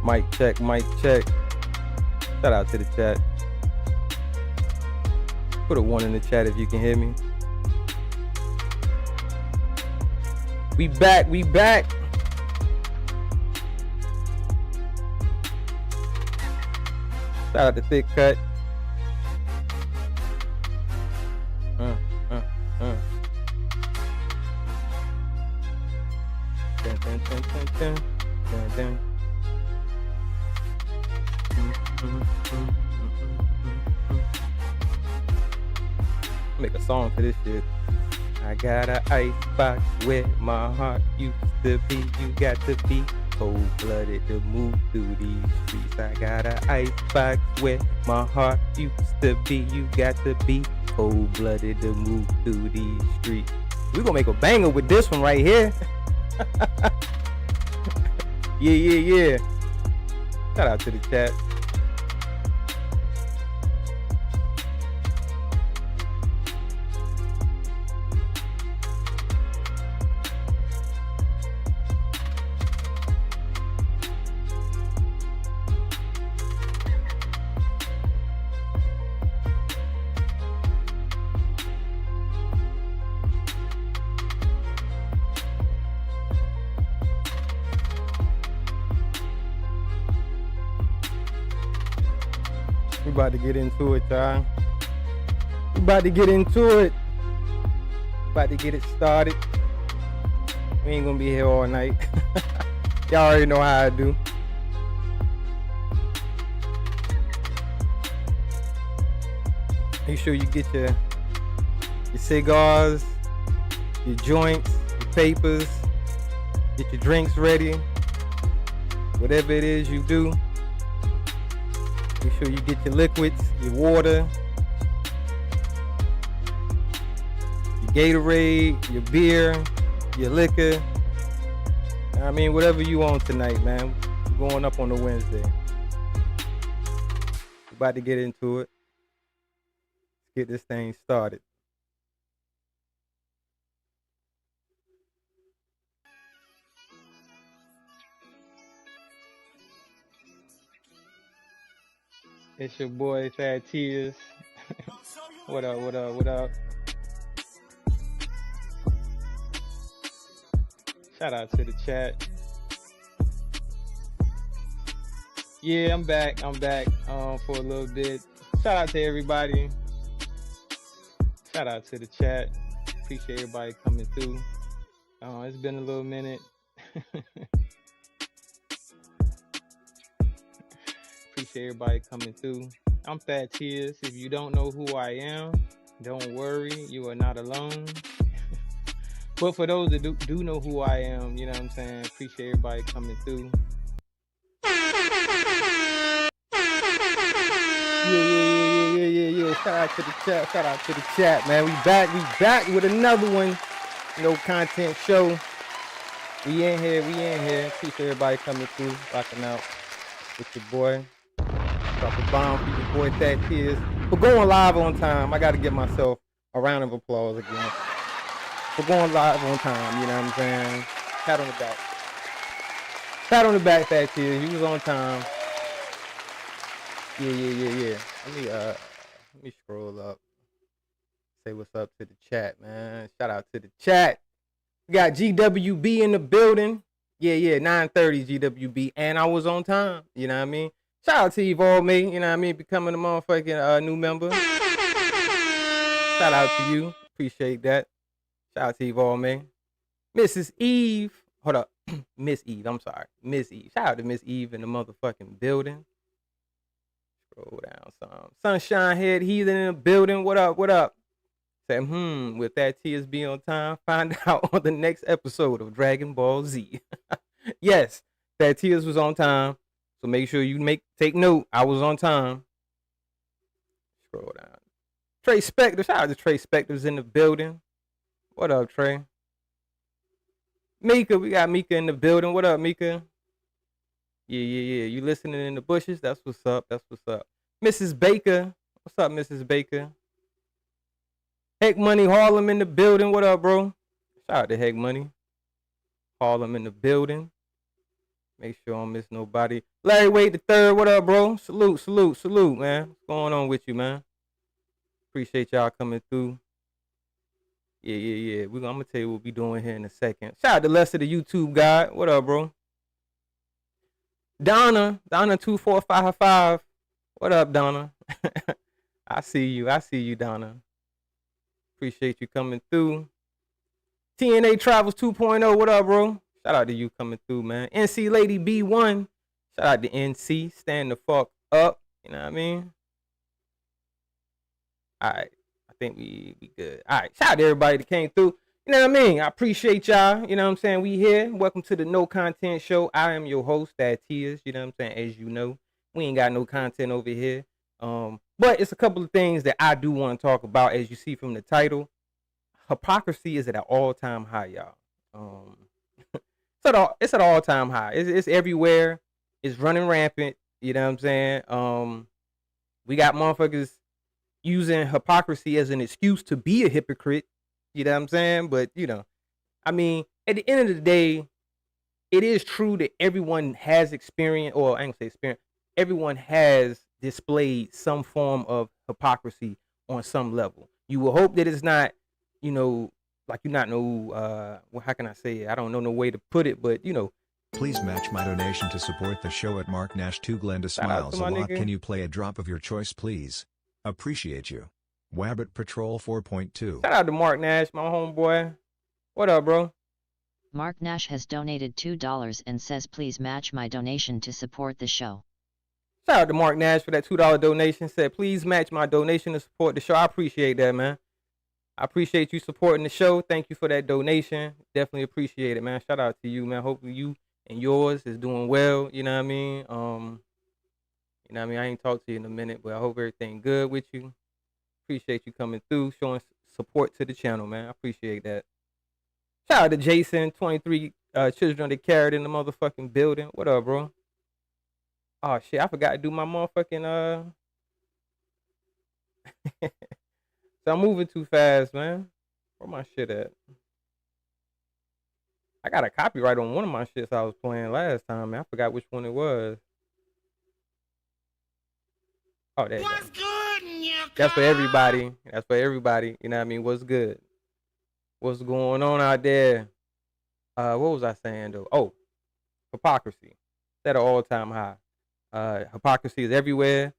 Mic check, mic check. Shout out to the chat. Put a 1 in the chat if you can hear me. We back, we back. Shout out to Thick Cut. Dun, dun, dun, dun, dun. Dun, dun. Make a song for this shit. I got an icebox where my heart used to be. You got to be cold-blooded to move through these streets. I got an icebox where my heart used to be. You got to be cold-blooded to move through these streets. We gonna make a banger with this one right here. Yeah. Shout out to the chat. We about to get into it, y'all. We about to get into it. About to get it started. We ain't gonna be here all night. Y'all already know how I do. Make sure you get your cigars, your joints, your papers, get your drinks ready. Whatever it is you do. Make sure you get your liquids, your water, your Gatorade, your beer, your liquor. I mean, whatever you want tonight, man. We're going up on a Wednesday. We're about to get into it. Let's get this thing started. It's your boy Fat Tears. What up? Shout out to the chat. Yeah, I'm back for a little bit. Shout out to everybody. Shout out to the chat. Appreciate everybody coming through. It's been a little minute. Appreciate everybody coming through. I'm Fat Tears. If you don't know who I am, don't worry, you are not alone. But for those that do know who I am, you know what I'm saying? Appreciate everybody coming through. Yeah. Shout out to the chat, man. We back with another one. No Content Show. We in here. Appreciate everybody coming through, rocking out with your boy. Drop a bomb for your boy Fat Tears. For going live on time. I got to give myself a round of applause again. For going live on time, you know what I'm saying? Pat on the back. Pat on the back, Fat Tears. You was on time. Yeah. Let me scroll up. Say what's up to the chat, man. Shout out to the chat. We got GWB in the building. Yeah, 9:30 GWB. And I was on time. You know what I mean? Shout out to Evolve Me, you know what I mean? Becoming a motherfucking new member. Shout out to you. Appreciate that. Shout out to Evolve Me. Mrs. Eve. Hold up. Miss Eve. I'm sorry. Miss Eve. Shout out to Miss Eve in the motherfucking building. Scroll down some. Sunshine Head Heathen in the building. What up? Say, with that TSB on time, find out on the next episode of Dragon Ball Z. Yes, that Tears was on time. So make sure you take note. I was on time. Scroll down. Trey Spector. Shout out to Trey Spector's in the building. What up, Trey? Mika. We got Mika in the building. What up, Mika? Yeah. You listening in the bushes? That's what's up. Mrs. Baker. What's up, Mrs. Baker? Heck Money Harlem in the building. What up, bro? Shout out to Heck Money. Harlem in the building. Make sure I don't miss nobody. Larry Wade the third. What up, bro? Salute, man. What's going on with you, man? Appreciate y'all coming through. Yeah. I'm gonna tell you what we doing here in a second. Shout out to Lester, the YouTube guy. What up, bro? Donna 24555. What up, Donna? I see you. I see you, Donna. Appreciate you coming through. TNA Travels 2.0. What up, bro? Shout out to you coming through, man. NC Lady B1. Shout out to NC. Stand the fuck up. You know what I mean? All right. I think we good. All right. Shout out to everybody that came through. You know what I mean? I appreciate y'all. You know what I'm saying? We here. Welcome to the No Content Show. I am your host, that Tears. You know what I'm saying? As you know, we ain't got no content over here. But it's a couple of things that I do want to talk about, as you see from the title. Hypocrisy is at an all-time high, y'all. It's at an all-time high. It's everywhere. It's running rampant. You know what I'm saying? We got motherfuckers using hypocrisy as an excuse to be a hypocrite. You know what I'm saying? But, you know, I mean, at the end of the day, it is true that everyone has experience, or I ain't gonna say experience, everyone has displayed some form of hypocrisy on some level. You will hope that it's not, you know, like you not know, well, how can I say it? I don't know no way to put it, but, you know. Please match my donation to support the show at Mark Nash 2 Glenda Smiles a lot. Nigga. Can you play a drop of your choice, please? Appreciate you. Wabbit Patrol 4.2. Shout out to Mark Nash, my homeboy. What up, bro? Mark Nash has donated $2 and says please match my donation to support the show. Shout out to Mark Nash for that $2 donation. Said please match my donation to support the show. I appreciate that, man. I appreciate you supporting the show. Thank you for that donation. Definitely appreciate it, man. Shout out to you, man. Hopefully you and yours is doing well. You know what I mean? You know what I mean? I ain't talked to you in a minute, but I hope everything good with you. Appreciate you coming through, showing support to the channel, man. I appreciate that. Shout out to Jason, 23 children that carried in the motherfucking building. What up, bro? Oh, shit, I forgot to do my motherfucking, So I'm moving too fast, man. Where my shit at? I got a copyright on one of my shits I was playing last time, man. I forgot which one it was. Oh, there you go. That's for everybody. That's for everybody. You know what I mean? What's good? What's going on out there? What was I saying, though? Oh, hypocrisy. It's at an all-time high. Hypocrisy is everywhere.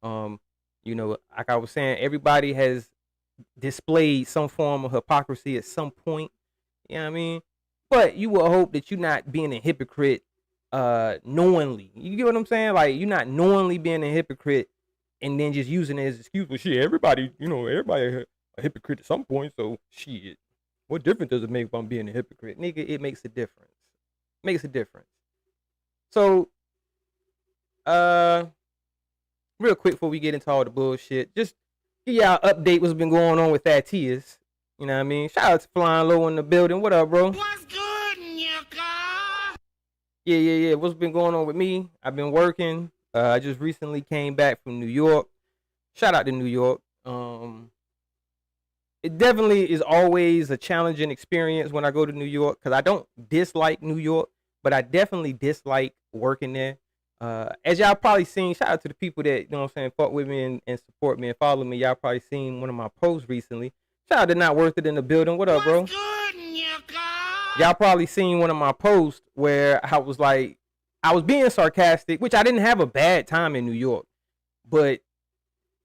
You know, like I was saying, everybody has displayed some form of hypocrisy at some point. You know what I mean? But you will hope that you're not being a hypocrite knowingly. You get what I'm saying? Like, you're not knowingly being a hypocrite and then just using it as an excuse. Well, shit, everybody a hypocrite at some point, so shit. What difference does it make if I'm being a hypocrite? Nigga, it makes a difference. Makes a difference. So, real quick before we get into all the bullshit, just give y'all an update what's been going on with that Tears. You know what I mean? Shout out to Flying Low in the building. What up, bro? What's good, nigga? Yeah. What's been going on with me? I've been working. I just recently came back from New York. Shout out to New York. It definitely is always a challenging experience when I go to New York, because I don't dislike New York, but I definitely dislike working there. As y'all probably seen, shout out to the people that, you know what I'm saying, fought with me and support me and follow me. Y'all probably seen one of my posts recently. Shout out to Not Worth It in the building. What up, bro? Y'all probably seen one of my posts where I was like, I was being sarcastic, which I didn't have a bad time in New York. But,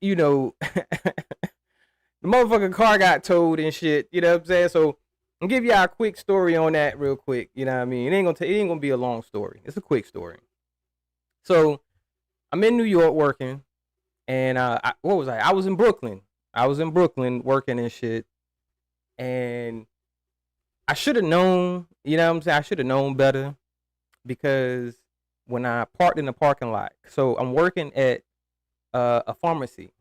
you know, the motherfucking car got towed and shit. You know what I'm saying? So, I'll give y'all a quick story on that real quick. You know what I mean? It ain't gonna be a long story. It's a quick story. So, I'm in New York working. And, what was I? I was in Brooklyn. I was in Brooklyn working and shit. And I should have known, you know what I'm saying? I should have known better, because when I parked in the parking lot, so I'm working at a pharmacy,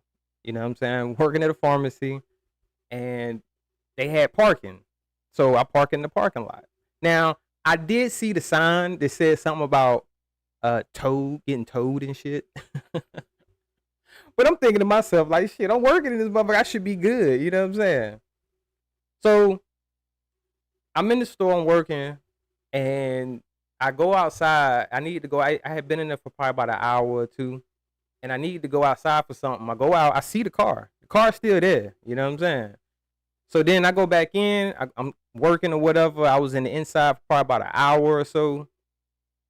you know what I'm saying? I'm working at a pharmacy, and they had parking. So I park in the parking lot. Now, I did see the sign that said something about getting towed and shit. But I'm thinking to myself, like, shit, I'm working in this motherfucker. I should be good. You know what I'm saying? So I'm in the store, I'm working, and I go outside. I need to go. I had been in there for probably about an hour or two, and I need to go outside for something. I go out. I see the car. The car's still there. You know what I'm saying? So then I go back in. I'm working or whatever. I was in the inside for probably about an hour or so.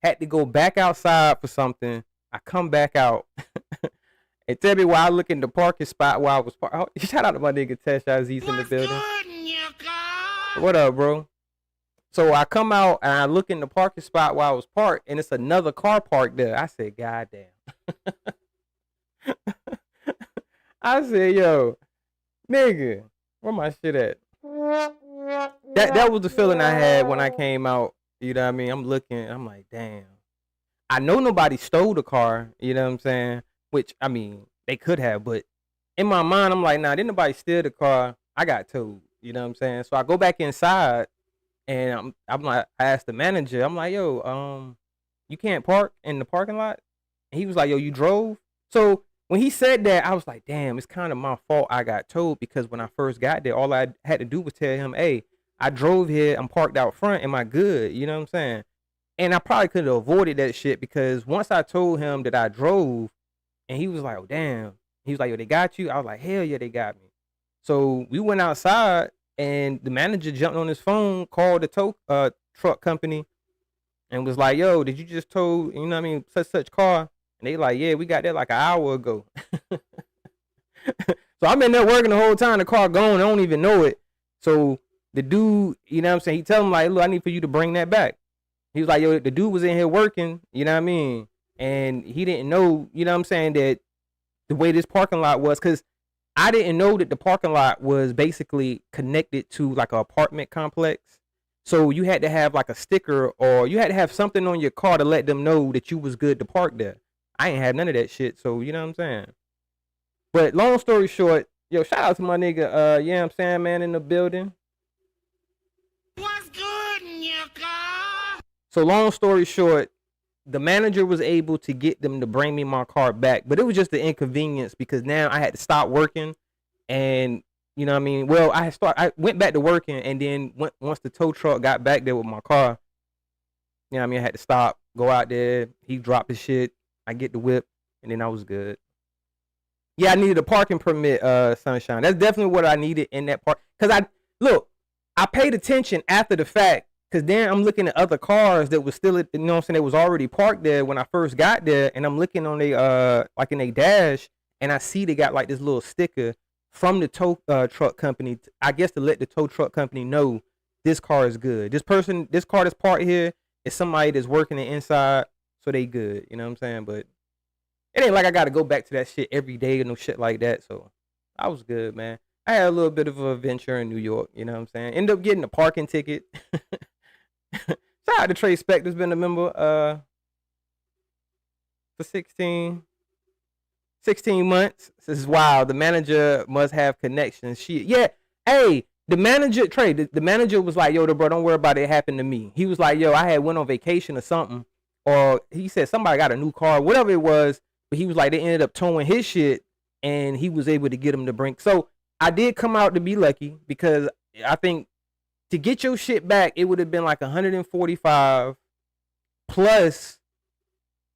Had to go back outside for something. I come back out. And tell me why I look in the parking spot while I was parked. Shout out to my nigga Tesh Aziz in the building. What up, bro? So I come out and I look in the parking spot while I was parked, and it's another car parked there. I said, God damn. I said, yo, nigga, where my shit at? That was the feeling I had when I came out. You know what I mean? I'm looking, I'm like, damn. I know nobody stole the car, you know what I'm saying? Which, I mean, they could have, but in my mind, I'm like, nah, didn't nobody steal the car. I got towed, you know what I'm saying? So I go back inside, and I'm like, I asked the manager, I'm like, yo, you can't park in the parking lot? And he was like, yo, you drove? So when he said that, I was like, damn, it's kind of my fault I got towed, because when I first got there, all I had to do was tell him, hey, I drove here, I'm parked out front, am I good? You know what I'm saying? And I probably could have avoided that shit, because once I told him that I drove, and he was like, oh, damn. He was like, yo, they got you? I was like, hell yeah, they got me. So we went outside, and the manager jumped on his phone, called the tow truck company, and was like, yo, did you just tow, you know what I mean, such car? And they like, yeah, we got that like an hour ago. So I'm in there working the whole time, the car going, I don't even know it. So the dude, you know what I'm saying, he tell him like, look, I need for you to bring that back. He was like, yo, the dude was in here working, you know what I mean? And he didn't know, you know what I'm saying, that the way this parking lot was, because I didn't know that the parking lot was basically connected to like an apartment complex. So you had to have like a sticker, or you had to have something on your car to let them know that you was good to park there. I ain't have none of that shit, so you know what I'm saying? But long story short, yo, shout out to my nigga, you know what I'm saying, man, in the building. What's good, nigga? So long story short, the manager was able to get them to bring me my car back, but it was just the inconvenience, because now I had to stop working, and you know what I mean? Well, I went back to working, and then once the tow truck got back there with my car, you know what I mean, I had to stop, go out there, he dropped his shit, I get the whip, and then I was good. Yeah, I needed a parking permit, Sunshine. That's definitely what I needed in that park. Because I paid attention after the fact, because then I'm looking at other cars that was still, you know what I'm saying, they was already parked there when I first got there, and I'm looking on they like in a dash, and I see they got like this little sticker from the tow truck company, I guess to let the tow truck company know this car is good. This car that's parked here is somebody that's working the inside, so they good, you know what I'm saying? But it ain't like I got to go back to that shit every day or no shit like that, so I was good, man. I had a little bit of an adventure in New York, you know what I'm saying? Ended up getting a parking ticket. Shout out to Trey Spector's been a member for 16 months. This is wild. The manager must have connections. The manager, Trey, the manager was like, yo, bro, don't worry about it. It happened to me. He was like, yo, I had went on vacation or something. Or he said somebody got a new car, whatever it was. But he was like, they ended up towing his shit, and he was able to get him to bring. So I did come out to be lucky, because I think to get your shit back, it would have been like 145 plus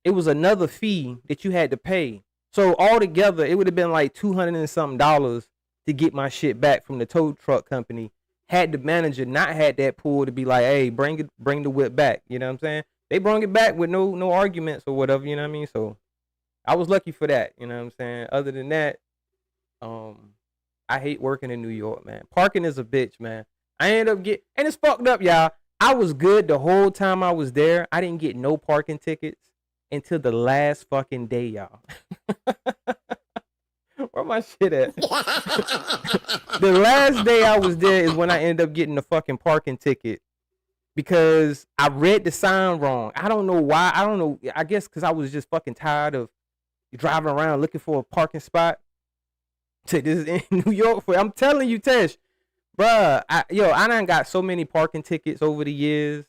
it was another fee that you had to pay. So altogether, it would have been like $200 and something to get my shit back from the tow truck company. Had the manager not had that pull to be like, hey, bring the whip back. You know what I'm saying? They brought it back with no arguments or whatever. You know what I mean? So I was lucky for that. You know what I'm saying? Other than that, I hate working in New York, man. Parking is a bitch, man. I ended up and it's fucked up, y'all. I was good the whole time I was there. I didn't get no parking tickets until the last fucking day, y'all. Where my shit at? The last day I was there is when I ended up getting the fucking parking ticket, because I read the sign wrong. I don't know why. I don't know. I guess because I was just fucking tired of driving around looking for a parking spot. This is in New York. I'm telling you, Tesh, bruh, I done got so many parking tickets over the years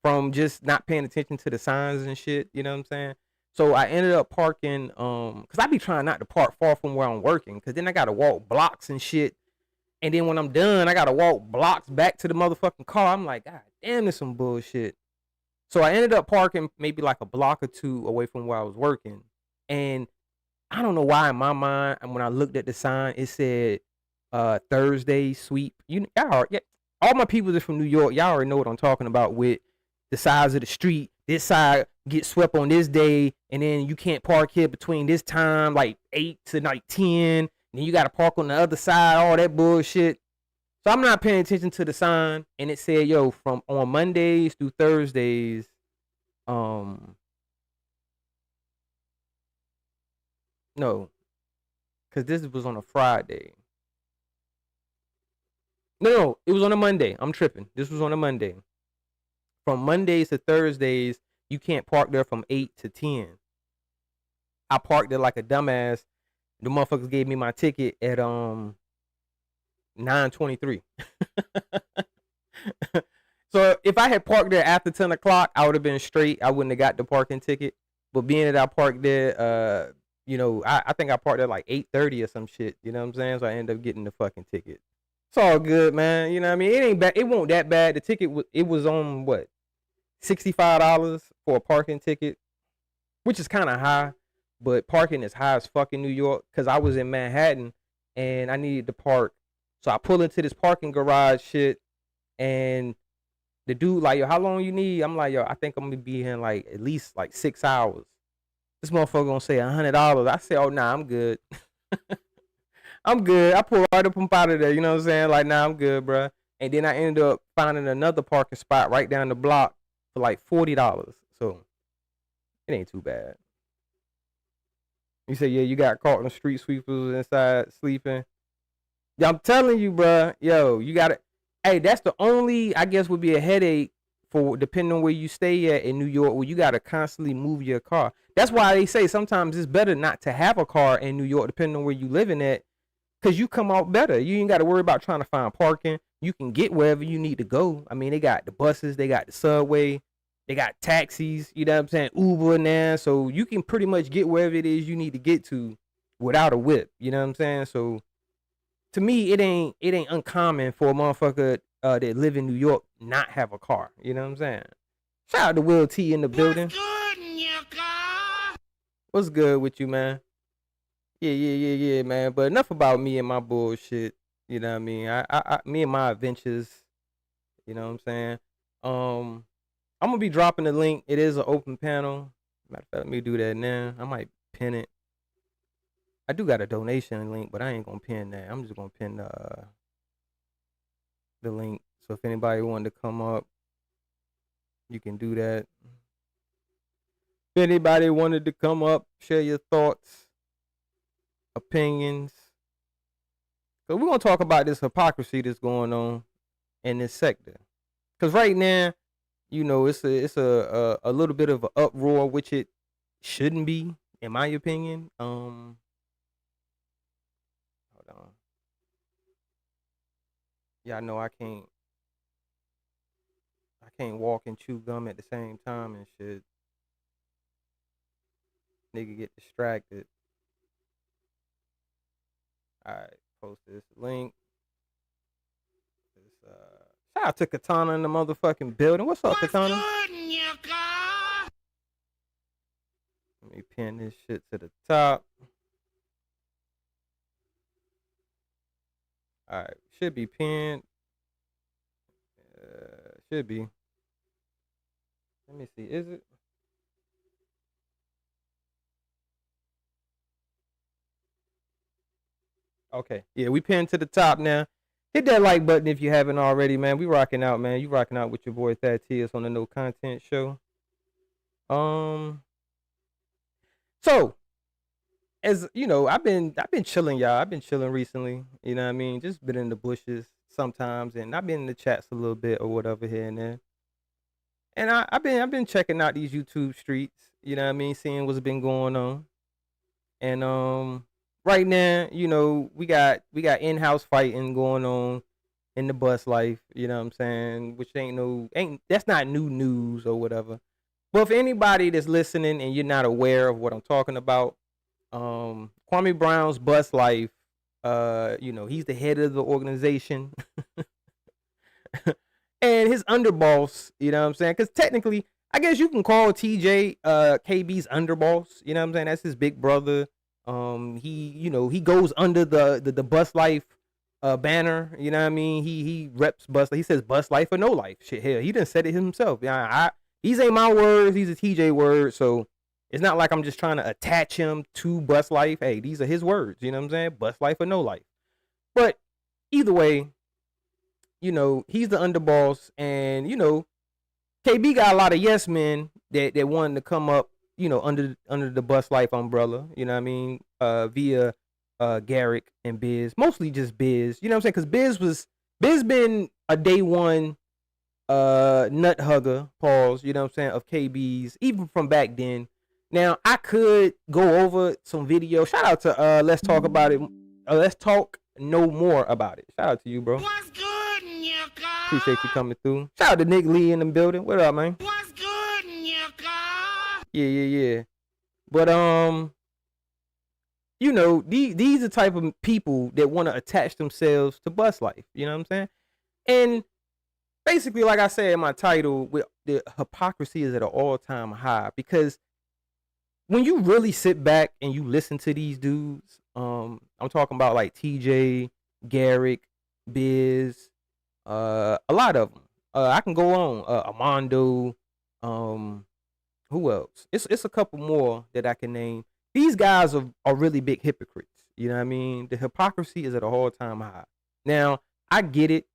from just not paying attention to the signs and shit. You know what I'm saying? So I ended up parking, because I be trying not to park far from where I'm working, because then I got to walk blocks and shit. And then when I'm done, I got to walk blocks back to the motherfucking car. I'm like, God damn, this some bullshit. So I ended up parking maybe like a block or two away from where I was working. And I don't know why in my mind, and when I looked at the sign, it said Thursday sweep. All my people are from New York. Y'all already know what I'm talking about with the size of the street. This side get swept on this day, and then you can't park here between this time, like 8 to like 10, and then you got to park on the other side, all that bullshit. So I'm not paying attention to the sign, and it said, yo, from on Mondays through Thursdays, no, because this was on a Friday. No, it was on a Monday. I'm tripping. This was on a Monday. From Mondays to Thursdays, you can't park there from 8 to 10. I parked there like a dumbass. The motherfuckers gave me my ticket at 9:23. So if I had parked there after 10 o'clock, I would have been straight. I wouldn't have got the parking ticket. But being that I parked there, I think I parked there like 8:30 or some shit. You know what I'm saying? So I ended up getting the fucking ticket. It's all good, man. You know what I mean? It ain't bad. It won't that bad. The ticket was on what? $65 for a parking ticket, which is kind of high, but parking is high as fuck in New York because I was in Manhattan and I needed to park. So I pull into this parking garage shit, and the dude like, yo, how long you need? I'm like, yo, I think I'm gonna be here in like at least like 6 hours. This motherfucker gonna say $100. I say, oh nah, I'm good. I'm good. I pull right up out of there, you know what I'm saying? Like, nah, I'm good, bruh. And then I ended up finding another parking spot right down the block for like $40. So it ain't too bad. You say, yeah, you got caught in the street sweepers inside sleeping. Yeah, I'm telling you, bruh. Yo, you got to. Hey, that's the only, I guess, would be a headache for depending on where you stay at in New York, where you got to constantly move your car. That's why they say sometimes it's better not to have a car in New York, depending on where you living at, because you come out better. You ain't got to worry about trying to find parking. You can get wherever you need to go. I mean, they got the buses, they got the subway, they got taxis, you know what I'm saying, Uber now. So you can pretty much get wherever it is you need to get to without a whip, you know what I'm saying? So to me, it ain't uncommon for a motherfucker that live in New York not have a car, you know what I'm saying? Shout out to Will T in the building. What's good in your car? What's good with you, man? Yeah, man. But enough about me and my bullshit. You know what I mean? Me and my adventures. You know what I'm saying? I'm gonna be dropping the link. It is an open panel. Matter of fact, let me do that now. I might pin it. I do got a donation link, but I ain't gonna pin that. I'm just gonna pin the link. So if anybody wanted to come up, you can do that. If anybody wanted to come up, share your thoughts, opinions. So we're gonna talk about this hypocrisy that's going on in this sector. Cause right now, you know, it's a little bit of an uproar, which it shouldn't be, in my opinion. Hold on. Yeah, I know I can't walk and chew gum at the same time and shit. Nigga get distracted. Alright, post this link. Shout out to Katana in the motherfucking building. What's up, Katana? What's good in your car? Let me pin this shit to the top. Alright, should be pinned. Should be. Let me see, is it? Okay, yeah, we pinned to the top now. Hit that like button if you haven't already, man. We rocking out, man. You rocking out with your boy Thaddeus on the No Content Show. So as you know, I've been chilling, y'all. I've been chilling recently. You know what I mean? Just been in the bushes sometimes, and I've been in the chats a little bit or whatever here and there. And I've been checking out these YouTube streets. You know what I mean? Seeing what's been going on. And right now, you know, we got in-house fighting going on in the bus life, you know what I'm saying? Which that's not new news or whatever. But for anybody that's listening and you're not aware of what I'm talking about, Kwame Brown's bus life, you know, he's the head of the organization. And his underboss, you know what I'm saying? Because technically, I guess you can call TJ KB's underboss, you know what I'm saying? That's his big brother. He goes under the bus life banner, you know what I mean? He reps bus, he says bus life or no life. Shit, hell, he done said it himself. Yeah, These ain't my words. These are TJ words. So it's not like I'm just trying to attach him to Bust Life. Hey, these are his words. You know what I'm saying? Bust Life or no life. But either way, you know, he's the underboss. And, you know, KB got a lot of yes men that wanted to come up, you know, under the Bust Life umbrella. You know what I mean? Via Garrick and Biz. Mostly just Biz. You know what I'm saying? Because Biz been a day one nut hugger, pause, you know what I'm saying, of KB's, even from back then. Now, I could go over some video. Shout out to Let's Talk About It. Let's Talk No More About It. Shout out to you, bro. What's good, Nyaka? Appreciate you coming through. Shout out to Nick Lee in the building. What up, man? What's good, Nyaka? Yeah. But you know, these are the type of people that want to attach themselves to Bust Life. You know what I'm saying? And basically, like I said in my title, with the hypocrisy is at an all-time high, because when you really sit back and you listen to these dudes, I'm talking about like TJ, Garrick, Biz, a lot of them. I can go on. Armando, who else? It's a couple more that I can name. These guys are really big hypocrites. You know what I mean? The hypocrisy is at an all-time high. Now, I get it.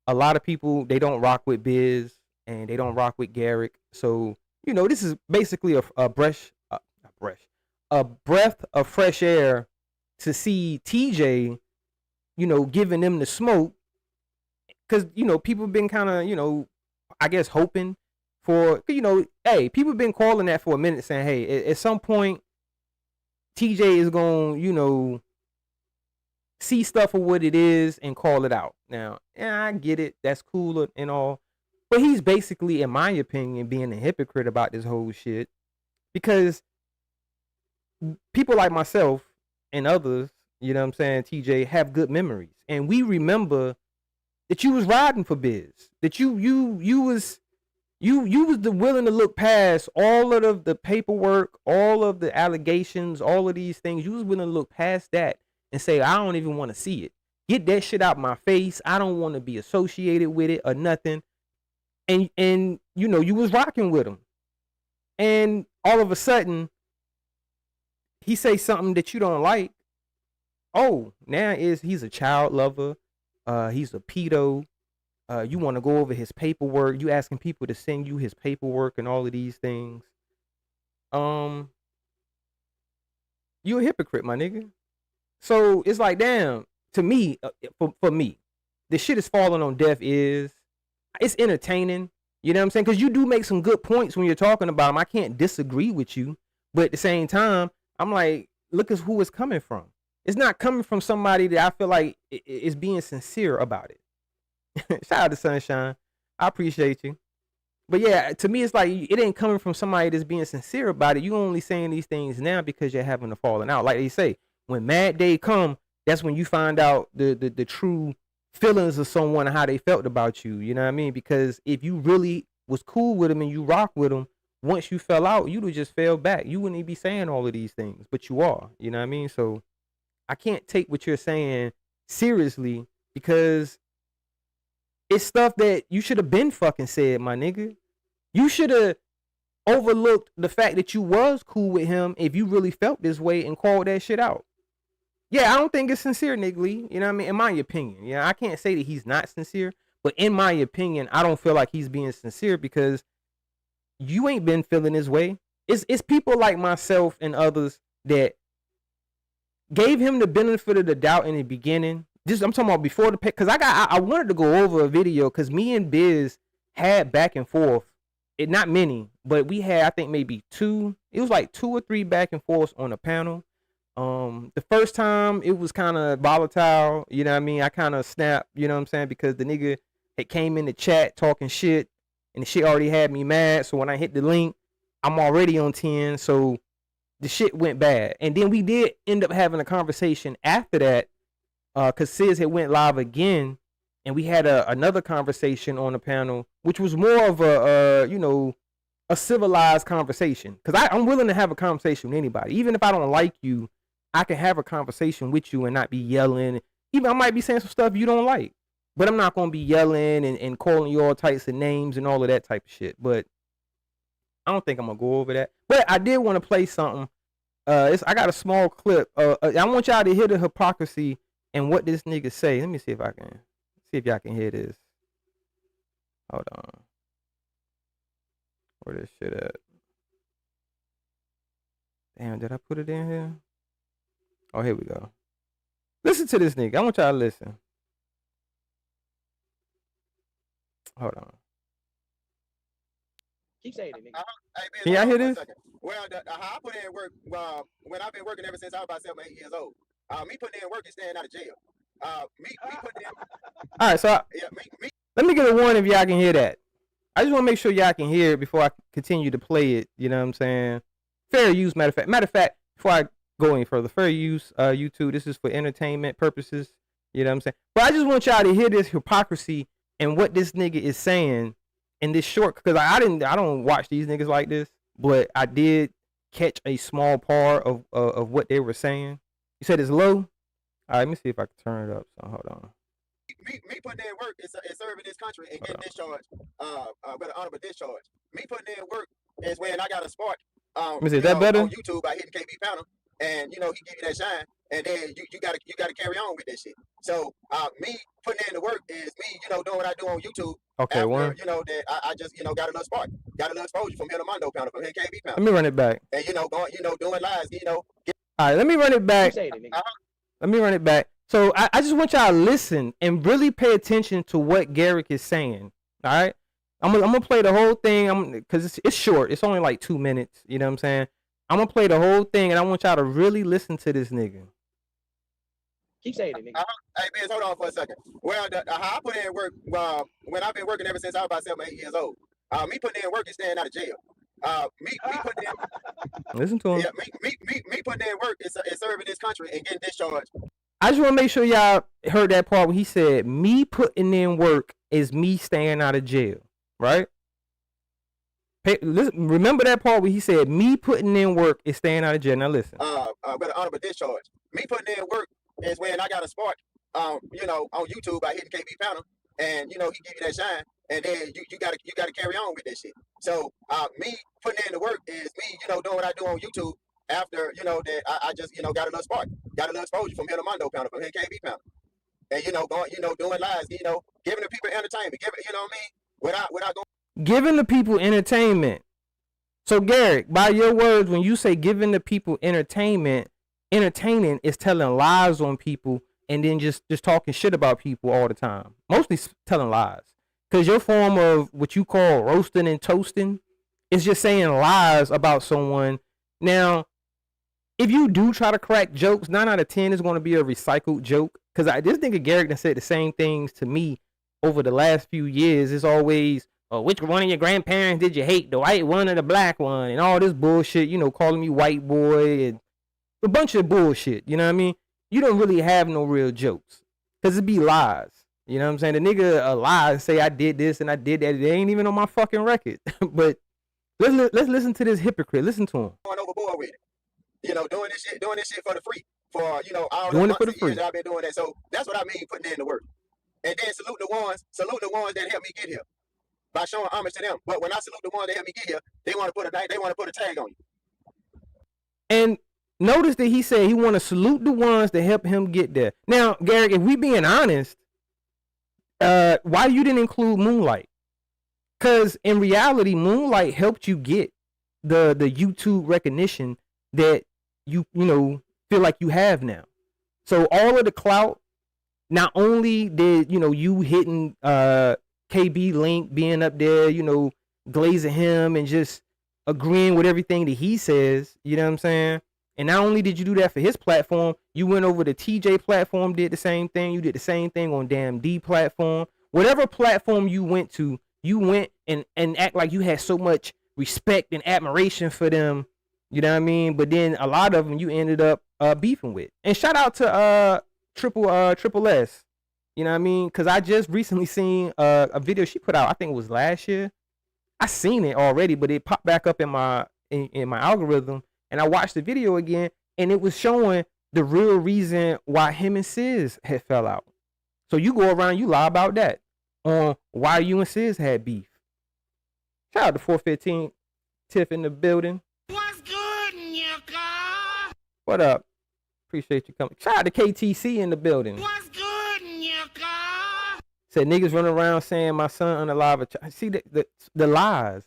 A lot of people, they don't rock with Biz and they don't rock with Garrick. So, you know, this is basically a breath of fresh air to see TJ, you know, giving them the smoke. Because, you know, people have been kind of, you know, I guess hoping for, you know, hey, people have been calling that for a minute saying, hey, at some point, TJ is going to, you know, see stuff for what it is and call it out. Now, yeah, I get it. That's cool and all. But he's basically, in my opinion, being a hypocrite about this whole shit. Because people like myself and others, you know what I'm saying, TJ, have good memories. And we remember that you was riding for Biz. That you was the willing to look past all of the paperwork, all of the allegations, all of these things. You was willing to look past that and say, I don't even want to see it. Get that shit out my face. I don't want to be associated with it or nothing. And you know, you was rocking with him. And all of a sudden, he say something that you don't like. Oh, now he's a child lover. He's a pedo. You want to go over his paperwork. You asking people to send you his paperwork and all of these things. You a hypocrite, my nigga. So it's like, damn, to me, for me, the shit is falling on deaf ears. It's entertaining. You know what I'm saying? Because you do make some good points when you're talking about them. I can't disagree with you. But at the same time, I'm like, look at who it's coming from. It's not coming from somebody that I feel like is being sincere about it. Shout out to Sunshine. I appreciate you. But yeah, to me, it's like it ain't coming from somebody that's being sincere about it. You only saying these things now because you're having a falling out. Like they say, when mad day come, that's when you find out the true feelings of someone and how they felt about you. You know what I mean? Because if you really was cool with them and you rock with them, once you fell out, you'd have just fell back. You wouldn't even be saying all of these things, but you are. You know what I mean? So I can't take what you're saying seriously because it's stuff that you should have been fucking said, my nigga. You should have overlooked the fact that you was cool with him if you really felt this way and called that shit out. Yeah, I don't think it's sincere, Nick Lee. You know what I mean? In my opinion. Yeah, I can't say that he's not sincere, but in my opinion, I don't feel like he's being sincere because you ain't been feeling this way. It's people like myself and others that gave him the benefit of the doubt in the beginning. I'm talking about before the pick, because I wanted to go over a video because me and Biz had back and forth. Not many, but we had, I think, maybe two. It was like 2 or 3 back and forths on a panel. The first time it was kind of volatile, you know what I mean? I kind of snapped, you know what I'm saying? Because the nigga had came in the chat talking shit, and the shit already had me mad. So when I hit the link, I'm already on 10. So the shit went bad. And then we did end up having a conversation after that, because Sis had went live again, and we had another conversation on the panel, which was more of a civilized conversation. Because I'm willing to have a conversation with anybody. Even if I don't like you, I can have a conversation with you and not be yelling. Even I might be saying some stuff you don't like, but I'm not going to be yelling and calling you all types of names and all of that type of shit. But I don't think I'm gonna go over that. But I did want to play something. I got a small clip. I want y'all to hear the hypocrisy and what this nigga say. Let me see if y'all can hear this. Hold on. Where this shit at? Damn, did I put it in here? Oh, here we go. Listen to this nigga. I want y'all to listen. Hold on. Keep saying it, nigga. Can y'all hear this? Well, how I put in work when I've been working ever since I was about 7 or 8 years old. Me putting in work is staying out of jail. Me putting in. All right, so let me get a warning if y'all can hear that. I just want to make sure y'all can hear it before I continue to play it. You know what I'm saying? Fair use, matter of fact, before I go any further, fair use, YouTube. This is for entertainment purposes. You know what I'm saying? But I just want y'all to hear this hypocrisy and what this nigga is saying in this short, because I don't watch these niggas like this, but I did catch a small part of what they were saying. You said it's low? All right, let me see if I can turn it up. So hold on. Me putting in work is serving this country and getting discharged with an honorable discharge. Me putting in work is when I got a spark. Let me see, that better? On YouTube by hitting KB panel, and he give you that shine, and then you gotta carry on with that shit. So me putting in the work is me, doing what I do on YouTube. Okay, after, one. That I just got a little spark, got a little exposure from hitting Mondo panel, from hitting KB panel. Let me run it back. And going, doing lives, All right, let me run it back. Keep saying it, nigga. Let me run it back. So I just want y'all to listen and really pay attention to what Garrick is saying. All right, I'm gonna play the whole thing. Because it's short. It's only like 2 minutes. You know what I'm saying? I'm gonna play the whole thing, and I want y'all to really listen to this nigga. Keep saying it, nigga. Hey, Biz, hold on for a second. Well, how I put in work when I've been working ever since I was about 7 or 8 years old. Me putting in work is staying out of jail. Me putting in. Listen to him. Yeah, me putting in work is serving this country and getting discharged. I just want to make sure y'all heard that part when he said, me putting in work is me staying out of jail, right? Listen, remember that part where he said, me putting in work is staying out of jail. Now listen. With an honorable discharge. Me putting in work is when I got a spark, on YouTube by hitting KB panel, and, he give you that shine, and then you gotta carry on with that shit. So me putting in the work is me, doing what I do on YouTube. After, that I just, got a little spark, got a little exposure from hitting Mondo panel, from hitting KB panel. And, going, doing lives, giving the people entertainment, giving, without going. Giving the people entertainment. So, Garrick, by your words, when you say giving the people entertainment, entertaining is telling lies on people and then just talking shit about people all the time. Mostly telling lies. Because your form of what you call roasting and toasting is just saying lies about someone. Now, if you do try to crack jokes, 9 out of 10 is going to be a recycled joke. Because this nigga Garrick done said the same things to me over the last few years. It's always, which one of your grandparents did you hate, the white one or the black one? And all this bullshit, calling me white boy and a bunch of bullshit. You know what I mean? You don't really have no real jokes. Because it be lies. You know what I'm saying? The nigga lie and say I did this and I did that. It ain't even on my fucking record. But let's listen to this hypocrite. Listen to him. Going overboard with it. Doing this shit for the free. For, all doing the it for the free. Years I've been doing that. So that's what I mean, putting in the work. And then salute the ones that helped me get here by showing homage to them. But when I salute the ones that helped me get here, they want to put a tag on you. And notice that he said he want to salute the ones that help him get there. Now, Garrick, if we being honest, why you didn't include Moonlight? Because in reality, Moonlight helped you get the YouTube recognition that you feel like you have now. So all of the clout, not only did you hitting KB Link being up there, glazing him and just agreeing with everything that he says, you know what I'm saying? And not only did you do that for his platform, you went over to TJ platform, did the same thing. You did the same thing on damn D platform. Whatever platform you went to, you went and act like you had so much respect and admiration for them. You know what I mean? But then a lot of them you ended up beefing with. And shout out to Triple S. You know what I mean? Because I just recently seen a video she put out. I think it was last year. I seen it already, but it popped back up in my algorithm. And I watched the video again, and it was showing the real reason why him and Sis had fell out. So you go around, you lie about that on why you and Sis had beef. Shout out to 415 Tiff in the building. What's good, Nika? What up? Appreciate you coming. Shout out to KTC in the building. What's good, Nika? Said niggas running around saying my son unalive. See the lies.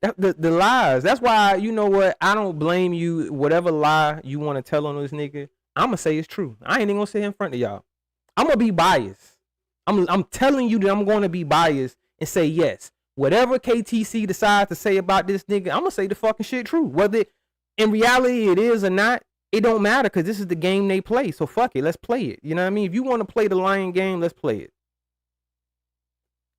the lies. That's why, you know what? I don't blame you. Whatever lie you want to tell on this nigga, I'm gonna say it's true. I ain't even gonna sit here in front of y'all. I'm gonna be biased. I'm telling you that I'm gonna be biased and say yes. Whatever KTC decides to say about this nigga, I'm gonna say the fucking shit true. Whether in reality it is or not, it don't matter because this is the game they play. So fuck it, let's play it. You know what I mean? If you want to play the lying game, let's play it.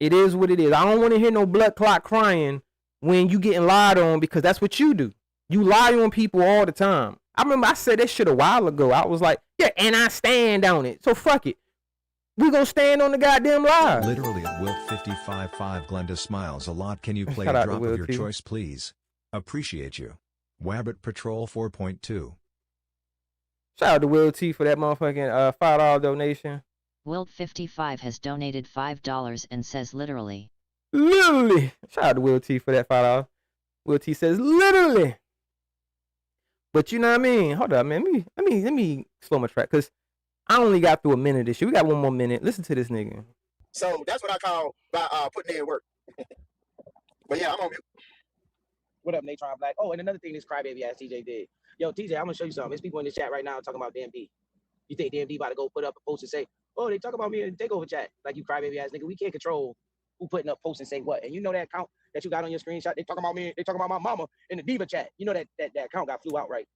It is what it is. I don't want to hear no blood clot crying when you getting lied on, because that's what you do. You lie on people all the time. I remember I said that shit a while ago. I was like, yeah, and I stand on it. So fuck it. We gonna stand on the goddamn lie. Literally at Wilt 55.5 Glenda smiles a lot. Can you play Shout a out to drop Will of your T. choice, please? Appreciate you. Wabbit Patrol 4.2. Shout out to Will T for that motherfucking $5 donation. Wilt55 has donated $5 and says literally. Literally. Shout out to Will T for that $5. Will T says literally. But you know what I mean? Hold up, man. Let me slow my track, because I only got through a minute of this shit. We got one more minute. Listen to this nigga. So that's what I call by putting in work. But yeah, I'm on mute. What up, Natron Black? Oh, and another thing this crybaby ass TJ did. Yo, TJ, I'm gonna show you something. There's people in this chat right now talking about DMD. You think DMD about to go put up a post and say, oh, they talk about me in the takeover chat. Like, you crybaby ass nigga. We can't control who putting up posts and say what. And you know that account that you got on your screenshot, they talking about me, they talking about my mama in the Diva chat. You know that account got flew out, right?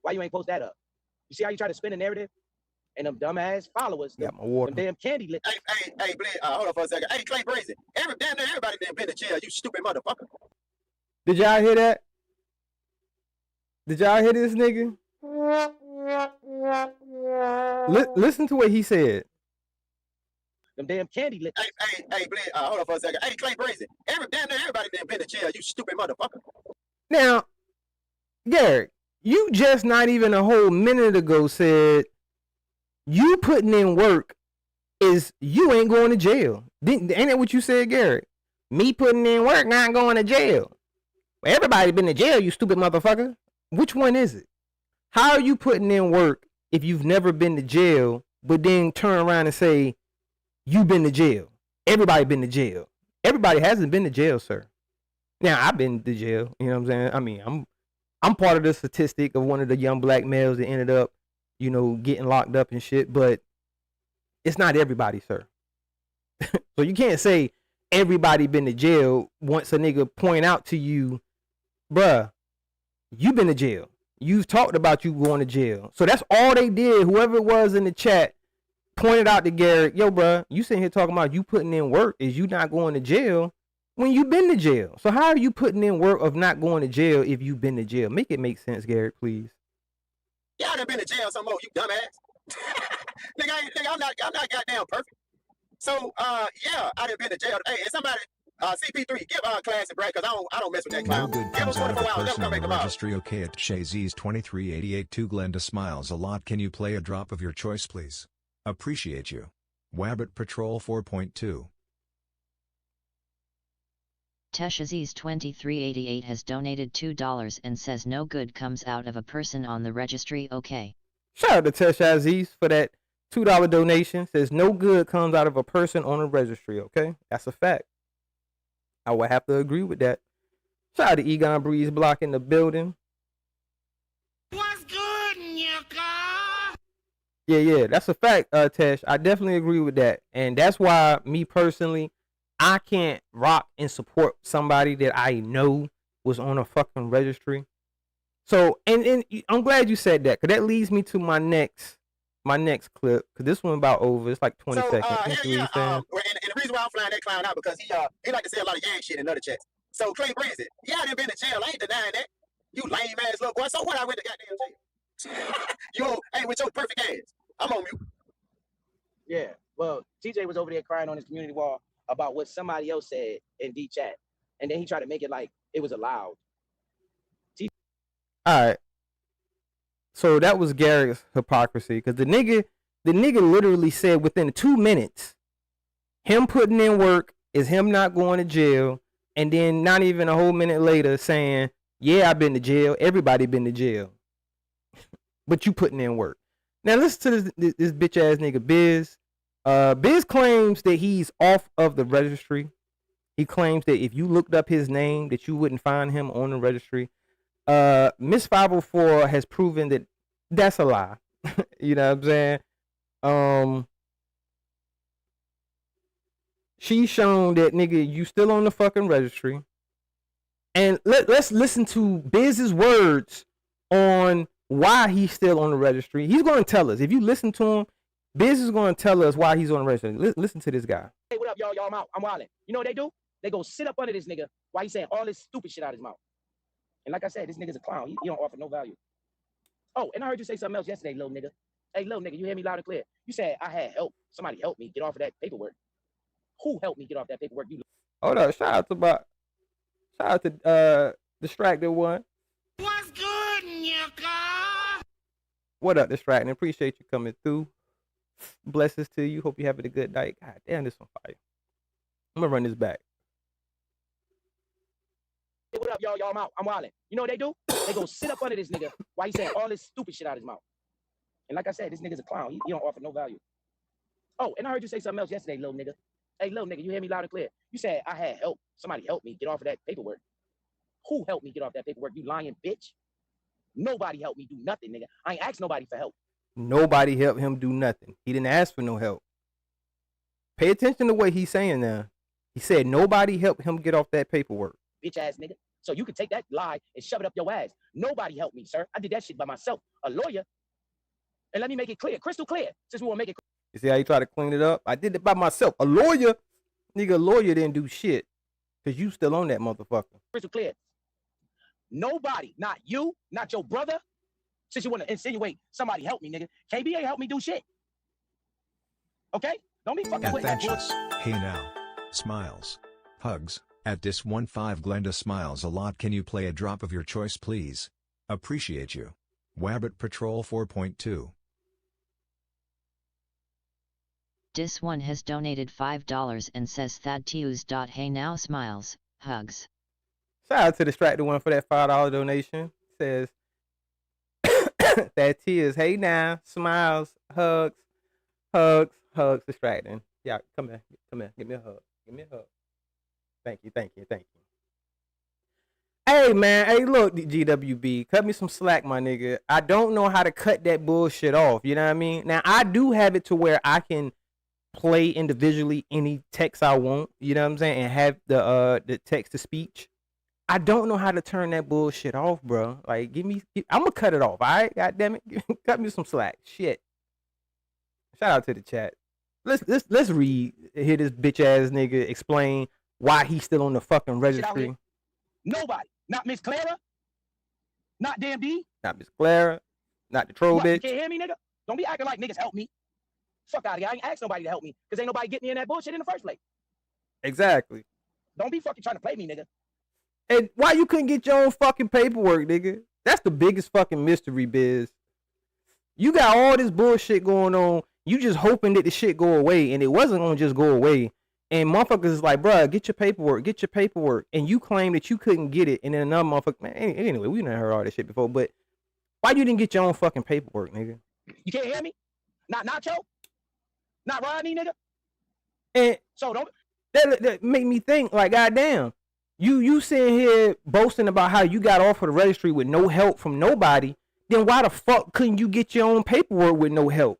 Why you ain't post that up? You see how you try to spin a narrative? And them dumbass followers, Got my water. them damn candy lips. Hey, Bled, hold on for a second. Hey, Clay Brazen. Damn near everybody been to jail, you stupid motherfucker. Did y'all hear that? Did y'all hear this nigga? Listen to what he said. Them damn candy lips. Hey, Bled, hold on for a second. Hey, Clay Brazen. Damn near everybody been to jail, you stupid motherfucker. Now, Garrick, you just not even a whole minute ago said you putting in work is you ain't going to jail. Ain't that what you said, Garrick? Me putting in work, not going to jail. Well, everybody been to jail, you stupid motherfucker. Which one is it? How are you putting in work if you've never been to jail, but then turn around and say you been to jail? Everybody been to jail. Everybody hasn't been to jail, sir. Now, I've been to jail. You know what I'm saying? I mean, I'm part of the statistic of one of the young black males that ended up, you know, getting locked up and shit, but it's not everybody, sir. So you can't say everybody been to jail once a nigga point out to you, bruh, you been to jail. You've talked about you going to jail. So that's all they did. Whoever it was in the chat pointed out to Garrick, yo, bruh, you sitting here talking about you putting in work is you not going to jail when you been to jail. So how are you putting in work of not going to jail if you been to jail? Make it make sense, Garrick, please. Y'all done been to jail some more, you dumbass. nigga, I'm not goddamn perfect. So, yeah, I done been to jail. Hey, is somebody, CP3, give Classic Brad, because I don't mess with that No clown. good Give comes us out of a 24 hours, person come on back the tomorrow. registry. Okay at Shazzy's 2388 Glenda smiles a lot. Can you play a drop of your choice, please? Appreciate you. Wabbit Patrol 4.2. Teshaziz 2388 has donated $2 and says no good comes out of a person on the registry. Okay. Shout out to Tesh Aziz for that $2 donation. Says no good comes out of a person on a registry. Okay, that's a fact. I would have to agree with that. Shout out to Egon Breeze Block in the building. What's good, Nika? Yeah, that's a fact, Tesh. I definitely agree with that, and that's why me personally, I can't rock and support somebody that I know was on a fucking registry. So, and I'm glad you said that, because that leads me to my next clip, because this one about over. It's like 20 seconds. Hell yeah, and the reason why I'm flying that clown out, because he like to say a lot of yang shit in other chats. So, Clay Breezy, yeah, I done been to jail. I ain't denying that. You lame ass little boy. So what, I went to goddamn jail? Hey, with your perfect ass. I'm on mute. Yeah, well, TJ was over there crying on his community wall about what somebody else said in D chat, and then he tried to make it like it was allowed. All right. So that was Garrick's hypocrisy, because the nigga literally said within 2 minutes, him putting in work is him not going to jail, and then not even a whole minute later saying, yeah, I've been to jail. Everybody been to jail. But you putting in work. Now listen to this bitch ass nigga Biz. Biz claims that he's off of the registry. He claims that if you looked up his name, that you wouldn't find him on the registry. Miss 504 has proven that that's a lie. You know what I'm saying? She's shown that nigga, you still on the fucking registry. And let's listen to Biz's words on why he's still on the registry. He's going to tell us. If you listen to him, Biz is going to tell us why he's on the registry. Listen to this guy. Hey, what up, y'all? Y'all, I'm wildin'. You know what they do? They go sit up under this nigga while he's saying all this stupid shit out of his mouth. And like I said, this nigga's a clown. He don't offer no value. Oh, and I heard you say something else yesterday, little nigga. Hey, little nigga, you hear me loud and clear. You said I had help. Somebody helped me get off of that paperwork. Who helped me get off that paperwork? You. Hold up. Shout out to Distracted One. What's good, nigga? What up, Distracted? Appreciate you coming through. Blessings to you. Hope you having a good night. God damn, this on fire. I'm gonna run this back. Hey, what up, y'all? Y'all, I'm wildin'. You know what they do? They go sit up under this nigga while he's saying all this stupid shit out of his mouth. And like I said, this nigga's a clown. He don't offer no value. Oh, and I heard you say something else yesterday, little nigga. Hey, little nigga, you hear me loud and clear. You said I had help. Somebody helped me get off of that paperwork. Who helped me get off that paperwork? You lying bitch. Nobody helped me do nothing, nigga. I ain't asked nobody for help. Nobody helped him do nothing. He didn't ask for no help. Pay attention to what he's saying now. He said nobody helped him get off that paperwork. Bitch ass nigga. So you can take that lie and shove it up your ass. Nobody helped me, sir. I did that shit by myself. A lawyer. And let me make it clear, crystal clear, since we want to make it. You see how he tried to clean it up? I did it by myself. A lawyer? Nigga, a lawyer didn't do shit. Because you still on that motherfucker. Crystal clear. Nobody, not you, not your brother, since you want to insinuate somebody help me, nigga. KBA helped me do shit. Okay? Don't be fucking with that Adventures. Hey now. Smiles. Hugs. At this 15 Glenda smiles a lot. Can you play a drop of your choice please? Appreciate you. Wabbit Patrol 4.2. Dis one has donated $5 and says Thadteus. Hey now smiles, hugs. Shout out to Distracted One for that $5 donation. Says Thadteus. Hey now, smiles, hugs, distracting. Yeah, come here, give me a hug. Thank you. Hey man, hey look, GWB, cut me some slack, my nigga. I don't know how to cut that bullshit off. You know what I mean? Now I do have it to where I can play individually any text I want. You know what I'm saying? And have the text to speech. I don't know how to turn that bullshit off, bro. Like, I'm gonna cut it off. All right, goddamn it, cut me some slack. Shit. Shout out to the chat. Let's hear this bitch ass nigga explain why he's still on the fucking registry. Nobody, not Miss Clara, not Dan B, not Miss Clara, not the troll bitch. You can't hear me, nigga? Don't be acting like niggas help me. Fuck out of here. I ain't asked nobody to help me because ain't nobody get me in that bullshit in the first place. Exactly. Don't be fucking trying to play me, nigga. And why you couldn't get your own fucking paperwork, nigga? That's the biggest fucking mystery, Biz. You got all this bullshit going on. You just hoping that the shit go away, and it wasn't gonna just go away. And motherfuckers is like, bruh, get your paperwork. And you claim that you couldn't get it, and then another motherfucker, man, anyway, we done heard all this shit before, but why you didn't get your own fucking paperwork, nigga? You can't hear me? Not Nacho? Not Rodney, nigga? And so don't that make me think, like, goddamn, you sitting here boasting about how you got off of the registry with no help from nobody, then why the fuck couldn't you get your own paperwork with no help?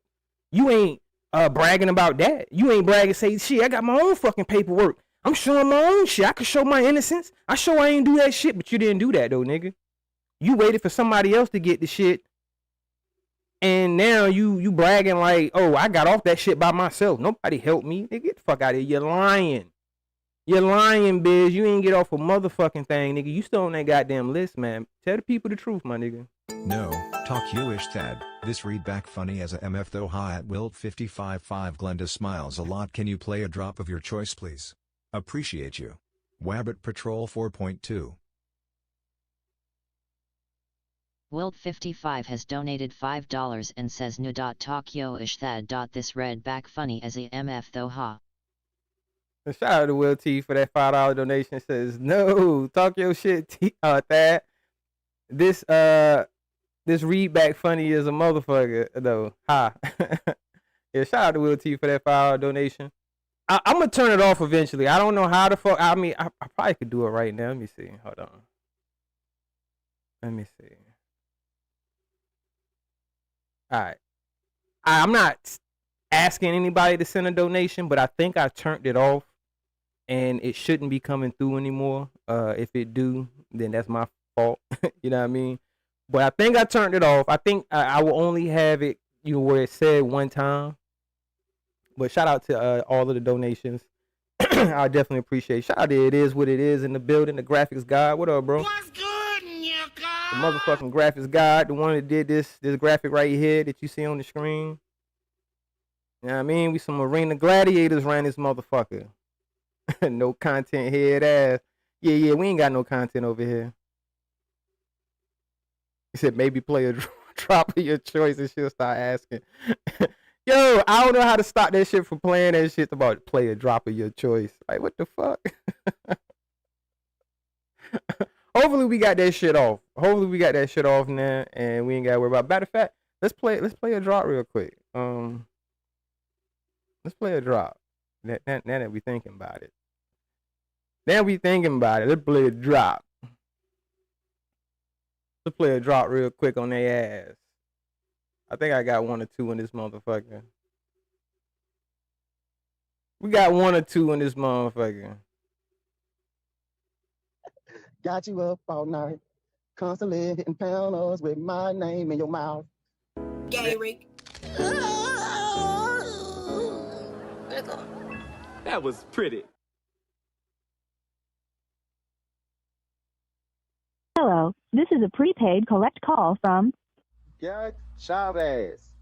You ain't bragging about that. You ain't bragging, say, shit, I got my own fucking paperwork. I'm showing my own shit. I can show my innocence. I ain't do that shit, but you didn't do that though, nigga. You waited for somebody else to get the shit, and now you bragging like, oh, I got off that shit by myself. Nobody helped me. Nigga, get the fuck out of here. You're lying. You're lying, Biz. You ain't get off a motherfucking thing, nigga. You still on that goddamn list, man. Tell the people the truth, my nigga. No, talk you-ish Thad. This read back funny as a MF though hi at Wilt 55.5 Glenda smiles a lot. Can you play a drop of your choice please? Appreciate you. Wabbit Patrol 4.2. Wilt55 has donated $5 and says no. Talk yo-ish Thad. This read back funny as a MF though ha. And shout out to Will T for that $5 donation. Says, no, talk your shit, Thad. This read back funny as a motherfucker though. Ha. Yeah, shout out to Will T for that $5 donation. I'm gonna turn it off eventually. I don't know how the fuck. I mean, I probably could do it right now. Let me see. Hold on. Let me see. All right. I'm not asking anybody to send a donation, but I think I turned it off, and it shouldn't be coming through anymore. If it do, then that's my fault. You know what I mean? But I think I turned it off. I think I will only have it, where it said one time. But shout out to all of the donations. I definitely appreciate. Shout out to It Is What It Is in the building. The graphics guy. What up, bro? What's good, The nigga? motherfucking graphics guy, the one that did this graphic right here that you see on the screen. You know what I mean? We some arena gladiators ran this motherfucker. No content head ass. Yeah, we ain't got no content over here. He said maybe play a drop of your choice and she'll start asking. Yo, I don't know how to stop that shit from playing that shit about play a drop of your choice. Like, what the fuck? Hopefully we got that shit off. Hopefully we got that shit off now, and we ain't got to worry about. Matter of fact, let's play a drop real quick. Let's play a drop. Now that we thinking about it. Let's play a drop. Let's play a drop real quick on their ass. I think I got 1 or 2 in this motherfucker. We got 1 or 2 in this motherfucker. Got you up all night, constantly hitting pounders with my name in your mouth. Garrick. That was pretty. Hello, this is a prepaid collect call from Garrick Chavez.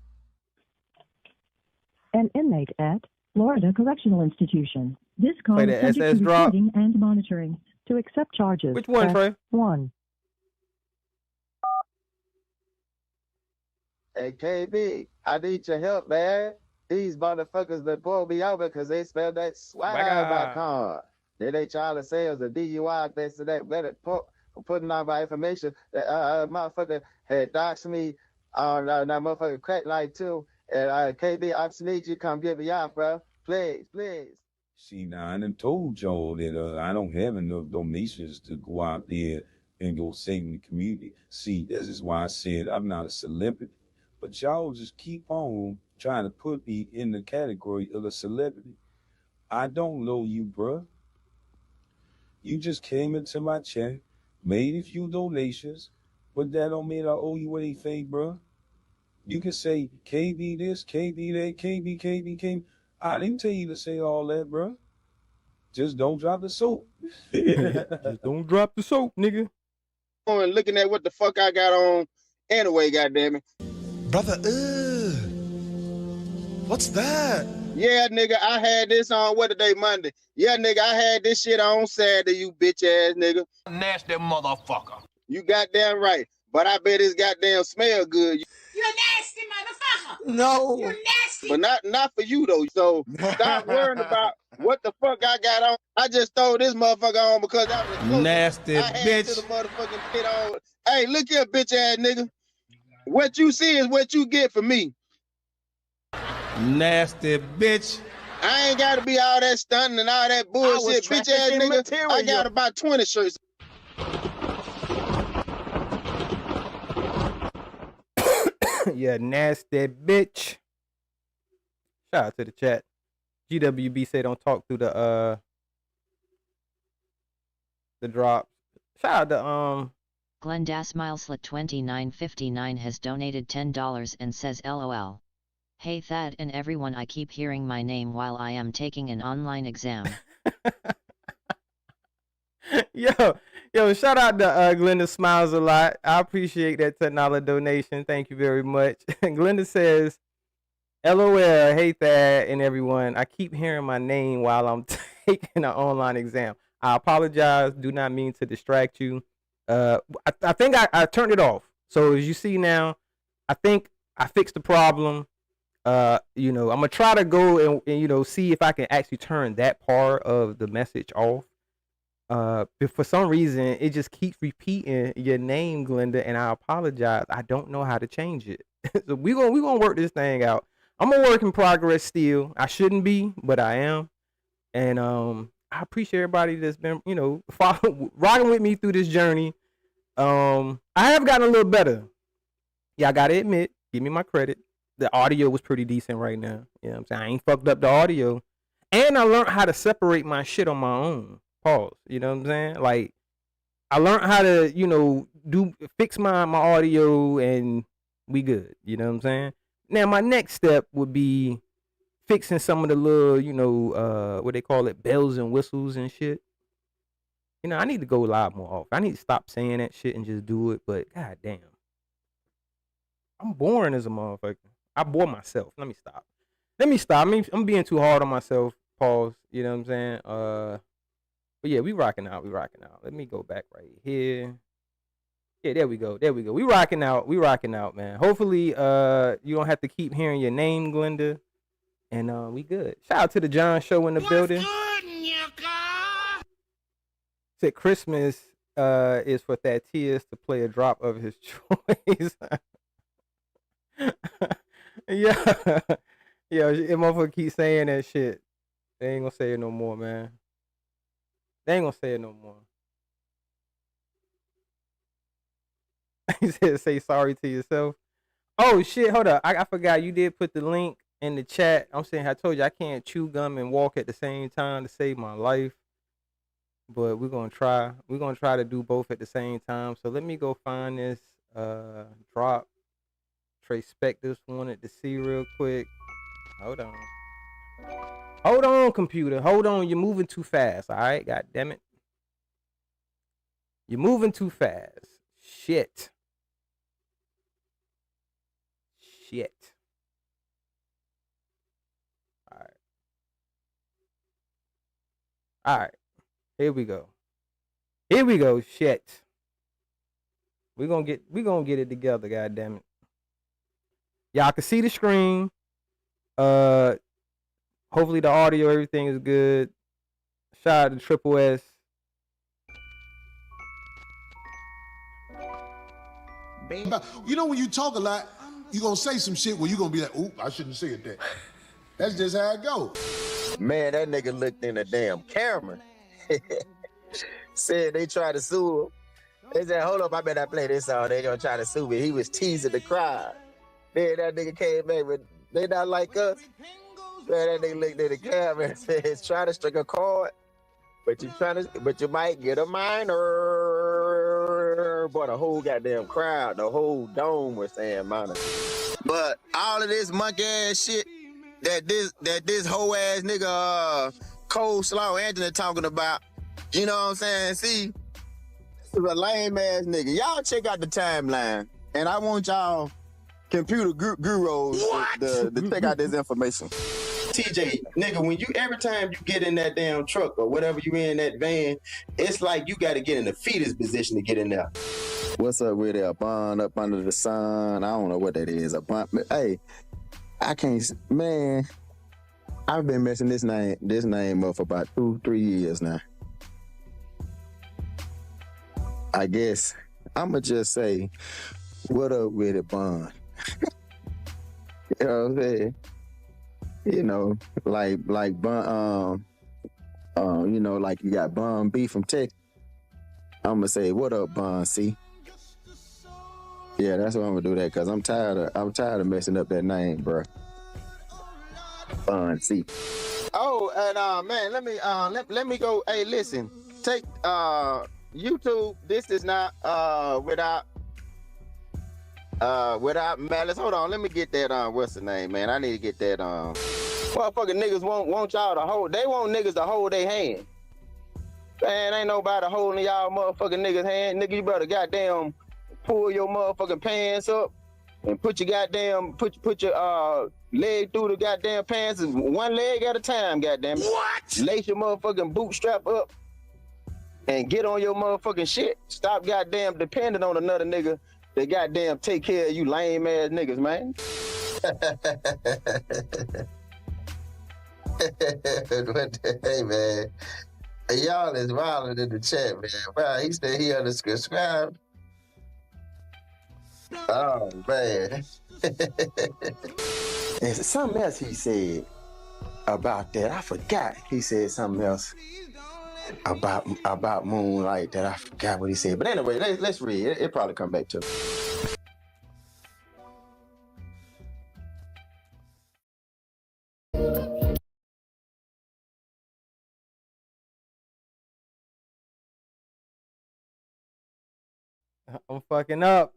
an inmate at Florida Correctional Institution. This call Play is the subject SS to drop. recording and monitoring. To accept charges, Which one, press Trey? 1. Hey, KB, I need your help, man. These motherfuckers that pull me over because they spelled that swag Swagger. car. Then they trying to say it was a DUI, this and that, let it for putting out my information. That motherfucker had doxed me on that motherfucker crack light too. And KB, I just need you to come get me out, bro. Please. See, now, I done told y'all that I don't have enough donations to go out there and go save the community. See, this is why I said I'm not a celebrity. But y'all just keep on trying to put me in the category of a celebrity. I don't know you, bruh. You just came into my chat, made a few donations, but that don't mean I owe you anything, bruh. You can say KB this, KB that, KB. I didn't tell you to say all that, bruh. Just don't drop the soap. Just don't drop the soap, nigga. And looking at what the fuck I got on anyway, goddammit. Brother, what's that? Yeah, nigga, I had this on, what today, Monday? Yeah, nigga, I had this shit on Saturday, you bitch ass nigga. Nasty motherfucker. You goddamn right. But I bet it's goddamn smell good. You nasty motherfucker. No. You nasty. But not for you though. So stop worrying about what the fuck I got on. I just throw this motherfucker on because I was close. Nasty I had bitch. to the motherfucking shit on. Hey, look here, bitch ass nigga. What you see is what you get for me. Nasty bitch. I ain't gotta be all that stunting and all that bullshit, bitch ass nigga. I got about 20 shirts. Yeah, nasty bitch. Shout out to the chat. GWB say don't talk through the drops. Shout out to Glendasmileslet2959 has donated $10 and says LOL. Hey Thad and everyone, I keep hearing my name while I am taking an online exam. Yo, shout out to Glenda Smiles a lot. I appreciate that $10 donation. Thank you very much. Glenda says, LOL, hey Thad and everyone. I keep hearing my name while I'm taking an online exam. I apologize. Do not mean to distract you. I think I turned it off. So as you see now, I think I fixed the problem. You know, I'm gonna try to go and you know see if I can actually turn that part of the message off. But for some reason it just keeps repeating your name, Glenda, and I apologize. I don't know how to change it. So we gonna work this thing out. I'm a work in progress still. I shouldn't be, but I am. And I appreciate everybody that's been, you know, rocking with me through this journey. I have gotten a little better. Yeah, I gotta admit, give me my credit. The audio was pretty decent right now. You know what I'm saying? I ain't fucked up the audio. And I learned how to separate my shit on my own. Pause. You know what I'm saying? Like, I learned how to, you know, fix my audio, and we good. You know what I'm saying? Now my next step would be fixing some of the little, you know, what they call it, bells and whistles and shit. You know, I need to go live more often. I need to stop saying that shit and just do it. But god damn, I'm boring as a motherfucker. I bore myself. Let me stop. I mean, I'm being too hard on myself. Pause. You know what I'm saying? But yeah, we rocking out. Let me go back right here. Yeah, there we go. We rocking out, man. Hopefully, you don't have to keep hearing your name, Glenda. And we good. Shout out to the John Show in the building. Said Christmas is for Thaddeus to play a drop of his choice. Yeah. Yeah, if motherfucker keep saying that shit, they ain't gonna say it no more, man. He said, say sorry to yourself. Oh shit, hold up. I forgot you did put the link in the chat. I'm saying, I told you I can't chew gum and walk at the same time to save my life. But we're gonna try. We're gonna try to do both at the same time. So let me go find this drop. Trey Spectors wanted to see real quick. Hold on, computer. Hold on. You're moving too fast. All right. God damn it. You're moving too fast. Shit. All right. Here we go. Shit. We're gonna get it together. God damn it. Y'all can see the screen. Hopefully the audio, everything is good. Shout out to Triple S. You know, when you talk a lot, you're going to say some shit where you're going to be like, oop, I shouldn't say it that. That's just how it goes. Man, that nigga looked in the damn camera. Said they tried to sue him. They said, hold up, I better not play this song. They gonna try to sue me. He was teasing the crowd. Then that nigga came back with, they not like us. Man, that nigga looked in the camera and said, try to strike a chord, but you might get a minor. Boy, the whole goddamn crowd, the whole dome was saying minor. But all of this monkey ass shit that this whole ass nigga Cold Slaw Anthony talking about, you know what I'm saying? See, this is a lame ass nigga. Y'all check out the timeline, and I want y'all computer gurus to check out this information. TJ, nigga, every time you get in that damn truck or whatever you in that van, it's like you got to get in the fetus position to get in there. What's up with it? A bond up under the sun? I don't know what that is. A bond. Hey, I can't, man. I've been messing this name up for about 2-3 years now. I guess I'ma just say, what up with it, Bond? You know what I'm saying? You know, like Bond, you know, like you got Bond B from Tech. I'ma say, what up, Bond C? Yeah, that's what I'm gonna do that, cause I'm tired of messing up that name, bro. Bond C. Oh, and man, let me go. Hey, listen, take YouTube. This is not without malice. Hold on, let me get that what's the name, man? I need to get that motherfucking niggas want y'all to hold. They want niggas to hold their hand. Man, ain't nobody holding y'all motherfucking niggas' hand. Nigga, you better goddamn pull your motherfucking pants up and put your goddamn put your leg through the goddamn pants, one leg at a time, goddamn it. What? Lace your motherfucking bootstrap up and get on your motherfucking shit. Stop goddamn depending on another nigga that goddamn take care of you lame ass niggas, man. Hey man, y'all is wilding in the chat, man. Wow, he said he unsubscribed. Oh man. There's something else he said about that. I forgot. He said something else about Moonlight that I forgot what he said. But anyway, let's read. It'll probably come back to me. I'm fucking up.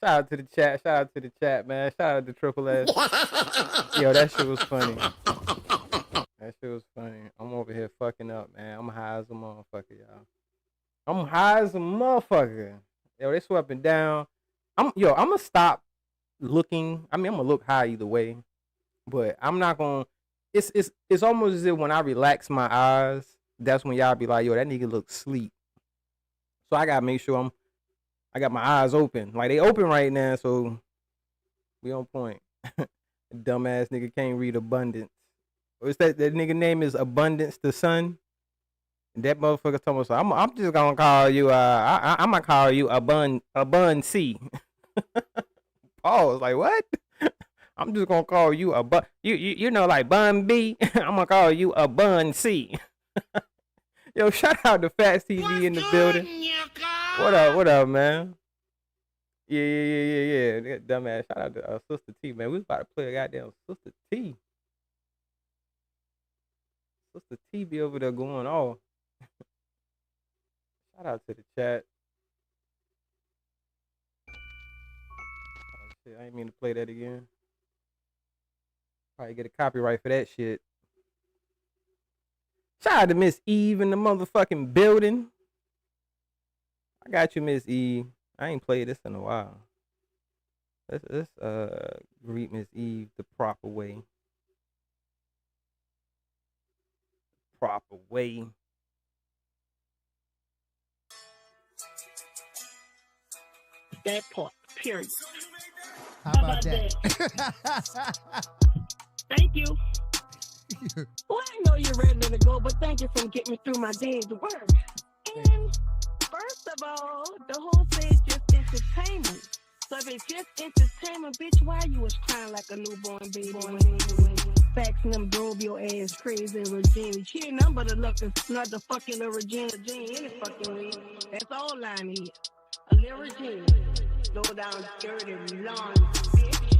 Shout out to the chat. Shout out to the chat, man. Shout out to Triple S. Yo, that shit was funny. That shit was funny. I'm over here fucking up, man. I'm high as a motherfucker, y'all. I'm high as a motherfucker. Yo, they swept down. I'm gonna stop looking. I mean, I'm gonna look high either way, but I'm not gonna. It's almost as if when I relax my eyes, that's when y'all be like, yo, that nigga looks sleep. So I gotta make sure I got my eyes open. Like, they open right now, so we on point. Dumbass nigga can't read abundance. What's that nigga name is Abundance the Sun? And that motherfucker told me, so I'm just gonna call you I'm gonna call you a bun C. Pause. Like, what? I'm just gonna call you a bun. You know, like Bun B. I'm gonna call you a Bun C. Yo, shout out to Fats TV in the building. What up, man? Yeah. That dumbass. Shout out to Sister T, man. We was about to play a goddamn Sister T. Sister T be over there going off. Shout out to the chat. Oh, shit, I ain't mean to play that again. Probably get a copyright for that shit. Shout out to Miss Eve in the motherfucking building. I got you, Miss Eve. I ain't played this in a while. Let's greet Miss Eve the proper way. Proper way. That part, period. How about that? Thank you. Well, I know you're ready to go, but thank you for getting me through my day's work. And first of all, the whole thing is just entertainment. So if it's just entertainment, bitch, why you was crying like a newborn baby? Faxing them drove your ass crazy, Regina. She ain't nothing but another fucking little Regina Jean any fucking way. That's all I need. A little Regina. Low down, dirty, long bitch.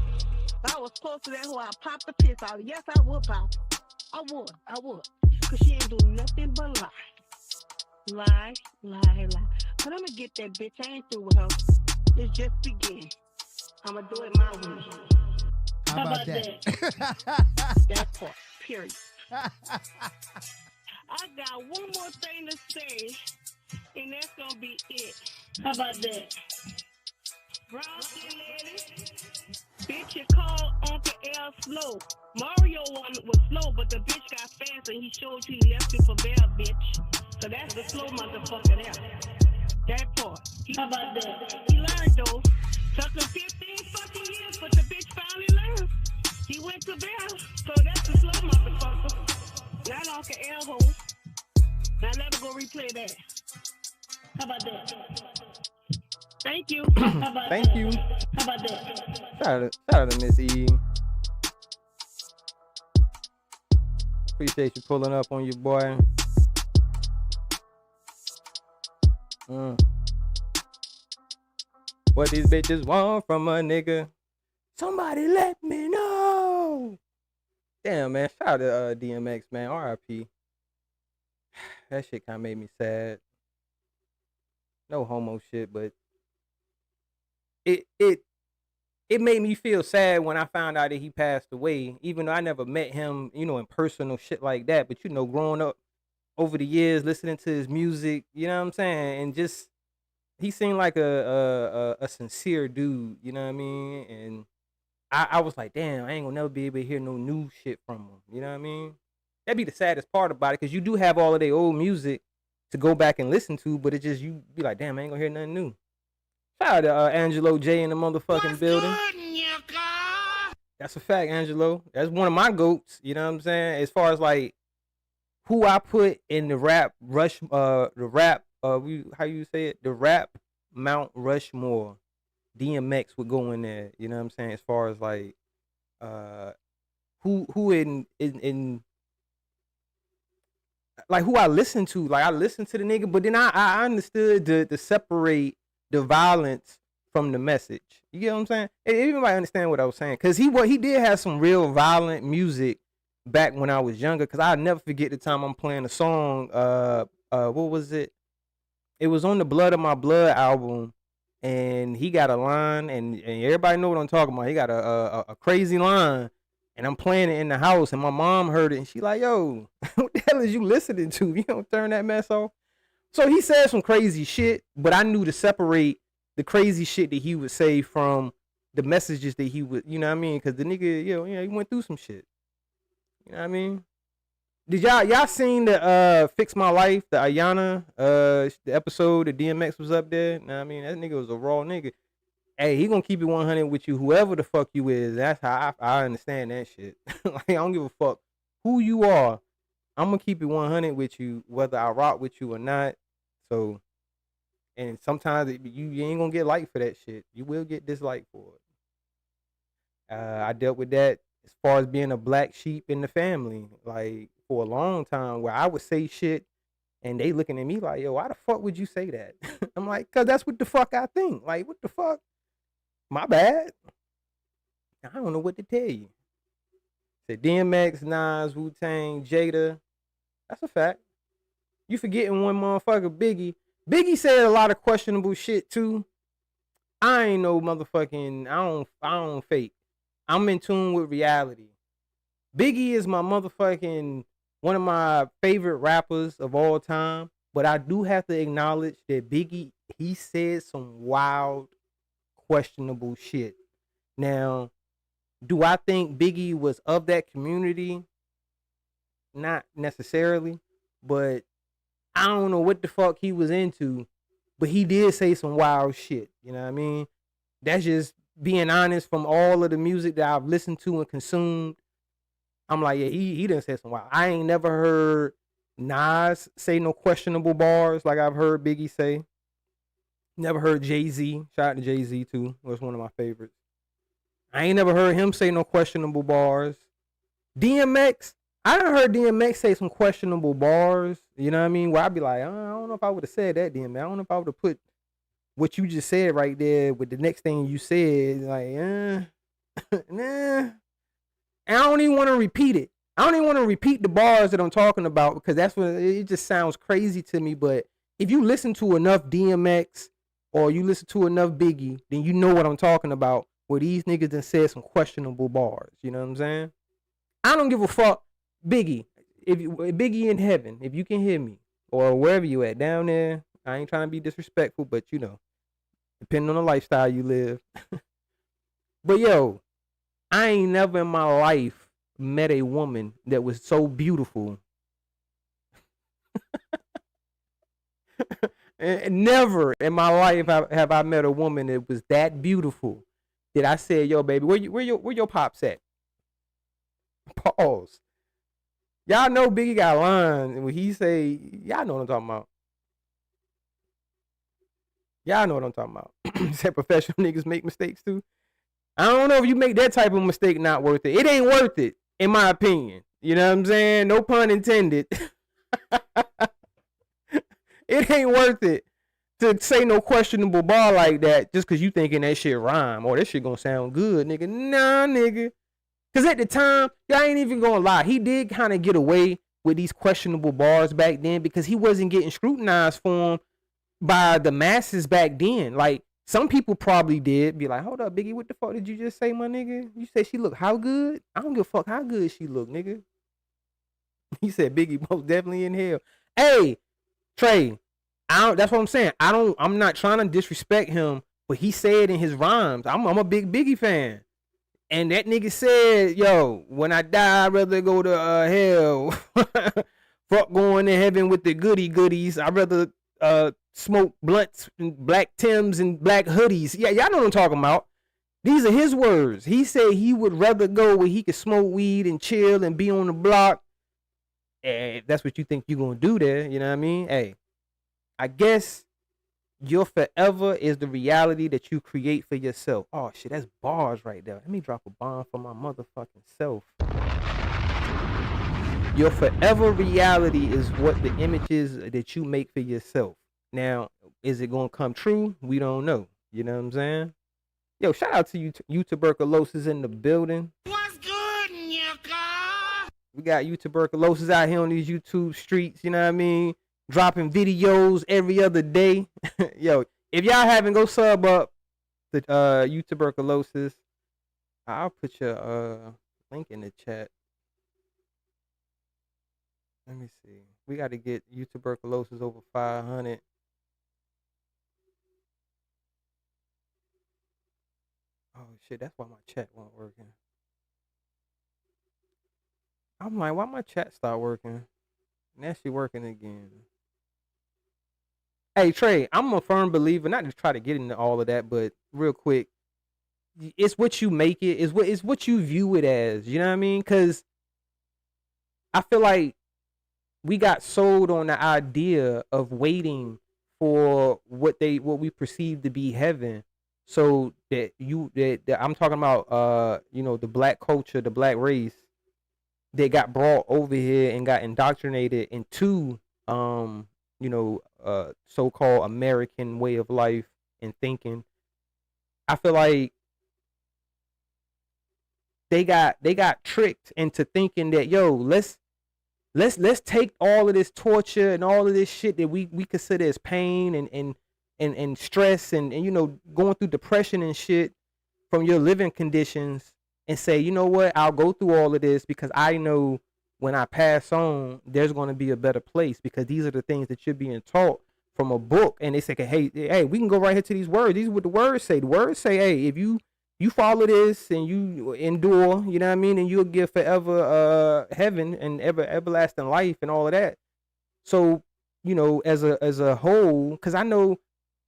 If I was close to that hoe, I'd pop the piss out. Yes, I would pop. I would. Cause she ain't doing nothing but lie. But I'ma get that bitch. I ain't through with her. It's just begin. I'ma do it my way. How about that? That part, period. I got one more thing to say, and that's gonna be it. How about that? Brown skin lady, bitch, you call Uncle L slow. Mario one was slow, but the bitch got fast and he showed you he left you for bear, bitch. So that's the slow motherfucker there. That part. How about that? He learned though. Took him 15 fucking years, but the bitch finally learned. He went to bear, so that's the slow motherfucker. Not Uncle L hole. Now let me go replay that. How about that? Thank you. Thank you. How about that? Shout out to Miss E. Appreciate you pulling up on your boy. What these bitches want from a nigga? Somebody let me know. Damn, man. Shout out to DMX, man. R.I.P. That shit kind of made me sad. No homo shit, but it made me feel sad when I found out that he passed away, even though I never met him, in person or shit like that. But, growing up over the years, listening to his music, you know what I'm saying? And just, he seemed like a sincere dude, you know what I mean? And I was like, damn, I ain't gonna never be able to hear no new shit from him, you know what I mean? That'd be the saddest part about it, because you do have all of their old music to go back and listen to, but it just, you be like, damn, I ain't gonna hear nothing new. Shout out to Angelo J in the motherfucking building. That's a fact, Angelo. That's one of my goats. You know what I'm saying? As far as like who I put in the rap how you say it? The rap Mount Rushmore. DMX would go in there. You know what I'm saying? As far as like who in like who I listen to. Like I listen to the nigga, but then I understood to separate the violence from the message. You get what I'm saying? Everybody understand what I was saying, cause he did have some real violent music back when I was younger. Cause I'll never forget the time I'm playing a song. What was it? It was on the Blood of My Blood album, and he got a line, and everybody know what I'm talking about. He got a crazy line. And I'm playing it in the house, and my mom heard it, and she like, yo, what the hell is you listening to? You don't turn that mess off. So he said some crazy shit, but I knew to separate the crazy shit that he would say from the messages that he would, you know what I mean? Because the nigga, he went through some shit. You know what I mean? Did y'all seen the Fix My Life, the Ayana, the episode that DMX was up there? You know what I mean? That nigga was a raw nigga. Hey, he gonna keep it 100 with you, whoever the fuck you is. That's how I understand that shit. Like, I don't give a fuck who you are. I'm gonna keep it 100 with you, whether I rock with you or not. So, and sometimes you ain't gonna get liked for that shit. You will get disliked for it. I dealt with that as far as being a black sheep in the family, like for a long time, where I would say shit and they looking at me like, yo, why the fuck would you say that? I'm like, cause that's what the fuck I think. Like, what the fuck? My bad. I don't know what to tell you. Said DMX, Nas, Wu-Tang, Jada. That's a fact. You forgetting one motherfucker, Biggie. Biggie said a lot of questionable shit too. I ain't no motherfucking, I don't fake. I'm in tune with reality. Biggie is my motherfucking, one of my favorite rappers of all time. But I do have to acknowledge that Biggie, he said some wild, questionable shit. Now, do I think Biggie was of that community? Not necessarily, but I don't know what the fuck he was into, but he did say some wild shit. You know what I mean? That's just being honest. From all of the music that I've listened to and consumed, I'm like, yeah, he done said some wild. I ain't never heard Nas say no questionable bars like I've heard Biggie say. Never heard Jay-Z. Shout out to Jay-Z too. Was one of my favorites. I ain't never heard him say no questionable bars. DMX, I done heard DMX say some questionable bars. You know what I mean? Where I'd be like, I don't know if I would have said that, DMX. I don't know if I would have put what you just said right there with the next thing you said. Like, nah. And I don't even want to repeat it. I don't even want to repeat the bars that I'm talking about, because that's what it just sounds crazy to me. But if you listen to enough DMX or you listen to enough Biggie, then you know what I'm talking about, where these niggas done said some questionable bars. You know what I'm saying? I don't give a fuck. Biggie, Biggie in heaven, if you can hear me, or wherever you at down there, I ain't trying to be disrespectful, but you know, depending on the lifestyle you live. But yo, I ain't never in my life met a woman that was so beautiful. And never in my life have I met a woman that was that beautiful that I said, yo, baby, where your pops at? Pause. Y'all know Biggie got a line when he say, y'all know what I'm talking about. Y'all know what I'm talking about. He said professional niggas make mistakes too. I don't know if you make that type of mistake not worth it. It ain't worth it, in my opinion. You know what I'm saying? No pun intended. It ain't worth it to say no questionable bar like that just because you thinking that shit rhyme or that shit gonna sound good, nigga. Nah, nigga. Because at the time, y'all ain't even gonna lie, he did kind of get away with these questionable bars back then because he wasn't getting scrutinized for them by the masses back then. Like, some people probably did be like, hold up, Biggie, what the fuck did you just say, my nigga? You said she look how good? I don't give a fuck how good she look, nigga. He said Biggie most definitely in hell. Hey, Trey, that's what I'm saying. I'm not trying to disrespect him, but he said in his rhymes, I'm a big Biggie fan. And that nigga said, yo, when I die, I'd rather go to hell. Fuck going to heaven with the goodies. I'd rather smoke blunts and black Timbs and black hoodies. Yeah, y'all know what I'm talking about. These are his words. He said he would rather go where he could smoke weed and chill and be on the block. And if that's what you think you're going to do there, you know what I mean? Hey, I guess your forever is the reality that you create for yourself. Oh, shit, that's bars right there. Let me drop a bomb for my motherfucking self. Your forever reality is what the images that you make for yourself. Now, is it going to come true? We don't know. You know what I'm saying? Yo, shout out to you tuberculosis in the building. What's good, Nyaka? We got you tuberculosis out here on these YouTube streets, you know what I mean? Dropping videos every other day. Yo, if y'all haven't, go sub up to you tuberculosis. I'll put your link in the chat. Let me see. We got to get you tuberculosis over 500. Oh shit, that's why my chat wasn't working. I'm like, why my chat start working? Now she working again. Hey Trey, I'm a firm believer, not to try to get into all of that, but real quick, it's what you make it, it's what you view it as, you know what I mean? Cause I feel like we got sold on the idea of waiting for what we perceive to be heaven. So that I'm talking about, you know, the black culture, the black race, they got brought over here and got indoctrinated into, you know, so-called American way of life and thinking. I feel like they got tricked into thinking that, yo, let's take all of this torture and all of this shit that we consider as pain and stress and you know, going through depression and shit from your living conditions and say, you know what, I'll go through all of this because I know when I pass on, there's going to be a better place, because these are the things that you're being taught from a book. And they say, hey, we can go right here to these words. These are what the words say. The words say, hey, if you follow this and you endure, you know what I mean, and you'll get forever heaven and everlasting life and all of that. So, you know, as a whole, because I know,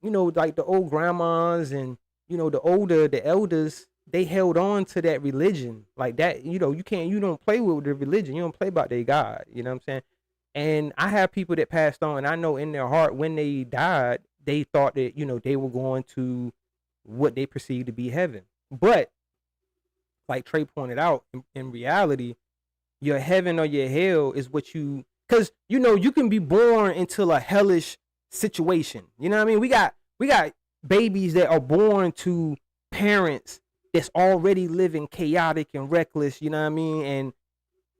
you know, like the old grandmas and, you know, the elders, they held on to that religion like that. You know, you don't play with the religion. You don't play about their God. You know what I'm saying? And I have people that passed on, and I know in their heart when they died, they thought that, you know, they were going to what they perceived to be heaven. But like Trey pointed out, in reality, your heaven or your hell is what you, because, you know, you can be born into a hellish situation. You know what I mean? We got babies that are born to parents that's already living chaotic and reckless, you know what I mean? And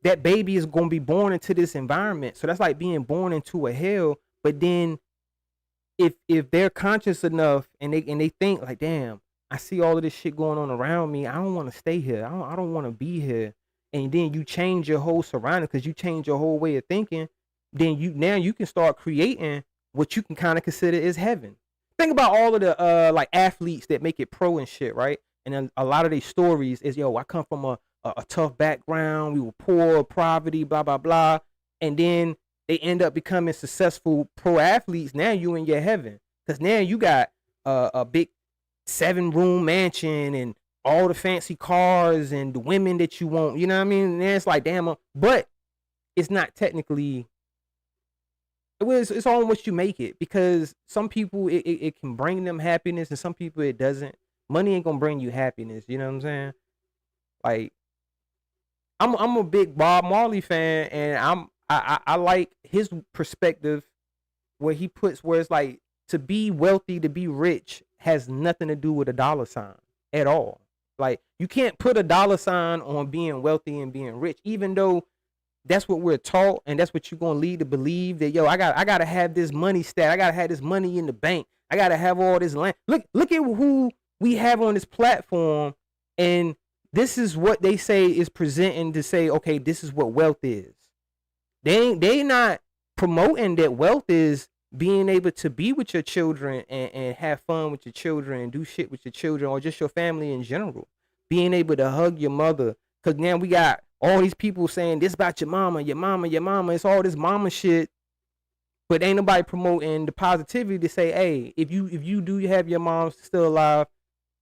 that baby is going to be born into this environment. So that's like being born into a hell. But then if they're conscious enough and they think like, damn, I see all of this shit going on around me, I don't want to stay here. I don't want to be here. And then you change your whole surroundings because you change your whole way of thinking. Then you can start creating what you can kind of consider is heaven. Think about all of the like athletes that make it pro and shit, right? And then a lot of their stories is, yo, I come from a tough background. We were poor, poverty, blah, blah, blah. And then they end up becoming successful pro athletes. Now you in your heaven. Because now you got a big 7-room mansion and all the fancy cars and the women that you want. You know what I mean? And it's like, damn, but it's not technically, it's all what you make it. Because some people, it can bring them happiness, and some people it doesn't. Money ain't gonna bring you happiness, you know what I'm saying? Like, I'm a big Bob Marley fan, and I like his perspective where he puts, where it's like, to be wealthy, to be rich has nothing to do with a dollar sign at all. Like, you can't put a dollar sign on being wealthy and being rich, even though that's what we're taught, and that's what you're gonna lead to believe, that, yo, I gotta have this money stat, I gotta have this money in the bank, I gotta have all this land. Look at who we have on this platform, and this is what they say is presenting to say, okay, this is what wealth is. They not promoting that wealth is being able to be with your children and have fun with your children and do shit with your children, or just your family in general. Being able to hug your mother. Because now we got all these people saying this about your mama, your mama, your mama. It's all this mama shit. But ain't nobody promoting the positivity to say, hey, if you do have your mom still alive,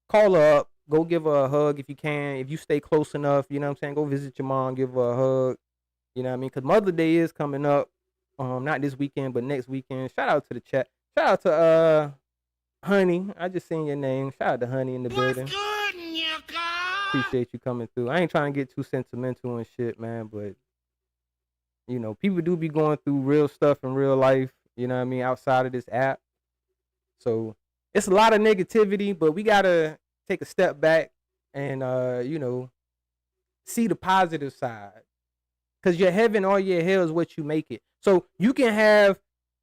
call her up, go give her a hug if you can. If you stay close enough, you know what I'm saying? Go visit your mom, give her a hug. You know what I mean? Because Mother's Day is coming up. Not this weekend, but next weekend. Shout out to the chat. Shout out to Honey. I just seen your name. Shout out to Honey in the building. Good, Nyaka? Appreciate you coming through. I ain't trying to get too sentimental and shit, man, but you know, people do be going through real stuff in real life, you know what I mean, outside of this app. So it's a lot of negativity, but we gotta take a step back and you know, see the positive side. Cause your heaven or your hell is what you make it. So you can have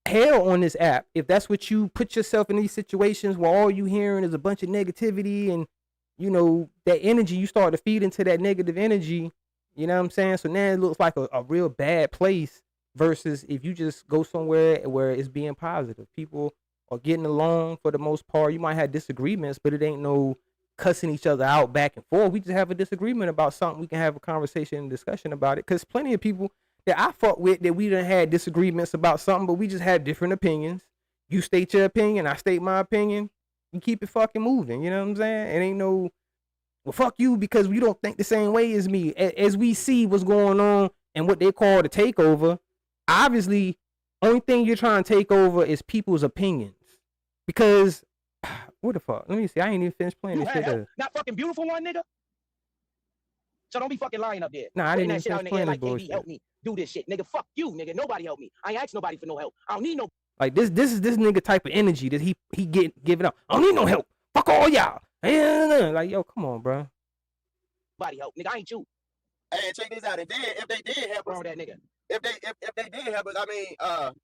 hell on this app if that's what you put yourself in these situations where all you hearing is a bunch of negativity, and you know that energy, you start to feed into that negative energy. You know what I'm saying? So now it looks like a real bad place versus if you just go somewhere where it's being positive. People are getting along for the most part. You might have disagreements, but it ain't no cussing each other out back and forth. We just have a disagreement about something. We can have a conversation and discussion about it. Because plenty of people that I fuck with that we done had disagreements about something, but we just had different opinions. You state your opinion, I state my opinion. You keep it fucking moving. You know what I'm saying? It ain't no, well, fuck you because we don't think the same way as me. As we see what's going on and what they call the takeover, obviously, only thing you're trying to take over is people's opinions. Because, what the fuck? Let me see. I ain't even finished playing this shit. Not fucking beautiful one, nigga. So don't be fucking lying up there. Nah, I didn't that shit even out in finish the air playing like this KD bullshit. help me do this shit, nigga. Fuck you, nigga. Nobody help me. I ain't asked nobody for no help. I don't need no. Like this is this nigga type of energy that he giving up. I don't need no help. Fuck all y'all. Like, yo, come on, bro. Nobody help, nigga. I ain't you. Hey, check this out. And then if they did help us, that nigga. If they did help us, I mean,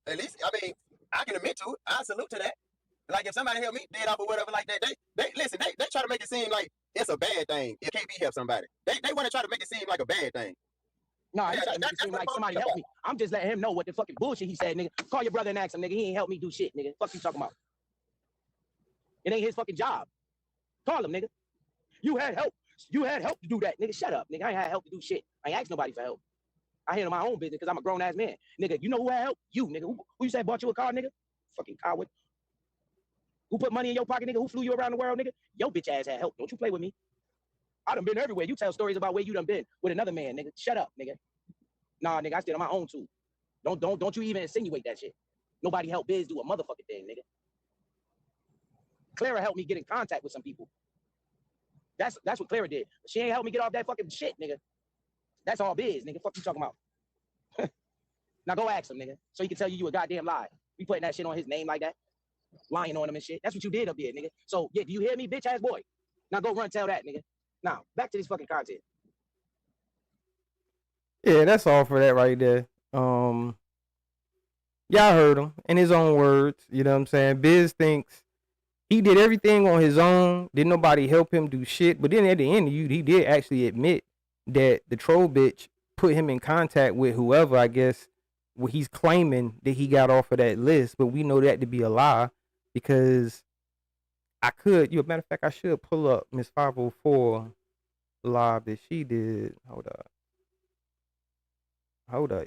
at least I can admit to it. I salute to that. Like if somebody help me dead off or whatever like that, they listen, they try to make it seem like it's a bad thing if KB help somebody. They want to try to make it seem like a bad thing. No, I ain't trying to make it seem like somebody help me. I'm just letting him know what the fucking bullshit he said, nigga. Call your brother and ask him, nigga. He ain't help me do shit, nigga. Fuck you talking about? It ain't his fucking job. Call him, nigga. You had help. You had help to do that, nigga. Shut up, nigga. I ain't had help to do shit. I ain't asked nobody for help. I handle my own business because I'm a grown ass man, nigga. You know who had help? You, nigga. Who you said bought you a car, nigga? Fucking coward. Who put money in your pocket, nigga? Who flew you around the world, nigga? Your bitch ass had help. Don't you play with me. I done been everywhere. You tell stories about where you done been with another man, nigga. Shut up, nigga. Nah, nigga, I stayed on my own too. Don't you even insinuate that shit. Nobody helped Biz do a motherfucking thing, nigga. Clara helped me get in contact with some people. That's what Clara did. She ain't helped me get off that fucking shit, nigga. That's all Biz, nigga. Fuck you talking about. Now go ask him, nigga, so he can tell you a goddamn lie. We putting that shit on his name like that, lying on him and shit. That's what you did up there, nigga. So yeah, do you hear me, bitch ass boy? Now go run tell that, nigga. Now back to this fucking content. Yeah, that's all for that right there. Y'all heard him in his own words. You know what I'm saying? Biz thinks he did everything on his own. Didn't nobody help him do shit. But then at the end, he did actually admit that the troll bitch put him in contact with whoever, I guess, what he's claiming that he got off of that list. But we know that to be a lie because matter of fact, I should pull up Miss 504 live that she did. Hold up,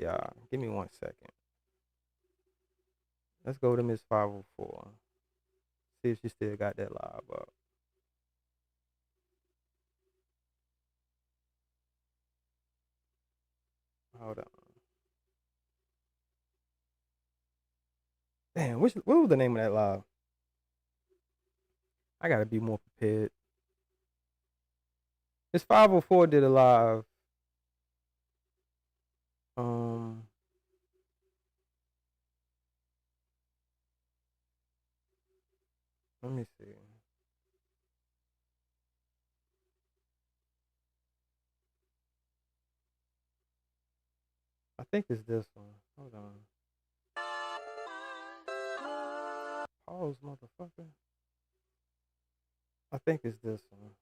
y'all. Give me 1 second. Let's go to Miss 504. See if she still got that live up. Hold on. Damn, what was the name of that live? I gotta be more prepared. Miss 504 did a live. Let me see. I think it's this one. Hold on. Pause, motherfucker. I think it's this one.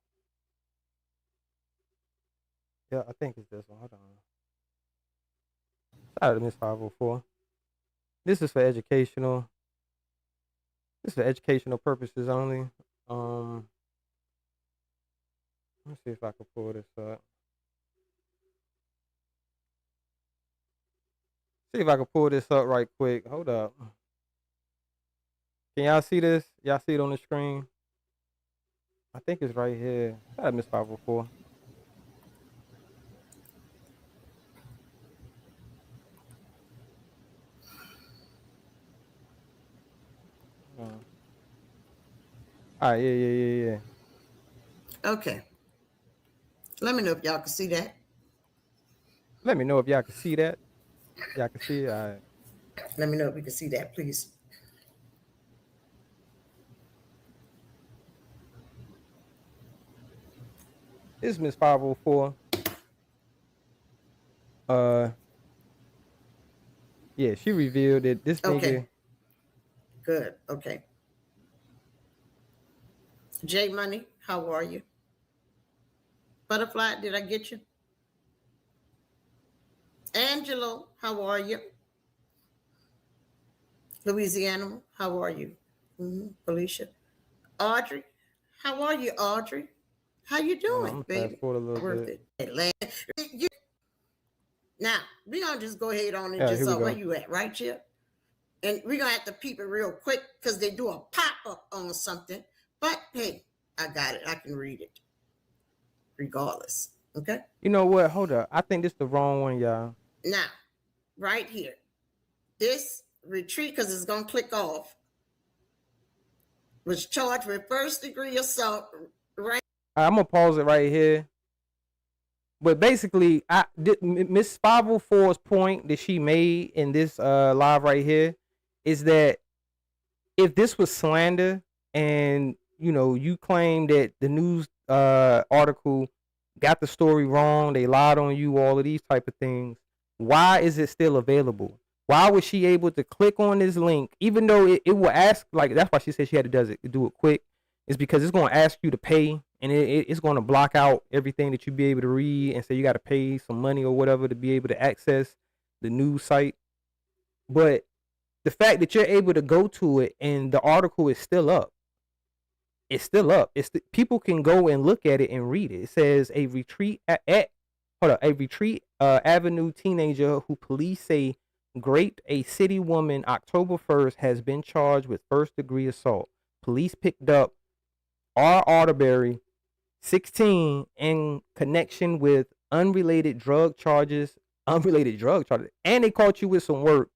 Yeah, I think it's this one. Hold on. Shout out to Miss 504. This is for educational. This is for educational purposes only. Let me see if I can pull this up. See if I can pull this up right quick. Hold up. Can y'all see this? Y'all see it on the screen? I think it's right here. Shout out Miss 504. All right, yeah. Okay. Let me know if y'all can see that. Let me know if y'all can see that. Y'all can see it. All right. Let me know if you can see that, please. This is Miss 504. Yeah, she revealed that this Okay. nigga. Good. Okay. J Money, how are you? Butterfly, did I get you? Angelo, how are you? Louisiana, how are you? Felicia. Audrey, how are you, Audrey? How you doing, I'm baby? fast forward a little Worth bit. it. Now, we're going to just go ahead on and Yeah, just, here we where go. you at, right, Chip? And we're going to have to peep it real quick because they do a pop-up on something. But, hey, I got it. I can read it regardless. Okay? You know what? Hold up. I think this is the wrong one, y'all. Now, right here, this retreat, because it's going to click off, was charged with first-degree assault. Right? I'm going to pause it right here. But basically, Miss 504's point that she made in this live right here is that if this was slander and, you know, you claim that the news article got the story wrong, they lied on you, all of these type of things, why is it still available? Why was she able to click on this link, even though it will ask, like, that's why she said she had to do it quick, is because it's going to ask you to pay, and it's going to block out everything that you be able to read and say you got to pay some money or whatever to be able to access the news site. But the fact that you're able to go to it and the article is still up, it's still up. People can go and look at it and read it. It says a retreat Avenue teenager who police say raped a city woman October 1st has been charged with first-degree assault. Police picked up R. Arterberry, 16, in connection with unrelated drug charges, and they caught you with some work,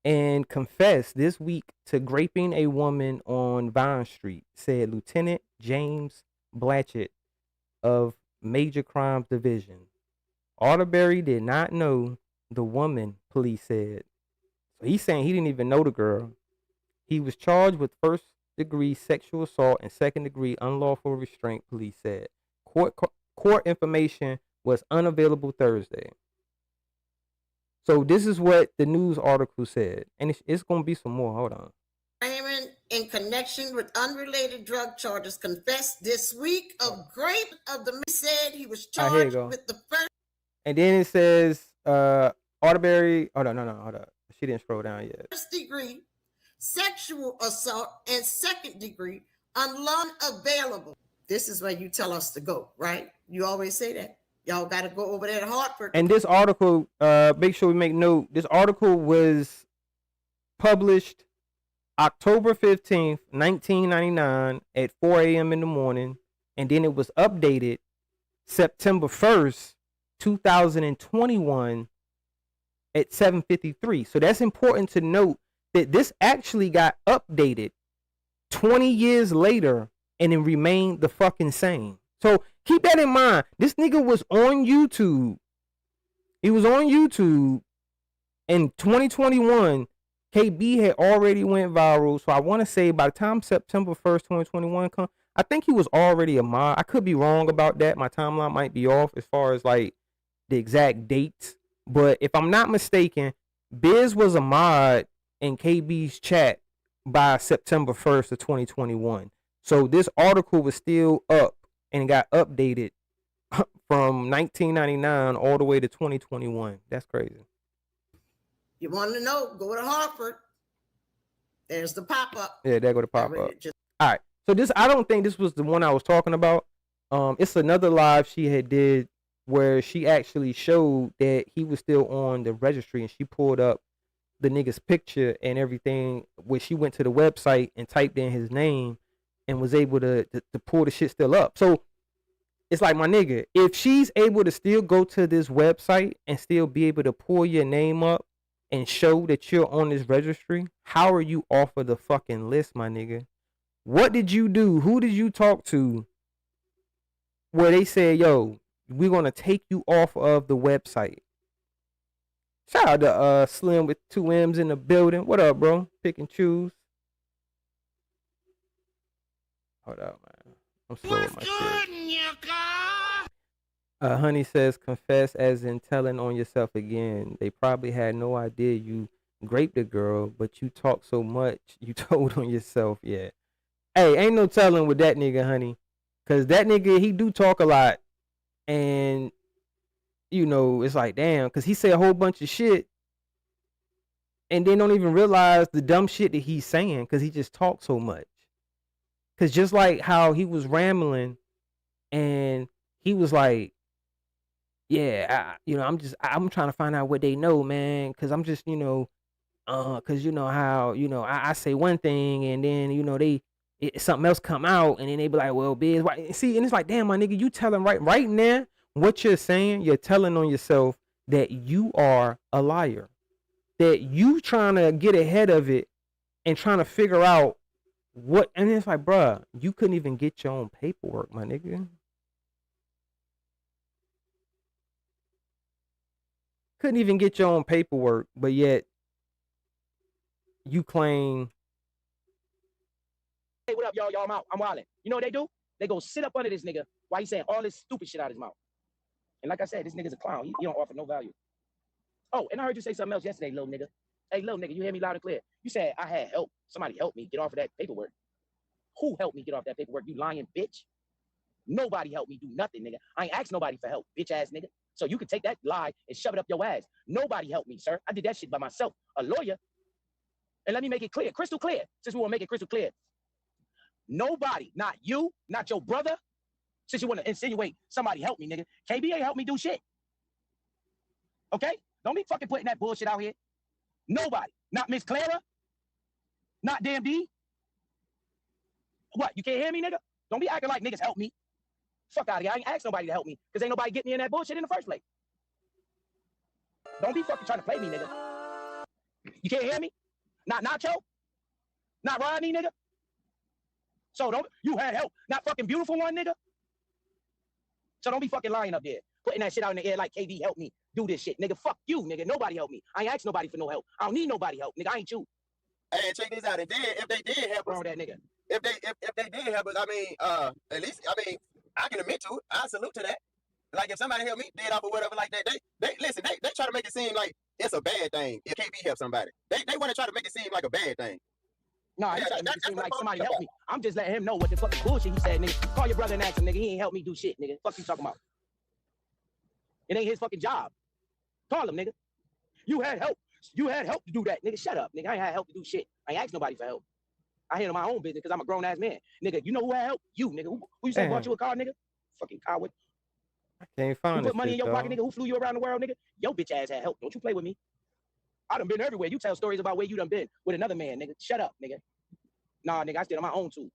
and confessed this week to raping a woman on Vine Street, said Lieutenant James Blatchett of Major Crimes Division. Arterberry did not know the woman, police said. So he's saying he didn't even know the girl. He was charged with first-degree sexual assault and second-degree unlawful restraint, police said. Court information was unavailable Thursday. So this is what the news article said. And it's going to be some more. Hold on. Raymond, in connection with unrelated drug charges, confessed this week of rape of the man, said he was charged with the first. And then it says, Arterberry. Oh, no, hold up. She didn't scroll down yet. First degree sexual assault and second degree unavailable. This is where you tell us to go, right? You always say that. Y'all got to go over there to Hartford. And this article, make sure we make note, this article was published October 15th, 1999 at 4 a.m. in the morning. And then it was updated September 1st, 2021 at 7:53. So that's important to note that this actually got updated 20 years later and it remained the fucking same. So keep that in mind. This nigga was on YouTube. He was on YouTube in 2021. KB had already went viral. So I want to say by the time September 1st, 2021 come, I think he was already a mod. I could be wrong about that. My timeline might be off as far as like the exact dates. But if I'm not mistaken, Biz was a mod in KB's chat by September 1st of 2021. So this article was still up and got updated from 1999 all the way to 2021. That's crazy. You want to know? Go to Hartford. There's the pop-up. Yeah, there go the pop-up. All right. So this, I don't think this was the one I was talking about. It's another live she had did where she actually showed that he was still on the registry and she pulled up the nigga's picture and everything. When she went to the website and typed in his name, and was able to pull the shit still up. So it's like, my nigga, if she's able to still go to this website and still be able to pull your name up and show that you're on this registry, how are you off of the fucking list, my nigga? What did you do? Who did you talk to where they said, yo, we're going to take you off of the website? Shout out to Slim with 2 M's in the building. What up, bro? Pick and choose. Hold up, man. I'm slow with my shit. Honey says, confess as in telling on yourself again. They probably had no idea you raped a girl, but you talk so much, you told on yourself. Yeah. Hey, ain't no telling with that nigga, honey. Because that nigga, he do talk a lot. And, you know, it's like, damn. Because he said a whole bunch of shit. And then don't even realize the dumb shit that he's saying. Because he just talks so much. Because just like how he was rambling. And he was like, yeah, I'm trying to find out what they know, man. Because I'm just, because you know how, I say one thing. And then, something else come out, and then they be like, well, biz, why? See, and it's like, damn, my nigga, you telling right now what you're saying, you're telling on yourself that you are a liar, that you trying to get ahead of it and trying to figure out what, and it's like, bruh, you couldn't even get your own paperwork, my nigga. Couldn't even get your own paperwork, but yet you claim, hey, what up, y'all? I'm out. I'm wildin'. You know what they do? They go sit up under this nigga while he's saying all this stupid shit out of his mouth. And like I said, this nigga's a clown. He don't offer no value. Oh, and I heard you say something else yesterday, little nigga. Hey, little nigga, you hear me loud and clear. You said I had help. Somebody helped me get off of that paperwork. Who helped me get off that paperwork, you lying bitch? Nobody helped me do nothing, nigga. I ain't asked nobody for help, bitch ass nigga. So you can take that lie and shove it up your ass. Nobody helped me, sir. I did that shit by myself. A lawyer. And let me make it clear, crystal clear, since we want to make it crystal clear. Nobody, not you, not your brother, since you want to insinuate somebody help me, nigga. KB ain't helped me do shit. Okay? Don't be fucking putting that bullshit out here. Nobody. Not Miss Clara. Not damn D. What, you can't hear me, nigga? Don't be acting like niggas help me. Fuck out of here. I ain't asked nobody to help me because ain't nobody get me in that bullshit in the first place. Don't be fucking trying to play me, nigga. You can't hear me? Not Nacho? Not Rodney, nigga? So don't, you had help. Not fucking beautiful one, nigga? So don't be fucking lying up there. Putting that shit out in the air like KD helped me do this shit. Nigga, fuck you, nigga. Nobody helped me. I ain't asked nobody for no help. I don't need nobody help, nigga. I ain't you. Hey, check this out. If they did help us, that nigga. If they did help us, I mean, at least, I mean, I can admit to it. I salute to that. Like if somebody helped me, dead off or whatever like that, they listen, they try to make it seem like it's a bad thing if KB help somebody. They want to try to make it seem like a bad thing. No, I ain't trying to make it seem like somebody helped me. I'm just letting him know what the fucking bullshit he said, nigga. Call your brother and ask him, nigga. He ain't helped me do shit, nigga. Fuck you talking about? It ain't his fucking job. Call him, nigga. You had help. You had help to do that, nigga. Shut up, nigga. I ain't had help to do shit. I ain't asked nobody for help. I handle my own business because I'm a grown ass man, nigga. You know who had help? You, nigga. Who you say bought you a car, nigga? Fucking coward. I can't find it. Who put money in your pocket, nigga? Who flew you around the world, nigga? Your bitch ass had help. Don't you play with me? I done been everywhere. You tell stories about where you done been with another man, nigga. Shut up, nigga. Nah, nigga, I stayed on my own too.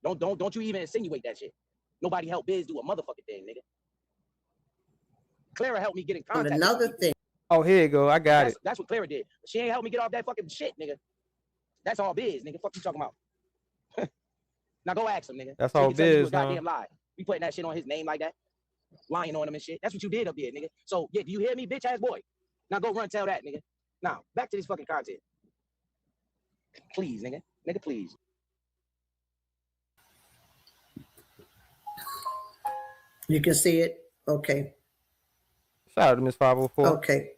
Don't you even insinuate that shit. Nobody helped Biz do a motherfucking thing, nigga. Clara helped me get in contact. Another thing. Oh, here you go. I got it. That's what Clara did. She ain't helped me get off that fucking shit, nigga. That's all Biz, nigga. Fuck you talking about? Now go ask him, nigga. That's all Biz, goddamn lie. We putting that shit on his name like that, lying on him and shit. That's what you did up there, nigga. So yeah, do you hear me, bitch ass boy? Now go run tell that, nigga. Now back to this fucking content. Please, nigga. Nigga, please. You can see it. Okay. Shout out to Miss 504. Okay.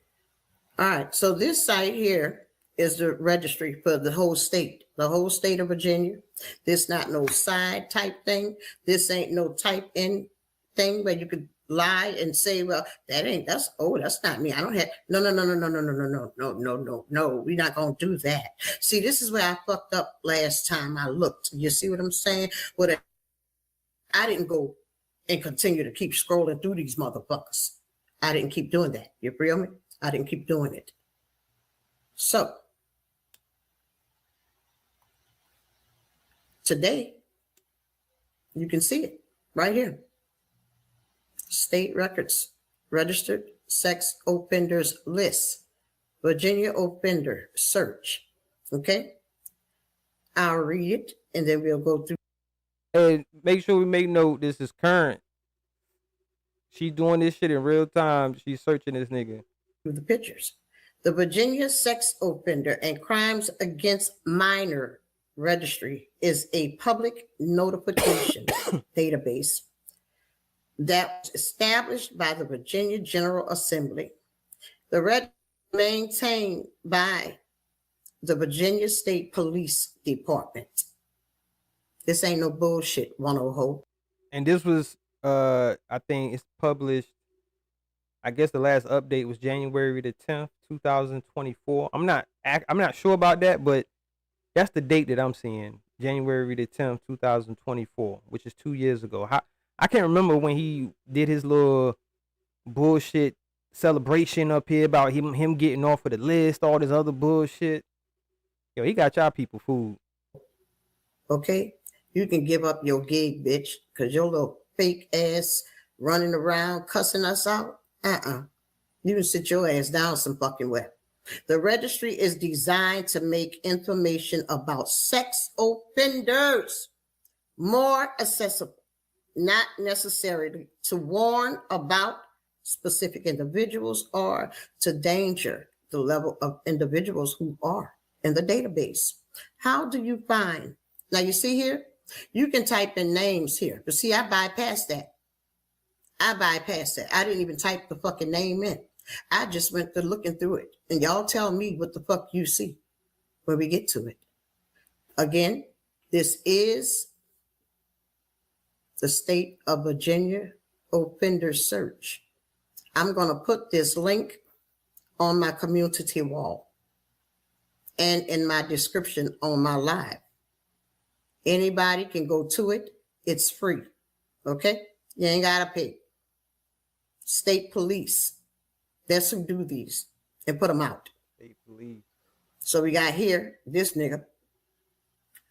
All right. So this site here is the registry for the whole state of Virginia. This not no side type thing. This ain't no type in thing where you could lie and say, well, that's not me. I don't have, no. We're not going to do that. See, this is where I fucked up last time I looked. You see what I'm saying? I didn't go and continue to keep scrolling through these motherfuckers. I didn't keep doing that. You feel me? I didn't keep doing it. So today, You can see it right here. State records, registered sex offenders list, Virginia offender search. Okay. I'll read it and then we'll go through. And make sure we make note this is current. She's doing this shit in real time. She's searching this nigga. The pictures. The Virginia Sex Offender and Crimes Against Minor Registry is a public notification database that was established by the Virginia General Assembly. The registry is maintained by the Virginia State Police Department. This ain't no bullshit, ho. And this was, I think it's published, I guess the last update was January the 10th, 2024. I'm not sure about that, but that's the date that I'm seeing. January the 10th, 2024, which is 2 years ago. I can't remember when he did his little bullshit celebration up here about him getting off of the list, all this other bullshit. Yo, he got y'all people fooled. Okay? You can give up your gig, bitch, because your little fake ass running around cussing us out. You can sit your ass down some fucking way. The registry is designed to make information about sex offenders more accessible, not necessarily to warn about specific individuals or to danger the level of individuals who are in the database. How do you find? Now you see here, you can type in names here, but see, I bypassed that. I didn't even type the fucking name in. I just went to looking through it. And y'all tell me what the fuck you see when we get to it. Again, this is the state of Virginia offender search. I'm going to put this link on my community wall and in my description on my live. Anybody can go to it. It's free. Okay? You ain't got to pay. State police. That's who do these and put them out. State police. So we got here, this nigga,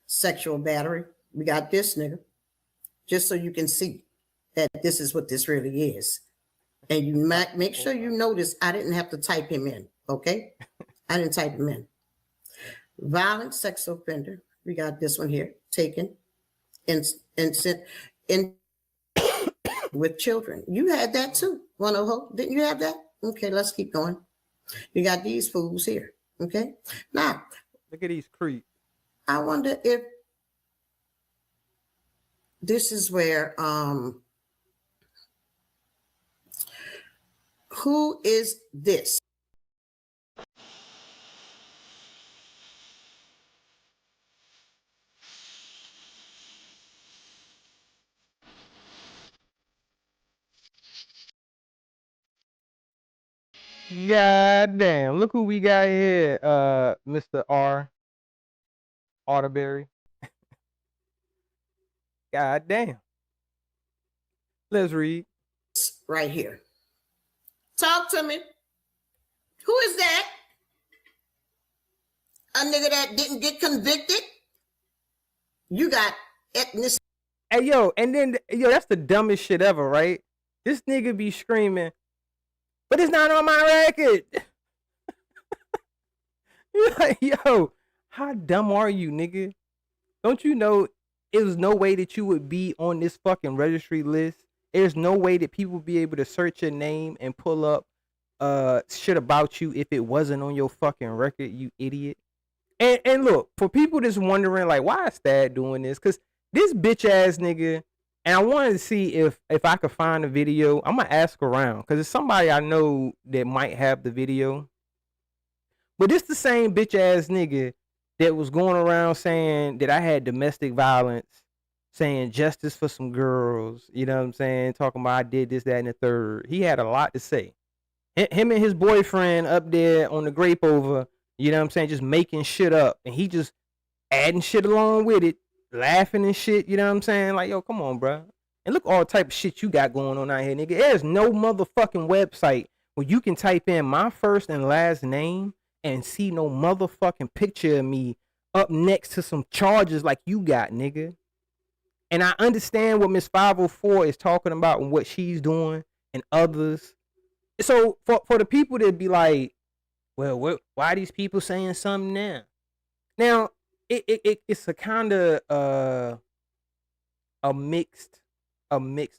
sexual battery. We got this nigga, just so you can see that this is what this really is. And you might make sure you notice I didn't have to type him in, okay? I didn't type him in. Violent sex offender. We got this one here, taken in with children. You had that too, didn't you have that? Okay, let's keep going. You got these fools here, okay? Now, look at these creeps. I wonder if this is where, who is this? God damn. Look who we got here, Mr. R. Arterberry. God damn. Let's read. Right here. Talk to me. Who is that? A nigga that didn't get convicted? You got ethnicity. Hey, yo, and then, that's the dumbest shit ever, right? This nigga be screaming, but it's not on my record. You're like, yo, how dumb are you, nigga? Don't you know there's no way that you would be on this fucking registry list? There's no way that people would be able to search your name and pull up shit about you if it wasn't on your fucking record, you idiot. And look, for people that's wondering, like, why is Thad doing this? Because this bitch ass nigga, and I wanted to see if I could find a video. I'm going to ask around because it's somebody I know that might have the video. But it's the same bitch ass nigga that was going around saying that I had domestic violence, saying justice for some girls, you know what I'm saying? Talking about I did this, that, and the third. He had a lot to say. Him and his boyfriend up there on the grape over, you know what I'm saying, just making shit up. And he just adding shit along with it, laughing and shit, you know what I'm saying? Like, yo, come on, bro. And look all type of shit you got going on out here, nigga. There's no motherfucking website where you can type in my first and last name and see no motherfucking picture of me up next to some charges like you got, nigga. And I understand what Miss 504 is talking about and what she's doing and others. So for the people that be like, well, why are these people saying something now? Now, it's a kind of a mixed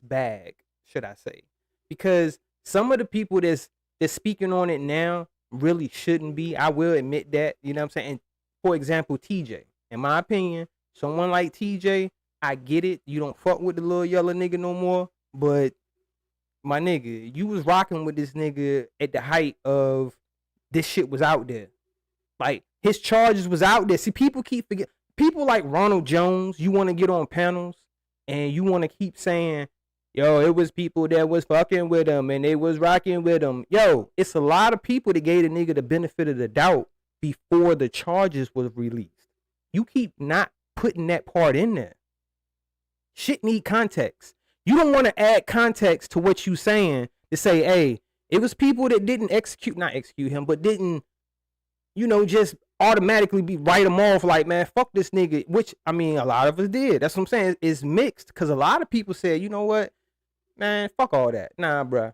bag, should I say? Because some of the people that's speaking on it now really shouldn't be. I will admit that. You know what I'm saying? And for example, TJ. In my opinion, someone like TJ, I get it. You don't fuck with the little yellow nigga no more. But my nigga, you was rocking with this nigga at the height of this shit was out there. Like, his charges was out there. See, people keep forgetting. People like Ronald Jones, you want to get on panels and you want to keep saying, yo, it was people that was fucking with him and they was rocking with him. Yo, it's a lot of people that gave the nigga the benefit of the doubt before the charges was released. You keep not putting that part in there. Shit need context. You don't want to add context to what you saying to say, hey, it was people that didn't not execute him, but didn't, just automatically write him off like, man, fuck this nigga, which, I mean, a lot of us did. That's what I'm saying. It's mixed because a lot of people said, you know what, man, fuck all that. Nah, bruh.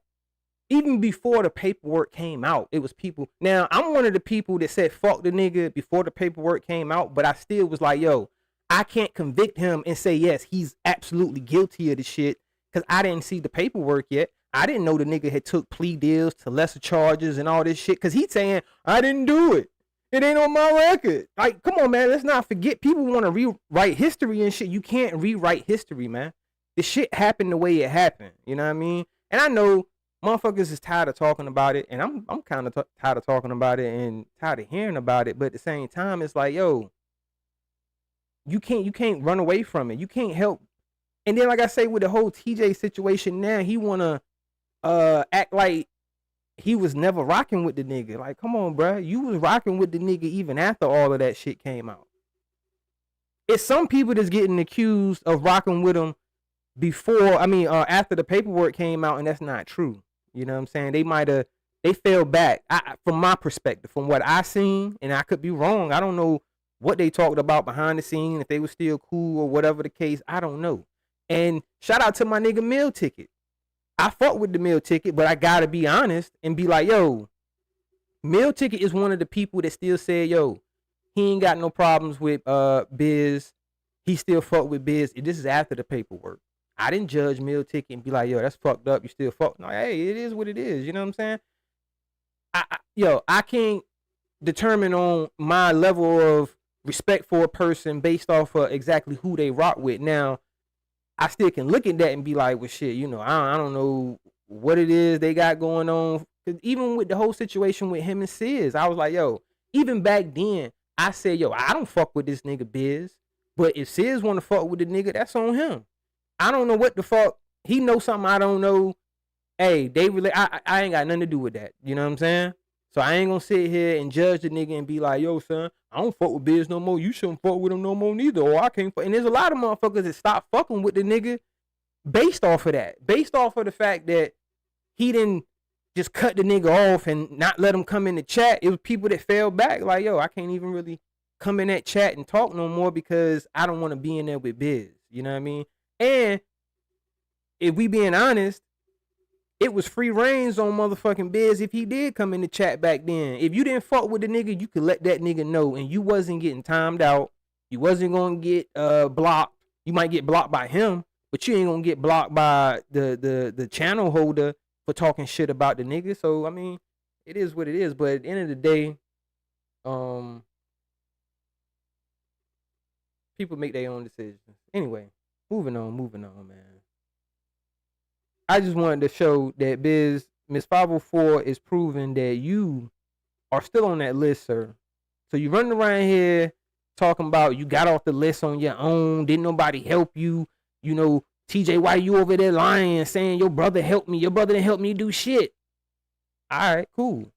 Even before the paperwork came out, it was people. Now, I'm one of the people that said fuck the nigga before the paperwork came out, but I still was like, yo, I can't convict him and say, yes, he's absolutely guilty of the shit because I didn't see the paperwork yet. I didn't know the nigga had took plea deals to lesser charges and all this shit because he's saying, I didn't do it. It ain't on my record. Like, come on, man. Let's not forget. People want to rewrite history and shit. You can't rewrite history, man. The shit happened the way it happened. You know what I mean? And I know motherfuckers is tired of talking about it, and I'm kind of tired of talking about it and tired of hearing about it. But at the same time, it's like, yo, you can't run away from it. You can't help. And then, like I say, with the whole TJ situation now, he wanna act like he was never rocking with the nigga. Like, come on, bro. You was rocking with the nigga even after all of that shit came out. It's some people that's getting accused of rocking with him after the paperwork came out, and that's not true. You know what I'm saying? They fell back. From my perspective, from what I seen, and I could be wrong. I don't know what they talked about behind the scene, if they were still cool or whatever the case. I don't know. And shout out to my nigga Meal Ticket. I fought with the Meal Ticket, but I gotta be honest and be like, yo, Meal Ticket is one of the people that still said, yo, he ain't got no problems with Biz. He still fought with Biz. This is after the paperwork. I didn't judge Meal Ticket and be like, yo, that's fucked up. You still fuck. No, hey, it is what it is. You know what I'm saying? I can't determine on my level of respect for a person based off of exactly who they rock with. Now, I still can look at that and be like, well, shit, I don't know what it is they got going on. Cause even with the whole situation with him and Sis, I was like, yo, even back then, I said, yo, I don't fuck with this nigga Biz. But if Sis want to fuck with the nigga, that's on him. I don't know what the fuck. He knows something I don't know. Hey, I ain't got nothing to do with that. You know what I'm saying? So I ain't gonna sit here and judge the nigga and be like, yo, son, I don't fuck with Biz no more. You shouldn't fuck with him no more neither. Or I can't fuck. And there's a lot of motherfuckers that stop fucking with the nigga based off of that. Based off of the fact that he didn't just cut the nigga off and not let him come in the chat. It was people that fell back like, yo, I can't even really come in that chat and talk no more because I don't want to be in there with Biz. You know what I mean? And if we being honest, it was free reigns on motherfucking Biz if he did come in the chat back then. If you didn't fuck with the nigga, you could let that nigga know and you wasn't getting timed out. You wasn't going to get blocked. You might get blocked by him, but you ain't going to get blocked by the channel holder for talking shit about the nigga. So, I mean, it is what it is. But at the end of the day, people make their own decisions. Anyway, moving on, man. I just wanted to show that Miss 504 is proving that you are still on that list, sir. So you running around here talking about you got off the list on your own. Didn't nobody help you? You know, TJ, why you over there lying, saying your brother helped me? Your brother didn't help me do shit. All right, cool.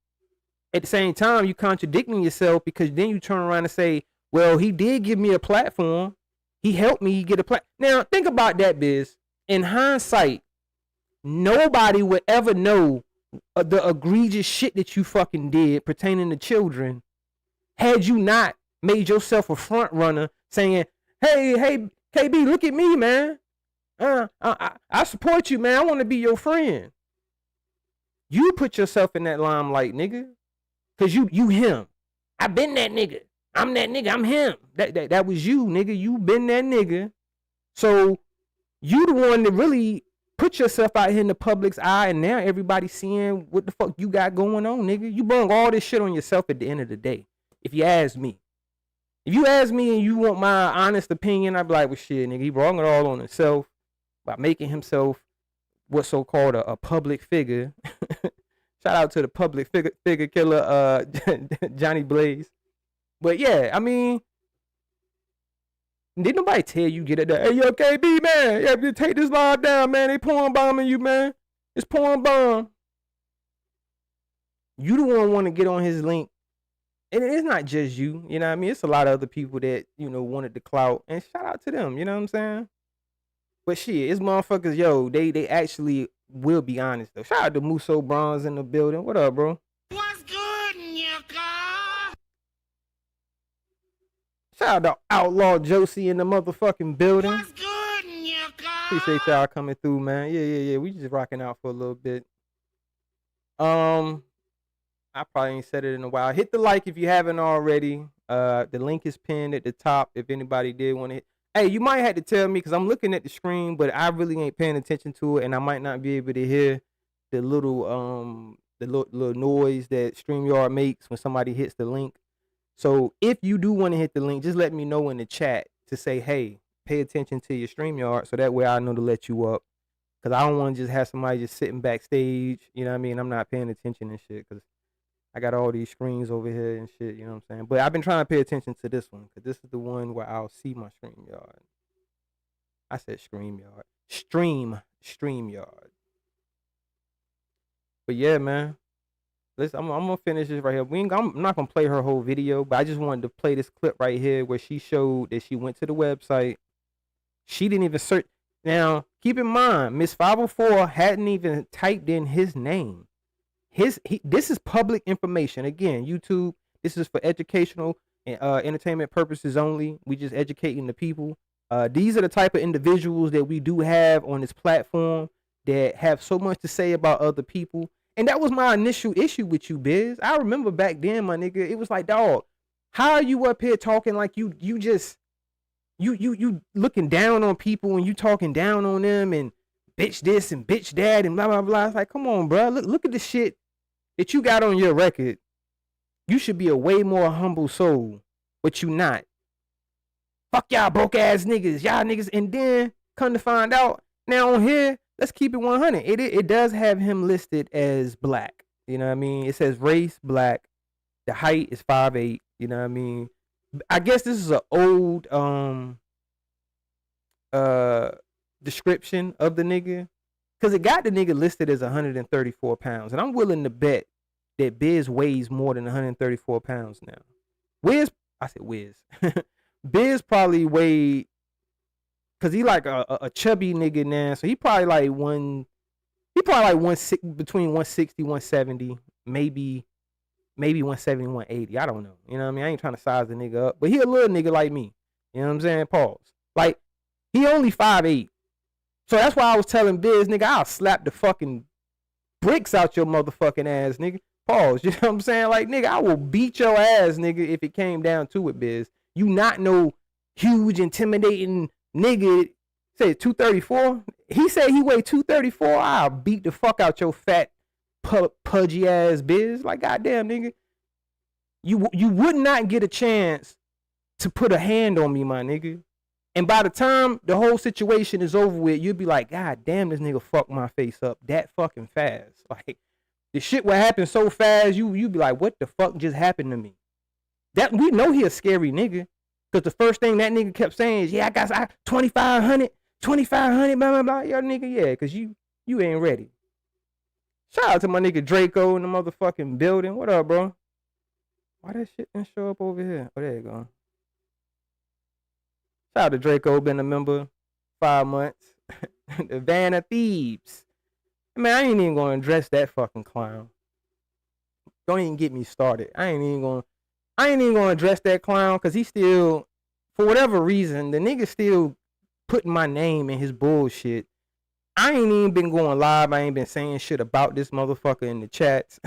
At the same time, you contradicting yourself because then you turn around and say, well, he did give me a platform. He helped me get a platform. Now, think about that, Biz. In hindsight, nobody would ever know the egregious shit that you fucking did pertaining to children had you not made yourself a front runner saying, hey, KB, look at me, man. I support you, man. I want to be your friend. You put yourself in that limelight, nigga. Cause you him. I been that nigga. I'm that nigga. I'm him. That was you, nigga. You been that nigga. So you the one that really put yourself out here in the public's eye, and now everybody seeing what the fuck you got going on, nigga. You bring all this shit on yourself at the end of the day. If you ask me. If you ask me and you want my honest opinion, I'd be like, well, shit, nigga, he brought it all on himself by making himself what's so-called a public figure. Shout out to the public figure killer, Johnny Blaze. But yeah, I mean, did nobody tell you get it there? Hey, yo, KB, man, yeah, take this live down, man. They pouring bombing you, man. It's pouring bomb. You the one want to get on his link. And it's not just you, you know what I mean? It's a lot of other people that, you know, wanted the clout. And shout out to them, you know what I'm saying? But shit, it's motherfuckers, yo, they actually will be honest, though. Shout out to Musso Bronze in the building. What up, bro? What's good, Nyaka? Shout out to Outlaw Josie in the motherfucking building. What's good, Nyaka? Appreciate y'all coming through, man. Yeah. We just rocking out for a little bit. I probably ain't said it in a while. Hit the like if you haven't already. The link is pinned at the top if anybody did want to hit. Hey, you might have to tell me because I'm looking at the screen, but I really ain't paying attention to it, and I might not be able to hear the little noise that StreamYard makes when somebody hits the link. So if you do want to hit the link, just let me know in the chat to say, hey, pay attention to your StreamYard, so that way I know to let you up. Because I don't want to just have somebody just sitting backstage, you know what I mean? I'm not paying attention and shit because I got all these screens over here and shit, you know what I'm saying? But I've been trying to pay attention to this one because this is the one where I'll see my StreamYard. I said StreamYard. StreamYard. But yeah, man. Listen, I'm going to finish this right here. I'm not going to play her whole video, but I just wanted to play this clip right here where she showed that she went to the website. She didn't even search. Now, keep in mind, Miss 504 hadn't even typed in his name. This is public information. Again, YouTube, this is for educational and entertainment purposes only. We just educating the people. These are the type of individuals that we do have on this platform that have so much to say about other people. And that was my initial issue with you, Biz. I remember back then, my nigga, it was like, dog, how are you up here talking like you looking down on people and you talking down on them and bitch this and bitch that and blah, blah, blah. It's like, come on, bro. Look at the shit that you got on your record. You should be a way more humble soul, but you not. Fuck y'all broke ass niggas. Y'all niggas. And then come to find out, now on here, let's keep it 100. It does have him listed as black. You know what I mean? It says race, black. The height is 5'8". You know what I mean? I guess this is an old description of the nigga. Because it got the nigga listed as 134 pounds. And I'm willing to bet that Biz weighs more than 134 pounds now. Wiz. Biz probably weighed, because he like a chubby nigga now. So he probably like between 160, 170, maybe 170, 180. I don't know. You know what I mean? I ain't trying to size the nigga up. But he a little nigga like me. You know what I'm saying? Pause. Like, he only 5'8". So that's why I was telling Biz, nigga, I'll slap the fucking bricks out your motherfucking ass, nigga. Pause. You know what I'm saying? Like, nigga, I will beat your ass, nigga, if it came down to it, Biz. You not no huge, intimidating nigga. Say 234. He said he weighed 234. I'll beat the fuck out your fat, pudgy ass, Biz. Like, goddamn, nigga. You would not get a chance to put a hand on me, my nigga. And by the time the whole situation is over with, you'd be like, God damn, this nigga fucked my face up that fucking fast. Like, the shit would happen so fast, you'd be like, what the fuck just happened to me? That we know he a scary nigga. Because the first thing that nigga kept saying is, yeah, I got 2,500, blah, blah, blah. Yo, nigga, yeah, because you ain't ready. Shout out to my nigga Draco in the motherfucking building. What up, bro? Why that shit didn't show up over here? Oh, there you go. Shout out to Draco, been a member 5 months. The Van of Thebes. Man, I ain't even going to address that fucking clown. Don't even get me started. I ain't even going to address that clown because he still, for whatever reason, the nigga still putting my name in his bullshit. I ain't even been going live. I ain't been saying shit about this motherfucker in the chats.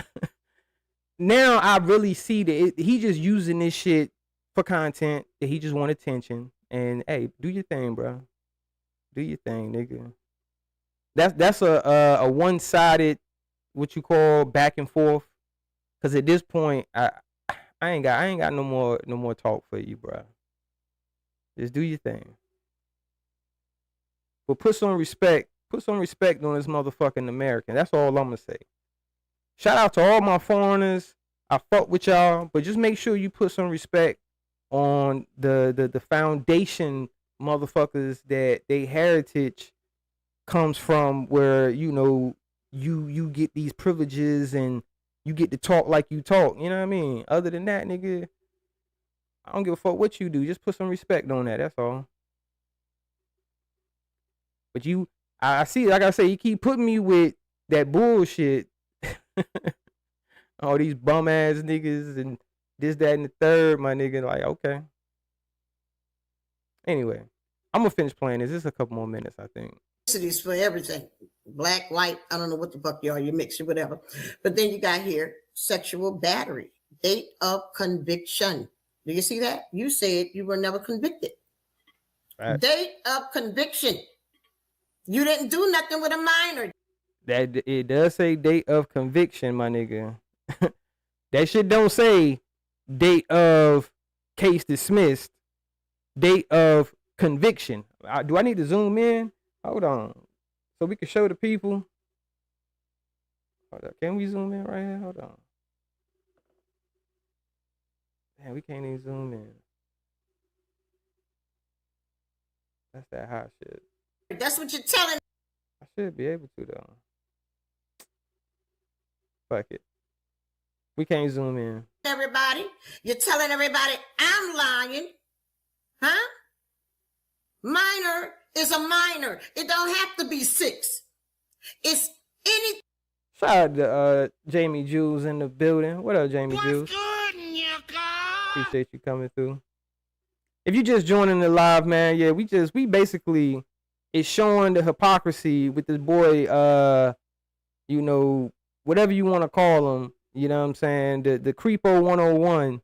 Now I really see that he just using this shit for content, that he just want attention. And hey, do your thing, bro. Do your thing, nigga. That's a one-sided, what you call, back and forth. Cause at this point, I ain't got no more talk for you, bro. Just do your thing. But put some respect on this motherfucking American. That's all I'm gonna say. Shout out to all my foreigners. I fuck with y'all, but just make sure you put some respect on the foundation motherfuckers that they heritage comes from, where you get these privileges and you get to talk like you talk. You know what I mean? Other than that, nigga, I don't give a fuck what you do. Just put some respect on that. That's all. But I see, like I say, you keep putting me with that bullshit. All these bum ass niggas and this, that, and the third, my nigga. Like, okay. Anyway, I'm gonna finish playing this. This is a couple more minutes, I think. Cities for everything. Black, white, I don't know what the fuck you are, you mix it, whatever. But then you got here sexual battery, date of conviction. Do you see that? You said you were never convicted. Right. Date of conviction. You didn't do nothing with a minor. That it does say date of conviction, my nigga. That shit don't say date of case dismissed. Date of conviction. Do I need to zoom in? Hold on, so we can show the people. Hold up. Can we zoom in right here? Hold on. Man, we can't even zoom in. That's that hot shit. That's what you're telling. I should be able to though. Fuck it. We can't zoom in. Everybody, you're telling everybody I'm lying, huh? Minor is a minor. It don't have to be 6. It's any. Shout out to Jamie Jules in the building. What up, Jamie Jules? Appreciate you coming through. If you just joining the live, man, yeah, we basically is showing the hypocrisy with this boy, whatever you want to call him, you know what I'm saying? The Creepo 101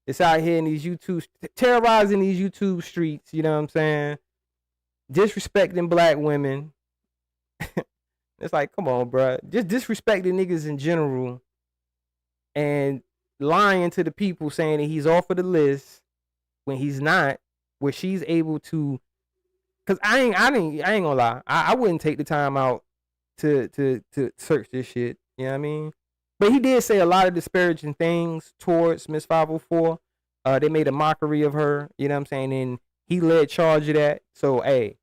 is out here in these YouTube, terrorizing these YouTube streets, you know what I'm saying? Disrespecting black women. It's like, come on, bro. Just disrespecting niggas in general and lying to the people, saying that he's off of the list when he's not, where she's able to. Cause I ain't gonna lie. I wouldn't take the time out to search this shit. You know what I mean? But he did say a lot of disparaging things towards Miss 504. They made a mockery of her. You know what I'm saying? And he led charge of that. So hey,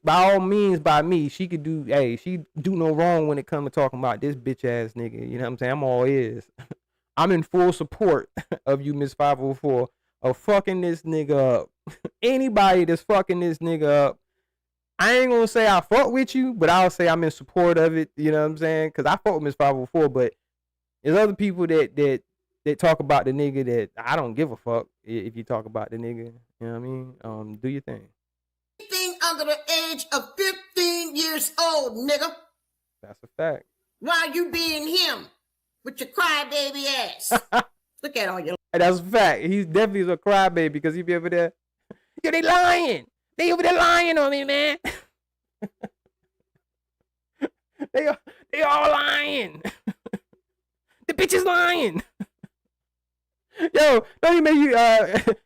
by all means, by me, she could do. Hey, she do no wrong when it comes to talking about this bitch ass nigga. You know what I'm saying? I'm all ears. I'm in full support of you, Miss 504, of fucking this nigga up. Anybody that's fucking this nigga up, I ain't gonna say I fuck with you, but I'll say I'm in support of it. You know what I'm saying? Because I fuck with Miss 504, but there's other people that talk about the nigga that I don't give a fuck if you talk about the nigga. You know what I mean? Do your thing. Anything under the age of 15 years old, nigga. That's a fact. Why you being him with your crybaby ass? Look at all your. That's a fact. He's definitely a crybaby because he be over there. Yo, they lying. They over there lying on me, man. they all lying. The bitch is lying. Yo, don't you make you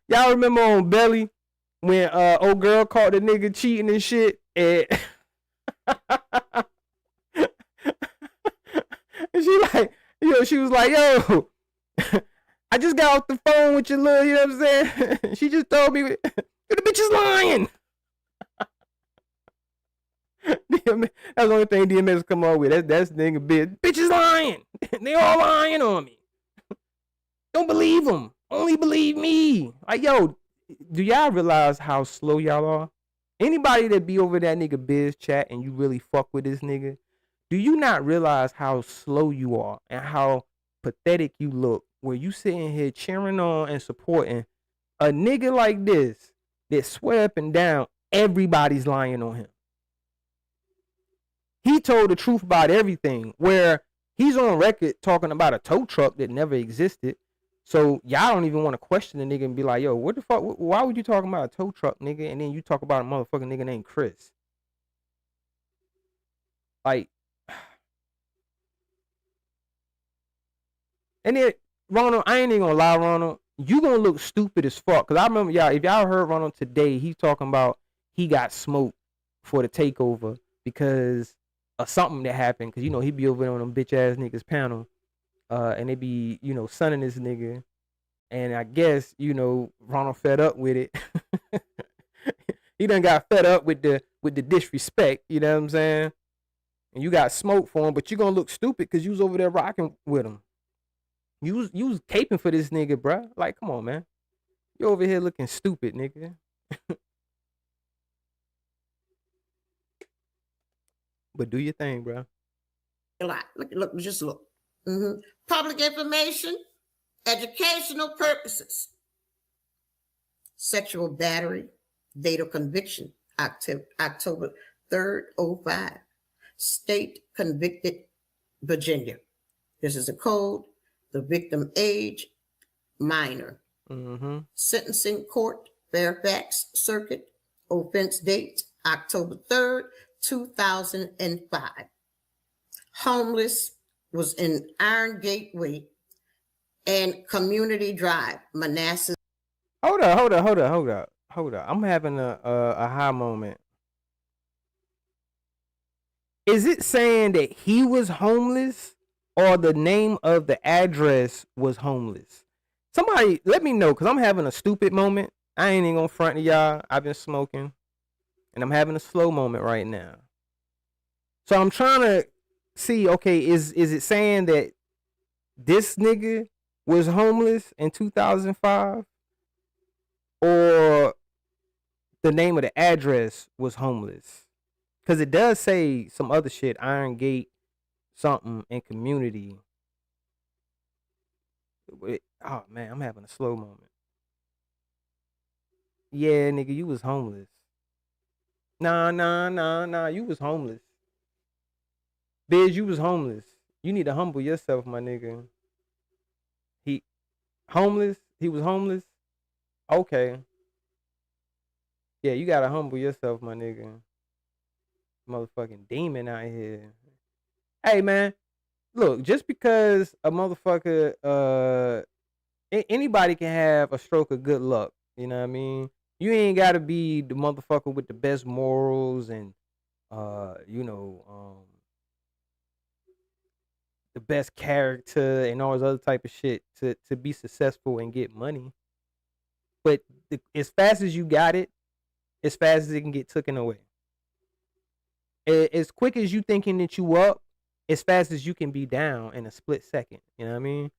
y'all remember on Belly when old girl caught the nigga cheating and shit, and and she was like, yo, I just got off the phone with your little, you know what I'm saying? She just told me, the bitch is lying. That's the only thing DMX come up with. That's nigga bitch is lying. They all lying on me. Don't believe them. Only believe me. Like, yo, do y'all realize how slow y'all are? Anybody that be over that nigga biz chat and you really fuck with this nigga, do you not realize how slow you are and how pathetic you look when you sitting here cheering on and supporting a nigga like this that swear up and down everybody's lying on him. He told the truth about everything, where he's on record talking about a tow truck that never existed. So y'all don't even want to question the nigga and be like, yo, what the fuck? Why would you talking about a tow truck, nigga? And then you talk about a motherfucking nigga named Chris. Like, and then Ronald, I ain't even gonna lie, Ronald, you gonna look stupid as fuck. Cause I remember y'all, if y'all heard Ronald today, he's talking about he got smoked for the takeover because of something that happened. Cause you know he be over there on them bitch ass niggas panel, and they be sunning this nigga, and I guess Ronald fed up with it. He done got fed up with the disrespect. You know what I'm saying? And you got smoked for him, but you gonna look stupid because you was over there rocking with him. You was caping for this nigga, bruh. Like, come on, man. You over here looking stupid, nigga. But do your thing, bruh. A lot. Look, just look. Public information, educational purposes. Sexual battery, date of conviction, October 3rd, 05. State convicted, Virginia. This is a code. The victim age, minor. Sentencing court, Fairfax Circuit. Offense date, October 3rd, 2005. Homeless, was in Iron Gateway and Community Drive, Manassas. Hold up. I'm having a high moment. Is it saying that he was homeless or the name of the address was homeless? Somebody let me know, because I'm having a stupid moment. I ain't even gonna front to y'all. I've been smoking and I'm having a slow moment right now. So I'm trying to see, okay, is it saying that this nigga was homeless in 2005 or the name of the address was homeless? Because it does say some other shit, Iron Gate something in community. Oh man, I'm having a slow moment. Yeah, nigga, you was homeless. Nah, you was homeless. Biz, you was homeless. You need to humble yourself, my nigga. He was homeless? Okay. Yeah, you gotta humble yourself, my nigga. Motherfucking demon out here. Hey, man. Look, just because a motherfucker, anybody can have a stroke of good luck. You know what I mean? You ain't gotta be the motherfucker with the best morals and, the best character and all this other type of shit to be successful and get money. But as fast as you got it, as fast as it can get taken away. As quick as you thinking that you up, as fast as you can be down in a split second. You know what I mean?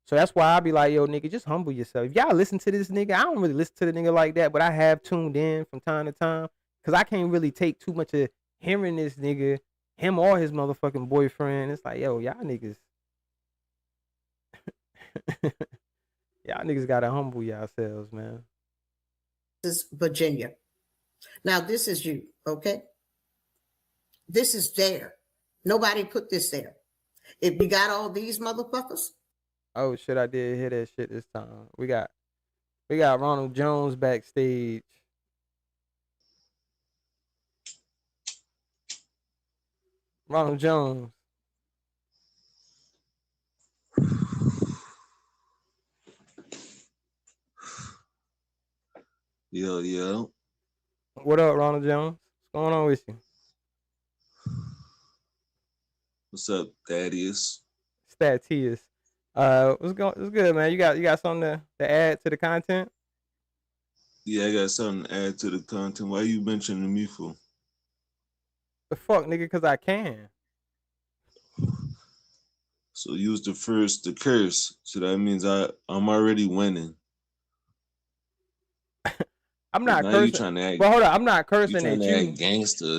So that's why I be like, yo, nigga, just humble yourself. If y'all listen to this nigga, I don't really listen to the nigga like that, but I have tuned in from time to time because I can't really take too much of hearing this nigga, him or his motherfucking boyfriend. It's like, yo, y'all niggas. Y'all niggas gotta humble yourselves, man. This is Virginia. Now, this is you, okay? This is there. Nobody put this there. If you got all these motherfuckers. Oh shit, I did hear that shit this time. We got Ronald Jones backstage. Ronald Jones. Yo. What up, Ronald Jones? What's going on with you? What's up, Thaddeus? Statius. What's good, man? You got something to add to the content? Yeah, I got something to add to the content. Why you mentioning me for? The fuck, nigga, because I can. So use the first to curse. So that means I'm already winning. I'm not now cursing. You trying to act, but hold on, I'm not cursing you at to you. Act gangster.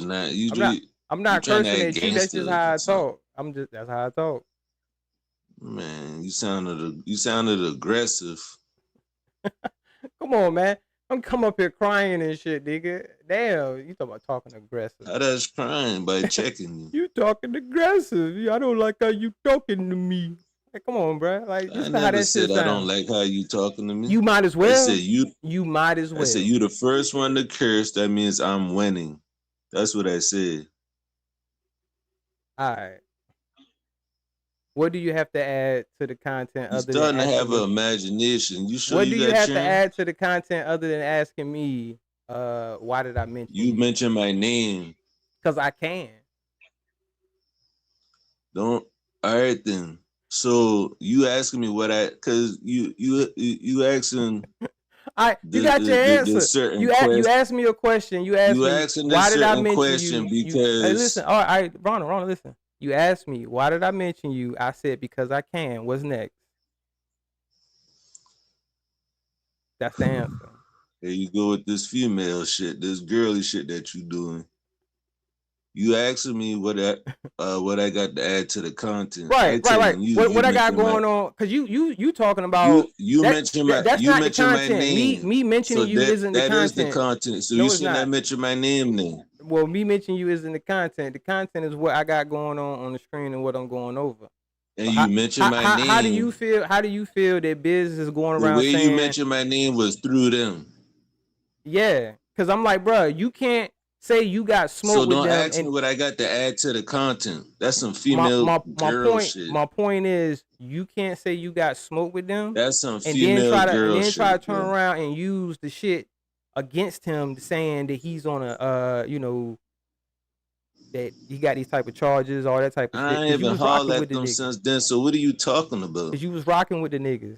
I'm not cursing at you. That's just how I talk. That's how I talk. Man, you sounded aggressive. Come on, man. I'm come up here crying and shit, nigga. Damn, you talking about talking aggressive. How that's crying by checking you. You talking aggressive. I don't like how you talking to me. Like, come on, bro. Like, I this is how never that said shit I don't sound. like how you talking to me. You might as well. I said You might as well. I said you the first one to curse. That means I'm winning. That's what I said. All right. What do you have to add to the content You other starting than to have asking an me? imagination. You sure What you do you got have to churn? add to the content other than asking me? Why did I mention You mentioned my name. Because I can. Don't. All right then. So you asking me what cause you asking You got your answer. certain You asked me a question. You asked me asking why this did I certain mention question you? because Hey, listen. All right, Ronald, listen. You asked me why did I mention you? I said because I can. What's next? That's the answer. here you go with this female shit, this girly shit that you doing. You asking me what I got to add to the content. Right. You, What I got going on? Because you talking about you mentioned my that's you not the mentioned my content. name. Me mentioning So you isn't the that is the content. content. So No, you it's shouldn't have not. mentioned my name then. Well, me mentioning you isn't the content. The content is what I got going on the screen and what I'm going over. And So you mentioned my name. How do you feel? How do you feel that Biz is going The around way saying? you mentioned my name was through them. Yeah, because I'm like, bro, you can't say you got smoke So with don't them. ask me what I got to add to the content. That's some my female girl point. shit. My point is, you can't say you got smoke with them. That's some and female then girl try to shit, turn bro. around and use the shit against him, saying that he's on a that he got these type of charges, all that type of shit. I ain't Because you even was hauled rocking at with the them niggas. since then. So what are you talking about? Because you was rocking with the niggas.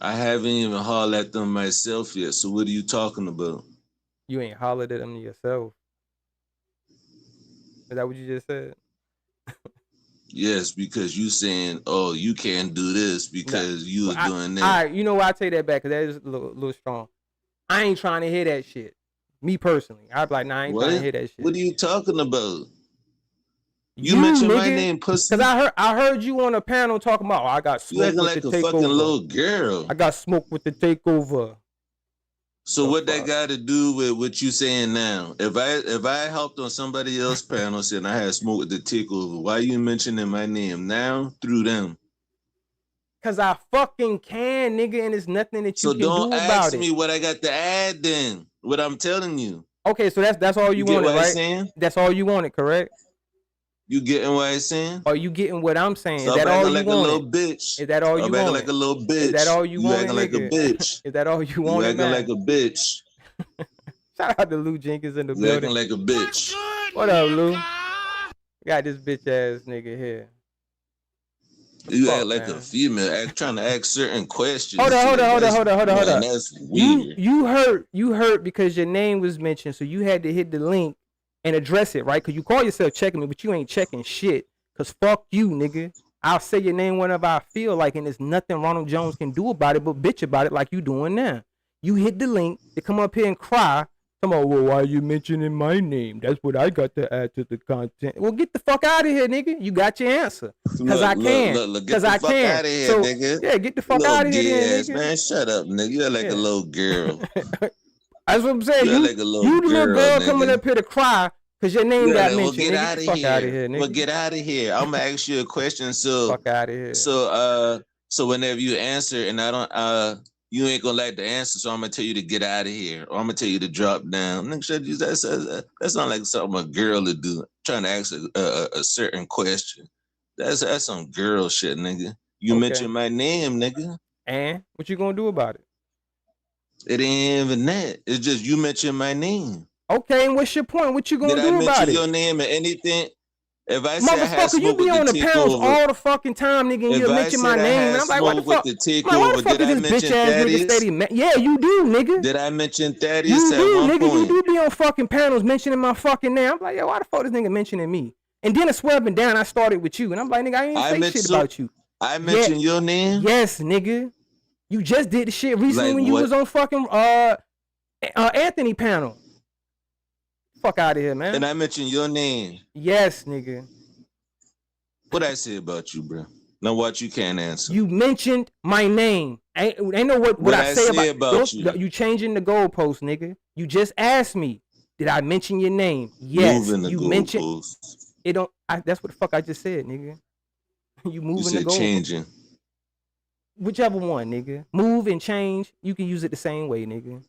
I haven't even hauled at them myself yet. So what are you talking about? You ain't hollered at them yourself. Is that what you just said? Yes, because you saying, oh, you can't do this because you was doing that. All right, you know why I take that back? Because that is a little strong. I ain't trying to hear that shit. Me personally. I'd be like, nah, I ain't trying to hear that shit. What are you talking about? You mentioned my name, pussy. Because I heard you on a panel talking about, I got smoke with like the a takeover. fucking little girl. I got smoke with the takeover. So what that got to do with what you saying now? If I helped on somebody else's panel saying I had smoke with the takeover, why you mentioning my name now through them? Cause I fucking can, nigga, and there's nothing that you so can do about it. So don't ask me what I got to add then. What I'm telling you. Okay, so that's all you wanted, get what right? I'm saying? That's all you wanted, correct? You getting what I'm saying? Are you getting what I'm saying? Stop is that all you like wanted? A little bitch. Is that all you wanted? like a little bitch. Is that all you wanted, acting like a bitch. Is that all you wanted, acting man? like a bitch. Shout out to Lou Jenkins in the you building. acting like a bitch. What up, Lou? Got this bitch ass nigga here. You act like a female, trying to ask certain questions. Hold on. That's weird. You hurt because your name was mentioned, so you had to hit the link and address it, right? Because you call yourself checking me, but you ain't checking shit. Because fuck you, nigga. I'll say your name whenever I feel like, and there's nothing Ronald Jones can do about it but bitch about it like you doing now. You hit the link to come up here and cry. Come on, well, why are you mentioning my name? That's what I got to add to the content. Well, get the fuck out of here, nigga. You got your answer. Because I can. Because I can. Get the fuck out of here, so, nigga. Yeah, get the fuck out of here, nigga. Man, shut up, nigga. You're like a little girl. That's what I'm saying. You're like a little girl, nigga. Coming up here to cry because your name got mentioned. Well, get out of here. Nigga. Well, get out of here. I'm going to ask you a question. So, fuck out of here. So whenever you answer and I don't, you ain't gonna like the answer, so I'm gonna tell you to get out of here, or I'm gonna tell you to drop down. Nigga, that's not like something a girl to do. Trying to ask a certain question. That's some girl shit, nigga. You mentioned my name, nigga. And what you gonna do about it? It ain't even that. It's just you mentioned my name. Okay, and what's your point? What you gonna do about it? Did I mention your name or anything? If I say I had motherfucker, you be on the panels all the fucking time, nigga, and you mention my name. And I'm like, what the fuck? Why the fuck is this bitch ass nigga steady? Yeah, you do, nigga. Did I mention Thaddeus at one point? You do be on fucking panels mentioning my fucking name. I'm like, yo, why the fuck this nigga mentioning me? And then it's swerving down. I started with you, and I'm like, nigga, I ain't say shit about you. I mentioned your name. Yes, nigga. You just did the shit recently when you was on fucking Anthony panel. Fuck out of here, man. And I mentioned your name. Yes, nigga. What I say about you, bro? Now what you can't answer. You mentioned my name. Ain't know what What I I say say about about you. you changing the goalpost, nigga. You just asked me, did I mention your name? Yes. Moving the You mentioned goalposts. it. Don't. That's what the fuck I just said, nigga. You You moving the said goalpost. changing. Whichever one, nigga. Move and change. You can use it the same way, nigga.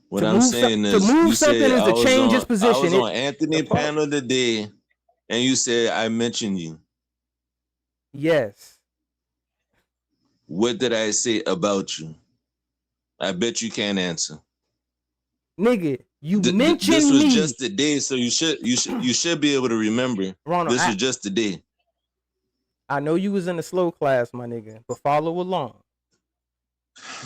What To I'm move saying to is, move you something said is to change its I position. was on Anthony the part- panel today, and you said I mentioned you. Yes. What did I say about you? I bet you can't answer. Nigga, you This mentioned was me. just today, so you should be able to remember. Ronald, This was just today. I know you was in the slow class, my nigga, but follow along.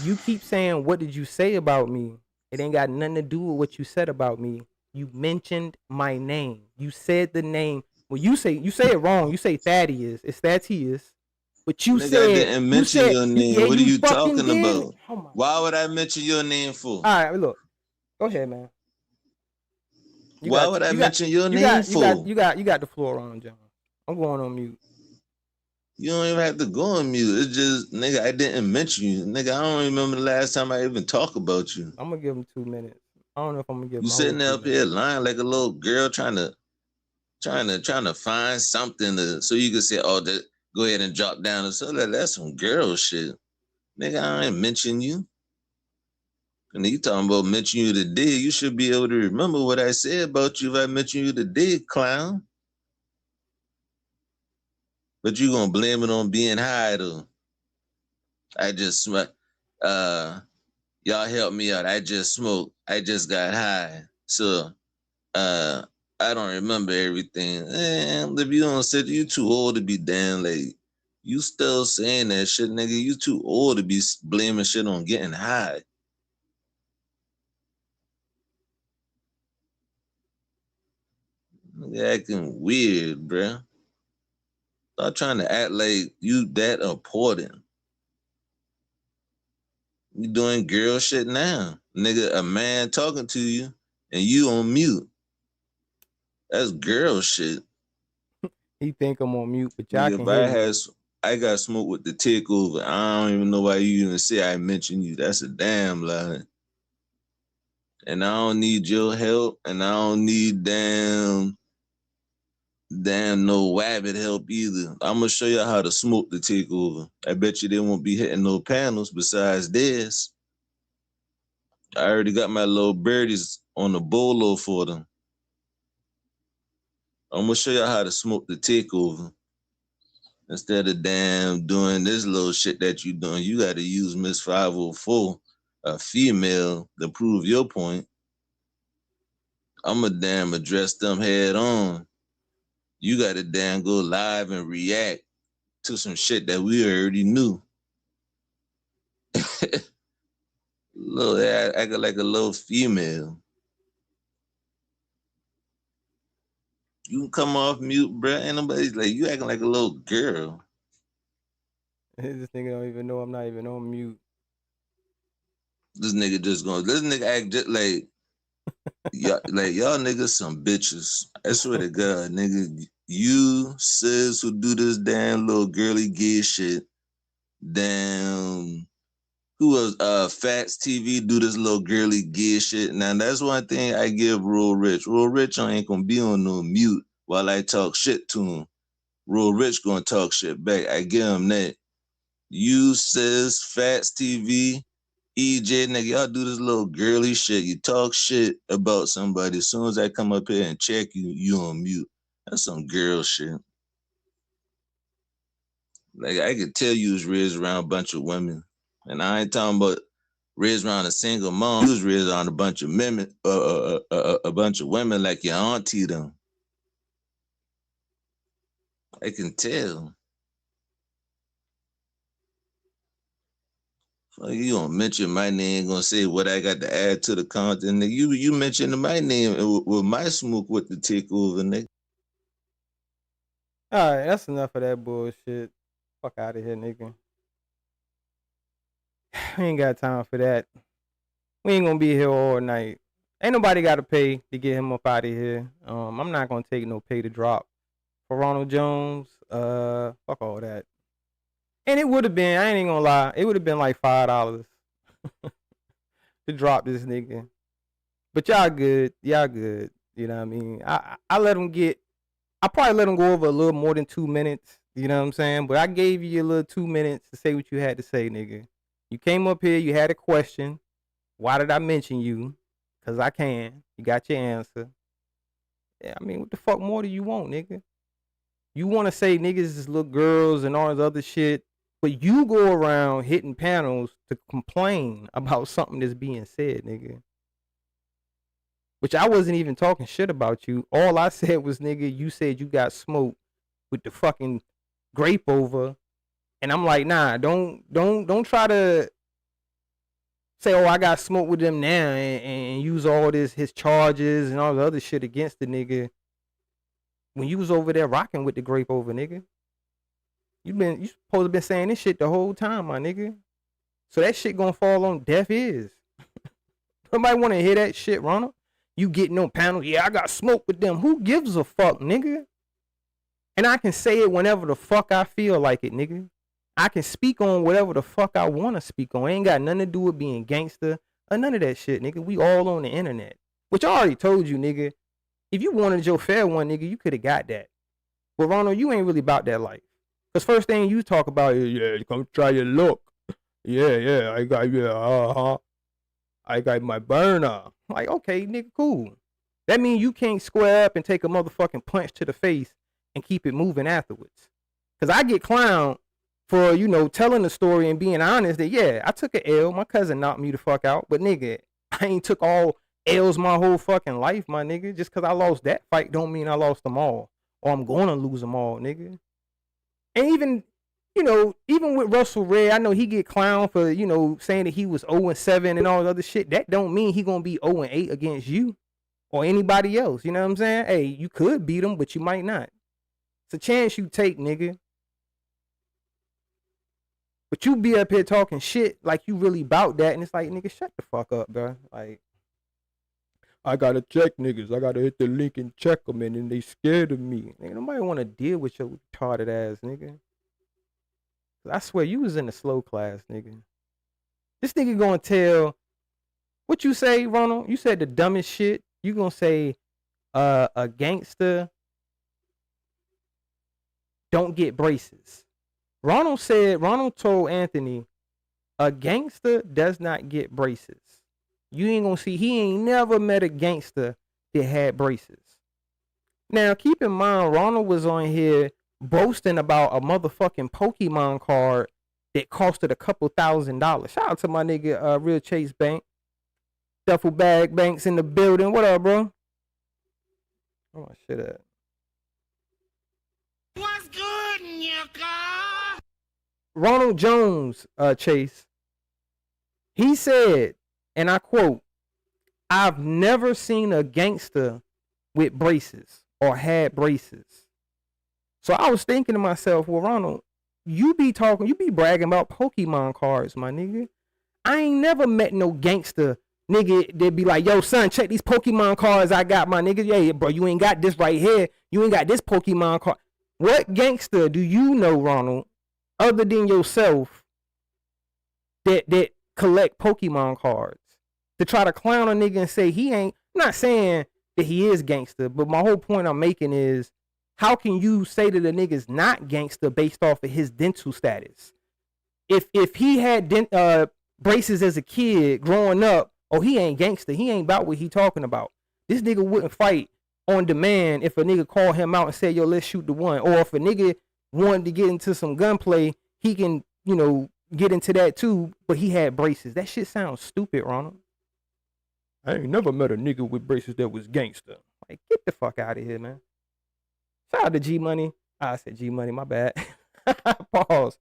You keep saying, what did you say about me? It ain't got nothing to do with what you said about me. You mentioned my name. You said the name. Well, you say it wrong. You say Thaddeus. It's Thaddeus. But you Nigga, said I didn't mention your name. What are you fucking talking did. about? Oh my. Why would I mention your name for? All right, look. Go ahead, man. Why would I mention your name for? You got the floor on, John. I'm going on mute. You don't even have to go on mute. It's just, nigga, I didn't mention you. Nigga, I don't remember the last time I even talked about you. I'm gonna give him 2 minutes. I don't know if I'm gonna give him. You sitting there up here lying like a little girl trying to find something so you can say, oh, go ahead and drop down and so that's some girl shit. Nigga, I ain't mention you. And you talking about mention you today. You should be able to remember what I said about you if I mention you today, clown. But you gonna blame it on being high though. I just y'all help me out. I just smoked. I just got high. So I don't remember everything. If you don't say you too old to be damn late. You still saying that shit, nigga. You too old to be blaming shit on getting high. Nigga acting weird, bruh. Stop trying to act like you that important. You doing girl shit now. Nigga, a man talking to you and you on mute. That's girl shit. He think I'm on mute, but y'all Nigga, can hear me. I got smoked with the takeover. I don't even know why you even say I mentioned you. That's a damn lie. And I don't need your help, and I don't need damn no wabbit help either. I'm gonna show you how to smoke the takeover. I bet you they won't be hitting no panels besides this. I already got my little birdies on the bolo for them. I'm gonna show you how to smoke the takeover. Instead of damn doing this little shit that you doing, you gotta use Miss 504, a female, to prove your point. I'ma damn address them head on. You gotta damn go live and react to some shit that we already knew. Little acting like a little female. You can come off mute, bruh. Ain't nobody's like you acting like a little girl. This nigga don't even know I'm not even on mute. This nigga act just like y'all niggas some bitches. I swear to God, nigga. You sis who do this damn little girly gay shit. Damn. Who was Fats TV do this little girly gay shit. Now that's one thing I give Real Rich. Real Rich ain't gonna be on no mute while I talk shit to him. Real Rich gonna talk shit back. I give him that. You sis, Fats TV, EJ, nigga, y'all do this little girly shit. You talk shit about somebody. As soon as I come up here and check you, you on mute. That's some girl shit. Like I could tell you was raised around a bunch of women. And I ain't talking about raised around a single mom. You was raised around a bunch of women, a bunch of women like your auntie them. I can tell. You gonna mention my name, gonna say what I got to add to the content. Nigga, you mentioned my name with my smoke with the takeover, nigga. All right, that's enough of that bullshit. Fuck out of here, nigga. We ain't got time for that. We ain't gonna be here all night. Ain't nobody got to pay to get him up out of here. I'm not gonna take no pay to drop for Ronald Jones. Fuck all that. And it would have been, I ain't even gonna lie, it would have been like $5 to drop this nigga. But y'all good. Y'all good. You know what I mean? I let him get, I probably let him go over a little more than 2 minutes. You know what I'm saying? But I gave you a little 2 minutes to say what you had to say, nigga. You came up here, you had a question. Why did I mention you? Because I can. You got your answer. Yeah, I mean, what the fuck more do you want, nigga? You want to say niggas is little girls and all this other shit, but you go around hitting panels to complain about something that's being said, nigga. Which I wasn't even talking shit about you. All I said was, nigga, you said you got smoked with the fucking grape over. And I'm like, nah, don't try to say, oh, I got smoked with them now and use all this, his charges and all the other shit against the nigga. When you was over there rocking with the grape over, nigga. You supposed to have been saying this shit the whole time, my nigga. So that shit gonna fall on deaf ears. Nobody wanna hear that shit, Ronald. You getting on panels, yeah, I got smoked with them. Who gives a fuck, nigga? And I can say it whenever the fuck I feel like it, nigga. I can speak on whatever the fuck I wanna speak on. It ain't got nothing to do with being gangster or none of that shit, nigga. We all on the internet. Which I already told you, nigga. If you wanted your fair one, nigga, you could have got that. But Ronald, you ain't really about that life. Cause first thing you talk about is, yeah, come try your look. Yeah, I got my burner. Like, okay, nigga, cool. That means you can't square up and take a motherfucking punch to the face and keep it moving afterwards. Cause I get clowned for, you know, telling the story and being honest that, yeah, I took an L. My cousin knocked me the fuck out. But nigga, I ain't took all L's my whole fucking life, my nigga. Just cause I lost that fight don't mean I lost them all. Or I'm gonna lose them all, nigga. And even, you know, even with Russell Ray, I know he get clowned for, you know, saying that he was 0-7 and all the other shit. That don't mean he gonna be 0-8 against you or anybody else. You know what I'm saying? Hey, you could beat him, but you might not. It's a chance you take, nigga. But you be up here talking shit like you really bout that, and it's like, nigga, shut the fuck up, bro. Like, I gotta check niggas. I gotta hit the link and check them, and then they scared of me. Nigga, nobody wanna deal with your retarded ass, nigga. I swear you was in the slow class, nigga. This nigga gonna tell what you say, Ronald. You said the dumbest shit. You gonna say a gangster don't get braces. Ronald told Anthony, a gangster does not get braces. You ain't gonna see, he ain't never met a gangster that had braces. Now, keep in mind, Ronald was on here boasting about a motherfucking Pokemon card that costed a couple $1,000. Shout out to my nigga, Real Chase Bank. Duffel Bag Banks in the building. What up, bro? Oh, my shit at? What's good, Nyaka? Ronald Jones, Chase, he said, and I quote, I've never seen a gangster with braces or had braces. So I was thinking to myself, well, Ronald, you be bragging about Pokemon cards, my nigga. I ain't never met no gangster nigga that be like, yo, son, check these Pokemon cards I got, my nigga. Yeah, bro, you ain't got this right here. You ain't got this Pokemon card. What gangster do you know, Ronald, other than yourself, that collect Pokemon cards? To try to clown a nigga and say he ain't, I'm not saying that he is gangster, but my whole point I'm making is, how can you say that a nigga's not gangster based off of his dental status? If he had braces as a kid growing up, oh, he ain't gangster. He ain't about what he talking about. This nigga wouldn't fight on demand if a nigga called him out and said, yo, let's shoot the one. Or if a nigga wanted to get into some gunplay, he can, you know, get into that too, but he had braces. That shit sounds stupid, Ronald. I ain't never met a nigga with braces that was gangster. Like, get the fuck out of here, man. Shout out to G Money. I said G Money, my bad. Pause.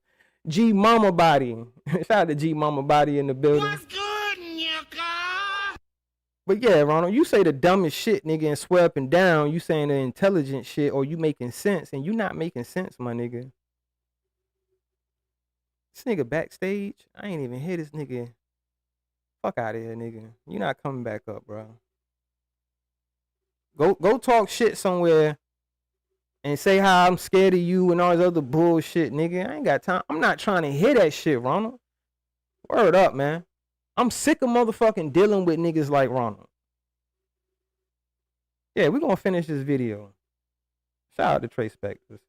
G Mama Body. Shout out to G Mama Body in the building. What's good, Nyaka? But yeah, Ronald, you say the dumbest shit, nigga, and swear up and down you saying the intelligent shit or you making sense, and you not making sense, my nigga. This nigga backstage, I ain't even hear this nigga. Fuck out of here, nigga. You not coming back up, bro. Go talk shit somewhere and say how I'm scared of you and all this other bullshit, nigga. I ain't got time. I'm not trying to hear that shit, Ronald. Word up, man. I'm sick of motherfucking dealing with niggas like Ronald. Yeah, we're gonna finish this video. Shout out to Trey Spectors.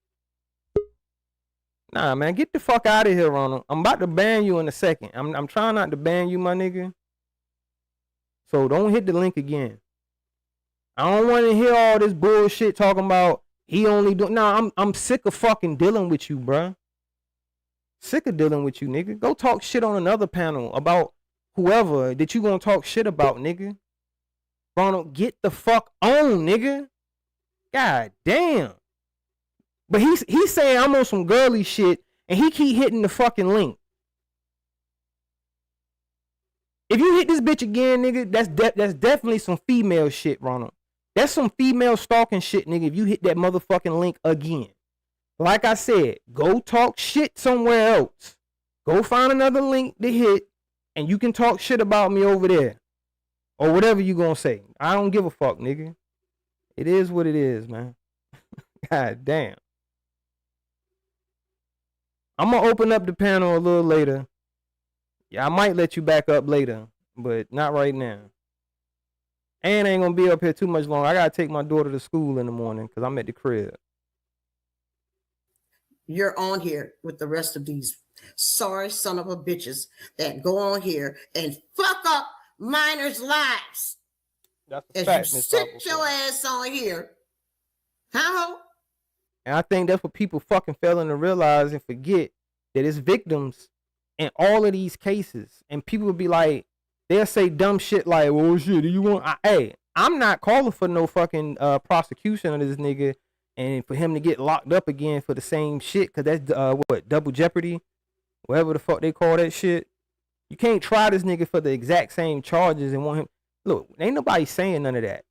Nah, man, get the fuck out of here, Ronald. I'm about to ban you in a second. I'm trying not to ban you, my nigga. So don't hit the link again. I don't want to hear all this bullshit talking about he only do. Nah, I'm sick of fucking dealing with you, bruh. Sick of dealing with you, nigga. Go talk shit on another panel about whoever that you gonna talk shit about, nigga. Ronald, get the fuck on, nigga. God damn. But he's saying I'm on some girly shit, and he keep hitting the fucking link. If you hit this bitch again, nigga, that's definitely some female shit, Ronald. That's some female stalking shit, nigga, if you hit that motherfucking link again. Like I said, go talk shit somewhere else. Go find another link to hit, and you can talk shit about me over there. Or whatever you gonna say. I don't give a fuck, nigga. It is what it is, man. God damn. I'm gonna open up the panel a little later. Yeah, I might let you back up later, but not right now. And I ain't gonna be up here too much longer. I gotta take my daughter to school in the morning because I'm at the crib. You're on here with the rest of these sorry son of a bitches that go on here and fuck up minors' lives. That's a As fact, you Miss sit Purple. your ass on here. How? And I think that's what people fucking failing to realize and forget, that it's victims in all of these cases. And people will be like, they'll say dumb shit like, well, shit, do you want? Hey, I'm not calling for no fucking prosecution of this nigga and for him to get locked up again for the same shit, because that's, what, double jeopardy? Whatever the fuck they call that shit. You can't try this nigga for the exact same charges and want him. Look, ain't nobody saying none of that.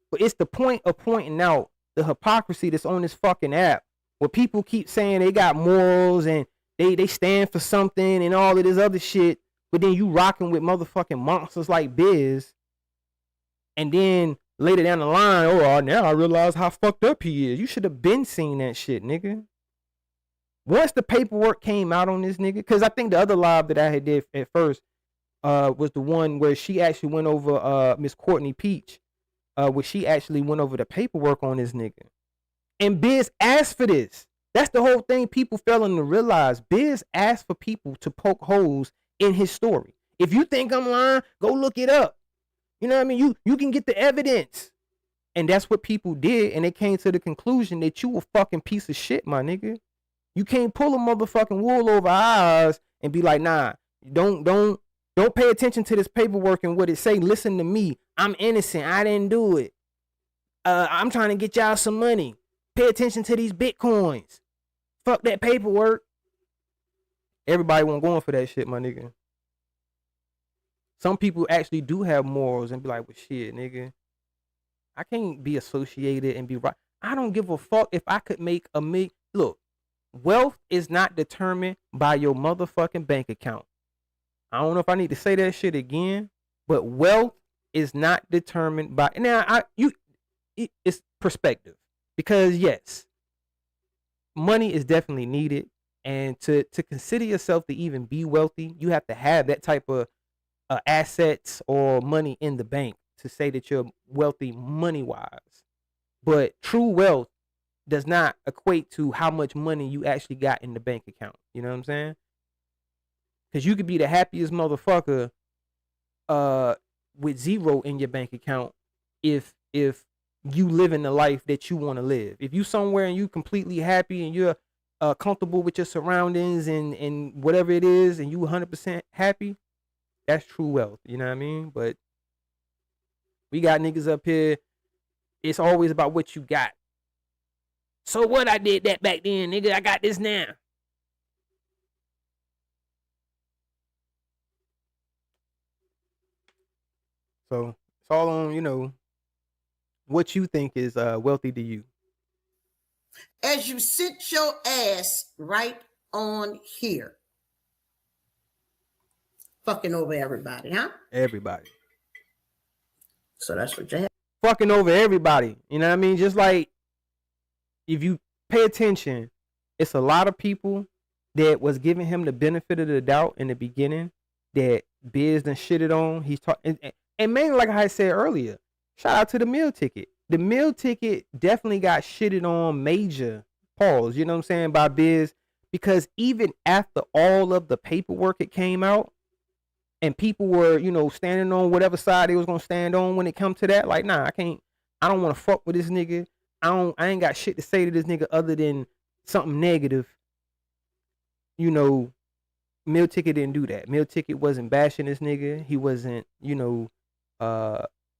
But it's the point of pointing out the hypocrisy that's on this fucking app, where people keep saying they got morals and they stand for something and all of this other shit, but then you rocking with motherfucking monsters like Biz, and then later down the line, oh, now I realize how fucked up he is. You should have been seeing that shit, nigga. Once the paperwork came out on this nigga, because I think the other live that I had did at first was the one where she actually went over Miss Courtney Peach, where she actually went over the paperwork on this nigga. And Biz asked for this. That's the whole thing people failing to realize. Biz asked for people to poke holes in his story. If you think I'm lying, go look it up. You know what I mean? You can get the evidence. And that's what people did, and they came to the conclusion that you a fucking piece of shit, my nigga. You can't pull a motherfucking wool over our eyes and be like, nah, don't pay attention to this paperwork and what it say. Listen to me. I'm innocent. I didn't do it. I'm trying to get y'all some money. Pay attention to these Bitcoins. Fuck that paperwork. Everybody won't go in for that shit, my nigga. Some people actually do have morals and be like, well, shit, nigga. I can't be associated and be right. I don't give a fuck if I could make a million. Look, wealth is not determined by your motherfucking bank account. I don't know if I need to say that shit again, but wealth is not determined by. Now, it's perspective. Because yes, money is definitely needed, and to consider yourself to even be wealthy, you have to have that type of assets or money in the bank to say that you're wealthy money wise. But true wealth does not equate to how much money you actually got in the bank account. You know what I'm saying? Because you could be the happiest motherfucker with zero in your bank account if you living the life that you want to live. If you somewhere and you completely happy and you're comfortable with your surroundings and whatever it is, and you 100% happy, that's true wealth. You know what I mean? But we got niggas up here. It's always about what you got. So what? I did that back then, nigga. I got this now. So it's all on, you know, what you think is wealthy to you. As you sit your ass right on here, fucking over everybody, huh? Everybody. So that's what you have. Fucking over everybody. You know what I mean? Just like if you pay attention. It's a lot of people that was giving him the benefit of the doubt in the beginning that Biz done shitted on. He's talking, and mainly like I said earlier, shout out to the meal ticket. The meal ticket definitely got shitted on major, pause, you know what I'm saying, by Biz, because even after all of the paperwork it came out and people were, you know, standing on whatever side they was gonna stand on when it come to that, like, nah, I don't want to fuck with this nigga. I ain't got shit to say to this nigga other than something negative. You know, Meal Ticket didn't do that. Meal Ticket wasn't bashing this nigga. He wasn't, you know,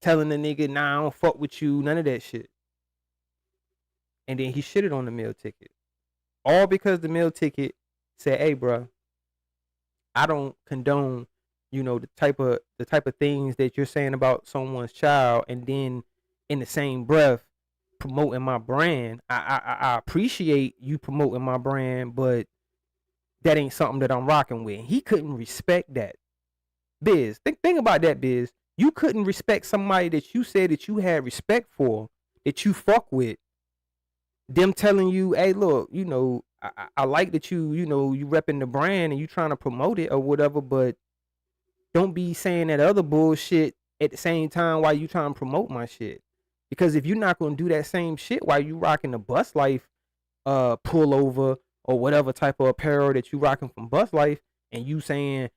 telling the nigga, nah, I don't fuck with you, none of that shit. And then he shitted on the Meal Ticket. All because the Meal Ticket said, hey, bro, I don't condone, you know, the type of things that you're saying about someone's child, and then in the same breath promoting my brand. I appreciate you promoting my brand, but that ain't something that I'm rocking with. He couldn't respect that. Biz, think about that, Biz. You couldn't respect somebody that you said that you had respect for, that you fuck with. Them telling you, hey, look, you know, I like that you know, you repping the brand and you trying to promote it or whatever, but don't be saying that other bullshit at the same time while you trying to promote my shit. Because if you're not going to do that same shit while you rocking the Bus Life pullover or whatever type of apparel that you rocking from Bus Life, and you saying,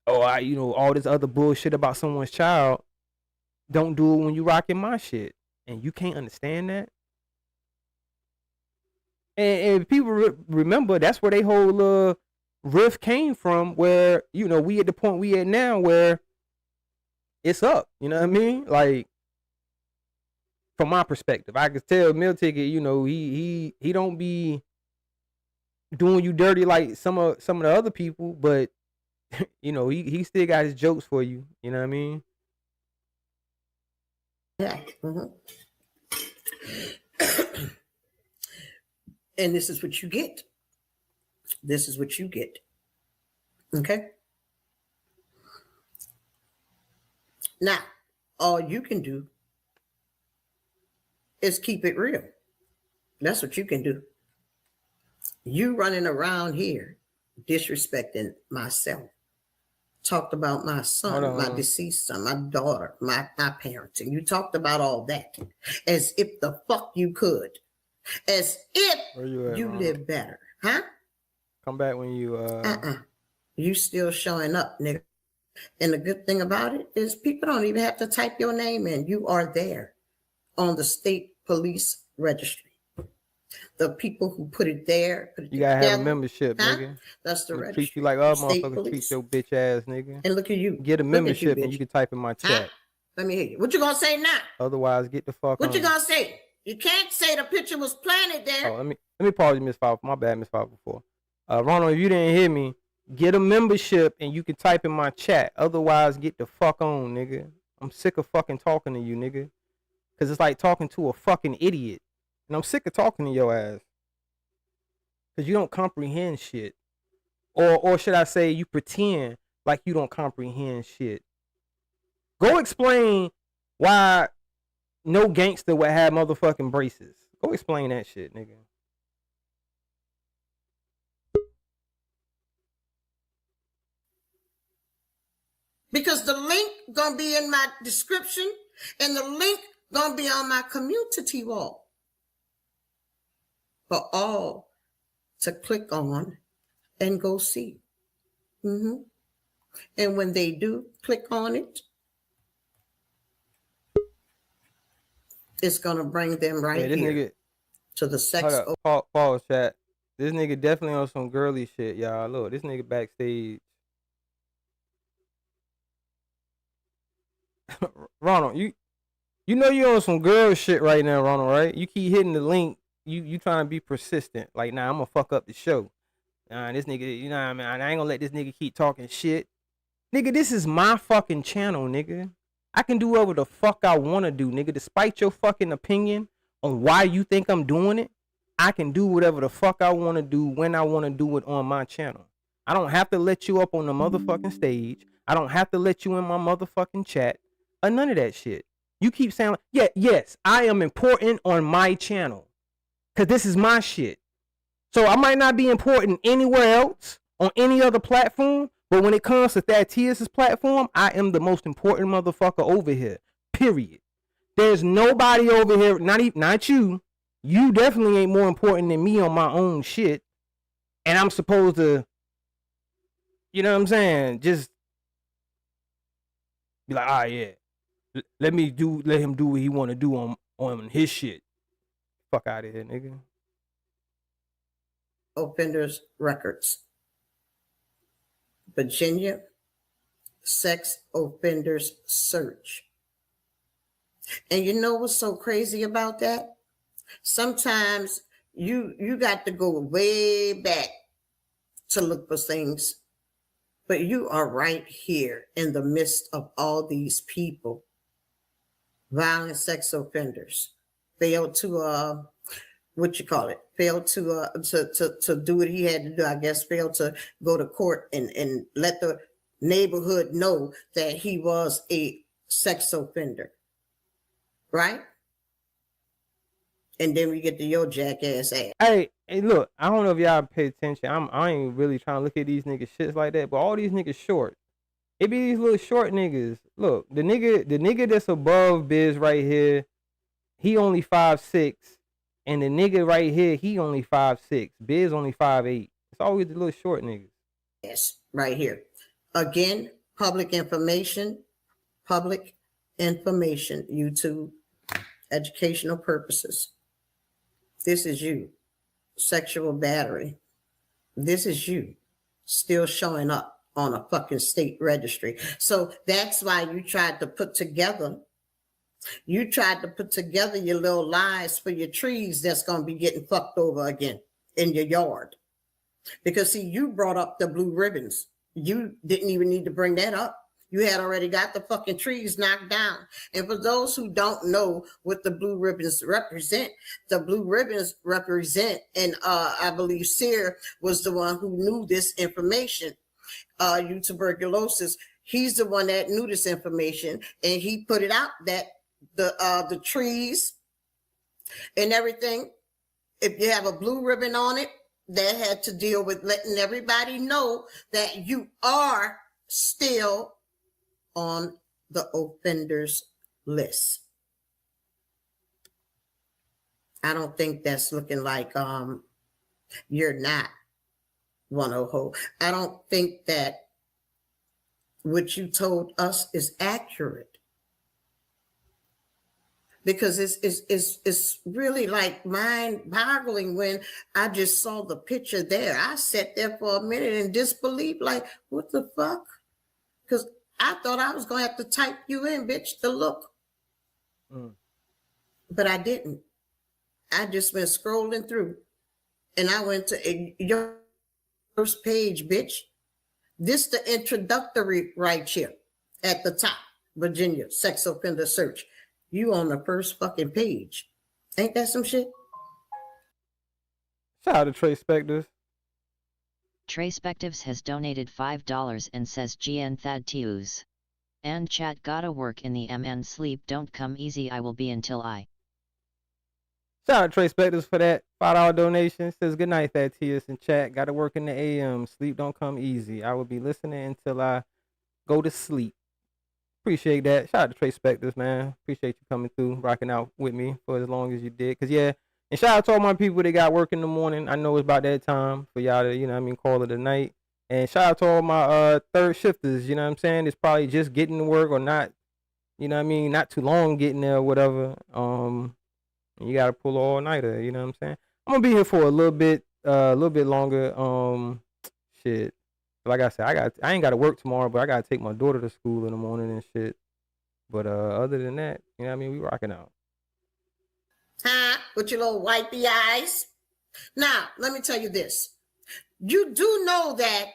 oh, you know, all this other bullshit about someone's child, don't do it when you rocking my shit. And you can't understand that. And people remember, that's where they whole riff came from, where, you know, we at the point we at now where it's up. You know what I mean? Like, from my perspective, I could tell Meal Ticket, you know, he don't be doing you dirty like some of the other people, but you know, he still got his jokes for you. You know what I mean? Yeah. Mm-hmm. And this is what you get. This is what you get. Okay? Now, all you can do is keep it real. That's what you can do. You running around here disrespecting myself. Talked about my son, my deceased son, my daughter, my parents, and you talked about all that as if the fuck you could. As if you live better. Huh? Come back when you You still showing up, nigga. And the good thing about it is people don't even have to type your name in. You are there on the state police registry. The people who put it there, you gotta have a membership, nigga. That's the registry. Treat you like other motherfuckers treat your bitch ass, nigga. And look at you. Get a membership and you can type in my chat. Let me hear you. What you gonna say now? Otherwise, get the fuck What you gonna say? You can't say the picture was planted there. Oh, let me pause you, Miss Five. My bad, Miss 504. Ronald, if you didn't hear me, get a membership and you can type in my chat. Otherwise, get the fuck on, nigga. I'm sick of fucking talking to you, nigga. Cause it's like talking to a fucking idiot. And I'm sick of talking to your ass. Cause you don't comprehend shit. Or should I say you pretend like you don't comprehend shit. Go explain why no gangster would have motherfucking braces. Go explain that shit, nigga. Because the link gonna be in my description and the link gonna be on my community wall for all to click on and go see. And when they do click on it, it's gonna bring them right here nigga, to the sex. Pause chat. This nigga definitely on some girly shit, y'all. Look, this nigga backstage. Ronald, you know you on some girl shit right now, Ronald, right? You keep hitting the link. You trying to be persistent. Like, nah, I'm gonna fuck up the show. Nah, this nigga, you know what I mean? I ain't gonna let this nigga keep talking shit. Nigga, this is my fucking channel, nigga. I can do whatever the fuck I want to do, nigga. Despite your fucking opinion on why you think I'm doing it, I can do whatever the fuck I want to do when I want to do it on my channel. I don't have to let you up on the motherfucking stage. I don't have to let you in my motherfucking chat or none of that shit. You keep saying, yes, I am important on my channel. because this is my shit. So I might not be important anywhere else on any other platform, but when it comes to Thaddeus' platform, I am the most important motherfucker over here. Period. There's nobody over here, not you. You definitely ain't more important than me on my own shit. And I'm supposed to, you know what I'm saying? Just be like, yeah. Let him do what he want to do on his shit. Fuck out of here, nigga. Offenders records. Virginia sex offenders search. And you know what's so crazy about that? Sometimes you got to go way back to look for things, but you are right here in the midst of all these people. Violent sex offenders failed to failed to do what he had to do. I guess failed to go to court and let the neighborhood know that he was a sex offender, right? And then we get to your jackass ass. Hey, look, I don't know if y'all pay attention. I ain't really trying to look at these niggas shits like that, but all these niggas short. It be these little short niggas. Look, the nigga that's above Biz right here, he only 5'6", and the nigga right here, he only 5'6". Biz only 5'8". It's always the little short niggas. Yes, right here. Again, public information, YouTube, educational purposes. This is you. Sexual battery. This is you still showing up on a fucking state registry. So that's why you tried to put together your little lies for your trees that's going to be getting fucked over again in your yard. Because see, you brought up the blue ribbons. You didn't even need to bring that up. You had already got the fucking trees knocked down. And for those who don't know what the blue ribbons represent, and I believe Sear was the one who knew this information, tuberculosis. He's the one that knew this information, and he put it out that the trees and everything, if you have a blue ribbon on it, that had to deal with letting everybody know that you are still on the offenders list. I don't think that's looking like you're not one of ho. I don't think that what you told us is accurate. Because it's really like mind-boggling when I just saw the picture there. I sat there for a minute in disbelief, like, what the fuck? Because I thought I was going to have to type you in, bitch, to look. But I didn't. I just been scrolling through, and I went to your first page, bitch. This the introductory right here at the top, Virginia sex offender search. You on the first fucking page. Ain't that some shit? Shout out to Trey Spectors. Trey Spectives has donated $5 and says GN Thad Tews. And chat gotta work in the MN sleep don't come easy I will be until I. Shout out to Trey Spectors for that $5 donation. Says good night Thaddeus in chat. Gotta work in the AM. Sleep don't come easy. I will be listening until I go to sleep. Appreciate that. Shout out to Trey Spectors, man. Appreciate you coming through, rocking out with me for as long as you did. Cause yeah, and shout out to all my people that got work in the morning. I know it's about that time for y'all to, call it a night. And shout out to all my third shifters, you know what I'm saying? It's probably just getting to work or not, not too long getting there or whatever. You gotta pull all nighter, you know what I'm saying? I'm gonna be here for a little bit longer. Shit. Like I said, I ain't gotta work tomorrow, but I gotta take my daughter to school in the morning and shit. But other than that, we rocking out. Huh? With your little wipey eyes. Now, let me tell you this. You do know that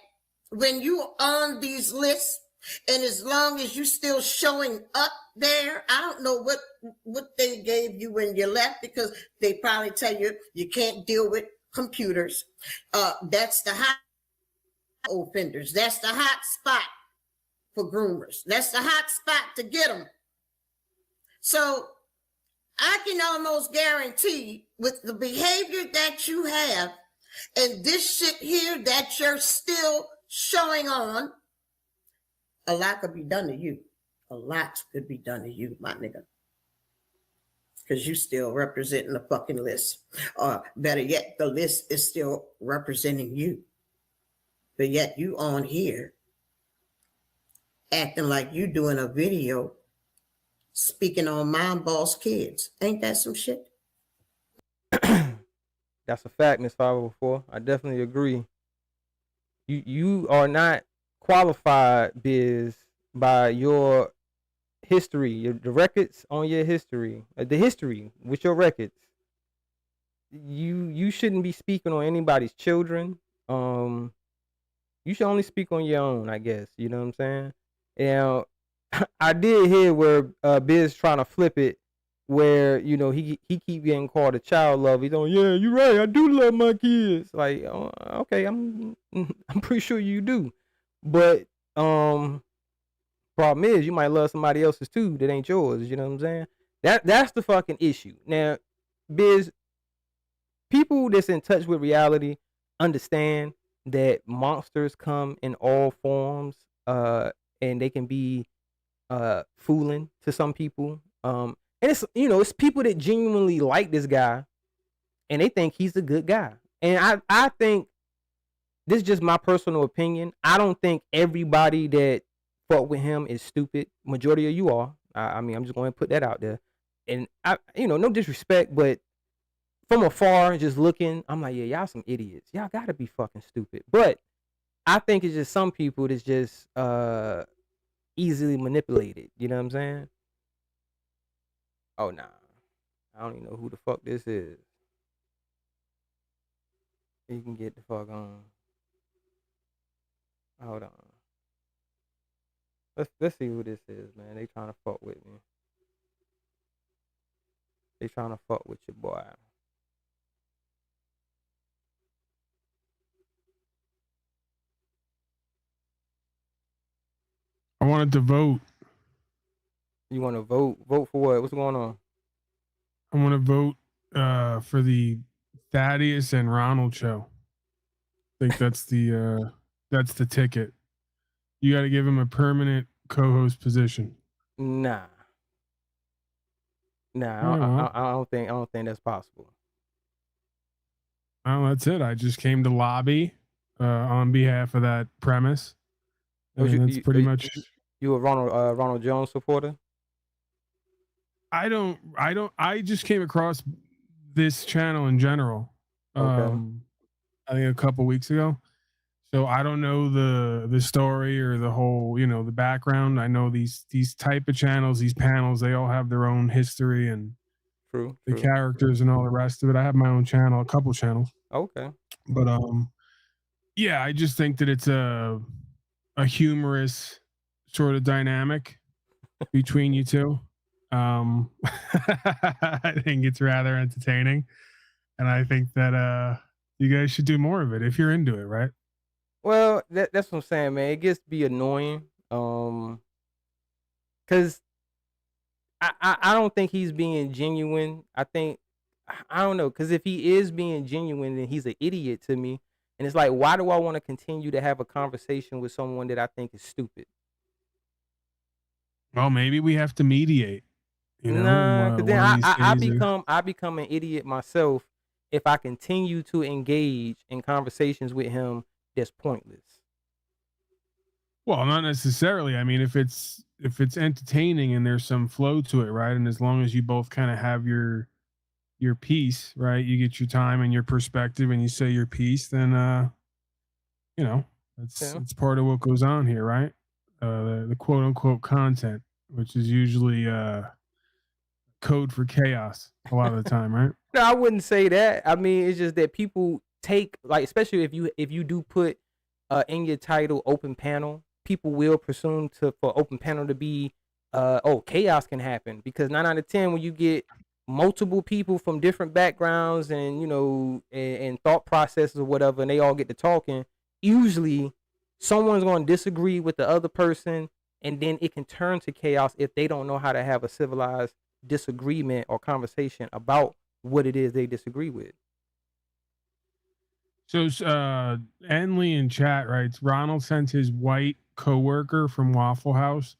when you on these lists, and as long as you still showing up there, I don't know what they gave you when you left, because they probably tell you can't deal with computers. That's the hot offenders. That's the hot spot for groomers. That's the hot spot to get them. So I can almost guarantee with the behavior that you have and this shit here that you're still showing on, a lot could be done to you. A lot could be done to you, my nigga. Because you still representing the fucking list. Or better yet, the list is still representing you. But yet you on here acting like you doing a video speaking on Mom Boss Kids. Ain't that some shit? That's a fact, Miss 504. I definitely agree. You are not qualified, Biz, by your history, the records on your history, the history with your records. You shouldn't be speaking on anybody's children. You should only speak on your own, I guess. You know what I'm saying? Now, I did hear where Biz trying to flip it, where he keep getting called a child lover. He's on, yeah, you're right. I do love my kids. Like, okay, I'm pretty sure you do, but problem is you might love somebody else's too that ain't yours. You know what I'm saying? That's the fucking issue. Now, Biz, people that's in touch with reality understand that monsters come in all forms, and they can be fooling to some people. And it's people that genuinely like this guy and they think he's a good guy. And I think this is just my personal opinion. I don't think everybody that fought with him is stupid. Majority of you are. I mean, I'm just going to put that out there. And no disrespect, but from afar, just looking, I'm like, yeah, y'all some idiots. Y'all gotta be fucking stupid. But I think it's just some people that's just easily manipulated. You know what I'm saying? Oh, nah. I don't even know who the fuck this is. You can get the fuck on. Hold on. Let's see who this is, man. They trying to fuck with me. They trying to fuck with your boy. I wanted to vote. You want to vote? Vote for what? What's going on? I want to vote for the Thaddeus and Ronald show. I think that's the ticket. You got to give him a permanent co-host position. Nah. I don't think that's possible. Oh, that's it. I just came to lobby on behalf of that premise. That's pretty much. You a Ronald Jones supporter? I just came across this channel in general. Okay. I think a couple weeks ago. So I don't know the story or the whole, the background. I know these type of channels, these panels, they all have their own history and the characters and all the rest of it. I have my own channel, a couple channels. Okay. But yeah, I just think that it's a humorous sort of dynamic between you two. I think it's rather entertaining, and I think that you guys should do more of it if you're into it, right? Well, that's what I'm saying, man. It gets to be annoying, cause I don't think he's being genuine. I don't know, cause if he is being genuine, then he's an idiot to me. And it's like, why do I want to continue to have a conversation with someone that I think is stupid? Well, maybe we have to mediate. Nah, because then I become an idiot myself if I continue to engage in conversations with him that's pointless. Well, not necessarily. I mean, if it's entertaining and there's some flow to it, right? And as long as you both kind of have your piece, right? You get your time and your perspective and you say your piece, then it's part of what goes on here, right? The quote unquote content, which is usually code for chaos a lot of the time, right? No, I wouldn't say that. I mean, it's just that people take, like, especially if you do put in your title open panel, people will presume for open panel to be chaos can happen, because 9 out of 10 when you get multiple people from different backgrounds and and thought processes or whatever, and they all get to talking, usually someone's going to disagree with the other person, and then it can turn to chaos if they don't know how to have a civilized disagreement or conversation about what it is they disagree with. So, Enley in chat writes, Ronald sent his white coworker from Waffle House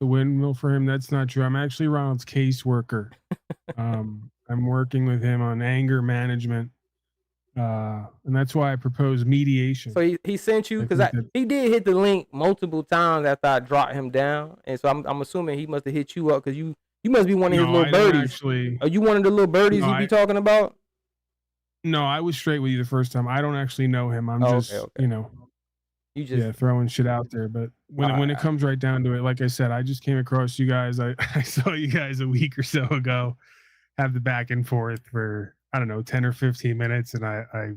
to windmill for him. That's not true. I'm actually Ronald's caseworker. I'm working with him on anger management. And that's why I propose mediation. So he sent you, because he did hit the link multiple times after I dropped him down, and so I'm assuming he must have hit you up because you must be one of his little birdies. Are you one of the little birdies he be talking about? No, I was straight with you the first time. I don't actually know him. I'm just you just throwing shit out there. But when it comes right down to it, like I said, I just came across you guys. I saw you guys a week or so ago have the back and forth for, I don't know, 10 or 15 minutes, and I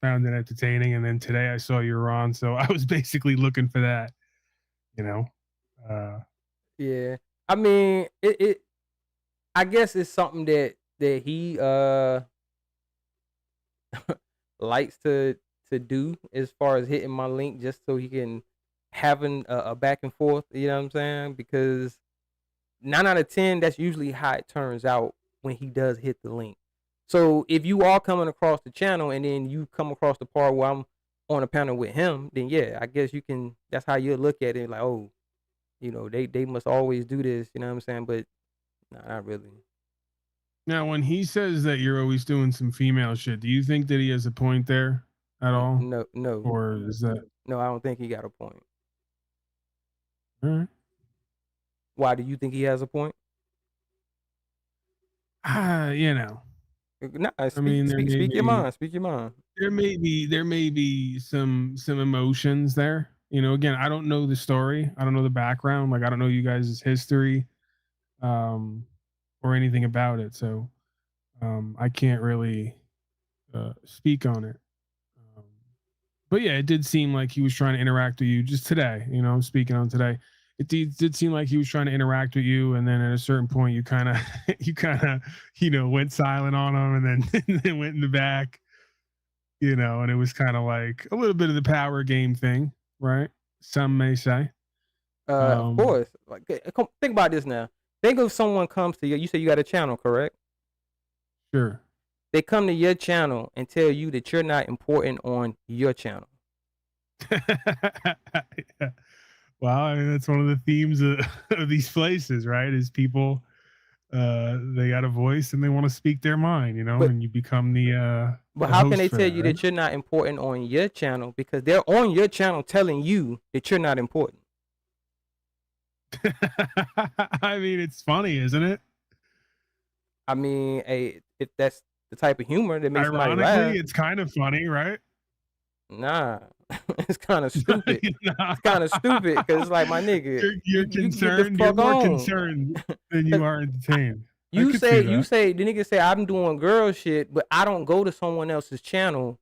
found it entertaining. And then today I saw you were on, so I was basically looking for that, Yeah, I mean, it I guess it's something that he likes to do, as far as hitting my link just so he can having a back and forth. You know what I'm saying? Because 9 out of 10, that's usually how it turns out when he does hit the link. So if you are coming across the channel and then you come across the part where I'm on a panel with him, then yeah, I guess you can. That's how you look at it, like, oh, they must always do this. You know what I'm saying? But nah, not really. Now, when he says that you're always doing some female shit, do you think that he has a point there at all? No. Or is that? No, I don't think he got a point. All right. Why do you think he has a point? Nah, speak your mind. Speak your mind. There may be some emotions there. Again, I don't know the story. I don't know the background. Like, I don't know you guys' history, or anything about it. So, I can't really speak on it. But yeah, it did seem like he was trying to interact with you just today. I'm speaking on today. It did seem like he was trying to interact with you, and then at a certain point, you kind of, went silent on him, and then went in the back, and it was kind of like a little bit of the power game thing, right? Some may say. Of course. Like, think about this now. Think if someone comes to you. You say you got a channel, correct? Sure. They come to your channel and tell you that you're not important on your channel. Yeah. Well, I mean, that's one of the themes of these places, right? Is people, they got a voice and they want to speak their mind, and you become the. But how can they tell you that you're not important on your channel? Because they're on your channel telling you that you're not important. I mean, it's funny, isn't it? I mean, if that's the type of humor that makes somebody laugh. Ironically, it's kind of funny, right? Nah, it's kind of stupid. It's kind of stupid because it's like, my nigga, you're concerned. You're more concerned than you are entertained. You say the nigga say I'm doing girl shit, but I don't go to someone else's channel,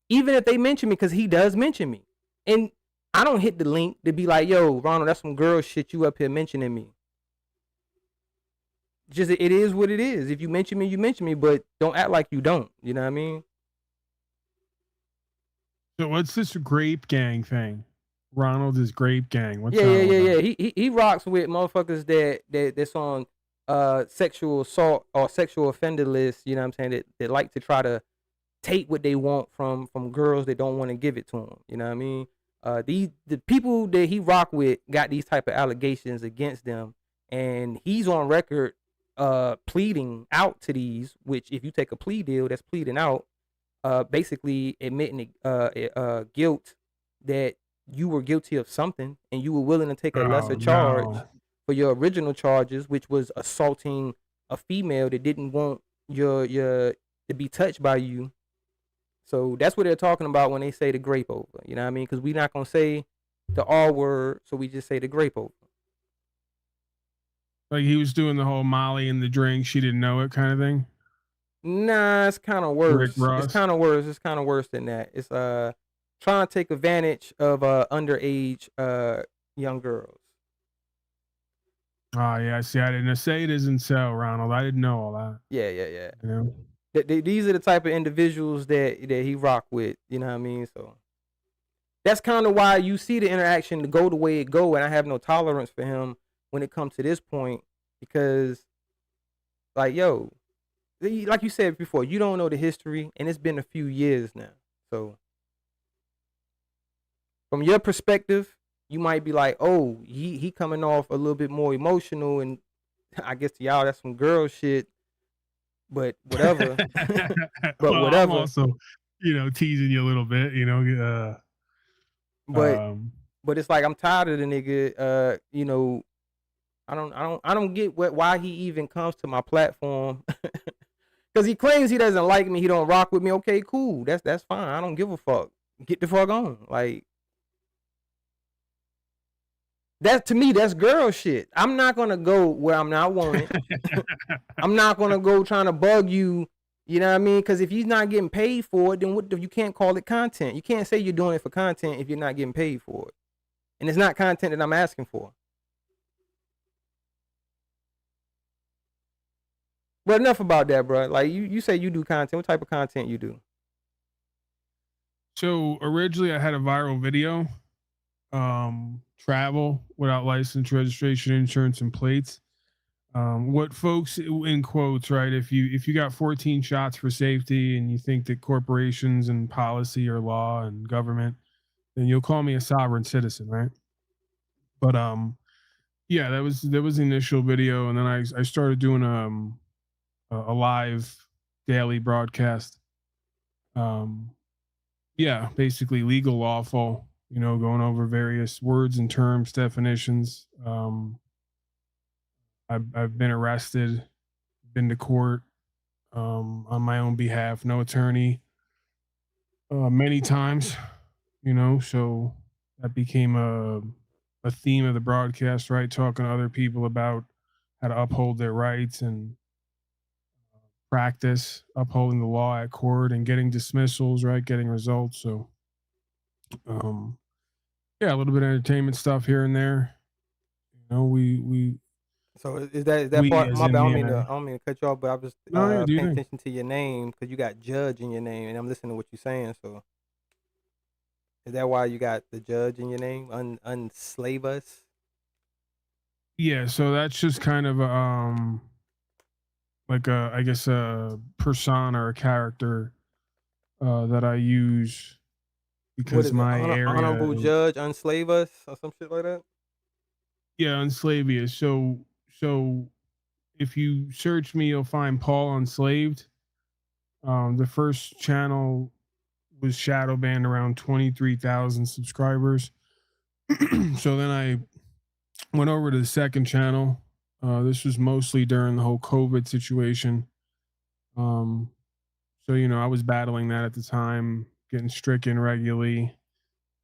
even if they mention me, because he does mention me, and I don't hit the link to be like, yo, Ronald, that's some girl shit you up here mentioning me. Just, it is what it is. If you mention me, you mention me, but don't act like you don't. You know what I mean? So what's this grape gang thing? Ronald is grape gang. What's yeah. He rocks with motherfuckers that's on sexual assault or sexual offender list. You know what I'm saying? That like to try to take what they want from girls that don't want to give it to them. You know what I mean? The people that he rock with got these type of allegations against them, and he's on record pleading out to these. Which, if you take a plea deal, that's pleading out. Basically admitting guilt, that you were guilty of something and you were willing to take a lesser charge for your original charges, which was assaulting a female that didn't want your to be touched by you. So that's what they're talking about when they say the grape over. You know what I mean? Because we're not gonna say the R word, so we just say the grape over. Like, he was doing the whole Molly in the drink, she didn't know it kind of thing. Nah, it's kind of worse. It's kind of worse. It's kind of worse than that. It's trying to take advantage of underage young girls. Oh yeah, see, I didn't say it isn't so, Ronald. I didn't know all that. Yeah. You know? These are the type of individuals that he rock with. You know what I mean? So that's kind of why you see the interaction to go the way it go, and I have no tolerance for him when it comes to this point, because Like, yo, like you said before, you don't know the history, and it's been a few years now. So, from your perspective, you might be like, oh, he coming off a little bit more emotional, and I guess to y'all that's some girl shit. But whatever. But well, whatever. I'm also, teasing you a little bit, But it's like I'm tired of the nigga. I don't get why he even comes to my platform. Cause he claims he doesn't like me, he don't rock with me. Okay, cool. That's fine. I don't give a fuck. Get the fuck on. Like, that to me, that's girl shit. I'm not gonna go where I'm not wanted. I'm not gonna go trying to bug you. You know what I mean? Because if you're not getting paid for it, then you can't call it content. You can't say you're doing it for content if you're not getting paid for it, and it's not content that I'm asking for. But enough about that, bro. Like, you say you do content. What type of content you do? So originally I had a viral video, travel without license, registration, insurance, and plates. What folks, in quotes, right? If you got 14 shots for safety and you think that corporations and policy or law and government, then you'll call me a sovereign citizen, right? But yeah, that was the initial video, and then I started doing a live daily broadcast. Yeah, basically legal, lawful, going over various words and terms, definitions. I've been arrested, been to court on my own behalf, no attorney, many times, so that became a theme of the broadcast, right? Talking to other people about how to uphold their rights and practice upholding the law at court and getting dismissals, right? Getting results. So, yeah, a little bit of entertainment stuff here and there. We So is that we part? as My in bad. I the, don't mean to cut you off, but I was no, yeah, do you paying think? attention to your name because you got judge in your name, and I'm listening to what you're saying. So is that why you got the judge in your name? Unslave us. Yeah, so that's just kind of like I guess a persona or a character that I use What because is it? my area Honorable is, judge, unslave us, or some shit like that. yeah, Unslavia. So if you search me, you'll find Paul Unslaved. The first channel was shadow banned around 23,000 subscribers. So then I went over to the second channel. This was mostly during the whole COVID situation. So I was battling that at the time, getting stricken regularly,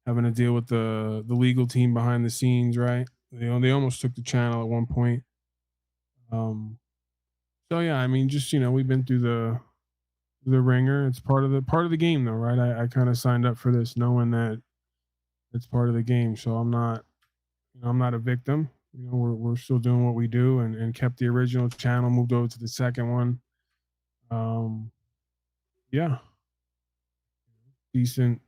having to deal with the legal team behind the scenes, right? They almost took the channel at one point. So yeah, I mean, just we've been through the ringer. It's part of the game, though, right? I kind of signed up for this knowing that it's part of the game. So I'm not a victim. We're still doing what we do, and kept the original channel, moved over to the second one. Yeah, decent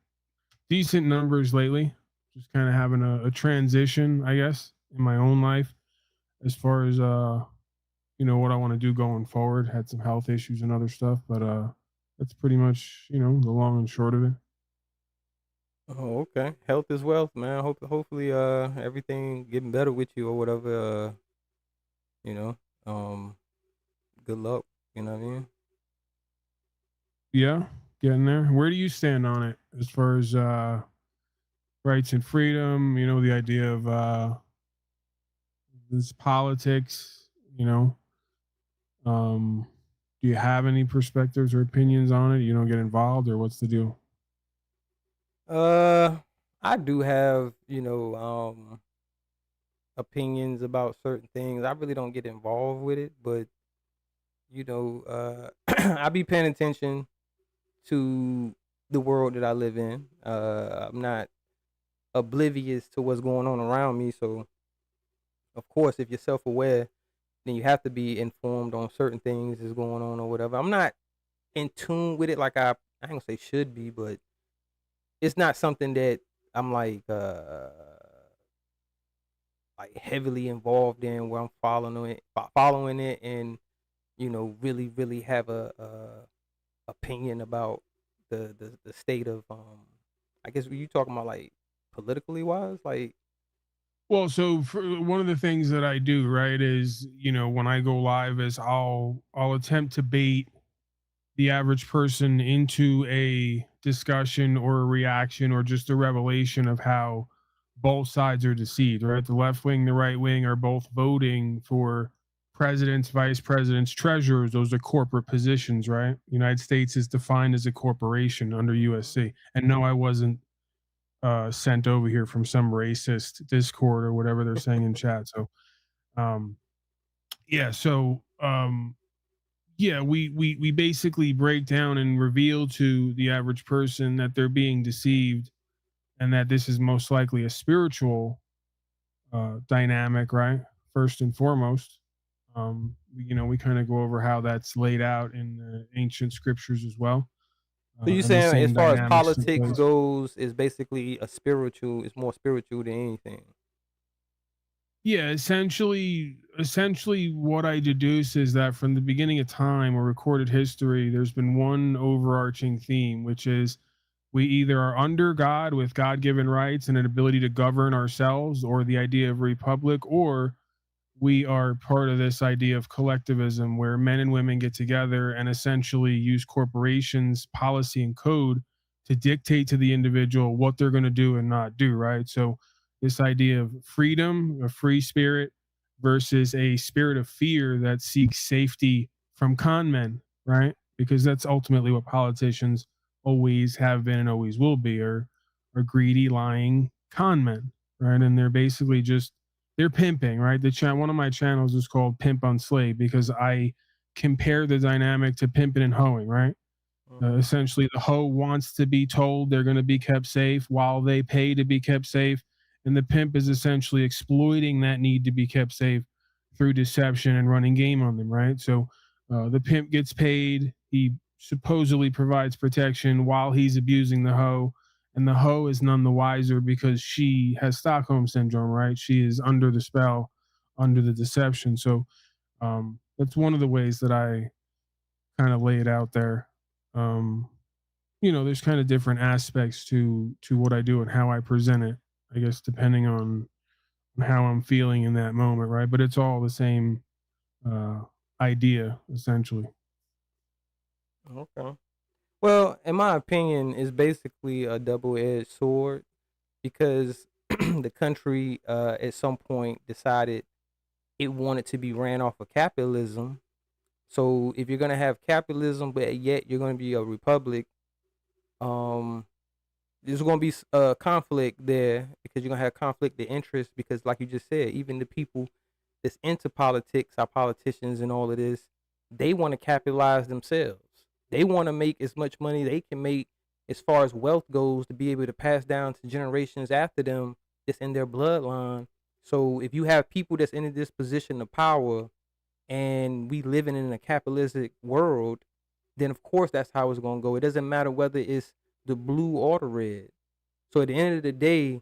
numbers lately. Just kind of having a transition, I guess, in my own life as far as what I want to do going forward. Had some health issues and other stuff, but that's pretty much the long and short of it. Oh, okay. Health is wealth, man. Hopefully everything getting better with you or whatever. You know, good luck. You know what I mean? Yeah, getting there. Where do you stand on it as far as rights and freedom? The idea of this politics. Do you have any perspectives or opinions on it? You don't get involved, or what's the deal? I do have opinions about certain things. I really don't get involved with it, but I be paying attention to the world that I live in. I'm not oblivious to what's going on around me. So, of course, if you're self-aware, then you have to be informed on certain things that's going on or whatever. I'm not in tune with it like I ain't gonna say should be, but it's not something that I'm like heavily involved in where I'm following it and really have a opinion about the state of I guess were you talking about like politically wise, like Well, so one of the things that I do, right, is when I go live, is I'll attempt to bait the average person into a discussion or a reaction or just a revelation of how both sides are deceived, right? The left wing, the right wing are both voting for presidents, vice presidents, treasurers. Those are corporate positions, right? United States is defined as a corporation under USC. And no, I wasn't sent over here from some racist Discord or whatever they're saying in chat. So, um, yeah, so yeah, we basically break down and reveal to the average person that they're being deceived, and that this is most likely a spiritual dynamic, right? First and foremost, we kind of go over how that's laid out in the ancient scriptures as well. so you And the saying as same far as dynamics in politics place. goes is basically it's more spiritual than anything. Yeah, essentially what I deduce is that from the beginning of time or recorded history, there's been one overarching theme, which is we either are under God with God-given rights and an ability to govern ourselves, or the idea of republic, or we are part of this idea of collectivism where men and women get together and essentially use corporations, policy, and code to dictate to the individual what they're going to do and not do, right? So, this idea of freedom, a free spirit, versus a spirit of fear that seeks safety from con men, right? Because that's ultimately what politicians always have been and always will be, are greedy, lying con men, right? And they're basically just they're pimping, right? One of my channels is called Pimp on Slave because I compare the dynamic to pimping and hoeing, right? Essentially, the hoe wants to be told they're going to be kept safe while they pay to be kept safe, and the pimp is essentially exploiting that need to be kept safe through deception and running game on them, right? So the pimp gets paid. He supposedly provides protection while he's abusing the hoe, and the hoe is none the wiser because she has Stockholm syndrome, right? She is under the spell, under the deception. So that's one of the ways that I kind of lay it out there. Um, there's kind of different aspects to what I do and how I present it, I guess, depending on how I'm feeling in that moment, right? But it's all the same idea, essentially. Okay. Well, in my opinion, it's basically a double-edged sword because the country at some point decided it wanted to be ran off of capitalism. So if you're gonna have capitalism, but yet you're gonna be a republic, there's gonna be a conflict there because you're gonna have conflict of interest because, like you just said, even the people that's into politics, our politicians and all of this, they want to capitalize themselves. They want to make as much money they can make as far as wealth goes to be able to pass down to generations after them that's in their bloodline. So if you have people that's in this position of power and we living in a capitalistic world, then of course that's how it's going to go. It doesn't matter whether it's the blue or the red. So at the end of the day,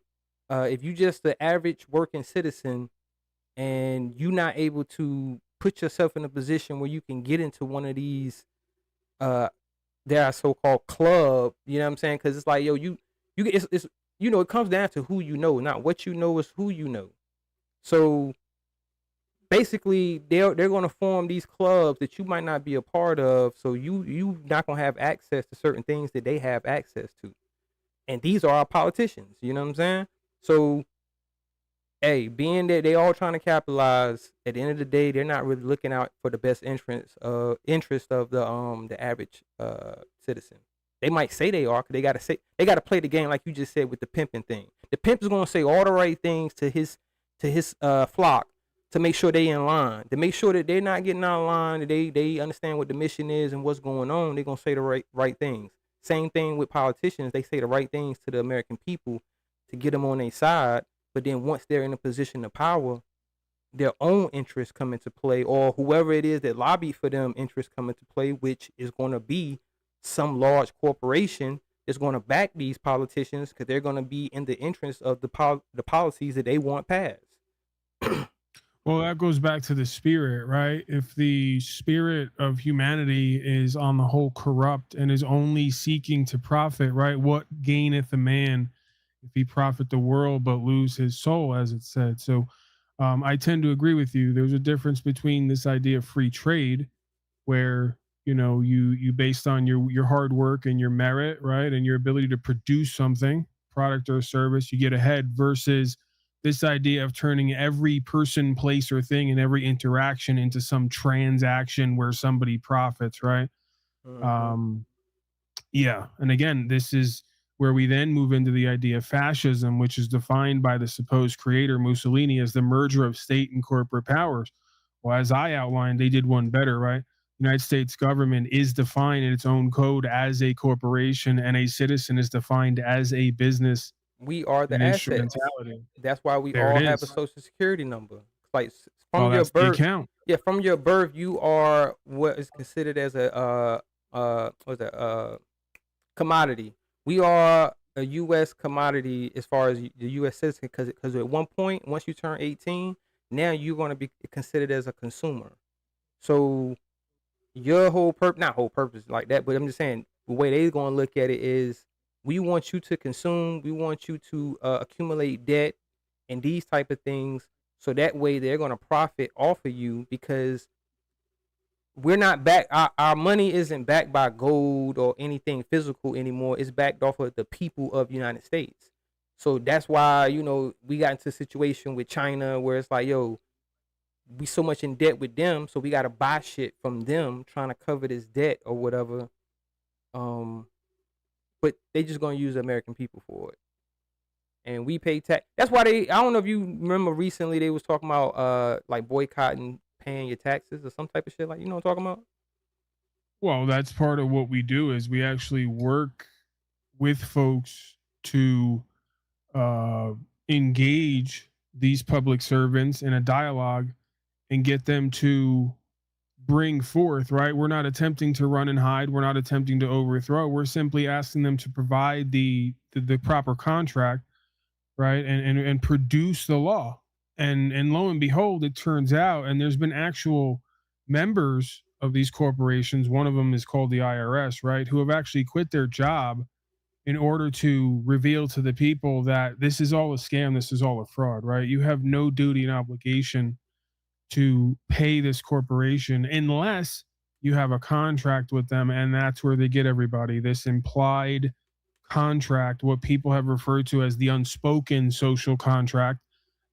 if you just the average working citizen and you're not able to put yourself in a position where you can get into one of these there are so-called club, you know what I'm saying? Because it's like, yo, it's it comes down to who you know, not what you know, is who you know. So basically, they're going to form these clubs that you might not be a part of, so you not going to have access to certain things that they have access to. And these are our politicians, you know what I'm saying? So, hey, being that they all trying to capitalize, at the end of the day, they're not really looking out for the best interest of the average citizen. They might say they are, because they gotta play the game like you just said with the pimping thing. The pimp is gonna say all the right things to his flock to make sure they in line, to make sure that they're not getting out of line, that they understand what the mission is and what's going on. They're gonna say the right things. Same thing with politicians. They say the right things to the American people to get them on their side. But then once they're in a position of power, their own interests come into play, or whoever it is that lobbied for them interests come into play, which is going to be some large corporation is going to back these politicians because they're going to be in the interest of the policies that they want passed. Well, that goes back to the spirit, right? If the spirit of humanity is on the whole corrupt and is only seeking to profit, right? What gaineth a man if he profit the world but lose his soul, as it said? So I tend to agree with you. There's a difference between this idea of free trade, where you based on your hard work and your merit, right, and your ability to produce something, product or service, you get ahead, versus this idea of turning every person, place, or thing in every interaction into some transaction where somebody profits, right? Um, yeah. And again, this is where we then move into the idea of fascism, which is defined by the supposed creator Mussolini as the merger of state and corporate powers. Well, as I outlined, they did one better, right? United States government is defined in its own code as a corporation, and a citizen is defined as a business. We are the An assets. instrumentality. That's why we There all it have a is. social security number. Like Well, from your that's the birth, account. yeah, from your birth, you are what is considered as a what's that commodity. We are a U.S. commodity as far as the U.S. citizen, because at one point, once you turn 18, now you're going to be considered as a consumer. So your whole not whole purpose like that, but I'm just saying the way they're going to look at it is we want you to consume, we want you to accumulate debt and these type of things, so that way they're going to profit off of you, because we're not back, our money isn't backed by gold or anything physical anymore. It's backed off of the people of the United States. So that's why we got into a situation with China where it's like, yo, we so much in debt with them, so we got to buy shit from them trying to cover this debt or whatever. But they just gonna use the American people for it, and we pay tax. That's why I don't know if you remember recently they was talking about like boycotting paying your taxes or some type of shit, like, you know what I'm talking about? Well, that's part of what we do, is we actually work with folks to engage these public servants in a dialogue and get them to bring forth, right? We're not attempting to run and hide. We're not attempting to overthrow. We're simply asking them to provide the proper contract, right? And produce the law. And lo and behold, it turns out, and there's been actual members of these corporations, one of them is called the IRS, right, who have actually quit their job in order to reveal to the people that this is all a scam, this is all a fraud, right? You have no duty and obligation to pay this corporation unless you have a contract with them, and that's where they get everybody. This implied contract, what people have referred to as the unspoken social contract,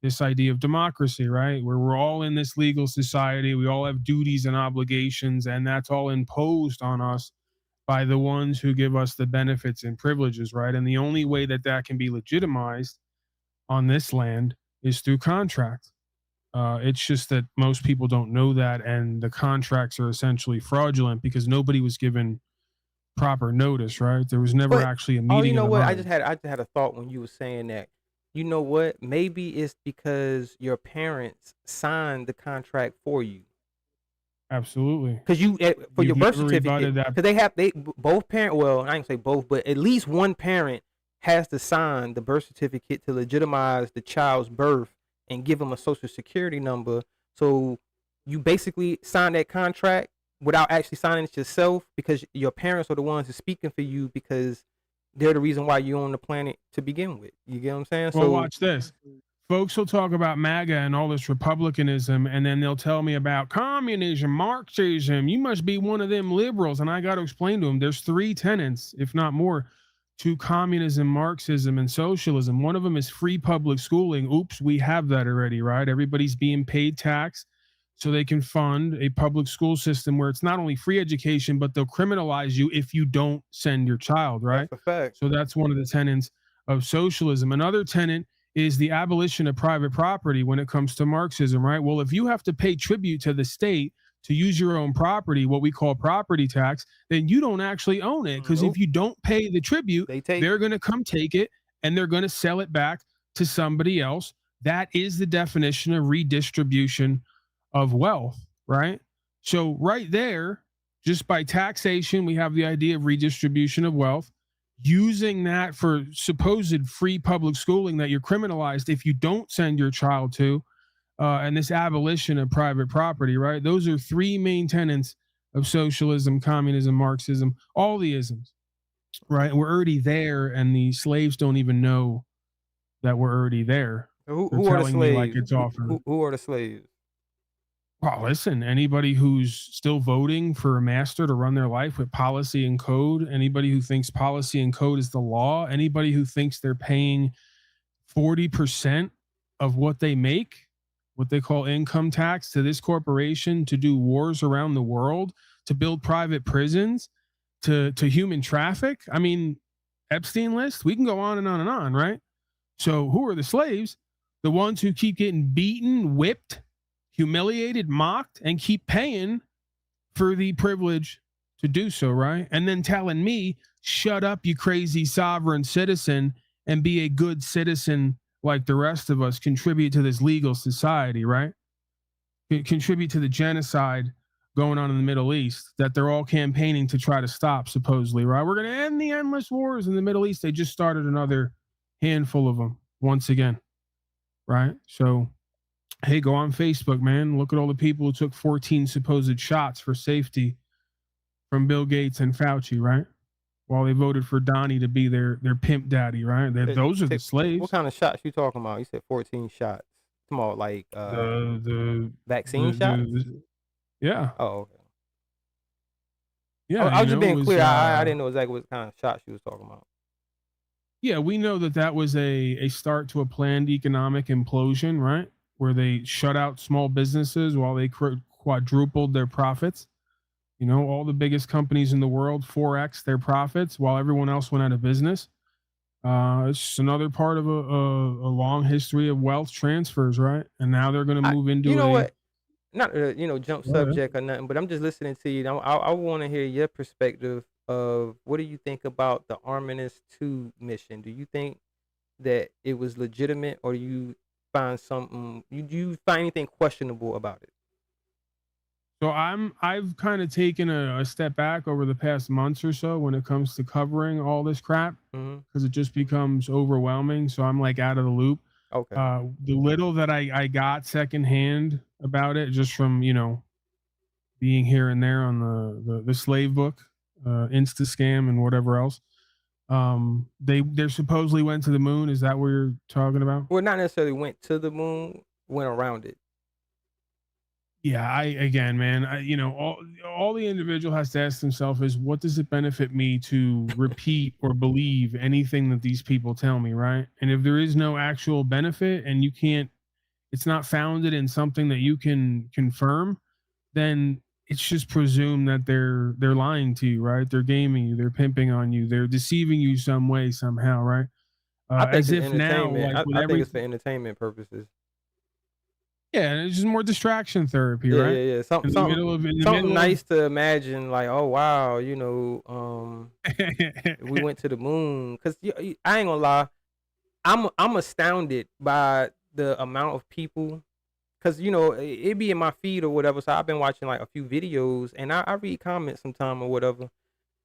this idea of democracy, right? Where we're all in this legal society, we all have duties and obligations, and that's all imposed on us by the ones who give us the benefits and privileges, right? And the only way that that can be legitimized on this land is through contract. It's just that most people don't know that, and the contracts are essentially fraudulent because nobody was given proper notice, right? There was never actually a meeting. Oh, you know of the what? I minds. just had a thought when you were saying that. You know what? Maybe it's because your parents signed the contract for you. Absolutely. Because for your You've birth never certificate, rebutted that. because both parent. Well, I ain't say both, but at least one parent has to sign the birth certificate to legitimize the child's birth and give them a social security number. So you basically sign that contract without actually signing it yourself, because your parents are the ones who are speaking for you, because they're the reason why you're on the planet to begin with. You get what I'm saying? Well, So watch this. Folks will talk about MAGA and all this republicanism, and then they'll tell me about communism, Marxism. You must be one of them liberals. And I got to explain to them there's three tenets, if not more, to communism, Marxism, and socialism. One of them is free public schooling. Oops, we have that already, right? Everybody's being paid tax so they can fund a public school system where it's not only free education, but they'll criminalize you if you don't send your child, right? that's a fact. So that's one of the tenets of socialism. Another tenet is the abolition of private property when it comes to Marxism, right? Well, if you have to pay tribute to the state to use your own property, what we call property tax, then you don't actually own it, because if you don't pay the tribute, they're going to come take it and they're going to sell it back to somebody else. That is the definition of redistribution of wealth, right? So right there, just by taxation, we have the idea of redistribution of wealth. Using that for supposed free public schooling that you're criminalized if you don't send your child to, and this abolition of private property, right? Those are three main tenets of socialism, communism, Marxism, all the isms, right? We're already there, and the slaves don't even know that we're already there. Who They're are the telling me like slaves? it's offered. Who are the slaves? Well, listen, anybody who's still voting for a master to run their life with policy and code, anybody who thinks policy and code is the law, anybody who thinks they're paying 40% of what they make, what they call income tax, to this corporation to do wars around the world, to build private prisons, to human traffic. I mean, Epstein list, we can go on and on and on, right? So who are the slaves? The ones who keep getting beaten, whipped, humiliated, mocked, and keep paying for the privilege to do so, right? And then telling me, shut up, you crazy sovereign citizen, and be a good citizen like the rest of us, contribute to this legal society, right? Contribute to the genocide going on in the Middle East that they're all campaigning to try to stop, supposedly, right? We're going to end the endless wars in the Middle East. They just started another handful of them once again, right? So, hey, go on Facebook, man. Look at all the people who took 14 supposed shots for safety from Bill Gates and Fauci, right? While they voted for Donnie to be their pimp daddy, right? Those are the slaves. What kind of shots you talking about? You said 14 shots. Come on, like the vaccine shots? Yeah. Oh, okay. Yeah. I was just being clear. I I didn't know exactly what kind of shots you was talking about. Yeah, we know that was a start to a planned economic implosion, right? Where they shut out small businesses while they quadrupled their profits. You know, all the biggest companies in the world 4x their profits while everyone else went out of business. It's just another part of a long history of wealth transfers, right? And now they're going to move into you know what? Not jump Go ahead. subject or nothing, but I'm just listening to you. I want to hear your perspective of what do you think about the Arminus 2 mission? Do you think that it was legitimate, or do you find something? Do you find anything questionable about it? So I've kind of taken a step back over the past months or so when it comes to covering all this crap, because it just becomes overwhelming. So I'm like out of the loop. Okay. The little that I got secondhand about it, just from being here and there on the slave book, Insta Scam and whatever else. They supposedly went to the moon. Is that what you're talking about? Well, not necessarily went to the moon, went around it. Yeah, all the individual has to ask themselves is, what does it benefit me to repeat or believe anything that these people tell me, right? And if there is no actual benefit and it's not founded in something that you can confirm, then it's just presumed that they're lying to you, right? They're gaming you, they're pimping on you, they're deceiving you some way, somehow, right? I think As it's if now, entertainment. like, with I think every, it's for entertainment purposes. yeah, and it's just more distraction therapy, Yeah, right? yeah. In the middle of Something nice to imagine, like, oh wow, we went to the moon. Cause I ain't gonna lie, I'm astounded by the amount of people. Cause it be in my feed or whatever. So I've been watching like a few videos, and I read comments sometime or whatever,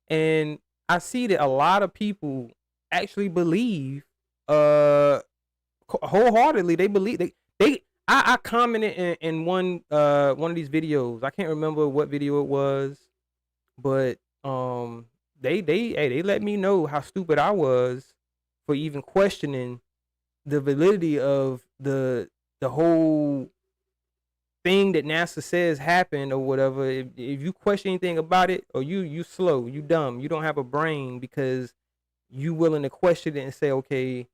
and I see that a lot of people actually believe, wholeheartedly. They believe they. I commented in one of these videos. I can't remember what video it was, but they let me know how stupid I was for even questioning the validity of the whole thing that NASA says happened or whatever. If you question anything about it, or you slow, you dumb, you don't have a brain, because you willing to question it and say, okay,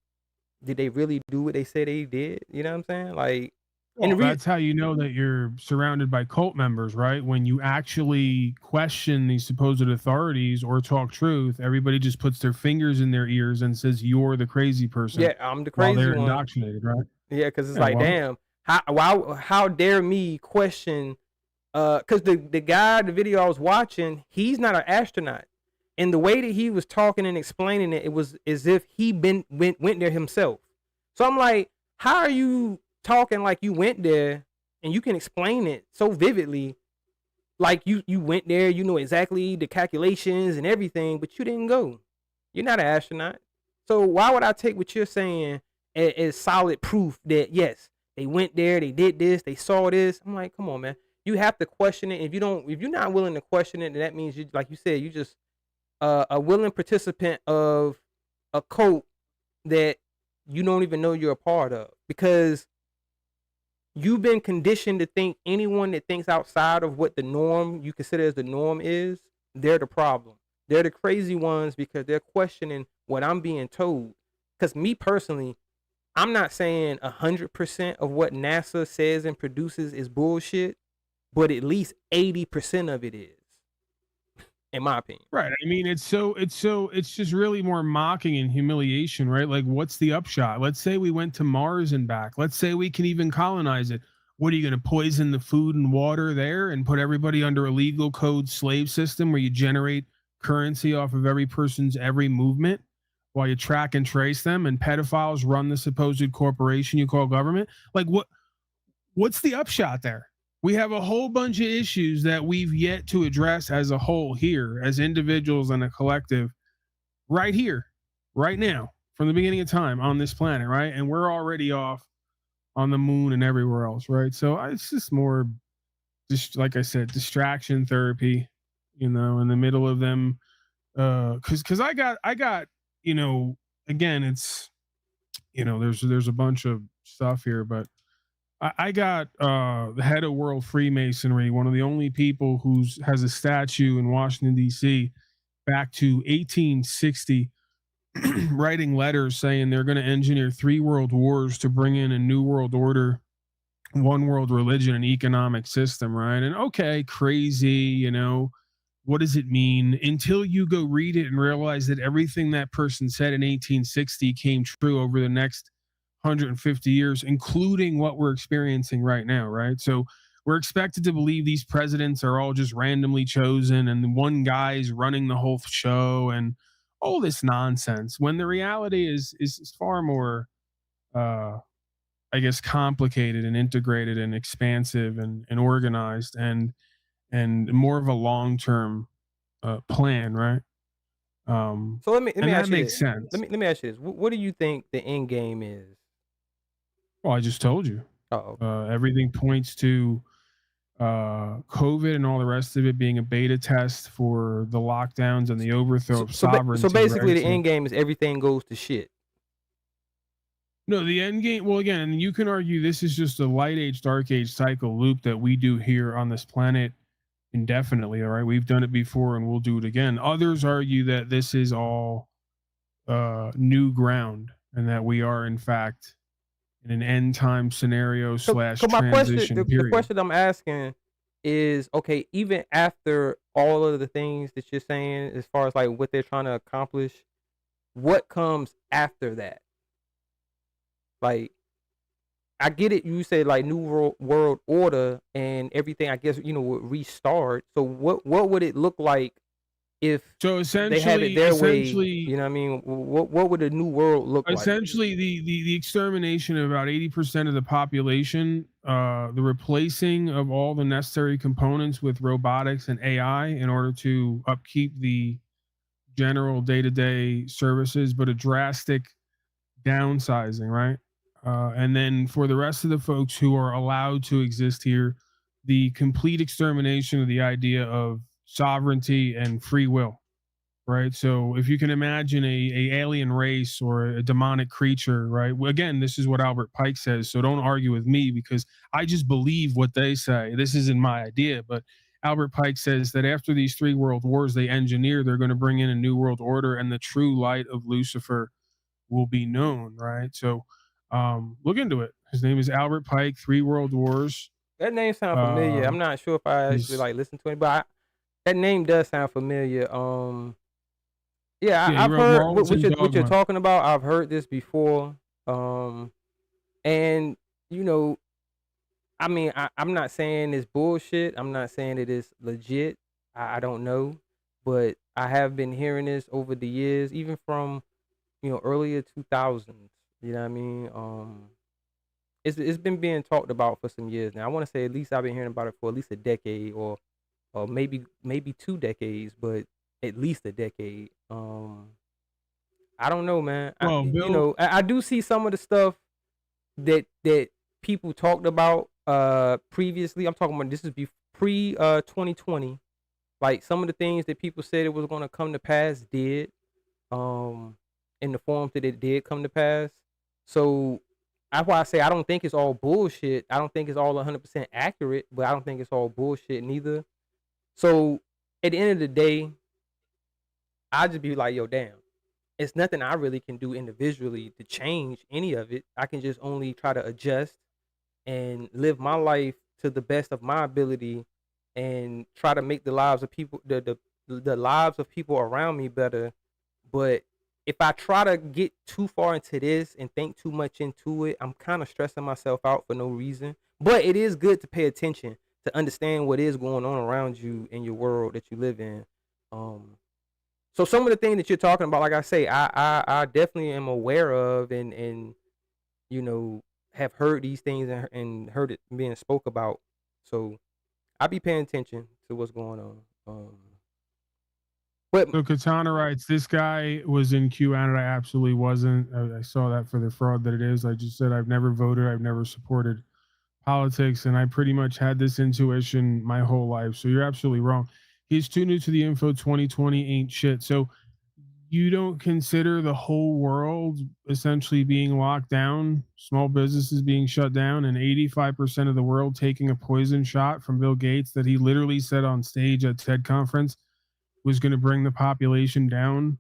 did they really do what they said they did? You know what I'm saying? Like, well, that's how you know that you're surrounded by cult members, right? When you actually question these supposed authorities or talk truth, everybody just puts their fingers in their ears and says you're the crazy person. Yeah, I'm the crazy while they're one. indoctrinated, right? Yeah, because it's damn, how dare me question? Because the guy, the video I was watching, he's not an astronaut, and the way that he was talking and explaining it, it was as if he went there himself. So I'm like, how are you talking like you went there, and you can explain it so vividly, like you went there, you know exactly the calculations and everything, but you didn't go. You're not an astronaut. So why would I take what you're saying as solid proof that yes, they went there, they did this, they saw this. I'm like, come on, man. You have to question it. If you're not willing to question it, then that means you, like you said, you just a willing participant of a cult that you don't even know you're a part of, because you've been conditioned to think anyone that thinks outside of what the norm you consider as the norm is, they're the problem. They're the crazy ones because they're questioning what I'm being told. Because me personally, I'm not saying 100% of what NASA says and produces is bullshit, but at least 80% of it is, in my opinion. Right. I mean, it's just really more mocking and humiliation, right? Like, what's the upshot? Let's say we went to Mars and back. Let's say we can even colonize it. What are you going to poison the food and water there and put everybody under a legal code slave system where you generate currency off of every person's every movement while you track and trace them, and pedophiles run the supposed corporation you call government? Like, what's the upshot there? We have a whole bunch of issues that we've yet to address as a whole here, as individuals and a collective, right here, right now, from the beginning of time on this planet, right? And we're already off on the moon and everywhere else, right? So it's just more, just like I said, distraction therapy, in the middle of them. Because I got, again, it's, there's a bunch of stuff here, but I got the head of World Freemasonry, one of the only people who has a statue in Washington, D.C., back to 1860, writing letters saying they're going to engineer 3 world wars to bring in a new world order, one world religion and economic system, right? And okay, crazy, what does it mean? Until you go read it and realize that everything that person said in 1860 came true over the next 150 years, including what we're experiencing right now, right? So we're expected to believe these presidents are all just randomly chosen and one guy's running the whole show and all this nonsense, when the reality is far more I guess complicated and integrated and expansive and organized and more of a long-term plan, right? So let me and ask that you makes this. sense. Let me ask you this. What do you think the end game is? Well, I just told you. Oh, everything points to COVID and all the rest of it being a beta test for the lockdowns and the overthrow of sovereignty. So basically, right? the end game is everything goes to shit. No, the end game. Well, again, you can argue this is just a light age, dark age cycle loop that we do here on this planet indefinitely. All right, we've done it before and we'll do it again. Others argue that this is all new ground and that we are in fact in an end time scenario slash transition period. The question I'm asking is, okay, even after all of the things that you're saying, as far as like what they're trying to accomplish, what comes after that? Like, I get it. You say like new world order and everything, I guess, would restart. So what would it look like if they have it their way? You know what I mean? What would a new world look like? Essentially, the extermination of about 80% of the population, the replacing of all the necessary components with robotics and AI in order to upkeep the general day-to-day services, but a drastic downsizing, right? And then for the rest of the folks who are allowed to exist here, the complete extermination of the idea of sovereignty and free will, right? So if you can imagine a alien race or a demonic creature, right? Well, again, this is what Albert Pike says, so don't argue with me because I just believe what they say. This isn't my idea, but Albert Pike says that after these 3 world wars they engineer, they're going to bring in a new world order and the true light of Lucifer will be known, right? So look into it. His name is Albert Pike, 3 World Wars. That name sounds familiar. I'm not sure if I actually like listen to it, but that name does sound familiar. I've heard what you're talking about. I've heard this before. And I mean, I'm not saying it's bullshit. I'm not saying it is legit. I don't know, but I have been hearing this over the years, even from earlier 2000s. You know what I mean? It's been being talked about for some years now. I want to say at least I've been hearing about it for at least a decade, or maybe 2 decades, but at least a decade. I don't know, man. Well, I do see some of the stuff that people talked about previously. I'm talking about this is pre 2020. Like some of the things that people said it was going to come to pass did, in the forms that it did come to pass. So that's why I say I don't think it's all bullshit. I don't think it's all 100% accurate, but I don't think it's all bullshit neither. So at the end of the day, I just be like, yo, damn, it's nothing I really can do individually to change any of it. I can just only try to adjust and live my life to the best of my ability and try to make the lives of people the lives of people around me better. But if I try to get too far into this and think too much into it, I'm kind of stressing myself out for no reason. But it is good to pay attention to understand what is going on around you in your world that you live in. So some of the things that you're talking about, like I say, I definitely am aware of and you know have heard these things and heard it being spoke about. So I be paying attention to what's going on. But So Katana writes, this guy was in QAnon. I absolutely wasn't. I saw that for the fraud that it is. I just said I've never voted. I've never supported politics, and I pretty much had this intuition my whole life. So you're absolutely wrong. He's too new to the info. 2020 ain't shit. So you don't consider the whole world essentially being locked down, small businesses being shut down, and 85% of the world taking a poison shot from Bill Gates that he literally said on stage at TED conference was going to bring the population down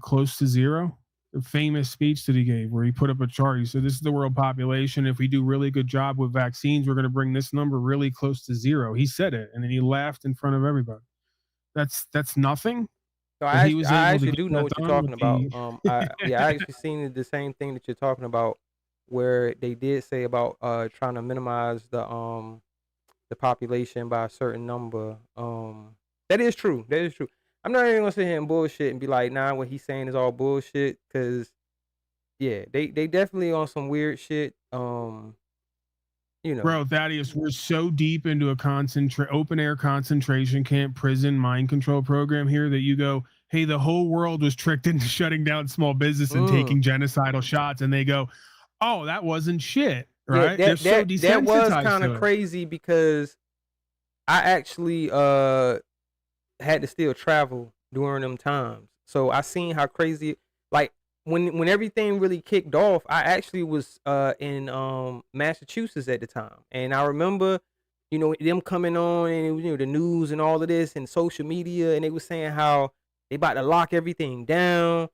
close to zero. The famous speech that he gave where he put up a chart. He said, this is the world population. If we do really good job with vaccines, we're going to bring this number really close to zero. He said it, and then he laughed in front of everybody. That's nothing. So I actually do know what you're talking about. I actually seen the same thing that you're talking about, where they did say about trying to minimize the population by a certain number. That is true. That is true. I'm not even gonna sit here and bullshit and be like, nah, what he's saying is all bullshit. Cause yeah, they definitely on some weird shit. You know, bro, Thaddeus, we're so deep into a open air concentration camp, prison, mind control program here that you go, hey, the whole world was tricked into shutting down small business and taking genocidal shots, and they go, oh, that wasn't shit, right? Yeah, that was kind of to crazy because I actually had to still travel during them times, so I seen how crazy like. When everything really kicked off, I actually was in Massachusetts at the time, and I remember, you know, them coming on and you know the news and all of this and social media, and they was saying how they about to lock everything down.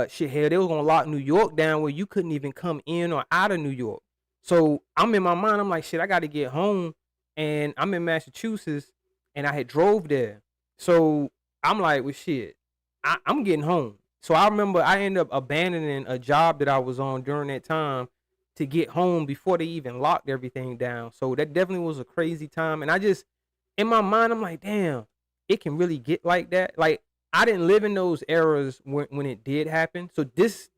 Shit, hell, they was gonna lock New York down where you couldn't even come in or out of New York. So I'm in my mind, I'm like, shit, I got to get home, and I'm in Massachusetts, and I had drove there, so I'm like, well, shit, I'm getting home. So I remember I ended up abandoning a job that I was on during that time to get home before they even locked everything down. So that definitely was a crazy time. And I just, in my mind, I'm like, damn, it can really get like that. Like I didn't live in those eras when it did happen. So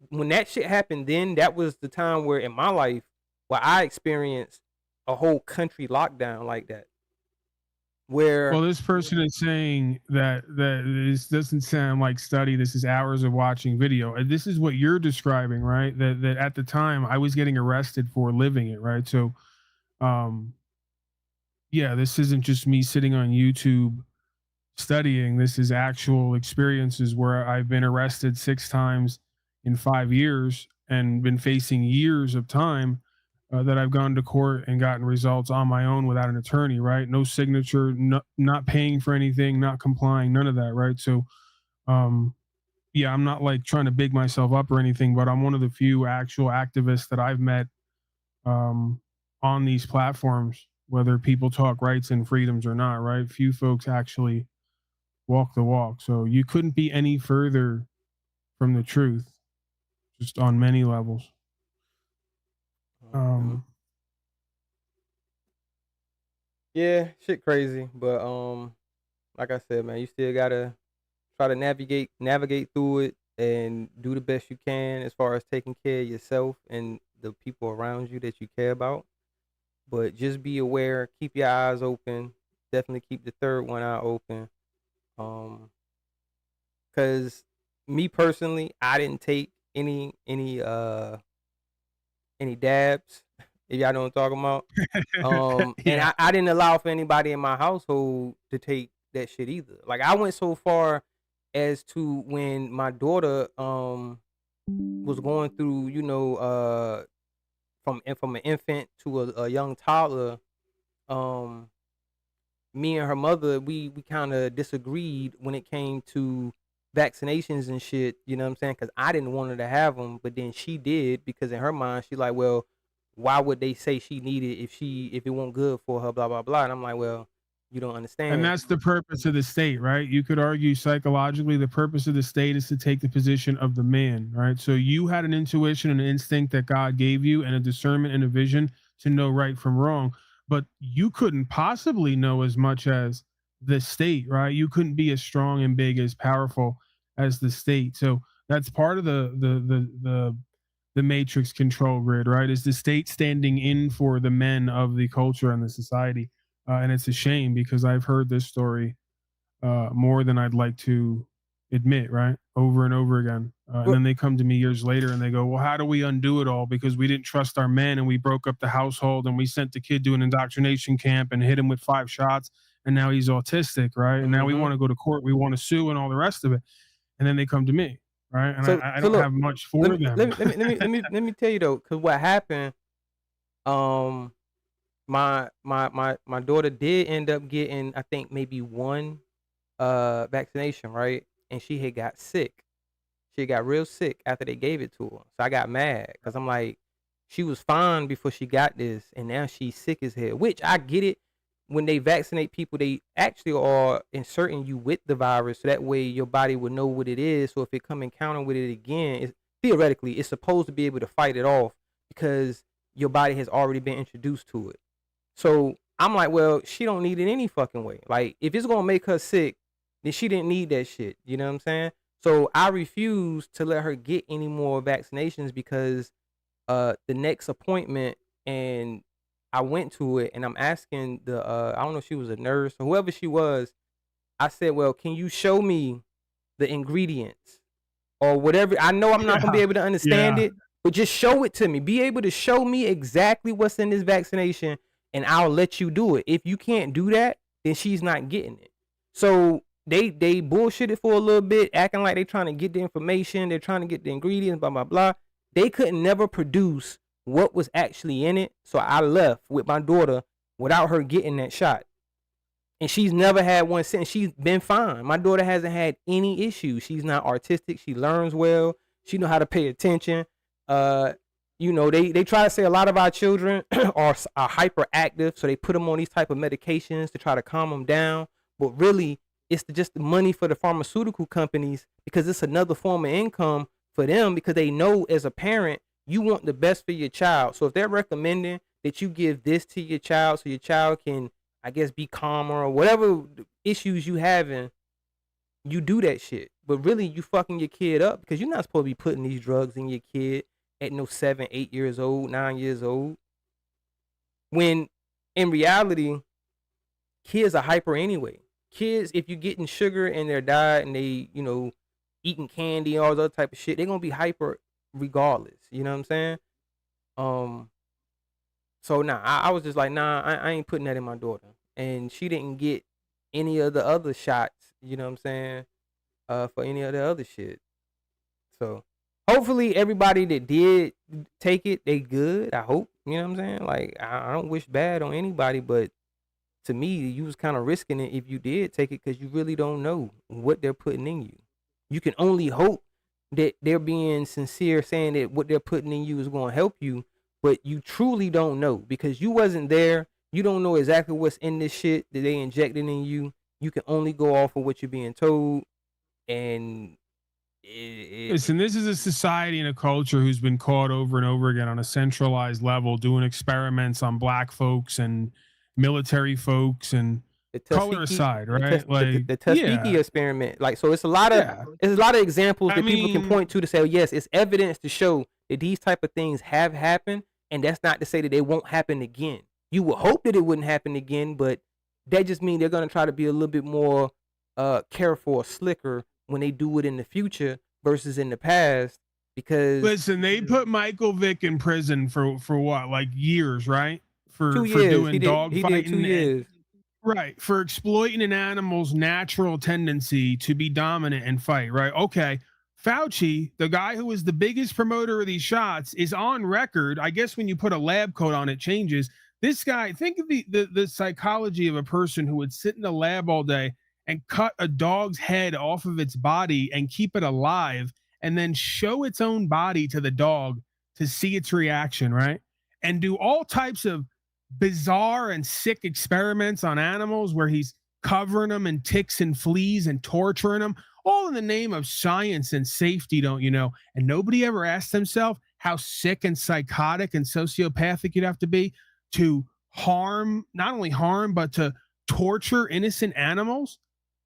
when that shit happened, then that was the time where in my life where I experienced a whole country lockdown like that. Well, this person is saying that this doesn't sound like study. This is hours of watching video. And this is what you're describing, right? That at the time I was getting arrested for living it, right? So, yeah, this isn't just me sitting on YouTube studying. This is actual experiences where I've been arrested 6 times in 5 years and been facing years of time. That I've gone to court and gotten results on my own without an attorney, right? No signature, not paying for anything, not complying, none of that, right? So, yeah, I'm not like trying to big myself up or anything, but I'm one of the few actual activists that I've met on these platforms, whether people talk rights and freedoms or not, right? Few folks actually walk the walk. So you couldn't be any further from the truth, just on many levels. Yeah, shit crazy, but like I said, man, you still gotta try to navigate through it and do the best you can as far as taking care of yourself and the people around you that you care about. But just be aware, keep your eyes open, definitely keep the third one eye open. Cause me personally, I didn't take any dabs If y'all know what I'm talking about. And I didn't allow for anybody in my household to take that shit either. Like I went so far as to when my daughter was going through, from an infant to a young toddler, me and her mother, we kind of disagreed when it came to vaccinations and shit. You know what I'm saying? Because I didn't want her to have them, but then she did because in her mind she like, well, why would they say she needed if it wasn't good for her? Blah blah blah. And I'm like, well, you don't understand. And that's the purpose of the state, right? You could argue psychologically the purpose of the state is to take the position of the man, right? So you had an intuition and an instinct that God gave you and a discernment and a vision to know right from wrong, but you couldn't possibly know as much as the state, right? You couldn't be as strong and big, as powerful as the state. So that's part of the matrix control grid, right? Is the state standing in for the men of the culture and the society. And it's a shame because I've heard this story more than I'd like to admit, right? Over and over again. And then they come to me years later and they go, well, how do we undo it all? Because we didn't trust our men and we broke up the household and we sent the kid to an indoctrination camp and hit him with 5 shots. And now he's autistic, right? And now we want to go to court. We want to sue and all the rest of it. And then they come to me, right? And I don't have much for them. Let me tell you though, because what happened, my daughter did end up getting, I think maybe one vaccination, right? And she had got sick. She got real sick after they gave it to her. So I got mad because I'm like, she was fine before she got this, and now she's sick as hell. Which I get it. When they vaccinate people, they actually are inserting you with the virus, so that way your body would know what it is. So if it come encounter with it again, theoretically, it's supposed to be able to fight it off because your body has already been introduced to it. So I'm like, well, she don't need it any fucking way. Like, if it's gonna make her sick, then she didn't need that shit. You know what I'm saying? So I refuse to let her get any more vaccinations because the next appointment, and I went to it, and I'm asking I don't know if she was a nurse or whoever she was. I said, well, can you show me the ingredients or whatever? I know I'm not gonna be able to understand it, but just show it to me. Be able to show me exactly what's in this vaccination, and I'll let you do it. If you can't do that, then she's not getting it. So they bullshitted for a little bit, acting like they trying to get the information, they're trying to get the ingredients, blah, blah, blah. They couldn't never produce what was actually in it. So I left with my daughter without her getting that shot. And she's never had one since. She's been fine. My daughter hasn't had any issues. She's not artistic. She learns well. She know how to pay attention. They try to say a lot of our children are hyperactive, so they put them on these type of medications to try to calm them down. But really, it's just the money for the pharmaceutical companies because it's another form of income for them because they know as a parent, you want the best for your child. So if they're recommending that you give this to your child so your child can, I guess, be calmer or whatever issues you having, you do that shit. But really, you fucking your kid up because you're not supposed to be putting these drugs in your kid at no 7, 8 years old, 9 years old. When in reality, kids are hyper anyway. Kids, if you're getting sugar in their diet and they, eating candy and all that type of shit, they're gonna be hyper regardless. You know what I'm saying? So I was just like, I ain't putting that in my daughter. And she didn't get any of the other shots, you know what I'm saying, for any of the other shit. So hopefully everybody that did take it, they good. I hope, you know what I'm saying? Like, I don't wish bad on anybody, but to me, you was kind of risking it if you did take it because you really don't know what they're putting in you. You can only hope that they're being sincere, saying that what they're putting in you is going to help you, but you truly don't know because you wasn't there. You don't know exactly what's in this shit that they injected in you. You can only go off of what you're being told. And listen, this is a society and a culture who's been caught over and over again on a centralized level, doing experiments on black folks and military folks and color aside, right? The Tuskegee experiment. Like, so it's a lot of examples that people can point to say, yes, it's evidence to show that these type of things have happened, and that's not to say that they won't happen again. You would hope that it wouldn't happen again, but that just means they're gonna try to be a little bit more careful or slicker when they do it in the future versus in the past. because listen, they put Michael Vick in prison for what, like years, right? 2 For years. doing He dog did fighting. 2 years. Right, for exploiting an animal's natural tendency to be dominant and fight, right? Okay. Fauci, the guy who is the biggest promoter of these shots, is on record. I guess when you put a lab coat on, it changes. This guy, think of the psychology of a person who would sit in the lab all day and cut a dog's head off of its body and keep it alive and then show its own body to the dog to see its reaction, right? And do all types of bizarre and sick experiments on animals where he's covering them in ticks and fleas and torturing them, all in the name of science and safety, don't you know? And nobody ever asked themselves how sick and psychotic and sociopathic you'd have to be to harm, not only harm, but to torture innocent animals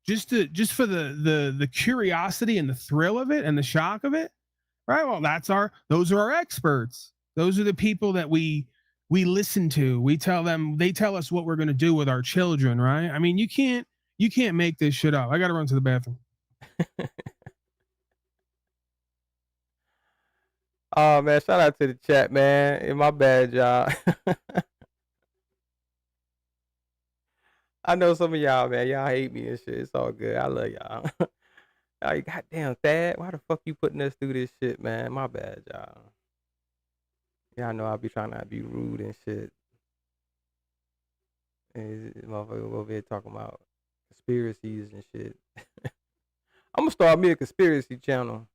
just for the curiosity and the thrill of it and the shock of it, right? Well, those are our experts. Those are the people that we listen to. We tell them, they tell us what we're going to do with our children, right? I mean, you can't make this shit up. I got to run to the bathroom. Oh man, shout out to the chat, man. And my bad, y'all. I know some of y'all, man. Y'all hate me and shit. It's all good. I love y'all. Like, goddamn, Thad, why the fuck you putting us through this shit, man? My bad, y'all. Yeah, I know I'll be trying to be rude and shit. And motherfucker over here talking about conspiracies and shit. I'm gonna start me a conspiracy channel.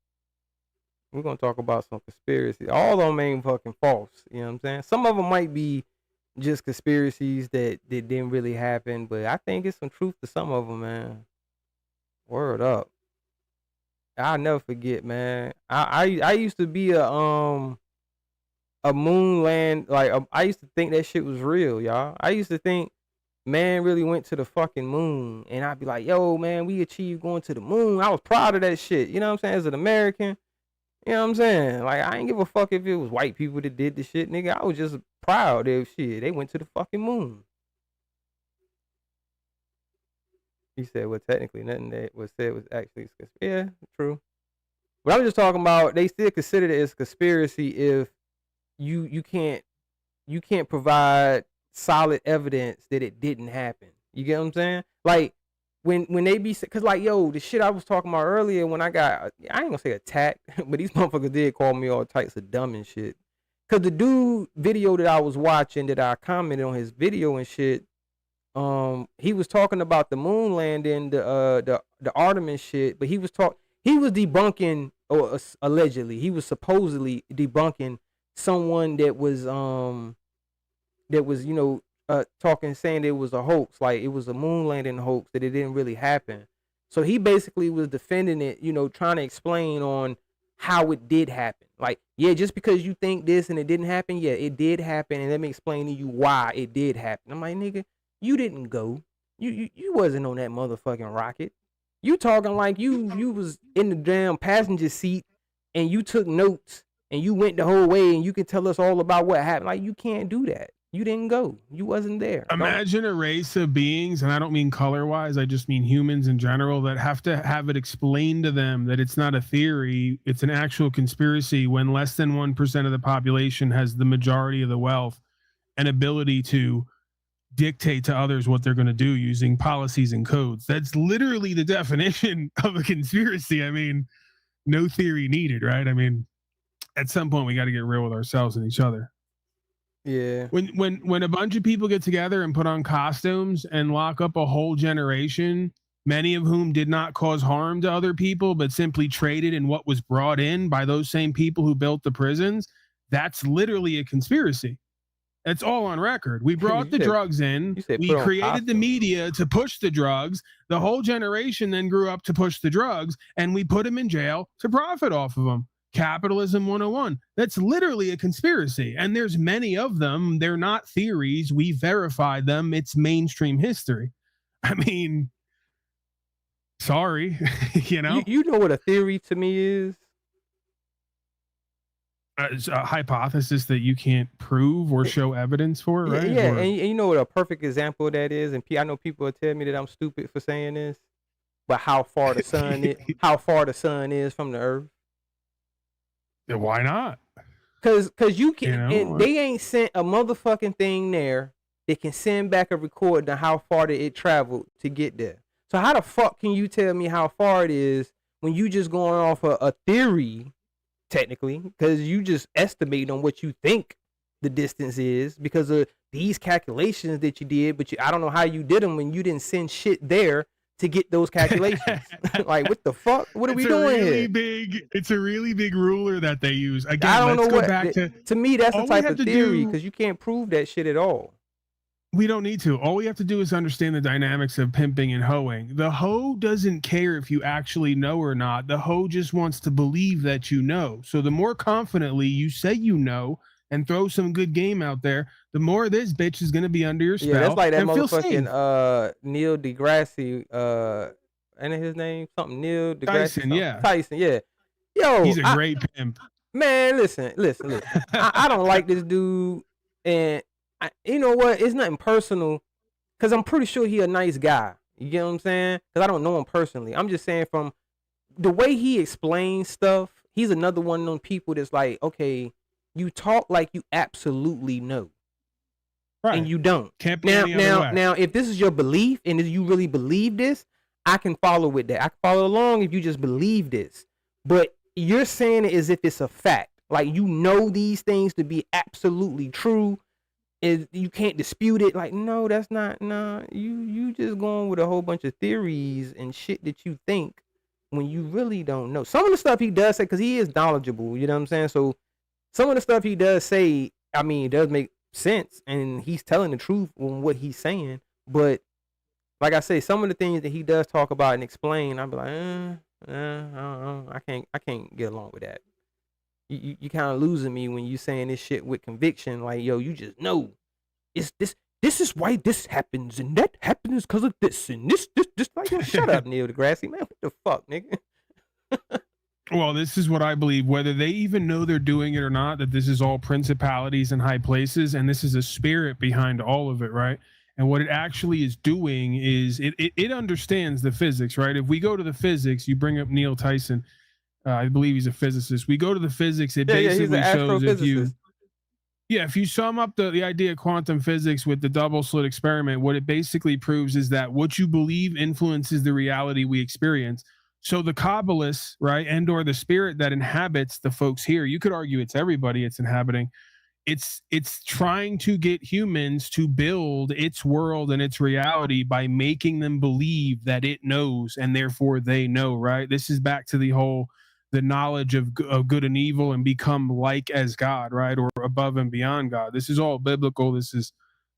We're gonna talk about some conspiracy. All of them ain't fucking false. You know what I'm saying? Some of them might be just conspiracies that didn't really happen, but I think it's some truth to some of them, man. Word up. I'll never forget, man. I used to be a moon land, like I used to think that shit was real, y'all. I used to think man really went to the fucking moon, and I'd be like, yo, man, we achieved going to the moon. I was proud of that shit. You know what I'm saying? As an American, you know what I'm saying? Like, I ain't give a fuck if it was white people that did the shit, nigga. I was just proud of shit. They went to the fucking moon. He said, well, technically, nothing that was said was actually, yeah, true. But I'm just talking about, they still consider it as conspiracy if you can't provide solid evidence that it didn't happen. You get what I'm saying? Like, when they be, cause like, yo, the shit I was talking about earlier when I ain't gonna say attacked, but these motherfuckers did call me all types of dumb and shit. Cause the dude video that I was watching, that I commented on his video and shit, he was talking about the moon landing, the Artemis shit, but he was debunking, or allegedly, he was supposedly debunking someone that was talking, saying it was a hoax, like it was a moon landing hoax, that it didn't really happen. So he basically was defending it, trying to explain on how it did happen. Like, yeah, just because you think this and it didn't happen, yeah, it did happen, and let me explain to you why it did happen. I'm like, nigga, you didn't go. You wasn't on that motherfucking rocket. You talking like you was in the damn passenger seat and you took notes and you went the whole way and you can tell us all about what happened. Like, you can't do that. You didn't go. You wasn't there. Imagine a race of beings, and I don't mean color-wise, I just mean humans in general, that have to have it explained to them that it's not a theory, it's an actual conspiracy, when less than 1% of the population has the majority of the wealth and ability to dictate to others what they're going to do using policies and codes. That's literally the definition of a conspiracy. I mean, no theory needed, right? I mean, at some point we got to get real with ourselves and each other. Yeah. When a bunch of people get together and put on costumes and lock up a whole generation, many of whom did not cause harm to other people, but simply traded in what was brought in by those same people who built the prisons, that's literally a conspiracy. It's all on record. We brought the drugs in. We created the media to push the drugs. The whole generation then grew up to push the drugs, and we put them in jail to profit off of them. Capitalism 101. That's literally a conspiracy. And there's many of them. They're not theories. We verified them. It's mainstream history. I mean, sorry, you know what a theory to me is? It's a hypothesis that you can't prove or show evidence for, right? Yeah, and you know what a perfect example of that is? And I know people will tell me that I'm stupid for saying this, but how far the sun is from the earth. Yeah, why not? Cause you can, and they ain't sent a motherfucking thing there. They can send back a recording of how far that it traveled to get there. So how the fuck can you tell me how far it is when you just going off a theory, technically, because you just estimate on what you think the distance is because of these calculations that you did, but I don't know how you did them when you didn't send shit there to get those calculations. Like, what the fuck? What are we doing here? It's a really big ruler that they use. Again, I don't let's know go back to me, that's the type of theory because you can't prove that shit at all. We don't need to. All we have to do is understand the dynamics of pimping and hoeing. The hoe doesn't care if you actually know or not. The hoe just wants to believe that you know. So the more confidently you say you know and throw some good game out there, the more this bitch is going to be under your spell. Yeah, that's like that motherfucking Neil deGrasse, ain't his name? Something Neil deGrasse. Tyson, yeah. Tyson, yeah. Yo, he's a great pimp. Man, listen. I don't like this dude, and you know what? It's nothing personal, because I'm pretty sure he a nice guy. You get what I'm saying? Because I don't know him personally. I'm just saying from the way he explains stuff, he's another one of them people that's like, okay, you talk like you absolutely know. Right. And you don't. Can't now, if this is your belief and if you really believe this, I can follow with that. I can follow along if you just believe this. But you're saying it as if it's a fact. Like, you know these things to be absolutely true. You can't dispute it. Like, no, that's not. Nah, you just going with a whole bunch of theories and shit that you think when you really don't know. Some of the stuff he does say, because he is knowledgeable, you know what I'm saying? So some of the stuff he does say, I mean, it does make sense, and he's telling the truth on what he's saying. But like I say, some of the things that he does talk about and explain, I'll be like, I can't get along with that. You kind of losing me when you saying this shit with conviction. Like, yo, you just know it's this is why this happens and that happens because of this and this. Like, yo, shut up, Neil deGrasse, man. What the fuck, nigga? Well, this is what I believe, whether they even know they're doing it or not, that this is all principalities and high places, and this is a spirit behind all of it, right? And what it actually is doing is it understands the physics, right? If we go to the physics, you bring up Neil Tyson, I believe he's a physicist. We go to the physics, it basically shows if you sum up the idea of quantum physics with the double slit experiment, what it basically proves is that what you believe influences the reality we experience. So the Kabbalists, right, and or the spirit that inhabits the folks here, you could argue it's everybody it's inhabiting. It's trying to get humans to build its world and its reality by making them believe that it knows and therefore they know, right? This is back to the knowledge of good and evil and become like as God, right? Or above and beyond God. This is all biblical. This is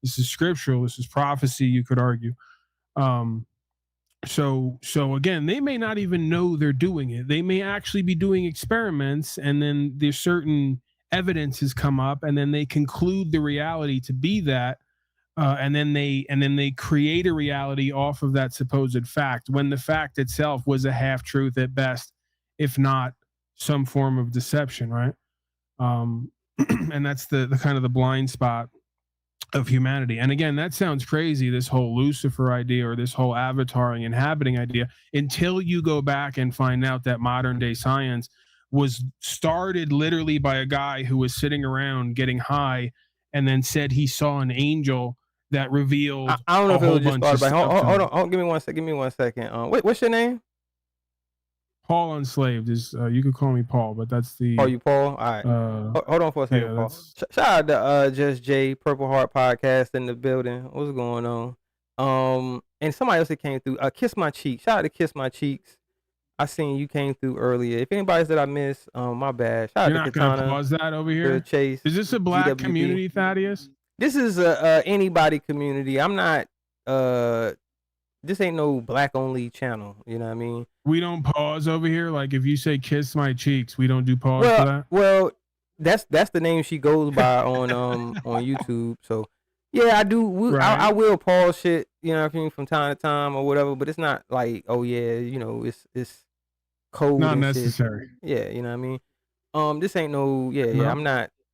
scriptural. This is prophecy, you could argue. So again, they may not even know they're doing it. They may actually be doing experiments, and then there's certain evidence has come up, and then they conclude the reality to be that, and then they create a reality off of that supposed fact, when the fact itself was a half truth at best, if not some form of deception, right? And that's the kind of the blind spot of humanity. And again, that sounds crazy, this whole Lucifer idea or this whole avataring, inhabiting idea, until you go back and find out that modern day science was started literally by a guy who was sitting around getting high and then said he saw an angel that revealed I don't know if it was just started by hold on, give me one second. What's your name? Paul Enslaved is you could call me Paul, but that's the you Paul? All right. Hold on for a second, Paul. Shout out to Just Jay, Purple Heart Podcast in the building. What's going on? And somebody else that came through, Kiss My Cheeks. Shout out to Kiss My Cheeks. I seen you came through earlier. If anybody's that I missed, my bad. Shout You're out to not Katana. Gonna pause that over here. Chase. Is this a black GWB community, Thaddeus? This is a anybody community. I'm not this ain't no black only channel, you know what I mean? We don't pause over here. Like if you say kiss my cheeks, we don't do pause for that. Well, that's the name she goes by on YouTube. So yeah, I do. I will pause shit, you know what I mean, from time to time or whatever. But it's not like, oh yeah, you know, it's cold. Not necessary. Yeah, you know what I mean. This ain't no. Yeah.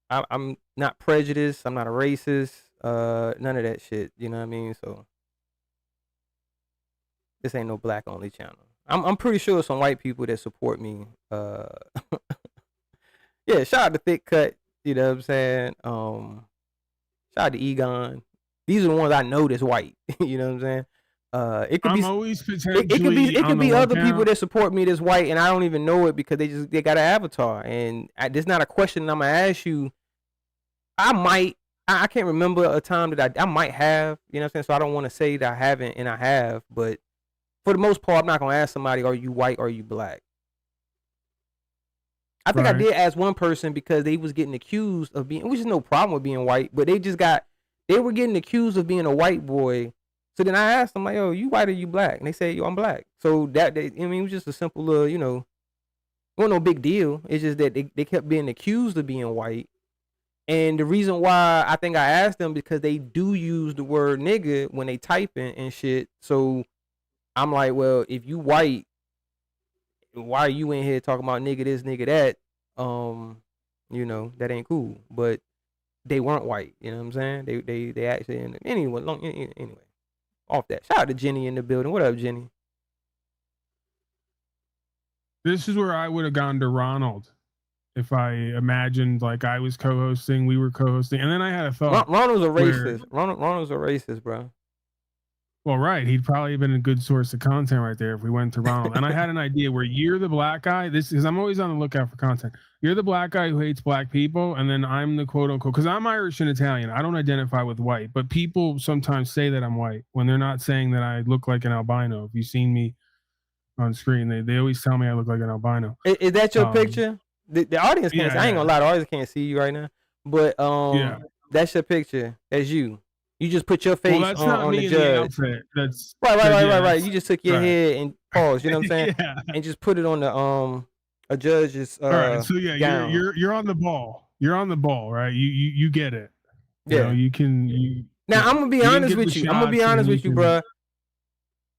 I'm not prejudiced. I'm not a racist. None of that shit. You know what I mean. So this ain't no black only channel. I'm pretty sure some white people that support me. Yeah, Yeah, shout out to Thick Cut. You know what I'm saying? Shout out to Egon. These are the ones I know that's white. You know what I'm saying? It could I'm be always it could be potentially on the other people lookout. that support me that's white, and I don't even know it because they got an avatar. And there's not a question I'm gonna ask you. I can't remember a time that I might have. You know what I'm saying? So I don't want to say that I haven't and I have, but for the most part, I'm not gonna ask somebody, "Are you white or are you black?" I think I Right. did ask one person because they was getting accused of being, which is no problem with being white, but they were getting accused of being a white boy. So then I asked them like, "Yo, you white or you black?" And they said, "Yo, I'm black." So it was just a simple, it wasn't no big deal. It's just that they kept being accused of being white. And the reason why I think I asked them because they do use the word nigga when they typing and shit. So I'm like, well, if you white, why are you in here talking about nigga this, nigga that? That ain't cool. But they weren't white. You know what I'm saying? They actually anyway. Off that. Shout out to Jenny in the building. What up, Jenny? This is where I would have gone to Ronald if I imagined like I was co-hosting, we were co-hosting, and then I had a thought. Ronald's a racist. Ronald's a racist, bro. Well, right. He'd probably have been a good source of content right there if we went to Ronald. And I had an idea where you're the black guy. This is, I'm always on the lookout for content. You're the black guy who hates black people. And then I'm the quote unquote, because I'm Irish and Italian. I don't identify with white, but people sometimes say that I'm white when they're not saying that I look like an albino. If you've seen me on screen, they always tell me I look like an albino. Is that your picture? The audience can't see. I ain't gonna lie, the audience can't see you right now. But that's your picture. That's you. You just put your face on the judge. That's right. You just took your head and paused. You know what I'm saying? Yeah. And just put it on the a judge's. All right. So gown. you're on the ball. You're on the ball, right? You get it. You know, you can. Now I'm gonna be honest with you. I'm gonna be honest with you, bro.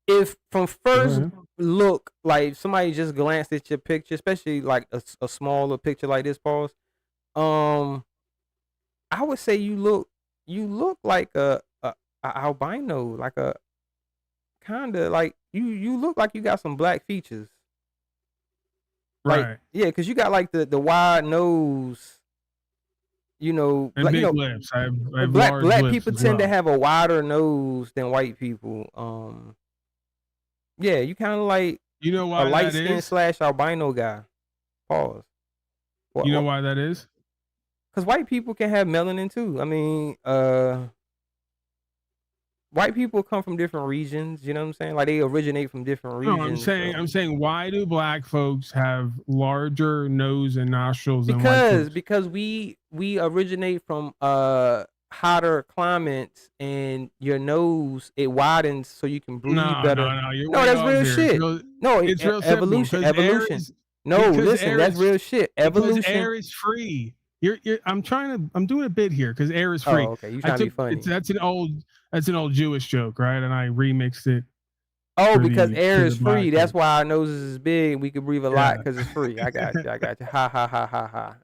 If from first look, like somebody just glanced at your picture, especially like a smaller picture like this, pause. I would say you look like a albino, like a kind of like you look like you got some black features. Right. Like, yeah, because you got like the wide nose. And big lips. I have black large lips people as tend to well. have a wider nose than white people. Yeah, you kind of like why a light that skin is? / albino guy. Pause. You know why that is? Because white people can have melanin too. I mean, white people come from different regions. You know what I'm saying? Like they originate from different regions. No, I'm saying, why do black folks have larger nose and nostrils than white folks? Because we originate from hotter climates, and your nose it widens so you can breathe better. No, that's real shit. It's real evolution. simple, Evolution. No, listen, that's real shit. Evolution. Because air is free. I'm doing a bit here because air is free. Oh, okay. You trying to be funny? That's an old Jewish joke, right? And I remixed it. Oh, because air is free. That's why our noses is big. We can breathe a lot because it's free. I got you. Ha ha ha ha ha.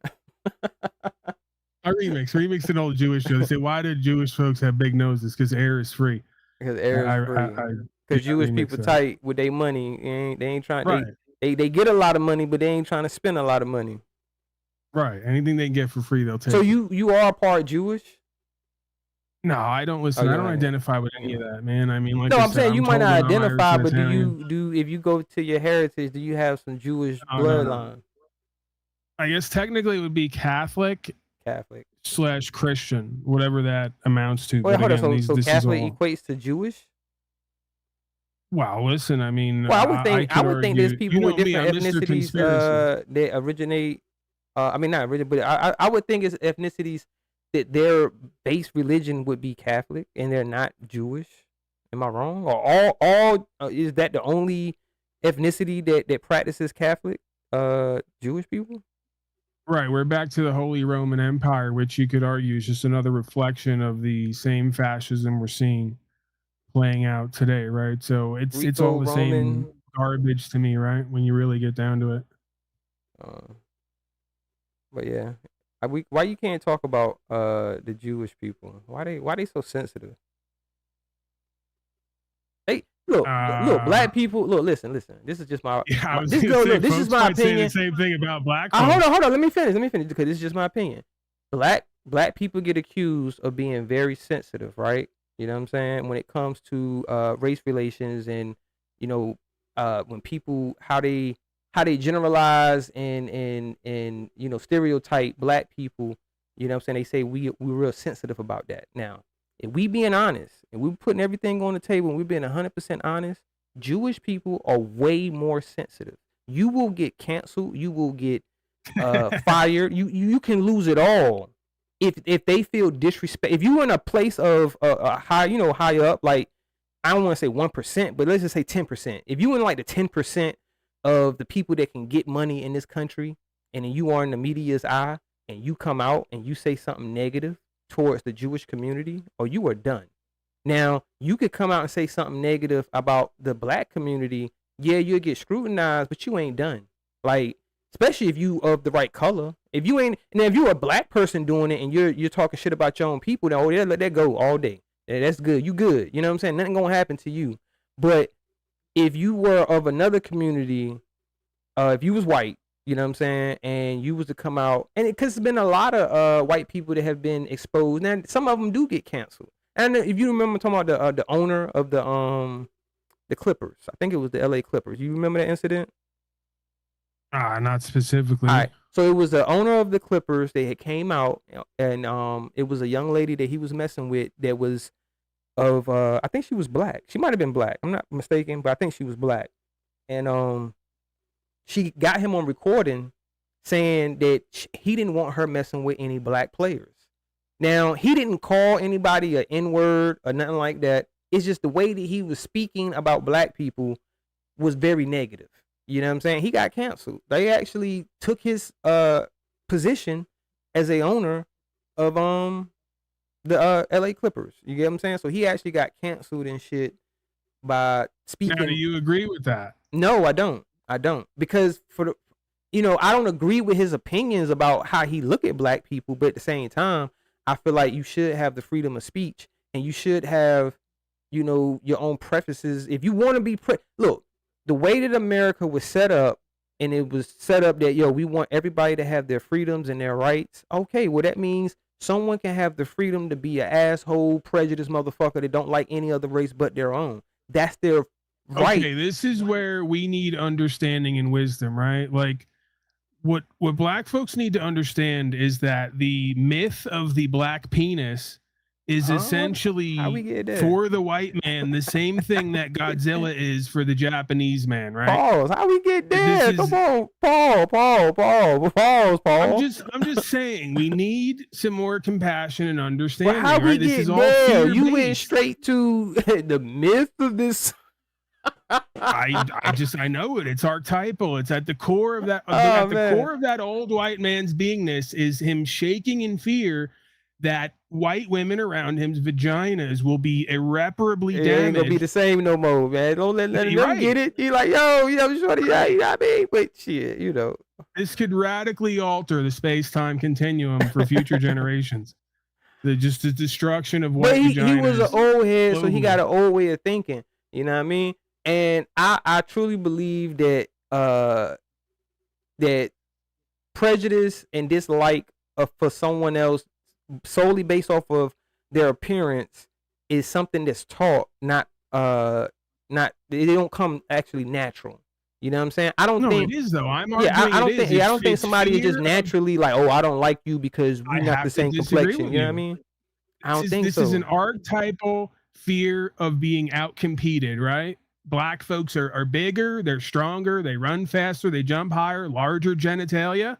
I remixed an old Jewish joke. They say, why do Jewish folks have big noses? Because air is free. Because air is free. Because Jewish people tight with their money. They ain't trying. Right. They get a lot of money, but they ain't trying to spend a lot of money. Right. Anything they can get for free, they'll take. So you are part Jewish? No, I don't listen. I don't identify with any of that, man. I mean, like no, I'm saying you might not told identify, I'm but Irish and do if you go to your heritage, do you have some Jewish bloodline? I guess technically it would be Catholic / Christian, whatever that amounts to. Wait, But hold again, on. So Catholic equates to Jewish? Wow, listen, I mean, well, I would think there's people with me, different I'm Mr. ethnicities Conspiracy. that originate. I mean, not originate, but I would think it's ethnicities that their base religion would be Catholic and they're not Jewish. Am I wrong? Or all is that the only ethnicity that practices Catholic? Jewish people. Right, we're back to the Holy Roman Empire, which you could argue is just another reflection of the same fascism we're seeing playing out today, right? So it's all the same garbage to me, right? When you really get down to it. But yeah, why you can't talk about the Jewish people? Why they so sensitive? Look, black people. Look, listen. This is just my. Yeah, This is my opinion. The same thing about black folks. Hold on. Let me finish because this is just my opinion. Black people get accused of being very sensitive, right? You know what I'm saying? When it comes to race relations and when people how they generalize and stereotype black people. You know what I'm saying? They say we're real sensitive about that. Now, if we being honest and we're putting everything on the table and we're being 100% honest, Jewish people are way more sensitive. You will get canceled. You will get fired. You can lose it all if they feel disrespect. If you're in a place of high up, like I don't want to say 1%, but let's just say 10%. If you in like the 10% of the people that can get money in this country, and then you are in the media's eye, and you come out and you say something negative towards the Jewish community, or you are done. Now, you could come out and say something negative about the black community. Yeah, you'll get scrutinized, but you ain't done. Like, especially if you of the right color. If you ain't, and if you're a black person doing it and you're talking shit about your own people, then yeah, let that go all day. Yeah, that's good. You good. You know what I'm saying? Nothing gonna happen to you. But if you were of another community, if you was white, you know what I'm saying, and you was to come out, and because there's been a lot of white people that have been exposed, and some of them do get canceled. And if you remember talking about the owner of the Clippers, I think it was the LA Clippers. You remember that incident? Not specifically. All right. So it was the owner of the Clippers. They had came out, and it was a young lady that he was messing with that was of I think she was black. She might have been black. I'm not mistaken, but I think she was black. And she got him on recording saying that he didn't want her messing with any black players. Now, he didn't call anybody an N-word or nothing like that. It's just the way that he was speaking about black people was very negative. You know what I'm saying? He got canceled. They actually took his position as a owner of the LA Clippers. You get what I'm saying? So he actually got canceled and shit by speaking. Now, do you agree with that? No, I don't. Because I don't agree with his opinions about how he look at black people, but at the same time, I feel like you should have the freedom of speech and you should have, your own preferences. If you want to be look, the way that America was set up, and it was set up that, we want everybody to have their freedoms and their rights. Okay, well, that means someone can have the freedom to be an asshole, prejudiced motherfucker that don't like any other race but their own. That's their right. Okay, this is where we need understanding and wisdom, right? Like, what black folks need to understand is that the myth of the black penis is essentially for the white man the same thing that Godzilla is for the Japanese man, right? Pause. How we get there? Come on, pause. I'm just saying we need some more compassion and understanding. But how we this get is all there? You fear-based. went straight to the myth of this. I know it. It's archetypal. It's at the core of that. At the core of that old white man's beingness is him shaking in fear that white women around him's vaginas will be irreparably damaged. It ain't gonna be the same no more, man. Don't let them get it. He like, shorty, but shit, This could radically alter the space-time continuum for future generations. The destruction of white vaginas. He was an old head, so he got an old way of thinking. You know what I mean? And I truly believe that that prejudice and dislike for someone else solely based off of their appearance is something that's taught, not they don't come actually natural. You know what I'm saying? I don't think it is though. I don't think somebody is just naturally like, I don't like you because we're not the same complexion. You know what I mean? I don't think so. This is an archetypal fear of being outcompeted, right? Black folks are bigger, they're stronger, they run faster, they jump higher, larger genitalia.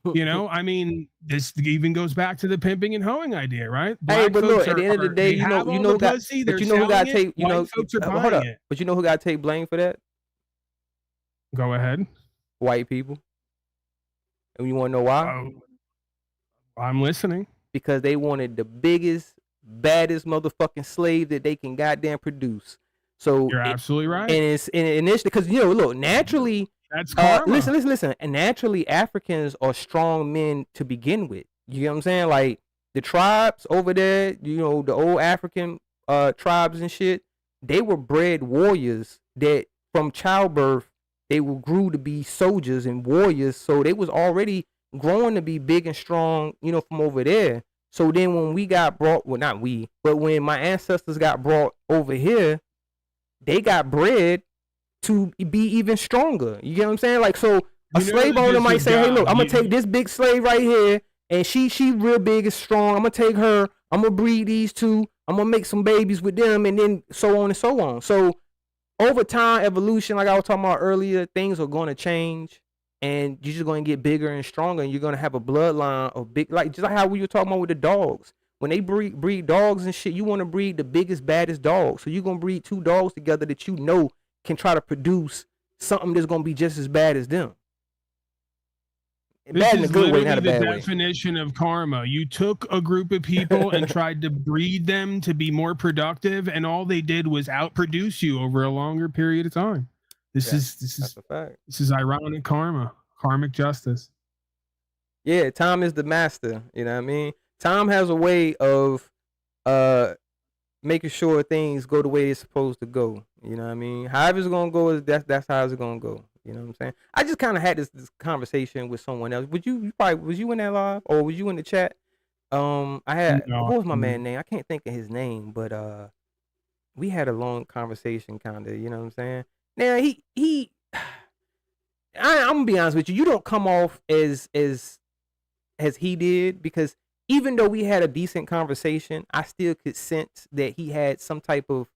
I mean, this even goes back to the pimping and hoeing idea, right? Black but look, at the end of the day, you know who got to take, hold up, but you know who got to take blame for that? Go ahead. White people. And you want to know why? I'm listening. Because they wanted the biggest, baddest motherfucking slave that they can goddamn produce. So you're absolutely right. And it's initially because look, naturally. That's karma. Listen. And naturally, Africans are strong men to begin with. You know what I'm saying? Like the tribes over there, the old African tribes and shit. they were bred warriors that from childbirth they grew to be soldiers and warriors. So they was already growing to be big and strong, from over there. So then when we got brought, well, not we, but when my ancestors got brought over here, they got bred to be even stronger. You get what I'm saying? Like, so a slave owner might say, hey, look, I'm going to take this big slave right here, and she real big and strong. I'm going to take her. I'm going to breed these two. I'm going to make some babies with them, and then so on and so on. So over time, evolution, like I was talking about earlier, things are going to change, and you're just going to get bigger and stronger, and you're going to have a bloodline of big, like just like how we were talking about with the dogs. When they breed dogs and shit, you want to breed the biggest, baddest dogs. So you're going to breed two dogs together that can try to produce something that's going to be just as bad as them. This is literally the definition of karma. You took a group of people and tried to breed them to be more productive, and all they did was outproduce you over a longer period of time. This is ironic karma, karmic justice. Yeah, time is the master. You know what I mean? Time has a way of making sure things go the way it's supposed to go. You know what I mean? However it's gonna go, that's how it's gonna go. You know what I'm saying? I just kind of had this conversation with someone else. Was you in that live, or was you in the chat? What was my man's name? I can't think of his name, but we had a long conversation, kind of. You know what I'm saying? Now I'm gonna be honest with you. You don't come off as he did, because even though we had a decent conversation, I still could sense that he had some type of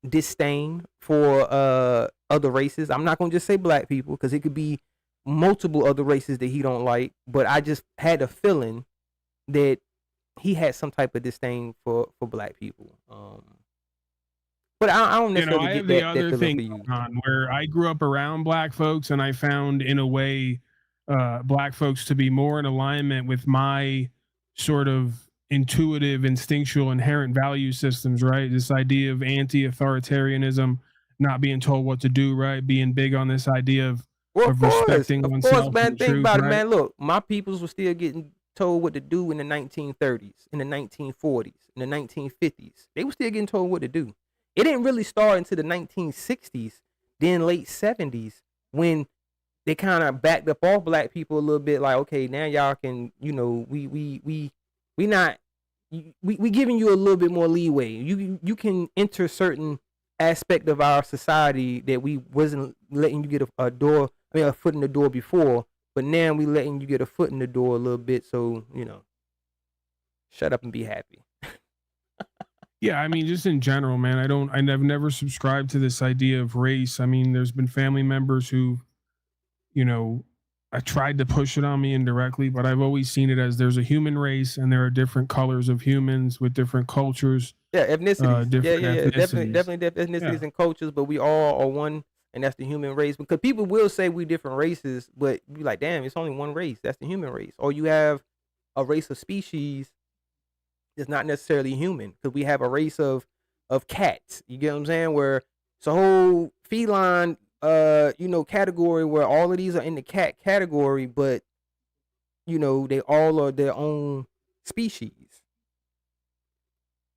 disdain for other races. I'm not gonna just say black people, because it could be multiple other races that he don't like, but I just had a feeling that he had some type of disdain for black people. But I don't necessarily I have get the that other feeling thing for you. on where I grew up around black folks, and I found in a way black folks to be more in alignment with my sort of intuitive, instinctual, inherent value systems, right? This idea of anti-authoritarianism, not being told what to do, right? Being big on this idea of respecting oneself. Of course, man. Think truth, about right? it, man. Look, my peoples were still getting told what to do in the 1930s, in the 1940s, in the 1950s. They were still getting told what to do. It didn't really start into the 1960s, then late 70s, when they kind of backed up off black people a little bit. Like, okay, now y'all can, we giving you a little bit more leeway. You can enter certain aspect of our society that we wasn't letting you get a foot in the door before, but now we letting you get a foot in the door a little bit. So, shut up and be happy. Yeah, I mean, just in general, man, I've never subscribed to this idea of race. I mean, there's been family members who, I tried to push it on me indirectly, but I've always seen it as there's a human race and there are different colors of humans with different cultures. Yeah, ethnicities. Ethnicities. Definitely ethnicities and cultures, but we all are one, and that's the human race. Because people will say we different races, but you like, damn, it's only one race. That's the human race. Or you have a race of species that's not necessarily human, because we have a race of cats. You get what I'm saying? Where it's a whole feline category where all of these are in the cat category, but they all are their own species,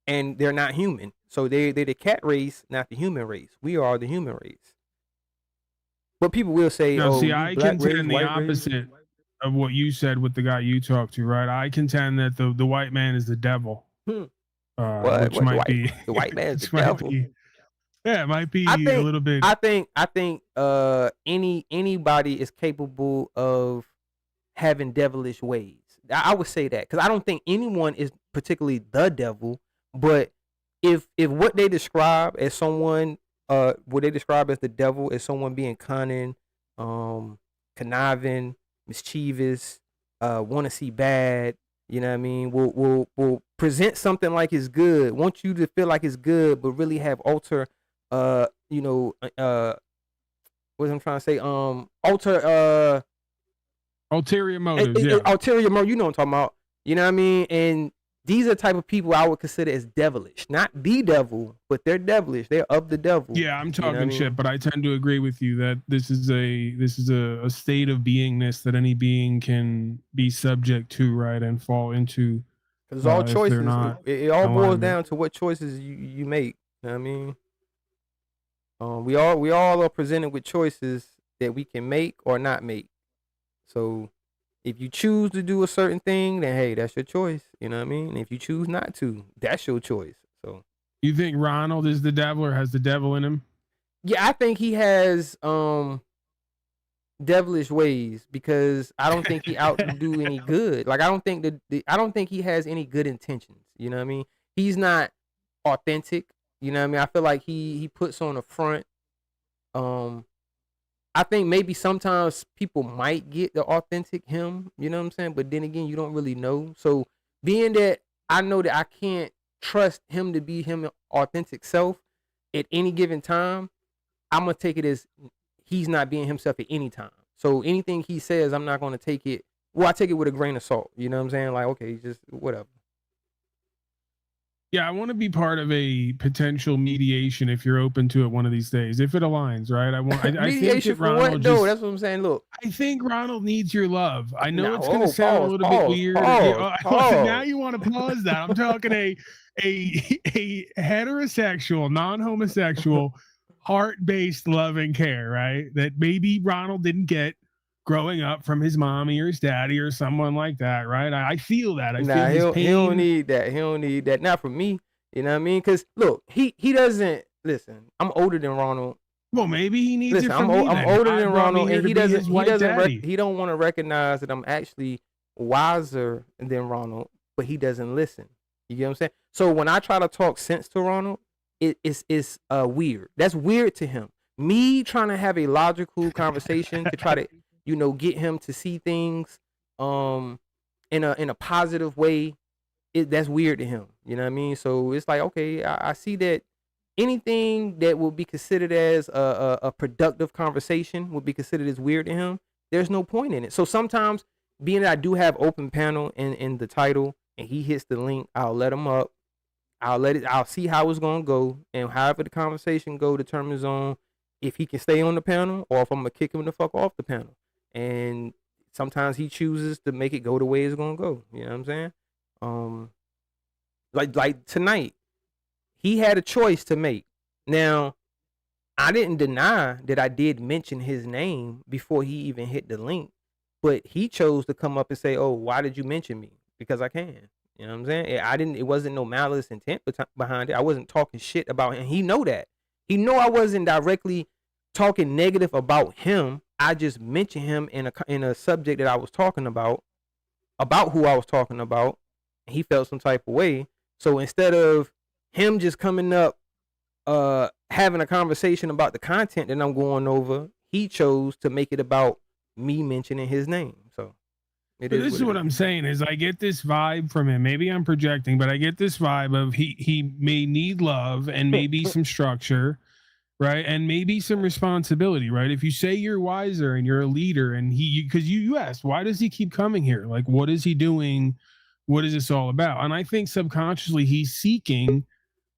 and they're not human. So they're the cat race, not the human race. We are the human race. But people will say, I contend the opposite of what you said with the guy you talked to, right? I contend that the white man is the devil. Which might be the white man is the devil. Yeah, it might be a little bit. I think anybody is capable of having devilish ways. I would say that, because I don't think anyone is particularly the devil, but if what they describe as someone, what they describe as the devil is someone being cunning, conniving, mischievous, want to see bad, you know what I mean, will present something like it's good, want you to feel like it's good, but really have what I'm trying to say, ulterior motives. Ulterior motive, you know what I'm talking about. You know what I mean? And these are the type of people I would consider as devilish. Not the devil, but they're devilish. They're of the devil. Yeah, I'm talking shit, but I tend to agree with you that this is a state of beingness that any being can be subject to, right, and fall into. Because all choices, it all boils down to what choices you make. You know what I mean? We all are presented with choices that we can make or not make. So if you choose to do a certain thing, then hey, that's your choice. You know what I mean? If you choose not to, that's your choice. So You think Ronald is the devil or has the devil in him? yeah, I think he has devilish ways because I don't think he out to do any good. Like I don't think I don't think he has any good intentions. You know what I mean? He's not authentic. You know what I mean? I feel like he puts on a front. I think maybe sometimes people might get the authentic him, you know what I'm saying? But then again, you don't really know. So being that I know that I can't trust him to be him authentic self at any given time, I'm gonna take it as he's not being himself at any time. So anything he says, I'm not gonna take it. Well, I take it with a grain of salt. You know what I'm saying? Like, okay, just whatever. Yeah, I want to be part of a potential mediation if you're open to it one of these days, if it aligns, right? I think that for Ronald what? just, No, that's what I'm saying. Look, I think Ronald needs your love. I know Nah, it's going to oh, sound a pause, little bit pause, weird. pause. Now you want to pause that. I'm talking a heterosexual, non-homosexual, heart-based love and care, right? That maybe Ronald didn't get growing up from his mommy or his daddy or someone like that, right? I feel that. I feel his pain. He don't need that. He don't need that. Not from me. You know what I mean? Because look, he doesn't listen. I'm older than Ronald. Well, maybe he needs listen, it from me. I'm older than Ronald, and he doesn't daddy. he don't want to recognize that I'm actually wiser than Ronald, but he doesn't listen. You get what I'm saying? So when I try to talk sense to Ronald, it's weird. That's weird to him. Me trying to have a logical conversation to try to get him to see things in a positive way, that's weird to him. You know what I mean? So it's like, okay, I see that anything that will be considered as a productive conversation will be considered as weird to him. There's no point in it. So sometimes, being that I do have open panel in the title and he hits the link, I'll let him up. I'll see how it's gonna go, and however the conversation go determines on if he can stay on the panel or if I'm gonna kick him the fuck off the panel. And sometimes he chooses to make it go the way it's gonna go. You know what I'm saying? Like tonight, he had a choice to make. Now, I didn't deny that I did mention his name before he even hit the link, but he chose to come up and say, "Oh, why did you mention me?" Because I can. You know what I'm saying? It wasn't no malice intent behind it. I wasn't talking shit about him. He know that. He know I wasn't directly talking negative about him. I just mentioned him in a subject that I was talking about who I was talking about. And he felt some type of way. So instead of him just coming up, having a conversation about the content that I'm going over, he chose to make it about me mentioning his name. So this is what I'm saying is I get this vibe from him. Maybe I'm projecting, but I get this vibe of he may need love and maybe some structure, right? And maybe some responsibility, right? If you say you're wiser and you're a leader, and because you asked, why does he keep coming here? Like, what is he doing? What is this all about? And I think subconsciously he's seeking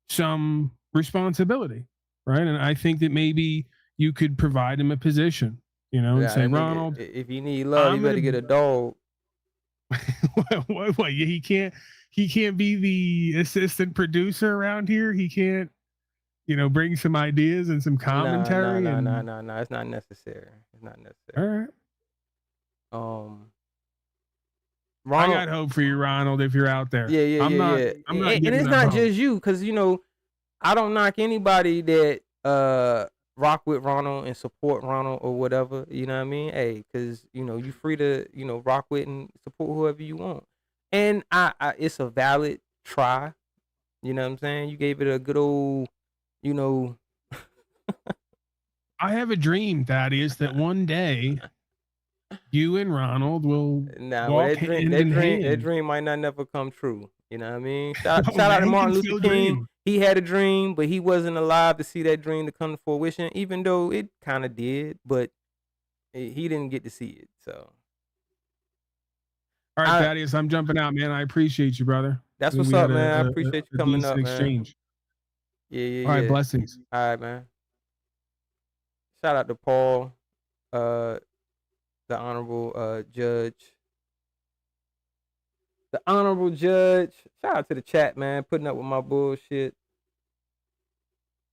some responsibility, right? And I think that maybe you could provide him a position, and say, Ronald, if you need love, you better get a dog. what, he can't be the assistant producer around here. He can't, bring some ideas and some commentary. No. It's not necessary. It's not necessary. All right. Ronald, I got hope for you, Ronald, if you're out there. Yeah. I'm not and it's not hope. Just you, because I don't knock anybody that rock with Ronald and support Ronald or whatever. You know what I mean? Hey, because you free to rock with and support whoever you want. And I it's a valid try. You know what I'm saying? You gave it a good old, I have a dream, Thaddeus, that one day you and Ronald will walk hand in hand. That dream might not never come true. You know what I mean? Shout out to Martin Luther King. He had a dream, but he wasn't alive to see that dream to come to fruition, even though it kind of did, but he didn't get to see it. So, all right, Thaddeus, I'm jumping out, man. I appreciate you, brother. That's what's up, man. I appreciate you coming up, exchange. Man. Yeah. All right, blessings. All right, man. Shout out to Paul, the honorable judge. The honorable judge. Shout out to the chat, man, putting up with my bullshit.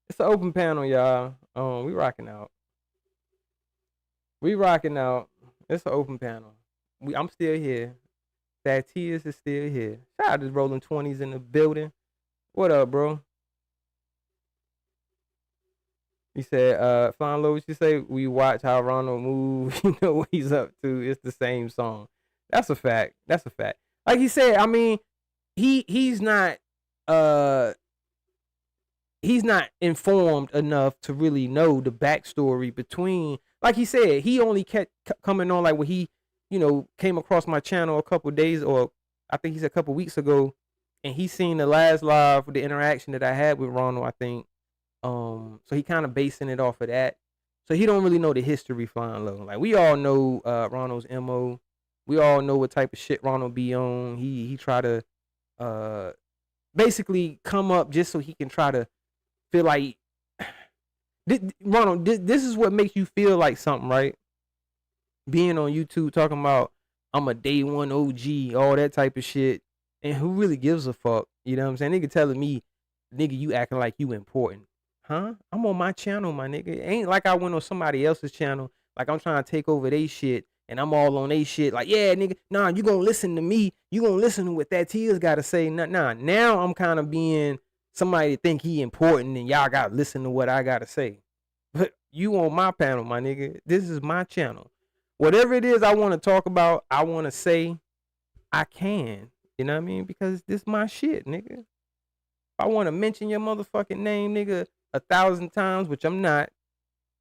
It's an open panel, y'all. We rocking out. We rocking out. It's an open panel. I'm still here. That Tears is still here. Shout out to Rolling 20s in the building. What up, bro? He said, Flying Low, you say we watch how Ronald move, you know what he's up to. It's the same song. That's a fact. That's a fact. Like he said, I mean, he's not informed enough to really know the backstory between, like he said, he only kept coming on like when he, you know, came across my channel a couple days, or I think he said a couple weeks ago, and he seen the last live, the interaction that I had with Ronald, I think. So he kind of basing it off of that. So he don't really know the history, Flying Low. Like we all know Ronald's MO. We all know what type of shit Ronald be on. He try to basically come up just so he can try to feel like Ronald, this is what makes you feel like something, right? Being on YouTube talking about I'm a day one OG, all that type of shit. And who really gives a fuck? You know what I'm saying? Nigga telling me, nigga, you acting like you important. Huh? I'm on my channel, my nigga. It ain't like I went on somebody else's channel, like I'm trying to take over they shit, and I'm all on they shit. Like, yeah, nigga, nah, you gonna listen to me. You gonna listen to what that Tears gotta say. Nah. Now I'm kind of being somebody that think he important, and y'all gotta listen to what I gotta say. But you on my panel, my nigga. This is my channel. Whatever it is I want to talk about, I want to say, I can. You know what I mean? Because this my shit, nigga. If I want to mention your motherfucking name, nigga, 1,000 times, which I'm not,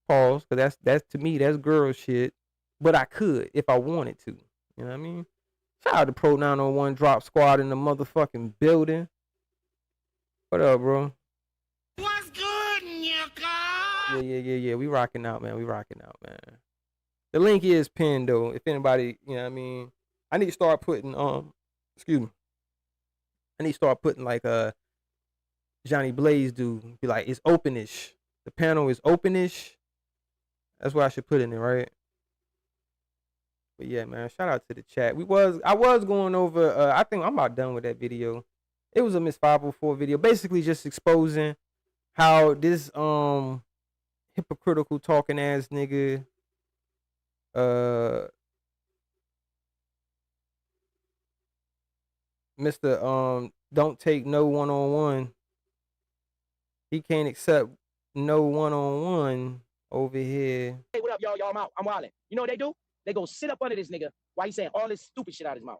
pause, because that's to me, that's girl shit. But I could if I wanted to. You know what I mean? Shout out to Pro 901 Drop Squad in the motherfucking building. What up, bro? What's good, Nika? Yeah. We rocking out, man. The link is pinned, though. If anybody, you know what I mean? I need to start putting, excuse me. I need to start putting, like, Johnny Blaze do. Be like, it's openish. The panel is openish. That's what I should put in it, right? But yeah, man, shout out to the chat. I was going over, I think I'm about done with that video. It was a Miss 504 video, basically just exposing how this hypocritical talking ass nigga Mr. Don't take no one-on-one. He can't accept no one-on-one over here. Hey, what up, y'all? Y'all, I'm wildin'. You know what they do? They go sit up under this nigga while he's saying all this stupid shit out of his mouth.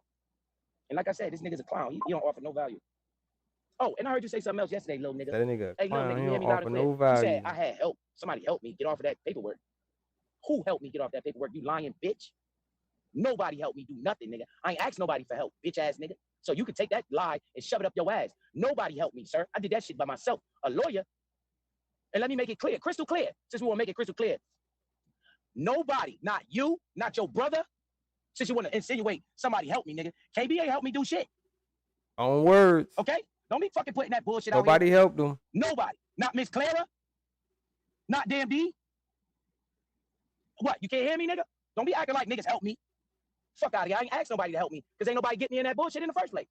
And like I said, this nigga's a clown. He don't offer no value. Oh, and I heard you say something else yesterday, little nigga. That nigga, hey, little nigga, you hear me loud and clear? You said I had help. Somebody helped me get off of that paperwork. Who helped me get off that paperwork? You lying bitch. Nobody helped me do nothing, nigga. I ain't asked nobody for help, bitch ass nigga. So you can take that lie and shove it up your ass. Nobody helped me, sir. I did that shit by myself. A lawyer. And let me make it clear, crystal clear, since we want to make it crystal clear. Nobody, not you, not your brother, since you want to insinuate somebody helped me, nigga. KB ain't helped me do shit. On words. Okay? Don't be fucking putting that bullshit out here. Nobody helped him. Nobody. Not Miss Clara. Not Dan B. What, you can't hear me, nigga? Don't be acting like niggas help me. Fuck out of here. I ain't asked nobody to help me because ain't nobody get me in that bullshit in the first place.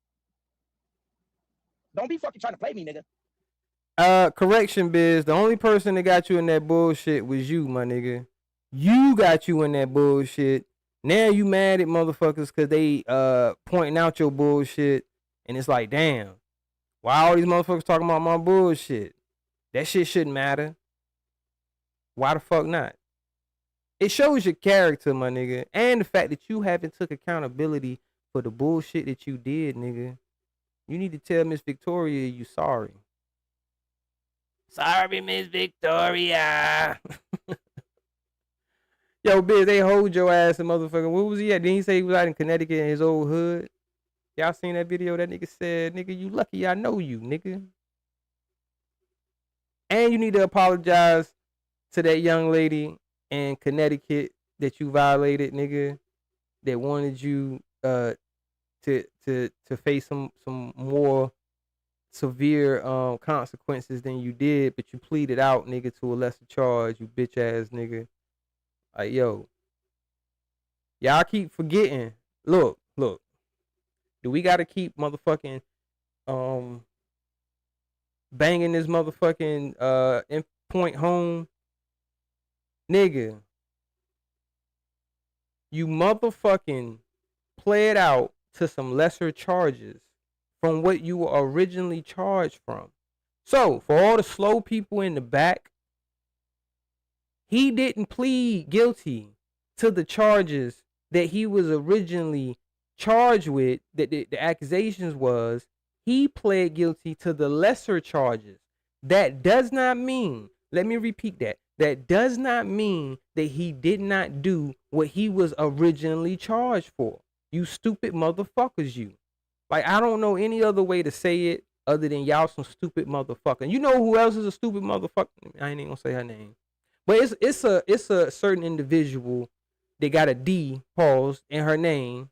Don't be fucking trying to play me, nigga. Correction, Biz. The only person that got you in that bullshit was you, my nigga. You got you in that bullshit. Now you mad at motherfuckers because they pointing out your bullshit. And it's like, damn. Why all these motherfuckers talking about my bullshit? That shit shouldn't matter. Why the fuck not? It shows your character, my nigga. And the fact that you haven't took accountability for the bullshit that you did, nigga. You need to tell Miss Victoria you sorry. Sorry, Miss Victoria. Yo, Biz, they hold your ass and motherfucker. Where was he at? Didn't he say he was out in Connecticut in his old hood? Y'all seen that video? That nigga said, nigga, you lucky I know you, nigga. And you need to apologize to that young lady in Connecticut that you violated, nigga, that wanted you to face some more severe consequences than you did, but you pleaded out, nigga, to a lesser charge, you bitch ass nigga. Like, yo, y'all keep forgetting. Look. Do we gotta keep motherfucking banging this motherfucking point home Nigga, you motherfucking pled out to some lesser charges from what you were originally charged from. So, for all the slow people in the back, he didn't plead guilty to the charges that he was originally charged with, that the accusations was. He pled guilty to the lesser charges. That does not mean, let me repeat that. That does not mean that he did not do what he was originally charged for. You stupid motherfuckers, you. Like, I don't know any other way to say it other than y'all some stupid motherfucker. You know who else is a stupid motherfucker? I ain't even gonna say her name. But it's a certain individual that got a D paused in her name,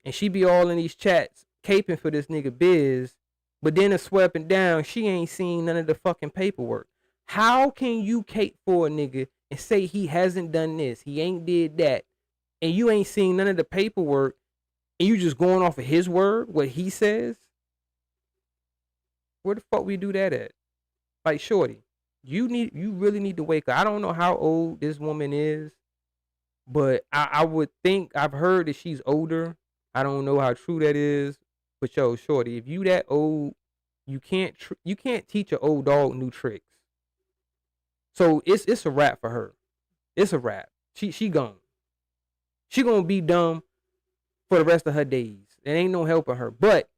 and she be all in these chats caping for this nigga Biz, but then it's sweeping down, she ain't seen none of the fucking paperwork. How can you cape for a nigga and say he hasn't done this, he ain't did that, and you ain't seen none of the paperwork, and you just going off of his word, what he says? Where the fuck we do that at? Like, shorty, you really need to wake up. I don't know how old this woman is, but I would think, I've heard that she's older. I don't know how true that is, but yo, shorty, if you that old, you can't teach an old dog new tricks. So it's a wrap for her. It's a wrap. She gone. She gonna be dumb for the rest of her days. There ain't no helping her. But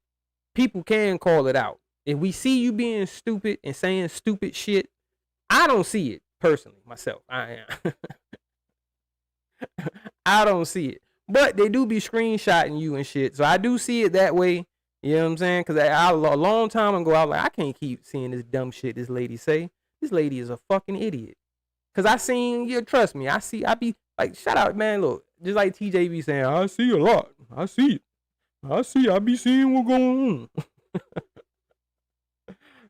people can call it out. If we see you being stupid and saying stupid shit, I don't see it personally myself. I don't see it. But they do be screenshotting you and shit. So I do see it that way. You know what I'm saying? Because a long time ago, I was like, I can't keep seeing this dumb shit this lady say. This lady is a fucking idiot. Because I seen, you trust me, I be like, shout out, man, look. Just like TJ be saying, I see a lot. I see it. I be seeing what's going on.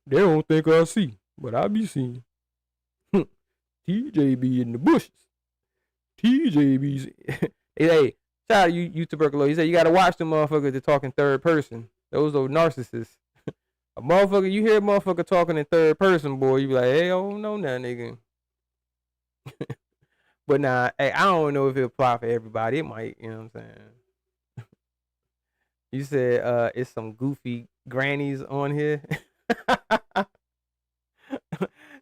They don't think I see, but I be seeing. TJ be in the bushes. TJ be... Hey, shout out you tuberculosis. He said you gotta watch the motherfuckers that talk in third person. Those are narcissists. A motherfucker, you hear a motherfucker talking in third person, boy, you be like, hey, I don't know that nigga. But nah, hey, I don't know if it apply for everybody. It might, you know what I'm saying? You said it's some goofy grannies on here.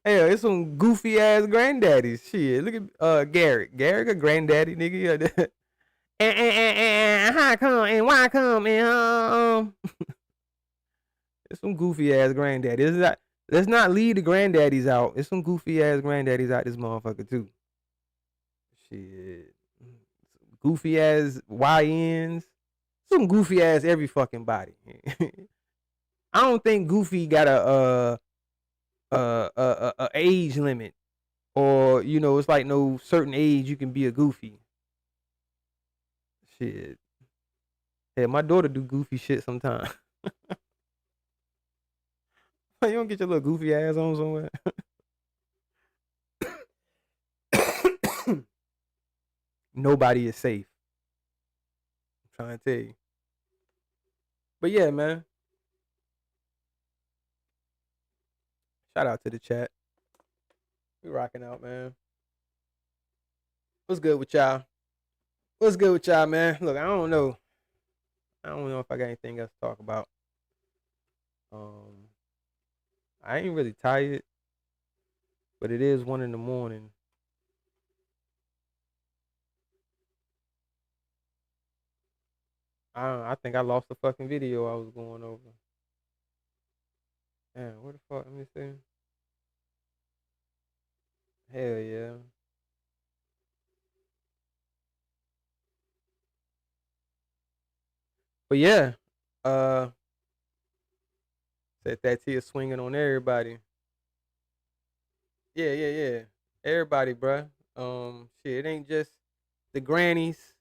Hey, it's some goofy ass granddaddies. Shit, look at Garrick. Garrick a granddaddy nigga. And how come and why come and it's some goofy ass granddaddies. Let's not leave the granddaddies out. It's some goofy ass granddaddies out this motherfucker too. Shit, goofy ass YNs. Some goofy ass every fucking body. I don't think Goofy got a age limit, or you know, it's like no certain age you can be a Goofy. Shit, yeah, my daughter do goofy shit sometimes. You don't get your little goofy ass on somewhere. Nobody is safe. I'm trying to tell you. But yeah, man. Shout out to the chat. We rocking out, man. What's good with y'all? What's good with y'all, man? Look, I don't know if I got anything else to talk about. I ain't really tired, but it is 1 a.m. I think I lost the fucking video I was going over. Damn, where the fuck? Let me see. Hell yeah. But yeah, said that T is swinging on everybody. Yeah. Everybody, bruh. Shit, it ain't just the grannies.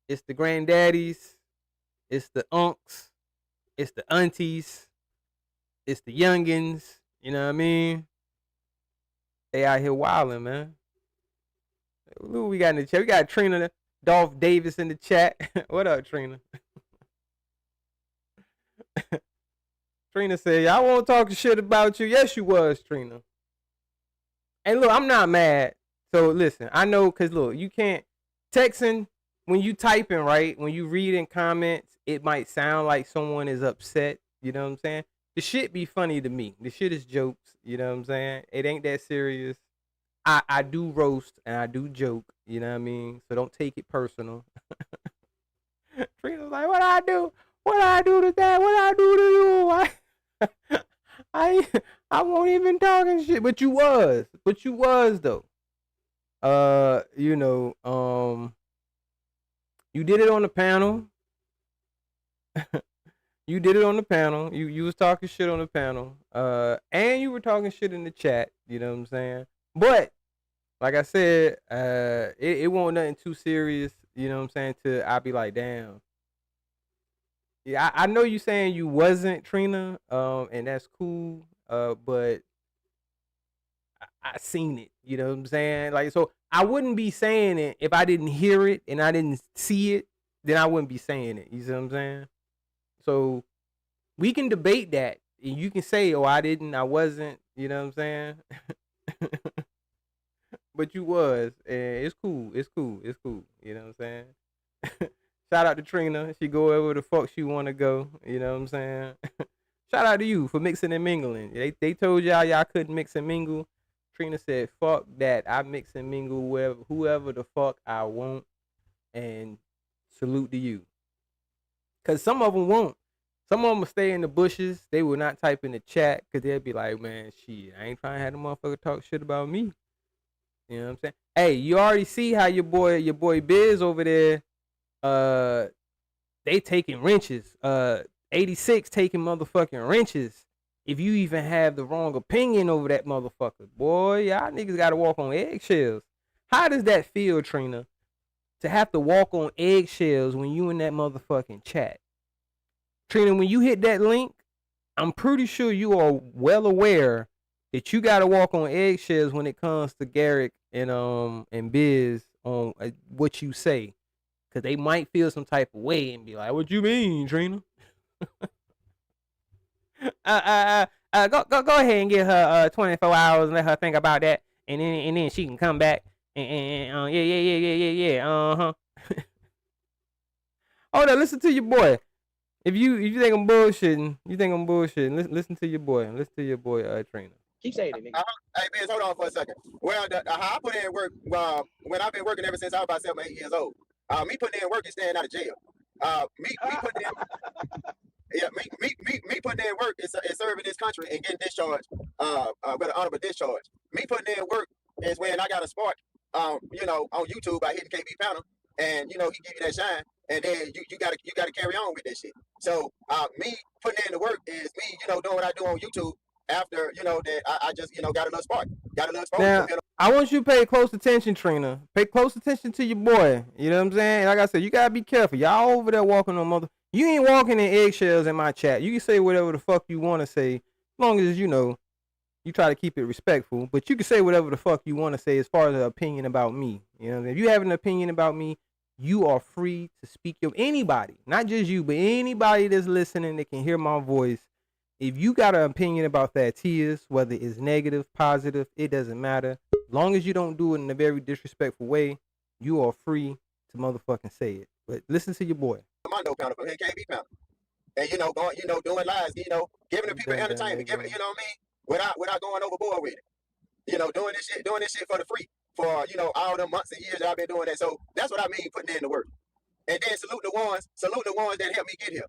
It's the granddaddies. It's the unks. It's the aunties. It's the youngins. You know what I mean? They out here wilding, man. Look what we got in the chat. We got Trina Dolph Davis in the chat. What up, Trina? Trina said, y'all won't talk shit about you. Yes, you was, Trina. And look, I'm not mad. So listen, I know because look, you can't texting when you typing, right? When you read in comments, it might sound like someone is upset. You know what I'm saying? The shit be funny to me. The shit is jokes. You know what I'm saying? It ain't that serious. I do roast and I do joke. You know what I mean? So don't take it personal. Trina's like, what I do? What I do to that? What I do to you? I won't even talking shit. But you was though. You know, you did it on the panel. You did it on the panel. You was talking shit on the panel. And you were talking shit in the chat. You know what I'm saying? But like I said, it won't nothing too serious. You know what I'm saying? I'll be like, damn. Yeah, I know you saying you wasn't Trina, and that's cool. But I seen it. You know what I'm saying? Like, so I wouldn't be saying it if I didn't hear it and I didn't see it. Then I wouldn't be saying it. You see what I'm saying? So we can debate that, and you can say, "Oh, I didn't, I wasn't." You know what I'm saying? But you was, and it's cool. It's cool. It's cool. You know what I'm saying? Shout out to Trina. She go wherever the fuck she want to go. You know what I'm saying? Shout out to you for mixing and mingling. They told y'all couldn't mix and mingle. Trina said, "Fuck that. I mix and mingle with whoever the fuck I want." And salute to you. Cause some of them won't. Some of them will stay in the bushes. They will not type in the chat because they'll be like, man, shit, I ain't trying to have the motherfucker talk shit about me. You know what I'm saying? Hey, you already see how your boy Biz over there, they taking wrenches. 86 taking motherfucking wrenches. If you even have the wrong opinion over that motherfucker, boy, y'all niggas gotta walk on eggshells. How does that feel, Trina? To have to walk on eggshells when you in that motherfucking chat. Trina, when you hit that link, I'm pretty sure you are well aware that you gotta walk on eggshells when it comes to Garrick and Biz on what you say. Cause they might feel some type of way and be like, what you mean, Trina? Go ahead and get her 24 hours and let her think about that, and then she can come back and yeah. Hold on, listen to your boy. If you think I'm bullshitting, listen to your boy. Listen to your boy, Trina. Keep saying it, nigga. Hey, Biz, hold on for a second. Well, how I put in work, when I've been working ever since I was about 7 or 8 years old. Me putting in work is staying out of jail. Me putting in, yeah, me putting in work is serving this country and getting discharged, with an honorable discharge. Me putting in work is when I got a spark, you know, on YouTube by hitting KB panel, and you know he give you that shine, and then you gotta carry on with that shit. So me putting in the work is me, you know, doing what I do on YouTube. After, you know, that I just, you know, got a little spark. Now, I want you to pay close attention, Trina. Pay close attention to your boy. You know what I'm saying? Like I said, you gotta be careful. Y'all over there walking on mother. You ain't walking in eggshells in my chat. You can say whatever the fuck you want to say, as long as you know you try to keep it respectful. But you can say whatever the fuck you want to say as far as an opinion about me. You know, if you have an opinion about me, you are free to speak your anybody, not just you, but anybody that's listening that can hear my voice. If you got an opinion about that, tears, whether it's negative, positive, it doesn't matter. As long as you don't do it in a very disrespectful way, you are free to motherfucking say it. But listen to your boy. Mondo panel from KB panel, and you know, going, you know, doing lives, you know, giving the people entertainment, giving, you know what I mean, without going overboard with it. You know, doing this shit for the free for, you know, all the months and years that I've been doing that. So that's what I mean, putting in the work. And then salute the ones that helped me get here,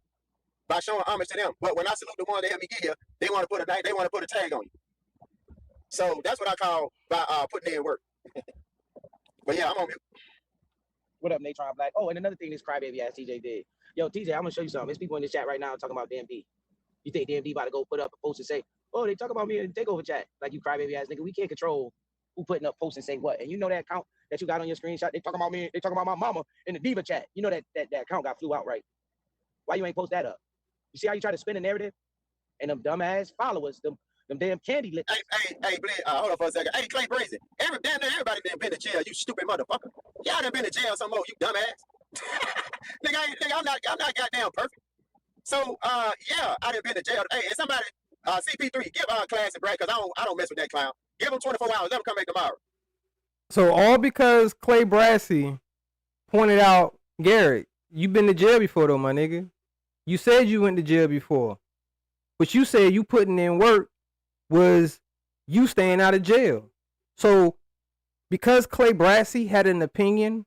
by showing homage to them. But when I salute the ones that helped me get here, they want to put a tag on you. So that's what I call by putting in work. But yeah, I'm on mute. What up, Natron Black? Oh, and another thing this crybaby ass TJ did. Yo, TJ, I'm gonna show you something. There's people in the chat right now talking about DMD. You think DMD about to go put up a post and say, oh, they talk about me in the takeover chat. Like, you crybaby ass nigga. We can't control who putting up posts and say what. And you know that account that you got on your screenshot, they talking about me, they talking about my mama in the diva chat. You know that account got flew out, right? Why you ain't post that up? You see how you try to spin a narrative? And them dumbass followers, them damn candy lips. Hey, Blin, hold on for a second. Hey, Clay Brazen, everybody done been to jail, you stupid motherfucker. Y'all done been to jail some more, you dumbass. nigga, I'm not goddamn perfect. So, yeah, I done been to jail. Hey, and somebody, CP3, give Class a break, because I don't mess with that clown. Give him 24 hours, let him come back tomorrow. So all because Clay Brassey pointed out, Garrick, you been to jail before though, my nigga. You said you went to jail before. But you said you putting in work was you staying out of jail. So because Clay Brassey had an opinion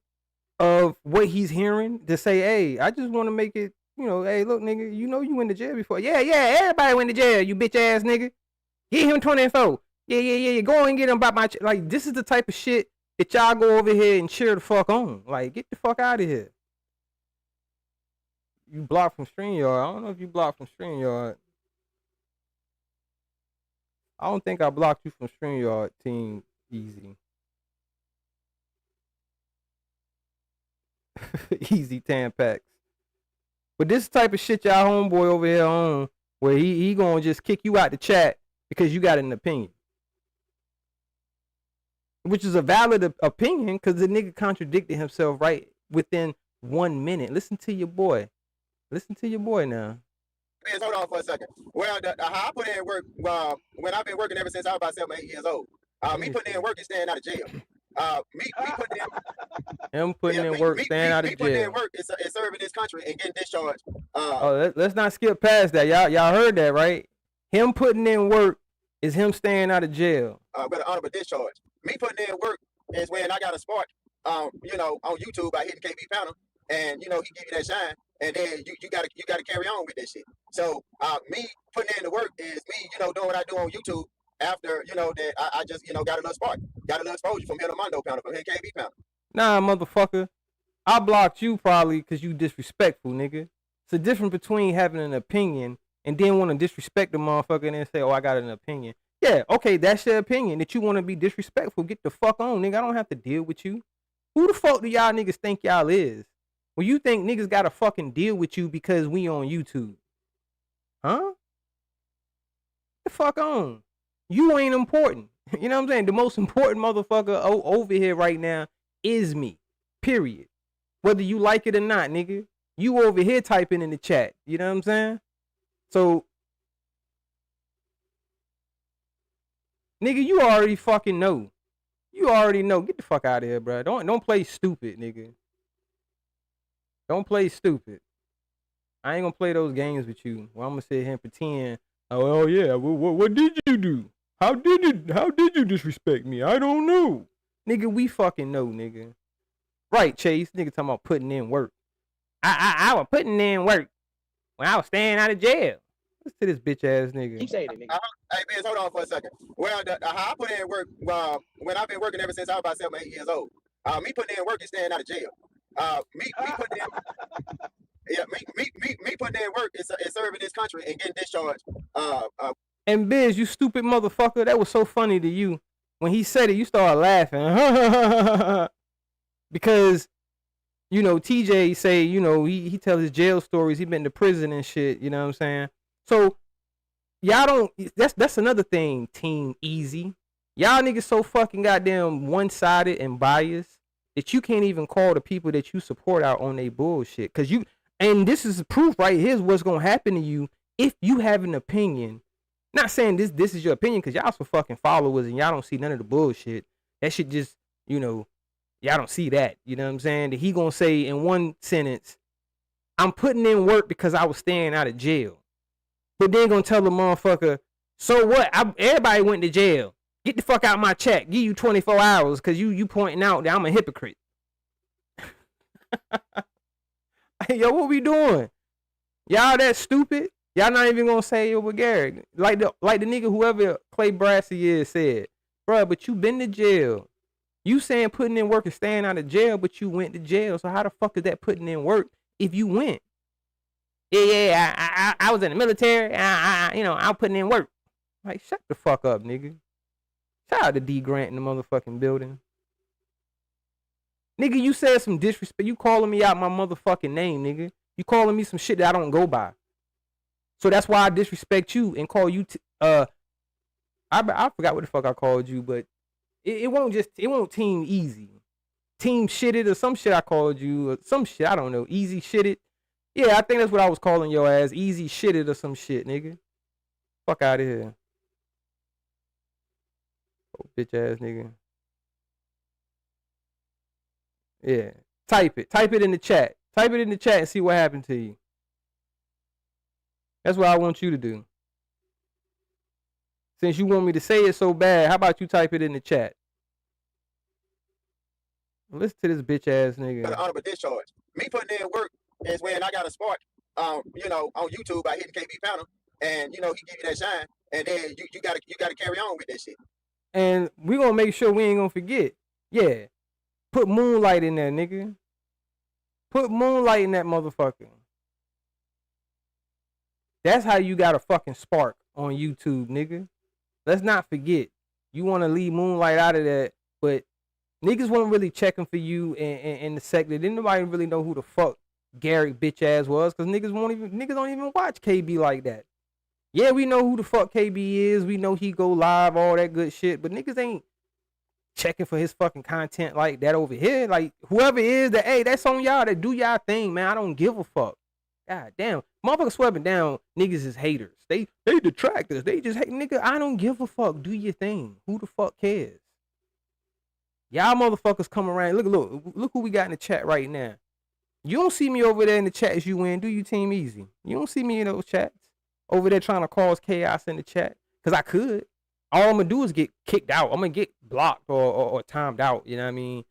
of what he's hearing to say, hey, I just want to make it, hey, look, nigga, you went to jail before. Yeah, everybody went to jail, you bitch ass nigga. Get him 24. Yeah. Go and get him about my like. This is the type of shit that y'all go over here and cheer the fuck on. Like, get the fuck out of here. You blocked from StreamYard. I don't know if you blocked from StreamYard. I don't think I blocked you from StreamYard, Team Easy. Easy Tampax. But this type of shit y'all homeboy over here on, where he gonna just kick you out the chat because you got an opinion. Which is a valid opinion because the nigga contradicted himself right within 1 minute. Listen to your boy. Listen to your boy now. Man, hold on for a second. Well, how I put in work, when I've been working ever since I was about 7 or 8 years old. Me putting in work is staying out of jail. Me putting in him putting in work, staying out of jail. Me putting in work is serving this country and getting discharged. Let's not skip past that. Y'all heard that, right? Him putting in work is him staying out of jail. With an honorable discharge. Me putting in work is when I got a spark, on YouTube by hitting KB panel, and he give you that shine, and then you gotta carry on with that shit. So me putting in the work is me, doing what I do on YouTube after that I just got a little spark, got a little exposure from hitting Mondo panel, from hitting KB panel. Nah, motherfucker, I blocked you probably because you disrespectful, nigga. It's the difference between having an opinion and then want to disrespect the motherfucker and then say, oh, I got an opinion. Yeah, okay, that's your opinion that you want to be disrespectful. Get the fuck on, nigga. I don't have to deal with you. Who the fuck do y'all niggas think y'all is? Well, you think niggas got to fucking deal with you because we on YouTube? Huh? Get the fuck on. You ain't important. You know what I'm saying? The most important motherfucker over here right now is me. Period. Whether you like it or not, nigga. You over here typing in the chat. You know what I'm saying? So, nigga, you already fucking know. You already know. Get the fuck out of here, bro. Don't play stupid, nigga. Don't play stupid. I ain't gonna play those games with you. Well, I'm gonna sit here and pretend. Oh yeah. What did you do? How did you disrespect me? I don't know. Nigga, we fucking know, nigga. Right, Chase. Nigga talking about putting in work. I was putting in work when I was staying out of jail. Listen to this bitch ass nigga. Keep saying it, nigga. Hey, Biz, hold on for a second. Well, how I put in work, when I've been working ever since I was about 7 or 8 years old. Me putting in work is staying out of jail. Me putting in, me putting in work is serving this country and getting discharged. And Biz, you stupid motherfucker, that was so funny to you. When he said it, you started laughing. Because, TJ say, he tells his jail stories. He been to prison and shit, you know what I'm saying? So, y'all don't, that's another thing, Team Easy. Y'all niggas so fucking goddamn one-sided and biased that you can't even call the people that you support out on their bullshit. And this is proof right here's what's gonna happen to you if you have an opinion. Not saying this is your opinion because y'all some fucking followers and y'all don't see none of the bullshit. That shit just, y'all don't see that. You know what I'm saying? That he gonna say in one sentence, I'm putting in work because I was staying out of jail. But then gonna tell the motherfucker, so what? Everybody went to jail. Get the fuck out my chat. Give you 24 hours because you pointing out that I'm a hypocrite. Yo, what we doing? Y'all that stupid? Y'all not even gonna say yo, but Garrick, like the nigga whoever Clay Brassey is said, bruh, but you been to jail. You saying putting in work and staying out of jail, but you went to jail. So how the fuck is that putting in work if you went? Yeah, I was in the military. I'm putting in work. Like, shut the fuck up, nigga. Shout out to D Grant in the motherfucking building. Nigga, you said some disrespect. You calling me out my motherfucking name, nigga. You calling me some shit that I don't go by. So that's why I disrespect you and call you. I forgot what the fuck I called you, but it won't Team Easy. Team Shitted or some shit I called you. Or some shit, I don't know. Easy Shitted. Yeah, I think that's what I was calling your ass. Easy Shitted or some shit, nigga. Fuck out of here. Oh, bitch ass nigga. Yeah. Type it. Type it in the chat. Type it in the chat and see what happened to you. That's what I want you to do. Since you want me to say it so bad, how about you type it in the chat? Listen to this bitch ass nigga. An honorable discharge. Me putting in work is when I got a spark, you know, on YouTube by hitting KB panel, and you know he give you that shine, and then you gotta carry on with that shit. And we gonna make sure we ain't gonna forget. Yeah, put Moonlight in there, nigga. Put Moonlight in that motherfucker. That's how you got a fucking spark on YouTube, nigga. Let's not forget. You want to leave Moonlight out of that, but niggas weren't really checking for you in the sector. Didn't nobody really know who the fuck Garrick bitch ass was, because niggas don't even watch KB like that. Yeah, we know who the fuck KB is. We know he go live, all that good shit, but niggas ain't checking for his fucking content like that over here. Like, whoever is that, hey, that's on y'all, that do y'all thing, man. I don't give a fuck. God damn. Motherfuckers sweating down niggas is haters. They detractors. They just hate, nigga. I don't give a fuck. Do your thing. Who the fuck cares? Y'all motherfuckers come around. Look who we got in the chat right now. You don't see me over there in the chat as you win, do you, Team Easy? You don't see me in those chats over there trying to cause chaos in the chat. Because I could. All I'm going to do is get kicked out. I'm going to get blocked or timed out. You know what I mean?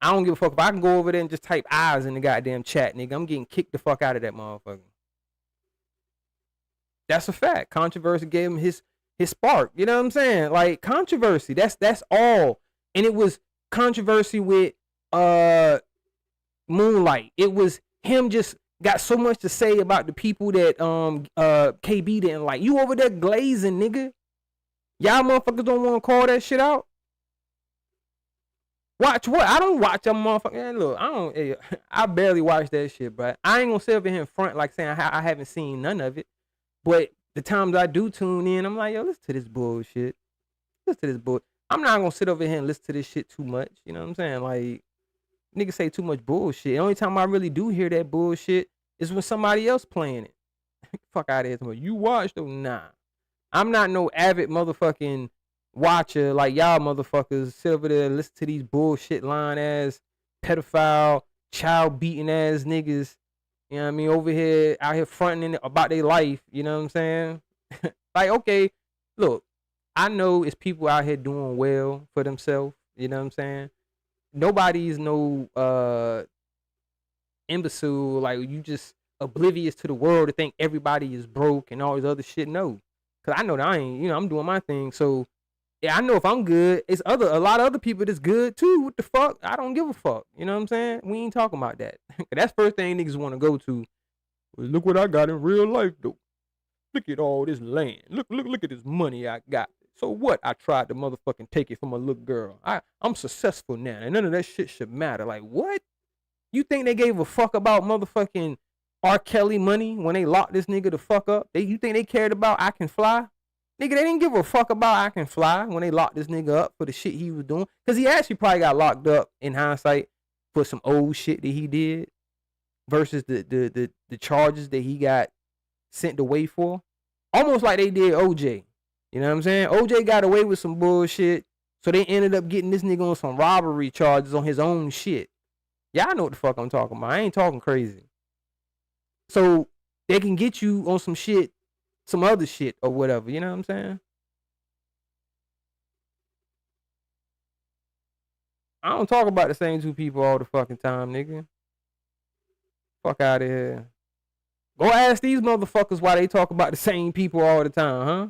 I don't give a fuck. If I can go over there and just type eyes in the goddamn chat, nigga, I'm getting kicked the fuck out of that motherfucker. That's a fact. Controversy gave him his spark. You know what I'm saying? Like, controversy. That's all. And it was controversy with Moonlight. It was him just got so much to say about the people that KB didn't like. You over there glazing, nigga. Y'all motherfuckers don't want to call that shit out? Watch what? I don't watch them motherfuckers. Man, look, I barely watch that shit, but I ain't gonna sit over here in front like saying I haven't seen none of it. But the times I do tune in, I'm like, yo, listen to this bullshit. Listen to this bullshit. I'm not gonna sit over here and listen to this shit too much. You know what I'm saying? Like, niggas say too much bullshit. The only time I really do hear that bullshit is when somebody else playing it. Fuck out of here. You watched them? Nah. I'm not no avid motherfucking watcher like y'all motherfuckers sit over there and listen to these bullshit line ass pedophile child beating ass niggas, you know what I mean, over here out here fronting about their life. You know what I'm saying? Like, okay, look, I know it's people out here doing well for themselves. You know what I'm saying? Nobody's no imbecile, like you just oblivious to the world to think everybody is broke and all this other shit. No, because I know that I ain't, you know, I'm doing my thing. So yeah, I know if I'm good, it's a lot of other people that's good too. What the fuck? I don't give a fuck. You know what I'm saying? We ain't talking about that. That's first thing niggas want to go to. Well, look what I got in real life though. Look at all this land. Look at this money I got. So what? I tried to motherfucking take it from a little girl. I'm successful now, and none of that shit should matter. Like, what? You think they gave a fuck about motherfucking R. Kelly money when they locked this nigga the fuck up? You think they cared about I Can Fly? Nigga, they didn't give a fuck about I Can Fly when they locked this nigga up for the shit he was doing. Because he actually probably got locked up in hindsight for some old shit that he did versus the charges that he got sent away for. Almost like they did OJ. You know what I'm saying? OJ got away with some bullshit, so they ended up getting this nigga on some robbery charges on his own shit. Y'all know what the fuck I'm talking about. I ain't talking crazy. So they can get you on some shit, some other shit or whatever. You know what I'm saying? I don't talk about the same two people all the fucking time, nigga. Fuck out of here. Go ask these motherfuckers why they talk about the same people all the time, huh?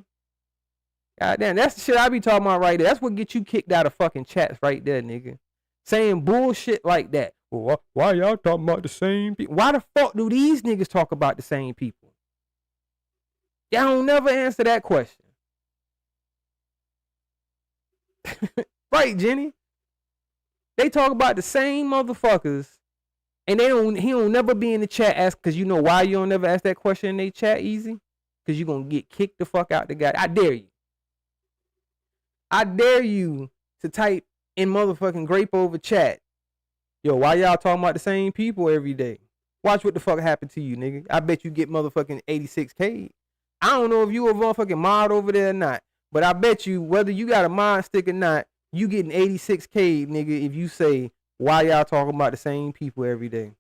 Goddamn, that's the shit I be talking about right there. That's what get you kicked out of fucking chats right there, nigga. Saying bullshit like that. Well, why y'all talking about the same people? Why the fuck do these niggas talk about the same people? Y'all don't never answer that question. Right, Jenny? They talk about the same motherfuckers, and he don't never be in the chat ask, because you know why you don't never ask that question in their chat, Easy? Because you're going to get kicked the fuck out the guy. I dare you. I dare you to type in motherfucking grape over chat. Yo, why y'all talking about the same people every day? Watch what the fuck happened to you, nigga. I bet you get motherfucking 86K. I don't know if you a motherfucking mod over there or not, but I bet you whether you got a mod stick or not, you getting 86K, nigga, if you say Why y'all talking about the same people every day?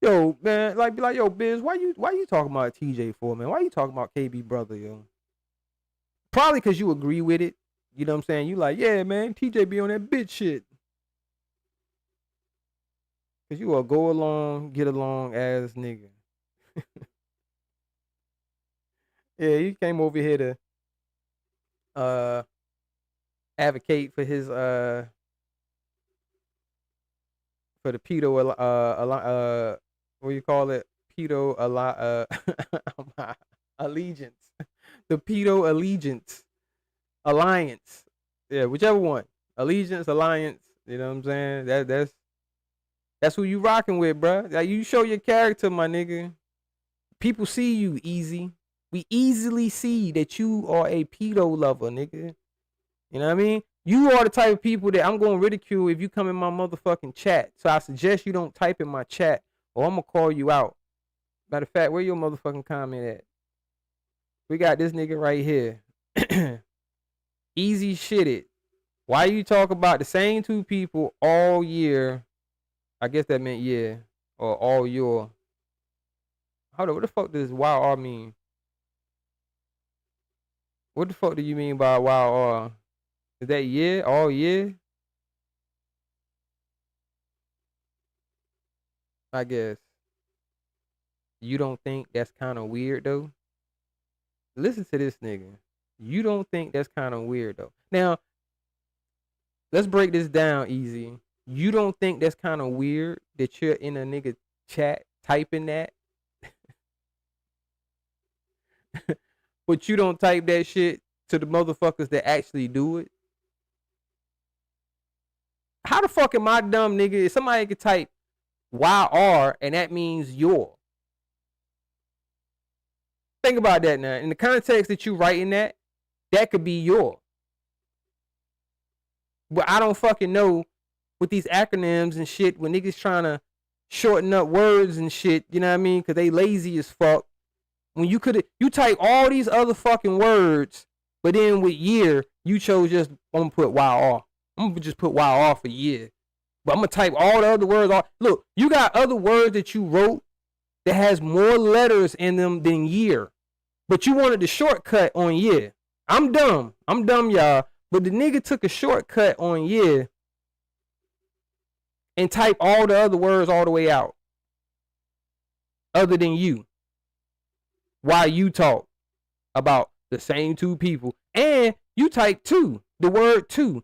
Yo, man, like be like, yo, Biz, why you talking about TJ for, man? Why you talking about KB brother, yo? Probably because you agree with it. You know what I'm saying? You like, yeah, man, TJ be on that bitch shit. Cause you a go along, get along ass nigga. Yeah, he came over here to advocate for his for the pedo what do you call it? Pedo allegiance. The pedo alliance. Yeah, whichever one. Allegiance, alliance, you know what I'm saying? That's who you rocking with, bruh. Like, you show your character, my nigga. People see you easy. We easily see that you are a pedo lover, nigga. You know what I mean? You are the type of people that I'm going to ridicule if you come in my motherfucking chat. So I suggest you don't type in my chat or I'm going to call you out. Matter of fact, where your motherfucking comment at? We got this nigga right here. Easy shitted. Why you talk about the same two people all year? I guess that meant year or all your. Hold on, what the fuck does YR mean? What the fuck do you mean by YR? Is that year? All year? I guess. You don't think that's kind of weird though? Listen to this nigga. You don't think that's kind of weird though? Now, let's break this down easy. You don't think that's kind of weird that you're in a nigga chat typing that? But you don't type that shit to the motherfuckers that actually do it? How the fuck am I dumb, nigga? If somebody could type YR and that means your. Think about that now. In the context that you writing that could be your. But I don't fucking know with these acronyms and shit when niggas trying to shorten up words and shit, you know what I mean? Because they lazy as fuck. When you type all these other fucking words, but then with year, you chose just, I'm going to put YR. I'm going to just put YR for year. But I'm going to type all the other words. Look, you got other words that you wrote that has more letters in them than year. But you wanted the shortcut on year. I'm dumb, y'all. But the nigga took a shortcut on year and typed all the other words all the way out. Other than you. While you talk about the same two people. And you type two. The word two.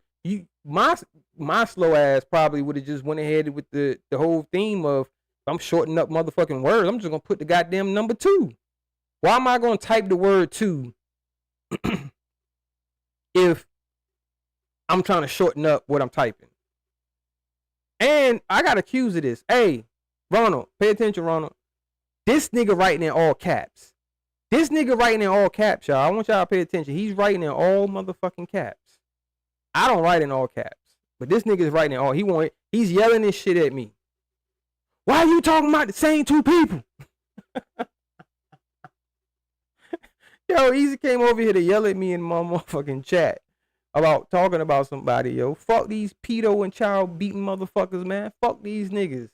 My slow ass probably would have just went ahead with the whole theme of, I'm shortening up motherfucking words. I'm just going to put the goddamn number 2. Why am I going to type the word 2 if I'm trying to shorten up what I'm typing? And I got accused of this. Hey, Ronald, pay attention, Ronald. This nigga writing in all caps. Y'all. I want y'all to pay attention. He's writing in all motherfucking caps. I don't write in all caps. But this nigga is writing in all. He's yelling this shit at me. Why are you talking about the same two people? Yo, Easy came over here to yell at me in my motherfucking chat about talking about somebody, yo. Fuck these pedo and child beating motherfuckers, man. Fuck these niggas.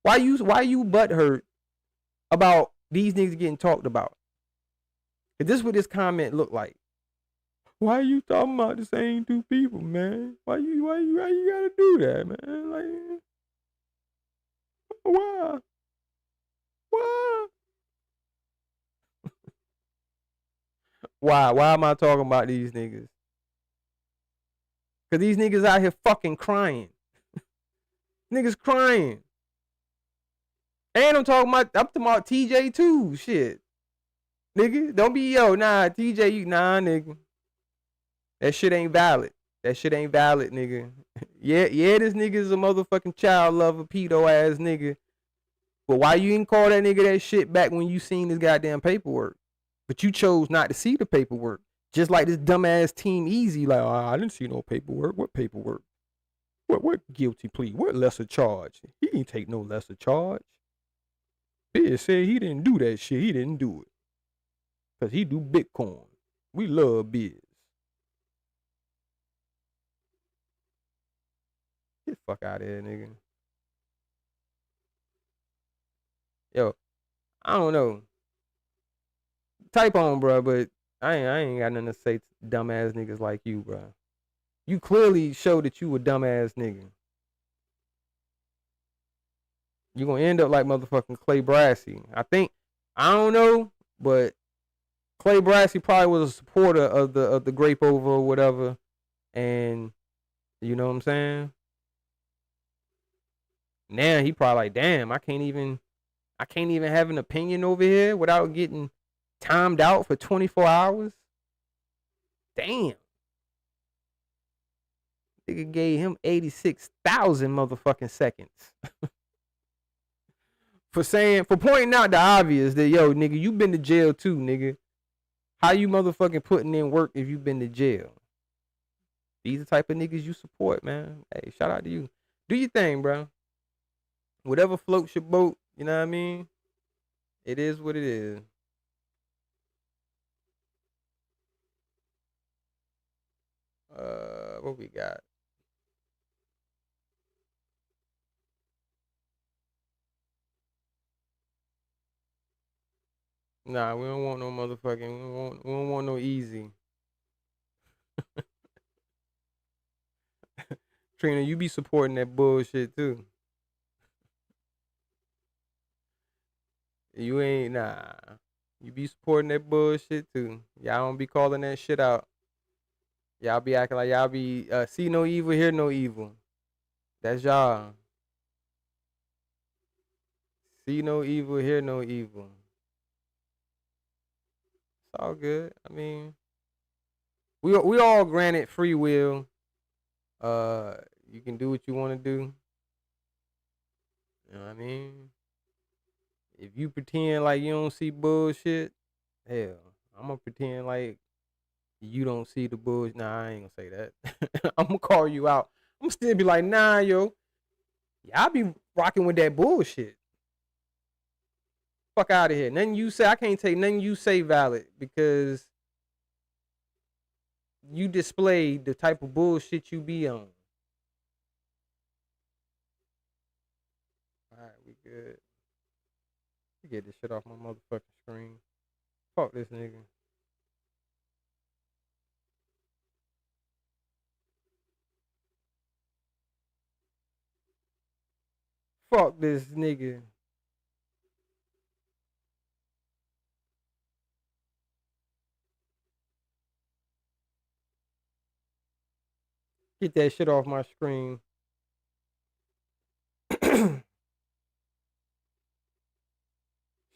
Why you butthurt about these niggas getting talked about? Is this what this comment looked like? Why are you talking about the same two people, man? Why you gotta do that, man? Like, why? Why am I talking about these niggas? Cause these niggas out here fucking crying. Niggas crying. And I'm talking about TJ too. Shit. Nigga, don't be TJ, nigga. That shit ain't valid. Nigga. Yeah, this nigga is a motherfucking child lover, pedo ass nigga. But why you didn't call that nigga that shit back when you seen this goddamn paperwork? But you chose not to see the paperwork. Just like this dumbass Team Easy, like, I didn't see no paperwork. What paperwork? What guilty plea? What lesser charge? He didn't take no lesser charge. Biz said he didn't do that shit. He didn't do it. Because he do Bitcoin. We love Biz. Get the fuck out of here, nigga. Yo, I don't know. Type on, bro, but I ain't got nothing to say to dumbass niggas like you, bro. You clearly show that you a dumbass nigga. You gonna end up like motherfucking Clay Brassey. I don't know, but Clay Brassey probably was a supporter of the Grape Over or whatever, and you know what I'm saying? Now he probably like, damn, I can't even have an opinion over here without getting timed out for 24 hours. Damn. Nigga gave him 86,000 motherfucking seconds. for pointing out the obvious that, yo, nigga, you been to jail too, nigga. How you motherfucking putting in work if you been to jail? These are the type of niggas you support, man. Hey, shout out to you. Do your thing, bro. Whatever floats your boat, you know what I mean? It is what it is. What we got? Nah, we don't want no motherfucking. We don't want no easy. Trina, you be supporting that bullshit too. You ain't nah. You be supporting that bullshit too. Y'all don't be calling that shit out. Y'all be acting like y'all be see no evil, hear no evil. That's y'all. See no evil, hear no evil. It's all good. I mean, we all granted free will. You can do what you want to do. You know what I mean? If you pretend like you don't see bullshit, hell, I'm gonna pretend like you don't see the bullshit. Nah, I ain't gonna say that. I'm gonna call you out. I'm gonna still be like, nah, yo, y'all be rocking with that bullshit. Fuck out of here. Nothing you say, I can't take nothing you say valid because you display the type of bullshit you be on. Alright, we good. Get this shit off my motherfucking screen. Fuck this nigga. Fuck this nigga. Get that shit off my screen.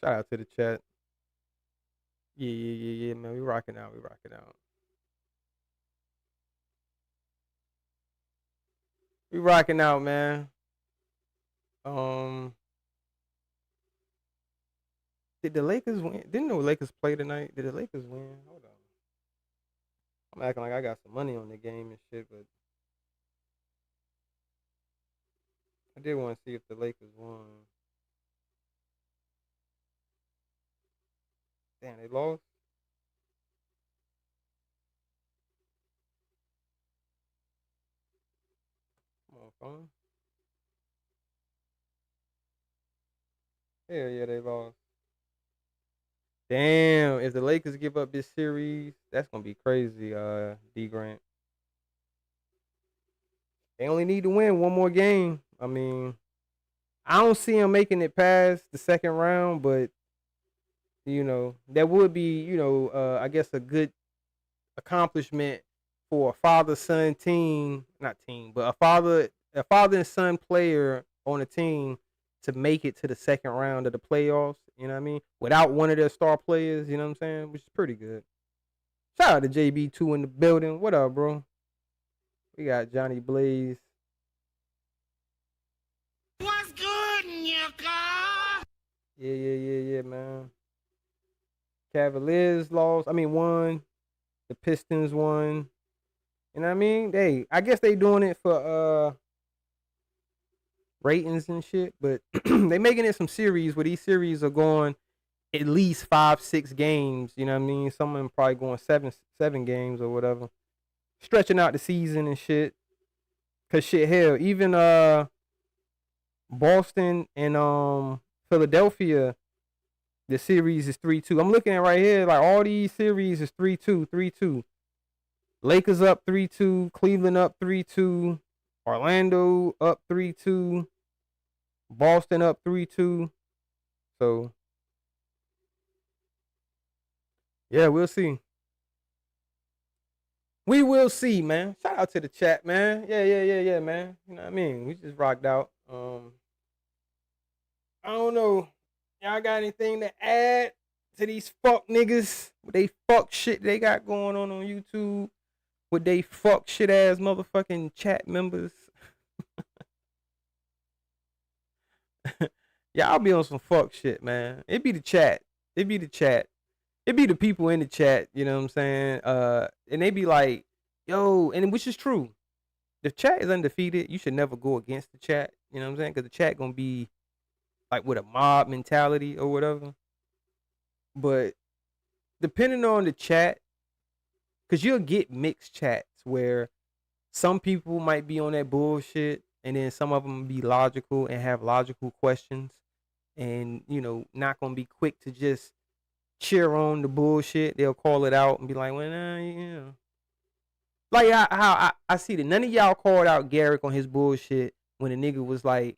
Shout out to the chat. Yeah, man. We rocking out. We rocking out, man. Did the Lakers win? Didn't the Lakers play tonight? Did the Lakers win? Hold on. I'm acting like I got some money on the game and shit, but I did want to see if the Lakers won. Damn, they lost? Come on, phone. Hell yeah, they lost. Damn, if the Lakers give up this series, that's gonna be crazy, D Grant. They only need to win one more game. I mean, I don't see them making it past the second round, but you know, that would be, you know, I guess a good accomplishment for a father-son team, not team, but a father and son player on a team to make it to the second round of the playoffs, you know what I mean? Without one of their star players, you know what I'm saying? Which is pretty good. Shout out to JB2 in the building. What up, bro? We got Johnny Blaze. What's good, Nyaka? Yeah, man. Cavaliers lost. Won. The Pistons won. You know what I mean? I guess they doing it for ratings and shit, but they making it some series where these series are going at least 5-6 games. You know what I mean? Some of them probably going seven games or whatever, stretching out the season and shit. Cause shit, hell, even Boston and Philadelphia, the series is 3-2. I'm looking at right here, like all these series is 3-2, 3-2. Lakers up 3-2, Cleveland up 3-2, Orlando up 3-2, Boston up 3-2. So yeah, we'll see. We will see, man. Shout out to the chat, man. Yeah, man. You know what I mean? We just rocked out. I don't know. Y'all got anything to add to these fuck niggas with they fuck shit they got going on YouTube with they fuck shit ass motherfucking chat members? Y'all be on some fuck shit, man. It be the chat. It be the chat. It be the people in the chat, you know what I'm saying? And they be like, yo, and which is true. The chat is undefeated. You should never go against the chat, you know what I'm saying? Because the chat gonna be like with a mob mentality or whatever. But depending on the chat, because you'll get mixed chats where some people might be on that bullshit and then some of them be logical and have logical questions and, you know, not gonna be quick to just cheer on the bullshit. They'll call it out and be like, well, nah, yeah. Like how I see that none of y'all called out Garrick on his bullshit when the nigga was like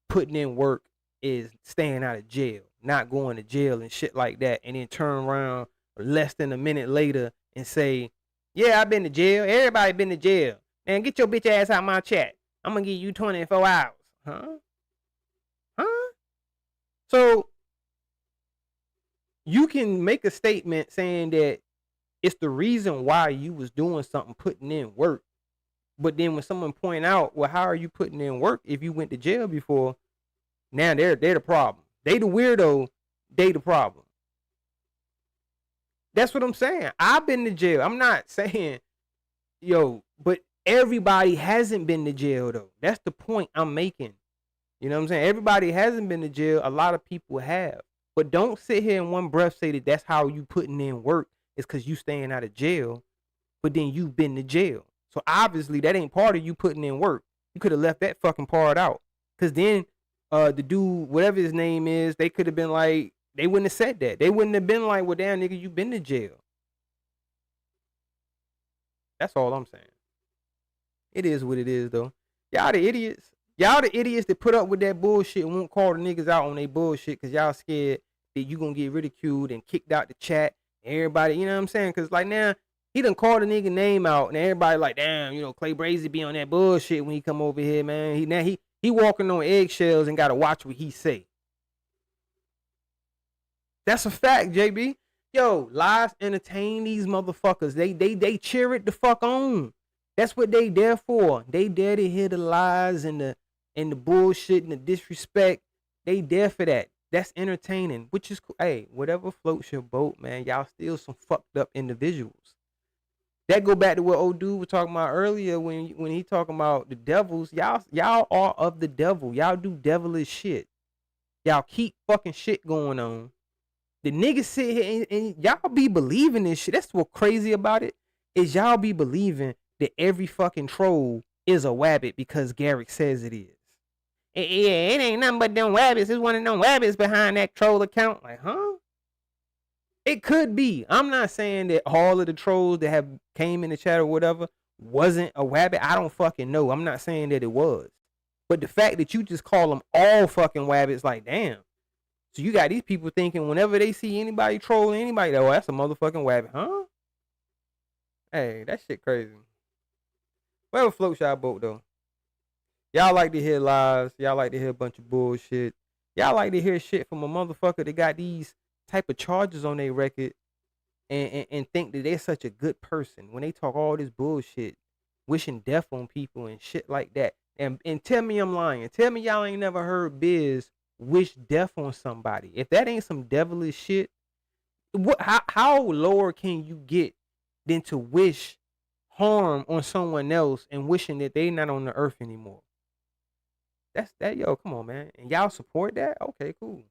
putting in work is staying out of jail, not going to jail and shit like that, and then turn around less than a minute later and say, yeah, I've been to jail. Everybody been to jail. Man, get your bitch ass out my chat. I'm gonna give you 24 hours. Huh? So you can make a statement saying that it's the reason why you was doing something, putting in work. But then when someone point out, well, how are you putting in work if you went to jail before? Now they're the problem. They the weirdo, they the problem. That's what I'm saying. I've been to jail. I'm not saying, yo, but everybody hasn't been to jail though. That's the point I'm making. You know what I'm saying? Everybody hasn't been to jail. A lot of people have. But don't sit here in one breath say that that's how you putting in work is because you staying out of jail, but then you've been to jail. So obviously that ain't part of you putting in work. You could have left that fucking part out. Because then the dude, whatever his name is, they could have been like, they wouldn't have said that. They wouldn't have been like, well, damn, nigga, you been to jail. That's all I'm saying. It is what it is, though. Y'all the idiots. Y'all the idiots that put up with that bullshit and won't call the niggas out on their bullshit because y'all scared that you gonna get ridiculed and kicked out the chat. And everybody, you know what I'm saying? Because like now, he done called the nigga name out and everybody like, damn, you know, Clay Brazy be on that bullshit when he come over here, man. He walking on eggshells and gotta watch what he say. That's a fact, JB. Yo, lives entertain these motherfuckers. They cheer it the fuck on. That's what they there for. They there to hear the lies and the bullshit and the disrespect. They there for that. That's entertaining, which is cool. Hey, whatever floats your boat, man. Y'all still some fucked up individuals. That go back to what old dude was talking about earlier when he talking about the devils. Y'all are of the devil. Y'all do devilish shit. Y'all keep fucking shit going on. The niggas sit here and y'all be believing this shit. That's what crazy about it is y'all be believing that every fucking troll is a wabbit because Garrick says it is. Yeah, it ain't nothing but them wabbits. It's one of them wabbits behind that troll account. Like, huh? It could be. I'm not saying that all of the trolls that have came in the chat or whatever wasn't a wabbit. I don't fucking know. I'm not saying that it was. But the fact that you just call them all fucking wabbits, like, damn. So you got these people thinking whenever they see anybody trolling anybody, oh, that's a motherfucking wabbit, huh? Hey, that shit crazy. Whatever floats y'all boat, though. Y'all like to hear lies. Y'all like to hear a bunch of bullshit. Y'all like to hear shit from a motherfucker that got these type of charges on their record and think that they're such a good person when they talk all this bullshit, wishing death on people and shit like that. And tell me I'm lying. Tell me y'all ain't never heard Biz wish death on somebody. If that ain't some devilish shit, how lower can you get than to wish harm on someone else and wishing that they not on the earth anymore? That's that, yo, come on, man. And y'all support that? Okay, cool.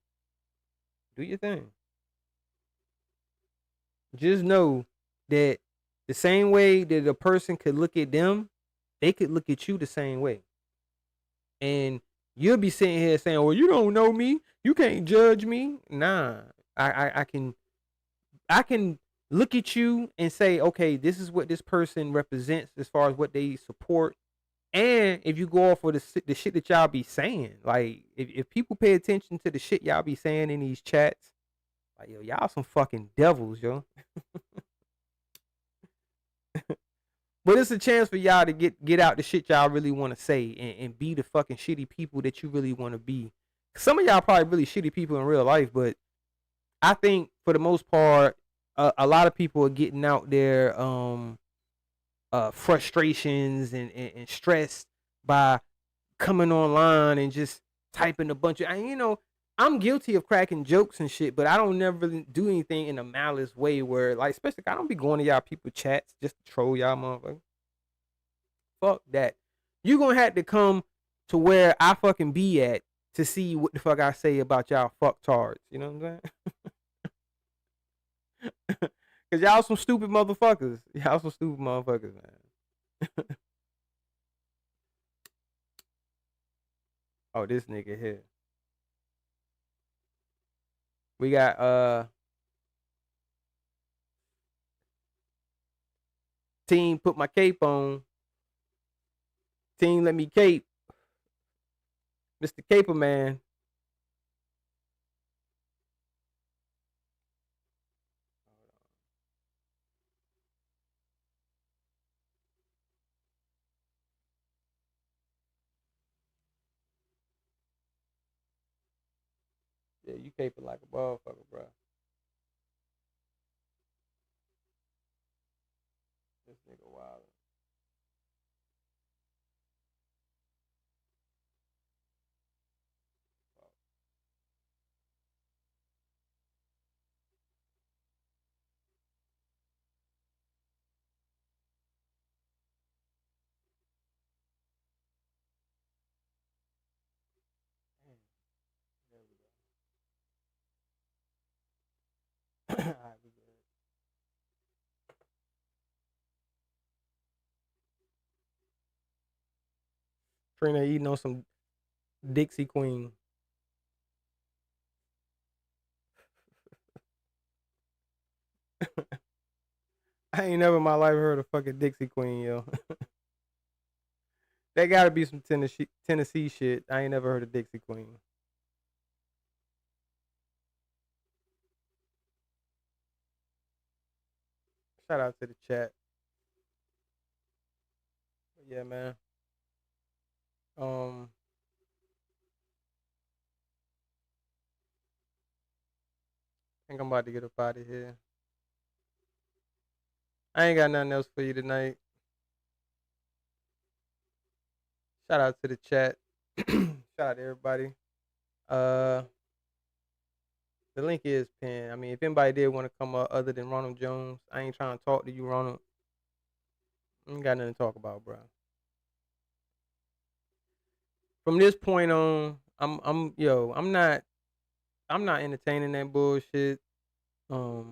Do your thing. Just know that the same way that a person could look at them they could look at you the same way. And you'll be sitting here saying, well, you don't know me. You can't judge me. Nah, I can look at you and say, okay, this is what this person represents as far as what they support. And if you go off of the shit that y'all be saying, like if people pay attention to the shit y'all be saying in these chats, like, yo, y'all some fucking devils, yo. But it's a chance for y'all to get out the shit y'all really want to say and be the fucking shitty people that you really want to be. Some of y'all probably really shitty people in real life, but I think for the most part, a lot of people are getting out their frustrations and stress by coming online and just typing a bunch of, and you know, I'm guilty of cracking jokes and shit, but I don't never really do anything in a malice way where, like, especially I don't be going to y'all people chats just to troll y'all motherfuckers. Fuck that. You gonna have to come to where I fucking be at to see what the fuck I say about y'all fucktards. You know what I'm saying? Cause y'all some stupid motherfuckers. Y'all some stupid motherfuckers, man. Oh, this nigga here. We got team put my cape on. Team let me cape. Mr. Caper Man. Yeah, you caping like a motherfucker, bro. This nigga wild. All right, we good. Trina eating on some Dixie Queen. I ain't never in my life heard of fucking Dixie Queen, yo. That gotta be some Tennessee shit. I ain't never heard of Dixie Queen. Shout out to the chat. But yeah, man. I think I'm about to get up out of here. I ain't got nothing else for you tonight. Shout out to the chat. Shout out to everybody. The link is pinned. I mean, if anybody did want to come up other than Ronald Jones, I ain't trying to talk to you, Ronald. I ain't got nothing to talk about, bro. From this point on, I'm not entertaining that bullshit. Nah.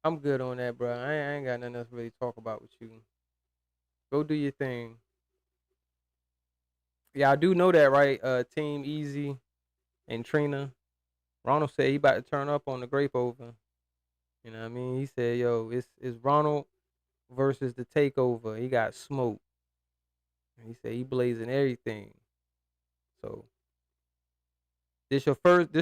I'm good on that, bro. I ain't got nothing else to really talk about with you. Go do your thing. Yeah, I do know that, right? Team Easy and Trina. Ronald said he about to turn up on the grape over. You know what I mean? He said, yo, it's Ronald versus the takeover. He got smoked. He said he blazing everything. So this your first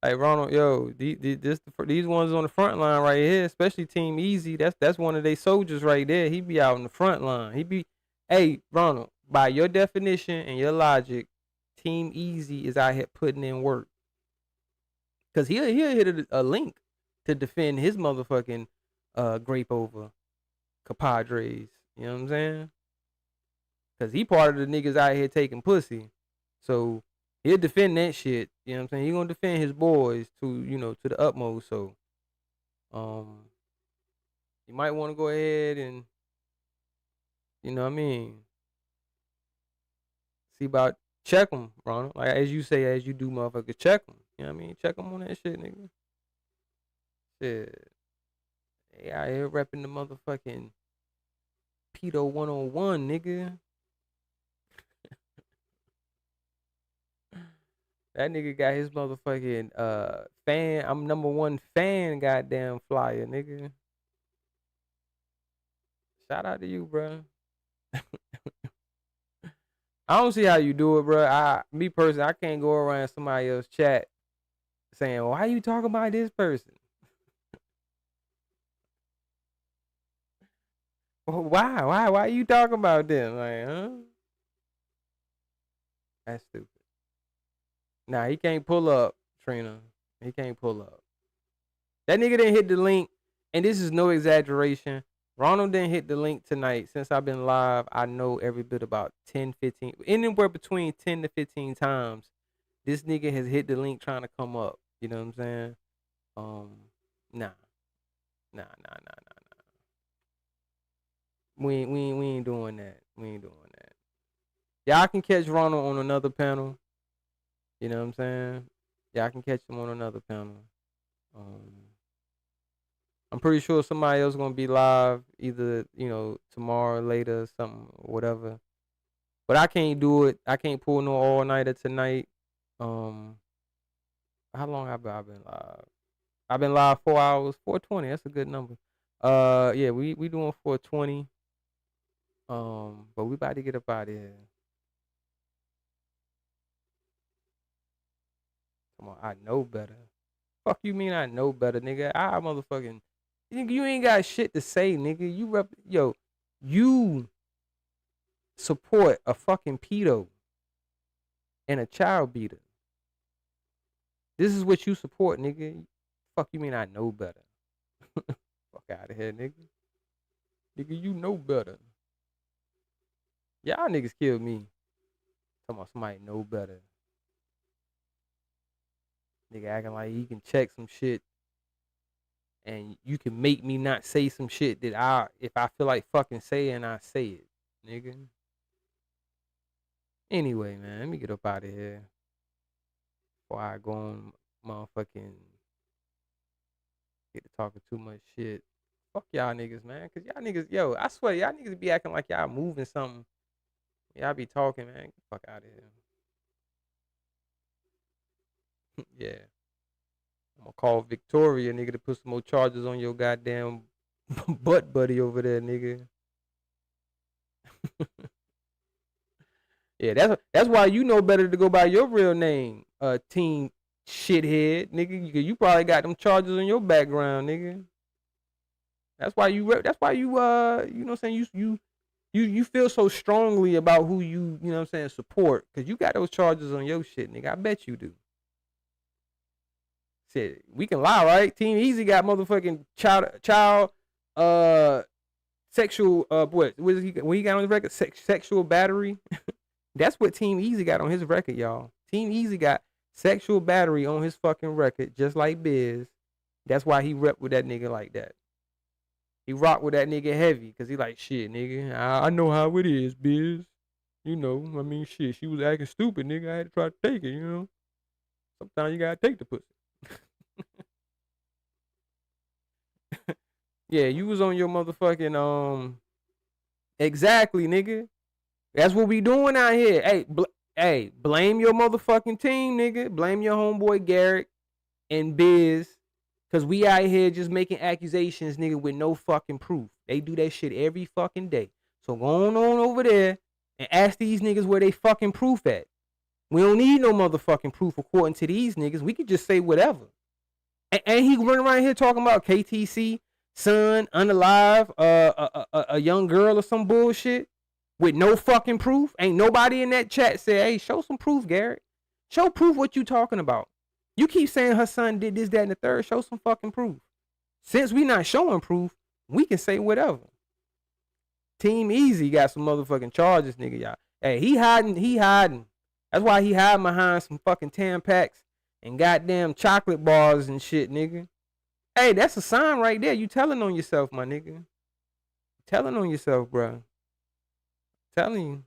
hey Ronald, yo, these ones on the front line right here, especially Team Easy. That's one of their soldiers right there. He be out in the front line. Hey Ronald, by your definition and your logic, Team Easy is out here putting in work. Cause he'll hit a link to defend his motherfucking grape over compadres. You know what I'm saying? Cause he part of the niggas out here taking pussy. So he'll defend that shit. You know what I'm saying? He gonna defend his boys to the utmost. So you might want to go ahead and, you know what I mean, See about check them, Ronald. Like as you say, as you do, motherfuckers, check them. You know what I mean? Check them on that shit, nigga. Shit. They out here repping the motherfucking Pedo 101, nigga. That nigga got his motherfucking fan. I'm #1 fan, goddamn flyer, nigga. Shout out to you, bro. I don't see how you do it, bro. Me personally, I can't go around somebody else's chat saying, "Why you talking about this person? Why you talking about them? Like, huh? That's stupid." Nah, he can't pull up, Trina. He can't pull up. That nigga didn't hit the link, and this is no exaggeration. Ronald didn't hit the link tonight. Since I've been live, I know every bit about 10, 15, anywhere between 10 to 15 times, this nigga has hit the link trying to come up. You know what I'm saying? Nah. We ain't doing that. We ain't doing that. Y'all can catch Ronald on another panel. You know what I'm saying? Y'all can catch him on another panel. I'm pretty sure somebody else gonna be live either, tomorrow, later, something, whatever. But I can't do it. I can't pull no all-nighter tonight. How long have I been live? I've been live 4 hours. 420. That's a good number. Yeah, we doing 420. But we about to get up out of here. Come on, I know better. Fuck you mean I know better, nigga? I motherfucking, you ain't got shit to say, nigga. You support a fucking pedo and a child beater. This is what you support, nigga. Fuck you mean I know better? Fuck out of here, nigga. Nigga, you know better. Y'all niggas killed me. Talking about somebody know better. Nigga acting like he can check some shit and you can make me not say some shit that if I feel like fucking saying, I say it, nigga. Anyway, man, let me get up out of here before I go on motherfucking get to talking too much shit. Fuck y'all niggas, man. Cause y'all niggas, I swear, y'all niggas be acting like y'all moving something. Y'all be talking, man. Get the fuck out of here. Yeah. I'm gonna call Victoria, nigga, to put some more charges on your goddamn butt buddy over there, nigga. Yeah, that's why you know better to go by your real name, team shithead, nigga. You probably got them charges on your background, nigga. That's why you know what I'm saying, you feel so strongly about who you know what I'm saying, support, cause you got those charges on your shit, nigga. I bet you do. Shit, we can lie, right? Team Easy got motherfucking child sexual what is he got on his record? Sexual battery. That's what Team Easy got on his record, y'all. Team Easy got sexual battery on his fucking record, just like Biz. That's why he rep with that nigga like that. He rock with that nigga heavy, cause he like, shit, nigga. I know how it is, Biz. You know, I mean, shit. She was acting stupid, nigga. I had to try to take it, you know. Sometimes you gotta take the pussy. Yeah, you was on your motherfucking exactly, nigga. That's what we doing out here. Hey, blame your motherfucking team, nigga. Blame your homeboy Garrick and Biz, cause we out here just making accusations, nigga, with no fucking proof. They do that shit every fucking day. So go on over there and ask these niggas where they fucking proof at. We don't need no motherfucking proof according to these niggas. We could just say whatever. And he running around here talking about KTC, son, unalive, a young girl or some bullshit with no fucking proof. Ain't nobody in that chat said, hey, show some proof, Garrett. Show proof what you talking about. You keep saying her son did this, that, and the third. Show some fucking proof. Since we not showing proof, we can say whatever. Team Easy got some motherfucking charges, nigga, y'all. Hey, he hiding. That's why he hiding behind some fucking Tampax and goddamn chocolate bars and shit, nigga. Hey, that's a sign right there. You telling on yourself, my nigga. Telling on yourself, bro. Telling you.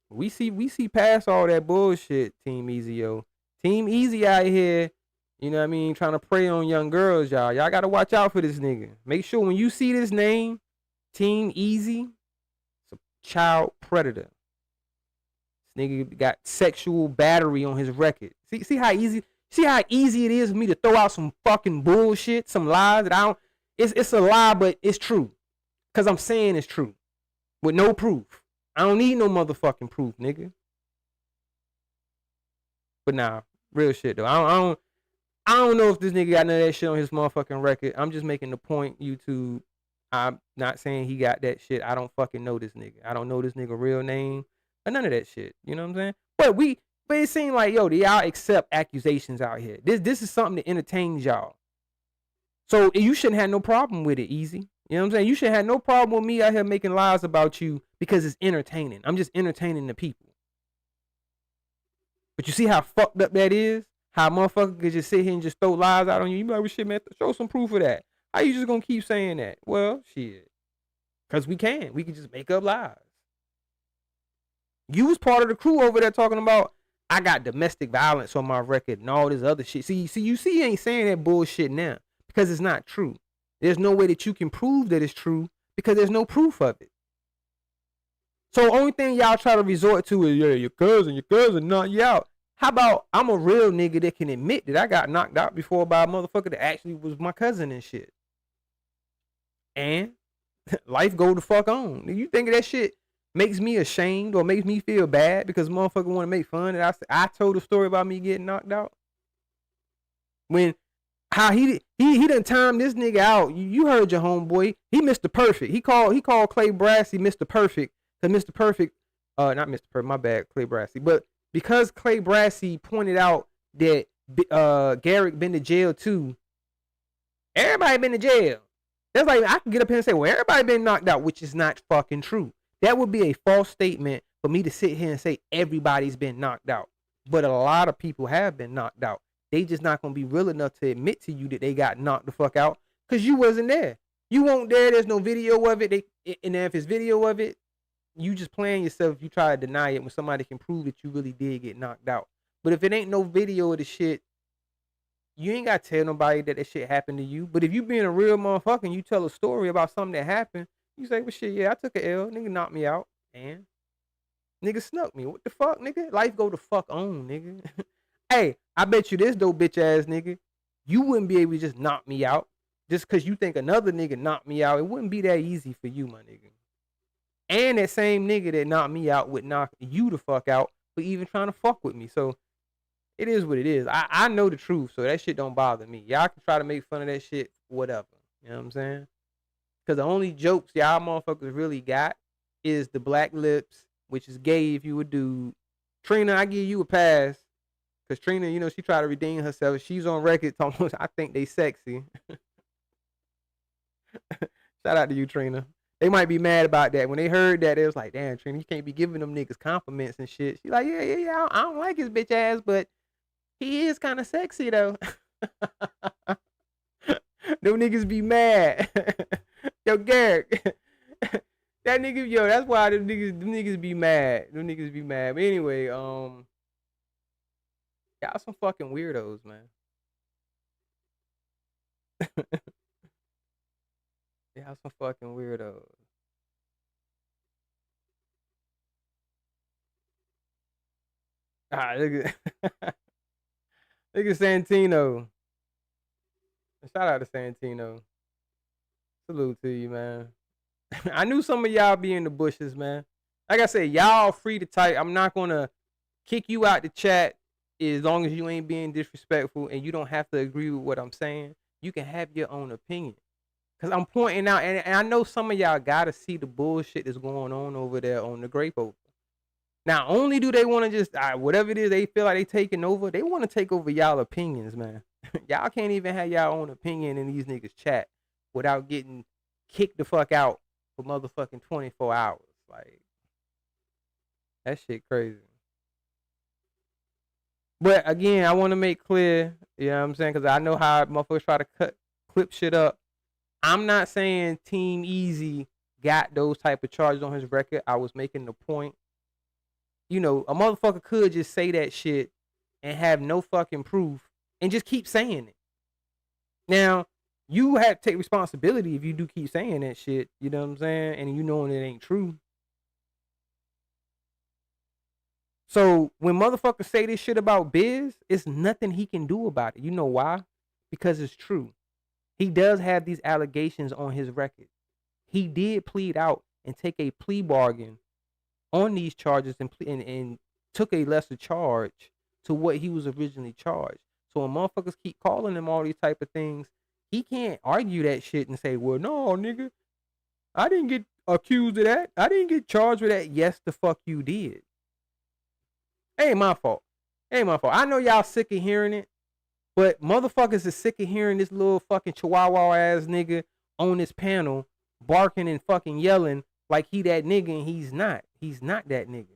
We see past all that bullshit, Team Easy, yo. Team Easy out here, you know what I mean, trying to prey on young girls, y'all. Y'all gotta watch out for this nigga. Make sure when you see this name, Team Easy, it's a child predator. This nigga got sexual battery on his record. See how easy it is for me to throw out some fucking bullshit, some lies that I don't. It's a lie, but it's true. Cause I'm saying it's true. With no proof. I don't need no motherfucking proof, nigga. But nah, real shit though. I don't know if this nigga got none of that shit on his motherfucking record. I'm just making the point, YouTube. I'm not saying he got that shit. I don't fucking know this nigga. I don't know this nigga real name or none of that shit. You know what I'm saying? But it seems like, yo, y'all accept accusations out here. This is something that entertains y'all. So you shouldn't have no problem with it, Easy. You know what I'm saying? You should have no problem with me out here making lies about you because it's entertaining. I'm just entertaining the people. But you see how fucked up that is? How a motherfucker could just sit here and just throw lies out on you. You be like, well, shit, man, show some proof of that. How you just gonna keep saying that? Well, shit. Because we can. We can just make up lies. You was part of the crew over there talking about, I got domestic violence on my record and all this other shit. See, you ain't saying that bullshit now because it's not true. There's no way that you can prove that it's true because there's no proof of it. So only thing y'all try to resort to is, yeah, your cousin knocked you out. How about I'm a real nigga that can admit that I got knocked out before by a motherfucker that actually was my cousin and shit. And life go the fuck on. You think that shit makes me ashamed or makes me feel bad because motherfucker want to make fun that I told a story about me getting knocked out? When how he done timed this nigga out. You heard your homeboy. He Mr. Perfect. He called Clay Brassey Mr. Perfect. Cause Mr. Perfect, not Mr. Perfect, my bad, Clay Brassey. But because Clay Brassey pointed out that Garrick been to jail too, everybody been to jail. That's like, I can get up here and say, well, everybody been knocked out, which is not fucking true. That would be a false statement for me to sit here and say everybody's been knocked out. But a lot of people have been knocked out. They just not going to be real enough to admit to you that they got knocked the fuck out because you wasn't there. You weren't there. There's no video of it. And if it's video of it, you just playing yourself if you try to deny it when somebody can prove that you really did get knocked out. But if it ain't no video of the shit, you ain't got to tell nobody that shit happened to you. But if you being a real motherfucker and you tell a story about something that happened, you say, well, shit, yeah, I took an L. Nigga knocked me out. And nigga snuck me. What the fuck, nigga? Life go the fuck on, nigga. Hey, I bet you this, though, bitch ass nigga. You wouldn't be able to just knock me out just because you think another nigga knocked me out. It wouldn't be that easy for you, my nigga. And that same nigga that knocked me out would knock you the fuck out for even trying to fuck with me. So it is what it is. I know the truth, so that shit don't bother me. Y'all can try to make fun of that shit, whatever. You know what I'm saying? Because the only jokes y'all motherfuckers really got is the black lips, which is gay if you a dude. Trina, I give you a pass. Because Trina, you know, she tried to redeem herself. She's on record talking, I think they sexy. Shout out to you, Trina. They might be mad about that. When they heard that, it was like, damn, Trina, you can't be giving them niggas compliments and shit. She's like, yeah, I don't like his bitch ass, but he is kind of sexy, though. Them niggas be mad. Yo, Garrick. That nigga, yo, that's why them niggas be mad. Them niggas be mad. But anyway, y'all some fucking weirdos, man. Y'all some fucking weirdos. Look at Santino. Shout out to Santino. Salute to you, man. I knew some of y'all be in the bushes, man. Like I said, y'all free to type. I'm not gonna kick you out the chat as long as you ain't being disrespectful and you don't have to agree with what I'm saying. You can have your own opinion. Cause I'm pointing out, and I know some of y'all gotta see the bullshit that's going on over there on the grape over. Not only do they want to just whatever it is they feel like they taking over, they want to take over y'all opinions, man. Y'all can't even have y'all own opinion in these niggas chat without getting kicked the fuck out for motherfucking 24 hours. Like, that shit crazy. But again, I want to make clear, you know what I'm saying? Because I know how motherfuckers try to clip shit up. I'm not saying Team Easy got those type of charges on his record. I was making the point you know, a motherfucker could just say that shit and have no fucking proof and just keep saying it. Now, you have to take responsibility if you do keep saying that shit, you know what I'm saying? And you knowing it ain't true. So when motherfuckers say this shit about Biz, it's nothing he can do about it. You know why? Because it's true. He does have these allegations on his record. He did plead out and take a plea bargain on these charges and took a lesser charge to what he was originally charged. So when motherfuckers keep calling him all these type of things, he can't argue that shit and say, well, no, nigga, I didn't get accused of that. I didn't get charged with that. Yes, the fuck you did. Ain't my fault. Ain't my fault. I know y'all sick of hearing it, but motherfuckers is sick of hearing this little fucking chihuahua ass nigga on this panel barking and fucking yelling like he that nigga, and he's not. He's not that nigga.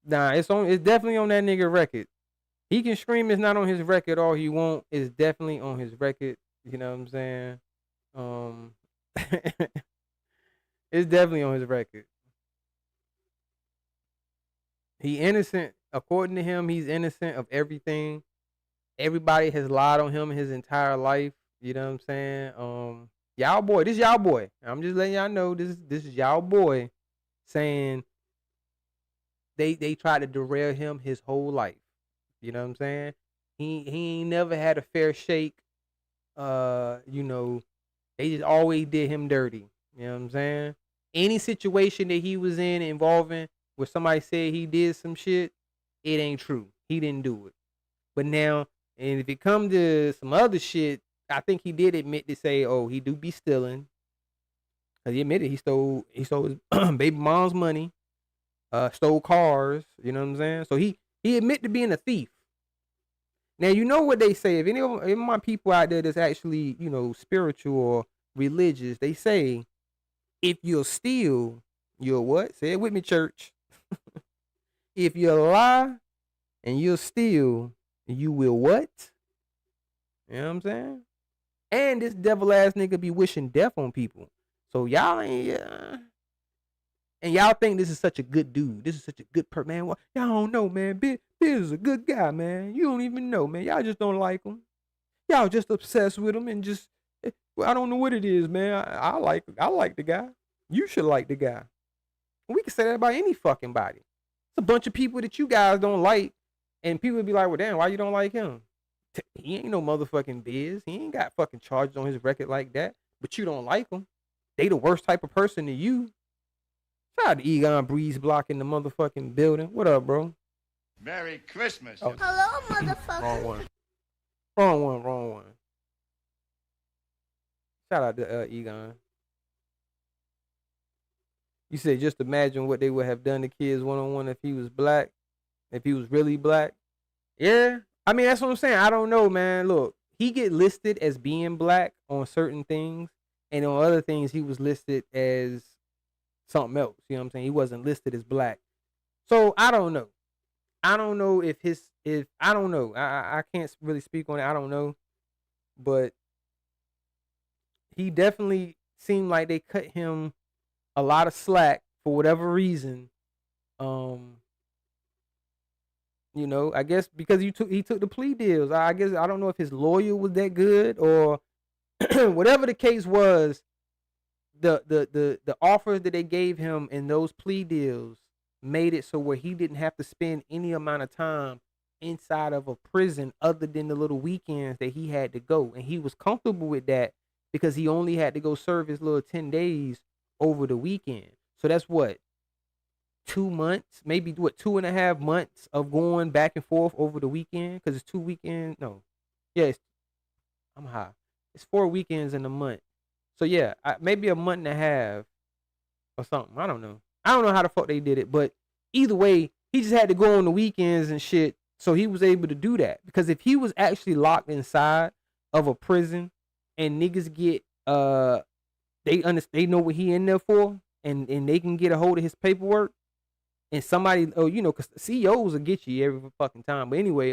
Nah, it's definitely on that nigga record. He can scream it's not on his record all he want. It's definitely on his record. You know what I'm saying? It's definitely on his record. He innocent. According to him, he's innocent of everything. Everybody has lied on him his entire life. You know what I'm saying? Y'all boy, this y'all boy. I'm just letting y'all know this is y'all boy saying they tried to derail him his whole life. You know what I'm saying? He ain't never had a fair shake. You know, they just always did him dirty. You know what I'm saying? Any situation that he was in involving where somebody said he did some shit, it ain't true. He didn't do it. But now, and if it come to some other shit, I think he did admit to say, oh, he do be stealing. Cause he admitted he stole his baby mom's money, stole cars, you know what I'm saying? So he admitted to being a thief. Now, you know what they say, if any of my people out there that's actually, you know, spiritual or religious, they say, if you'll steal, you'll what? Say it with me, church. If you lie and you'll steal, you will what? You know what I'm saying? And this devil ass nigga be wishing death on people. So y'all ain't, and y'all think this is such a good dude. This is such a good person, man. Y'all don't know, man. Biz is a good guy, man. You don't even know, man. Y'all just don't like him. Y'all just obsessed with him and just, well, I don't know what it is, man. I like the guy. You should like the guy. We can say that about any fucking body. It's a bunch of people that you guys don't like, and people be like, well, damn, why you don't like him? He ain't no motherfucking Biz. He ain't got fucking charges on his record like that, but you don't like him. They the worst type of person to you. Shout out to Egon Breeze Block in the motherfucking building. What up, bro? Merry Christmas. Oh. Hello, motherfucker. Wrong one. Shout out to Egon. You said just imagine what they would have done to kids one-on-one if he was black, if he was really black. Yeah, I mean, that's what I'm saying. I don't know, man. Look, he get listed as being black on certain things, and on other things he was listed as something else. You know what I'm saying? He wasn't listed as black. So I don't know. I don't know if I don't know. I can't really speak on it. I don't know. But he definitely seemed like they cut him a lot of slack for whatever reason. You know, I guess because he took the plea deals. I guess I don't know if his lawyer was that good or whatever the case was. The offers that they gave him in those plea deals made it so where he didn't have to spend any amount of time inside of a prison other than the little weekends that he had to go, and he was comfortable with that because he only had to go serve his little 10 days over the weekend. So that's what, 2 months, maybe what, 2.5 months of going back and forth over the weekend, because it's 2 weekends. No, yeah, I'm high. It's 4 weekends in a month. So yeah, maybe a month and a half or something. I don't know how the fuck they did it, but either way, he just had to go on the weekends and shit, so he was able to do that. Because if he was actually locked inside of a prison and niggas get they know what he in there for, and they can get a hold of his paperwork, and somebody, because CEOs will get you every fucking time. But anyway,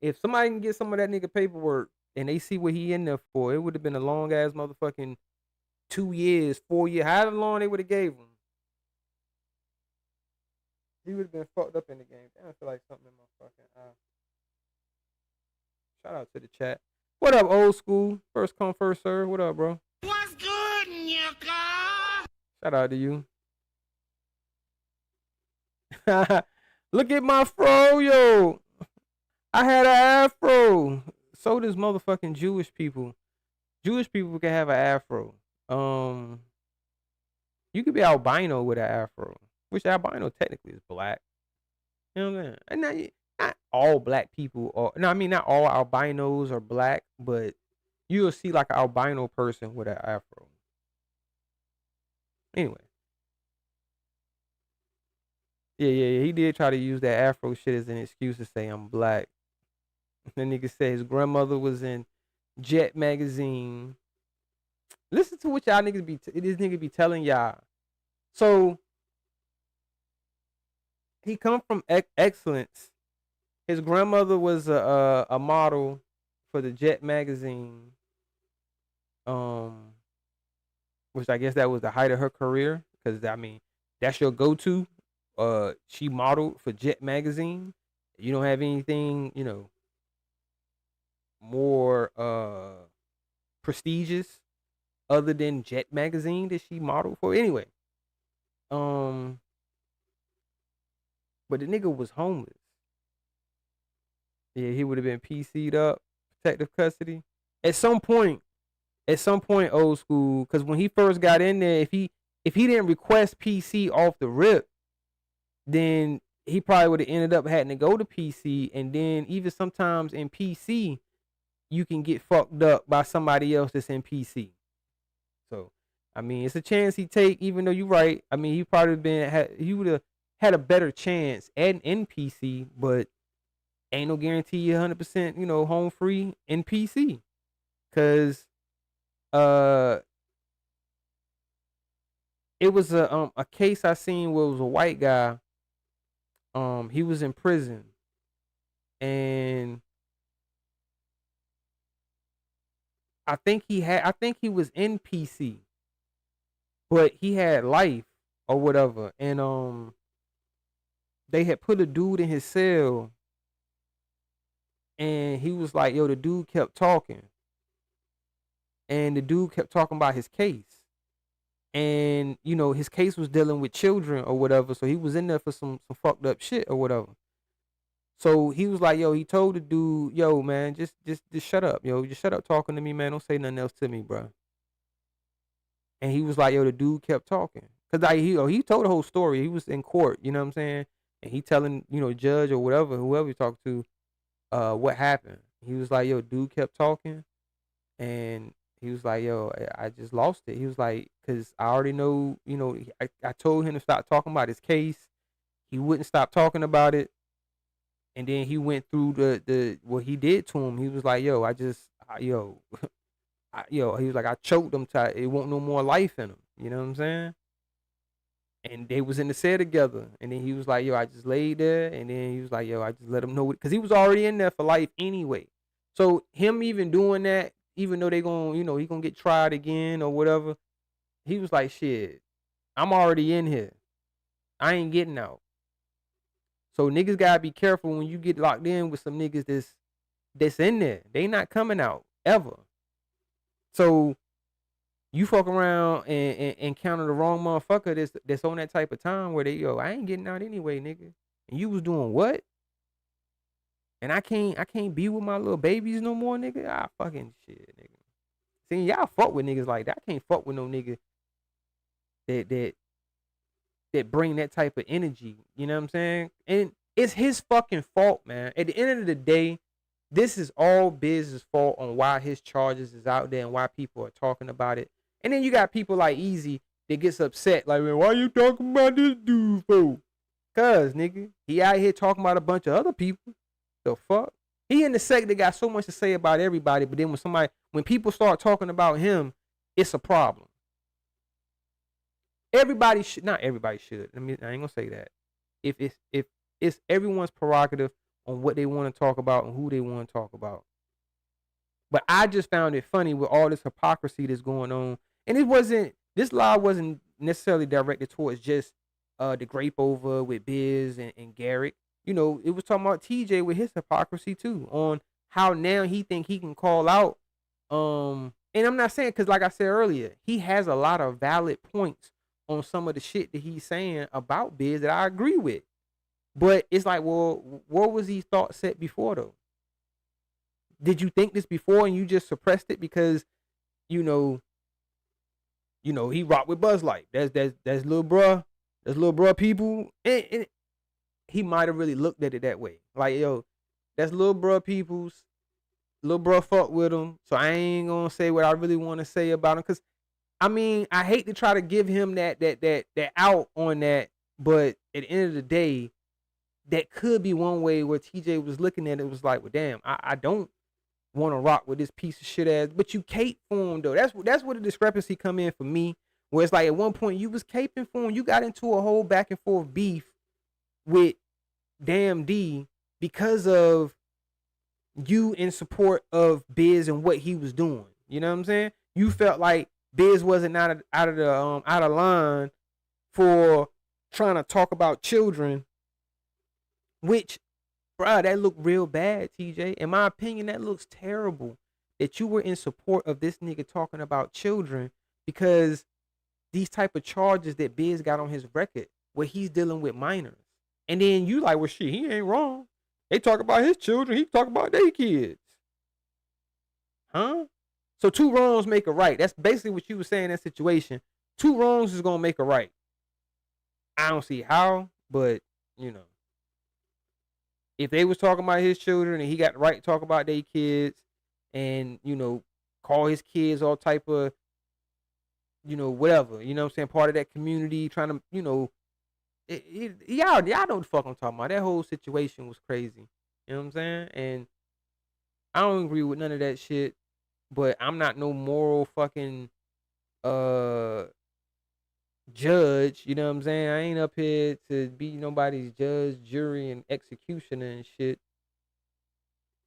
if somebody can get some of that nigga paperwork and they see what he in there for, it would have been a long ass motherfucking 2 years, 4 years, however long they would have gave him. He would have been fucked up in the game. Damn, I feel like something in my fucking eye. Shout out to the chat. What up, old school? First come, first serve. What up, bro? What's good, Nyaka? Shout out to you. Look at my fro, yo. I had an afro. So does motherfucking Jewish people. Jewish people can have an afro. You could be albino with an afro, which albino technically is black. You know what I'm saying? And not all black people are. No, I mean not all albinos are black, but you'll see like an albino person with an afro. Anyway. Yeah. He did try to use that afro shit as an excuse to say I'm black. The nigga said his grandmother was in Jet magazine. Listen to what y'all niggas this nigga be telling y'all. So he come from excellence. His grandmother was a model for the Jet magazine. Which I guess that was the height of her career, because I mean that's your go-to. She modeled for Jet magazine. You don't have anything, you know, more prestigious other than Jet magazine that she modeled for. Anyway, but the nigga was homeless. Yeah, he would have been PC'd up, protective custody. At some point, old school, because when he first got in there, if he didn't request PC off the rip, then he probably would have ended up having to go to PC, and then even sometimes in PC, you can get fucked up by somebody else that's in PC. So, I mean, it's a chance he take, even though you're right. I mean, he probably he would have had a better chance in PC, but ain't no guarantee you 100%, you know, home free in PC. Cause it was a case I seen where it was a white guy. He was in prison, and I think he was in PC, but he had life or whatever, and they had put a dude in his cell, and he was like, yo, the dude kept talking, and the dude kept talking about his case. And, you know, his case was dealing with children or whatever. So he was in there for some fucked up shit or whatever. So he was like, yo, he told the dude, yo, man, just shut up. Yo, just shut up talking to me, man. Don't say nothing else to me, bro. And he was like, yo, the dude kept talking. Because he told the whole story. He was in court, you know what I'm saying? And he telling, you know, judge or whatever, whoever he talked to, what happened. He was like, yo, dude kept talking. And he was like, yo, I just lost it. He was like, because I already know, you know, I told him to stop talking about his case. He wouldn't stop talking about it. And then he went through the what he did to him. He was like, yo, he was like, I choked him till it won't no more life in him. You know what I'm saying? And they was in the cell together. And then he was like, yo, I just laid there. And then he was like, yo, I just let him know. Because he was already in there for life anyway. So him even doing that, even though they gonna, you know, he gonna get tried again or whatever, he was like, shit, I'm already in here. I ain't getting out. So niggas gotta be careful when you get locked in with some niggas that's in there. They not coming out ever. So you fuck around and encounter the wrong motherfucker that's on that type of time where they, yo, I ain't getting out anyway, nigga. And you was doing what? And I can't be with my little babies no more, nigga. Ah, fucking shit, nigga. See, y'all fuck with niggas like that. I can't fuck with no nigga that bring that type of energy. You know what I'm saying? And it's his fucking fault, man. At the end of the day, this is all Biz's fault on why his charges is out there and why people are talking about it. And then you got people like Easy that gets upset, like, man, why you talking about this dude for? Cause, nigga, he out here talking about a bunch of other people. The fuck? He in the sector got so much to say about everybody, but then when people start talking about him, it's a problem. Not everybody should. I mean, I ain't gonna say that. If it's everyone's prerogative on what they want to talk about and who they want to talk about. But I just found it funny with all this hypocrisy that's going on And this live wasn't necessarily directed towards just the grape over with Biz and Garrick. You know, it was talking about TJ with his hypocrisy too, on how now he think he can call out. And I'm not saying, because like I said earlier, he has a lot of valid points on some of the shit that he's saying about Biz that I agree with. But it's like, well, what was these thoughts set before though? Did you think this before and you just suppressed it because, you know, he rocked with Buzz Light. That's little bruh. That's little bruh people. And he might have really looked at it that way. Like, yo, that's little bruh people's. Little bruh fuck with him. So I ain't gonna say what I really want to say about him. Cause I mean, I hate to try to give him that out on that, but at the end of the day, that could be one way where TJ was looking at it, was like, well, damn, I don't want to rock with this piece of shit ass, but you cape for him though. That's where the discrepancy come in for me. Where it's like at one point you was caping for him, you got into a whole back and forth beef with Damn D because of you in support of Biz and what he was doing. You know what I'm saying? You felt like Biz wasn't out of line for trying to talk about children, which, bruh, that looked real bad, TJ. In my opinion, that looks terrible. That you were in support of this nigga talking about children because these type of charges that Biz got on his record where he's dealing with minors. And then you like, well, shit, he ain't wrong. They talk about his children. He talk about their kids. Huh? So 2 wrongs make a right. That's basically what you were saying in that situation. 2 wrongs is going to make a right. I don't see how, but, you know. If they was talking about his children and he got the right to talk about their kids and, you know, call his kids all type of, you know, whatever. You know what I'm saying? Part of that community trying to, you know, y'all know the fuck I'm talking about. That whole situation was crazy. You know what I'm saying? And I don't agree with none of that shit, but I'm not no moral fucking judge. You know what I'm saying? I ain't up here to be nobody's judge, jury, and executioner and shit.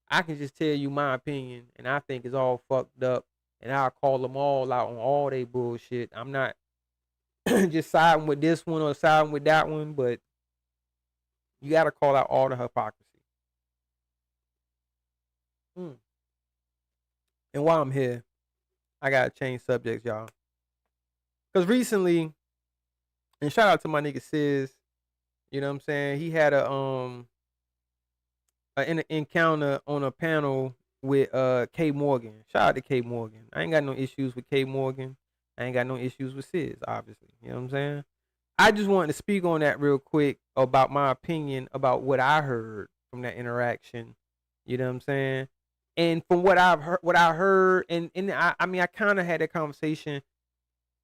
I can just tell you my opinion, and I think it's all fucked up, and I'll call them all out on all they bullshit. I'm not just siding with this one or siding with that one, but you got to call out all the hypocrisy. And while I'm here, I got to change subjects, y'all. Because recently, and shout out to my nigga Sis, you know what I'm saying? He had an encounter on a panel with K Morgan. Shout out to K Morgan. I ain't got no issues with K Morgan. I ain't got no issues with Sis, obviously. You know what I'm saying? I just wanted to speak on that real quick about my opinion about what I heard from that interaction. You know what I'm saying? And from what I heard, and I mean, I kind of had that conversation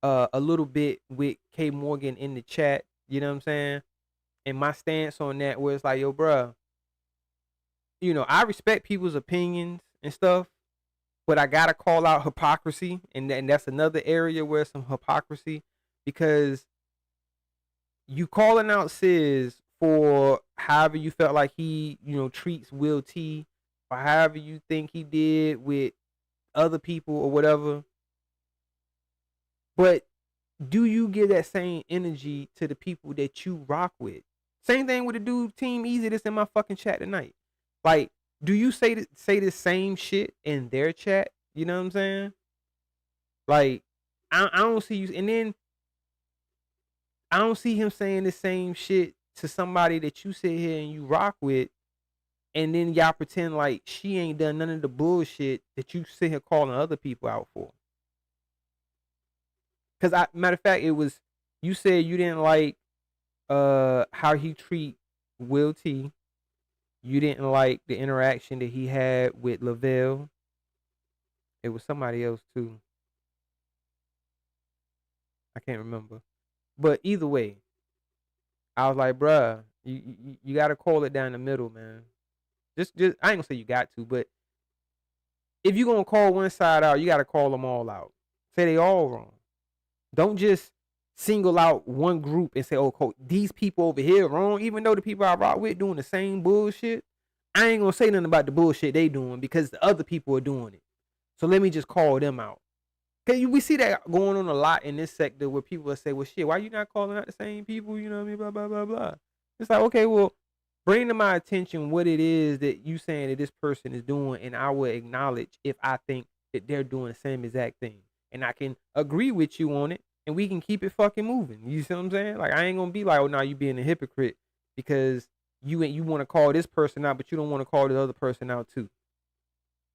a little bit with K Morgan in the chat. You know what I'm saying? And my stance on that was like, yo, bruh, you know, I respect people's opinions and stuff, but I gotta call out hypocrisy, and that's another area where some hypocrisy, because you calling out Sis for however you felt like he, you know, treats Will T, or however you think he did with other people or whatever. But do you give that same energy to the people that you rock with? Same thing with the dude Team Easy that's in my fucking chat tonight. Like, do you say the same shit in their chat? You know what I'm saying? Like, I don't see you, and then I don't see him saying the same shit to somebody that you sit here and you rock with, and then y'all pretend like she ain't done none of the bullshit that you sit here calling other people out for. Because matter of fact, it was, you said you didn't like how he treat Will T. You didn't like the interaction that he had with Lavelle. It was somebody else too. I can't remember. But either way, I was like, bruh, you got to call it down the middle, man. Just I ain't gonna say you got to, but if you're gonna call one side out, you got to call them all out. Say they all wrong. Don't just single out one group and say, oh, these people over here wrong, even though the people I rock with doing the same bullshit. I ain't gonna say nothing about the bullshit they doing because the other people are doing it. So let me just call them out. Cause we see that going on a lot in this sector where people will say, well, shit, why you not calling out the same people? You know what I mean? Blah, blah, blah, blah. It's like, okay, well, bring to my attention what it is that you saying that this person is doing, and I will acknowledge if I think that they're doing the same exact thing. And I can agree with you on it, and we can keep it fucking moving. You see what I'm saying? Like, I ain't gonna be like, oh, no, you being a hypocrite because you want to call this person out, but you don't want to call the other person out too.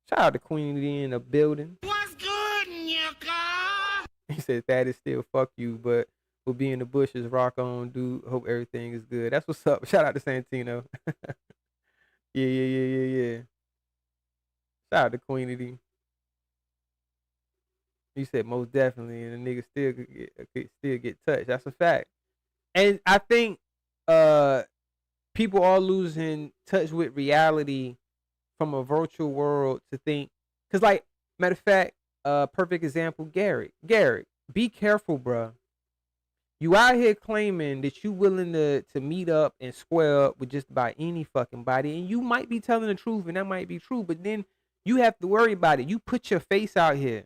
Shout out to Queen in the building. What's good, Nyaka? He said that is still fuck you, but we'll be in the bushes, rock on, dude. Hope everything is good. That's what's up. Shout out to Santino. Yeah. Shout out to Queen. He said most definitely, and the nigga could still get touched. That's a fact. And I think people are losing touch with reality from a virtual world to think, because like, matter of fact, perfect example, Garrick, be careful, bruh. You out here claiming that you willing to meet up and square up with just about any fucking body, and you might be telling the truth, and that might be true, but then you have to worry about it. You put your face out here.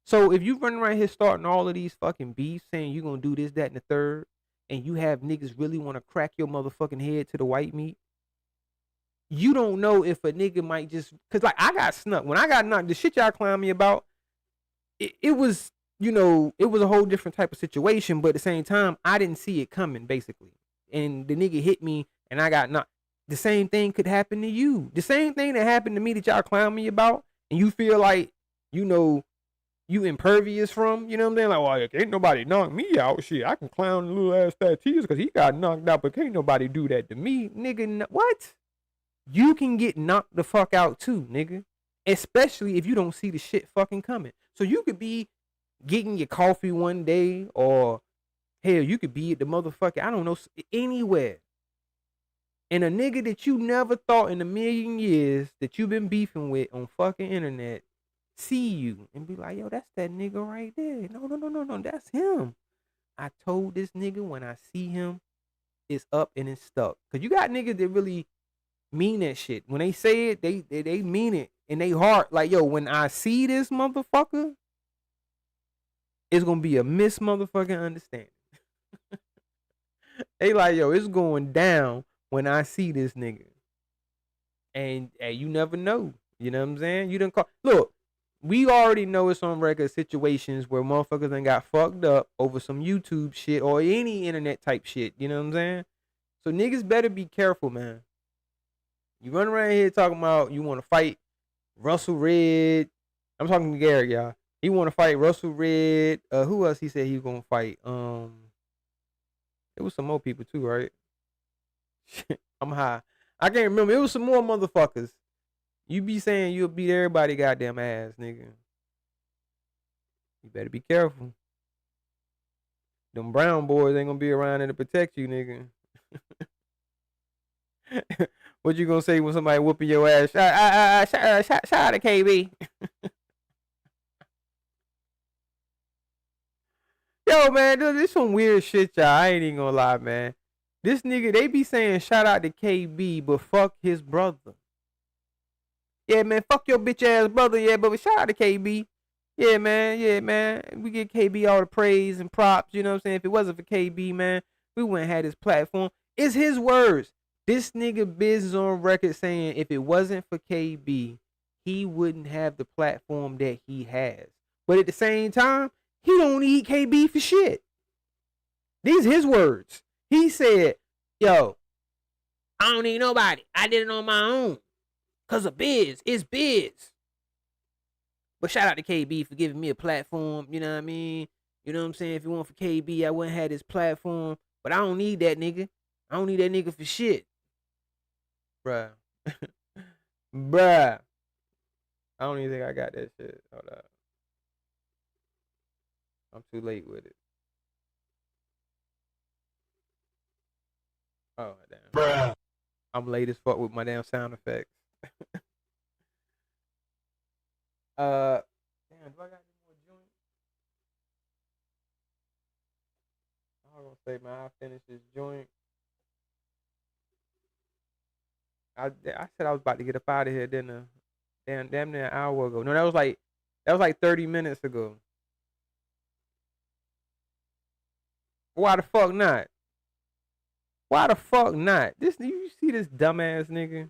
So if you run around here starting all of these fucking beefs, saying you gonna do this, that, and the third, and you have niggas really want to crack your motherfucking head to the white meat, you don't know if a nigga might just, cause like I got snuck. When I got knocked, the shit y'all clown me about, it was, you know, it was a whole different type of situation, but at the same time, I didn't see it coming, basically. And the nigga hit me and I got knocked. The same thing could happen to you. The same thing that happened to me that y'all clown me about, and you feel like, you know, you impervious from, you know what I'm saying? Like, well, ain't nobody knock me out. Shit, I can clown the little ass Tatis because he got knocked out, but can't nobody do that to me. Nigga, what? You can get knocked the fuck out too, nigga. Especially if you don't see the shit fucking coming. So you could be getting your coffee one day, or hell, you could be at the motherfucker, I don't know, anywhere. And a nigga that you never thought in a million years that you've been beefing with on fucking internet see you and be like, yo, that's that nigga right there. No, that's him. I told this nigga when I see him, it's up and it's stuck. Cause you got niggas that really mean that shit. When they say it, they mean it in their heart. Like, yo, when I see this motherfucker, it's gonna be a motherfucking understanding. They like, yo, it's going down when I see this nigga. And you never know. You know what I'm saying? You done call. Look, we already know it's on record situations where motherfuckers done got fucked up over some YouTube shit or any internet type shit. You know what I'm saying? So niggas better be careful, man. You run around here talking about you want to fight Russell Red. I'm talking to Garrick, y'all. He want to fight Russell Red. Who else he said he was gonna fight? It was some more people too, right? I'm high. I can't remember. It was some more motherfuckers. You be saying you'll beat everybody goddamn ass, nigga. You better be careful. Them brown boys ain't gonna be around there to protect you, nigga. What you gonna say when somebody whooping your ass? Shout out to KB. Yo, man, this some weird shit, y'all. I ain't even gonna lie, man. This nigga, they be saying shout out to KB, but fuck his brother. Yeah, man, fuck your bitch ass brother. Yeah, but shout out to KB. Yeah, man. We give KB all the praise and props. You know what I'm saying? If it wasn't for KB, man, we wouldn't have this platform. It's his words. This nigga business on record saying if it wasn't for KB, he wouldn't have the platform that he has. But at the same time, he don't need KB for shit. These his words. He said, yo, I don't need nobody. I did it on my own. Cause of biz. It's biz. But shout out to KB for giving me a platform. You know what I mean? You know what I'm saying? If it weren't for KB, I wouldn't have this platform. But I don't need that nigga. I don't need that nigga for shit. Bruh. Bruh. I don't even think I got that shit. Hold up. I'm too late with it. Oh, damn. Bruh. I'm late as fuck with my damn sound effects. Damn, do I got any more joints? I was gonna say, man, I'll finish this joint. I said I was about to get up out of here, damn near an hour ago. No, that was like That was like 30 minutes ago. Why the fuck not? Why the fuck not? You see this dumbass nigga?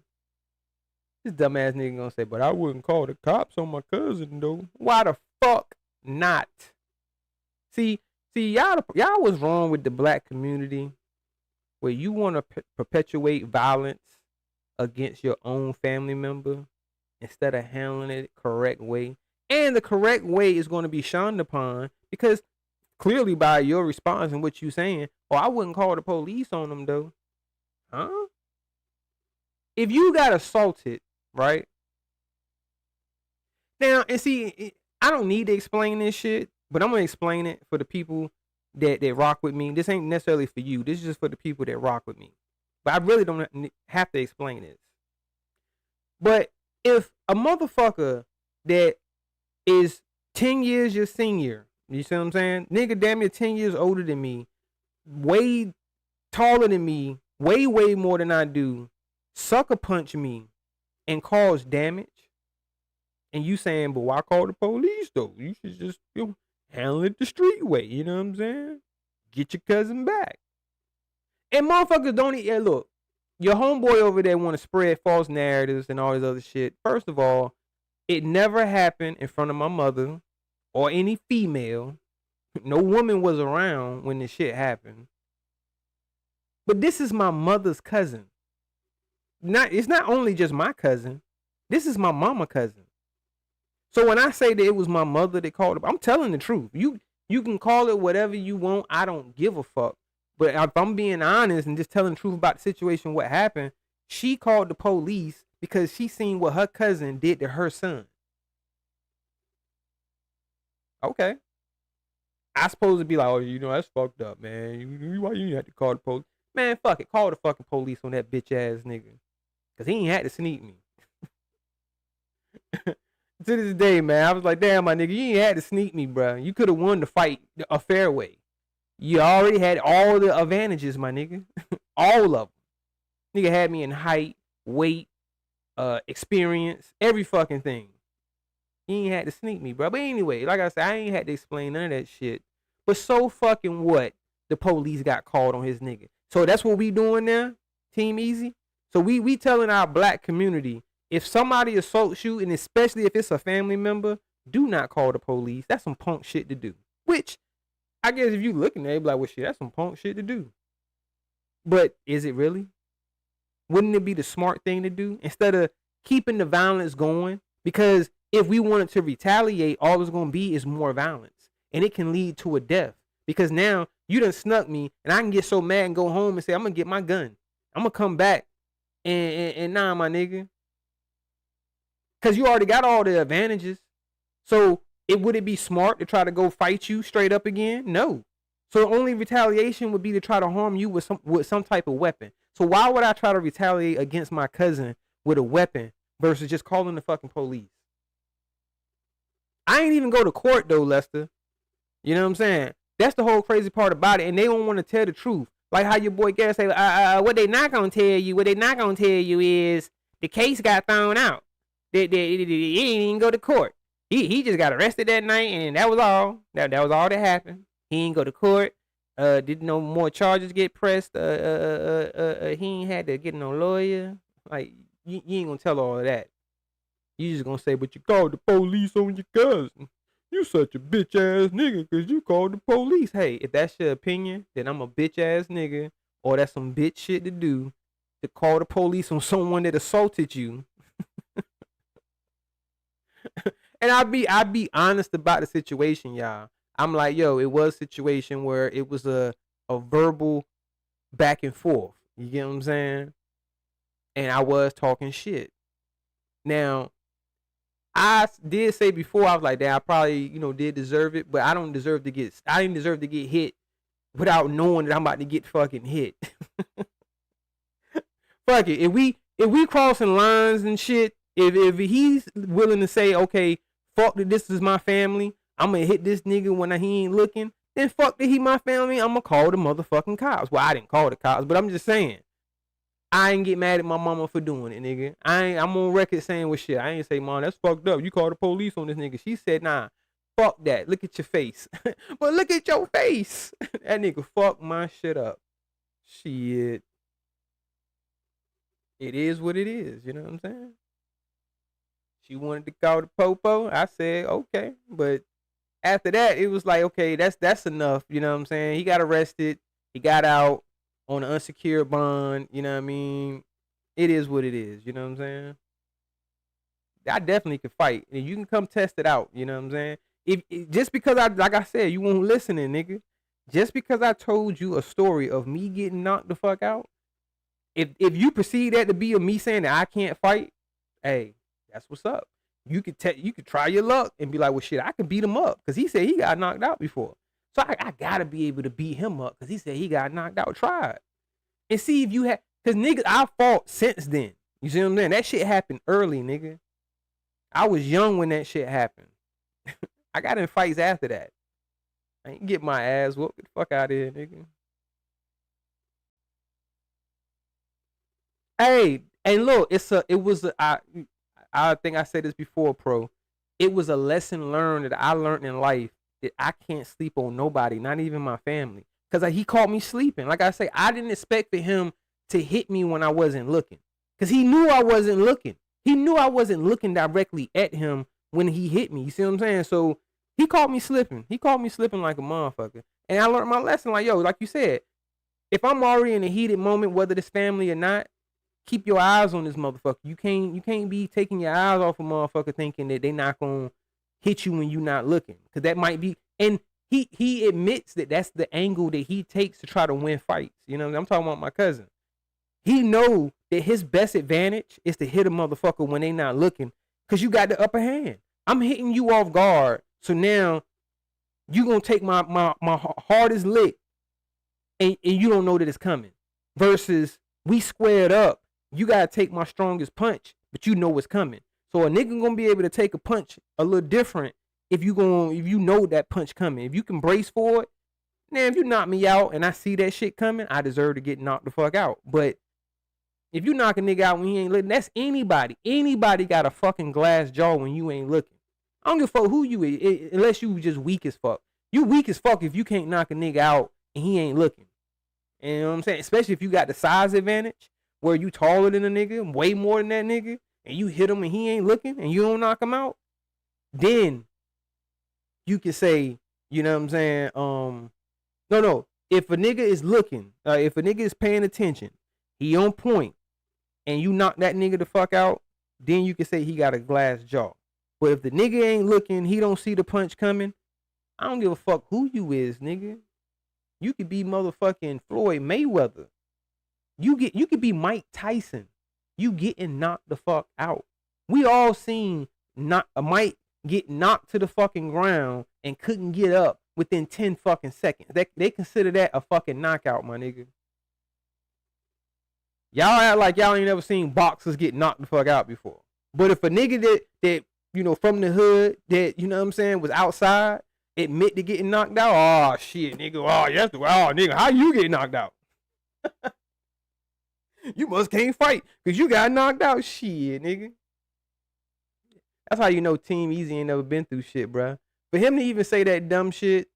This dumbass nigga gonna say, but I wouldn't call the cops on my cousin though. Why the fuck not? See, y'all was wrong with the black community, where you want to perpetuate violence against your own family member instead of handling it the correct way. And the correct way is going to be shunned upon because clearly by your response and what you saying, oh, I wouldn't call the police on them though. Huh? If you got assaulted, right? Now, and see, I don't need to explain this shit, but I'm going to explain it for the people that rock with me. This ain't necessarily for you. This is just for the people that rock with me. But I really don't have to explain this. But if a motherfucker that is 10 years your senior, you see what I'm saying? Nigga damn near 10 years older than me, way taller than me, way more than I do, sucker punch me and cause damage. And you saying, but why call the police though? You should just handle it the street way. You know what I'm saying? Get your cousin back. And motherfuckers don't even look. Your homeboy over there want to spread false narratives and all this other shit. First of all, it never happened in front of my mother or any female. No woman was around when this shit happened. But this is my mother's cousin. It's not only just my cousin. This is my mama cousin. So when I say that it was my mother that called, I'm telling the truth. You can call it whatever you want. I don't give a fuck. But if I'm being honest and just telling the truth about the situation, what happened, she called the police because she seen what her cousin did to her son. Okay. I supposed to be like, oh, that's fucked up, man. Why you had to call the police? Man, fuck it. Call the fucking police on that bitch ass nigga. Because he ain't had to sneak me. To this day, man, I was like, damn, my nigga, you ain't had to sneak me, bro. You could have won the fight a fair way. You already had all the advantages, my nigga. All of them. Nigga had me in height, weight, experience, every fucking thing. He ain't had to sneak me, bro. But anyway, like I said, I ain't had to explain none of that shit. But so fucking what? The police got called on his nigga. So that's what we doing now, Team Easy. So we telling our black community, if somebody assaults you, and especially if it's a family member, do not call the police. That's some punk shit to do. Which, I guess if you looking at it, be like, well, shit, that's some punk shit to do. But is it really? Wouldn't it be the smart thing to do instead of keeping the violence going? Because if we wanted to retaliate, all it's going to be is more violence. And it can lead to a death. Because now you done snuck me and I can get so mad and go home and say, I'm going to get my gun. I'm going to come back and nah, my nigga. Because you already got all the advantages. So would it be smart to try to go fight you straight up again? No. So the only retaliation would be to try to harm you with some type of weapon. So why would I try to retaliate against my cousin with a weapon versus just calling the fucking police? I ain't even go to court though, Lester. You know what I'm saying? That's the whole crazy part about it. And they don't want to tell the truth. Like how your boy Garrick say, what they not going to tell you is the case got thrown out. He didn't even go to court. He just got arrested that night, and that was all. That was all that happened. He didn't go to court. Didn't no more charges get pressed. He ain't had to get no lawyer. Like you ain't gonna tell all of that. You just gonna say, but you called the police on your cousin. You such a bitch ass nigga because you called the police. Hey, if that's your opinion, then I'm a bitch ass nigga, or that's some bitch shit to do to call the police on someone that assaulted you. And I'd be honest about the situation, y'all. I'm like, yo, it was a situation where it was a verbal back and forth. You get what I'm saying? And I was talking shit. Now, I did say before, I was like, damn, I probably, did deserve it, but I didn't deserve to get hit without knowing that I'm about to get fucking hit. Fuck it. If we crossing lines and shit, if he's willing to say, okay, fuck that, this is my family, I'm gonna hit this nigga when he ain't looking, then fuck that he my family, I'm gonna call the motherfucking cops. Well, I didn't call the cops, but I'm just saying, I ain't get mad at my mama for doing it, nigga. I'm on record saying with shit. I ain't say, Mom, that's fucked up. You called the police on this nigga. She said, nah, fuck that. Look at your face. But look at your face. That nigga fucked my shit up. Shit. It is what it is. You know what I'm saying? She wanted to call the popo. I said, okay. But after that, it was like, okay, that's enough. You know what I'm saying? He got arrested. He got out on an unsecured bond. You know what I mean? It is what it is. You know what I'm saying? I definitely could fight. And you can come test it out. You know what I'm saying? Just because like I said, you won't listening, nigga. Just because I told you a story of me getting knocked the fuck out, if you perceive that to be of me saying that I can't fight, hey, that's what's up. You could try your luck and be like, well, shit, I can beat him up because he said he got knocked out before. So I gotta be able to beat him up because he said he got knocked out. Try it and see if you have, because niggas, I fought since then. You see what I'm saying? That shit happened early, nigga. I was young when that shit happened. I got in fights after that. I ain't get my ass whooped. Get the fuck out of here, nigga. Hey, and look, I think I said this before, pro. It was a lesson learned that I learned in life that I can't sleep on nobody, not even my family. Because he caught me sleeping. Like I say, I didn't expect for him to hit me when I wasn't looking. Because he knew I wasn't looking. He knew I wasn't looking directly at him when he hit me. You see what I'm saying? So he caught me slipping. He caught me slipping like a motherfucker. And I learned my lesson like, yo, like you said, if I'm already in a heated moment, whether it's family or not, keep your eyes on this motherfucker. You can't be taking your eyes off a motherfucker thinking that they not gonna hit you when you not looking. Because that might be, and he admits that that's the angle that he takes to try to win fights. You know, I'm talking about my cousin. He know that his best advantage is to hit a motherfucker when they not looking, because you got the upper hand. I'm hitting you off guard, so now you gonna take my hardest lick, and you don't know that it's coming. Versus we squared up, you gotta take my strongest punch, but you know what's coming. So a nigga gonna be able to take a punch a little different if you know that punch coming. If you can brace for it, now if you knock me out and I see that shit coming, I deserve to get knocked the fuck out. But if you knock a nigga out when he ain't looking, that's anybody. Anybody got a fucking glass jaw when you ain't looking. I don't give a fuck who you is, unless you just weak as fuck. You weak as fuck if you can't knock a nigga out and he ain't looking. You know what I'm saying? Especially if you got the size advantage, where you taller than a nigga, way more than that nigga, and you hit him and he ain't looking and you don't knock him out, then you can say, you know what I'm saying? No. If a nigga is looking, if a nigga is paying attention, he on point, and you knock that nigga the fuck out, then you can say he got a glass jaw. But if the nigga ain't looking, he don't see the punch coming, I don't give a fuck who you is, nigga. You could be motherfucking Floyd Mayweather. You could be Mike Tyson. You getting knocked the fuck out. We all seen Mike get knocked to the fucking ground and couldn't get up within 10 fucking seconds. They consider that a fucking knockout, my nigga. Y'all act like y'all ain't never seen boxers get knocked the fuck out before. But if a nigga that you know, from the hood, that, you know what I'm saying, was outside, admit to getting knocked out, oh shit, nigga, nigga, how you get knocked out? You must can't fight because you got knocked out. Shit, nigga. That's how you know Team Easy ain't never been through shit, bruh. For him to even say that dumb shit,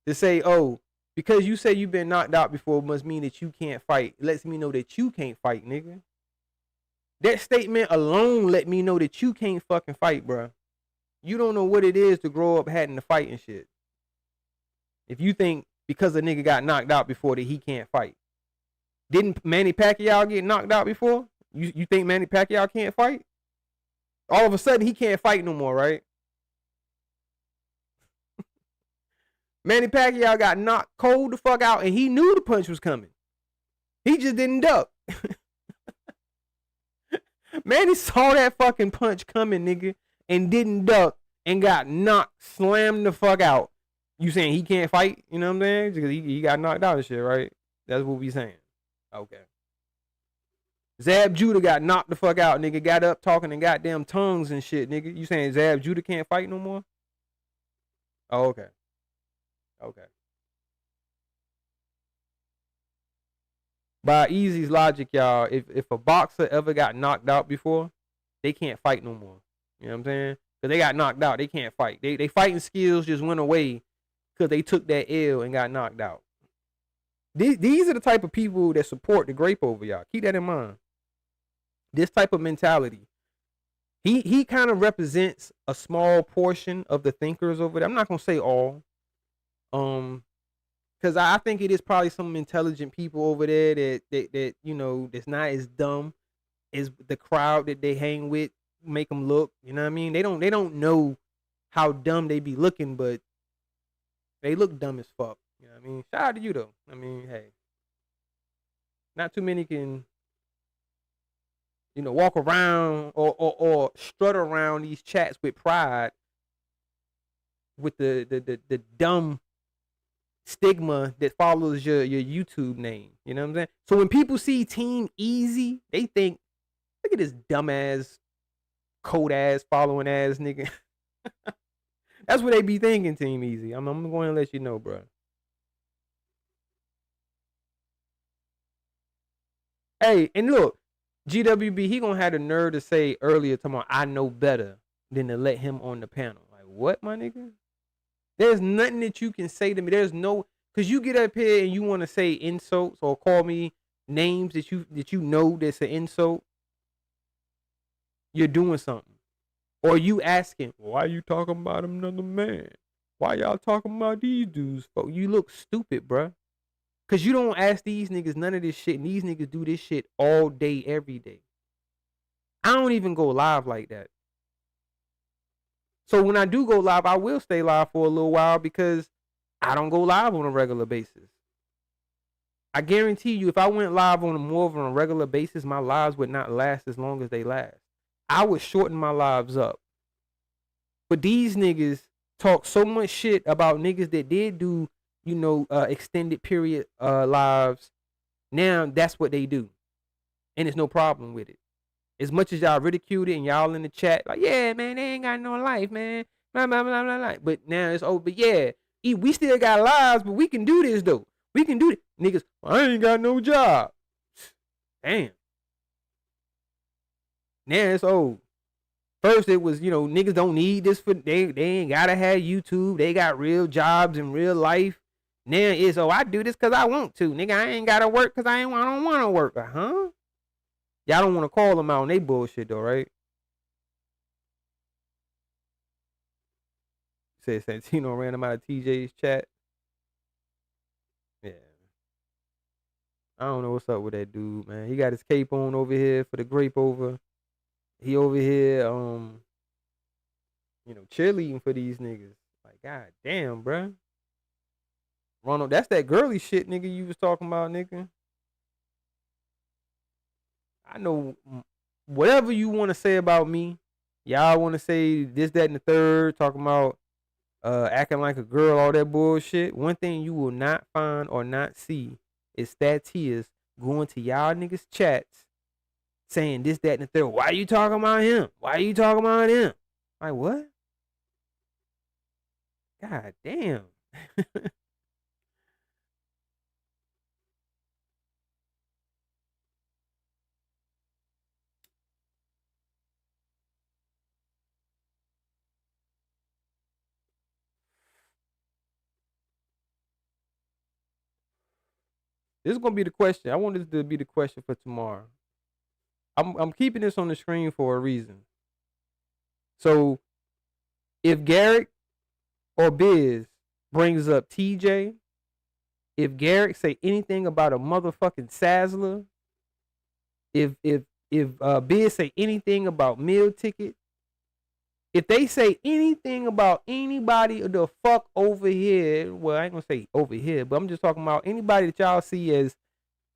to say, oh, because you say you've been knocked out before must mean that you can't fight. It lets me know that you can't fight, nigga. That statement alone let me know that you can't fucking fight, bruh. You don't know what it is to grow up having to fight and shit. If you think because a nigga got knocked out before that he can't fight. Didn't Manny Pacquiao get knocked out before? You think Manny Pacquiao can't fight? All of a sudden he can't fight no more, right? Manny Pacquiao got knocked cold the fuck out and he knew the punch was coming. He just didn't duck. Manny saw that fucking punch coming, nigga, and didn't duck and got knocked, slammed the fuck out. You saying he can't fight? You know what I'm saying? Because he got knocked out and shit, right? That's what we saying. Okay. Zab Judah got knocked the fuck out, nigga. Got up talking in goddamn tongues and shit, nigga. You saying Zab Judah can't fight no more? Oh, okay. Okay. By Easy's logic, y'all, if a boxer ever got knocked out before, they can't fight no more. You know what I'm saying? Because they got knocked out, they can't fight. They fighting skills just went away because they took that L and got knocked out. These are the type of people that support the grape over, y'all. Keep that in mind. This type of mentality. He kind of represents a small portion of the thinkers over there. I'm not gonna say all. Because I think it is probably some intelligent people over there that you know, that's not as dumb as the crowd that they hang with make them look. You know what I mean? They don't know how dumb they be looking, but they look dumb as fuck. You know what I mean? Shout out to you though. I mean, hey, not too many can, you know, walk around or strut around these chats with pride with the dumb stigma that follows your YouTube name. You know what I'm saying? So when people see Team Easy, they think, look at this dumbass, cold ass, following ass nigga. That's what they be thinking, Team Easy. I'm going to let you know, bro. Hey, and look, GWB, he gonna have the nerve to say earlier tomorrow, I know better than to let him on the panel. Like, what, my nigga? There's nothing that you can say to me. There's no, because you get up here and you want to say insults or call me names that you know that's an insult. You're doing something. Or you asking, why you talking about another man? Why y'all talking about these dudes, folks? You look stupid, bruh. Because you don't ask these niggas none of this shit, and these niggas do this shit all day, every day. I don't even go live like that. So when I do go live, I will stay live for a little while because I don't go live on a regular basis. I guarantee you, if I went live on more of a regular basis, my lives would not last as long as they last. I would shorten my lives up. But these niggas talk so much shit about niggas that did do, you know, extended period lives. Now that's what they do. And there's no problem with it. As much as y'all ridiculed it and y'all in the chat, like, yeah, man, they ain't got no life, man. Blah, blah, blah, blah, blah. But now it's over. But yeah, we still got lives, but we can do this, though. We can do it. Niggas, I ain't got no job. Damn. Now it's old. First it was, you know, niggas don't need this for, they ain't gotta have YouTube. They got real jobs in real life. Now it's, oh, I do this because I want to. Nigga, I ain't gotta work because I don't want to work. Huh? Y'all don't want to call them out on they bullshit though, right? Said Santino ran him out of TJ's chat. Yeah. I don't know what's up with that dude, man. He got his cape on over here for the grape over. He over here, you know, cheerleading for these niggas. Like, god damn, bruh. Ronald, that's that girly shit, nigga, you was talking about, nigga. I know whatever you want to say about me, y'all want to say this, that, and the third, talking about acting like a girl, all that bullshit. One thing you will not find or not see is that tears going to y'all niggas chats saying this, that, and the third. Why are you talking about him? Why are you talking about him? Like, what? God damn. This is gonna be the question. I want this to be the question for tomorrow. I'm keeping this on the screen for a reason. So if Garrick or Biz brings up TJ, if Garrick say anything about a motherfucking Sazzler, if Biz say anything about meal ticket, if they say anything about anybody the fuck over here, well, I ain't gonna say over here, but I'm just talking about anybody that y'all see as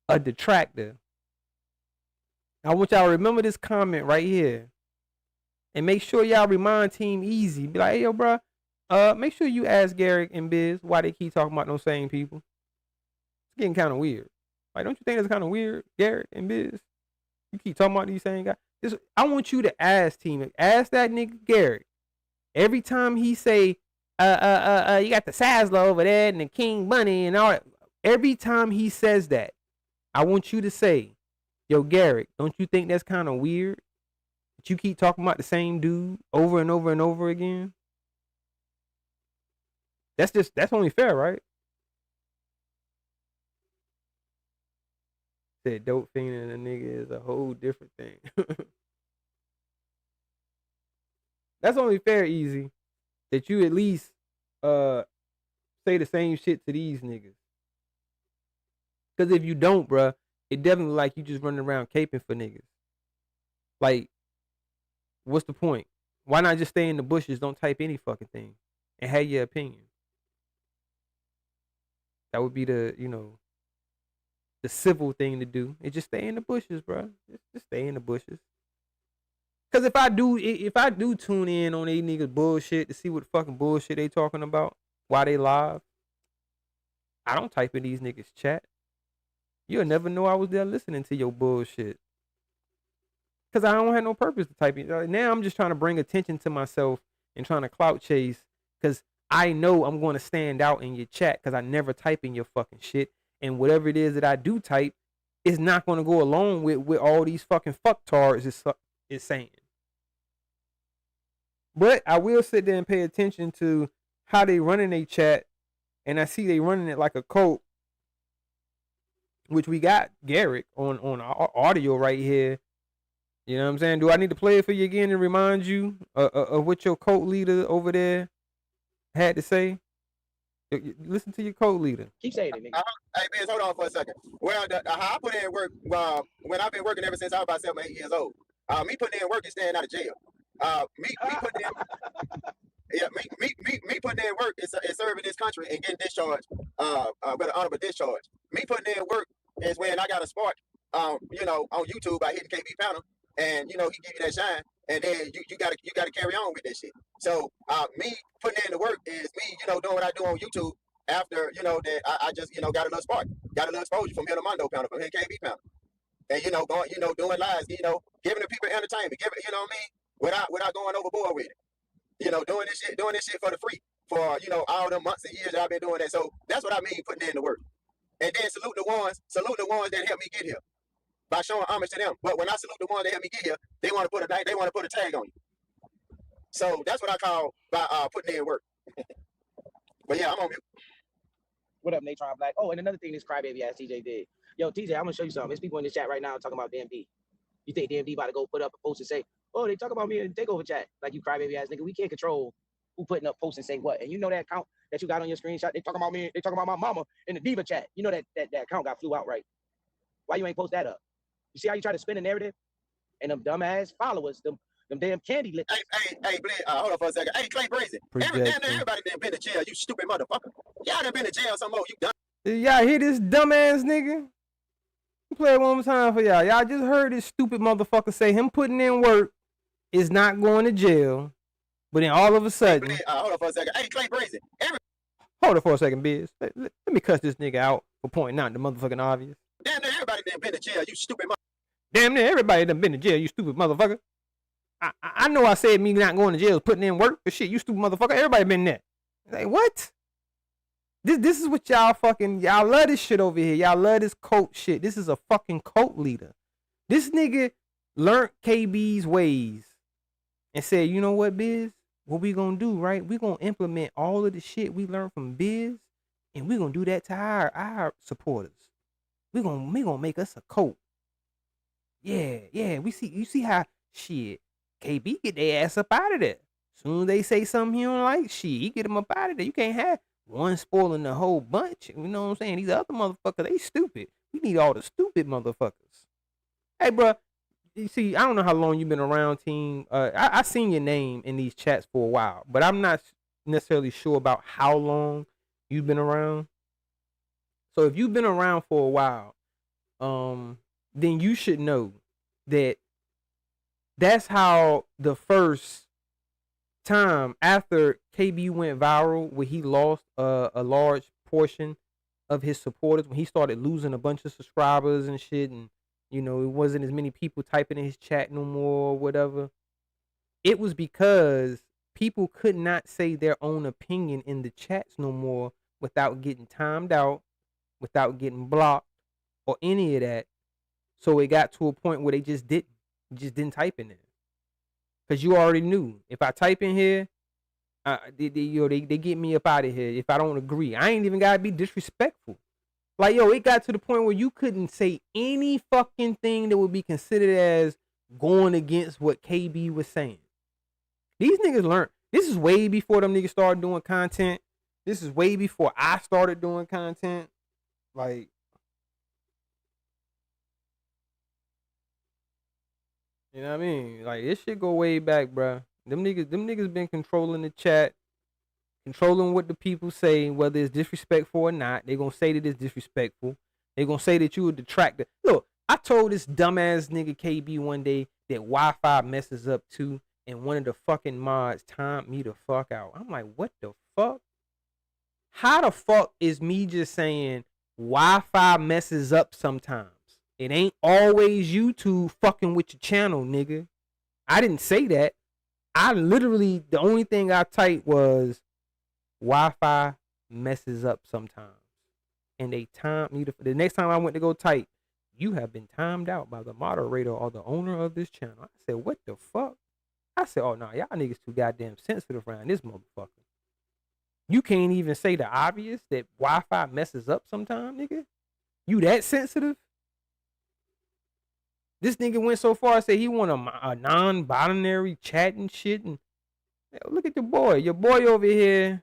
a detractor. I want y'all to remember this comment right here. And make sure y'all remind Team Easy. Be like, hey, yo, bro, make sure you ask Garrick and Biz why they keep talking about those same people. It's getting kind of weird. Like, don't you think that's kind of weird, Garrick and Biz? You keep talking about these same guys. I want you to ask that nigga Garrick. Every time he say, you got the Sazzler over there and the King Bunny and all that. Every time he says that, I want you to say, yo, Garrick, don't you think that's kind of weird? That you keep talking about the same dude over and over and over again? That's only fair, right? Said dope fiending a nigga is a whole different thing. That's only fair, Easy. That you at least say the same shit to these niggas. Because if you don't, bruh, it definitely like you just running around caping for niggas. Like, what's the point? Why not just stay in the bushes, don't type any fucking thing, and have your opinion? That would be the, the civil thing to do. And just stay in the bushes, bruh. Just stay in the bushes. Cause if I do tune in on these niggas bullshit to see what the fucking bullshit they talking about while they live, I don't type in these niggas chat. You'll never know I was there listening to your bullshit. Cause I don't have no purpose to type in. Now I'm just trying to bring attention to myself and trying to clout chase. Cause I know I'm going to stand out in your chat. Cause I never type in your fucking shit. And whatever it is that I do type is not going to go along with all these fucking fucktards is saying. But I will sit there and pay attention to how they running a chat, and I see they running it like a cult, which we got Garrick on audio right here. You know what I'm saying? Do I need to play it for you again and remind you of what your cult leader over there had to say? Listen to your cult leader. Keep saying it, nigga. Hey, Biz, hold on for a second. Well, how I put in work, when I've been working ever since I was about 7 or 8 years old. Me putting in work is staying out of jail. Me putting in work is serving this country and getting discharged with an honorable discharge. Me putting in work is when I got a spark, on YouTube by hitting KB Panel, and he give you that shine, and then you gotta carry on with that shit. So me putting in the work is me, doing what I do on YouTube after that I just got a little spark, got a little exposure from hitting Mondo Panel, from hitting KB Panel, and going doing lives, giving the people entertainment, giving without going overboard with it. Doing this shit for the free for all the months and years that I've been doing that. So that's what I mean putting in the work. And then salute the ones that helped me get here by showing homage to them. But when I salute the ones that helped me get here, they want to put a tag on you. So that's what I call by putting in work. But yeah, I'm on mute. What up, Natron Black? Oh, and another thing this crybaby ass TJ did. Yo, TJ, I'm gonna show you something. There's people in this chat right now talking about DMD. You think DMD about to go put up a post and say, oh, they talk about me in the takeover chat. Like, you crybaby ass nigga. We can't control who putting up posts and say what. And you know that account that you got on your screenshot, they talking about me, they talking about my mama in the Diva chat. You know that account got flew out, right? Why you ain't post that up? You see how you try to spin a narrative? And them dumbass followers, them damn candy lips. Hey, Blake, hold on for a second. Hey, Clay Brazen. Everybody done been to jail, you stupid motherfucker. Y'all done been to jail some more, you dumb. Y'all hear this dumbass nigga? Play it one more time for y'all. Y'all just heard this stupid motherfucker say him putting in work is not going to jail. But then all of a sudden... Hey, hold on for a second. Hey, Clay Brazen. Hold on for a second, Biz. Let me cuss this nigga out for pointing out the motherfucking obvious. Damn near everybody done been to jail, you stupid motherfucker. Damn near everybody done been to jail, you stupid motherfucker. I know I said me not going to jail is putting in work, but shit, you stupid motherfucker. Everybody been there. Like, what? This is what y'all love this shit over here. Y'all love this cult shit. This is a fucking cult leader. This nigga learned KB's ways and said, you know what, Biz? What we gonna do, right? We gonna implement all of the shit we learned from Biz, and we gonna do that to our supporters. We gonna make us a cult. Yeah. You see how shit KB get their ass up out of there. Soon as they say something he don't like, shit, he get them up out of there. You can't have one spoiling the whole bunch. You know what I'm saying? These other motherfuckers, they stupid. We need all the stupid motherfuckers. Hey, bro, you see, I don't know how long you've been around, team. I seen your name in these chats for a while, but I'm not necessarily sure about how long you've been around. So if you've been around for a while, then you should know that that's how the first time after KB went viral, where he lost a large portion of his supporters, when he started losing a bunch of subscribers and shit, and it wasn't as many people typing in his chat no more or whatever. It was because people could not say their own opinion in the chats no more without getting timed out, without getting blocked, or any of that. So it got to a point where they just didn't type in there. Cause you already knew if I type in here, they get me up out of here if I don't agree. I ain't even gotta be disrespectful. Like, yo, it got to the point where you couldn't say any fucking thing that would be considered as going against what KB was saying. These niggas learned. This is way before them niggas started doing content. This is way before I started doing content. Like, you know what I mean? Like, this shit go way back, bruh. Them niggas been controlling the chat, controlling what the people say, whether it's disrespectful or not. They gonna say that it's disrespectful. They gonna say that you a detractor. Look, I told this dumbass nigga KB one day that Wi-Fi messes up too, and one of the fucking mods timed me the fuck out. I'm like, what the fuck? How the fuck is me just saying Wi-Fi messes up sometimes? It ain't always YouTube fucking with your channel, nigga. I didn't say that. I literally, the only thing I typed was Wi-Fi messes up sometimes. And they timed me. The next time I went to go type, you have been timed out by the moderator or the owner of this channel. I said, what the fuck? I said, oh, no, y'all niggas too goddamn sensitive around this motherfucker. You can't even say the obvious that Wi-Fi messes up sometimes, nigga? You that sensitive? This nigga went so far as say he want a non-binary chat and shit. And look at your boy. Your boy over here,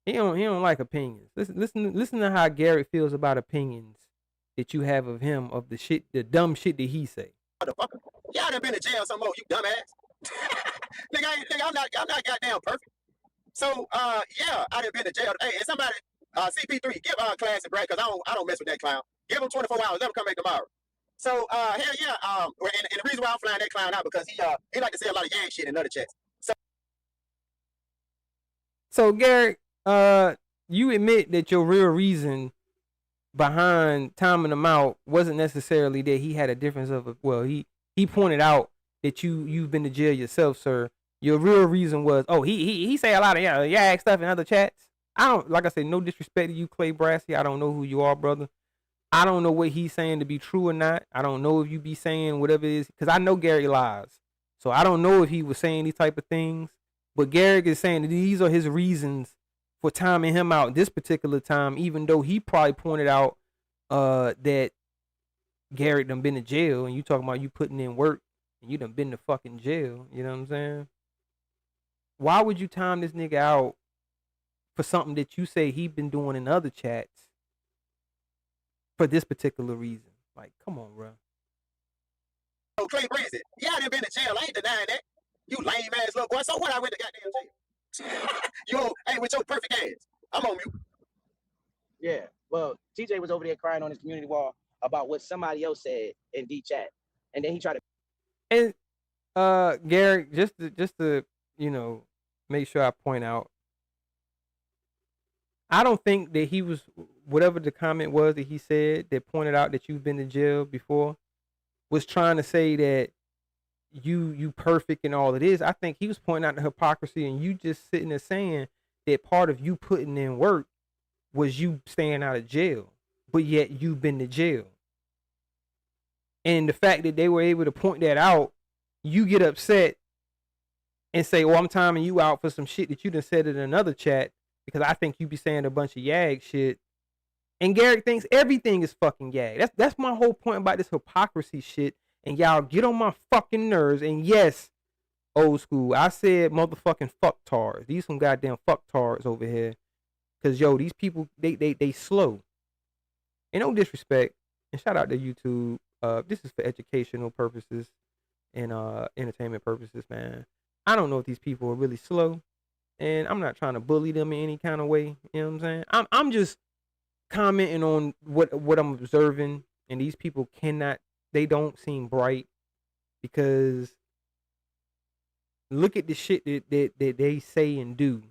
he don't like opinions. Listen to how Garrick feels about opinions that you have of him, of the dumb shit that he say. Motherfucker. Y'all done been to jail some more, you dumbass. nigga, I'm not goddamn perfect. So yeah, I done been to jail. Hey, and somebody CP3, give Class a break, because I don't mess with that clown. Give him 24 hours, let him come back tomorrow. So hell yeah, and the reason why I'm flying that clown out because he like to say a lot of yang shit in other chats. So Garrick, you admit that your real reason behind timing him out wasn't necessarily that he had a difference of he pointed out that you've been to jail yourself, sir. Your real reason was, he say a lot of yag stuff in other chats. I don't, like I said, no disrespect to you, Clay Brassy. I don't know who you are, brother. I don't know what he's saying to be true or not. I don't know if you be saying whatever it is, because I know Gary lies. So I don't know if he was saying these type of things. But Garrick is saying that these are his reasons for timing him out this particular time, even though he probably pointed out that Garrick done been to jail, and you talking about you putting in work, and you done been to fucking jail. You know what I'm saying? Why would you time this nigga out for something that you say he been doing in other chats for this particular reason? Like, come on, bro. Oh, Clay Brassy, y'all done been to jail. I ain't denying that. You lame ass little boy. So what? I went to goddamn jail. Hey, with your perfect ass. I'm on mute. Yeah. Well, TJ was over there crying on his community wall about what somebody else said in D chat, and then he tried to. And Garrick, just to make sure I point out, I don't think that he was, whatever the comment was that he said that pointed out that you've been to jail before, was trying to say that you perfect and all it is. I think he was pointing out the hypocrisy, and you just sitting there saying that part of you putting in work was you staying out of jail, but yet you've been to jail. And the fact that they were able to point that out, you get upset and say, I'm timing you out for some shit that you done said in another chat because I think you be saying a bunch of yag shit. And Garrick thinks everything is fucking yag. That's my whole point about this hypocrisy shit. And y'all get on my fucking nerves. And yes, old school, I said motherfucking fucktards. These some goddamn fucktards over here. Cause these people, they slow. And no disrespect. And shout out to YouTube. This is for educational purposes and entertainment purposes, man. I don't know if these people are really slow. And I'm not trying to bully them in any kind of way. You know what I'm saying? I'm just commenting on what I'm observing. And these people they don't seem bright, because look at the shit that they say and do.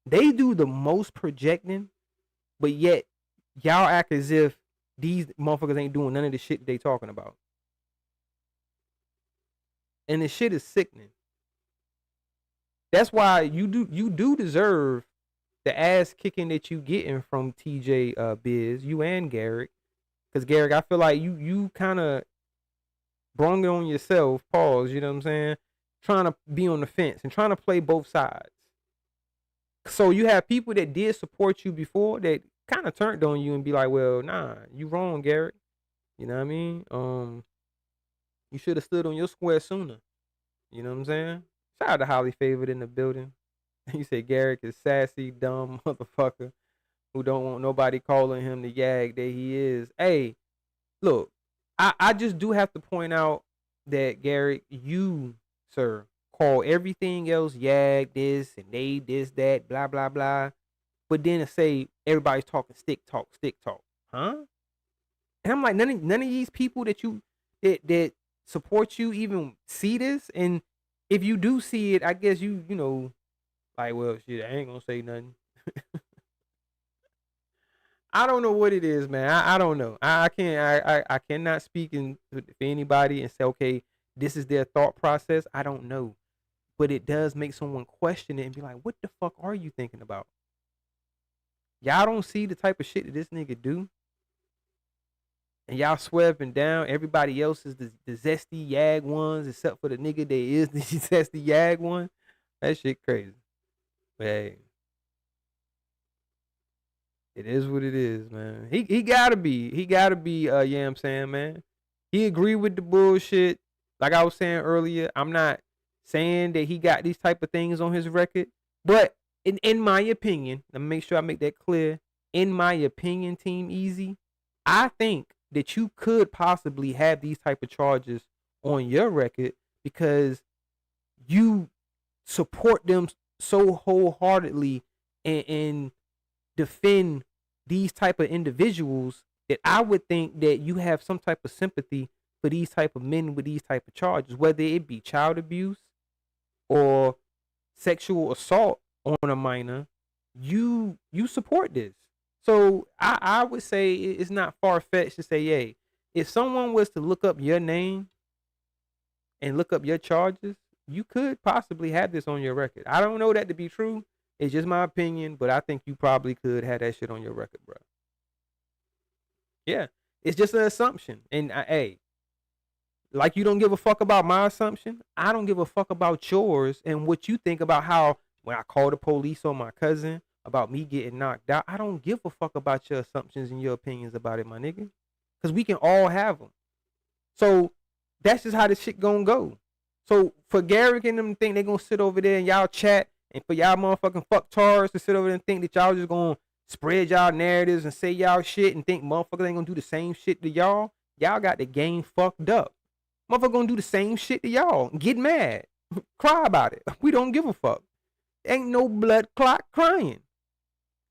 They do the most projecting, but yet y'all act as if these motherfuckers ain't doing none of the shit that they talking about. And the shit is sickening. That's why you do deserve the ass kicking that you getting from TJ Biz, you and Garrick, Because Garrick, I feel like you kind of brung it on yourself. Pause. You know what I'm saying? Trying to be on the fence and trying to play both sides. So you have people that did support you before that kind of turned on you and be like, well, nah, you wrong, Garrick. You know what I mean? You should have stood on your square sooner. You know what I'm saying? Shout out to Holly Favored in the building. You say Garrick is sassy, dumb motherfucker who don't want nobody calling him the yag that he is. Hey, look, I just do have to point out that Garrick, you, sir, call everything else yag, this and they, this, that, blah, blah, blah. But then to say everybody's talking stick talk, huh? And I'm like, none of these people that that support you even see this. And if you do see it, I guess you know, like, well, shit, I ain't gonna say nothing. I don't know what it is, man. I don't know. I cannot speak for anybody and say, okay, this is their thought process. I don't know. But it does make someone question it and be like, what the fuck are you thinking about? Y'all don't see the type of shit that this nigga do? And y'all swear up and down everybody else is the zesty yag ones except for the nigga that is the zesty yag one? That shit crazy. But hey, it is what it is, man. He gotta be, you know what I'm saying, man. He agreed with the bullshit. Like I was saying earlier, I'm not saying that he got these type of things on his record. But in my opinion, let me make sure I make that clear. In my opinion, Team Easy, I think that you could possibly have these type of charges on your record because you support them so wholeheartedly and defend these type of individuals that I would think that you have some type of sympathy for these type of men with these type of charges, whether it be child abuse or sexual assault on a minor. You support this. So I would say it's not far-fetched to say, hey, if someone was to look up your name and look up your charges, you could possibly have this on your record. I don't know that to be true. It's just my opinion, but I think you probably could have that shit on your record, bro. Yeah, it's just an assumption. And hey, like you don't give a fuck about my assumption, I don't give a fuck about yours and what you think about how when I call the police on my cousin about me getting knocked out. I don't give a fuck about your assumptions and your opinions about it, my nigga. Because we can all have them. So that's just how this shit gonna go. So for Garrick and them think they gonna sit over there and y'all chat, and for y'all motherfucking fucktards to sit over there and think that y'all just gonna spread y'all narratives and say y'all shit and think motherfuckers ain't gonna do the same shit to y'all, y'all got the game fucked up. Motherfucker gonna do the same shit to y'all. Get mad. Cry about it. We don't give a fuck. Ain't no blood clot crying.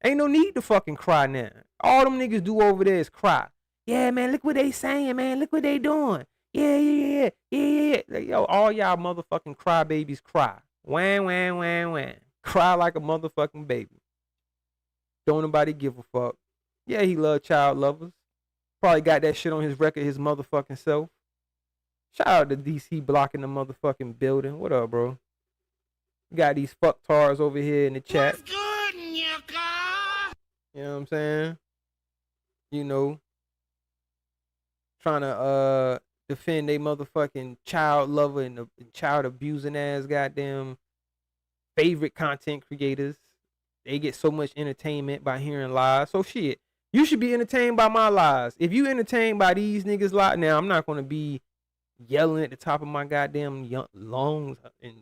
Ain't no need to fucking cry now. All them niggas do over there is cry. Yeah, man, look what they saying, man. Look what they doing. Yeah. Like, yo, all y'all motherfucking crybabies cry. Wham. Cry like a motherfucking baby. Don't nobody give a fuck. Yeah, he love child lovers. Probably got that shit on his record his motherfucking self. Shout out to DC blocking the motherfucking building. What up, bro? Got these fucktards over here in the chat. What's good, Nyaka? You know what I'm saying? You know, trying to defend they motherfucking child lover and the child abusing ass goddamn favorite content creators. They get so much entertainment by hearing lies. So shit, you should be entertained by my lies. If you entertained by these niggas lies, now I'm not gonna be yelling at the top of my goddamn lungs and,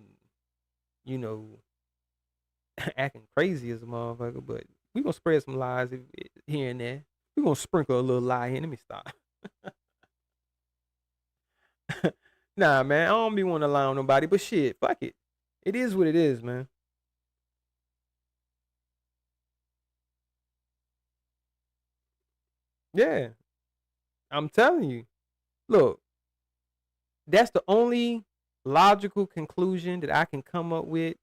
you know, acting crazy as a motherfucker, but we gonna spread some lies here and there. We gonna sprinkle a little lie here. Let me stop. Nah, man, I don't be want to lie on nobody, but shit, fuck it. It is what it is, man. Yeah, I'm telling you. Look, that's the only logical conclusion that I can come up with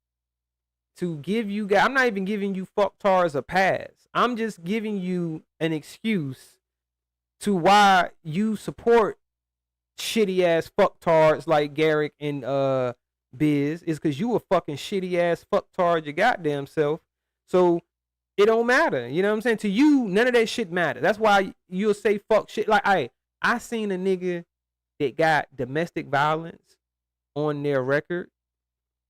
to give you guys. I'm not even giving you fucktards a pass. I'm just giving you an excuse to why you support shitty ass fucktards like Garrick and Biz, is because you a fucking shitty ass fucktard your goddamn self. So It don't matter. You know what I'm saying? To you, none of that shit matter. That's why you'll say fuck shit. Like, I seen a nigga that got domestic violence on their record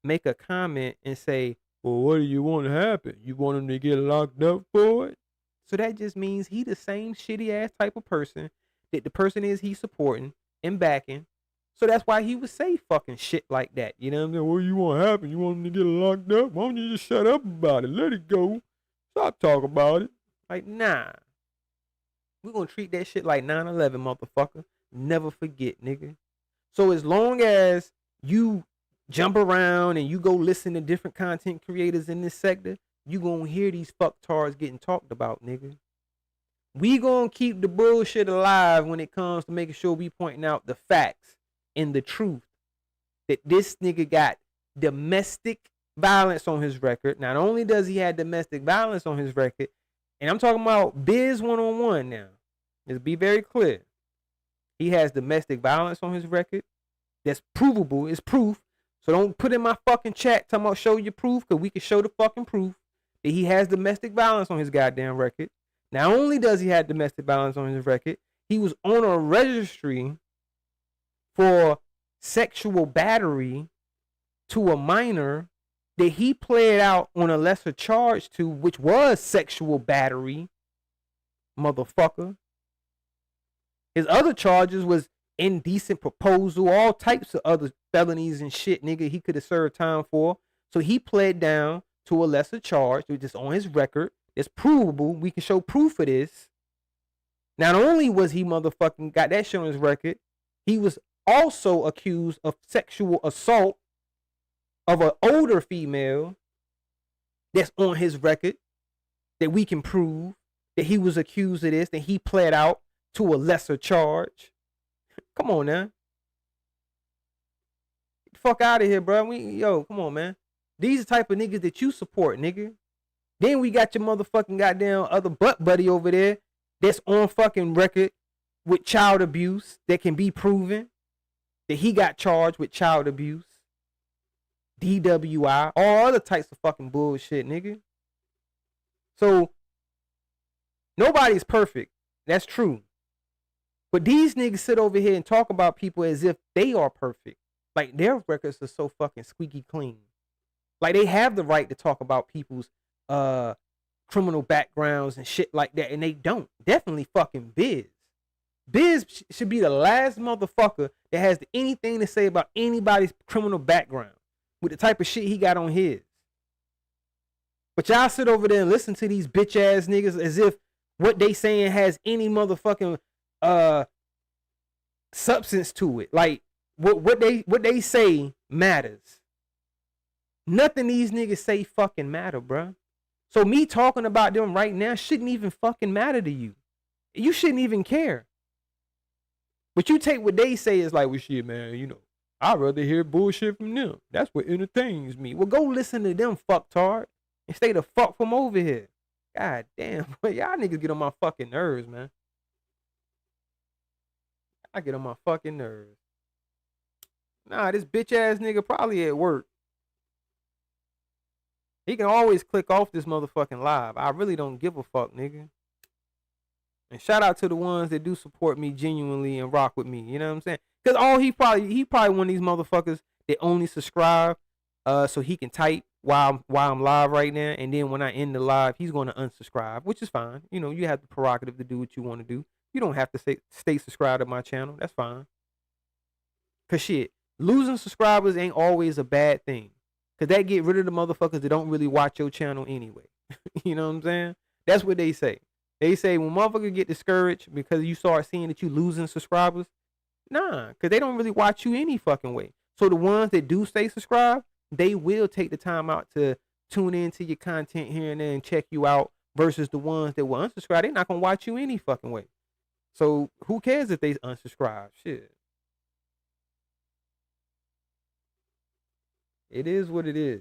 make a comment and say, well, what do you want to happen? You want him to get locked up for it? So that just means he the same shitty ass type of person that the person is he's supporting and backing. So that's why he would say fucking shit like that. You know what I'm saying? What do you want to happen? You want him to get locked up? Why don't you just shut up about it? Let it go. Stop talking about it. Like, nah. We're going to treat that shit like 9/11, motherfucker. Never forget, nigga. So as long as you jump around and you go listen to different content creators in this sector, you going to hear these fucktards getting talked about, nigga. We going to keep the bullshit alive when it comes to making sure we pointing out the facts and the truth that this nigga got domestic violence on his record. Not only does he have domestic violence on his record, and I'm talking about biz 1-on-1 now. Let's be very clear. He has domestic violence on his record. That's provable. It's proof. So don't put in my fucking chat talking about show your proof, because we can show the fucking proof that he has domestic violence on his goddamn record. Not only does he have domestic violence on his record, he was on a registry for sexual battery to a minor that he pled out on a lesser charge to, which was sexual battery, motherfucker. His other charges was indecent proposal, all types of other felonies and shit, nigga, he could have served time for. So he pled down to a lesser charge, which is on his record. It's provable. We can show proof of this. Not only was he motherfucking got that shit on his record, he was also accused of sexual assault of an older female that's on his record that we can prove that he was accused of this, that he pled out to a lesser charge. Come on now. Get the fuck out of here, bro. Come on, man. These are the type of niggas that you support, nigga. Then we got your motherfucking goddamn other butt buddy over there that's on fucking record with child abuse that can be proven that he got charged with child abuse, DWI, all other types of fucking bullshit, nigga. So nobody's perfect. That's true. But these niggas sit over here and talk about people as if they are perfect. Like their records are so fucking squeaky clean. Like they have the right to talk about people's criminal backgrounds and shit like that, and they don't. Definitely fucking Biz. Biz should be the last motherfucker that has anything to say about anybody's criminal background with the type of shit he got on his. But y'all sit over there and listen to these bitch ass niggas as if what they saying has any motherfucking substance to it. Like what they say matters. Nothing these niggas say fucking matter, bruh. So me talking about them right now shouldn't even fucking matter to you. You shouldn't even care. But you take what they say as like, well, shit, man, you know, I'd rather hear bullshit from them. That's what entertains me. Well, go listen to them, fucktard, and stay the fuck from over here. God damn, but y'all niggas get on my fucking nerves, man. I get on my fucking nerves. Nah, this bitch ass nigga probably at work. He can always click off this motherfucking live. I really don't give a fuck, nigga. And shout out to the ones that do support me genuinely and rock with me. You know what I'm saying? Because he probably one of these motherfuckers that only subscribe so he can type while I'm live right now. And then when I end the live, he's going to unsubscribe, which is fine. You know, you have the prerogative to do what you want to do. You don't have to stay subscribed to my channel. That's fine. Because shit, losing subscribers ain't always a bad thing. Because that get rid of the motherfuckers that don't really watch your channel anyway. You know what I'm saying? That's what they say. They say when motherfuckers get discouraged because you start seeing that you losing subscribers, nah, because they don't really watch you any fucking way. So the ones that do stay subscribed, they will take the time out to tune into your content here and there and check you out versus the ones that will unsubscribe. They're not going to watch you any fucking way. So who cares if they unsubscribe? Shit. It is what it is.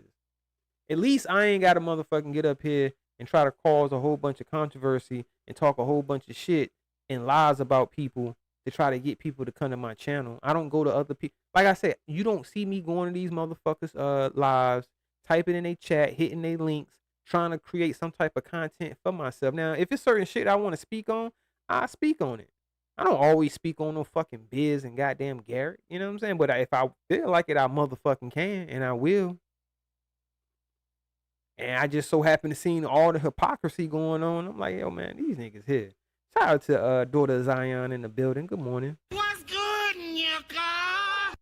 At least I ain't got to motherfucking get up here and try to cause a whole bunch of controversy and talk a whole bunch of shit and lies about people to try to get people to come to my channel. I don't go to other people. Like I said, you don't see me going to these motherfuckers' lives, typing in their chat, hitting their links, trying to create some type of content for myself. Now, if it's certain shit I want to speak on, I speak on it. I don't always speak on no fucking Biz and goddamn Garrick. You know what I'm saying? But if I feel like it, I motherfucking can, and I will. And I just so happen to see all the hypocrisy going on. I'm like, yo, man, these niggas here. Shout out to daughter Zion in the building. Good morning. What's good, Nyaka?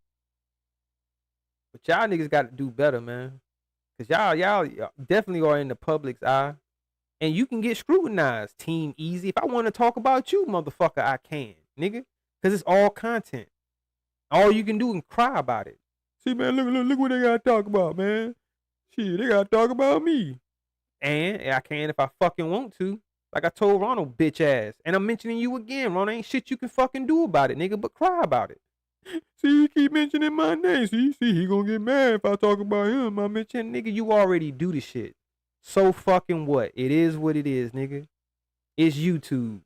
But y'all niggas got to do better, man. Because y'all definitely are in the public's eye. And you can get scrutinized, Team Easy. If I want to talk about you, motherfucker, I can, nigga. Because it's all content. All you can do is cry about it. See, man, look what they got to talk about, man. Shit, they got to talk about me. And I can if I fucking want to. Like I told Ronald, bitch ass. And I'm mentioning you again, Ronald. Ain't shit you can fucking do about it, nigga, but cry about it. See, you keep mentioning my name. See, he gonna get mad if I talk about him. I mention, nigga, you already do the shit. So fucking what? It is what it is, nigga. It's YouTube.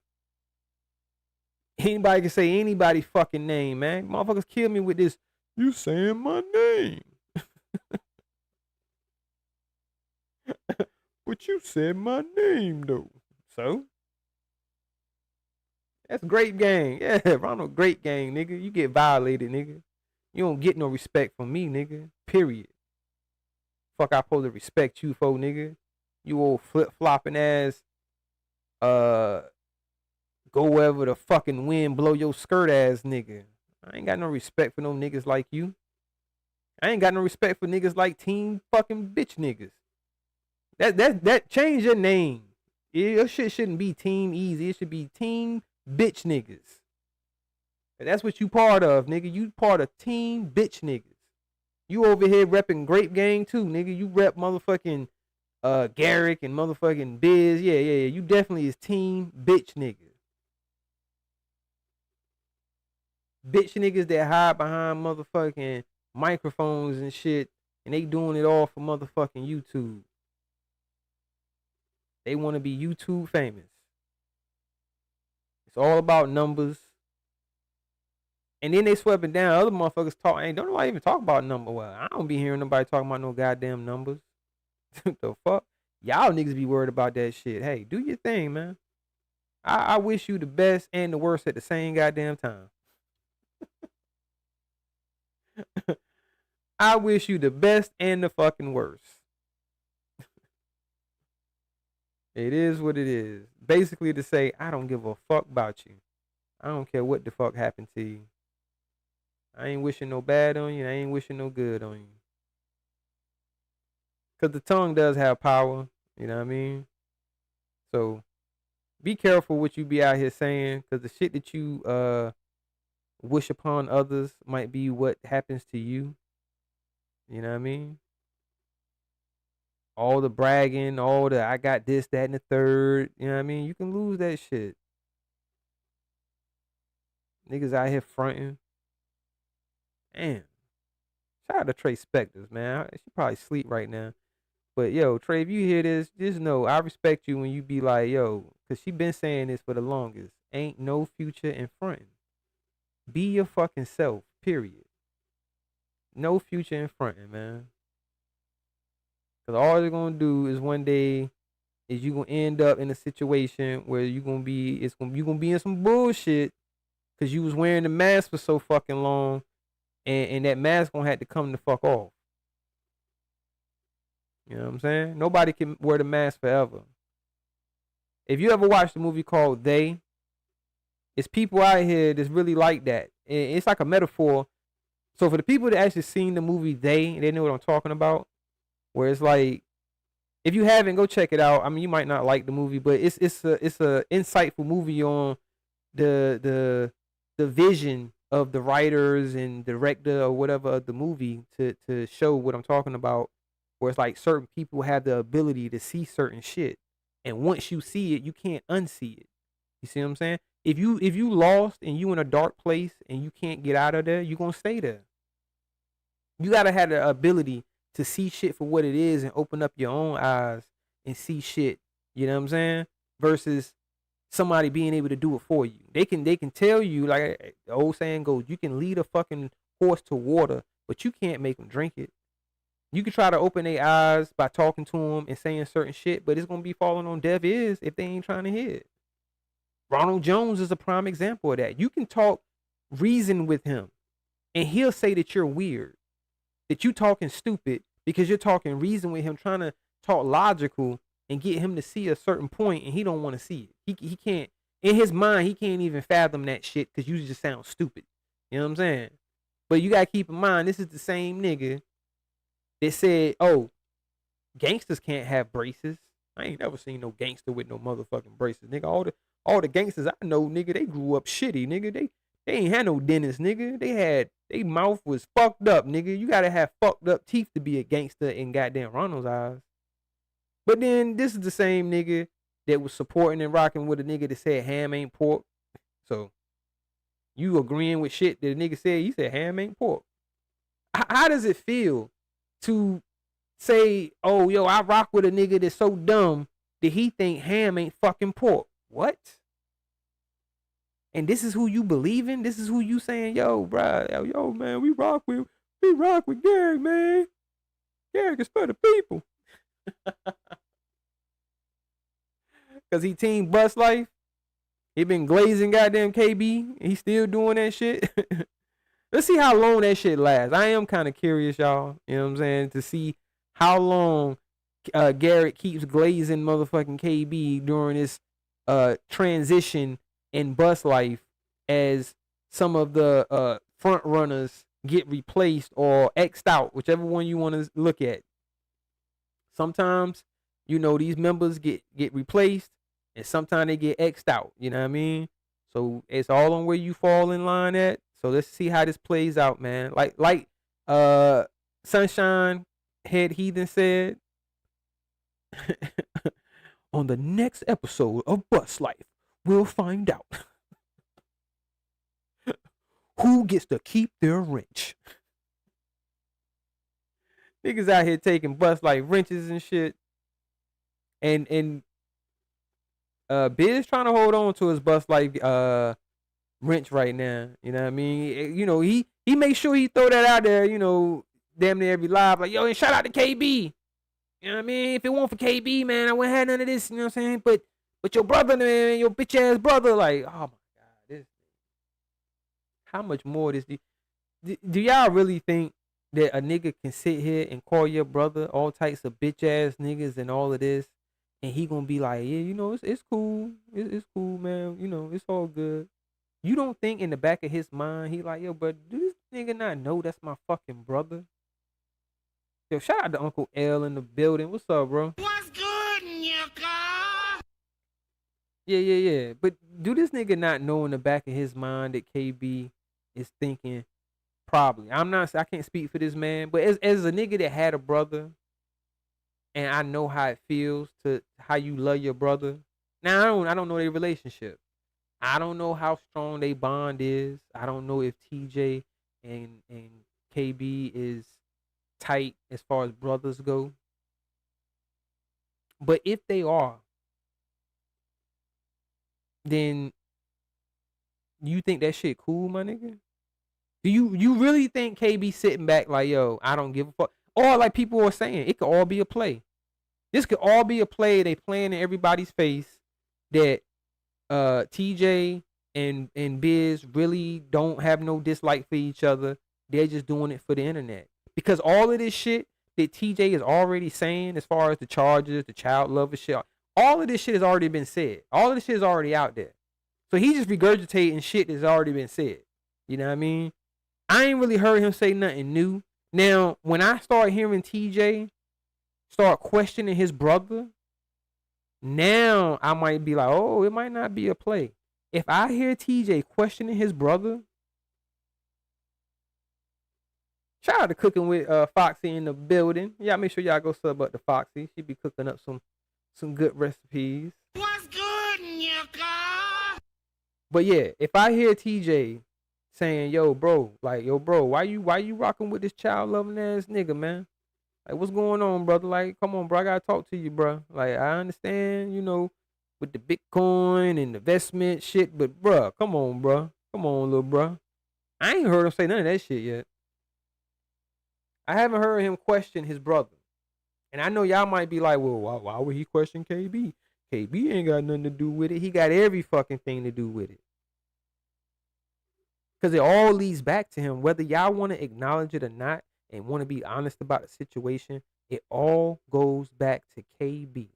Anybody can say anybody fucking name, man. Motherfuckers kill me with this. You saying my name. But you said my name, though. So? That's great gang. Yeah, Ronald, great gang, nigga. You get violated, nigga. You don't get no respect from me, nigga. Period. Fuck, I supposed to respect you for, nigga. You old flip-flopping ass, go wherever the fucking wind blow your skirt ass nigga. I ain't got no respect for no niggas like you. I ain't got no respect for niggas like Team fucking bitch niggas. That change your name. Your shit shouldn't be Team Easy. It should be Team Bitch Niggas. That's what you part of, nigga. You part of Team Bitch Niggas. You over here repping Grape Gang too, nigga. You rep motherfucking Garrick and motherfucking Biz. Yeah. You definitely is Team Bitch Niggas. Bitch niggas that hide behind motherfucking microphones and shit, and they doing it all for motherfucking YouTube. They want to be YouTube famous. It's all about numbers. And then they sweeping down other motherfuckers talk. Ain't don't nobody even talk about number. Well, I don't be hearing nobody talking about no goddamn numbers. The fuck? Y'all niggas be worried about that shit. Hey, do your thing, man. I wish you the best and the worst at the same goddamn time. I wish you the best and the fucking worst. It is what it is. Basically to say, I don't give a fuck about you. I don't care what the fuck happened to you. I ain't wishing no bad on you. I ain't wishing no good on you. Because the tongue does have power. You know what I mean? So, be careful what you be out here saying. Because the shit that you wish upon others might be what happens to you. You know what I mean? All the bragging, all the I got this, that, and the third. You know what I mean? You can lose that shit. Niggas out here fronting. Damn. Shout out to Trey Spectors, man. She probably sleep right now. But, yo, Trey, if you hear this, just know I respect you when you be like, yo, because she been saying this for the longest. Ain't no future in fronting. Be your fucking self, period. No future in fronting, man. Because all they're going to do is one day is you going to end up in a situation where you're going to be, you're going to be in some bullshit because you was wearing the mask for so fucking long and that mask going to have to come the fuck off. You know what I'm saying? Nobody can wear the mask forever. If you ever watched a movie called They, it's people out here that's really like that. And it's like a metaphor. So for the people that actually seen the movie They know what I'm talking about. Where it's like, if you haven't, go check it out. I mean, you might not like the movie, but it's a insightful movie on the vision of the writers and director or whatever of the movie to show what I'm talking about. Where it's like certain people have the ability to see certain shit, and once you see it, you can't unsee it. You see what I'm saying? If you lost and you in a dark place and you can't get out of there, you gonna stay there. You gotta have the ability to see shit for what it is and open up your own eyes and see shit. You know what I'm saying? Versus somebody being able to do it for you. They can tell you, like the old saying goes, you can lead a fucking horse to water, but you can't make them drink it. You can try to open their eyes by talking to them and saying certain shit, but it's gonna be falling on deaf ears if they ain't trying to hear it. Ronald Jones is a prime example of that. You can talk reason with him, and he'll say that you're weird, that you talking stupid because you're talking reason with him, trying to talk logical and get him to see a certain point, and he don't want to see it. He can't, in his mind, he can't even fathom that shit because you just sound stupid. You know what I'm saying? But you gotta keep in mind, this is the same nigga that said, "Oh, gangsters can't have braces." I ain't never seen no gangster with no motherfucking braces, nigga. All the gangsters I know, nigga, they grew up shitty, nigga. They ain't had no dentist, nigga. They mouth was fucked up, nigga. You gotta have fucked up teeth to be a gangster in goddamn Ronald's eyes. But then this is the same nigga that was supporting and rocking with a nigga that said ham ain't pork. So you agreeing with shit that the nigga said? He said ham ain't pork. How does it feel to say, oh, yo, I rock with a nigga that's so dumb that he think ham ain't fucking pork? What? And this is who you believe in? This is who you saying, yo, bro, yo, man, we rock with Garrick, man. Garrick is for the people. Cause he team Bust Life. He been glazing goddamn KB. He still doing that shit. Let's see how long that shit lasts. I am kind of curious, y'all. You know what I'm saying? To see how long Garrick keeps glazing motherfucking KB during this transition in Bust Life as some of the front runners get replaced or X'd out, whichever one you want to look at. Sometimes, you know, these members get replaced and sometimes they get X'd out. You know what I mean? So it's all on where you fall in line at. So let's see how this plays out, man. Like Sunshine Head Heathen said, on the next episode of Bust Life, we'll find out who gets to keep their wrench. Niggas out here taking Bust Life wrenches and shit. And Biz trying to hold on to his Bust Life wrench right now. You know what I mean? You know, he makes sure he throw that out there, you know, damn near every live. Like, yo, and shout out to KB. You know what I mean? If it weren't for KB, man, I wouldn't have none of this, you know what I'm saying? But your brother, man, your bitch ass brother, like, oh my God, this. How much more this? Do y'all really think that a nigga can sit here and call your brother all types of bitch ass niggas and all of this, and he gonna be like, yeah, you know, it's cool, it's cool, man, you know, it's all good. You don't think in the back of his mind he like, yo, but do this nigga not know that's my fucking brother? Yo, shout out to Uncle L in the building. What's up, bro? What's good, Nika? Yeah. But do this nigga not know in the back of his mind that KB is thinking? Probably. I can't speak for this man, but as a nigga that had a brother, and I know how it feels to how you love your brother. Now I don't know their relationship. I don't know how strong they bond is. I don't know if TJ and KB is tight as far as brothers go. But if they are, then you think that shit cool, my nigga? Do you really think KB sitting back like, yo, I don't give a fuck? Or like people are saying, it could all be a play. This could all be a play. They playing in everybody's face that TJ and Biz really don't have no dislike for each other. They're just doing it for the internet. Because all of this shit that TJ is already saying as far as the charges, the child lover shit, all of this shit has already been said. All of this shit is already out there. So he just regurgitating shit that's already been said. You know what I mean? I ain't really heard him say nothing new. Now, when I start hearing TJ start questioning his brother, now I might be like, oh, it might not be a play. If I hear TJ questioning his brother, shout out to Cooking with Foxy in the building. Y'all make sure y'all go sub up to Foxy. She be cooking up some good recipes. What's good, Nika? But yeah, if I hear TJ saying, yo, bro, why you rocking with this child loving ass nigga, man? Like, what's going on, brother? Like, come on, bro, I gotta talk to you, bro. Like, I understand, you know, with the Bitcoin and investment shit, but bro, come on, bro. Come on, little bro. I ain't heard him say none of that shit yet. I haven't heard him question his brother. And I know y'all might be like, well, why would he question KB? KB ain't got nothing to do with it. He got every fucking thing to do with it. Because it all leads back to him. Whether y'all want to acknowledge it or not and want to be honest about the situation, it all goes back to KB.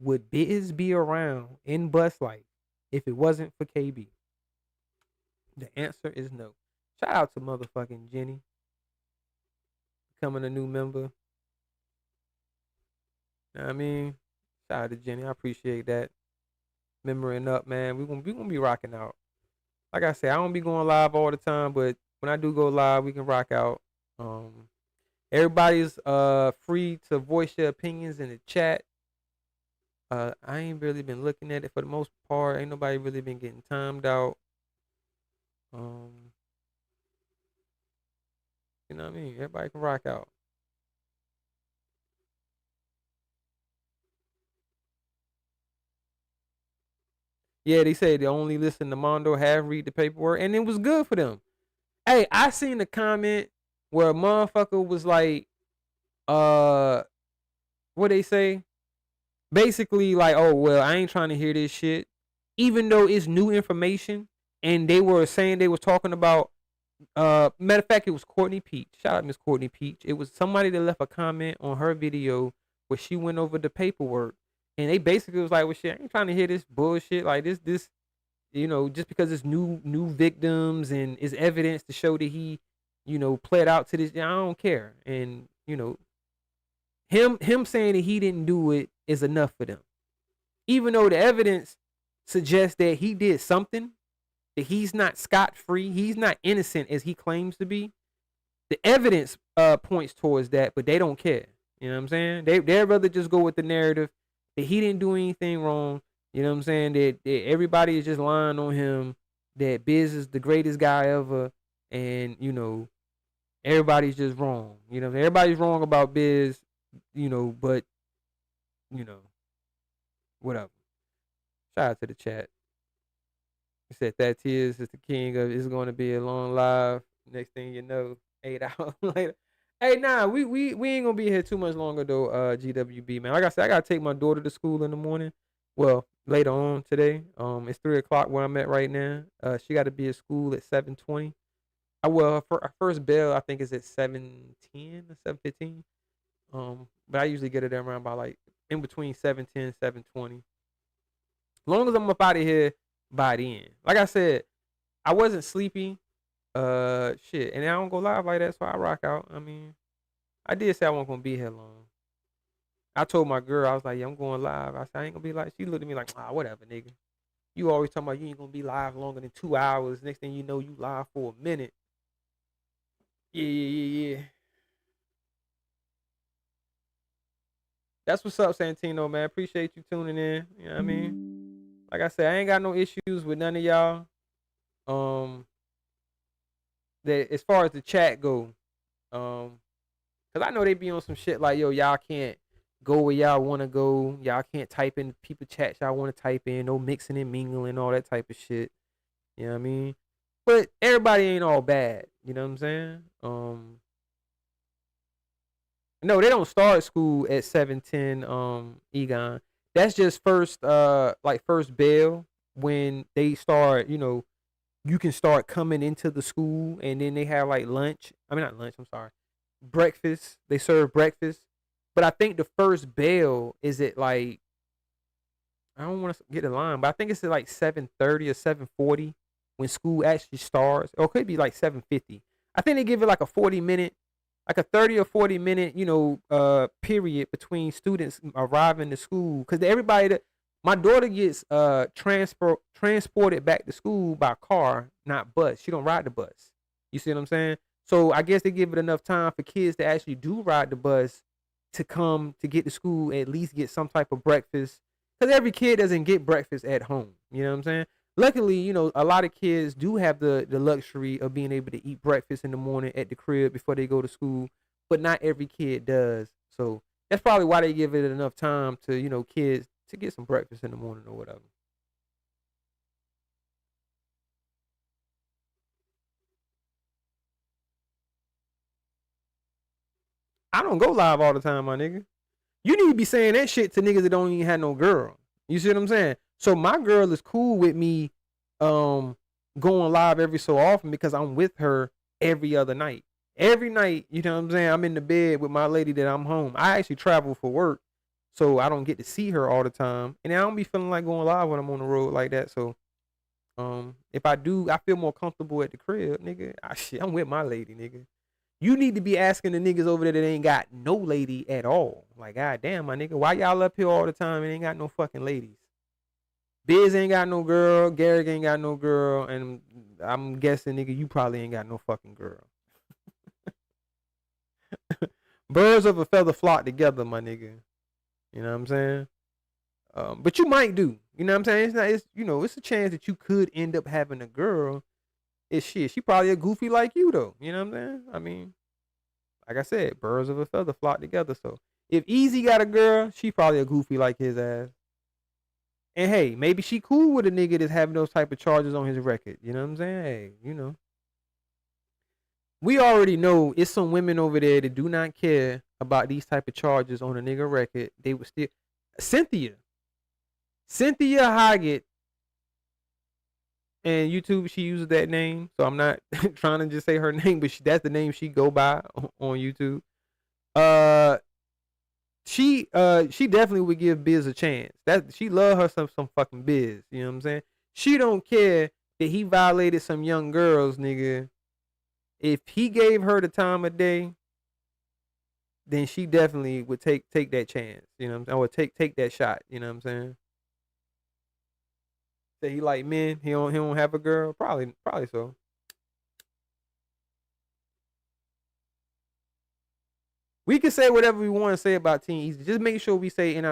Would Biz be around in Bus Life if it wasn't for KB? The answer is no. Shout out to motherfucking Jenny. Becoming a new member. Know what I mean? Shout out to Jenny. I appreciate that. Memorying up, man. We're gonna be rocking out. Like I said, I don't be going live all the time, but when I do go live, we can rock out. Everybody's free to voice their opinions in the chat. I ain't really been looking at it for the most part. Ain't nobody really been getting timed out. You know what I mean? Everybody can rock out. Yeah, they say they only listen to Mondo, have read the paperwork, and it was good for them. Hey, I seen a comment where a motherfucker was like, what they say? Basically, like, oh, well, I ain't trying to hear this shit. Even though it's new information, and they were saying they was talking about, matter of fact, it was Courtney Peach. Shout out Miss Courtney Peach. It was somebody that left a comment on her video where she went over the paperwork. And they basically was like, well, shit, I ain't trying to hear this bullshit. Like this, you know, just because it's new victims and is evidence to show that he, you know, pled out to this. I don't care. And, you know, him saying that he didn't do it is enough for them. Even though the evidence suggests that he did something, that he's not scot-free, he's not innocent as he claims to be. The evidence points towards that, but they don't care. You know what I'm saying? They'd rather just go with the narrative that he didn't do anything wrong. You know what I'm saying? That everybody is just lying on him, that Biz is the greatest guy ever, and, you know, everybody's just wrong. You know, everybody's wrong about Biz, you know, but, you know, whatever. Shout out to the chat. He said that Tears is the king of it's going to be a long live. Next thing you know, 8 hours later. Hey, nah, we ain't gonna be here too much longer though, GWB, man. Like I said, I gotta take my daughter to school in the morning. Well, later on today. It's 3:00 where I'm at right now. She got to be at school at 7:20. Her first bell I think is at 7:10 or 7:15. But I usually get her there around by like in between 7:10 7:20. As long as I'm up out of here by then. Like I said, I wasn't sleepy. Shit, and I don't go live like that, so I rock out. I mean, I did say I wasn't gonna be here long. I told my girl, I was like, yeah, I'm going live. I said, I ain't gonna be like. She looked at me like, whatever, nigga. You always talking about you ain't gonna be live longer than 2 hours. Next thing you know, you live for a minute. Yeah. That's what's up, Santino, man. Appreciate you tuning in. You know what I mean? Like I said, I ain't got no issues with none of y'all. That as far as the chat go, cause I know they be on some shit like, yo, y'all can't go where y'all want to go. Y'all can't type in people chats y'all want to type in. No mixing and mingling, all that type of shit. You know what I mean? But everybody ain't all bad. You know what I'm saying? No, they don't start school at 7:10. Egon, that's just first bell when they start. You know, you can start coming into the school, and then they have like lunch. I mean, not lunch. I'm sorry, breakfast. They serve breakfast, but I think the first bell is at like, I don't want to get the line, but I think it's at like 7:30 or 7:40 when school actually starts, or it could be like 7:50. I think they give it like a 40-minute, like a 30 or 40-minute, you know, period between students arriving to school, because everybody that. My daughter gets transported back to school by car, not bus. She don't ride the bus. You see what I'm saying? So I guess they give it enough time for kids that actually do ride the bus to come to get to school, at least get some type of breakfast. Because every kid doesn't get breakfast at home. You know what I'm saying? Luckily, you know, a lot of kids do have the luxury of being able to eat breakfast in the morning at the crib before they go to school, but not every kid does. So that's probably why they give it enough time to, you know, kids to get some breakfast in the morning or whatever. I don't go live all the time, my nigga. You need to be saying that shit to niggas that don't even have no girl. You see what I'm saying? So my girl is cool with me going live every so often because I'm with her every other night. Every night, you know what I'm saying? I'm in the bed with my lady that I'm home. I actually travel for work, so I don't get to see her all the time. And I don't be feeling like going live when I'm on the road like that. So if I do, I feel more comfortable at the crib, nigga. Shit, I'm with my lady, nigga. You need to be asking the niggas over there that ain't got no lady at all. Like, goddamn, my nigga, why y'all up here all the time and ain't got no fucking ladies? Biz ain't got no girl, Garrick ain't got no girl, and I'm guessing, nigga, you probably ain't got no fucking girl. Birds of a feather flock together, my nigga. You know what I'm saying? But you might do. You know what I'm saying? It's a chance that you could end up having a girl. It's shit. She probably a goofy like you though. You know what I'm saying? I mean, like I said, birds of a feather flock together. So if Easy got a girl, she probably a goofy like his ass. And hey, maybe she cool with a nigga that's having those type of charges on his record. You know what I'm saying? Hey, we already know it's some women over there that do not care about these type of charges on a nigga record. They would still. Cynthia Hoggett, and YouTube, she uses that name, so I'm not trying to just say her name, but that's the name she go by on YouTube. She definitely would give Biz a chance. That she love her some fucking Biz. You know what I'm saying? She don't care that he violated some young girls, nigga. If he gave her the time of day, then she definitely would take that chance. You know what I'm saying? Or take that shot. You know what I'm saying? Say he like men, he don't have a girl. Probably so. We can say whatever we want to say about Team Easy. Just make sure we say in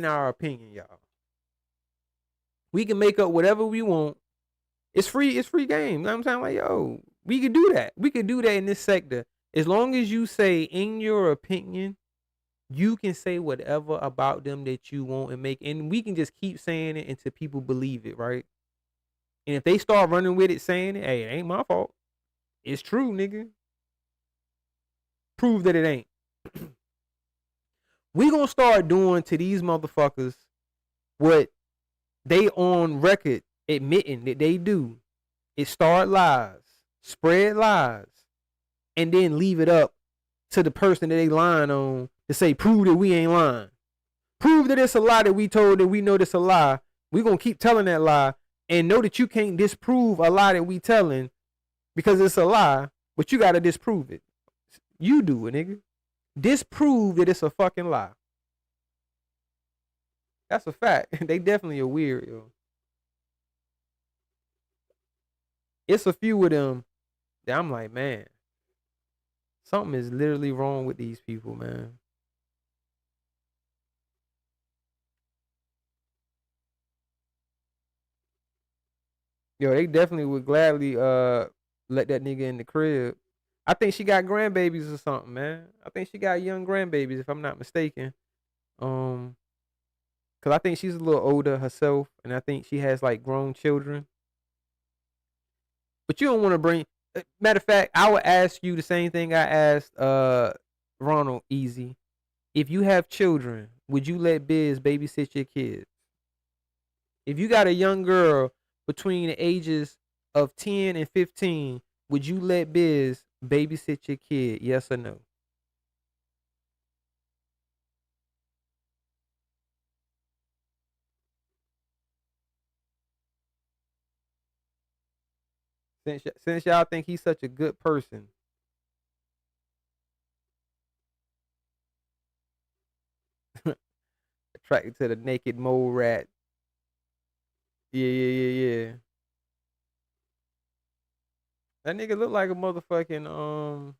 our opinion, y'all. We can make up whatever we want. It's free game. You know what I'm saying? Like, yo, we could do that. We could do that in this sector. As long as you say in your opinion, you can say whatever about them that you want and we can just keep saying it until people believe it, right? And if they start running with it, saying it, hey, it ain't my fault. It's true, nigga. Prove that it ain't. We gonna start doing to these motherfuckers what they on record admitting that they do. Is start lies, spread lies, and then leave it up to the person that they lying on to say, prove that we ain't lying. Prove that it's a lie that we told that we know this a lie. We gonna keep telling that lie and know that you can't disprove a lie that we telling because it's a lie, but you gotta disprove it. You do it, nigga. Disprove that it's a fucking lie. That's a fact. They definitely are weird, yo. It's a few of them that I'm like, man, something is literally wrong with these people, man. Yo, they definitely would gladly let that nigga in the crib. I think she got grandbabies or something, man. I think she got young grandbabies, if I'm not mistaken. Cause I think she's a little older herself, and I think she has like grown children. But you don't want to bring. Matter of fact, I would ask you the same thing I asked Ronald Easy. If you have children, would you let Biz babysit your kids? If you got a young girl between the ages of 10 and 15, would you let Biz babysit your kid? Yes or no? Since y'all think he's such a good person. Attracted to the naked mole rat. Yeah. That nigga look like a motherfucking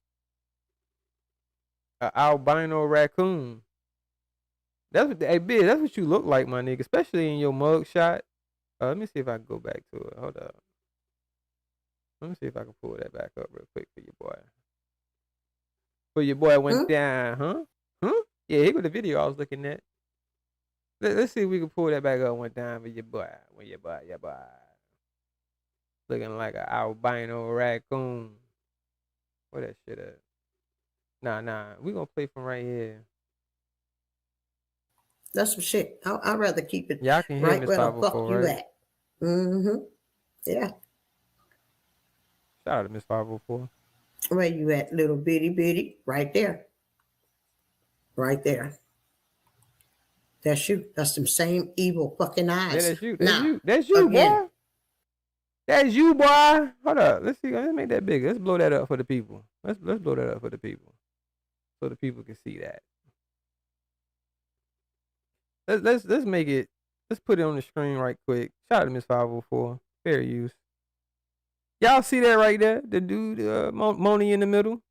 a albino raccoon. That's what that's what you look like, my nigga, especially in your mug shot. Let me see if I can go back to it. Hold up. Let me see if I can pull that back up real quick for your boy. For your boy went down, huh? Yeah, here was the video I was looking at. Let's see if we can pull that back up one time for your boy. Your boy. Looking like an albino raccoon. Where that shit at? Nah. We gonna play from right here. That's some shit. I'd rather keep it Y'all can hear right Miss where the 504, fuck you right? at. Mm-hmm. Yeah. Shout out to Miss 504. Where you at, little bitty? Right there. Right there. That's you. That's them same evil fucking eyes. Yeah, that's you. Now, That's you, again, boy. That's you, boy. Hold up. Let's see. Let's make that bigger. Let's blow that up for the people. Let's blow that up for the people, so the people can see that. Let's make it. Let's put it on the screen right quick. Shout out to Miss 504. Fair use. Y'all see that right there? The dude, Moni in the middle.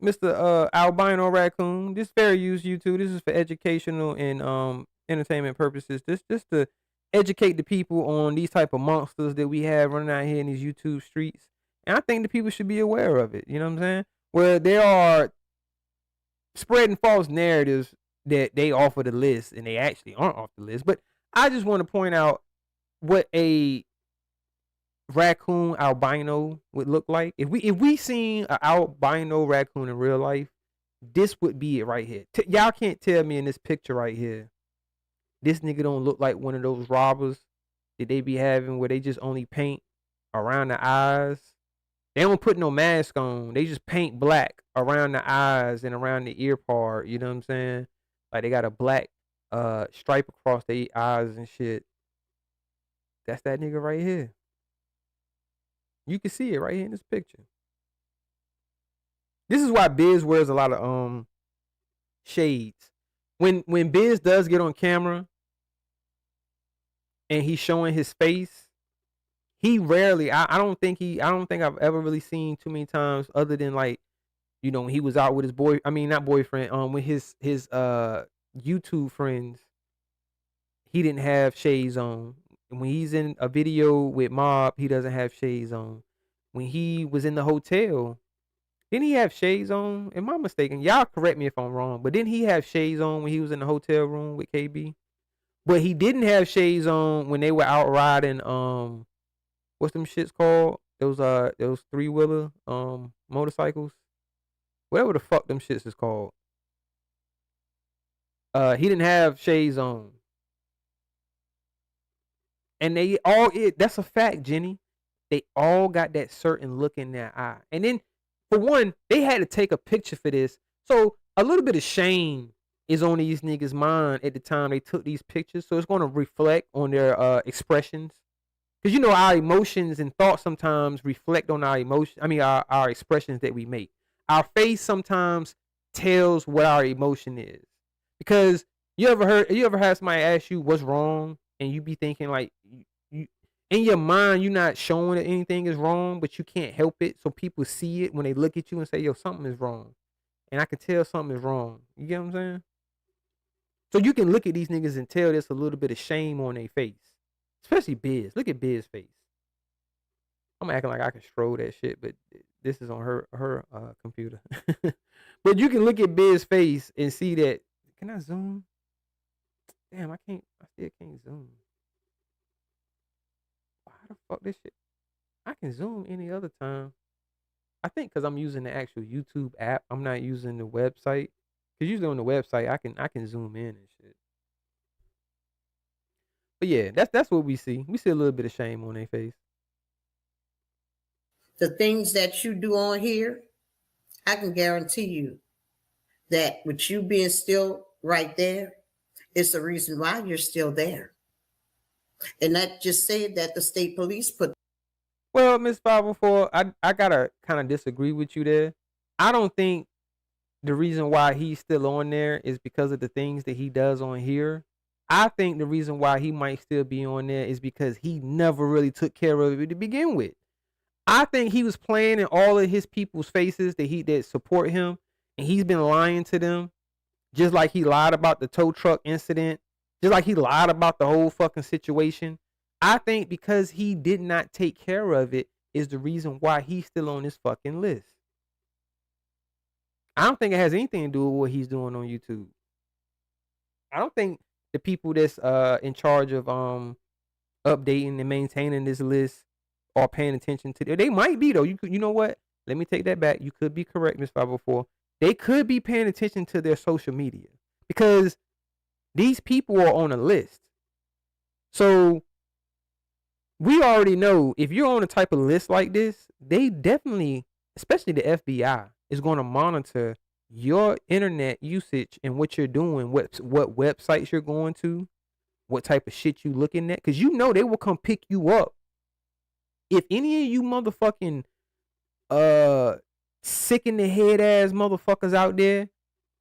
Mr. Albino Raccoon. This fair use YouTube. This is for educational and entertainment purposes. This just to educate the people on these type of monsters that we have running out here in these YouTube streets. And I think the people should be aware of it. You know what I'm saying? Where they are spreading false narratives that they offer the list and they actually aren't off the list. But I just want to point out what a raccoon albino would look like. If we seen an albino raccoon in real life, this would be it right here. Y'all can't tell me in this picture right here, this nigga don't look like one of those robbers that they be having where they just only paint around the eyes. They don't put no mask on. They just paint black around the eyes and around the ear part. You know what I'm saying? Like they got a black stripe across their eyes and shit. That's that nigga right here. You can see it right here in this picture. This is why Biz wears a lot of shades. When Biz does get on camera and he's showing his face, he rarely, I don't think I've ever really seen too many times other than like, you know, when he was out with his not boyfriend, with his YouTube friends, he didn't have shades on. When he's in a video with Mob, he doesn't have shades on. When he was in the hotel, didn't he have shades on? Am I mistaken? Y'all correct me if I'm wrong, but didn't he have shades on when he was in the hotel room with KB? But he didn't have shades on when they were out riding what's them shits called? Those 3-wheeler motorcycles. Whatever the fuck them shits is called. He didn't have shades on. And they all, that's a fact, Jenny. They all got that certain look in their eye. And then, for one, they had to take a picture for this. So, a little bit of shame is on these niggas' mind at the time they took these pictures. So, it's going to reflect on their expressions. Because, you know, our emotions and thoughts sometimes reflect on our our expressions that we make. Our face sometimes tells what our emotion is. Because you ever had somebody ask you what's wrong? And you be thinking like you in your mind, you're not showing that anything is wrong, but you can't help it. So people see it when they look at you and say, yo, something is wrong. And I can tell something is wrong. You get what I'm saying? So you can look at these niggas and tell there's a little bit of shame on their face. Especially Biz. Look at Biz's face. I'm acting like I can stroll that shit, but this is on her computer. But you can look at Biz's face and see that. Can I zoom? Damn, I still can't zoom. Why the fuck this shit? I can zoom any other time. I think because I'm using the actual YouTube app. I'm not using the website. Because usually on the website, I can zoom in and shit. But yeah, that's what we see. We see a little bit of shame on their face. The things that you do on here, I can guarantee you that with you being still right there, it's the reason why you're still there. And that just said that the state police put. Well, Miss 504, I gotta kind of disagree with you there. I don't think the reason why he's still on there is because of the things that he does on here. I think the reason why he might still be on there is because he never really took care of it to begin with. I think he was playing in all of his people's faces that support him, and he's been lying to them. Just like he lied about the tow truck incident. Just like he lied about the whole fucking situation. I think because he did not take care of it is the reason why he's still on this fucking list. I don't think it has anything to do with what he's doing on YouTube. I don't think the people that's in charge of updating and maintaining this list are paying attention to it. They might be though. You know what? Let me take that back. You could be correct, Miss 504. they could be paying attention to their social media because these people are on a list. So we already know if you're on a type of list like this, they definitely, especially the FBI, is going to monitor your internet usage and what you're doing, what websites you're going to, what type of shit you looking at, because you know they will come pick you up. If any of you motherfucking sick in the head ass motherfuckers out there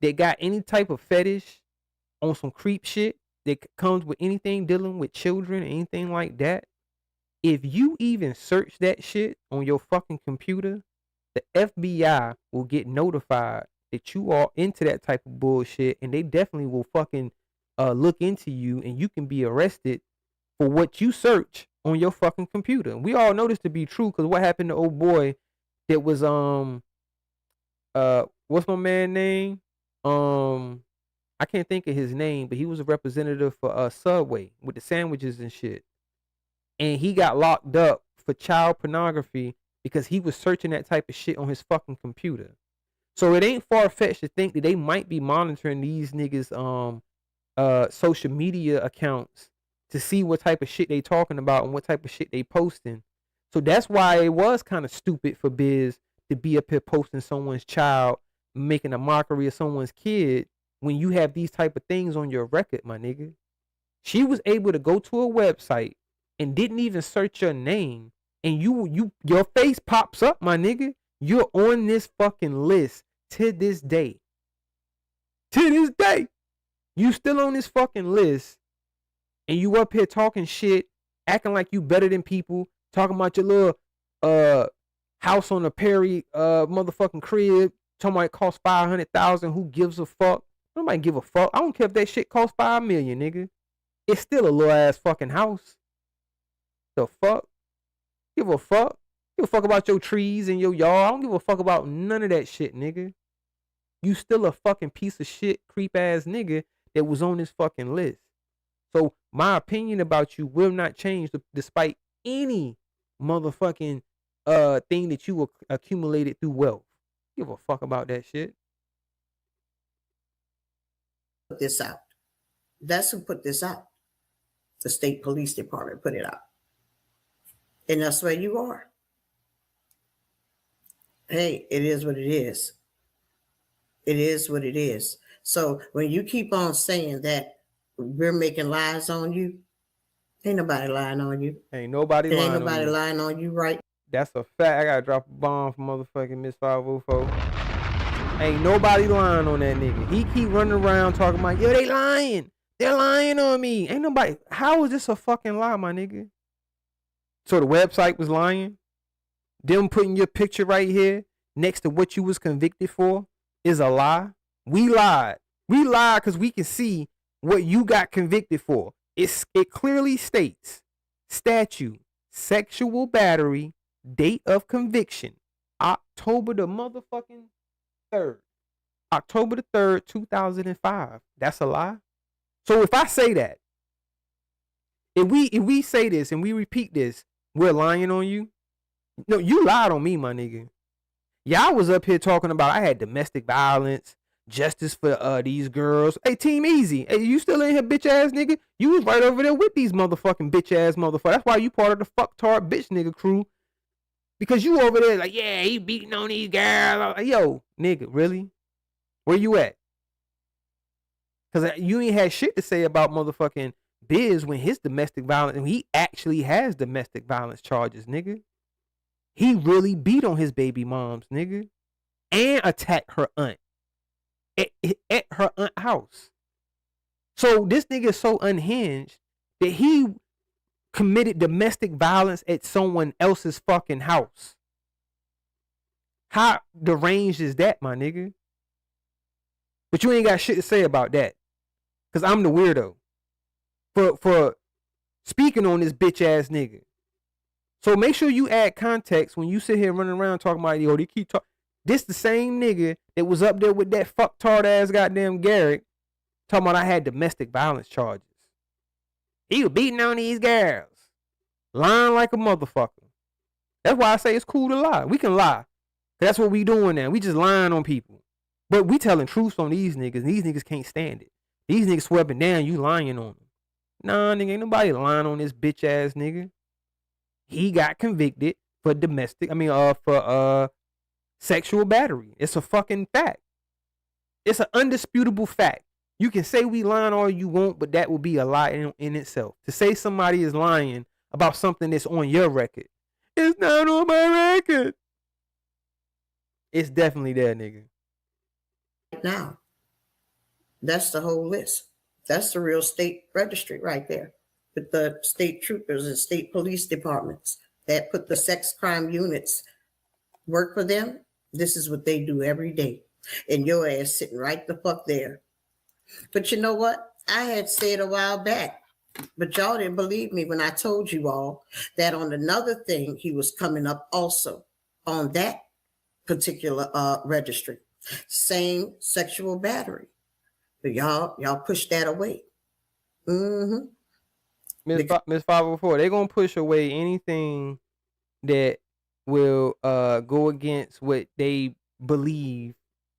that got any type of fetish on some creep shit that comes with anything dealing with children or anything like that, if you even search that shit on your fucking computer, the FBI will get notified that you are into that type of bullshit, and they definitely will fucking look into you, and you can be arrested for what you search on your fucking computer. We all know this to be true because what happened to old boy that was what's my man name? I can't think of his name, but he was a representative for Subway with the sandwiches and shit. And he got locked up for child pornography because he was searching that type of shit on his fucking computer. So it ain't far-fetched to think that they might be monitoring these niggas social media accounts to see what type of shit they talking about and what type of shit they posting. So that's why it was kind of stupid for Biz to be up here posting someone's child, making a mockery of someone's kid when you have these type of things on your record, my nigga. She was able to go to a website and didn't even search your name, and your face pops up, my nigga. You're on this fucking list to this day. To this day. You still on this fucking list, and you up here talking shit, acting like you better than people, talking about your little house on the Perry motherfucking crib, talking about it costs $500,000. Who gives a fuck? Nobody give a fuck. I don't care if that shit costs $5 million, nigga. It's still a little ass fucking house. The fuck? Give a fuck? Give a fuck about your trees and your yard. I don't give a fuck about none of that shit, nigga. You still a fucking piece of shit, creep ass nigga that was on this fucking list. So my opinion about you will not change despite any motherfucking thing that you accumulated through wealth. Give a fuck about that shit. Put this out. That's who put this out. The state police department put it out. And that's where you are. Hey, it is what it is. It is what it is. So when you keep on saying that we're making lies on you, ain't nobody lying on you. Ain't nobody lying on you. Ain't nobody lying on you, right? That's a fact. I gotta drop a bomb for motherfucking Miss 504. Ain't nobody lying on that nigga. He keep running around talking about, yo, they lying. They're lying on me. Ain't nobody. How is this a fucking lie, my nigga? So the website was lying? Them putting your picture right here next to what you was convicted for is a lie? We lied. We lied because we can see what you got convicted for. It clearly states statute, sexual battery, date of conviction, October the motherfucking 3rd. October the 3rd, 2005. That's a lie? So if I say that, if we say this and we repeat this, we're lying on you? No, you lied on me, my nigga. Y'all was up here talking about I had domestic violence, justice for these girls. Hey, Team Easy, hey, you still in here, bitch ass nigga? You was right over there with these motherfucking bitch ass motherfuckers. That's why you part of the fucktard bitch nigga crew. Because you over there like, yeah, he beating on these girls. Like, yo, nigga, really? Where you at? Because you ain't had shit to say about motherfucking Biz when his domestic violence, and he actually has domestic violence charges, nigga. He really beat on his baby moms, nigga. And attacked her aunt at her aunt's house. So this nigga is so unhinged that he committed domestic violence at someone else's fucking house. How deranged is that, my nigga? But you ain't got shit to say about that. Because I'm the weirdo. For speaking on this bitch ass nigga. So make sure you add context when you sit here running around talking about, yo, they keep talking. This the same nigga that was up there with that fucktard ass goddamn Garrick talking about I had domestic violence charges. He was beating on these girls. Lying like a motherfucker. That's why I say it's cool to lie. We can lie. That's what we doing now. We just lying on people. But we telling truths on these niggas. These niggas can't stand it. These niggas sweating down, you lying on them. Nah, nigga, ain't nobody lying on this bitch ass nigga. He got convicted for for sexual battery. It's a fucking fact. It's an undisputable fact. You can say we lying all you want, but that will be a lie in itself. To say somebody is lying about something that's on your record, it's not on my record. It's definitely there, nigga. Now, that's the whole list. That's the real state registry right there, with the state troopers and state police departments that put the sex crime units work for them. This is what they do every day. And your ass sitting right the fuck there. But you know what? I had said a while back, but y'all didn't believe me when I told you all that on another thing, he was coming up also on that particular registry. Same sexual battery. But y'all push that away. Mm-hmm. Miss 504, they're gonna push away anything that will go against what they believe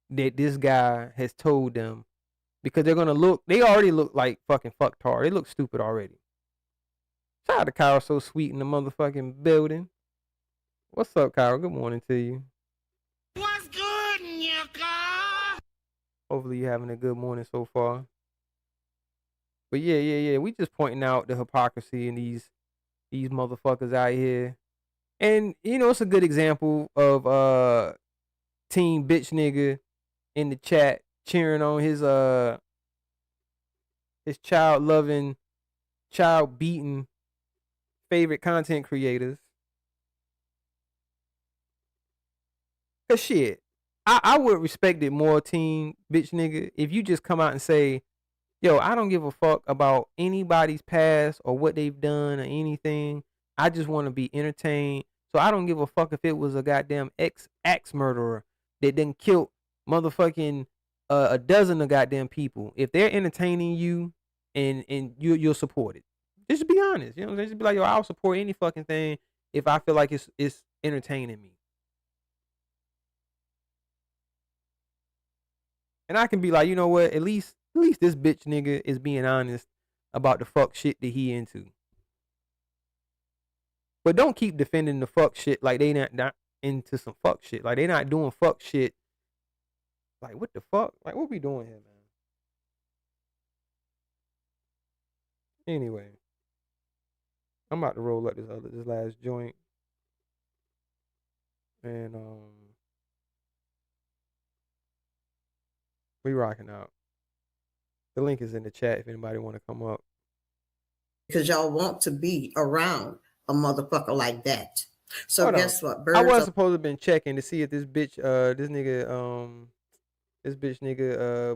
that this guy has told them, because they already look like fucking fucktard. They look stupid already. Shout out to Kyle, so sweet in the motherfucking building. What's up, Kyle? Good morning to you. What's good, Nyaka? Hopefully you're having a good morning so far. But yeah. We just pointing out the hypocrisy in these motherfuckers out here. And it's a good example of team bitch nigga in the chat cheering on his child loving, child beating favorite content creators. Cause shit, I would respect it more, team bitch nigga, if you just come out and say, yo, I don't give a fuck about anybody's past or what they've done or anything. I just want to be entertained. So I don't give a fuck if it was a goddamn axe murderer that then killed motherfucking a dozen of goddamn people. If they're entertaining you and you'll support it. Just be honest. You know what I'm saying? Just be like, yo, I'll support any fucking thing if I feel like it's entertaining me. And I can be like, you know what? At least this bitch nigga is being honest about the fuck shit that he into. But don't keep defending the fuck shit like they not into some fuck shit. Like they not doing fuck shit. Like what the fuck? Like what we doing here, man? Anyway, I'm about to roll up this last joint. And we rocking out. The link is in the chat if anybody want to come up. Because y'all want to be around a motherfucker like that. So Hold guess on. what? Birds I was of- supposed to have been checking to see if this bitch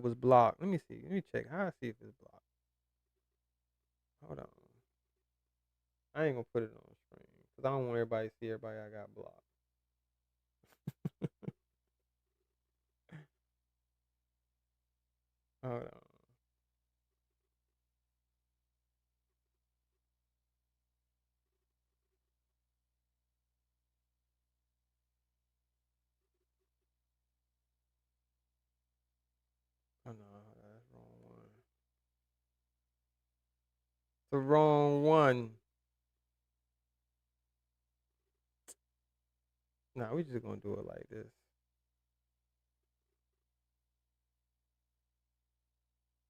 was blocked. Let me see. Let me check. How I see if it's blocked. Hold on. I ain't gonna put it on the screen because I don't want everybody to see everybody I got blocked. Hold on. Oh no, that's the wrong one. The wrong one. Nah, we just gonna do it like this.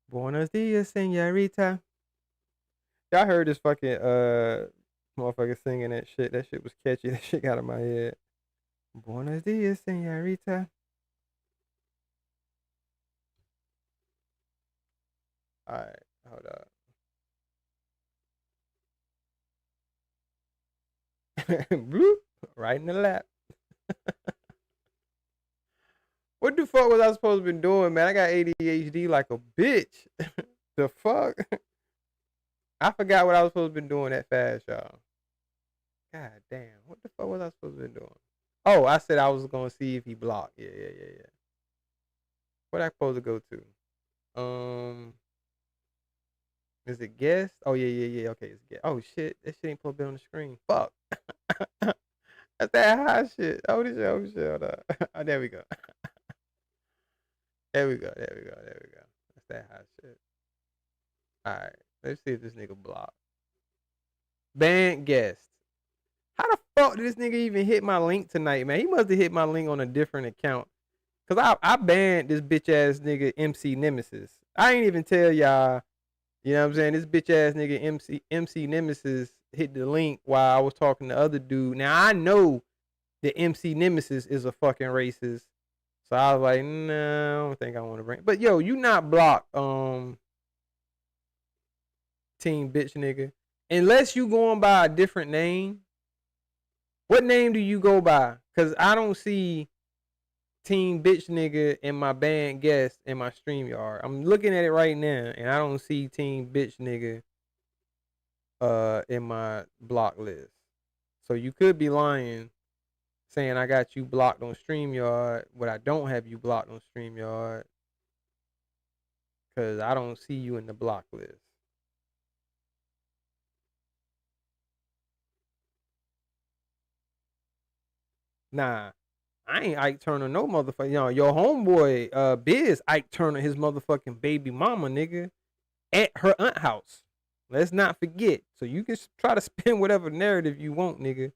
Buenos dias, señorita. Y'all heard this fucking motherfucker singing that shit. That shit was catchy. That shit got in my head. Buenos dias, señorita. Alright, hold up. Bloop, right in the lap. What the fuck was I supposed to be doing, man? I got ADHD like a bitch. The fuck? I forgot what I was supposed to be doing that fast, y'all. God damn. What the fuck was I supposed to be doing? Oh, I said I was going to see if he blocked. Yeah. What I supposed to go to? Is it guest? Oh, yeah. Okay, it's guest. Oh, shit. That shit ain't supposed to be on the screen. Fuck. That's that high shit. Oh, this shit. Hold up. Oh, there we go. There we go. There we go. There we go. That's that hot shit. All right. Let's see if this nigga blocked. Banned guest. How the fuck did this nigga even hit my link tonight, man? He must have hit my link on a different account. Cause I banned this bitch ass nigga MC Nemesis. I ain't even tell y'all, you know what I'm saying? This bitch ass nigga MC Nemesis hit the link while I was talking to other dude. Now I know that MC Nemesis is a fucking racist. So I was like, no, I don't think I want to bring. But yo, you not blocked, team bitch nigga. Unless you going by a different name. What name do you go by? Cause I don't see team bitch nigga in my band guest in my StreamYard. I'm looking at it right now and I don't see team bitch nigga in my block list. So you could be lying saying I got you blocked on StreamYard, but I don't have you blocked on StreamYard because I don't see you in the block list. Nah, I ain't Ike Turner no motherfucker. You know, your homeboy Biz Ike Turner his motherfucking baby mama, nigga, at her aunt house. Let's not forget. So you can try to spin whatever narrative you want, nigga.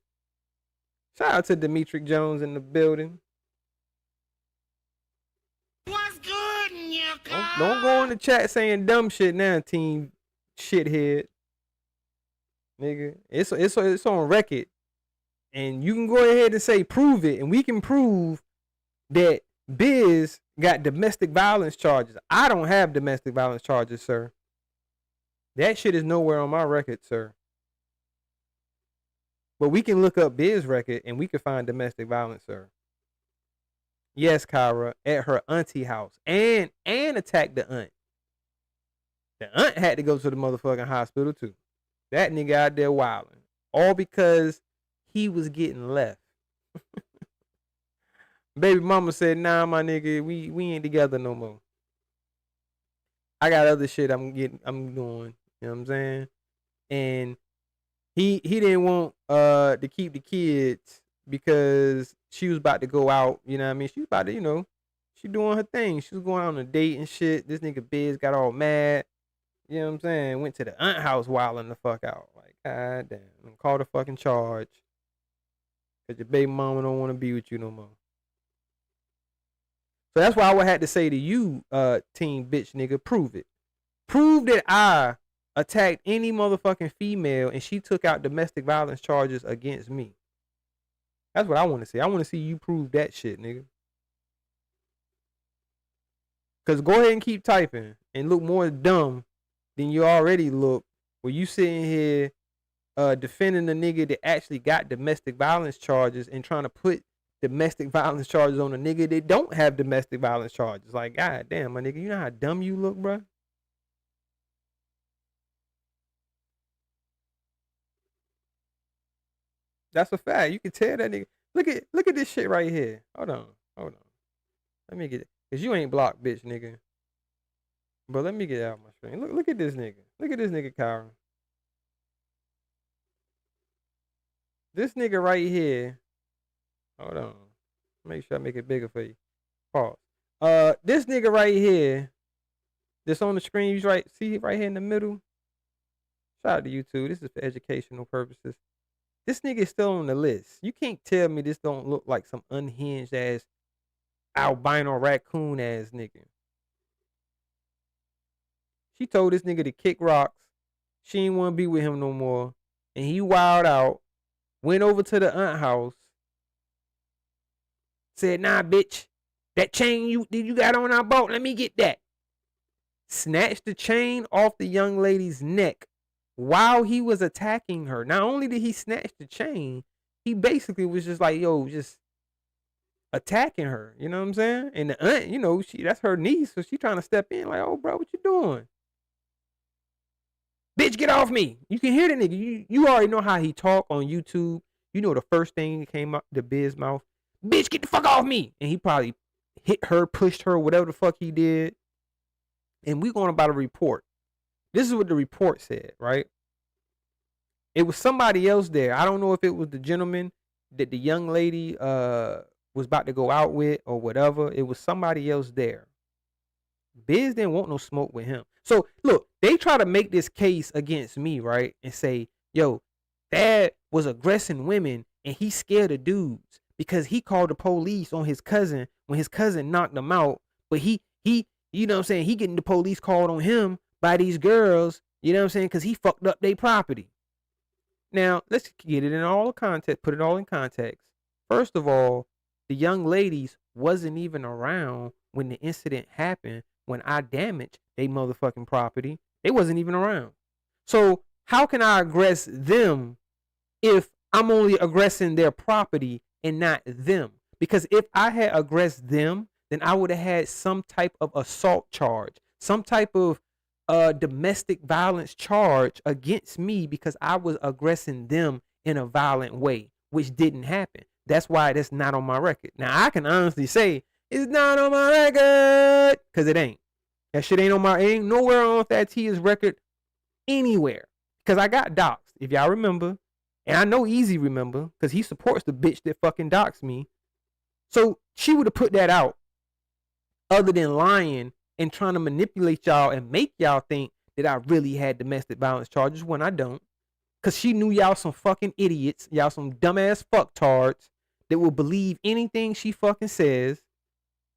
Shout out to Demetric Jones in the building. What's good, Nyaka? Don't go in the chat saying dumb shit now, team shithead. Nigga, it's on record. And you can go ahead and say prove it, and we can prove that Biz got domestic violence charges. I don't have domestic violence charges, sir. That shit is nowhere on my record, sir. But we can look up Biz record and we can find domestic violence, sir. Yes, Kyra, at her auntie house. And attacked the aunt. The aunt had to go to the motherfucking hospital too. That nigga out there wilding. All because he was getting left. Baby mama said, nah, my nigga, we ain't together no more. I got other shit I'm doing. You know what I'm saying? And he didn't want to keep the kids because she was about to go out. You know what I mean? She was about to, you know, she doing her thing. She was going on a date and shit. This nigga Biz got all mad. You know what I'm saying? Went to the aunt house wilding the fuck out. Like, god damn. Called a fucking charge. Because your baby mama don't want to be with you no more. So that's why I would have to say to you, team bitch nigga, prove it. Prove that I attacked any motherfucking female and she took out domestic violence charges against me. That's what I want to see. I want to see you prove that shit, nigga. Because go ahead and keep typing and look more dumb than you already look. Where you sitting here defending the nigga that actually got domestic violence charges and trying to put domestic violence charges on a nigga that don't have domestic violence charges. Like, god damn, my nigga, you know how dumb you look, bro? That's a fact. You can tell that nigga. Look at this shit right here. Hold on. Let me get it. Cause you ain't blocked, bitch, nigga. But let me get out my screen. Look at this nigga. Look at this nigga, Kyron. This nigga right here. Hold on. Make sure I make it bigger for you. Pause. This nigga right here. This on the screen. You right. See right here in the middle. Shout out to you too. This is for educational purposes. This nigga is still on the list. You can't tell me this don't look like some unhinged ass albino raccoon ass nigga. She told this nigga to kick rocks. She ain't want to be with him no more. And he wild out. Went over to the aunt house. Said, nah, bitch. That chain you got on our boat, let me get that. Snatched the chain off the young lady's neck while he was attacking her. Not only did he snatch the chain, he basically was just like, yo, just attacking her. You know what I'm saying? And the aunt, you know, that's her niece, so she trying to step in like, oh, bro, what you doing? Bitch, get off me. You can hear the nigga. You already know how he talk on YouTube. You know the first thing that came out the Biz mouth. Bitch, get the fuck off me. And he probably hit her, pushed her, whatever the fuck he did. And we going about a report. This is what the report said, right? It was somebody else there. I don't know if it was the gentleman that the young lady was about to go out with or whatever. It was somebody else there. Biz didn't want no smoke with him. So look, they try to make this case against me, right? And say, yo, Thad was aggressing women and he's scared of dudes because he called the police on his cousin when his cousin knocked him out. But he, you know what I'm saying? He getting the police called on him by these girls, you know what I'm saying? Because he fucked up their property. Now, let's get it in all the context, put it all in context. First of all, the young ladies wasn't even around when the incident happened, when I damaged their motherfucking property. They wasn't even around. So how can I aggress them if I'm only aggressing their property and not them? Because if I had aggressed them, then I would have had some type of assault charge, some type of domestic violence charge against me because I was aggressing them in a violent way, which didn't happen. That's why that's not on my record. Now, I can honestly say it's not on my record because it ain't. That shit ain't nowhere on that Tia's record anywhere because I got doxxed, if y'all remember. And I know Easy remember because he supports the bitch that fucking doxed me. So she would have put that out other than lying and trying to manipulate y'all and make y'all think that I really had domestic violence charges when I don't. Because she knew y'all some fucking idiots, y'all some dumbass fucktards that will believe anything she fucking says.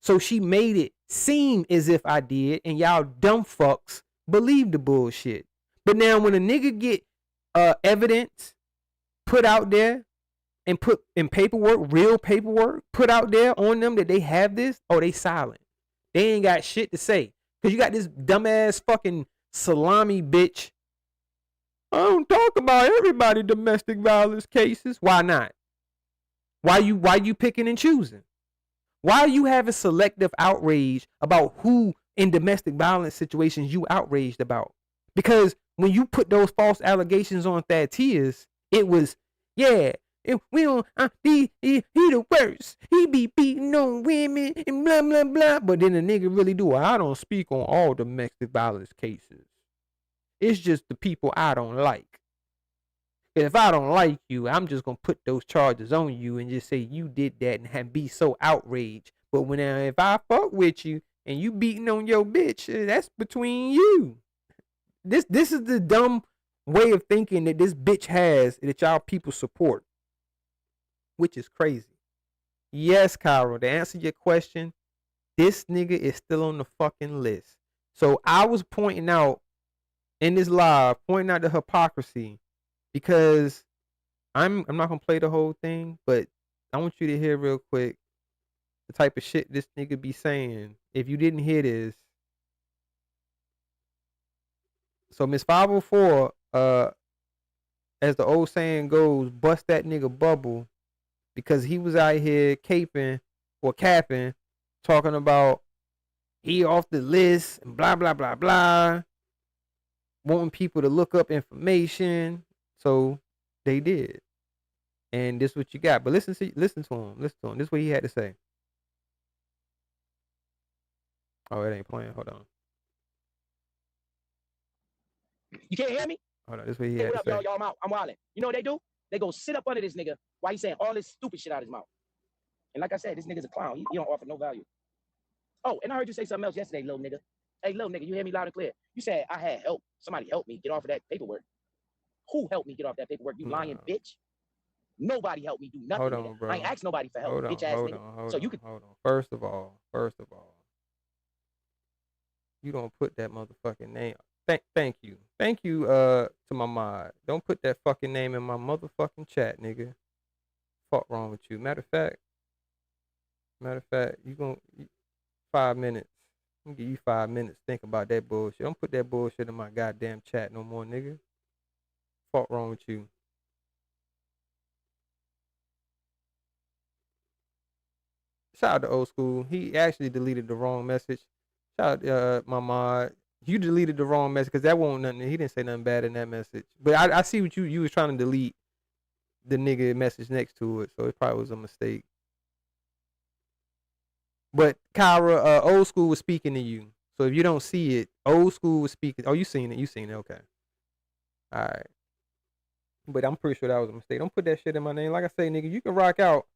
So she made it seem as if I did, and y'all dumb fucks believe the bullshit. But now when a nigga get evidence put out there and put in paperwork, real paperwork, put out there on them that they have this, oh, they silent. They ain't got shit to say. Because you got this dumbass fucking salami bitch. I don't talk about everybody domestic violence cases. Why not? Why you picking and choosing? Why are you having selective outrage about who in domestic violence situations you outraged about? Because when you put those false allegations on Thaddeus, it was, yeah, we don't, he the worst. He be beating on women and blah, blah, blah. But then the nigga really do. I don't speak on all domestic violence cases. It's just the people I don't like. If I don't like you, I'm just going to put those charges on you and just say you did that and be so outraged. But when if I fuck with you and you beating on your bitch, that's between you. This is the dumb way of thinking that this bitch has that y'all people support, which is crazy. Yes, Kyra, to answer your question, this nigga is still on the fucking list. So I was pointing out in this live, pointing out the hypocrisy because I'm not gonna play the whole thing, but I want you to hear real quick the type of shit this nigga be saying. If you didn't hear this, so Miss 504, as the old saying goes, bust that nigga bubble because he was out here caping or capping, talking about he off the list and blah blah blah blah, wanting people to look up information. So they did, and this is what you got. But listen to him. Listen to him. This is what he had to say. Oh, it ain't playing. Hold on. You can't hear me? Hold on. This is what he Hey, had what to up, say. y'all? I'm wildin'. You know what they do? They go sit up under this nigga while he's saying all this stupid shit out of his mouth. And like I said, this nigga's a clown. He don't offer no value. Oh, and I heard you say something else yesterday, little nigga. Hey, little nigga, you hear me loud and clear. You said I had help. Somebody helped me get off of that paperwork. Who helped me get off that paperwork? You lying bitch. Nobody helped me do nothing. Hold on, bro. I ain't asked nobody for help, bitch ass nigga. So you could. Hold on. First of all, you don't put that motherfucking name. Thank you, to my mod. Don't put that fucking name in my motherfucking chat, nigga. Fuck wrong with you? Matter of fact, you gonna 5 minutes. I'm gonna give you 5 minutes to think about that bullshit. Don't put that bullshit in my goddamn chat no more, nigga. Fuck wrong with you? Shout out to Old School. He actually deleted the wrong message. Shout out my mod. You deleted the wrong message because that won't nothing. He didn't say nothing bad in that message. But I see what you was trying to delete the nigga message next to it, so it probably was a mistake. But Kyra, Old School was speaking to you. So if you don't see it, Old School was speaking. Oh, you seen it? You seen it? Okay. All right. But I'm pretty sure that was a mistake. Don't put that shit in my name. Like I say, nigga, you can rock out,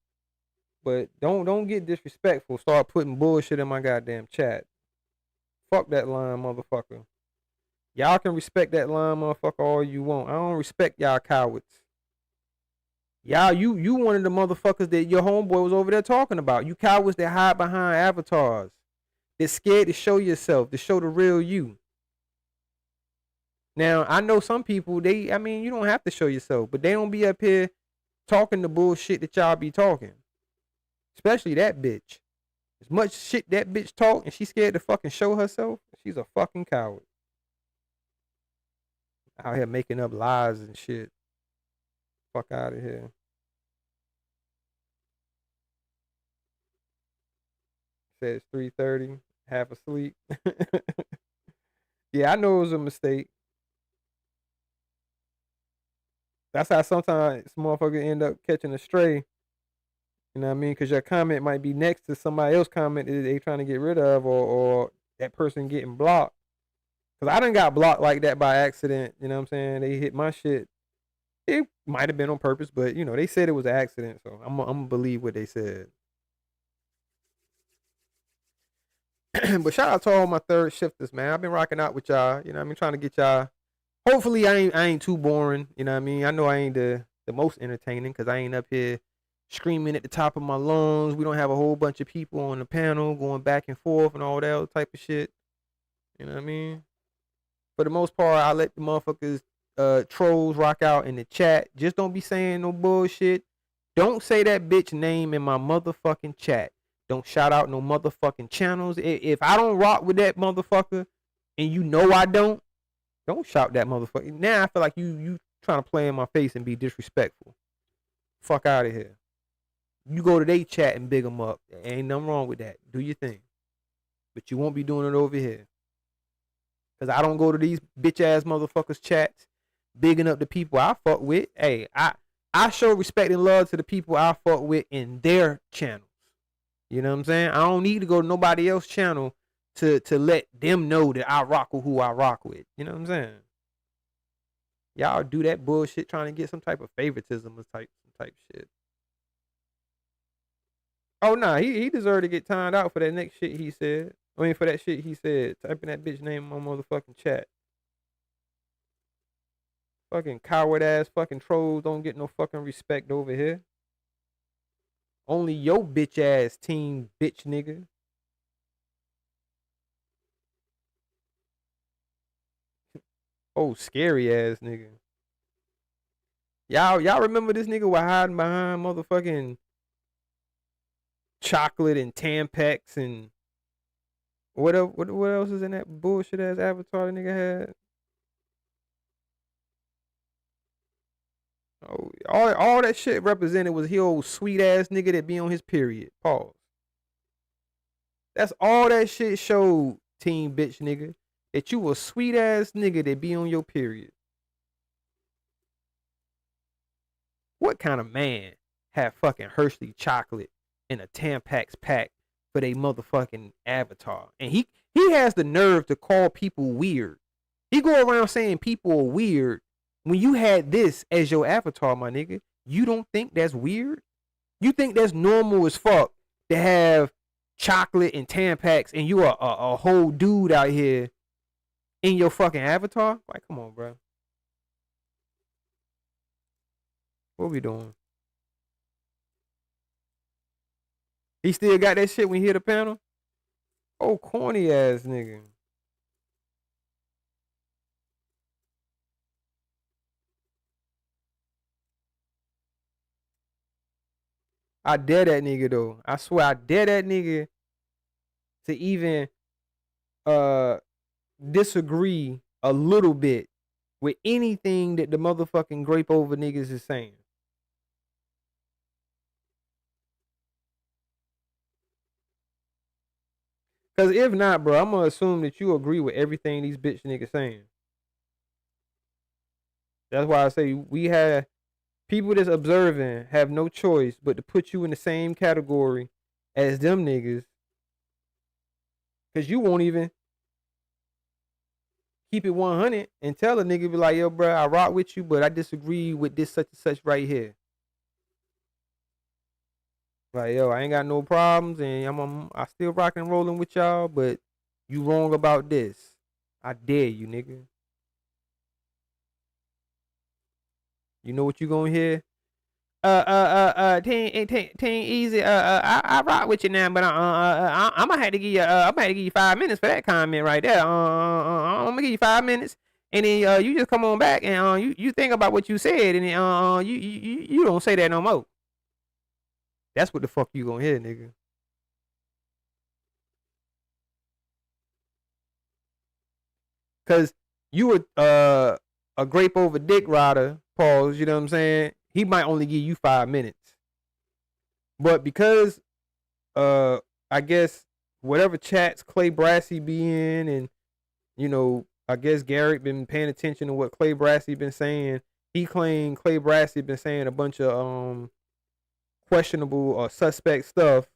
but don't get disrespectful. Start putting bullshit in my goddamn chat. Fuck that line, motherfucker. Y'all can respect that line, motherfucker, all you want. I don't respect y'all cowards. Y'all, you one of the motherfuckers that your homeboy was over there talking about. You cowards that hide behind avatars. They're scared to show yourself, to show the real you. Now, I know some people, you don't have to show yourself, but they don't be up here talking the bullshit that y'all be talking. Especially that bitch. As much shit that bitch talk and she's scared to fucking show herself, she's a fucking coward. Out here making up lies and shit. Fuck out of here. Says 3:30, half asleep. Yeah, I know it was a mistake. That's how sometimes motherfuckers end up catching a stray. You know what I mean? Because your comment might be next to somebody else's comment that they trying to get rid of, or that person getting blocked. Because I done got blocked like that by accident. You know what I'm saying? They hit my shit. It might have been on purpose, but, you know, they said it was an accident. So I'm going to believe what they said. But shout out to all my third shifters, man. I've been rocking out with y'all. You know what I mean? Trying to get y'all. Hopefully I ain't too boring. You know what I mean? I know I ain't the most entertaining because I ain't up here screaming at the top of my lungs. We don't have a whole bunch of people on the panel going back and forth and all that other type of shit. You know what I mean? For the most part, I let the motherfuckers, trolls rock out in the chat. Just don't be saying no bullshit. Don't say that bitch name in my motherfucking chat. Don't shout out no motherfucking channels. If I don't rock with that motherfucker and you know I don't shout that motherfucker. Now I feel like you trying to play in my face and be disrespectful. Fuck out of here. You go to they chat and big them up. Ain't nothing wrong with that. Do your thing. But you won't be doing it over here. Because I don't go to these bitch ass motherfuckers chats bigging up the people I fuck with. Hey, I show respect and love to the people I fuck with in their channels. You know what I'm saying? I don't need to go to nobody else's channel to let them know that I rock with who I rock with. You know what I'm saying? Y'all do that bullshit trying to get some type of favoritism or type shit. Oh, nah, he deserved to get timed out for that next shit he said. I mean, for that shit he said. Typing that bitch name in my motherfucking chat. Fucking coward ass fucking trolls don't get no fucking respect over here. Only your bitch ass team, bitch nigga. Oh, scary ass nigga. Y'all remember this nigga was hiding behind motherfucking chocolate and Tampax and what else is in that bullshit ass avatar the nigga had? Oh, all that shit represented was he old sweet ass nigga that be on his period. Pause. That's all that shit showed, team bitch nigga. That you a sweet ass nigga that be on your period. What kind of man have fucking Hershey chocolate in a Tampax pack for they motherfucking avatar? And he has the nerve to call people weird. He go around saying people are weird. When you had this as your avatar, my nigga, you don't think that's weird? You think that's normal as fuck to have chocolate and Tampax and you are a whole dude out here in your fucking avatar? Like, come on, bro. What we doing? He still got that shit when he hit the panel? Oh, corny ass nigga. I dare that nigga though. I swear I dare that nigga to even disagree a little bit with anything that the motherfucking grape over niggas is saying. Cause if not, bro, I'm gonna assume that you agree with everything these bitch niggas saying. That's why I say we have people that's observing have no choice but to put you in the same category as them niggas. Cause you won't even keep it 100 and tell a nigga be like, yo, bro, I rock with you, but I disagree with this such and such right here. Like, yo, I ain't got no problems and I still rocking and rolling with y'all, but You wrong about this. I dare you, nigga. You know what you gonna hear? Team Easy. I rock with you now, but I'm gonna have to give you. I'm gonna have to give you 5 minutes for that comment right there. I'm gonna give you 5 minutes, and then you just come on back and you think about what you said, and then you don't say that no more. That's what the fuck you gonna hear, nigga. Cause you were a grape over dick rider, pause, you know what I'm saying? He might only give you 5 minutes. But because I guess whatever chats Clay Brassy be in, and you know, I guess Garrick been paying attention to what Clay Brassy been saying. He claimed Clay Brassy been saying a bunch of questionable or suspect stuff.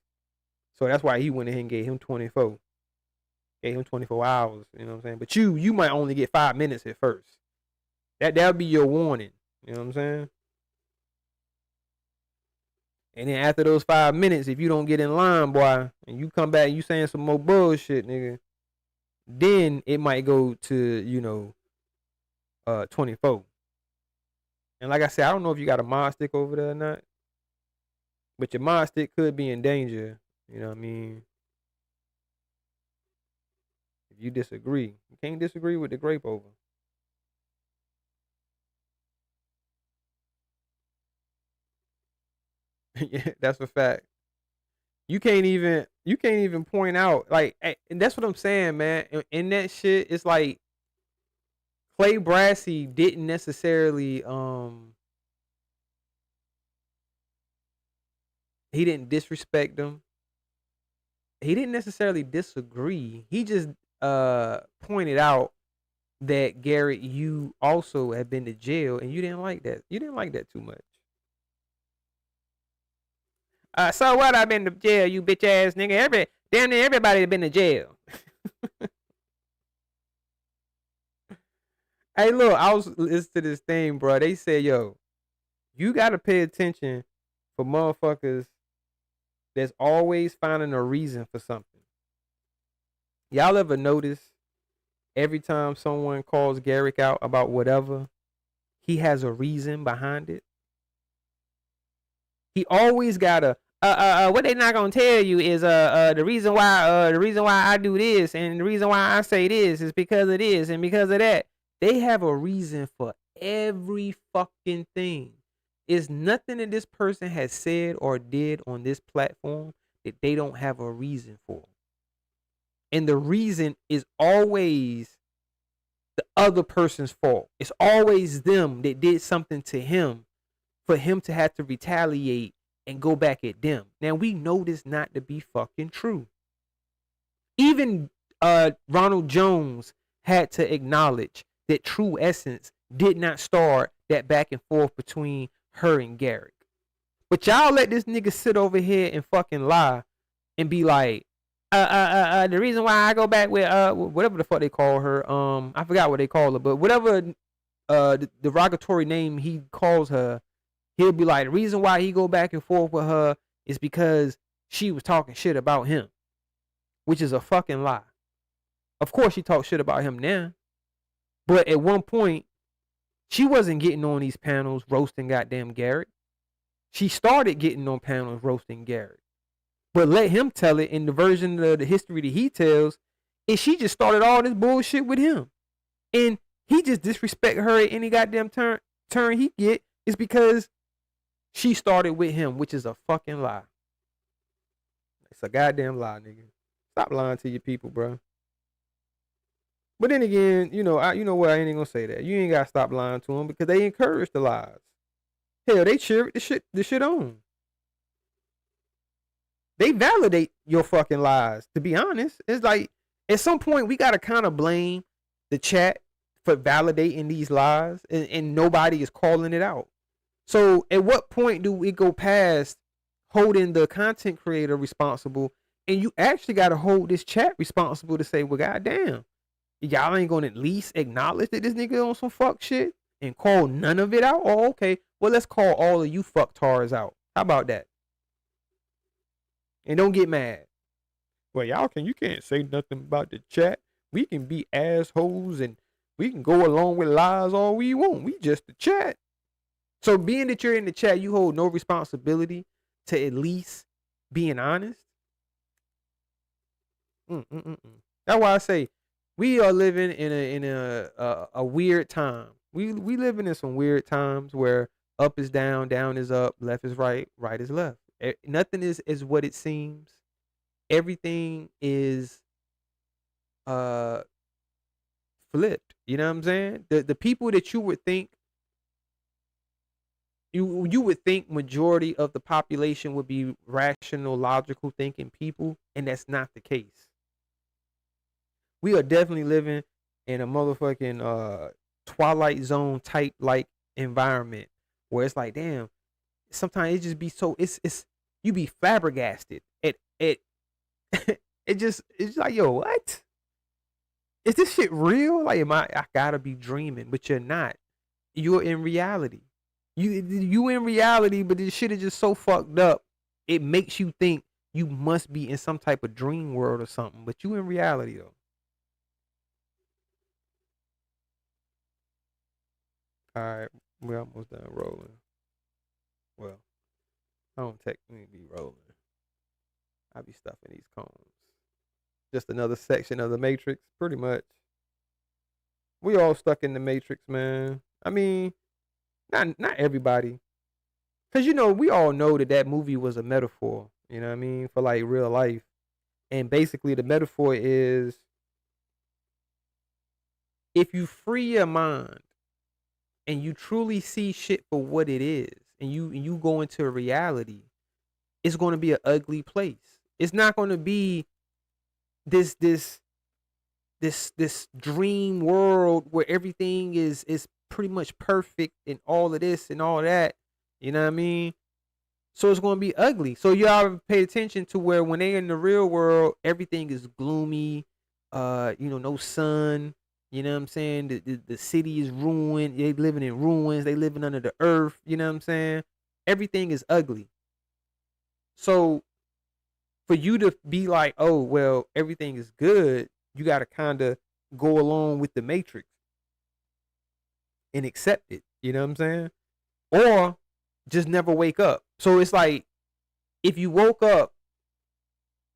So that's why he went ahead and gave him 24. Gave him 24 hours, you know what I'm saying? But you might only get 5 minutes at first. That'll be your warning. You know what I'm saying? And then after those 5 minutes, if you don't get in line, boy, and you come back and you saying some more bullshit, nigga, then it might go to, you know, 24. And like I said, I don't know if you got a mod stick over there or not. But your mod stick could be in danger. You know what I mean? If you disagree, you can't disagree with the grape over. Yeah, that's a fact. You can't even point out, like, and that's what I'm saying, man. In that shit, it's like Clay Brassy didn't necessarily he didn't disrespect them. He didn't necessarily disagree. He just pointed out that Garrett, you also have been to jail, and you didn't like that. You didn't like that too much. So what? I've been to jail, you bitch ass nigga. Damn near everybody been to jail. Hey, look, I was listening to this thing, bro. They said, yo, you gotta pay attention for motherfuckers that's always finding a reason for something. Y'all ever notice every time someone calls Garrick out about whatever, he has a reason behind it? He always got a what they not gonna tell you is the reason why I do this and the reason why I say this is because of this and because of that. They have a reason for every fucking thing. It's nothing that this person has said or did on this platform that they don't have a reason for. And the reason is always the other person's fault. It's always them that did something to him for him to have to retaliate and go back at them. Now, we know this not to be fucking true. Even Ronald Jones had to acknowledge that True Essence did not start that back and forth between her and Garrick. But y'all let this nigga sit over here and fucking lie and be like, the reason why I go back with whatever the fuck they call her, I forgot what they call her, but whatever the derogatory name he calls her, he'll be like, the reason why he go back and forth with her is because she was talking shit about him, which is a fucking lie. Of course she talks shit about him now, but at one point she wasn't getting on these panels roasting goddamn Garrick. She started getting on panels roasting Garrick. But let him tell it in the version of the history that he tells, and she just started all this bullshit with him. And he just disrespect her at any goddamn turn he get is because she started with him, which is a fucking lie. It's a goddamn lie, nigga. Stop lying to your people, bro. But then again, you know what? I ain't even gonna say that. You ain't gotta stop lying to them because they encourage the lies. Hell, they cheer the shit on. They validate your fucking lies. To be honest, it's like at some point we gotta kind of blame the chat for validating these lies, and nobody is calling it out. So at what point do we go past holding the content creator responsible, and you actually gotta hold this chat responsible to say, well, goddamn. Y'all ain't gonna at least acknowledge that this nigga on some fuck shit and call none of it out? Oh, okay. Well, let's call all of you fucktards out. How about that? And don't get mad. Well, you can't say nothing about the chat. We can be assholes and we can go along with lies all we want. We just the chat. So being that you're in the chat, you hold no responsibility to at least being honest. That's why I say we are living in a weird time. We living in some weird times where up is down, down is up, left is right, right is left. Nothing is what it seems. Everything is flipped. You know what I'm saying? The people that you would think you would think majority of the population would be rational, logical thinking people, and that's not the case. We are definitely living in a motherfucking Twilight Zone type like environment where it's like, damn, sometimes it just be so it's you be flabbergasted. It's like, yo, what? Is this shit real? Like, I gotta be dreaming, but you're not. You're in reality. You in reality, but this shit is just so fucked up. It makes you think you must be in some type of dream world or something, but you in reality though. All right, we're almost done rolling. Well, I don't technically be rolling. I be stuffing these cones. Just another section of the Matrix, pretty much. We all stuck in the Matrix, man. I mean, not everybody. Because, we all know that movie was a metaphor, you know what I mean, for like real life. And basically the metaphor is if you free your mind and you truly see shit for what it is, and you go into a reality, it's going to be an ugly place. It's not going to be this dream world where everything is pretty much perfect and all of this and all that. You know what I mean? So it's going to be ugly. So you all pay attention to where when they in the real world, everything is gloomy. No sun. You know what I'm saying? The city is ruined. They living in ruins. They living under the earth. You know what I'm saying? Everything is ugly. So for you to be like, oh, well, everything is good, you got to kind of go along with the Matrix and accept it. You know what I'm saying? Or just never wake up. So it's like, if you woke up,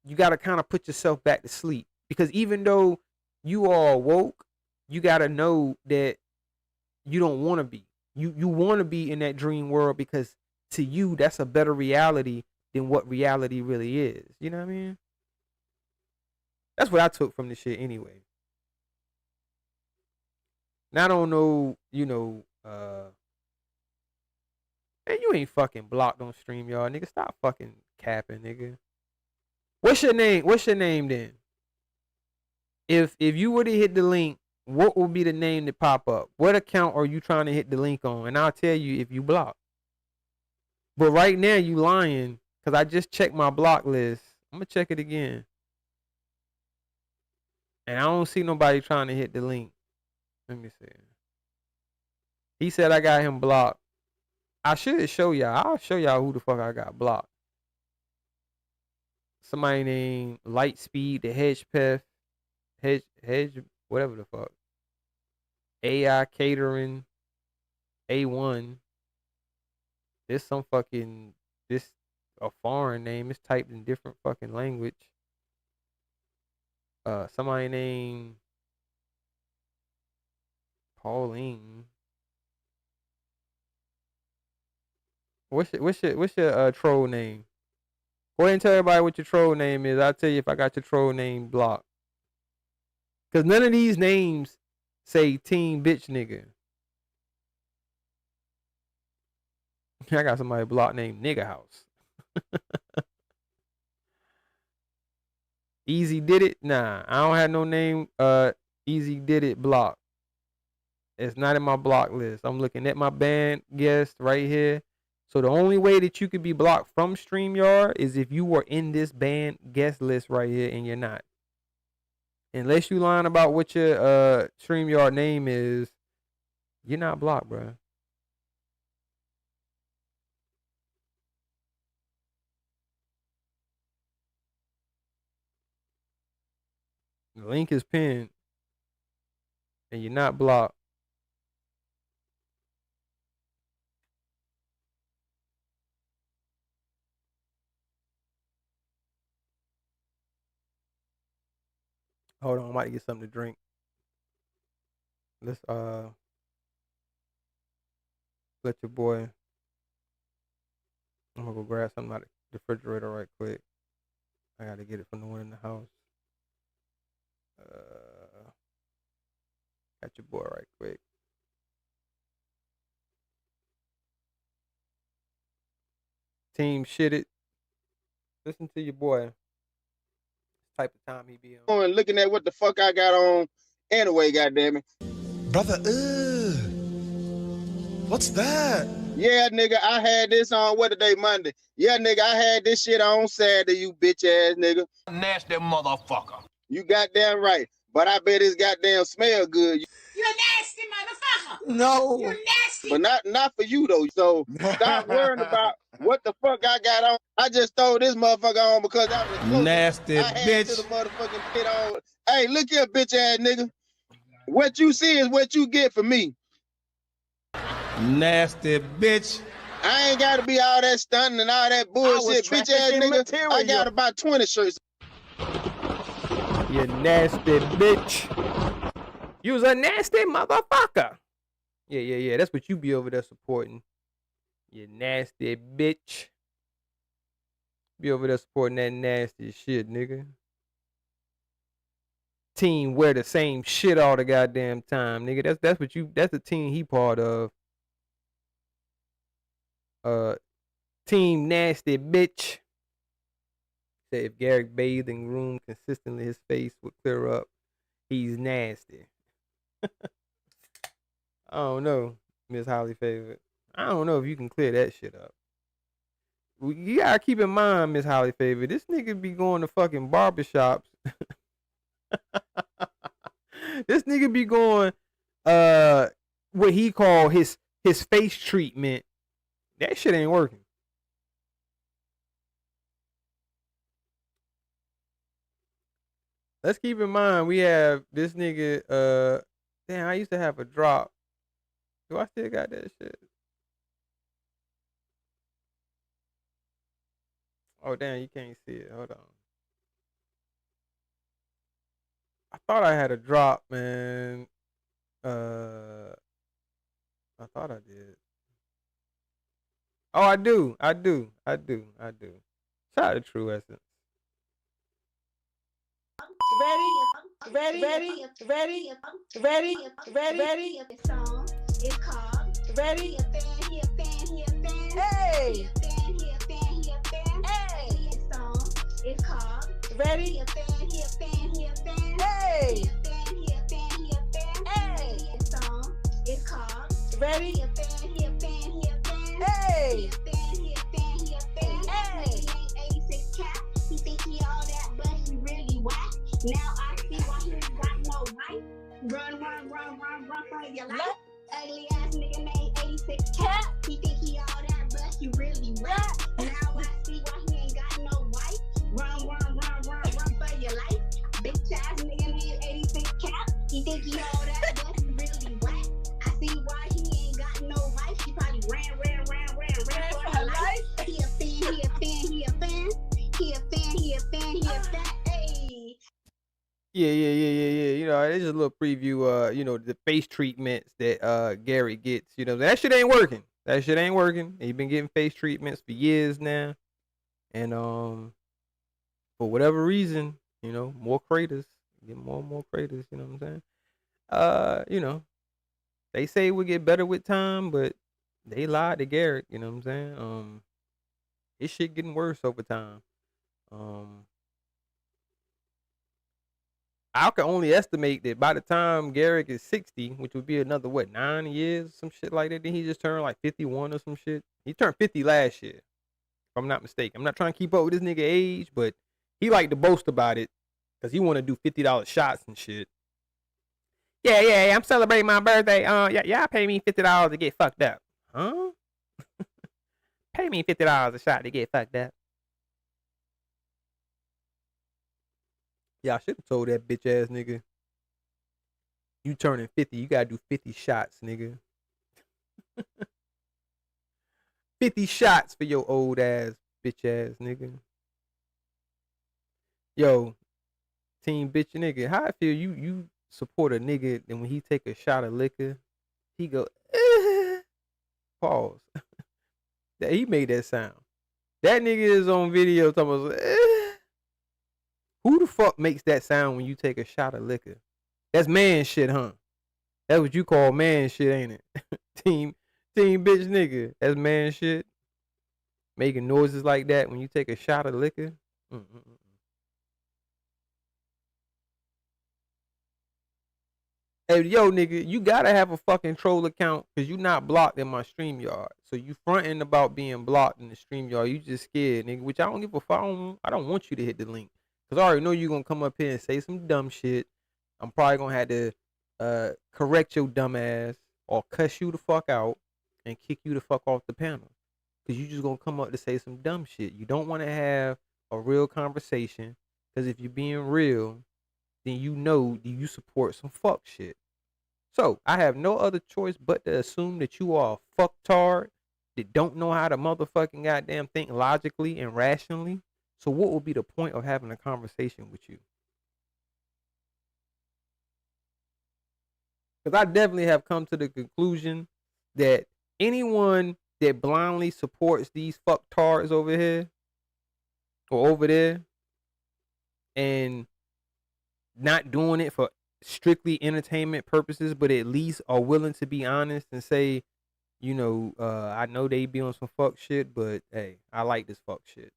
you got to kind of put yourself back to sleep. Because even though you are woke, you got to know that you don't want to be. You want to be in that dream world because to you, that's a better reality than what reality really is. You know what I mean? That's what I took from this shit anyway. Now I don't know, man, you ain't fucking blocked on StreamYard, nigga. Stop fucking capping, nigga. What's your name? What's your name then? If you were to hit the link, what would be the name that pop up? What account are you trying to hit the link on? And I'll tell you if you block. But right now you lying because I just checked my block list. I'm gonna check it again. And I don't see nobody trying to hit the link. Let me see. He said I got him blocked. I should show y'all. I'll show y'all who the fuck I got blocked. Somebody named Lightspeed, the Hedge, whatever the fuck. AI Catering, A1. This a foreign name. It's typed in different fucking language. Somebody named Pauline. What's your troll name? Go ahead and tell everybody what your troll name is. I'll tell you if I got your troll name blocked. Cause none of these names say teen bitch nigga. I got somebody blocked named Nigga House. Easy Did It? Nah, I don't have no name. Easy Did It blocked. It's not in my block list. I'm looking at my band guest right here. So the only way that you could be blocked from StreamYard is if you were in this band guest list right here and you're not. Unless you lying about what your StreamYard name is, you're not blocked, bro. The link is pinned. And you're not blocked. Hold on, I might get something to drink. Let's let your boy. I'm gonna go grab something out of the refrigerator right quick. I gotta get it from the one in the house. Got your boy right quick. Team shit it. Listen to your boy. Type of time he be on. And looking at what the fuck I got on anyway, goddammit. Brother, what's that? Yeah, nigga, I had this on, what today, Monday? Yeah, nigga, I had this shit on Saturday, you bitch ass nigga. Nasty motherfucker. You goddamn right. But I bet it's goddamn smell good. You nasty motherfucker. No. You nasty. But not for you though. So stop worrying about what the fuck I got on. I just throw this motherfucker on because I was close. Nasty I had bitch. to the motherfucking pit on. Hey, look here, bitch ass nigga. What you see is what you get from me. Nasty bitch. I ain't gotta be all that stunting and all that bullshit, bitch ass nigga. Material. I got about 20 shirts. You nasty bitch. You's a nasty motherfucker. Yeah. That's what you be over there supporting. You nasty bitch. Be over there supporting that nasty shit, nigga. Team wear the same shit all the goddamn time, nigga. That's the team he part of. Team nasty bitch. Say if Garrick bathed in room consistently, his face would clear up. He's nasty. I don't know, Miss Holly Favorite. I don't know if you can clear that shit up. You gotta keep in mind, Miss Holly Favorite, this nigga be going to fucking barbershops. This nigga be going what he call his face treatment. That shit ain't working. Let's keep in mind we have this nigga. Damn, I used to have a drop. Do I still got that shit? Oh damn, you can't see it. Hold on. I thought I had a drop, man. I thought I did. Oh, I do. Shout out to True Essence. Ready. Song is called Ready. Hey. Hey. Song is called Ready. Hey. Hey. Song is called Ready. Hey. He think he all that, but he really whack. Now I see why he ain't got no wife. Run for your life. Ugly ass nigga named 86 Cat. He think he all that, but he really whack. Now I see why he ain't got no wife. Run for your life. Bitch ass nigga named 86 Cat. He think he all that, but he really whack. I see why he ain't got no wife. He probably ran for her life. He a fan. Hey. Yeah. You know, it's just a little preview. You know, the face treatments that Garrick gets. You know, that shit ain't working. He been getting face treatments for years now, and for whatever reason, you know, more craters, get more and more craters. You know what I'm saying? You know, they say it will get better with time, but they lied to Garrick. You know what I'm saying? His shit getting worse over time. I can only estimate that by the time Garrick is 60, which would be another 9 years, some shit like that. Then he just turned like 51 or some shit. He turned 50 last year, if I'm not mistaken. I'm not trying to keep up with this nigga age, but he like to boast about it because he want to do $50 shots and shit. Yeah, I'm celebrating my birthday. Y'all pay me $50 to get fucked up, huh? Pay me $50 a shot to get fucked up. Yeah, I should have told that bitch ass nigga, you turning 50, you gotta do 50 shots, nigga. 50 shots for your old ass, bitch ass nigga. Yo, team bitch nigga, how I feel you support a nigga and when he take a shot of liquor, he go, pause. That he made that sound. That nigga is on video talking about, who the fuck makes that sound when you take a shot of liquor? That's man shit, huh? That's what you call man shit, ain't it? team bitch nigga. That's man shit. Making noises like that when you take a shot of liquor. Hey, yo, nigga, you gotta have a fucking troll account because you not blocked in my StreamYard. So you fronting about being blocked in the StreamYard. You just scared, nigga, which I don't give a fuck. I don't want you to hit the link because I already know you're gonna come up here and say some dumb shit. I'm probably gonna have to correct your dumb ass or cuss you the fuck out and kick you the fuck off the panel because you just gonna come up to say some dumb shit. You don't want to have a real conversation because if you're being real, then you know you support some fuck shit. So I have no other choice but to assume that you are a fucktard that don't know how to motherfucking goddamn think logically and rationally. So what would be the point of having a conversation with you? Because I definitely have come to the conclusion that anyone that blindly supports these fucktards over here or over there and not doing it for strictly entertainment purposes, but at least are willing to be honest and say, you know, I know they be on some fuck shit, but hey, I like this fuck shit.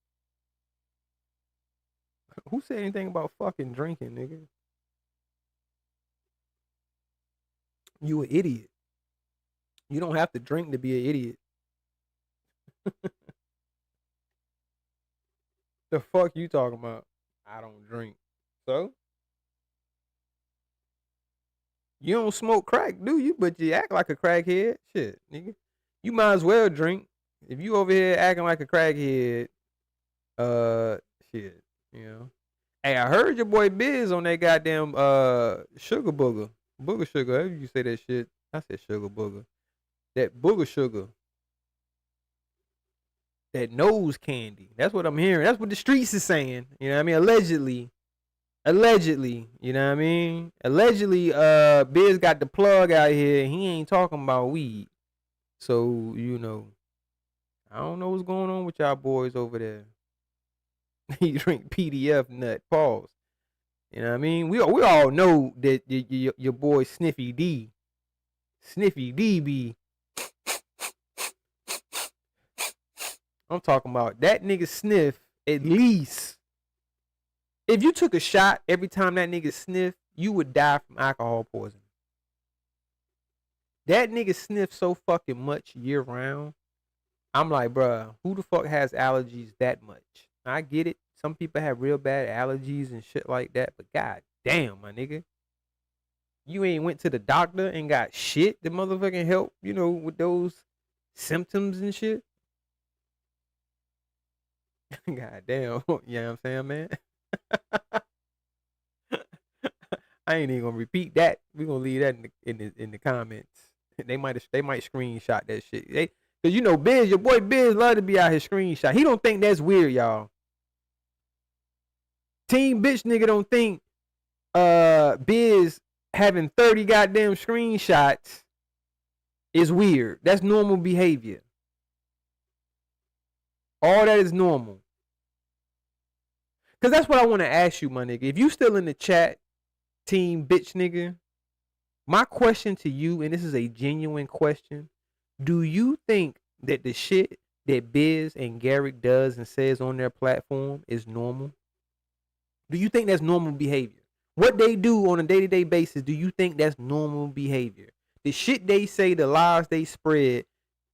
Who said anything about fucking drinking, nigga? You an idiot. You don't have to drink to be an idiot. The fuck you talking about? I don't drink. So? You don't smoke crack, do you? But you act like a crackhead. Shit, nigga. You might as well drink. If you over here acting like a crackhead, shit, you know. Hey, I heard your boy Biz on that goddamn sugar booger. Booger sugar. However you say that shit. I said sugar booger. That booger sugar. That nose candy. That's what I'm hearing. That's what the streets is saying. You know what I mean? Allegedly, you know what I mean? Allegedly, Biz got the plug out here and he ain't talking about weed. So, you know, I don't know what's going on with y'all boys over there. You drink PDF nut. Pause. You know what I mean? We all know that your boy Sniffy D be. I'm talking about that nigga sniff at least. If you took a shot every time that nigga sniff, you would die from alcohol poisoning. That nigga sniffs so fucking much year round. I'm like, bruh, who the fuck has allergies that much? I get it. Some people have real bad allergies and shit like that, but god damn, my nigga. You ain't went to the doctor and got shit that motherfucking help, you know, with those symptoms and shit. God damn. You know what I'm saying, man? I ain't even gonna repeat that. We're gonna leave that in the comments. They might screenshot that shit. Cause you know Biz, your boy Biz love to be out here screenshot. He don't think that's weird, y'all. Team bitch nigga don't think Biz having 30 goddamn screenshots is weird. That's normal behavior. All that is normal. Cause that's what I want to ask you, my nigga. If you still in the chat, team bitch nigga, my question to you, and this is a genuine question, do you think that the shit that Biz and Garrick does and says on their platform is normal? Do you think that's normal behavior? What they do on a day-to-day basis, do you think that's normal behavior? The shit they say, the lies they spread,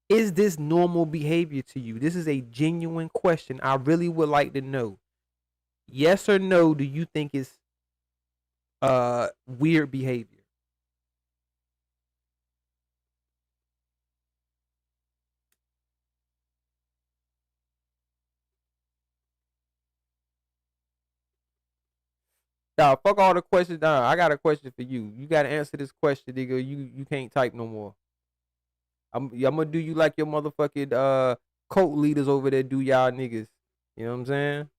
is this normal behavior to you? This is a genuine question. I really would like to know. Yes or no, do you think it's weird behavior? Nah, fuck all the questions. Nah, I got a question for you. You gotta answer this question, nigga. You can't type no more. I'm gonna do you like your motherfucking cult leaders over there do y'all niggas. You know what I'm saying?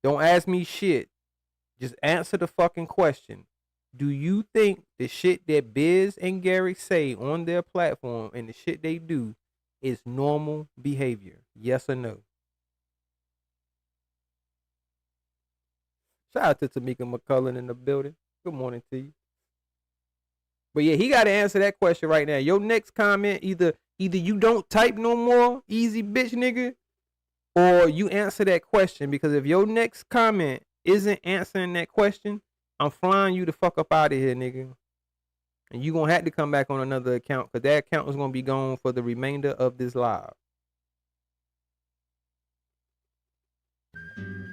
Don't ask me shit. Just answer the fucking question. Do you think the shit that Biz and Garrick say on their platform and the shit they do is normal behavior? Yes or no? Shout out to Tamika McCullen in the building. Good morning to you. But yeah, he got to answer that question right now. Your next comment, either you don't type no more, easy bitch nigga, or you answer that question. Because if your next comment isn't answering that question, I'm flying you the fuck up out of here, nigga. And you gonna have to come back on another account, because that account is gonna be gone for the remainder of this live.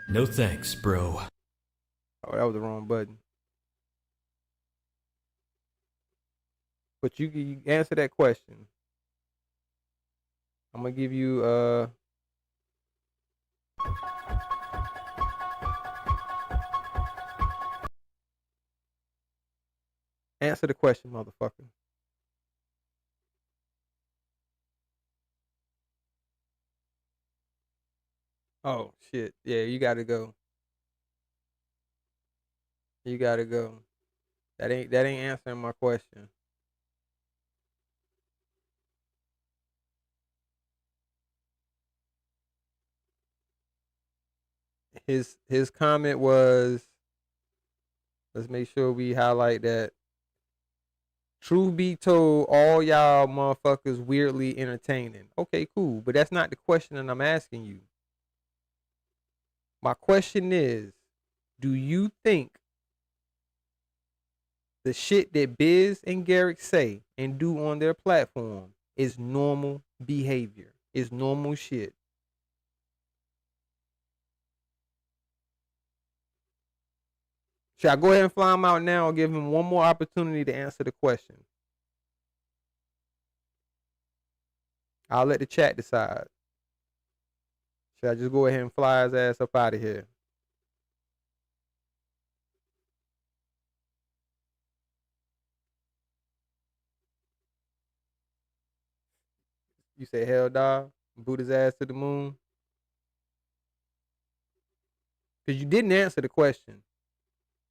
No thanks, bro. Oh, that was the wrong button. But you answer that question. I'm gonna give you answer the question, motherfucker. Oh shit. Yeah, you gotta go. You gotta go. That ain't answering my question. His comment was, let's make sure we highlight that. Truth be told, all y'all motherfuckers weirdly entertaining. Okay, cool. But that's not the question that I'm asking you. My question is, do you think the shit that Biz and Garrick say and do on their platform is normal behavior? Is normal shit? Should I go ahead and fly him out now or give him one more opportunity to answer the question? I'll let the chat decide. Should I just go ahead and fly his ass up out of here? You say hell dog? Boot his ass to the moon? Because you didn't answer the question.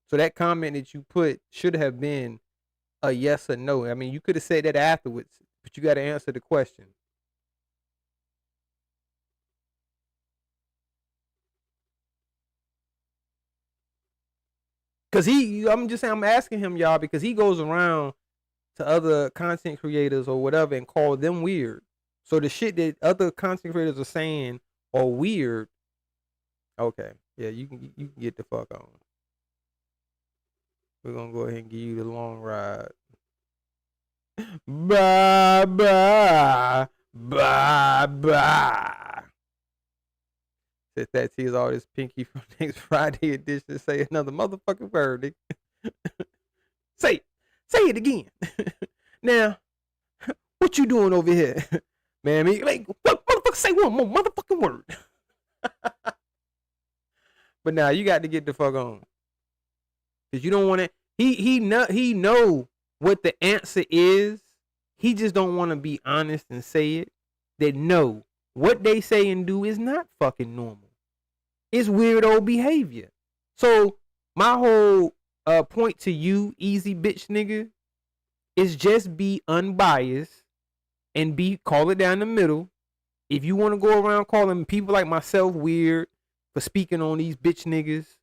So that comment that you put should have been a yes or no. I mean, you could have said that afterwards, but you got to answer the question. Because I'm just saying, I'm asking him, y'all, because he goes around to other content creators or whatever and call them weird. So the shit that other content creators are saying are weird. Okay. Yeah, you can get the fuck on. We're going to go ahead and give you the long ride. Bye, bye, bye, bye. Said that tease all this pinky from next Friday edition. Say another motherfucking word, nigga. Say it again. Now, what you doing over here? Man, like, motherfucker, say one more motherfucking word. But now you got to get the fuck on. Cause you don't want to. He know what the answer is. He just don't want to be honest and say it. That no, what they say and do is not fucking normal. It's weirdo behavior. So my whole point to you, easy bitch nigga, is just be unbiased and call it down the middle. If you want to go around calling people like myself weird for speaking on these bitch niggas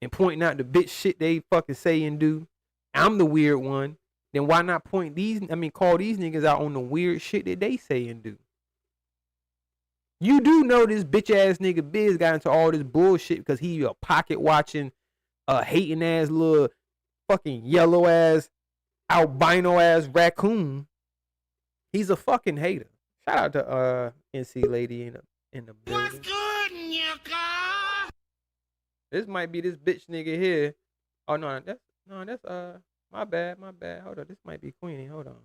and pointing out the bitch shit they fucking say and do, I'm the weird one. Then why not call these niggas out on the weird shit that they say and do? You do know this bitch ass nigga Biz got into all this bullshit because he a pocket watching, hating ass little fucking yellow ass, albino ass raccoon. He's a fucking hater. Shout out to NC Lady in the building. What's good, Nyaka? This might be this bitch nigga here. Oh no, that's my bad. Hold on, this might be Queenie. Hold on.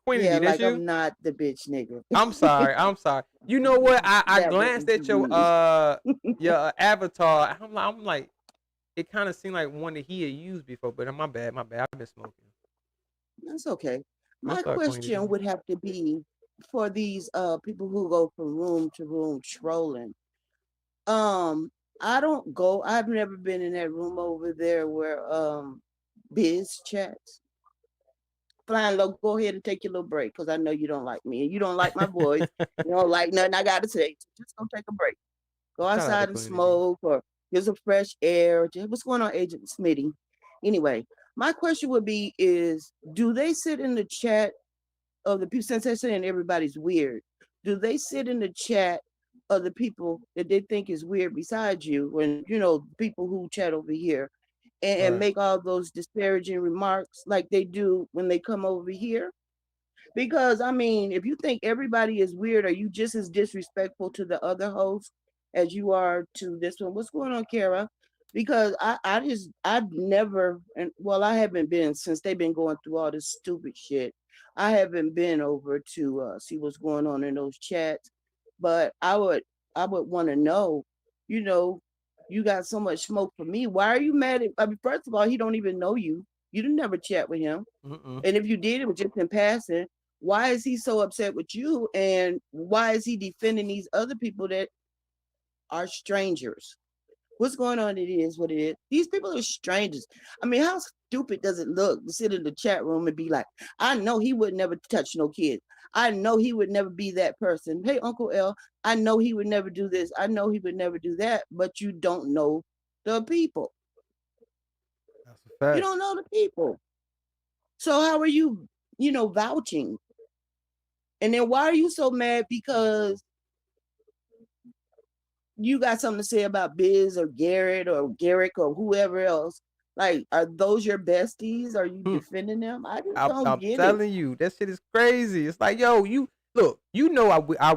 Queenie, Yeah, that's like you? I'm not the bitch nigga. I'm sorry. You know what? I That glanced wouldn't at be me. your avatar. I'm like, it kind of seemed like one that he had used before, but my bad. I've been smoking. That's okay. I'm My sorry, Queenie. question would have to be for these people who go from room to room trolling. I don't go. I've never been in that room over there where Biz chats. Flying Low, go ahead and take your little break because I know you don't like me and you don't like my voice. You don't like nothing I got to say. So just go take a break. Go Shout out to outside and Queenie. smoke or get some fresh air. What's going on, Agent Smitty? Anyway, my question would be is, do they sit in the chat of the people, since they're saying everybody's weird, do they sit in the chat of the people that they think is weird besides you, when, you know, people who chat over here and Right. make all those disparaging remarks like they do when they come over here? Because I mean, if you think everybody is weird, are you just as disrespectful to the other host as you are to this one? What's going on, Kara? Because I've never, and well, I haven't been since they've been going through all this stupid shit. I haven't been over to see what's going on in those chats, but I would want to know, you know, you got so much smoke for me. Why are you mad at? I mean, first of all, he don't even know you. You didn't never chat with him, and if you did, it was just in passing. Why is he so upset with you, and why is he defending these other people that are strangers? What's going on? It is what it is. These people are strangers. I mean, how stupid does it look to sit in the chat room and be like, I know he would never touch no kids. I know he would never be that person. Hey, Uncle L, I know he would never do this. I know he would never do that, but you don't know the people. That's a fact. You don't know the people. So how are you, vouching? And then why are you so mad because you got something to say about Biz or Garrett or Garrick or whoever else? Like, are those your besties? Are you defending them? I just don't get it. I'm telling you, that shit is crazy. It's like, yo, you look, I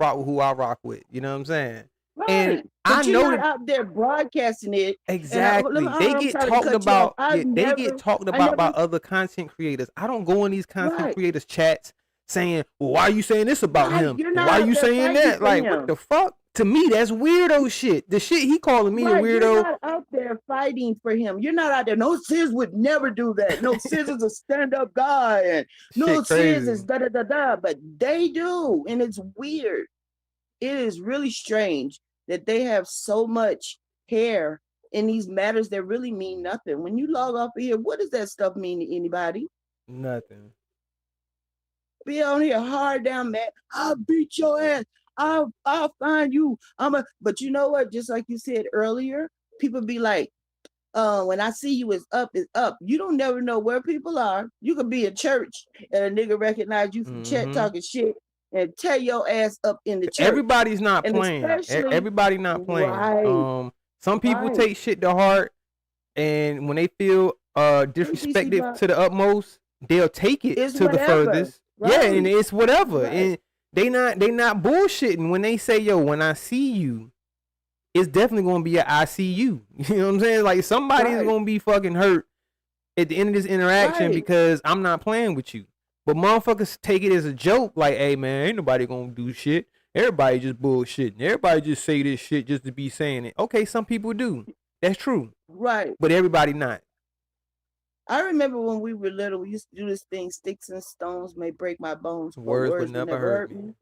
rock with who I rock with. You know what I'm saying? Right. And But I you're know not out there broadcasting it. exactly. They get talked about. They get talked about by other content creators. I don't go in these content creators chats saying, well, why are you saying this about him? Why are you saying that? Like, what the fuck? To me, that's weirdo shit. The shit he calling me a weirdo. You're not out there fighting for him. You're not out there. No, Sis would never do that. No, Sis is a stand-up guy. And no, Sis is da-da-da-da. But they do. And it's weird. It is really strange that they have so much hair in these matters that really mean nothing. When you log off of here, what does that stuff mean to anybody? Nothing. Be on here hard down, man. I'll beat your ass. I'll find you. But you know what? Just like you said earlier, people be like, when I see you, it's up, it's up. You don't never know where people are. You could be in church and a nigga recognize you from chat talking shit and tear your ass up in the church. Everybody's not playing. Everybody not playing. Right. Some people take shit to heart, and when they feel disrespected to the utmost, they'll take it to the furthest. Right. Yeah, and it's whatever. Right. And they not bullshitting when they say, yo, when I see you, it's definitely gonna be I see you. You know what I'm saying? Like, somebody's gonna be fucking hurt at the end of this interaction because I'm not playing with you. But motherfuckers take it as a joke, like, hey man, ain't nobody gonna do shit. Everybody just bullshitting. Everybody just say this shit just to be saying it. Okay, some people do. That's true. Right. But everybody not. I remember when we were little, we used to do this thing, sticks and stones may break my bones, but words would never hurt me.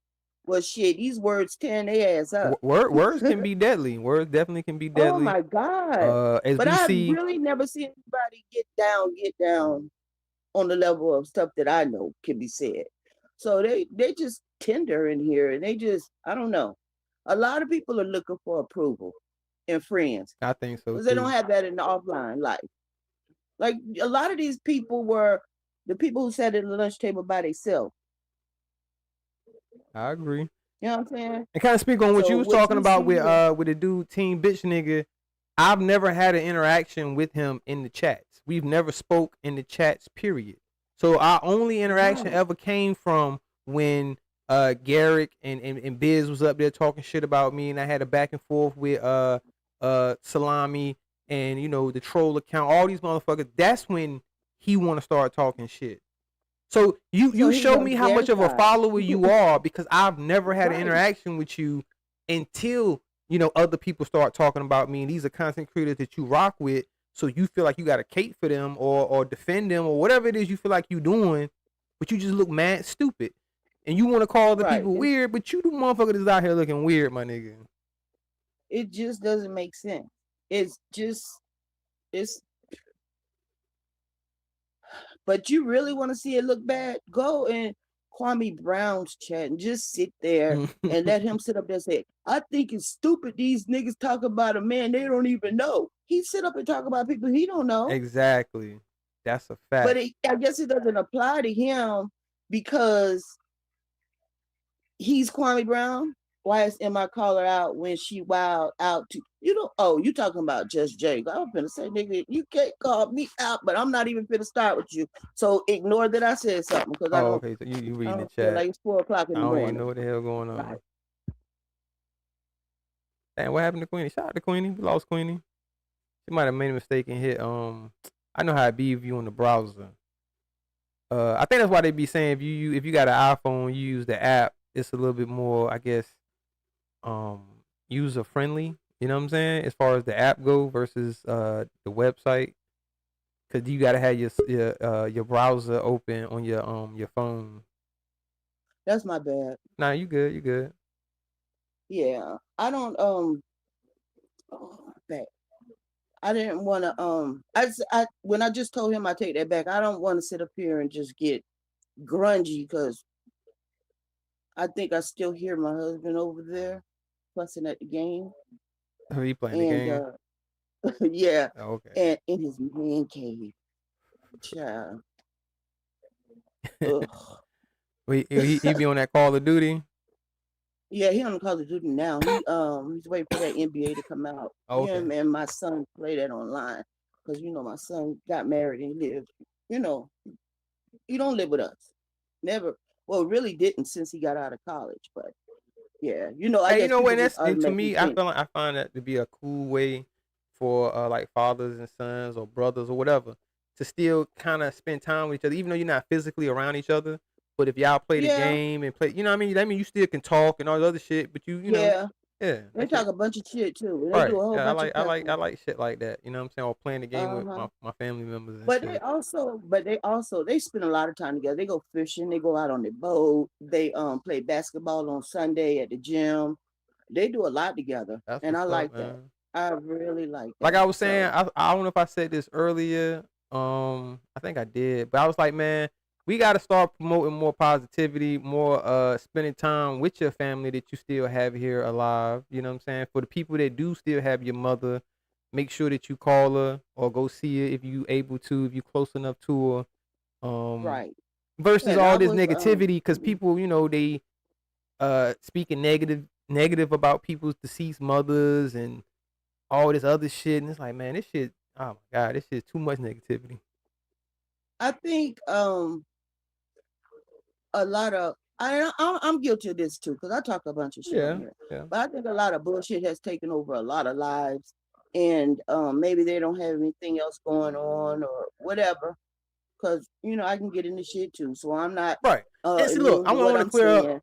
Well, shit, these words tearing their ass up. Words can be deadly. Words definitely can be deadly. Oh my God. But I've really never seen anybody get down on the level of stuff that I know can be said. So they just tender in here, and they just, I don't know. A lot of people are looking for approval and friends. I think so, because they don't have that in the offline life. Like, a lot of these people were the people who sat at the lunch table by themselves. I agree. You know what I'm saying? And kind of speak on what you was talking about with the dude Team Bitch Nigga. I've never had an interaction with him in the chats. We've never spoke in the chats, period. So our only interaction ever came from when Garrick and Biz was up there talking shit about me, and I had a back and forth with Salami and, you know, the troll account, all these motherfuckers. That's when he want to start talking shit. So you he's show on me how their much of a side. follower you are, because I've never had an Right. interaction with you until, you know, other people start talking about me, and these are content creators that you rock with. So you feel like you got to cape for them or defend them or whatever it is you feel like you doing, but you just look mad stupid. And you want to call the Right. people weird, but you the motherfucker that's out here looking weird, my nigga. It just doesn't make sense. It's but you really want to see it look bad? Go in Kwame Brown's chat and just sit there and let him sit up there and say, I think it's stupid these niggas talk about a man they don't even know. He sit up and talk about people he don't know. Exactly. That's a fact. But I guess it doesn't apply to him because he's Kwame Brown. Why is Emma call her out when she wild out to you talking about Just Jake. I was finna say, nigga, you can't call me out, but I'm not even finna start with you. So ignore that I said something because I don't okay. So you reading the feel chat. like it's 4 o'clock in I the don't morning. even know what the hell going on. Right. Damn, what happened to Queenie? Shout out to Queenie. We lost Queenie. She might have made a mistake and hit I know how it be if you on the browser. I think that's why they be saying if you got an iPhone, you use the app, it's a little bit more, I guess, user friendly. You know what I'm saying? As far as the app go versus the website, because you gotta have your browser open on your phone. That's my bad. Nah, you good. You good. Yeah, I don't back. I didn't want to when I just told him I take that back. I don't want to sit up here and just get grungy because I think I still hear my husband over there fussing at the game. Are you playing the game? Yeah. Oh, okay. And in his man cave. Child. he be on that Call of Duty. Yeah, he on Call of Duty now. He's waiting for that NBA to come out. Oh, okay. Him and my son play that online because my son got married and he lived. He don't live with us. Never. Well, really didn't since he got out of college. But yeah, I guess what? And to me, I find that to be a cool way for like fathers and sons or brothers or whatever to still kind of spend time with each other, even though you're not physically around each other. But if y'all play the game and play, you know what I mean? That mean you still can talk and all the other shit, but you know. Yeah. They talk a bunch of shit too. They Right. do a whole bunch of I like shit like that. You know what I'm saying? Or playing the game with my family members and But shit. they spend a lot of time together. They go fishing, they go out on the boat, they play basketball on Sunday at the gym. They do a lot together. And I like that. I really like that. Like I was saying, I don't know if I said this earlier. I think I did, but I was like, man, we got to start promoting more positivity, more spending time with your family that you still have here alive. You know what I'm saying? For the people that do still have your mother, make sure that you call her or go see her if you able to, if you close enough to her. Right. Versus all this negativity, because people, they speaking negative about people's deceased mothers and all this other shit, and it's like, man, this shit, oh my God, this shit is too much negativity. I think a lot of I'm guilty of this too because I talk a bunch of shit on here. Yeah. But I think a lot of bullshit has taken over a lot of lives, and maybe they don't have anything else going on or whatever. Because I can get into shit too, so I'm not right. And see, look, I want to clear up.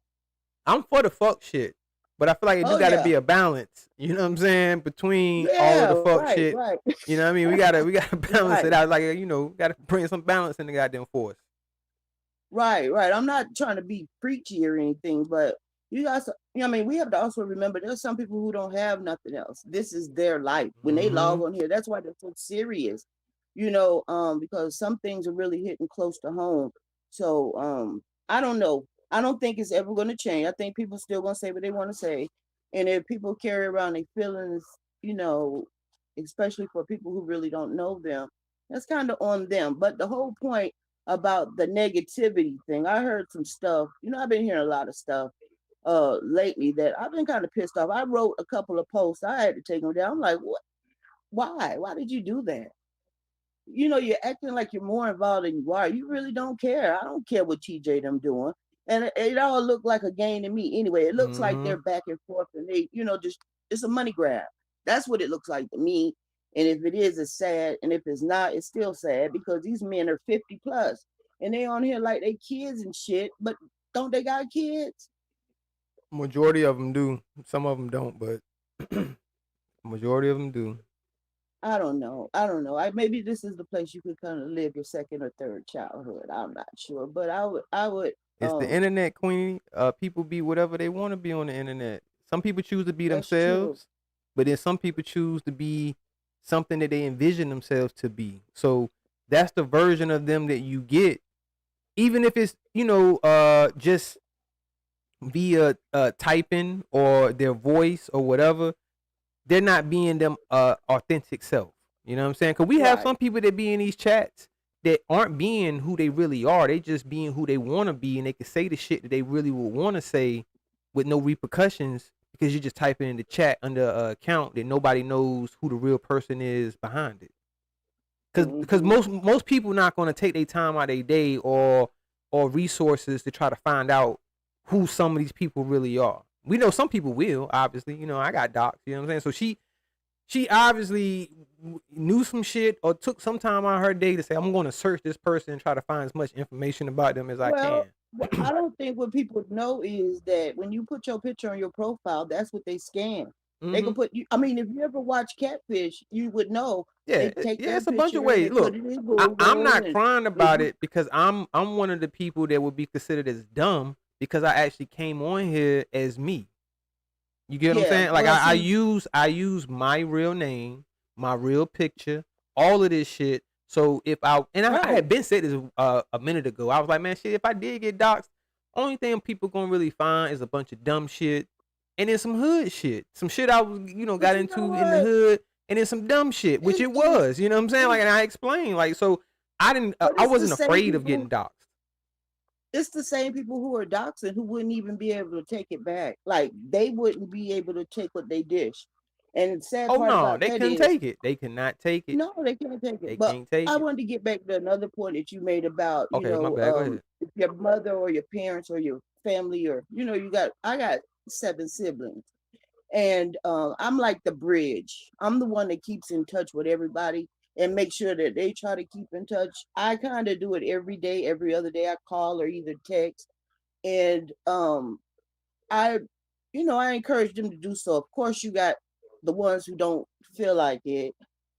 I'm for the fuck shit, but I feel like it just gotta be a balance. You know what I'm saying? Between all of the fuck shit. Right. You know what I mean? We gotta balance it out. Like gotta bring some balance in the goddamn force. Right. I'm not trying to be preachy or anything, but you guys, we have to also remember there's some people who don't have nothing else. This is their life. When they log on here, that's why they're so serious. Because some things are really hitting close to home. So I don't know. I don't think it's ever going to change. I think people still going to say what they want to say. And if people carry around their feelings, especially for people who really don't know them, that's kind of on them. But the whole point about the negativity thing, I heard some stuff. I've been hearing a lot of stuff lately that I've been kind of pissed off. I wrote a couple of posts. I had to take them down. I'm like, what? Why did you do that? You're acting like you're more involved than you are. You really don't care. I don't care what TJ them doing. And it all looked like a game to me anyway. It looks like they're back and forth and they, just it's a money grab. That's what it looks like to me. And if it is, it's sad. And if it's not, it's still sad because these men are 50 plus. and they on here like they kids and shit, but don't they got kids? Majority of them do. Some of them don't, but majority of them do. I don't know. Maybe this is the place you could kind of live your second or third childhood. I'm not sure, but I would. It's the internet, Queenie. People be whatever they want to be on the internet. Some people choose to be That's true. themselves, but then some people choose to be something that they envision themselves to be. So that's the version of them that you get, even if it's just via typing or their voice or whatever. They're not being them authentic self. You know what I'm saying? Because we have Right. some people that be in these chats that aren't being who they really are. They just being who they want to be, and they can say the shit that they really would want to say with no repercussions because you're just typing in the chat under an account that nobody knows who the real person is behind it. Because most people not going to take their time out of their day or resources to try to find out who some of these people really are. We know some people will, obviously. I got docs, you know what I'm saying? So she obviously knew some shit or took some time out of her day to say, I'm going to search this person and try to find as much information about them as I can. Well, I don't think what people know is that when you put your picture on your profile, that's what they scan. They can put you. I mean, if you ever watch Catfish, you would know. Yeah, they take their it's a bunch of picture, ways. they Look, put it in I'm Google, not and crying about if you- it because I'm one of the people that would be considered as dumb because I actually came on here as me. You get what I'm Yeah, saying? Like well, I see- I use my real name, my real picture, all of this shit. So if I had been said this a minute ago, I was like, man, shit. If I did get doxxed, only thing people gonna really find is a bunch of dumb shit, and then some hood shit, some shit I was got you into know in the what? hood, and then some dumb shit, which it was. You know what I'm saying? Like, and I explained, like, so I didn't, But I it's the wasn't same afraid of people- getting doxxed. It's the same people who are doxing who wouldn't even be able to take it back. Like they wouldn't be able to take what they dish. And the sad Oh part no, about they that couldn't is, take it. They could not take it. no, they can't take it. They But can't take I it. wanted to get back to another point that you made about, Okay, my bad. Go ahead. if your mother or your parents or your family or, I got 7 siblings. And I'm like the bridge. I'm the one that keeps in touch with everybody and make sure that they try to keep in touch. I kind of do it every day, every other day. I call or either text. And I encourage them to do so. Of course, you got the ones who don't feel like it,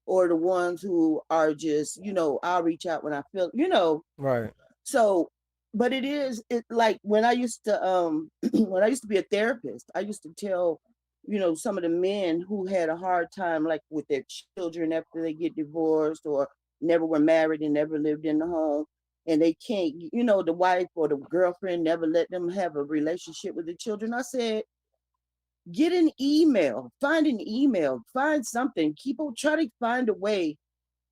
or the ones who are just, I'll reach out when I feel, Right. So, but it like when I used to when I used to be a therapist, I used to tell, some of the men who had a hard time like with their children after they get divorced or never were married and never lived in the home, and they can't, the wife or the girlfriend never let them have a relationship with the children. I said, get an email, find something, try to find a way,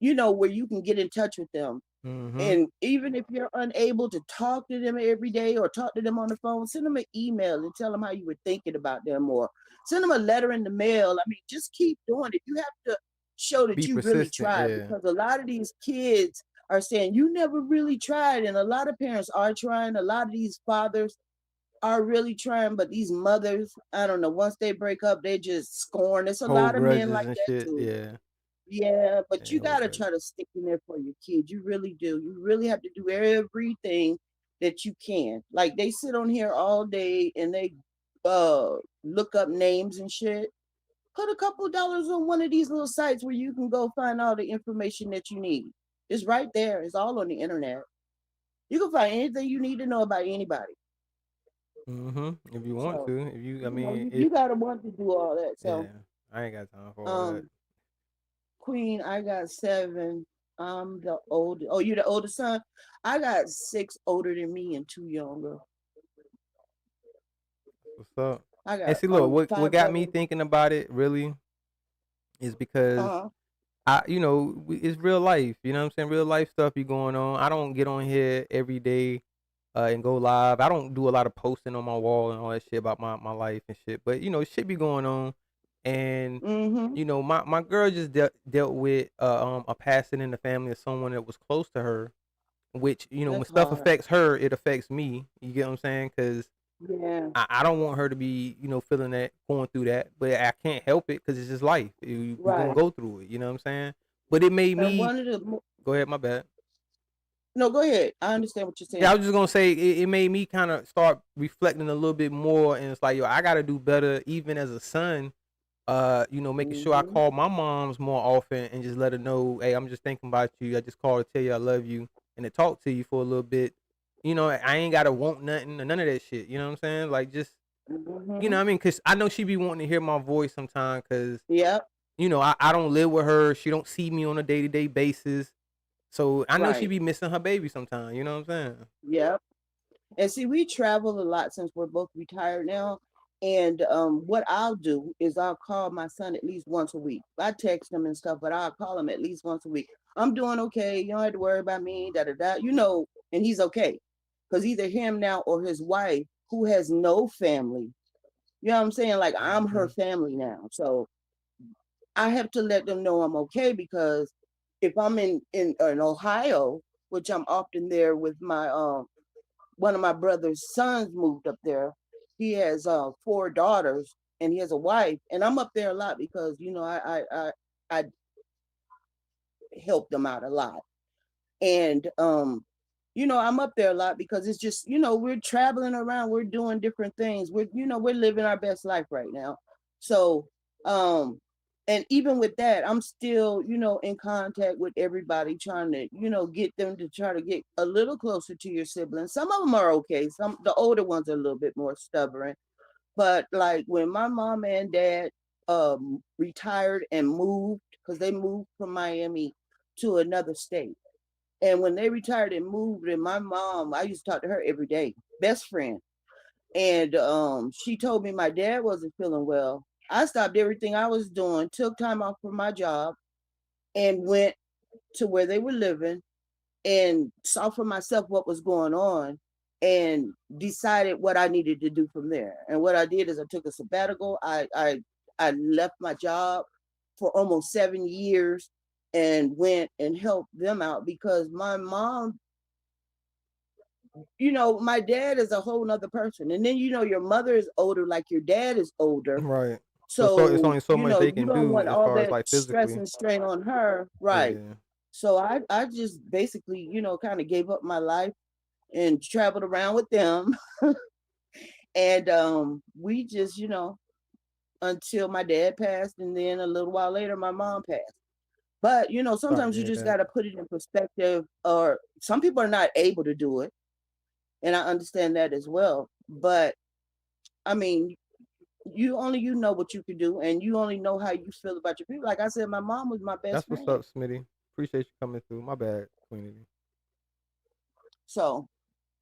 where you can get in touch with them. And even if you're unable to talk to them every day or talk to them on the phone, send them an email and tell them how you were thinking about them, or send them a letter in the mail. I mean, just keep doing it. You have to show that Be you really persistent, tried, yeah. because a lot of these kids are saying you never really tried, and a lot of parents are trying. A lot of these fathers are really trying, but these mothers, I don't know, once they break up, they just scorn. There's a Hold lot of men grudges like and that shit. too. Yeah. Yeah, but Yeah, you hold gotta grudges. try to stick in there for your kids. You really do. You really have to do everything that you can. Like they sit on here all day and they look up names and shit. Put a couple dollars on one of these little sites where you can go find all the information that you need. It's right there. It's all on the internet. You can find anything you need to know about anybody. If you want So, to, if you, I mean, you gotta want to do all that. So, yeah, I ain't got time for all that. Queen, I got 7. I'm the oldest. Oh, you the oldest son? I got 6 older than me and 2 younger. What's up? I And got see, look, what 5 got me brothers. thinking about it really is because it's real life. You know what I'm saying? Real life stuff be going on. I don't get on here every day and go live. I don't do a lot of posting on my wall and all that shit about my life and shit. But shit be going on. And my girl just dealt with a passing in the family of someone that was close to her, which when That's stuff hard. affects her, it affects me. You get what I'm saying? Because Yeah. I don't want her to be feeling that, going through that, but I can't help it because it's just life. We're gonna Right. go through it. You know what I'm saying? But it made And me one of the go ahead. My bad. No, go ahead. I understand what you're saying. Yeah, I was just gonna say it made me kind of start reflecting a little bit more, and it's like, yo, I gotta do better, even as a son. Making sure I call my moms more often and just let her know, hey, I'm just thinking about you. I just called to tell you I love you and to talk to you for a little bit. I ain't gotta want nothing or none of that shit. You know what I'm saying? Like, just you know what I mean? Cause I know she be wanting to hear my voice sometimes. Cause I don't live with her. She don't see me on a day-to-day basis. So I know she be missing her baby sometimes. You know what I'm saying? Yep. And see, we travel a lot since we're both retired now. And what I'll do is I'll call my son at least once a week. I text him and stuff, but I'll call him at least once a week. I'm doing okay. You don't have to worry about me, and he's okay. Because either him now or his wife, who has no family, you know what I'm saying? Like, I'm her family now. So I have to let them know I'm okay, because if I'm in Ohio, which I'm often there with my one of my brother's sons moved up there. He has 4 daughters and he has a wife, and I'm up there a lot because I help them out a lot, and I'm up there a lot because it's just we're traveling around, we're doing different things, we're living our best life right now. So and even with that, I'm still in contact with everybody, trying to get them to try to get a little closer to your siblings. Some of them are okay, the older ones are a little bit more stubborn, but like when my mom and dad retired and moved, because they moved from Miami to another state. And when they retired and moved, and my mom, I used to talk to her every day, best friend. And she told me my dad wasn't feeling well. I stopped everything I was doing, took time off from my job, and went to where they were living and saw for myself what was going on and decided what I needed to do from there. And what I did is I took a sabbatical. I left my job for almost 7 years and went and helped them out, because my mom, my dad is a whole nother person. And then, your mother is older, like your dad is older. Right. So, it's only so much they you can don't do want as all far as that like stress physically. and strain on her. Right. Yeah. So I just basically, kind of gave up my life and traveled around with them. And we just, until my dad passed, and then a little while later, my mom passed. But, sometimes you just got to put it in perspective, or some people are not able to do it. And I understand that as well. But I mean, you know what you can do, and you only know how you feel about your people. Like I said, my mom was my best That's what's friend. up, Smitty. Appreciate you coming through. My bad, Queenie. So,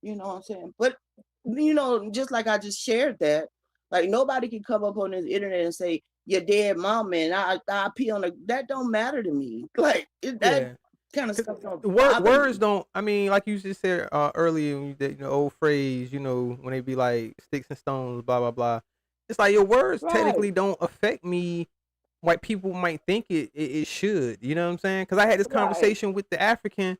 you know what I'm saying? But, just like I just shared that, like nobody can come up on this internet and say, your dead mom, man, I pee on that don't matter to me. Like, that kind of stuff don't bother Words me. don't. I mean, like you just said earlier, when you did, old phrase. When they be like sticks and stones, blah blah blah. It's like your words technically don't affect me like people might think it should. You know what I'm saying? Because I had this conversation with the African,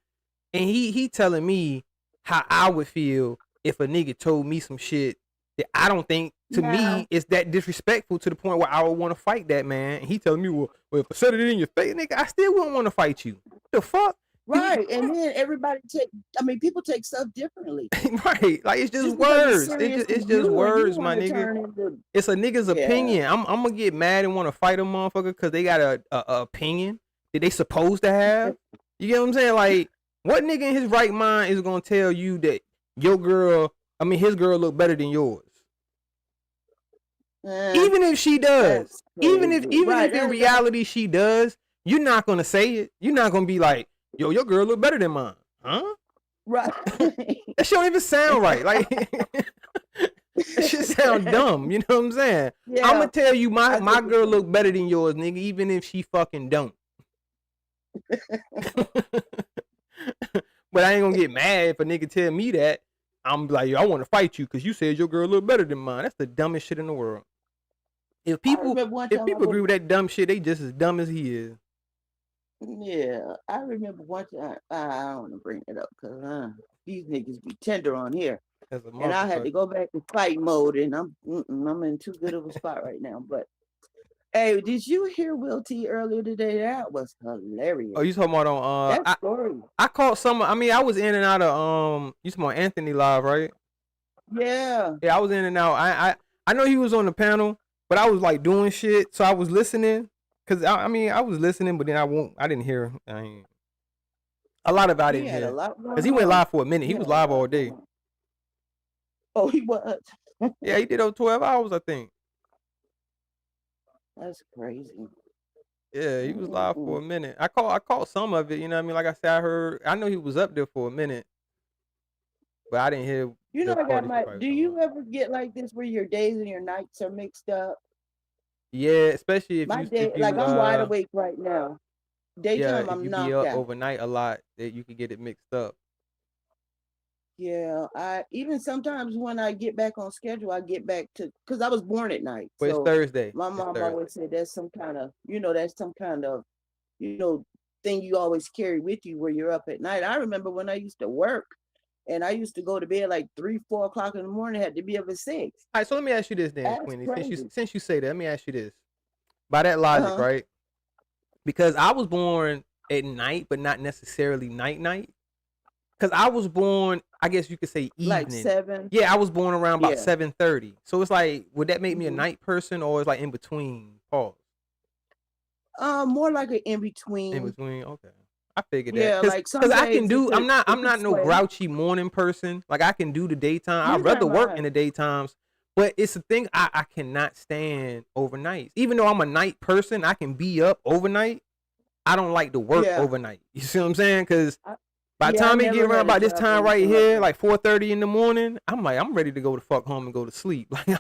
and he telling me how I would feel if a nigga told me some shit that I don't think to me is that disrespectful to the point where I would want to fight that man. And he telling me, well, if I said it in your face, nigga, I still wouldn't want to fight you. The fuck? Right. And then people take stuff differently. Right. Like, it's just words. It's just words, my nigga. It's a nigga's opinion. I'm gonna get mad and want to fight a motherfucker because they got a opinion that they supposed to have. You get what I'm saying? Like, what nigga in his right mind is gonna tell you that his girl look better than yours? Even if she does, even if in reality she does, you're not gonna say it. You're not gonna be like, yo, your girl look better than mine, huh? Right. That shit don't even sound right. Like, that shit sound dumb. You know what I'm saying? Yeah. I'm gonna tell you my girl look better than yours, nigga, even if she fucking don't. But I ain't gonna get mad if a nigga tell me that. I'm like, yo, I want to fight you because you said your girl look better than mine. That's the dumbest shit in the world. If people agree with that dumb shit, they just as dumb as he is. Yeah, I remember one time. I don't want to bring it up because these niggas be tender on here, and I had to go back to fight mode, and I'm in too good of a spot right now. But Hey, did you hear Will T earlier today? That was hilarious. Oh, you talking about on that story? I caught some. I mean, I was in and out of You talking about Anthony live, right? Yeah. Yeah, I was in and out. I know he was on the panel, but I was like doing shit, so I was listening. Cause I mean, I was listening, but then I didn't hear. A lot of it I He didn't had a hear. lot going Cause he went on. live for a minute. He He was had a live lot all going day. on. Oh, he was. Yeah, he did over 12 hours, I think. That's crazy. Yeah, he was live for a minute. I caught some of it, you know what I mean? Like I said, I know he was up there for a minute, but I didn't hear You know, the I got part that my. you probably Do talking you about. ever get like this where your days and your nights are mixed up? Yeah, especially if My you day, like I'm wide awake right now. yeah, Daytime, if I'm you be knocked up out. overnight a lot, that you could get it mixed up. Yeah, I even sometimes when I get back on schedule, I get back to because I was born at night. But it's So Thursday. my It's mom Thursday. always said that's some kind of, that's some kind of, thing you always carry with you where you're up at night. I remember when I used to work and I used to go to bed like 3, 4 o'clock in the morning, had to be up at 6. All right, so let me ask you this then, That's Queenie. crazy. Since you say that, let me ask you this. By that logic, right? Because I was born at night, but not necessarily night. Because I was born, I guess you could say evening. Like 7. Yeah, I was born around about Yeah. 7:30. So it's like, would that make me a night person, or is like in between? Pause. More like an in between. In between, okay. I figured Yeah, that. like some Because I can days do. it could- I'm it not could no sway. grouchy morning person. Like I can do the daytime. I'd Neither rather am work I. in the daytimes. But it's a thing I cannot stand overnight. Even though I'm a night person, I can be up overnight. I don't like to work Yeah. overnight. You see what I'm saying? Because by the Yeah, I time it get never around had a about this job time where right you feel like here, that. like 4:30 in the morning, I'm like, I'm ready to go the fuck home and go to sleep. Like, I'm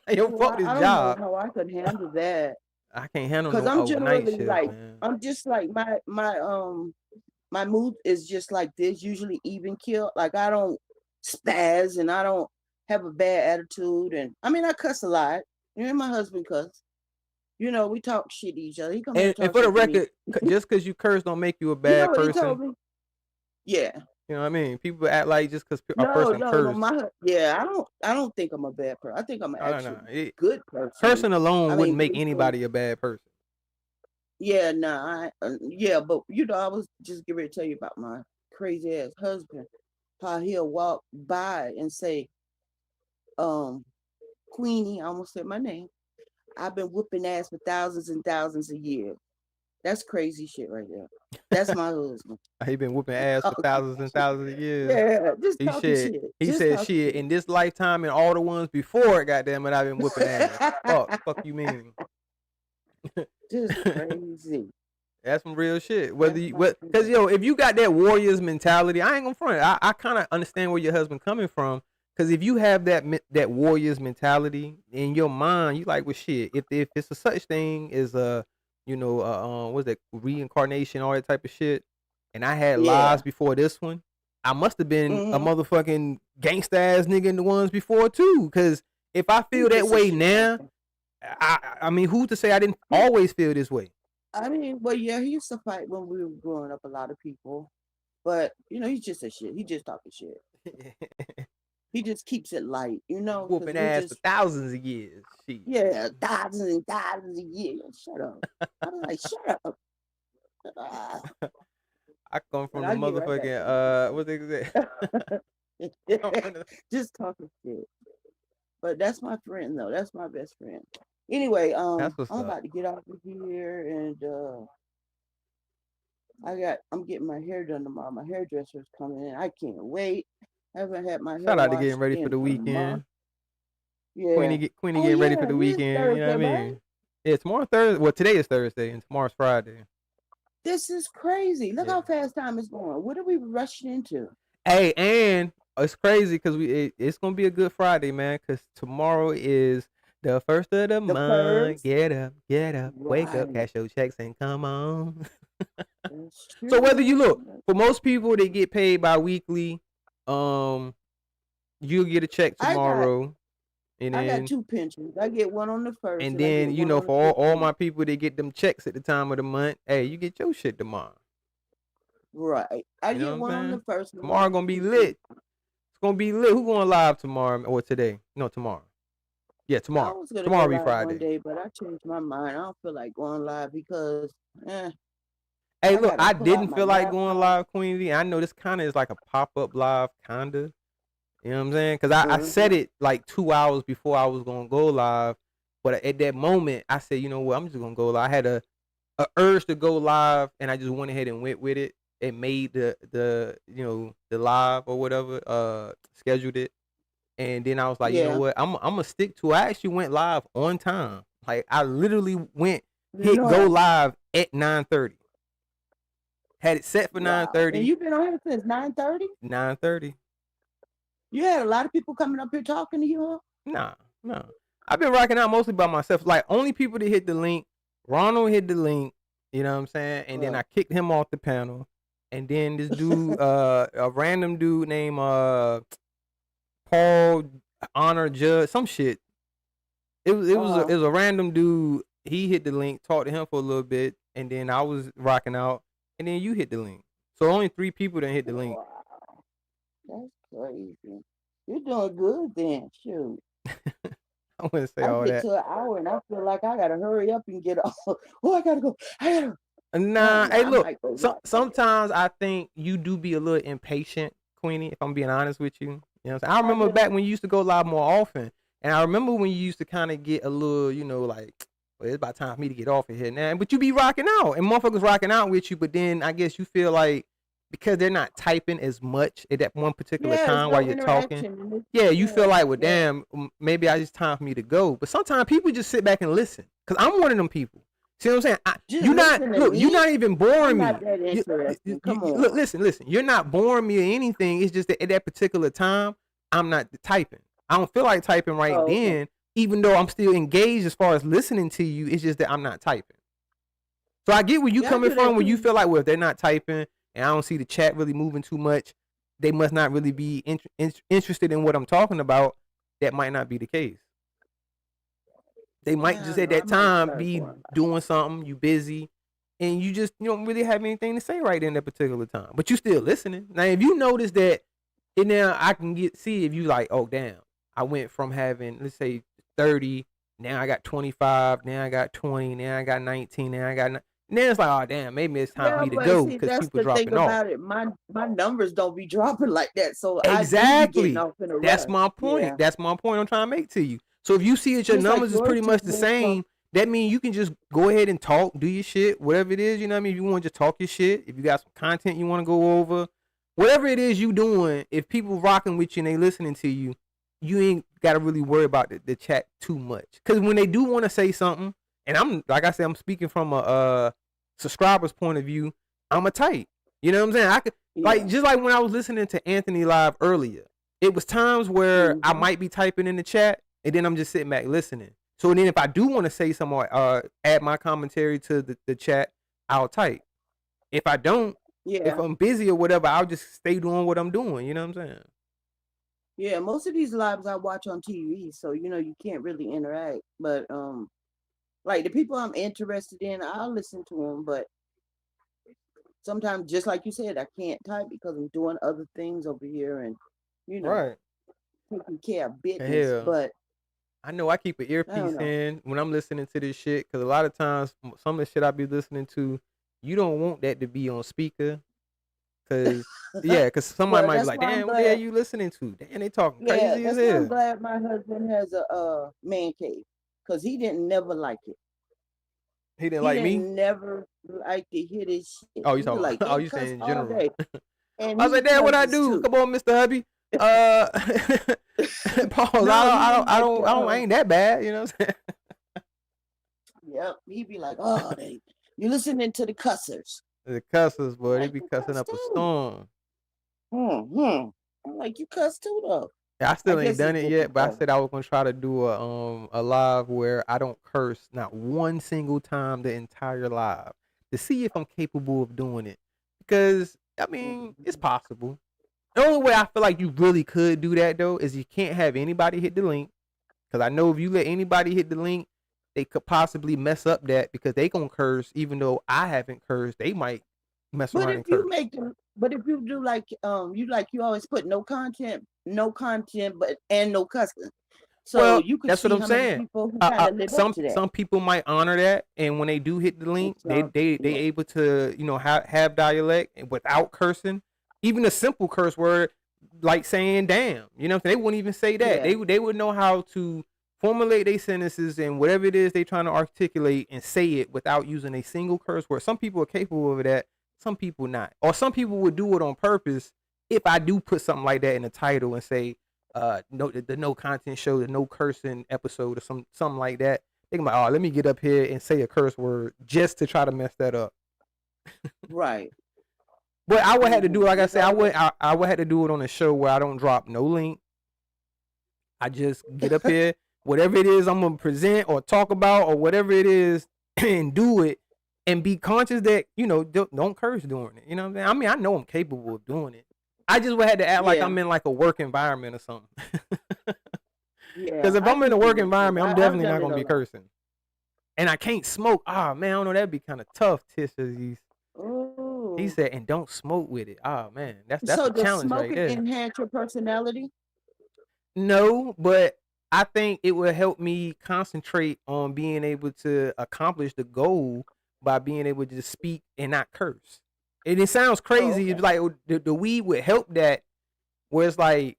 like, yo, Well, fuck this I don't job. know how I could handle that. I can't handle Because no I'm overnight generally shift, like, man. I'm just like my mood is just like this, usually even kill. Like I don't spaz and I don't have a bad attitude. And I mean, I cuss a lot. You and my husband cuss. We talk shit to each other. He come here And and talk for the shit to me. record, just because you curse don't make you a You know bad what he person. told me? Yeah. You know what I mean? People act like just because a No, person no, curse. I don't think I'm a bad person. I think I'm an actually good person. Cursing alone I wouldn't mean, make basically- anybody a bad person. Yeah, nah, but I was just getting ready to tell you about my crazy ass husband. How he'll walk by and say, Queenie, I almost said my name. I've been whooping ass for thousands and thousands of years. That's crazy shit right there. That's my husband. He been whooping ass for thousands and thousands of years. Yeah, just He talking said, shit. He Just said, talking shit, in this lifetime and all the ones before it, goddamn it, I've been whooping ass. Fuck you mean? Just crazy. That's some real shit. Because if you got that warriors mentality, I ain't gonna front. I kind of understand where your husband coming from. Because if you have that warriors mentality in your mind, you like, well, shit. If it's a such thing as what's that, reincarnation, all that type of shit, and I had lives before this one, I must have been a motherfucking gangsta ass nigga in the ones before too. Because if I feel that way now, I mean, who's to say I didn't always feel this way? I mean, well, yeah, he used to fight when we were growing up, a lot of people. But, he's just a shit. He just talking shit. He just keeps it light, 'cause Whooping ass for thousands of years. Shit. Yeah, thousands and thousands of years. Shut up. I'm like, shut up. I come from the I'll get right motherfucking what they say. Just talking shit. But that's my friend though. That's my best friend. Anyway, I'm about to get off of here and I'm getting my hair done tomorrow. My hairdresser's coming in. I can't wait. I haven't had my hair Shout out to washed getting ready for in the a weekend. month. Yeah. Queenie getting ready for the weekend. You know what I mean? Yeah, tomorrow Thursday. Well, today is Thursday and tomorrow's Friday. This is crazy. Look how fast time is going. What are we rushing into? Hey, and it's crazy because it's gonna be a good Friday, man. Because tomorrow is the first of the month. First? Get up, wake up, Right. cash your checks and come on. So whether you look, for most people they get paid bi-weekly, you'll get a check tomorrow. And I then, got 2 pensions. I get one on the first. and I then get one on the for all 15th. my people that get them checks at the time of the month, hey, you get your shit tomorrow. Right. I You know get what one I'm on the saying? first. and one Tomorrow on the gonna be 15th. lit. It's gonna be lit. Who going live tomorrow or today? No, tomorrow. Yeah, I tomorrow. was gonna go Tomorrow be live one Friday. day, but I changed my mind. I don't feel like going live because Hey, I look, gotta I pull out didn't my feel like going laptop. live, Queen V. I know this kind of is like a pop-up live, kind of. You know what I'm saying? Because I said it like 2 hours before I was going to go live. But at that moment, I said, you know what? I'm just going to go live. I had a urge to go live, and I just went ahead and went with it. It made the live or whatever, scheduled it. And then I was like, you know Yeah. what? I'm going to stick to it. I actually went live on time. Like, I literally hit go No. live at 9:30. Had it set for Wow. 9:30. And you've been on here since 9:30? 9:30. You had a lot of people coming up here talking to you, huh? Nah. I've been rocking out mostly by myself. Like, only people that hit the link, Ronald hit the link, you know what I'm saying? And then I kicked him off the panel. And then this dude, a random dude named Paul Honor Judge, some shit. It was a random dude. He hit the link, talked to him for a little bit, and then I was rocking out, and then you hit the link. So only 3 people that hit the link. Wow. That's crazy. You're doing good then. Shoot. I wouldn't say I all get that. to an hour and I feel like I gotta hurry up and get off. Oh, I gotta go. Nah, hey, I look. might go live. Sometimes I think you do be a little impatient, Queenie. If I'm being honest with you, you know what I'm saying. I remember back when you used to go live more often, and I remember when you used to kind of get a little, like, well, it's about time for me to get off of here now. But you be rocking out, and motherfuckers rocking out with you. But then I guess you feel like because they're not typing as much at that one particular Yeah, time there's while no you're talking. interaction. And Yeah, you feel like, well, yeah. damn, maybe it's time for me to go. But sometimes people just sit back and listen. Cause I'm one of them people. See what I'm saying? Just You're not listen to look. me? You're not even boring I'm me. not that interesting. Come on. Look, listen. You're not boring me or anything. It's just that at that particular time, I'm not typing. I don't feel like typing right Oh, okay. then, even though I'm still engaged as far as listening to you. It's just that I'm not typing. So I get where you Yeah, I coming do that from, where you too. feel like, well, if they're not typing and I don't see the chat really moving too much, they must not really be interested in what I'm talking about. That might not be the case. They might I just don't at know. I that might time start be going. doing something, you busy, and you don't really have anything to say right in that particular time. But you still listening. Now, if you notice that, and now I can see if you like, oh damn, I went from having, let's say 30, now I got 25, now I got 20, now I got 19, now I got. Then it's like, oh damn, maybe it's time for Yeah, me to but go see, because that's people the thing dropping off. about it. My numbers don't be dropping like that, so I do be getting Exactly. off in a That's rush. my point. Yeah. That's my point I'm trying to make to you. So if you see that your Just like numbers is yours pretty just much the went from same, that means you can just go ahead and talk, do your shit, whatever it is, you know what I mean? If you want to just talk your shit, if you got some content you want to go over, whatever it is you doing, if people rocking with you and they listening to you, you ain't got to really worry about the chat too much. Because when they do want to say something, and I'm, like I said, I'm speaking from a subscriber's point of view, I'm a type. You know what I'm saying? I could, like, just like when I was listening to Anthony live earlier, it was times where I might be typing in the chat and then I'm just sitting back listening. So then if I do want to say something or add my commentary to the chat, I'll type. If I don't, if I'm busy or whatever, I'll just stay doing what I'm doing. You know what I'm saying? Yeah, most of these lives I watch on TV, so you can't really interact. But like the people I'm interested in, I'll listen to them. But sometimes, just like you said, I can't type because I'm doing other things over here, and Right. taking care of business. Hell, But I know I keep an I don't earpiece know. in when I'm listening to this shit because a lot of times some of the shit I be listening to, you don't want that to be on speaker. Cause somebody Well, might be that's like, why I'm damn, what the hell glad. you listening to? Damn, they talking Yeah, crazy as that's why I'm hell. glad my husband has a man cave because he didn't never like it. He didn't He like me? didn't never like to hear this shit. Oh, you He be talking like, about? Oh, they you cuss saying in all general? day, and I was he like, damn, what I cusses do? too. Come on, Mr. Hubby. Pause. No, he didn't like I ain't that bad. You know what I'm saying? Yep, he be like, oh, you listening to the cussers. The cussers, boy, they Like, be you cussing cuss up a too. storm. I'm like, you cuss too though. Yeah, I still I ain't guess done it's it yet, different but I though. said I was gonna try to do a live where I don't curse not one single time the entire live to see if I'm capable of doing it. Because I mean, it's possible. The only way I feel like you really could do that though is you can't have anybody hit the link. Because I know if you let anybody hit the link, they could possibly mess up that because they gonna curse even though I haven't cursed. They might mess But around if and you curse. make them, but if you do like you always put no content, but and no cussing. So Well, you could that's what see I'm how many saying. people who kind of live up to that. Some people might honor that, and when they do hit the link, they able to have dialect without cursing, even a simple curse word like saying damn. You know, they wouldn't even say that. Yeah. They would know how to formulate their sentences and whatever it is they trying to articulate and say it without using a single curse word. Some people are capable of that. Some people not, or some people would do it on purpose. If I do put something like that in the title and say, the No Content Show, the No Cursing episode, or something like that, they can be like, oh, let me get up here and say a curse word just to try to mess that up. Right. But I would have to do, like I said, I would have to do it on a show where I don't drop no link. I just get up here, whatever it is I'm gonna present or talk about or whatever it is, and do it, and be conscious that don't curse during it. You know what I'm saying? I mean, I know I'm capable of doing it. I just would have to act like I'm in like a work environment or something. Because if I'm in a work environment, I'm definitely not gonna be cursing. And I can't smoke. Oh man, I don't know. That'd be kind of tough. He said, and don't smoke with it. Oh man, that's So a does challenge right smoking there. enhance your personality? No, but I think it will help me concentrate on being able to accomplish the goal by being able to just speak and not curse. And it sounds crazy. okay. It's like the weed would help that, where it's like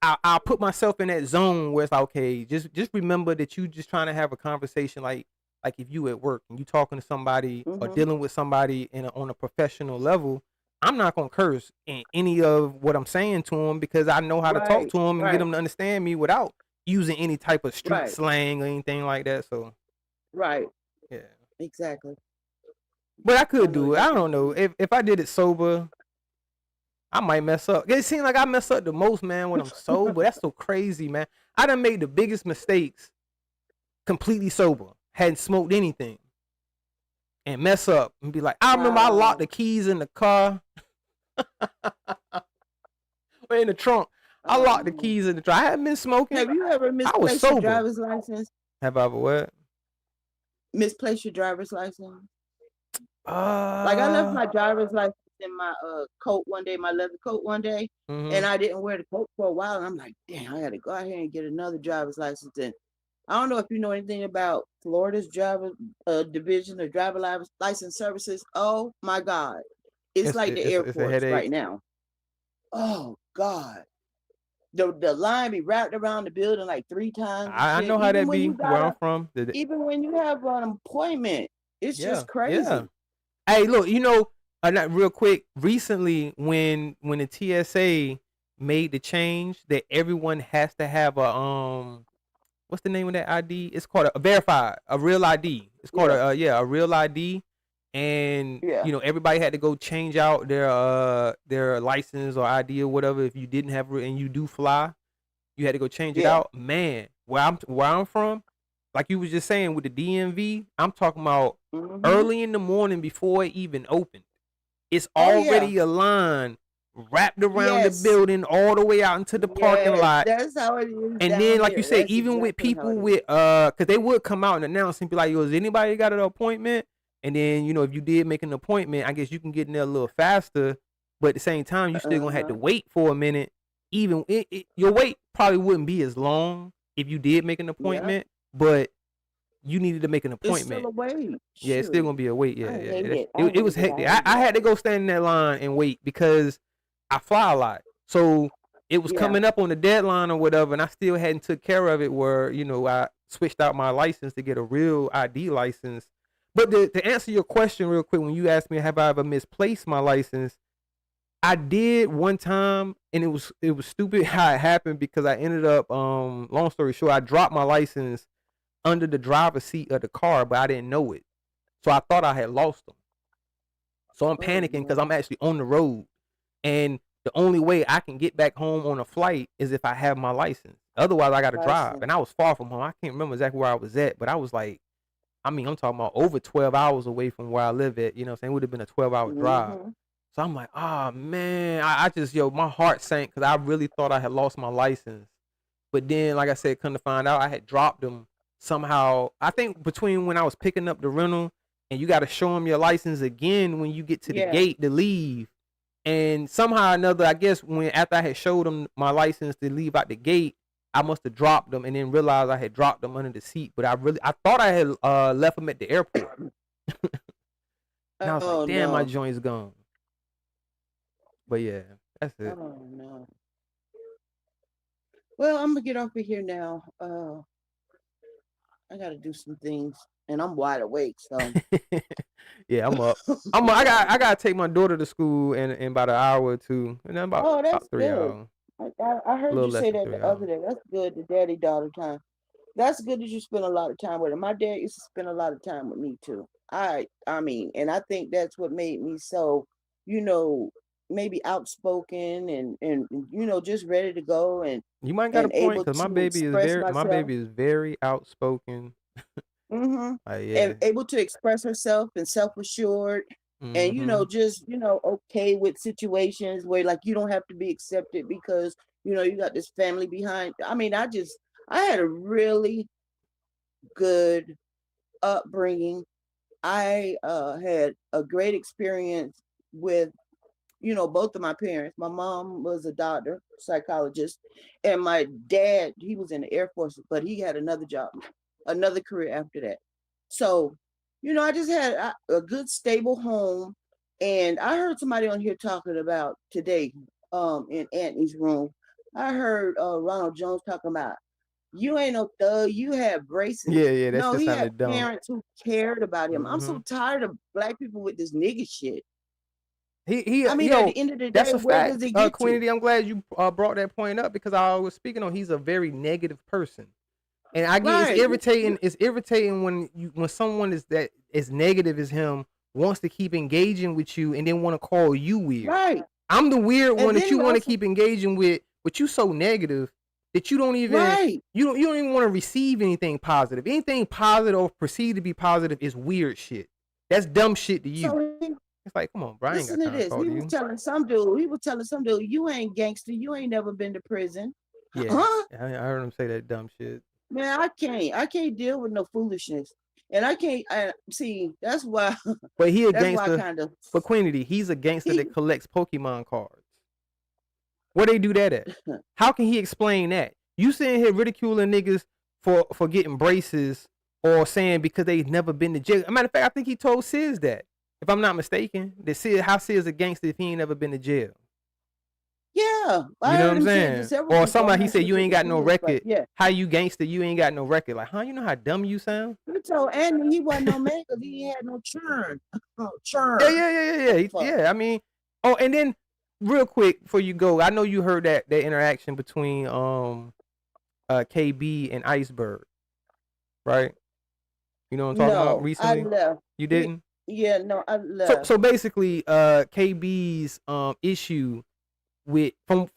I'll put myself in that zone where it's like, okay, just remember that you just trying to have a conversation, like if you at work and you talking to somebody or dealing with somebody on a professional level. I'm not gonna curse in any of what I'm saying to them because I know how to talk to them and get them to understand me without using any type of street slang or anything like that. So Right. yeah, Exactly. but I could do it. I don't know if I did it sober, I might mess up. It seems like I mess up the most, man, when I'm sober. That's so crazy, man. I done made the biggest mistakes completely sober, hadn't smoked anything, and mess up and be like, I remember I locked the keys in the car. Or in the trunk. I locked the keys in the trunk. I hadn't been smoking. Have you ever I was misplaced your sober. driver's license? Have I ever what? Misplaced your driver's license? Like I left my driver's license in my coat one day, my leather coat one day, and I didn't wear the coat for a while. And I'm like, damn, I got to go out here and get another driver's license. And I don't know if you know anything about Florida's driver division of driver license services. Oh my God, it's like the airports right now. Oh God, the line be wrapped around the building like 3 times. I know how that be where I'm from. Even when you have an appointment, it's just crazy. Yeah. Hey, look, not real quick. Recently, when the TSA made the change that everyone has to have a what's the name of that ID? It's called a verified, a real ID. It's called a real ID, and everybody had to go change out their license or ID or whatever. If you didn't have and you do fly, you had to go change it out. Man, where I'm from, like you was just saying with the DMV, I'm talking about early in the morning before it even opened. It's already a line wrapped around the building all the way out into the parking lot. That's how it is. And then, like you said, even with people with because they would come out and announce and be like, "Yo, has anybody got an appointment?" And then if you did make an appointment, I guess you can get in there a little faster. But at the same time, you still gonna have to wait for a minute. Even your wait probably wouldn't be as long if you did make an appointment, but you needed to make an appointment. It's still a wait. Yeah, it's still gonna be a wait. Yeah, it was hectic. I had to go stand in that line and wait because I fly a lot. So it was coming up on the deadline or whatever, and I still hadn't took care of it where, I switched out my license to get a real ID license. But to answer your question real quick, when you asked me, have I ever misplaced my license? I did one time, and it was stupid how it happened because I ended up, long story short, I dropped my license under the driver's seat of the car, but I didn't know it. So I thought I had lost them. So I'm panicking because I'm actually on the road. And the only way I can get back home on a flight is if I have my license. Otherwise, I got to drive. And I was far from home. I can't remember exactly where I was at, but I was like, I'm talking about over 12 hours away from where I live at. You know what I'm saying? It would have been a 12-hour drive. So I'm like, oh, man. I just, my heart sank because I really thought I had lost my license. But then, like I said, come to find out, I had dropped them somehow. I think between when I was picking up the rental and you got to show them your license again when you get to the gate to leave. And somehow or another, I guess after I had showed them my license to leave out the gate, I must have dropped them and then realized I had dropped them under the seat. But I thought I had left them at the airport. And I was like, damn, my joint's gone. But yeah, that's it. Oh no. Well, I'm gonna get off of here now. I gotta do some things, and I'm wide awake. So yeah, I'm up. I gotta take my daughter to school in about an hour or two, and then about, that's about 3 good. hours. I heard you say that 3 the other day. That's good. The daddy-daughter time. That's good that you spend a lot of time with her. My dad used to spend a lot of time with me too. I mean, and I think that's what made me so, maybe outspoken and just ready to go and you might got a point because my baby is very outspoken. Mm-hmm. Yeah. And able to express herself and self-assured. Mm-hmm. And just okay with situations where like you don't have to be accepted because you got this family behind. I mean, I had a really good upbringing. I had a great experience with both of my parents. My mom was a doctor, psychologist, and my dad, he was in the Air Force, but he had another job, another career after that. So I just had a good stable home. And I heard somebody on here talking about today in Anthony's room. I heard Ronald Jones talking about, you ain't no thug, you have braces. Yeah, that's no, just he sounded had dumb. parents who cared about him. Mm-hmm. I'm so tired of black people with this nigga shit. I mean, at the end of the day, that's a where fact. does it get Queenie, to? I'm glad you brought that point up because I was speaking on he's a very negative person. And I get it's irritating. It's irritating when someone is that as negative as him wants to keep engaging with you and then want to call you weird. Right. I'm the weird one that you want to keep engaging with, but you so negative that you don't even you don't even want to receive anything positive. Anything positive or perceived to be positive is weird shit. That's dumb shit to you. So it's like, come on, Brian. Listen to this. He was telling some dude, you ain't gangster. You ain't never been to prison. Yeah, huh? I heard him say that dumb shit. Man, I can't deal with no foolishness. And I can't see, that's why. But he a gangster. But Queenie, he's a gangster that collects Pokemon cards. Where they do that at? How can he explain that? You sitting here ridiculing niggas for getting braces or saying because they've never been to jail. As a matter of fact, I think he told Sis that, if I'm not mistaken, that Sis, how Sis a gangster if he ain't never been to jail. Yeah. You know what I'm saying? Or somebody, he said, you ain't got no record. Yeah. How you gangster, you ain't got no record. Like, huh? You know how dumb you sound? You told Andy he wasn't no man because he had no churn. Churn. Yeah. I mean, and then real quick before you go, I know you heard that interaction between KB and Iceberg, right? You know what I'm talking about recently? I left. You didn't? Yeah, no, I left. So basically, KB's issue with from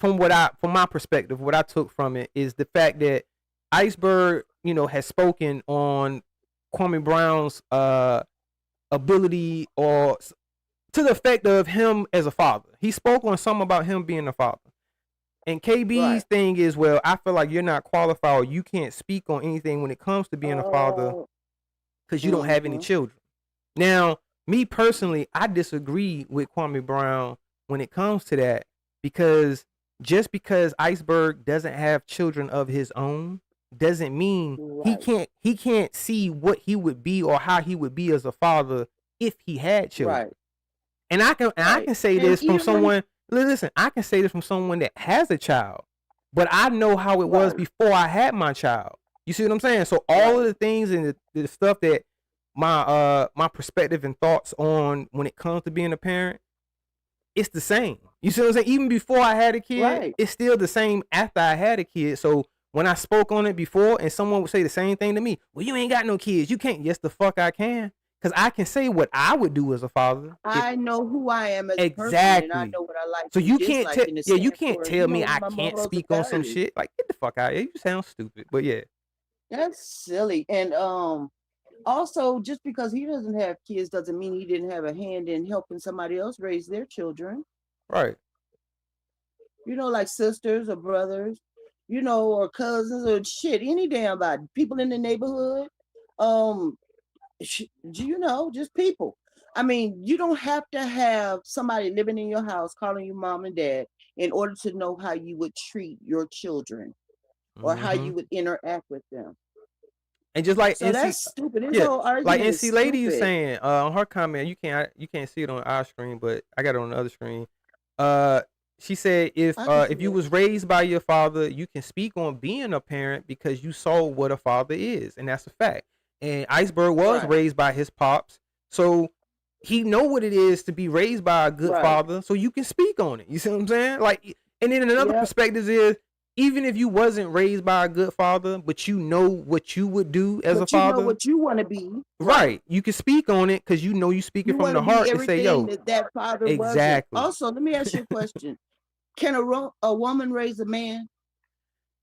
my perspective, what I took from it is the fact that Iceberg, has spoken on Kwame Brown's ability or to the effect of him as a father. He spoke on something about him being a father. And KB's thing is, well, I feel like you're not qualified or you can't speak on anything when it comes to being a father because you don't have any children. Now, me personally, I disagree with Kwame Brown when it comes to that because just because Iceberg doesn't have children of his own doesn't mean he can't see what he would be or how he would be as a father if he had children. Right. And I can say this from someone. Listen, I can say this from someone that has a child, but I know how it was before I had my child. You see what I'm saying? So all of the things and the stuff that my perspective and thoughts on when it comes to being a parent, it's the same. You see what I'm saying? Even before I had a kid, it's still the same after I had a kid. So when I spoke on it before and someone would say the same thing to me, well, you ain't got no kids. You can't. Yes, the fuck I can. Because I can say what I would do as a father. I know who I am as a person, and I know what I like. So you can't you can't tell me I can't speak on some shit. Like, get the fuck out of here. You sound stupid. But yeah. That's silly. And also, just because he doesn't have kids doesn't mean he didn't have a hand in helping somebody else raise their children. Right. Like sisters or brothers, or cousins or shit, any damn body. People in the neighborhood. Just people. I mean, you don't have to have somebody living in your house calling you mom and dad in order to know how you would treat your children. or how Mm-hmm. you would interact with them. And just like So NC, that's stupid. This yeah, whole like argument is NC Lady is stupid. saying on her comment, you can't see it on our screen, but I got it on the other screen. She said I can see if you it. was raised by your father, you can speak on being a parent because you saw what a father is, and that's a fact. And Iceberg was Right. raised by his pops, so he know what it is to be raised by a good Right. father, so you can speak on it. You see what I'm saying? Like, and then another Yep. perspective is, even if you wasn't raised by a good father, but you know what you would do as a But you know father, what you want to be. right? You can speak on it because you know you speaking You from want the to be heart and say, everything "Yo, that father wasn't. exactly." Also, let me ask you a question. Can a woman raise a man?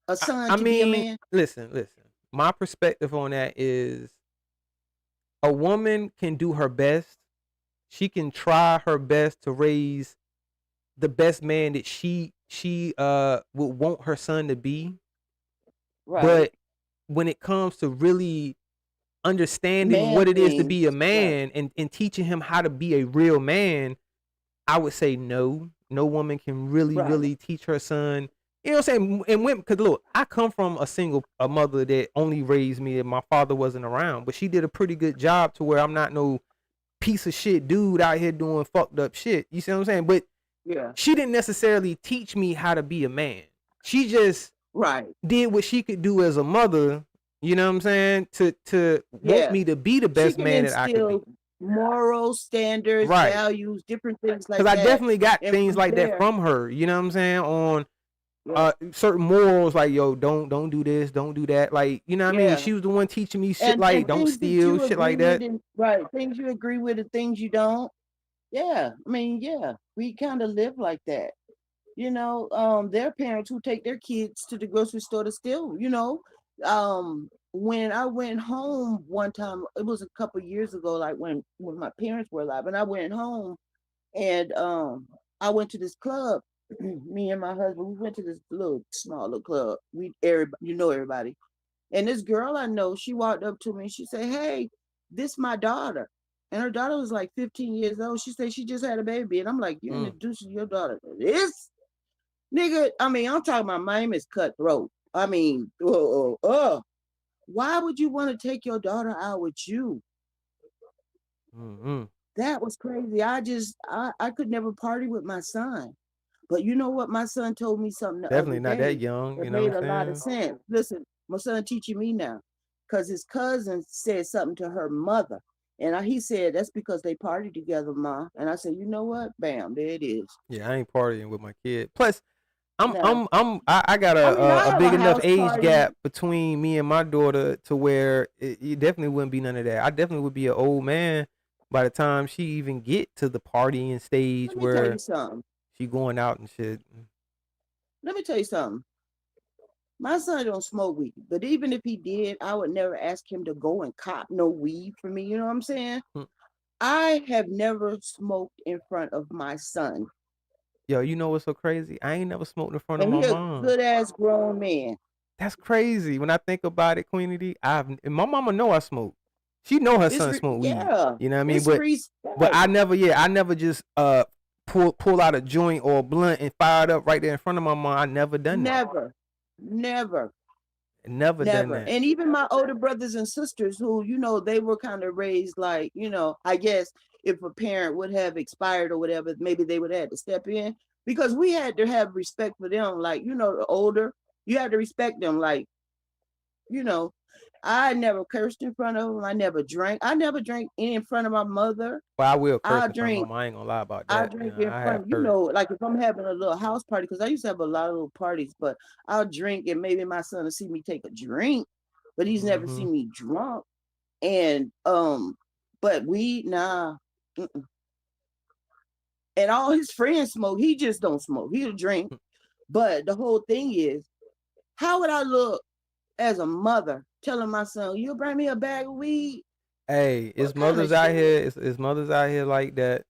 A son I to be a mean, man? listen. My perspective on that is, a woman can do her best. She can try her best to raise the best man that she would want her son to be. Right. But when it comes to really understanding Man what it is to things. be a Right. man and teaching him how to be a real man, I would say no. No woman can Right. really teach her son. You know what I'm saying? And women, because look, I come from a mother that only raised me and my father wasn't around, but she did a pretty good job to where I'm not no piece of shit dude out here doing fucked up shit. You see what I'm saying? But Yeah. she didn't necessarily teach me how to be a man. She just Right. did what she could do as a mother, you know what I'm saying, to want Yeah. me to be the She best can man that I could be. instill moral standards, Right. values, different things Because like I that. definitely got And things from like that there, from her, you know what I'm saying, on yeah. certain morals, like, yo, don't do this, don't do that. Like, you know what I mean? Yeah. She was the one teaching me shit And like don't things that steal, you shit agree like with, that. and right, things you agree with and things you don't. Yeah. I mean, yeah, we kind of live like that. You know, there are parents who take their kids to the grocery store to steal, you know. When I went home one time, it was a couple years ago, like when my parents were alive, and I went home and I went to this club. Me and my husband, we went to this small little club. You know everybody. And this girl I know, she walked up to me and she said, "Hey, this my daughter." And her daughter was like 15 years old. She said she just had a baby. And I'm like, "You're introducing your daughter to this?" Nigga, I mean, I'm talking about my name is cutthroat. I mean, why would you want to take your daughter out with you? Mm-hmm. That was crazy. I could never party with my son. But you know what? My son told me something the Definitely other not that day young, that you know made what a lot I'm of saying? sense. Listen, my son teaching me now because his cousin said something to her mother. And he said, "That's because they partied together, Ma." And I said, "You know what? Bam, there it is." Yeah, I ain't partying with my kid. Plus, No. I got I mean, I a have big a enough house age party. gap between me and my daughter to where it definitely wouldn't be none of that. I definitely would be an old man by the time she even get to the partying stage Let me tell you where something. she going out and shit. Let me tell you something. My son don't smoke weed, but even if he did, I would never ask him to go and cop no weed for me. You know what I'm saying? I have never smoked in front of my son. Yo, you know what's so crazy? I ain't never smoked in front of And my he a mom. good ass grown man. That's crazy. When I think about it, Queen D, and my mama know I smoke. She know her son smoke weed. Yeah. You know what I mean? It's But respect. I never just pull out a joint or a blunt and fire it up right there in front of my mom. I never done that. Never Done that. And even my older brothers and sisters who, you know, they were kind of raised like, you know, I guess if a parent would have expired or whatever, maybe they would have had to step in because we had to have respect for them. Like, you know, the older, you had to respect them. Like, you know, I never cursed in front of them. I never drank. I never drank in front of my mother. Well, I will curse I in front of my drink. mom. I ain't gonna lie about I that. drink You know, in I front, have you cursed. know, like if I'm having a little house party, because I used to have a lot of little parties, but I'll drink and maybe my son will see me take a drink, but he's never seen me drunk. And but weed, nah. Mm-mm. And all his friends smoke. He just don't smoke. He'll drink. But the whole thing is, how would I look as a mother telling my son, "You'll bring me a bag of weed"? Hey, it's What kind of mothers out shit? here. It's mothers out here like that.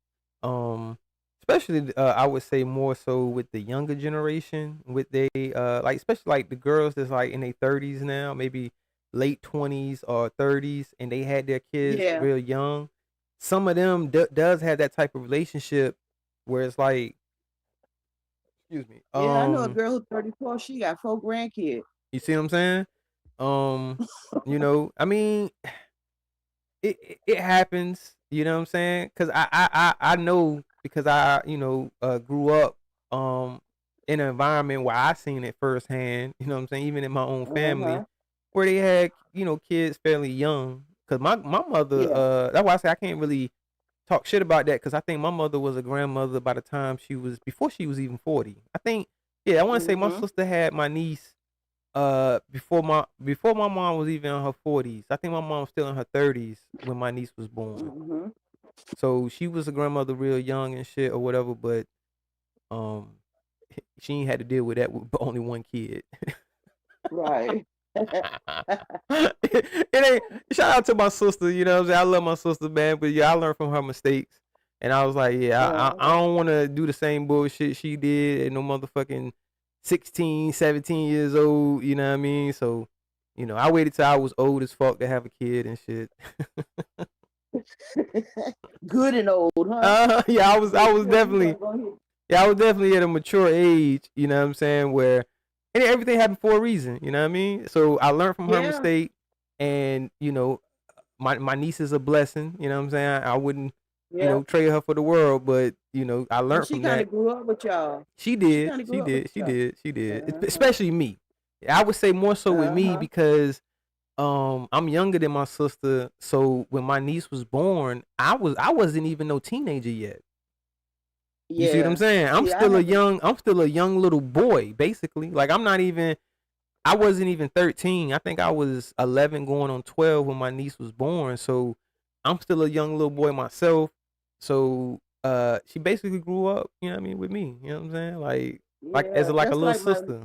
Especially I would say more so with the younger generation, with they like especially like the girls that's like in their 30s now, maybe late 20s or 30s, and they had their kids Yeah. real young. Some of them does have that type of relationship where it's like, excuse me, Yeah, I know a girl who's 34. She got 4 grandkids. You see what I'm saying? You know, I mean, it happens. You know what I'm saying? Because I know because I grew up in an environment where I seen it firsthand. You know what I'm saying? Even in my own family, where they had kids fairly young. Because my mother, Yeah. that's why I say I can't really talk shit about that because I think my mother was a grandmother by the time before she was even 40. I think, yeah, I want to say my sister had my niece before my mom was even in her 40s. I think my mom was still in her 30s when my niece was born. So she was a grandmother real young and shit or whatever, but um she ain't had to deal with that with only one kid. Right. It ain't shout out to my sister, you know what I'm saying? I love my sister, man, but yeah, I learned from her mistakes. And I was like, yeah, I don't want to do the same bullshit she did at no motherfucking 16, 17 years old, you know what I mean? So, I waited till I was old as fuck to have a kid and shit. Good and old, huh? Yeah, I was definitely at a mature age, you know what I'm saying, where and everything happened for a reason, you know what I mean? So I learned from her mistake, and my niece is a blessing, you know what I'm saying? I wouldn't trade her for the world, but I learned She from kind that. of grew up with y'all. She did. kinda She grew up with did. She y'all. did. Especially me. I would say more so with me because I'm younger than my sister. So when my niece was born, I wasn't even no teenager yet. You see what I'm saying? I'm still a young little boy, basically. Like I wasn't even 13. I think I was 11 going on 12 when my niece was born. So I'm still a young little boy myself. So she basically grew up, you know what I mean, with me. You know what I'm saying? Like as a that's little like sister.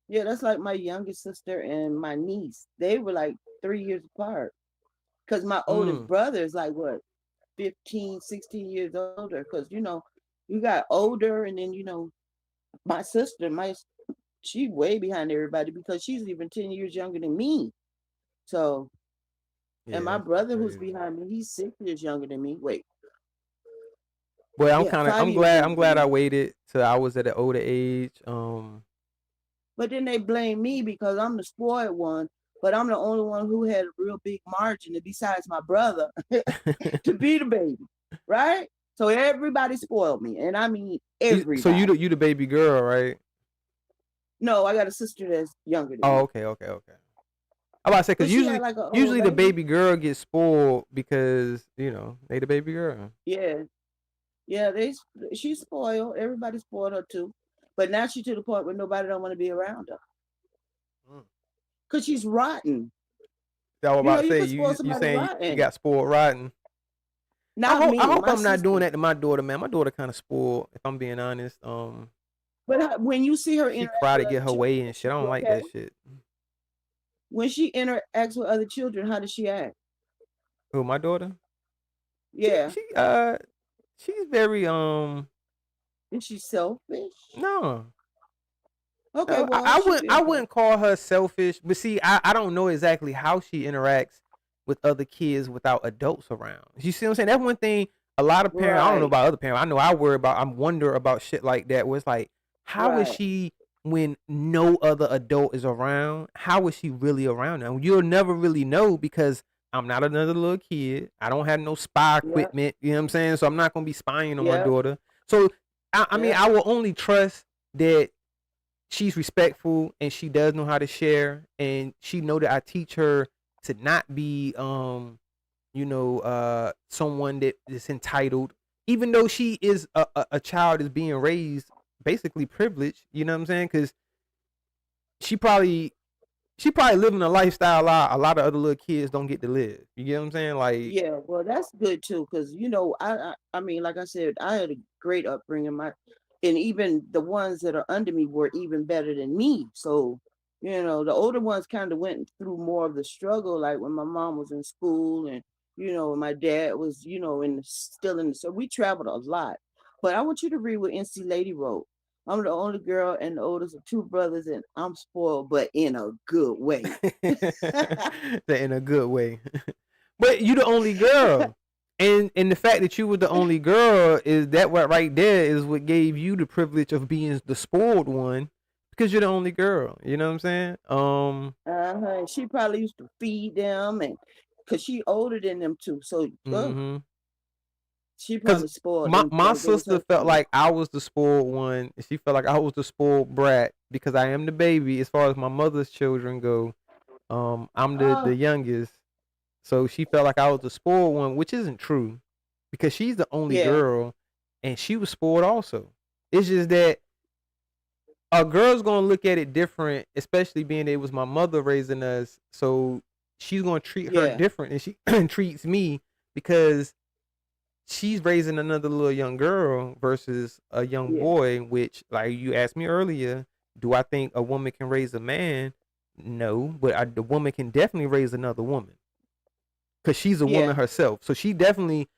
that's like my youngest sister and my niece. They were like 3 years apart. Because my oldest brother is like what, 15, 16 years older. Because you got older, and then my sister, she way behind everybody because she's even 10 years younger than me. So, and my brother who's behind me, he's 6 years younger than me. Wait. Well, I'm I'm glad I waited till I was at an older age. But then they blame me because I'm the spoiled one, but I'm the only one who had a real big margin, and besides my brother, to be the baby, right? So everybody spoiled me, and I mean everybody. So you the baby girl, right? No, I got a sister that's younger than me. Oh, okay. I about to say because usually the baby girl gets spoiled because they the baby girl. Yeah, she's spoiled. Everybody spoiled her too, but now she's to the point where nobody don't want to be around her because she's rotten. I was about to say you saying you got spoiled rotten. Not me. I hope I'm not doing that to my daughter, man. My daughter kind of spoiled, if I'm being honest. But when you see her, she cried to get her way and shit. I don't like that shit. When she interacts with other children, how does she act? Who, my daughter? Yeah. She's very Is she selfish? No. Okay, well, I wouldn't call her selfish, but see, I don't know exactly how she interacts with other kids without adults around. You see what I'm saying? That's one thing a lot of parents, I don't know about other parents, I know I wonder about shit like that, where it's like, how is she when no other adult is around? How is she really around them? You'll never really know because I'm not another little kid. I don't have no spy equipment, you know what I'm saying? So I'm not gonna be spying on my daughter. So I mean, I will only trust that she's respectful and she does know how to share, and she know that I teach her to not be someone that is entitled, even though she is a child is being raised basically privileged, you know what I'm saying? Because she probably living a lifestyle a lot of other little kids don't get to live. You get what I'm saying? Like, yeah, well, that's good too, because I mean, like I said, I had a great upbringing. And even the ones that are under me were even better than me. So, the older ones kind of went through more of the struggle, like when my mom was in school and, my dad was, so we traveled a lot. But I want you to read what NC Lady wrote. I'm the only girl and the oldest of two brothers, and I'm spoiled, but in a good way. In a good way. But you the only girl. And the fact that you were the only girl is that what right there is what gave you the privilege of being the spoiled one, Because you're the only girl. You know what I'm saying? And she probably used to feed them, and because she older than them too, so she Because probably spoiled my them my like they was sister her felt kids. like I was the spoiled one, and she felt like I was the spoiled brat because I am the baby as far as my mother's children go. I'm the Oh, youngest, so she felt like I was the spoiled one, which isn't true, because she's the only yeah, girl, and she was spoiled also. It's just that a girl's gonna look at it different, especially being that it was my mother raising us. So she's gonna treat her yeah, different, and she treats me because she's raising another little young girl versus a young yeah, boy. Which, like you asked me earlier, do I think a woman can raise a man? No, but the woman can definitely raise another woman because she's a woman yeah. herself. So she definitely,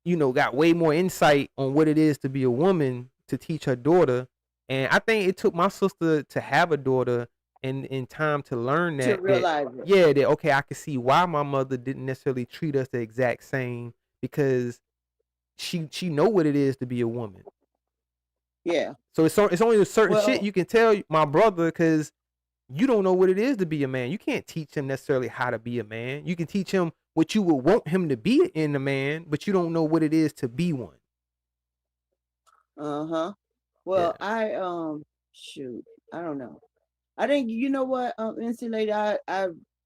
got way more insight on what it is to be a woman to teach her daughter. And I think it took my sister to have a daughter and in time to learn To that realize it. yeah, that okay, I can see why my mother didn't necessarily treat us the exact same because she know what it is to be a woman. Yeah. So it's only a certain shit Well, you can tell my brother because you don't know what it is to be a man. You can't teach him necessarily how to be a man. You can teach him what you would want him to be in a man, but you don't know what it is to be one. uh-huh. Yeah. Well, shoot, I don't know. I think you know what, NC lady, I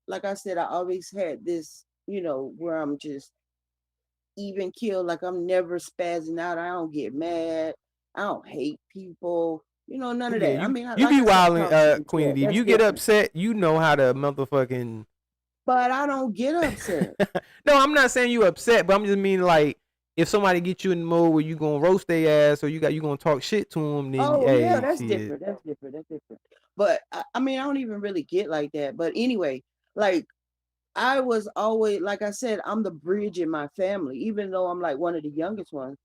like I said, I always had this, where I'm just even killed, like I'm never spazzing out. I don't get mad. I don't hate people. None of Yeah, that. I you mean, you like be I said, I wilding, talk shit and Queen stuff. D. If That's you get different. upset, you know how to motherfucking. But I don't get upset. No, I'm not saying you upset, but I'm just meaning like if somebody get you in the mode where you gonna roast their ass or you gonna talk shit to them, then Oh yeah, hey, that's shit. different. That's different. That's different. But I mean, I don't even really get like that. But anyway, like I was always, like I said, I'm the bridge in my family, even though I'm like one of the youngest ones.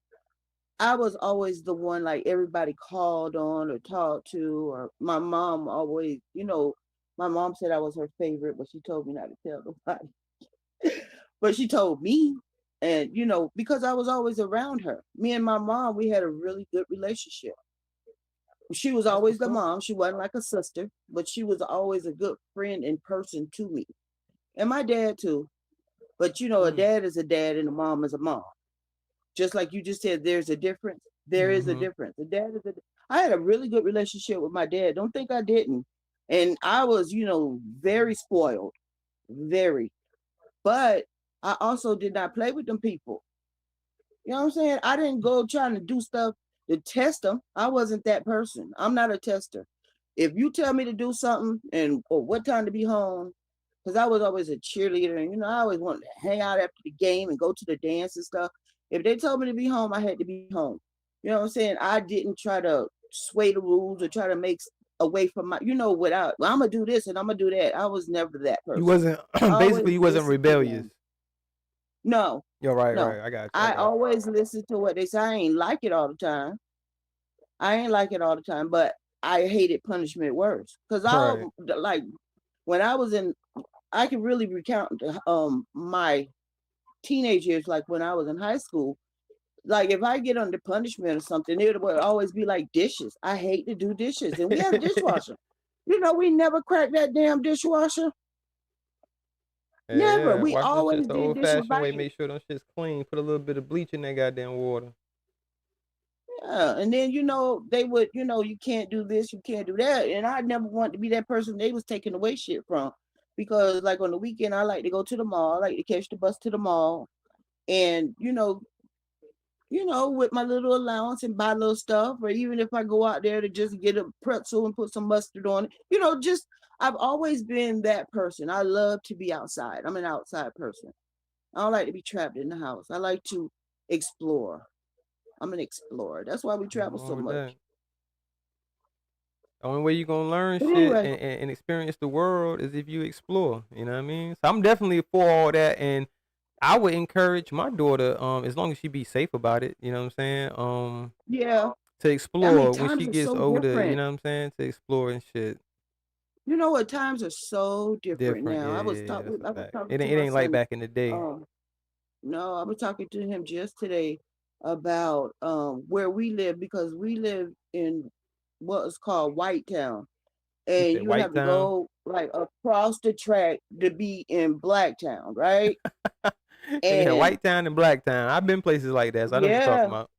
I was always the one like everybody called on or talked to, or my mom always, my mom said I was her favorite, but she told me not to tell nobody. But she told me, and because I was always around her. Me and my mom, we had a really good relationship. She was That's always what's the up. mom. She wasn't like a sister, but she was always a good friend in person to me. And my dad too. But a dad is a dad and a mom is a mom. Just like you just said, there's a difference. There is a Mm-hmm. difference. The dad is I had a really good relationship with my dad. Don't think I didn't. And I was, very spoiled. Very. But I also did not play with them people. You know what I'm saying? I didn't go trying to do stuff to test them. I wasn't that person. I'm not a tester. If you tell me to do something or what time to be home, because I was always a cheerleader and I always wanted to hang out after the game and go to the dance and stuff. If they told me to be home, I had to be home. You know what I'm saying? I didn't try to sway the rules or try to make away from my, without, well, I'm gonna do this and I'm gonna do that. I was never that You person. wasn't I always basically you wasn't listened to rebellious. them. No, You're right, no. I got you. I always listen to what they say. I ain't like it all the time. But I hated punishment worse. Because Right. like when I was in, I can really recount my teenage years, like when I was in high school. Like if I get under punishment or something, it would always be like dishes. I hate to do dishes. And we had a dishwasher. We never cracked that damn dishwasher. Never. Yeah. We Wash them always shits the did old dishes fashioned by way, hand. make sure them shits clean. Put a little bit of bleach in that goddamn water. Yeah, and then they would, you can't do this, you can't do that, and I never wanted to be that person they was taking away shit from, because like on the weekend I like to go to the mall, I like to catch the bus to the mall, and with my little allowance and buy little stuff, or even if I go out there to just get a pretzel and put some mustard on it, just I've always been that person. I love to be outside. I'm an outside person. I don't like to be trapped in the house. I like to explore. I'm an explorer. That's why we travel Nothing so wrong with much. that. The only way you're gonna learn But shit anyway, and experience the world is if you explore. You know what I mean? So I'm definitely for all that, and I would encourage my daughter, as long as she be safe about it. You know what I'm saying? yeah. To I mean, explore when times she are gets so older. You different. know what I'm saying? To explore and shit. You know what? Times are so different Different. now. Yeah, I was yeah, yeah. That's a I was fact. talking It to ain't, it my ain't like son. back in the day. No, I was talking to him just today about where we live, because we live in what is called White Town. and said you would White have to Town. go like across the track to be in Blacktown, right? They had And White Town and Black Town. I've been places like that, so I know what you're talking yeah, about.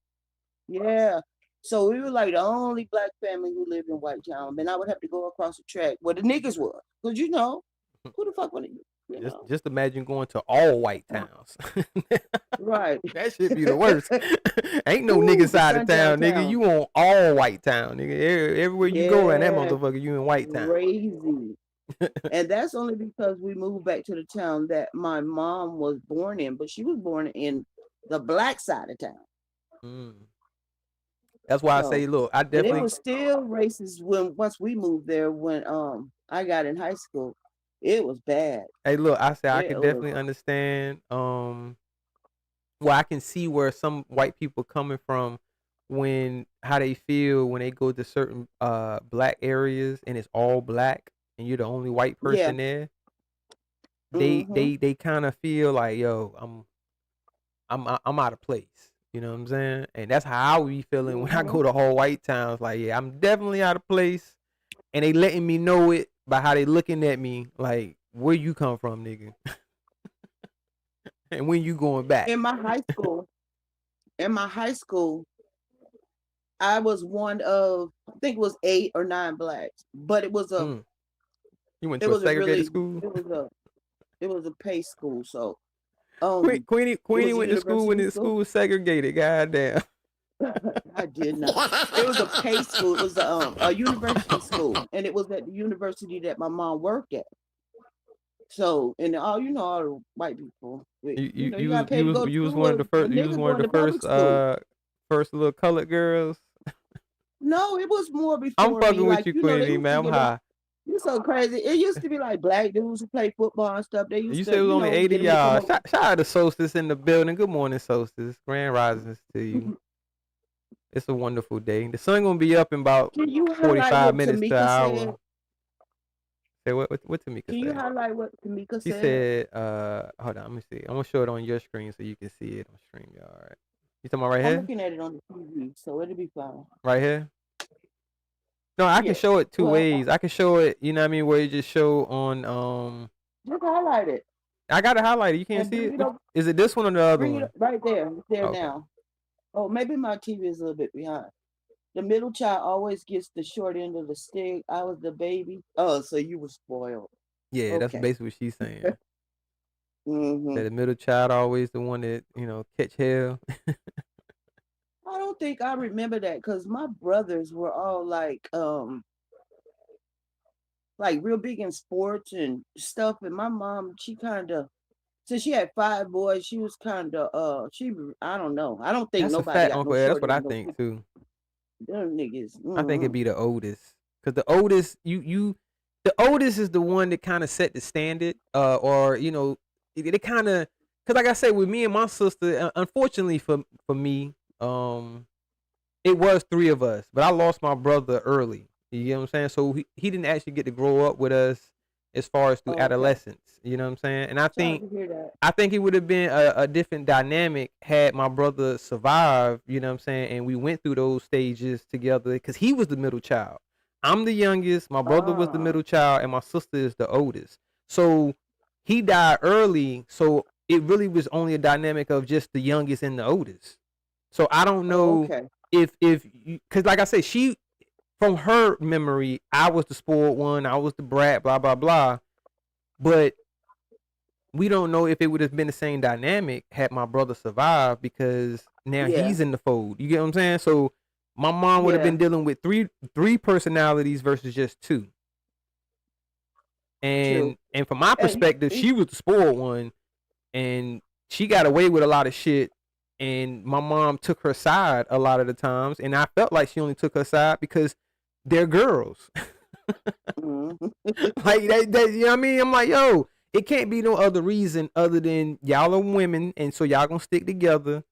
yeah. So we were like the only black family who lived in White Town. And I would have to go across the track where the niggas was. Because you know, who the fuck would it, you know? Just imagine going to all white towns. Right. That should be the worst. Ain't no Ooh, nigga side of Sundown town, nigga. Town. You on all white town, nigga. Everywhere you go around that Yeah, motherfucker, you in white town. crazy. And that's only because we moved back to the town that my mom was born in, but she was born in the black side of town. Mm. That's why I So, say, look, I and it definitely. was still racist when once we moved there. When I got in high school, it was bad. Hey, look, I say I It could was definitely understand. Well, I can see where some white people coming from when how they feel when they go to certain black areas and it's all black and you're the only white yeah. person there. They hmm they kind of feel like, yo, I'm out of place. You know what I'm saying? And that's how I would be feeling when I hmm go to whole white towns. Like, yeah, I'm definitely out of place. And they letting me know it by how they looking at me. Like, where you come from, nigga? And when you going back? In my high school, I was one of I think it was 8 or 9 blacks, but it was a You went it to a was a segregated really school? it was a pay school. So Queenie it was a went to school when university the school. school was segregated. Goddamn. I did not. It was a pay school. It was a university school, and it was at the university that my mom worked at. So, and all all the white people, you got paid to go to You was school. one of the first. You was Niggas one of going the to public school. first little colored girls. No, it was more I'm before fucking me. with Like you, they Queenie, used man. to I'm get high. you so crazy. It used to be like black dudes who play football and stuff. They You used said to, it was only 80 get them to come y'all. over. Shout out to Solstice in the building. Good morning, Solstice. Grand risings to you. It's a wonderful day. The sun gonna be up in about Can you highlight 45 what minutes to an Tamika hour. said? Say what Tamika Can you said? highlight what Tamika She said? said, hold on, let me see. I'm gonna show it on your screen so you can see it on stream, y'all. All right. You talking about right I'm here? looking at it on the TV, so it'll be fine. Right here? No, I can Yeah. show it two Well, ways. I can show it, you know what I mean, where you just show on just highlight it I got it highlighted. You can't and see bring it? it up. Is it this one or the other Bring it one? up right there. It's there Okay. now. Oh, maybe my TV is a little bit behind. The middle child always gets the short end of the stick. I was the baby. Oh, so you were spoiled. Yeah, that's Okay. basically what she's saying. hmm That the middle child always the one that, catch hell. I don't think I remember that because my brothers were all like real big in sports and stuff. And my mom, she kind of, since she had 5 boys, she was kind of I don't know. I don't think That's a nobody fact, got no Uncle Ed. That's short what I end of think too. them niggas. I think it'd be the oldest. Cause the oldest, the oldest is the one that kind of set the standard, or they kind of, cause like I said, with me and my sister, unfortunately for me, it was 3 of us, but I lost my brother early. You know what I'm saying? So he didn't actually get to grow up with us as far as through Okay. adolescence. You know what I'm saying? And I Sorry think to hear that. it would have been a different dynamic had my brother survived, you know what I'm saying? And we went through those stages together because he was the middle child. I'm the youngest, my brother was the middle child, and my sister is the oldest. So he died early, so it really was only a dynamic of just the youngest and the oldest. So I don't know Okay. if because like I said, from her memory, I was the spoiled one, I was the brat, blah, blah, blah. But we don't know if it would have been the same dynamic had my brother survived because now Yeah. he's in the fold. You get what I'm saying? So my mom would have Yeah. been dealing with three personalities versus just 2. True. And from my And perspective, she was the spoiled one, and she got away with a lot of shit. And my mom took her side a lot of the times, and I felt like she only took her side because they're girls. Mhm. Like that, you know what I mean? I'm like, yo, it can't be no other reason other than y'all are women, and so y'all gonna stick together.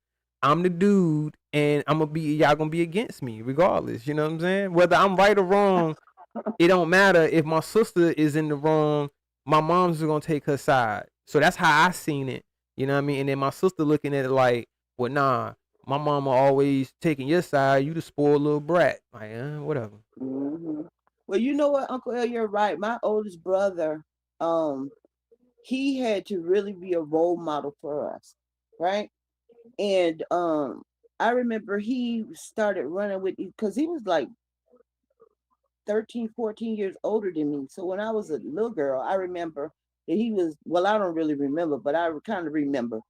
I'm the dude, and y'all gonna be against me regardless. You know what I'm saying? Whether I'm right or wrong, it don't matter. If my sister is in the wrong, my mom's gonna take her side. So that's how I seen it. You know what I mean? And then my sister looking at it like, well, nah, my mama always taking your side. You the spoiled little brat. Like, whatever. Well, But you know what, Uncle L, you're right. My oldest brother, he had to really be a role model for us, right? And I remember he started running with, because he was like 13, 14 years older than me. So when I was a little girl, I remember that he was, well, I don't really remember, but I kind of remember.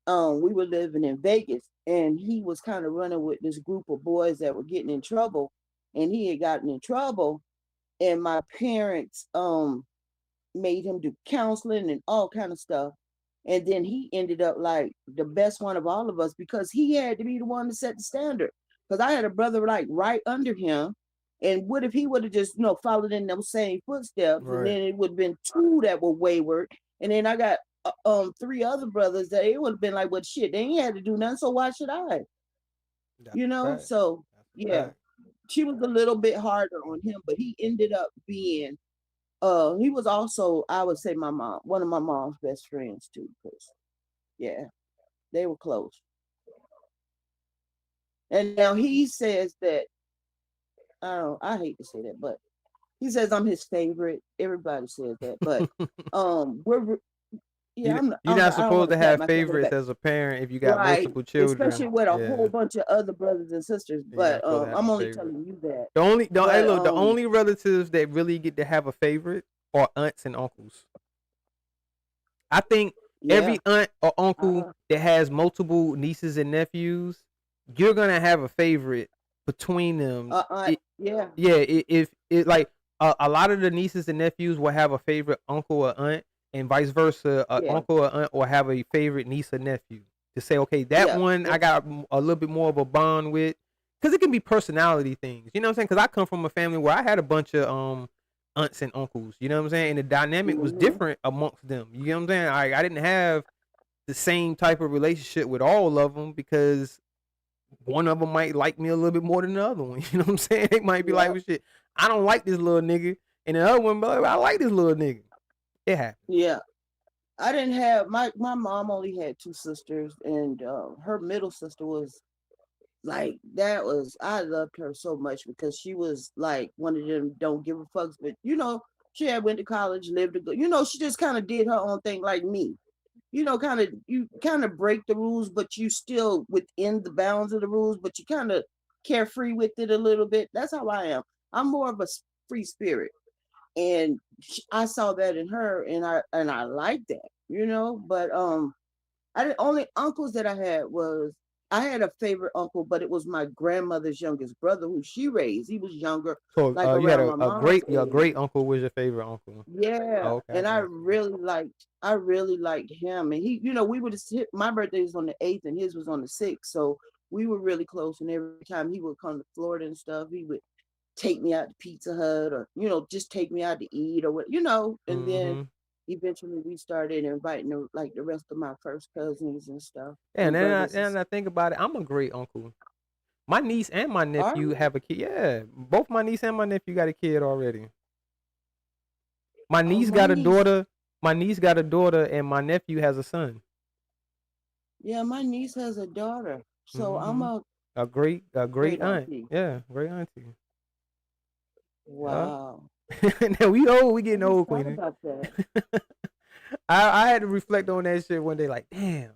We were living in Vegas, and he was kind of running with this group of boys that were getting in trouble, and he had gotten in trouble, and my parents made him do counseling and all kind of stuff. And then he ended up like the best one of all of us, because he had to be the one to set the standard. Because I had a brother like right under him. And what if he would have just, followed in those same footsteps? Right. And then it would have been two that were wayward. And then I got three other brothers that it would have been like, well, shit, they ain't had to do nothing, so why should I? Right. So yeah, she was a little bit harder on him, but he ended up being he was also, I would say, one of my mom's best friends too, because yeah, they were close. And now he says that, I hate to say that, but he says I'm his favorite. Everybody says that, but You're not supposed to have favorites as a parent if you got multiple children, especially with a whole bunch of other brothers and sisters. But I'm only telling you that. The only relatives that really get to have a favorite are aunts and uncles. I think every aunt or uncle that has multiple nieces and nephews, you're gonna have a favorite between them. If like a lot of the nieces and nephews will have a favorite uncle or aunt, and vice versa, uncle or aunt will have a favorite niece or nephew to say, okay, that one I got a little bit more of a bond with, because it can be personality things. You know what I'm saying? Because I come from a family where I had a bunch of aunts and uncles. You know what I'm saying? And the dynamic was different amongst them. You know what I'm saying? I didn't have the same type of relationship with all of them, because one of them might like me a little bit more than the other one. You know what I'm saying? They might be like, well, shit, I don't like this little nigga, and the other one, but I like this little nigga. It happened. Yeah. I didn't have, my mom only had two sisters, and her middle sister was like, I loved her so much, because she was like one of them don't give a fucks, but she had went to college, lived a good, she just kind of did her own thing like me. You kind of break the rules, but you still within the bounds of the rules, but you kind of carefree with it a little bit. That's how I am. I'm more of a free spirit. And I saw that in her, and I liked that, but only uncles that I had a favorite uncle, but it was my grandmother's youngest brother who she raised. He was younger. So you had a great uncle was your favorite uncle. Yeah. Oh, okay, and I really liked him. And he, we would my birthday was on the 8th and his was on the 6th. So we were really close, and every time he would come to Florida and stuff, he would take me out to Pizza Hut, or just take me out to eat, or what, and then eventually we started inviting the rest of my first cousins and stuff. Yeah, and I think about it, I'm a great uncle. My niece and my nephew have a kid. Yeah, both my niece and my nephew got a kid already. My niece got a daughter. My niece got a daughter, and my nephew has a son. Yeah, my niece has a daughter, so I'm a great aunt. Auntie. Yeah, great auntie. Wow. Now we old. We getting old, Queenie. About that. I had to reflect on that shit one day. Like, damn,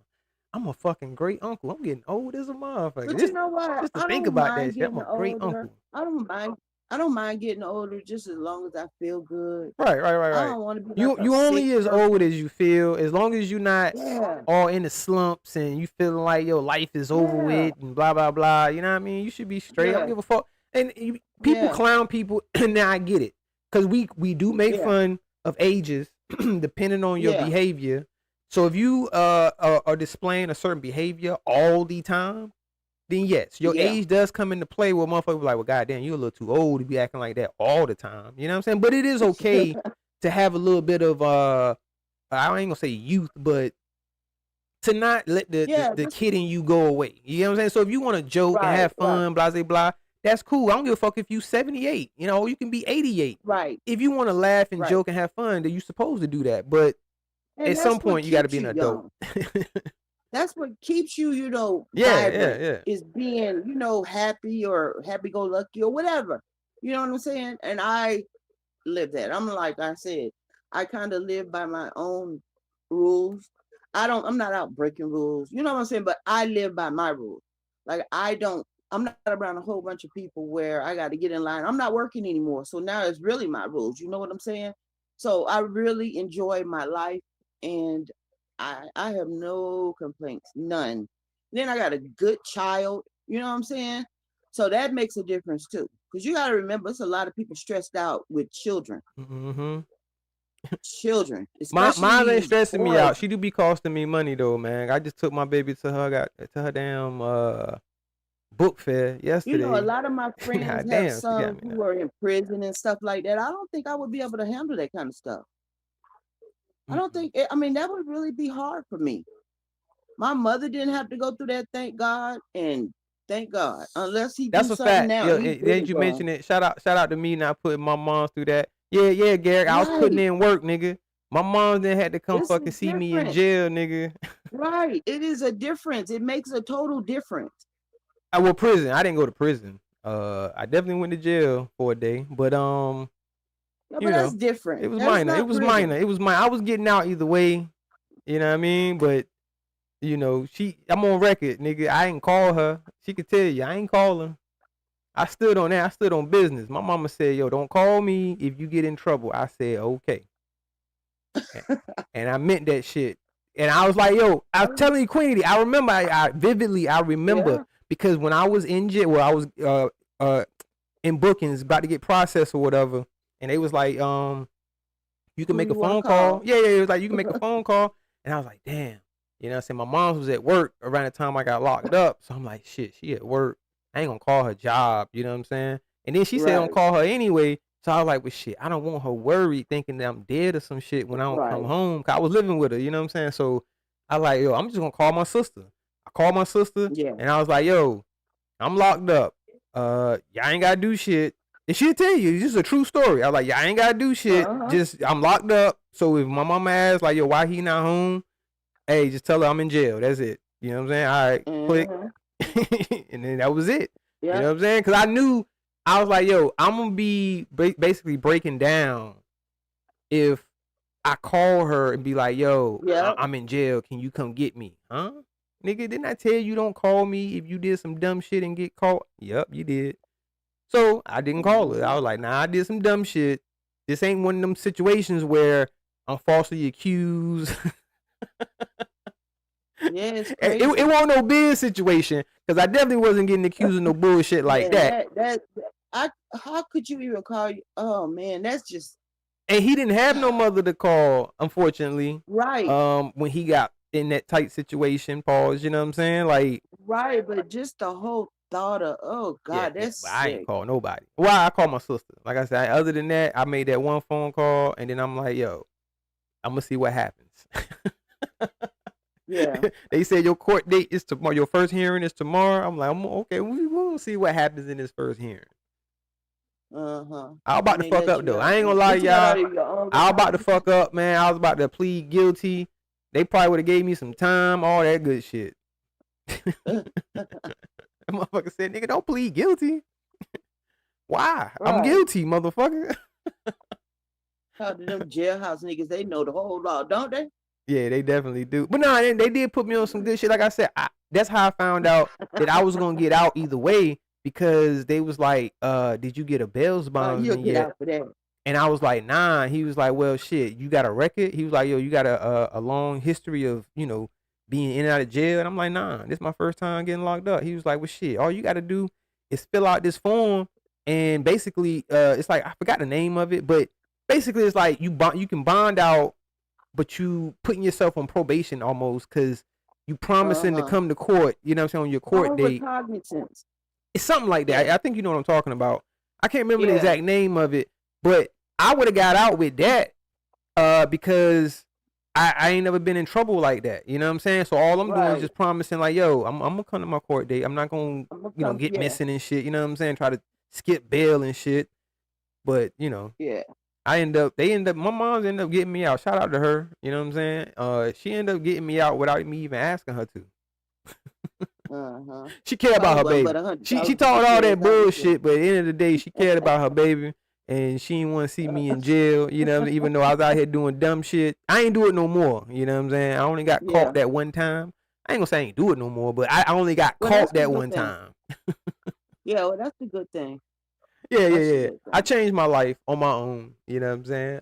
I'm a fucking great uncle. I'm getting old as a motherfucker. But you know what? Just to think about that shit, I'm a great uncle. I don't mind getting older, just as long as I feel good. Right. I don't want to be you only as old as you feel, as long as you're not all in the slumps and you feeling like your life is over with and blah blah blah. You know what I mean? You should be straight. I don't give a fuck. And people clown people, and now I get it, because we do make fun of ages depending on your behavior. So if you are displaying a certain behavior all the time, then yes, your age does come into play, where motherfuckers be like, well, goddamn, you a little too old to be acting like that all the time. You know what I'm saying? But it is okay to have a little bit of I ain't gonna say youth, but to not let the kid in you go away. You know what I'm saying? So if you want to joke and have fun, blah blah blah, that's cool. I don't give a fuck if you 78. You can be 88. Right. If you want to laugh and joke and have fun, then you're supposed to do that. But at some point, you got to be an adult. That's what keeps you, vibrant, is being, happy or happy-go-lucky or whatever. You know what I'm saying? And I live that. I'm like I said, I kind of live by my own rules. I'm not out breaking rules. You know what I'm saying? But I live by my rules. Like I'm not around a whole bunch of people where I got to get in line. I'm not working anymore. So now it's really my rules. You know what I'm saying? So I really enjoy my life and I have no complaints, none. Then I got a good child, you know what I'm saying? So that makes a difference too. Because you got to remember, it's a lot of people stressed out with children. Mm-hmm. Children. Mine ain't stressing me out. She do be costing me money though, man. I just took my baby to her damn book fair yesterday. You know, a lot of my friends have damn, sons who are in prison and stuff like that. I don't think I would be able to handle that kind of stuff. I don't think, I mean, that would really be hard for me. My mother didn't have to go through that, thank God, and thank God. Unless he That's do a something fact. now. Yo, he's did you mention it? Shout out to me not putting my mom through that. Yeah, Garrick. I was putting in work, nigga. My mom then had to come fucking see me in jail, nigga. Right. It is a difference. It makes a total difference. Prison. I didn't go to prison. I definitely went to jail for a day, but Yeah, but that's different. It was That's minor. not It was prison. minor. It was minor. I was getting out either way. You know what I mean? But you know, I'm on record, nigga. I ain't call her. She could tell you I ain't call her. I stood on that. I stood on business. My mama said, yo, don't call me if you get in trouble. I said, okay. And I meant that shit. And I was like, yo, I was telling you, Queenie, I remember, I vividly remember because when I was in jail, I was in bookings about to get processed or whatever, and they was like, you can make a phone call. Yeah, it was like, you can make a phone call. And I was like, damn. You know what I'm saying? My mom was at work around the time I got locked up. So I'm like, shit, she at work. I ain't gonna call her job. You know what I'm saying? And then she said, don't call her anyway. So I was like, well, shit, I don't want her worried thinking that I'm dead or some shit when I don't come home. Cause I was living with her. You know what I'm saying? So I like, yo, I'm just gonna call my sister. I called my sister. And I was like, yo, I'm locked up. Y'all ain't gotta do shit. And she'll tell you, this is a true story. I was like, y'all ain't gotta do shit. Just, I'm locked up. So if my mama asks, like, yo, why he not home? Hey, just tell her I'm in jail. That's it. You know what I'm saying? All right, click. And then that was it. You know what I'm saying? Because I knew, I was like, yo, I'm going to be basically breaking down if I call her and be like, yo, I'm in jail. Can you come get me? Huh? Nigga, didn't I tell you don't call me if you did some dumb shit and get caught? Yep, you did. So I didn't call her. I was like, nah, I did some dumb shit. This ain't one of them situations where I'm falsely accused. It wasn't no big situation because I definitely wasn't getting accused of no bullshit like that. How could you even call you? Oh man, that's just. And he didn't have no mother to call, unfortunately. Right. When he got in that tight situation, pause. You know what I'm saying? Like. Right, but just the whole thought of, oh God, that's. I ain't call nobody. Well, I called my sister. Like I said, other than that, I made that one phone call, and then I'm like, yo, I'm gonna see what happens. Yeah. They said your court date is tomorrow. Your first hearing is tomorrow. I'm like, okay, we'll see what happens in this first hearing. I was about to fuck up though. I ain't gonna lie, y'all. I was about to fuck up, man. I was about to plead guilty. They probably would have gave me some time, all that good shit. That motherfucker said, nigga, don't plead guilty. Why? Right. I'm guilty, motherfucker. How do them jailhouse niggas, they know the whole law, don't they? Yeah, they definitely do. But no, they did put me on some good shit. Like I said, that's how I found out that I was going to get out either way because they was like, did you get a bail bond yet? And I was like, nah. He was like, well, shit, you got a record? He was like, yo, you got a long history of, you know, being in and out of jail? And I'm like, nah, this is my first time getting locked up. He was like, well, shit, all you got to do is fill out this form. And basically, it's like, I forgot the name of it, but basically it's like you can bond out, but you putting yourself on probation almost because you promising to come to court, you know what I'm saying, on your court date. It's something like that. I think you know what I'm talking about. I can't remember the exact name of it, but I would have got out with that because I ain't never been in trouble like that. You know what I'm saying? So all I'm doing is just promising like, yo, I'm going to come to my court date. I'm not going to, you know, get missing and shit. You know what I'm saying? Try to skip bail and shit. But, you know. Yeah. My mom's ended up getting me out. Shout out to her. You know what I'm saying? She ended up getting me out without me even asking her to. She cared about her baby. She talked all that bullshit, but at the end of the day, she cared about her baby, and she didn't want to see me in jail. You know what I mean? Even though I was out here doing dumb shit, I ain't do it no more. You know what I'm saying? I only got caught that one time. I ain't gonna say I ain't do it no more, but I only got caught that one time. Yeah, well, that's the good thing. Yeah. I changed my life on my own. You know what I'm saying?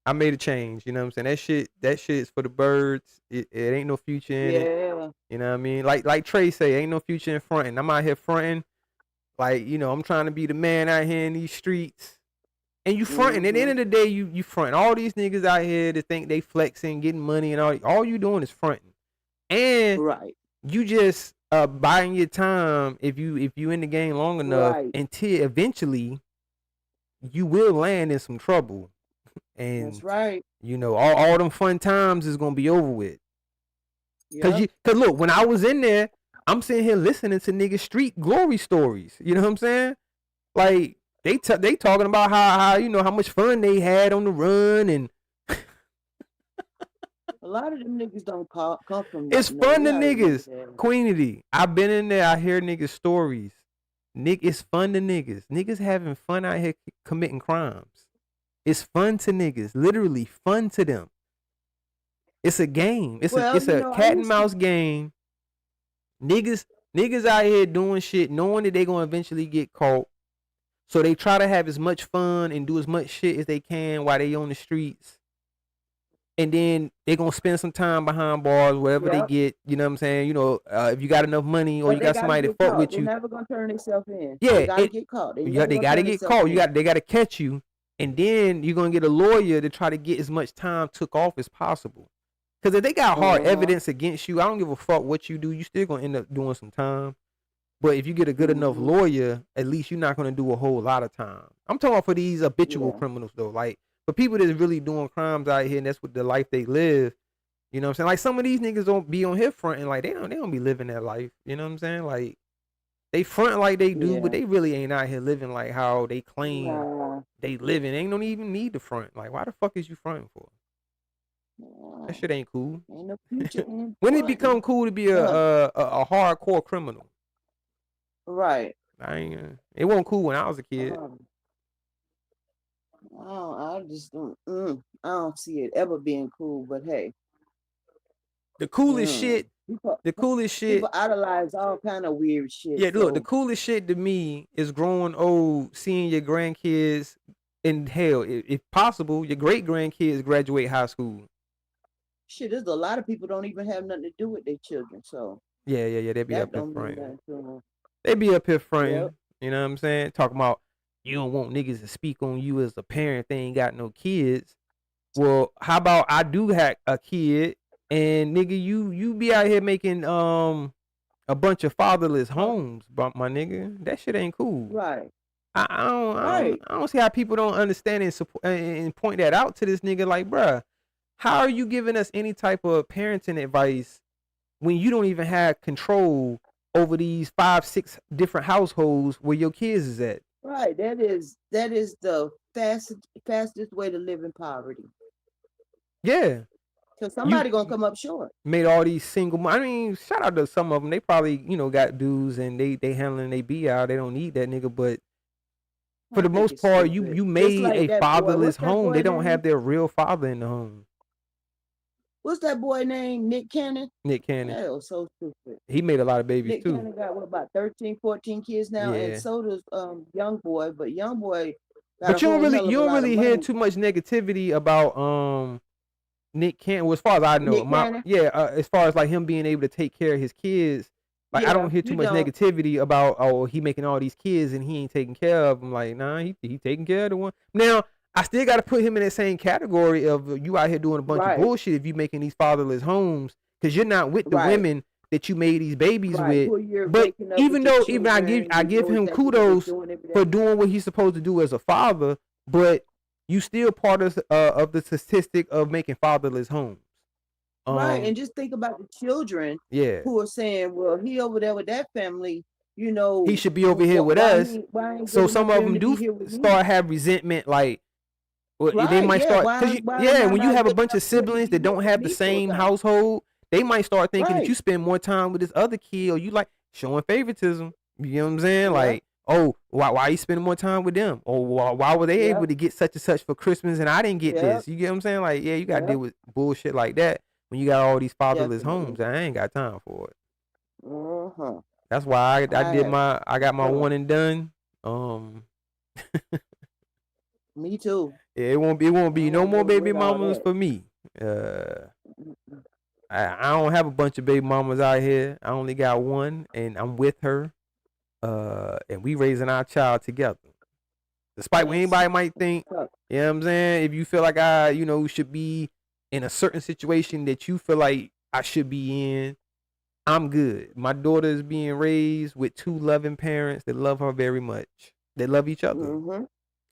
I made a change. You know what I'm saying? That shit is for the birds. It ain't no future in it. You know what I mean? Like Trey say, ain't no future in fronting. I'm out here fronting. Like, you know, I'm trying to be the man out here in these streets. And you fronting. At the end of the day, you fronting. All these niggas out here that think they flexing, getting money, and all you doing is fronting. And you just buying your time if you in the game long enough until eventually you will land in some trouble. And that's right. You know, all them fun times is gonna be over with. Cause look, when I was in there, I'm sitting here listening to niggas street glory stories. You know what I'm saying? Like they talking about how you know how much fun they had on the run, and a lot of them niggas don't come from. It's fun to niggas. Queenity. I've been in there. I hear niggas stories. It's fun to niggas. Niggas having fun out here committing crimes. It's fun to niggas. Literally fun to them. It's a game. It's a cat and mouse game. Niggas out here doing shit knowing that they gonna eventually get caught. So they try to have as much fun and do as much shit as they can while they on the streets. And then they gonna spend some time behind bars, wherever they get. You know what I'm saying? You know, if you got enough money or you got somebody to fuck with you, they're never gonna turn themselves in. Yeah, they gotta get caught. They gotta get caught. They gotta catch you, and then you're gonna get a lawyer to try to get as much time took off as possible. Because if they got hard evidence against you, I don't give a fuck what you do. You still gonna end up doing some time. But if you get a good enough lawyer, at least you're not gonna do a whole lot of time. I'm talking for these habitual criminals though, like. For people that's really doing crimes out here and that's what the life they live, you know what I'm saying? Like some of these niggas don't be on here fronting, like they don't be living that life. You know what I'm saying? Like they front like they do, but they really ain't out here living like how they claim they living. They don't even need to front. Like why the fuck is you fronting for? That shit ain't cool. Ain't no future when it become cool to be a hardcore criminal? Right. It wasn't cool when I was a kid. I just don't. I don't see it ever being cool. But hey, the coolest shit. People idolize all kind of weird shit. Yeah, look, the coolest shit to me is growing old, seeing your grandkids, and hell, if possible, your great grandkids graduate high school. Shit, there's a lot of people don't even have nothing to do with their children. So yeah, they be up here fronting. They be up here fronting. You know what I'm saying? Talking about. You don't want niggas to speak on you as a parent. They ain't got no kids. Well, how about I do have a kid, and nigga, you be out here making a bunch of fatherless homes, my nigga. That shit ain't cool. Right. I don't see how people don't understand and support and point that out to this nigga. Like, bruh, how are you giving us any type of parenting advice when you don't even have control over these 5-6 different households where your kids is at? Right, that is the fastest way to live in poverty. Yeah, because somebody gonna come up short. Made all these single. I mean, shout out to some of them. They probably got dudes and they handling they be out. They don't need that nigga. But for the most part, you made like a fatherless home. They don't have their real father in the home. What's that boy name? Nick Cannon? Nick Cannon. That was so stupid. He made a lot of babies Nick too. Cannon got about 13, 14 kids now, and so does Young Boy. But Young Boy got you don't really hear too much negativity about Nick Cannon. Well, as far as I know, as far as like him being able to take care of his kids, like I don't hear too much negativity about he making all these kids and he ain't taking care of them. Like he taking care of the one. Now I still got to put him in that same category of you out here doing a bunch of bullshit if you making these fatherless homes because you're not with the women that you made these babies with. But even though I give him kudos for doing what he's supposed to do as a father, but you still part of the statistic of making fatherless homes. Right, and just think about the children who are saying, well, he over there with that family, he should be over here with us. So some of them do start have resentment, like they might start when you have a bunch of siblings that don't have the same household, they might start thinking that Right. you spend more time with this other kid, or you like showing favoritism. You know what I'm saying? Yep. Like, oh, why you spending more time with them? Or why were they able Yep. to get such and such for Christmas and I didn't get Yep. this? You get what I'm saying? Like, yeah, you gotta deal Yep. with bullshit like that when you got all these fatherless Definitely. homes. I ain't got time for it. Uh-huh. That's why I did have I got my done. one and done. Me too. Yeah, it won't be I no don't more go baby with all mamas that. for me. Mm-mm. I don't have a bunch of baby mamas out here. I only got one, and I'm with her. And we raising our child together. Despite what Yes. anybody might think, Fuck. you know what I'm saying? If you feel like I, should be in a certain situation that you feel like I should be in, I'm good. My daughter is being raised with two loving parents that love her very much. They love each other. Mm-hmm.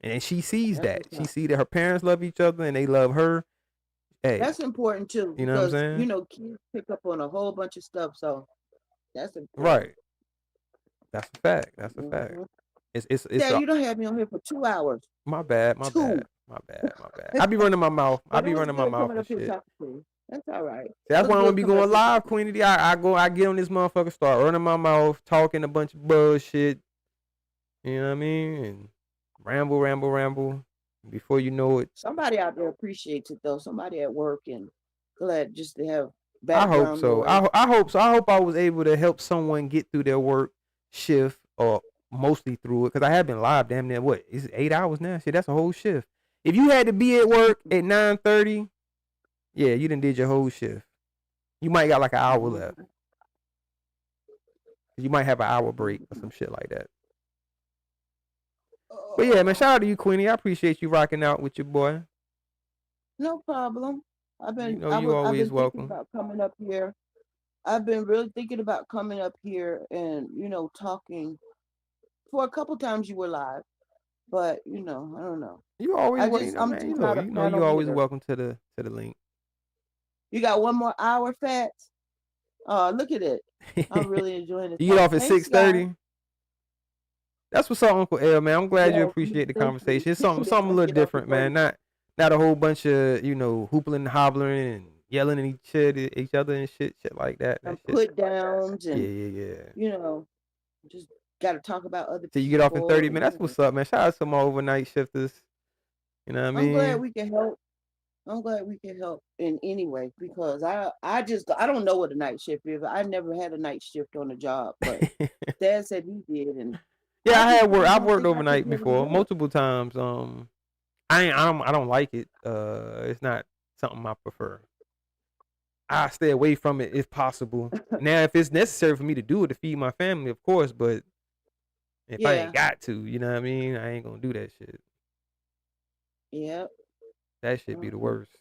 And she sees That's that. what's She up. see that her parents love each other and they love her. Hey, That's important too, you know what I'm because saying? kids pick up on a whole bunch of stuff, so that's important. Right. That's a fact. That's a fact. Mm-hmm. It's Dad, you don't have me on here for 2 hours. my bad. Two. I be running my mouth. I But it be was running my good mouth coming and up here shit. talking to you. That's all right. See, that's It why was I'm gonna good be coming going up here live, talking. Queen D. I get on this motherfucker, start running my mouth, talking a bunch of bullshit. You know what I mean? And ramble. Before you know it, Somebody out there appreciates it though. Somebody at work and glad just to have I hope background so. noise. I hope so. I hope I was able to help someone get through their work shift, or mostly through it, because I have been live damn near what? Is it 8 hours now? Shit, that's a whole shift. If you had to be at work at 9:30, yeah, you done did your whole shift. You might got like an hour left. You might have an hour break or some shit like that. But yeah, man, shout out to you, Queenie. I appreciate you rocking out with your boy. No problem. I've You been know I've you been always thinking welcome. about coming up here. I've been really thinking about coming up here and talking. For a couple times you were live, but I don't know. You always I'm man. just not a You panel always giver. welcome to the link. You got one more hour, Fats? Look at it. I'm really enjoying this. You get off at Thanks, guys. 6:30. That's what's up, Uncle L, man. I'm glad you Yes, appreciate the thank you. conversation. It's something a I little get off at different, man. 30. Not a whole bunch of hoopling and hobbling and yelling at each other and shit like that. And That shit. put downs and Yeah. just got to talk about other So you get off in 30 people. minutes. That's what's up, man. Shout out to my overnight shifters. You know what I I'm glad mean? we can help. I'm glad we can help in any way, because I don't know what a night shift is. I never had a night shift on a job, but Dad said he did, and Yeah, I just I've don't worked think I could overnight really before, do it. multiple times. I don't like it. It's not something I prefer. I stay away from it if possible. Now, if it's necessary for me to do it to feed my family, of course, but if I Yeah, ain't got to, you know what I mean? I ain't gonna do that shit. yeah. That shit be the Mhm. worst.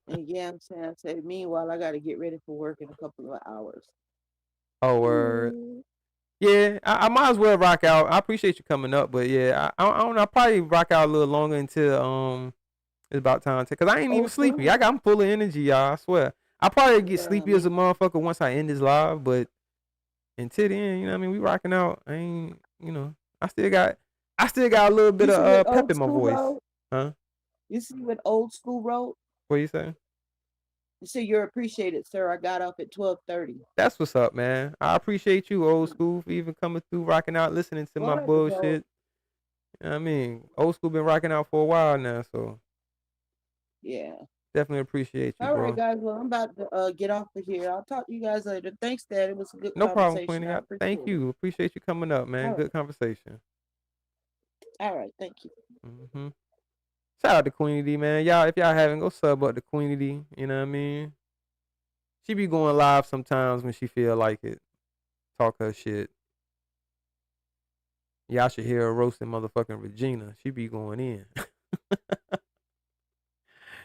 And yeah, I'm saying, I said, meanwhile, I got to get ready for work in a couple of hours. Oh, word. Yeah, I might as well rock out. I appreciate you coming up, but yeah, I don't know. I'll probably rock out a little longer until it's about time to, cause I ain't even Oh, sleepy. sure. I'm full of energy, y'all. I swear. I probably get sleepy Yeah, as a motherfucker once I end this live, but until then, you know what I mean? We rocking out. I ain't, I still got a little bit You see of what pep old in my school voice. wrote? Huh? You see what old school wrote? What you say? You say, you're appreciated, sir. I got up at 12:30. That's what's up, man. I appreciate you, old school, for even coming through, rocking out, listening to my Lord, bro. bullshit. You know what I mean? Old school been rocking out for a while now, so Yeah. definitely appreciate you, All right, bro. guys. Well, I'm about to get off of here. I'll talk to you guys later. Thanks, Dad. It was a good No problem, conversation. Queenie. I Thank appreciate it. you. Appreciate you coming up, man. All right. Good conversation. All right. Thank you. hmm Shout out to Queenie D, man. Y'all, if y'all haven't, go sub up to Queenie D. You know what I mean? She be going live sometimes when she feel like it. Talk her shit. Y'all should hear her roasting motherfucking Regina. She be going in.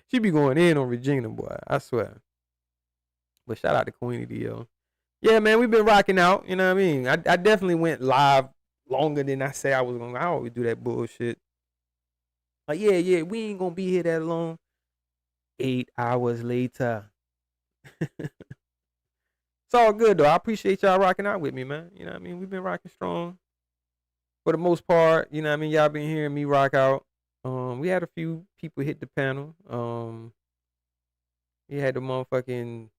She be going in on Regina, boy. I swear. But shout out to Queenie D, yo. Yeah, man, we've been rocking out. You know what I mean? I definitely went live longer than I say I was going to. I always do that bullshit. Like, yeah, we ain't going to be here that long. 8 hours later. It's all good, though. I appreciate y'all rocking out with me, man. You know what I mean? We've been rocking strong. For the most part, you know what I mean? Y'all been hearing me rock out. We had a few people hit the panel. We had the motherfucking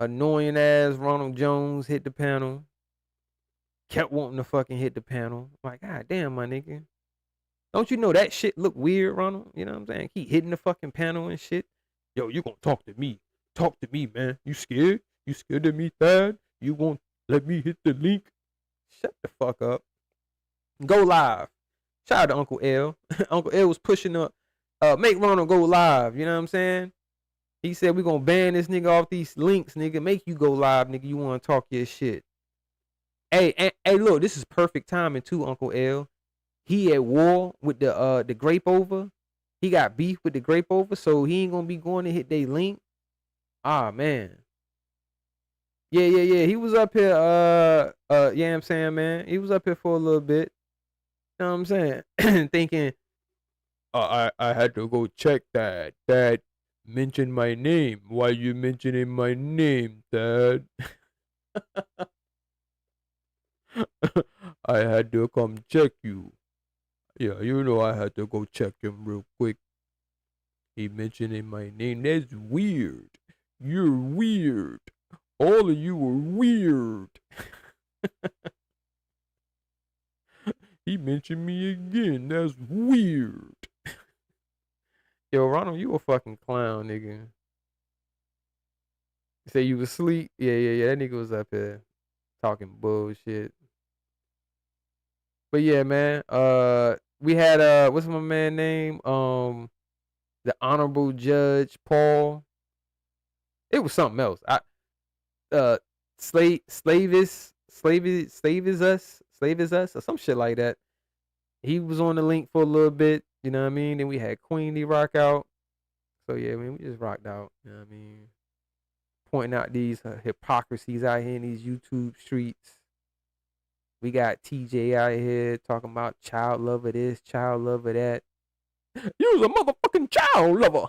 annoying ass Ronald Jones hit the panel. Kept wanting to fucking hit the panel. Like, God damn, my nigga. Don't you know that shit look weird, Ronald? You know what I'm saying? Keep hitting the fucking panel and shit. Yo, you gonna talk to me. Talk to me, man. You scared? You scared of me, Thad? You won't let me hit the link? Shut the fuck up. Go live. Shout out to Uncle L. Uncle L was pushing up. Make Ronald go live. You know what I'm saying? He said we gonna ban this nigga off these links, nigga. Make you go live, nigga. You wanna talk your shit. Hey, look, this is perfect timing too, Uncle L. He at war with the grape over. He got beef with the grape over, so he ain't gonna be going to hit they link. Ah, man. Yeah. He was up here, yeah, I'm saying, man. He was up here for a little bit. You know what I'm saying? Thinking, I had to go check that. Dad mentioned my name. Why you mentioning my name, Dad? I had to come check you. Yeah, you know I had to go check him real quick. He mentioning my name. That's weird. You're weird. All of you are weird. He mentioned me again. That's weird. Yo, Ronald, you a fucking clown, nigga. You say you was asleep? Yeah. That nigga was up here talking bullshit. But yeah, man. We had what's my man name? The Honorable Judge Paul. It was something else. Slave is us, or some shit like that. He was on the link for a little bit, you know what I mean? Then we had Queenie rock out. So yeah, man, we just rocked out, you know what I mean? Pointing out these hypocrisies out here in these YouTube streets. We got TJ out here talking about child lover this, child lover that. You's a motherfucking child lover.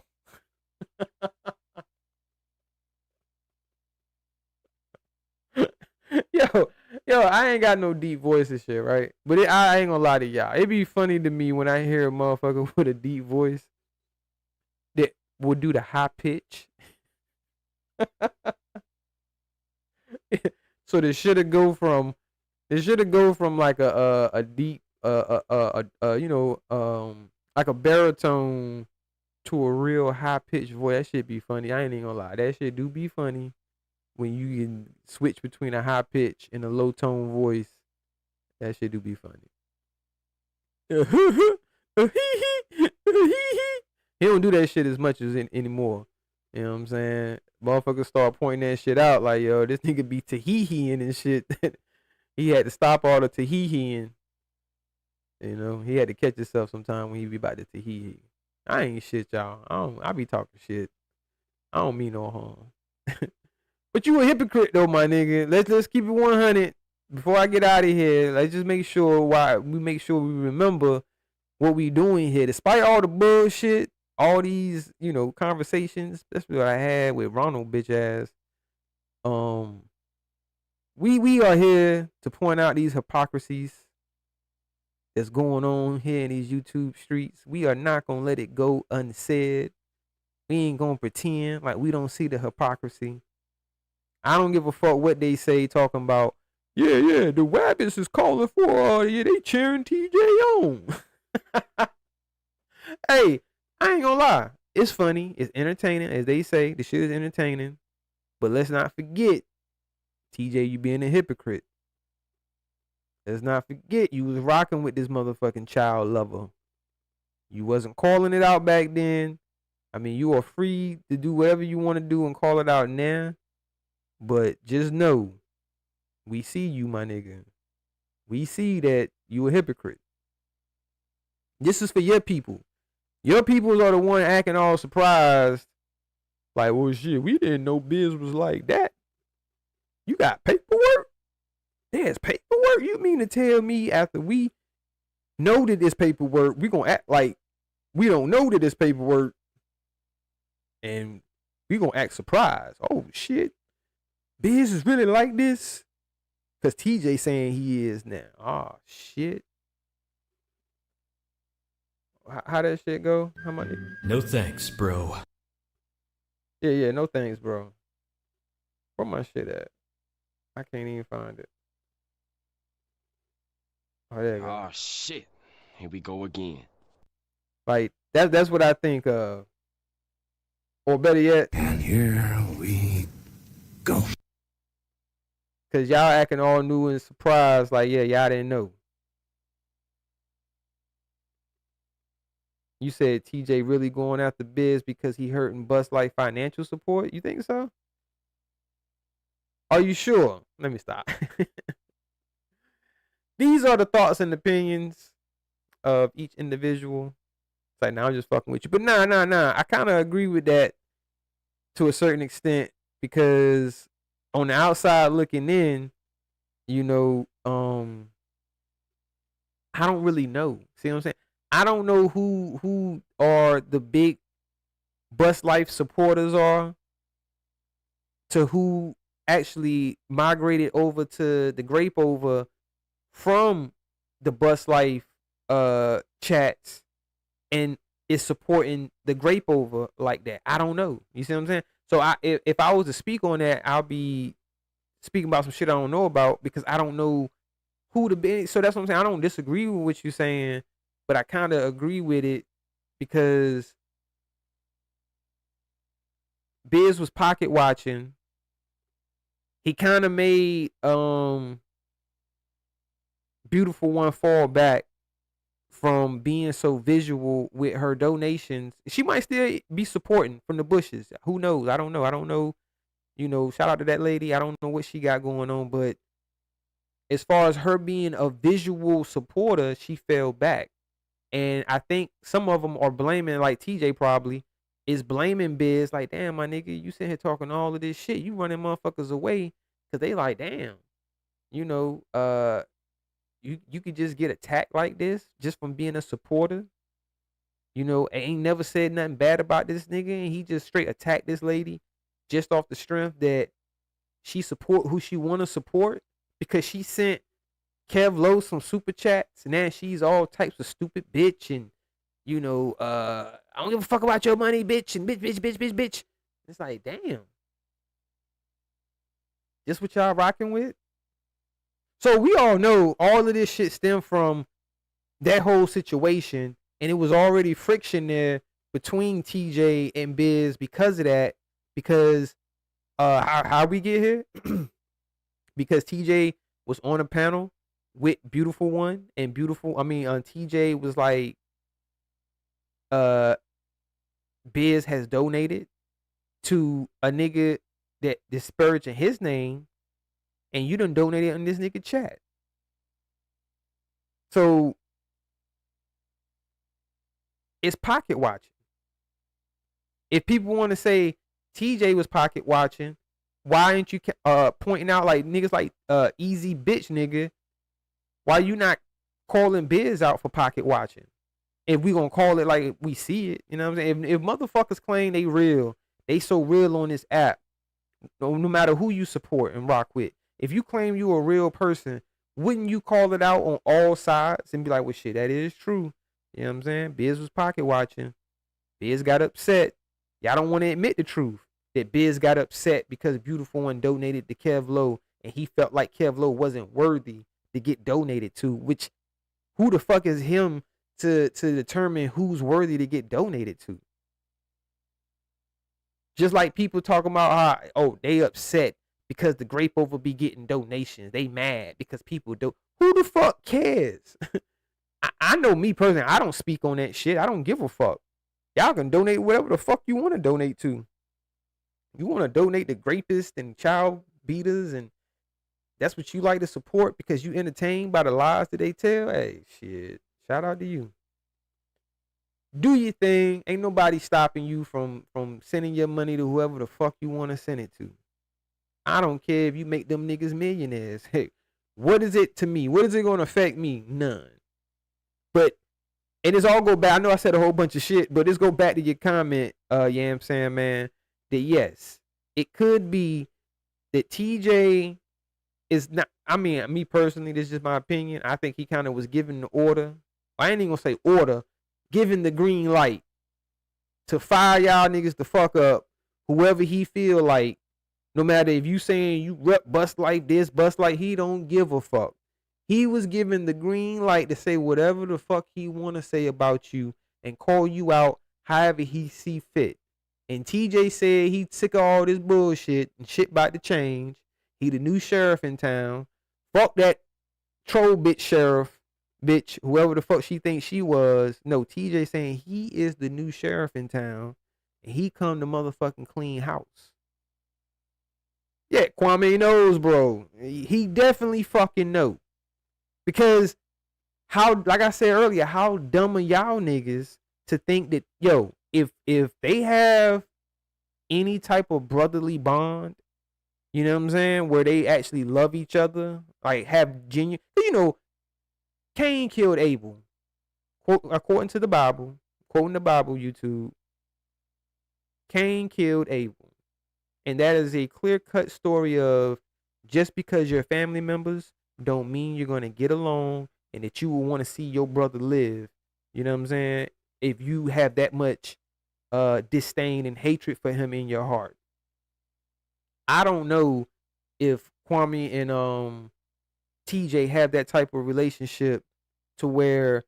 Yo, I ain't got no deep voice and shit, right? But I ain't gonna lie to y'all. It be funny to me when I hear a motherfucker with a deep voice that will do the high pitch. So this should go from like a deep like a baritone to a real high pitched voice. That shit be funny. I ain't even gonna lie. That shit do be funny when you can switch between a high pitch and a low tone voice. That shit do be funny. He don't do that shit as much as anymore. You know what I'm saying? Motherfuckers start pointing that shit out like, yo, this nigga be tahihiing and shit. He had to stop all the tahihiing. You know, he had to catch himself sometime when he be about to tahihi. I ain't shit, y'all. I be talking shit. I don't mean no harm. But you a hypocrite though, my nigga. Let's keep it 100 before I get out of here. Let's just make sure we remember what we doing here. Despite all the bullshit, all these, conversations, that's what I had with Ronald bitch ass. We are here to point out these hypocrisies that's going on here in these YouTube streets. We are not gonna let it go unsaid. We ain't gonna pretend like we don't see the hypocrisy. I don't give a fuck what they say talking about. Yeah, the Wabbits is calling for they cheering TJ on. Hey, I ain't gonna lie. It's funny, it's entertaining, as they say, the shit is entertaining. But let's not forget, TJ, you being a hypocrite. Let's not forget you was rocking with this motherfucking child lover. You wasn't calling it out back then. I mean, you are free to do whatever you want to do and call it out now. But just know, we see you, my nigga. We see that you a hypocrite. This is for your people. Your people are the one acting all surprised. Like, well, shit, we didn't know Biz was like that. You got paperwork? There's paperwork? You mean to tell me after we know that this paperwork, we gonna act like we don't know that this paperwork and we gonna act surprised? Oh, shit. Biz is really like this? Because TJ saying he is now. Oh, shit. How that shit go? How much? No thanks, bro. Yeah, no thanks, bro. Where my shit at? I can't even find it. Oh, there you go. Oh shit. Here we go again. Like that's what I think of. Or better yet, And here we go. cause y'all acting all new and surprised, like yeah, y'all didn't know. You said TJ really going after Biz because he hurt and bust like financial support? You think so? Are you sure? Let me stop. These are the thoughts and opinions of each individual. It's like, now I'm just fucking with you. But nah. I kind of agree with that to a certain extent because on the outside looking in, you know, I don't really know. See what I'm saying? I don't know who are the big Bust Life supporters are to who actually migrated over to the Grape Over from the Bust Life chats and is supporting the Grape Over like that. I don't know. You see what I'm saying? So if I was to speak on that, I'll be speaking about some shit I don't know about because I don't know who the big. So that's what I'm saying. I don't disagree with what you're saying, but I kind of agree with it because Biz was pocket watching. He kind of made Beautiful One fall back from being so visual with her donations. She might still be supporting from the bushes. Who knows? I don't know. You know, shout out to that lady. I don't know what she got going on, but as far as her being a visual supporter, she fell back. And I think some of them are blaming, like TJ probably, is blaming Biz. Like, damn, my nigga, you sitting here talking all of this shit. You running motherfuckers away because they like, damn, you know, you could just get attacked like this just from being a supporter. You know, ain't never said nothing bad about this nigga, and he just straight attacked this lady just off the strength that she support who she want to support because she sent Kev Lowe some super chats, and now she's all types of stupid bitch and, you know, I don't give a fuck about your money, bitch, and bitch. It's like, damn. This what y'all rocking with? So we all know all of this shit stemmed from that whole situation, and it was already friction there between TJ and Biz because of that. Because how we get here? Because TJ was on a panel with Beautiful One, and TJ was like, Biz has donated to a nigga that disparaging his name, and you done donated on this nigga chat. So it's pocket watching. If people want to say TJ was pocket watching, why ain't you pointing out like niggas like Easy Bitch nigga? Why you not calling Biz out for pocket watching? If we gonna call it like we see it, you know what I'm saying? If motherfuckers claim they real, they so real on this app, no matter who you support and rock with. If you claim you a real person, wouldn't you call it out on all sides and be like, well, shit, that is true. You know what I'm saying? Biz was pocket watching. Biz got upset. Y'all don't want to admit the truth that Biz got upset because Beautiful One donated to Kev Lowe, and he felt like Kev Lowe wasn't worthy to get donated to, which who the fuck is him to determine who's worthy to get donated to? Just like people talking about how, they upset because the Grape Over be getting donations. They mad because people do. Who the fuck cares? I know me personally, I don't speak on that shit. I don't give a fuck. Y'all can donate whatever the fuck you want to donate to. You want to donate to rapists and child beaters, and that's what you like to support because you entertained by the lies that they tell? Hey, shit. Shout out to you. Do your thing. Ain't nobody stopping you from sending your money to whoever the fuck you want to send it to. I don't care if you make them niggas millionaires. Hey, what is it to me? What is it going to affect me? None. But, and it's all go back. I know I said a whole bunch of shit, but let's go back to your comment, you know what I'm saying, man, that yes, it could be that TJ is not, me personally, this is just my opinion. I think he kind of was given the order. I ain't even going to say order. Given the green light to fire y'all niggas the fuck up, whoever he feel like No matter if you saying you rep bust like this, bust like he don't give a fuck. He was given the green light to say whatever the fuck he want to say about you and call you out however he see fit. And TJ said he sick of all this bullshit and shit about to change. He the new sheriff in town. Fuck that troll bitch sheriff, bitch, whoever the fuck she thinks she was. No, TJ saying he is the new sheriff in town and he come to motherfucking clean house. Yeah, Kwame knows, bro. He definitely fucking know. Because how, like I said earlier, how dumb are y'all niggas to think that, yo, if they have any type of brotherly bond, you know what I'm saying, where they actually love each other, like have genuine, you know, Cain killed Abel, according to the Bible, quoting the Bible, YouTube. Cain killed Abel. And that is a clear-cut story of just because you're family members don't mean you're going to get along and that you will want to see your brother live. You know what I'm saying? If you have that much disdain and hatred for him in your heart. I don't know if Kwame and TJ have that type of relationship to where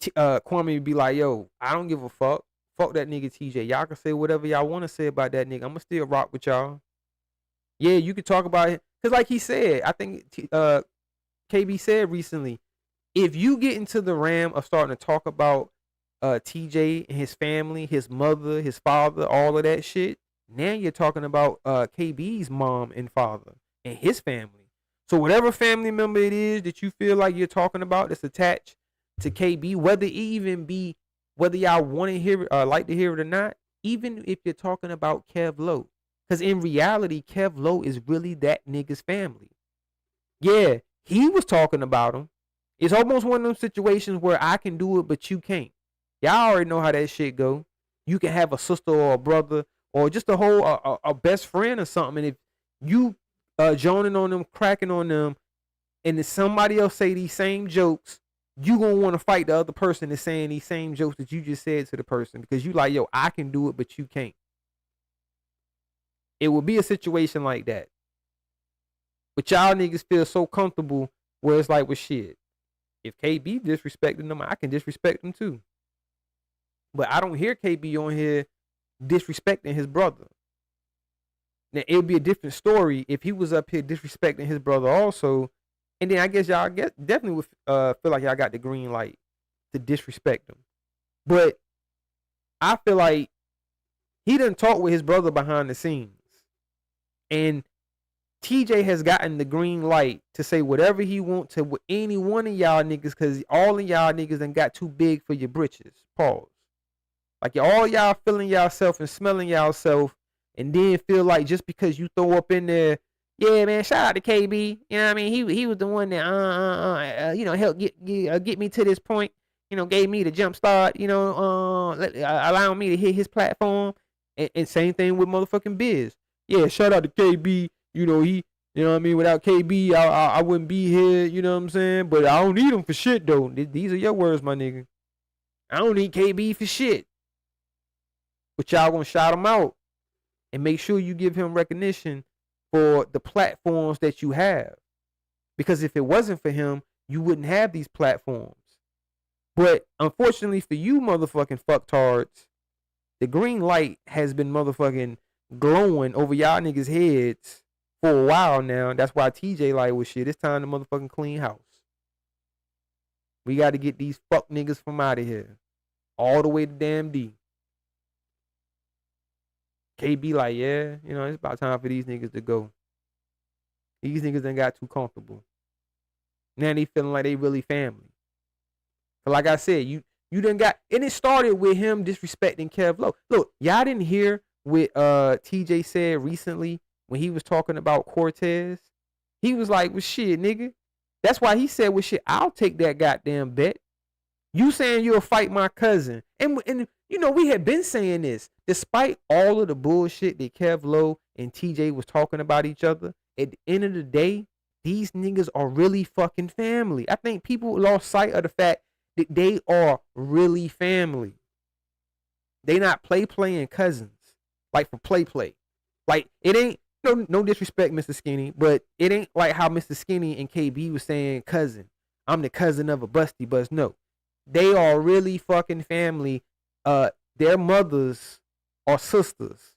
Kwame would be like, yo, I don't give a fuck. Fuck that nigga TJ. Y'all can say whatever y'all want to say about that nigga. I'm going to still rock with y'all. Yeah, you could talk about it. Because like he said, I think KB said recently, if you get into the ram of starting to talk about TJ and his family, his mother, his father, all of that shit, now you're talking about KB's mom and father and his family. So whatever family member it is that you feel like you're talking about that's attached to KB, whether y'all want to hear it, like to hear it or not, even if you're talking about Kev Lowe. Because in reality, Kev Lowe is really that nigga's family. Yeah, he was talking about him. It's almost one of those situations where I can do it, but you can't. Y'all already know how that shit go. You can have a sister or a brother or just a whole a best friend or something. And if you joining on them, cracking on them, and if somebody else say these same jokes, you gonna want to fight the other person that's saying these same jokes that you just said to the person because you like, yo, I can do it, but you can't. It will be a situation like that. But y'all niggas feel so comfortable where it's like, well, shit, if KB disrespecting them, I can disrespect them too. But I don't hear KB on here disrespecting his brother. Now, it would be a different story if he was up here disrespecting his brother also. And then I guess y'all definitely would feel like y'all got the green light to disrespect him. But I feel like he done talk with his brother behind the scenes. And TJ has gotten the green light to say whatever he wants to any one of y'all niggas because all of y'all niggas done got too big for your britches. Pause. Like all y'all feeling y'allself and smelling y'allself and then feel like just because you throw up in there, yeah, man, shout out to KB. You know what I mean? He was the one that, you know, helped get me to this point. You know, gave me the jump start, you know, allowing me to hit his platform. And same thing with motherfucking Biz. Yeah, shout out to KB. You know, you know what I mean? Without KB, I wouldn't be here, you know what I'm saying? But I don't need him for shit, though. These are your words, my nigga. I don't need KB for shit. But y'all gonna shout him out and make sure you give him recognition for the platforms that you have. Because if it wasn't for him, you wouldn't have these platforms. But unfortunately for you motherfucking fucktards, the green light has been motherfucking glowing over y'all niggas' heads for a while now. That's why TJ like, well, shit, it's time to motherfucking clean house. We got to get these fuck niggas from out of here. All the way to damn D. KB like, yeah, you know, it's about time for these niggas to go. These niggas done got too comfortable. Now they feeling like they really family. But like I said, you done got, and it started with him disrespecting Kev Lowe. Look, y'all didn't hear what TJ said recently when he was talking about Cortez. He was like, well, shit, nigga. That's why he said, well, shit, I'll take that goddamn bet. You saying you'll fight my cousin. And you know, we had been saying this. Despite all of the bullshit that Kev Lowe and TJ was talking about each other, at the end of the day, these niggas are really fucking family. I think people lost sight of the fact that they are really family. They not playing cousins. Like for play. Like it ain't no disrespect, Mr. Skinny, but it ain't like how Mr. Skinny and KB was saying cousin. I'm the cousin of a busty bus. No, they are really fucking family. Their mothers are sisters.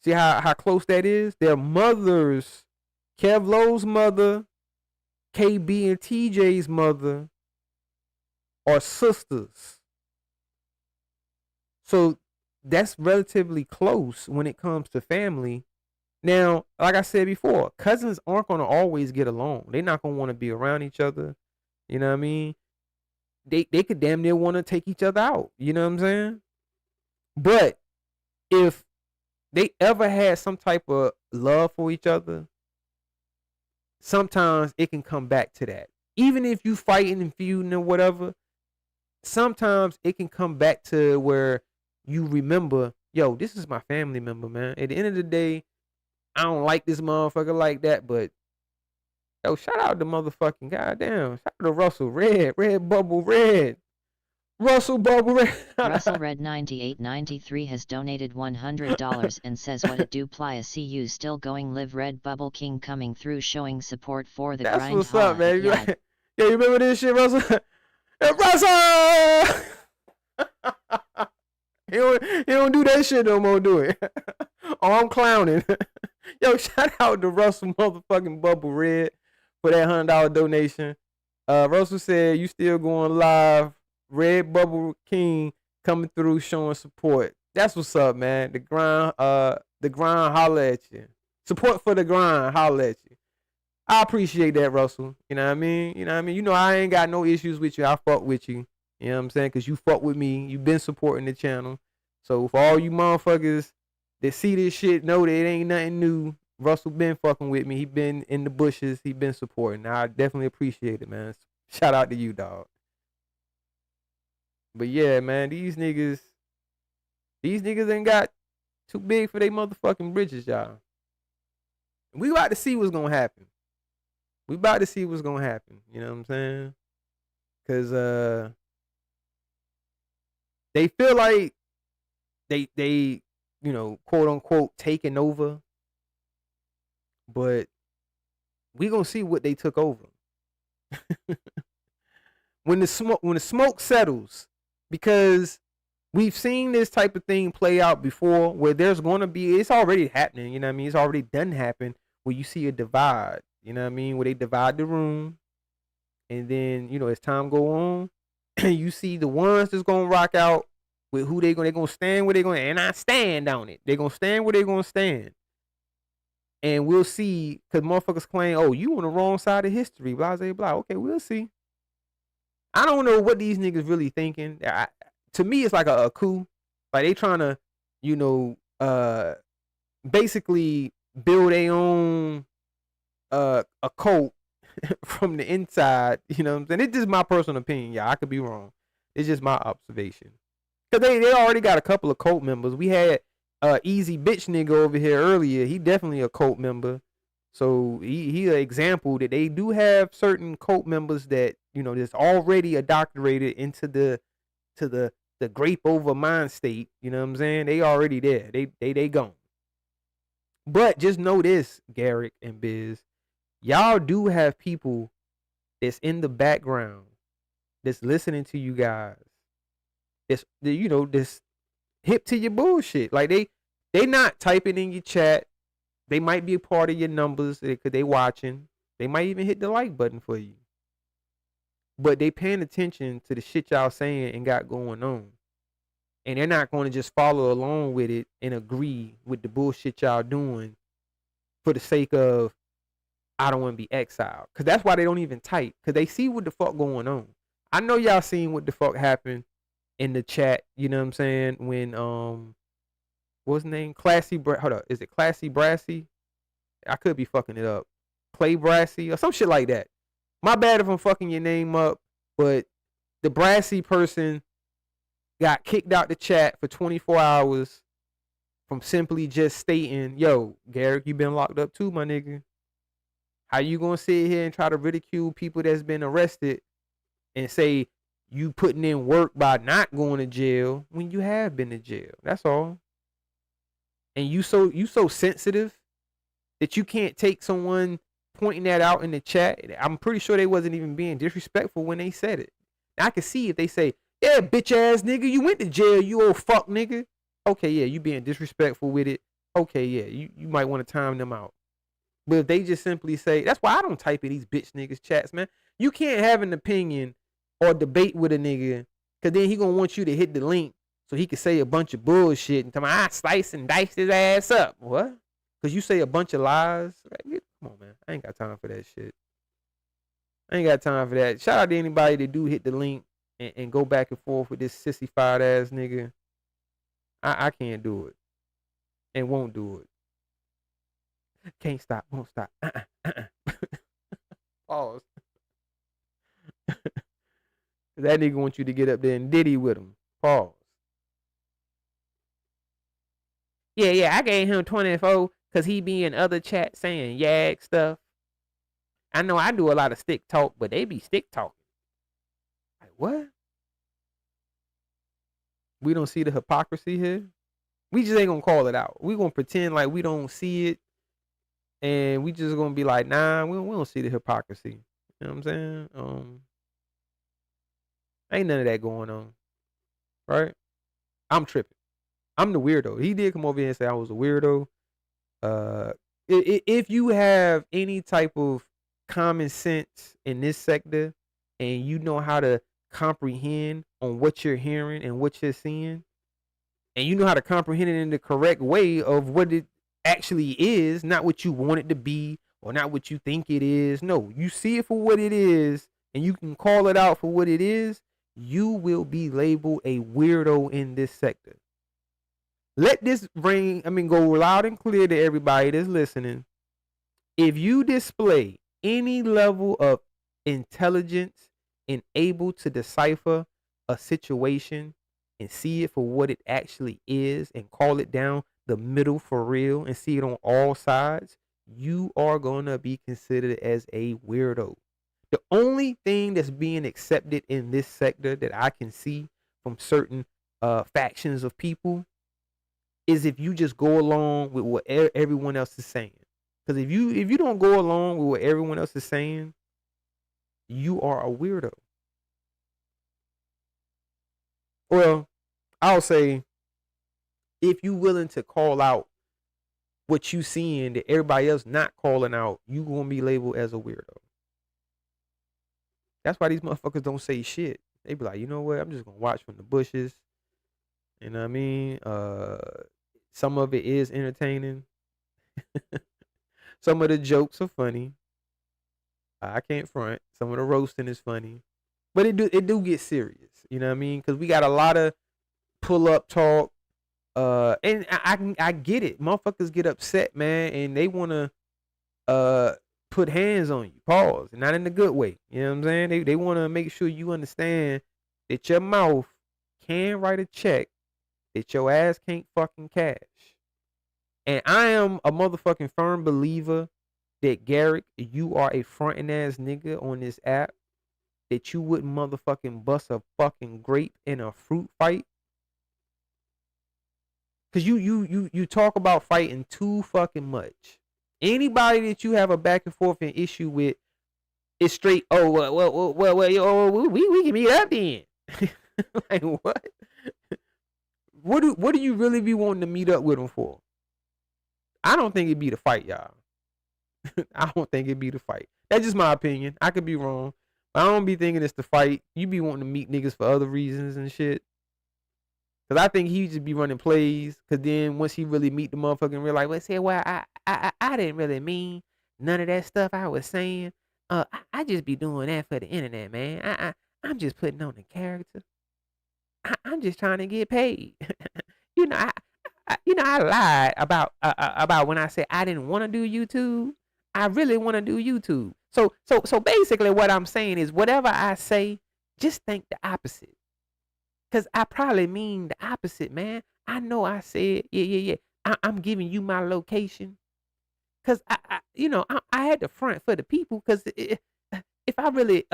See how close that is? Their mothers, Kev Lowe's mother, KB and TJ's mother are sisters. So that's relatively close when it comes to family. Now, like I said before, cousins aren't going to always get along. They're not going to want to be around each other. You know what I mean? They could damn near want to take each other out. You know what I'm saying? But if they ever had some type of love for each other, sometimes it can come back to that. Even if you fighting and feuding or whatever, sometimes it can come back to where you remember, yo, this is my family member, man. At the end of the day, I don't like this motherfucker like that, but yo, shout out to motherfucking goddamn. Shout out to Russell Red Bubble Red. Russell Bubble Red. Russell Red 9893 has donated $100 and says, what it do, playa, see you still going, live Red Bubble King coming through, showing support for the That's grind. what's up, man. Yeah, you remember this shit, Russell? Hey, Russell! He don't do that shit no more, do it. Oh, I'm clowning. Yo, shout out to Russell motherfucking Bubble Red for that $100 donation. Russell said you still going live. Red Bubble King coming through showing support. That's what's up, man. The grind holla at you. Support for the grind, holla at you. I appreciate that, Russell. You know what I mean? You know what I mean? You know I ain't got no issues with you. I fuck with you. You know what I'm saying? Because you fuck with me. You've been supporting the channel. So for all you motherfuckers that see this shit, know that it ain't nothing new. Russell been fucking with me. He been in the bushes. He been supporting. I definitely appreciate it, man. Shout out to you, dog. But yeah, man, these niggas ain't got too big for they motherfucking britches, y'all. We about to see what's gonna happen. You know what I'm saying? Cause they feel like they you know, quote unquote taking over. But we gonna see what they took over. When the smoke settles, because we've seen this type of thing play out before, where there's gonna be, it's already happening, you know what I mean? It's already done happen, where you see a divide, you know what I mean? Where they divide the room, and then, you know, as time go on, you see the ones that's gonna rock out with who they gonna stand where they gonna, and I stand on it. They gonna stand where they gonna stand. And we'll see, because motherfuckers claim, oh, you on the wrong side of history, blah, blah, blah. Okay, we'll see. I don't know what these niggas really thinking. To me, it's like a coup. Like they trying to, you know, basically build their own a cult from the inside. You know what I'm saying? It's just my personal opinion. Yeah, I could be wrong. It's just my observation. Because they already got a couple of cult members. We had Easy Bitch nigga over here earlier. He definitely a cult member. So he an example that they do have certain cult members that, you know, that's already indoctrinated into the grape over mind state. You know what I'm saying? They already there. They gone. But just know this, Garrick and Biz, y'all do have people that's in the background that's listening to you guys. That's, you know, that's hip to your bullshit. Like they not typing in your chat. They might be a part of your numbers because they watching. They might even hit the like button for you. But they paying attention to the shit y'all saying and got going on. And they're not going to just follow along with it and agree with the bullshit y'all doing for the sake of, I don't want to be exiled. Because that's why they don't even type. Because they see what the fuck going on. I know y'all seen what the fuck happened in the chat. You know what I'm saying? When, what's his name? Hold up. Is it Classy Brassy? I could be fucking it up. Clay Brassy or some shit like that. My bad if I'm fucking your name up, but the Brassy person got kicked out the chat for 24 hours from simply just stating, yo, Garrick, you been locked up too, my nigga. How you gonna sit here and try to ridicule people that's been arrested and say you putting in work by not going to jail when you have been to jail? That's all. and you so sensitive that you can't take someone pointing that out in the chat. I'm pretty sure they wasn't even being disrespectful when they said it. Now, I can see if they say, yeah, bitch ass nigga, you went to jail, you old fuck nigga. Okay, yeah, you being disrespectful with it. Okay, yeah, you might want to time them out. But if they just simply say, that's why I don't type in these bitch niggas chats, man. You can't have an opinion or debate with a nigga, because then he going to want you to hit the link so he can say a bunch of bullshit and tell me, I slice and dice his ass up. What? Because you say a bunch of lies? Come on, man. I ain't got time for that shit. I ain't got time for that. Shout out to anybody that do hit the link and go back and forth with this sissified ass nigga. I can't do it. And won't do it. Can't stop, won't stop. Pause. That nigga wants you to get up there and diddy with him. Pause. Yeah, I gave him 24 because he be in other chats saying yag stuff. I know I do a lot of stick talk, but they be stick talking. Like, what? We don't see the hypocrisy here? We just ain't gonna call it out. We gonna pretend like we don't see it, and we just gonna be like, nah, we don't see the hypocrisy. You know what I'm saying? Ain't none of that going on, right? I'm tripping. I'm the weirdo. He did come over here and say I was a weirdo. If you have any type of common sense in this sector, and you know how to comprehend on what you're hearing and what you're seeing, and you know how to comprehend it in the correct way of what it actually is, not what you want it to be or not what you think it is. No, you see it for what it is, and you can call it out for what it is. You will be labeled a weirdo in this sector. Let this go loud and clear to everybody that's listening. If you display any level of intelligence and able to decipher a situation and see it for what it actually is and call it down the middle for real and see it on all sides, you are going to be considered as a weirdo. The only thing that's being accepted in this sector that I can see from certain factions of people is if you just go along with what everyone else is saying. Because if you don't go along with what everyone else is saying, you are a weirdo. Well, I'll say if you willing to call out what you seeing that everybody else not calling out, you gonna be labeled as a weirdo. That's why these motherfuckers don't say shit. They be like, you know what? I'm just gonna watch from the bushes. You know what I mean? Some of it is entertaining. Some of the jokes are funny. I can't front. Some of the roasting is funny, but it do get serious. You know what I mean? Because we got a lot of pull up talk. And I get it. Motherfuckers get upset, man, and they wanna put hands on you. Pause. Not in the good way. You know what I'm saying? They wanna make sure you understand that your mouth can write a check that your ass can't fucking cash. And I am a motherfucking firm believer that Garrick, you are a fronting ass nigga on this app, that you wouldn't motherfucking bust a fucking grape in a fruit fight. Cause you talk about fighting too fucking much. Anybody that you have a back and forth and issue with is straight. Oh well, we can meet up then. Like what? What do you really be wanting to meet up with them for? I don't think it'd be the fight, y'all. I don't think it'd be the fight. That's just my opinion. I could be wrong. But I don't be thinking it's the fight. You be wanting to meet niggas for other reasons and shit. Cause I think he just be running plays. Cause then once he really meet the motherfucker and realize, I didn't really mean none of that stuff I was saying. I just be doing that for the internet, man. I'm just putting on the character. I'm just trying to get paid. I lied about when I said I didn't want to do YouTube. I really want to do YouTube. So basically what I'm saying is whatever I say, just think the opposite. Cause I probably mean the opposite, man. I know I said, yeah. I'm giving you my location. Cause I had to front for the people. Cause if I really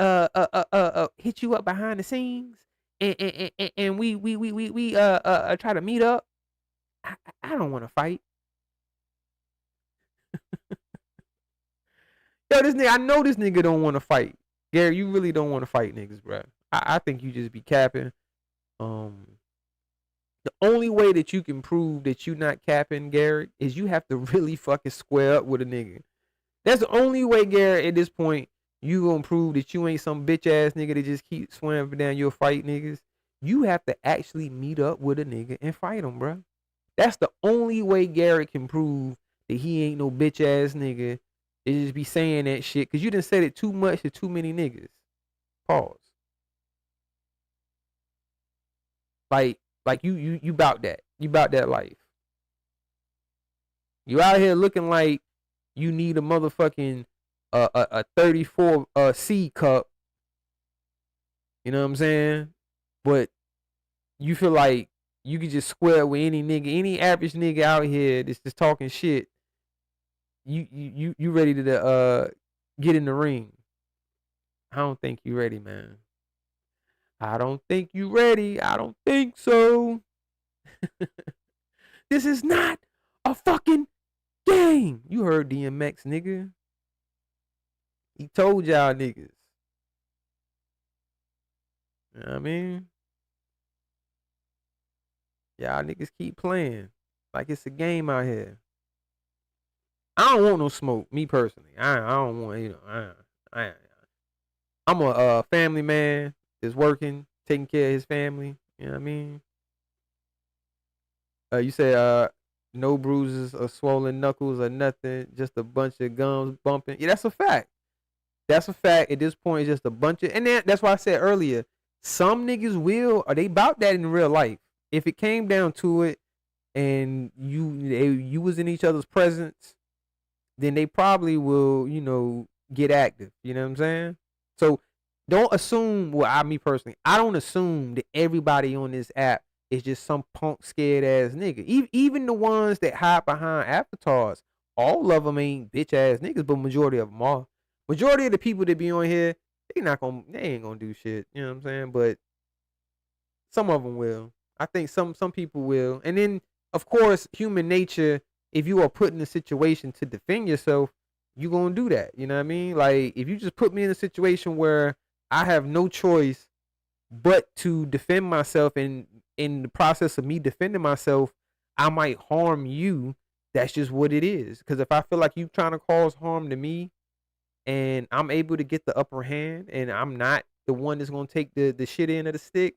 hit you up behind the scenes and we try to meet up, I don't want to fight. Yo, this nigga, I know this nigga don't want to fight. Gary, you really don't want to fight niggas, bro. I think you just be capping. The only way that you can prove that you not capping, Garrick, is you have to really fucking square up with a nigga. That's the only way, Garrick, at this point, you gonna prove that you ain't some bitch ass nigga that just keep swearing up and down you'll fight niggas. You have to actually meet up with a nigga and fight him, bro. That's the only way Garrick can prove that he ain't no bitch ass nigga. They just be saying that shit because you done said it too much to too many niggas. Pause. Like you bout that. You bout that life. You out here looking like you need a motherfucking a 34 C cup. You know what I'm saying? But you feel like you could just square with any nigga, any average nigga out here that's just talking shit. You ready to get in the ring. I don't think you ready, man. I don't think you ready. I don't think so. This is not a fucking game. You heard DMX, nigga. He told y'all niggas. You know what I mean? Y'all niggas keep playing like it's a game out here. I don't want no smoke, me personally. I don't want, you know, I'm a family man that's working, taking care of his family. You know what I mean? You said no bruises or swollen knuckles or nothing, just a bunch of gums bumping. Yeah, that's a fact. That's a fact. At this point, it's just a bunch of, and that's why I said earlier, some niggas will, or they bout that in real life. If it came down to it, and you was in each other's presence, then they probably will, you know, get active. You know what I'm saying? So don't assume, me personally, I don't assume that everybody on this app is just some punk scared ass nigga. Even the ones that hide behind avatars, all of them ain't bitch ass niggas, but majority of them are. Majority of the people that be on here, they ain't gonna do shit. You know what I'm saying? But some of them will. I think some people will. And then, of course, human nature, if you are put in a situation to defend yourself, you gonna do that. You know what I mean? Like, if you just put me in a situation where I have no choice but to defend myself, and in the process of me defending myself, I might harm you. That's just what it is. Because if I feel like you trying to cause harm to me, and I'm able to get the upper hand, and I'm not the one that's gonna take the shit end of the stick,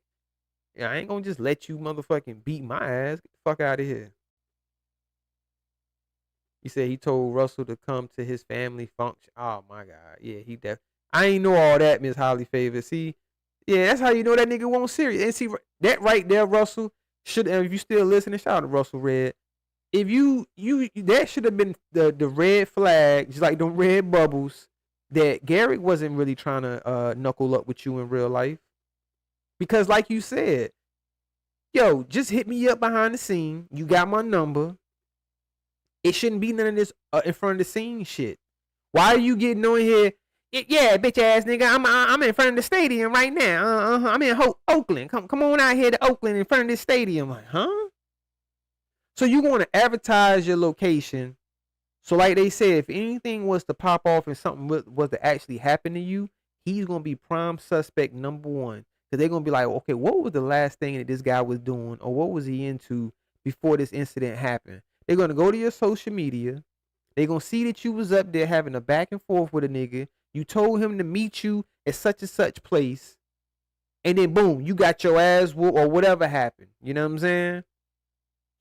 I ain't gonna just let you motherfucking beat my ass. Get the fuck out of here. He said he told Russell to come to his family function. Oh my God. Yeah, I ain't know all that, Miss Holly Favor. See, yeah, that's how you know that nigga won't serious. And see, that right there, Russell, if you still listening, shout out to Russell Red. If you that should have been the red flag, just like them red bubbles, that Garrick wasn't really trying to knuckle up with you in real life. Because like you said, yo, just hit me up behind the scene. You got my number. It shouldn't be none of this in front of the scene shit. Why are you getting on here? Yeah, bitch ass nigga. I'm in front of the stadium right now. I'm in Oakland. Come on out here to Oakland in front of this stadium. Like, huh? So you want to advertise your location. So like they said, if anything was to pop off and something was to actually happen to you, he's gonna be prime suspect number one. Because they're gonna be like, okay, what was the last thing that this guy was doing, or what was he into before this incident happened? They're gonna go to your social media. They're gonna see that you was up there having a back and forth with a nigga. You told him to meet you at such and such place, and then boom, you got your ass whooped or whatever happened. You know what I'm saying?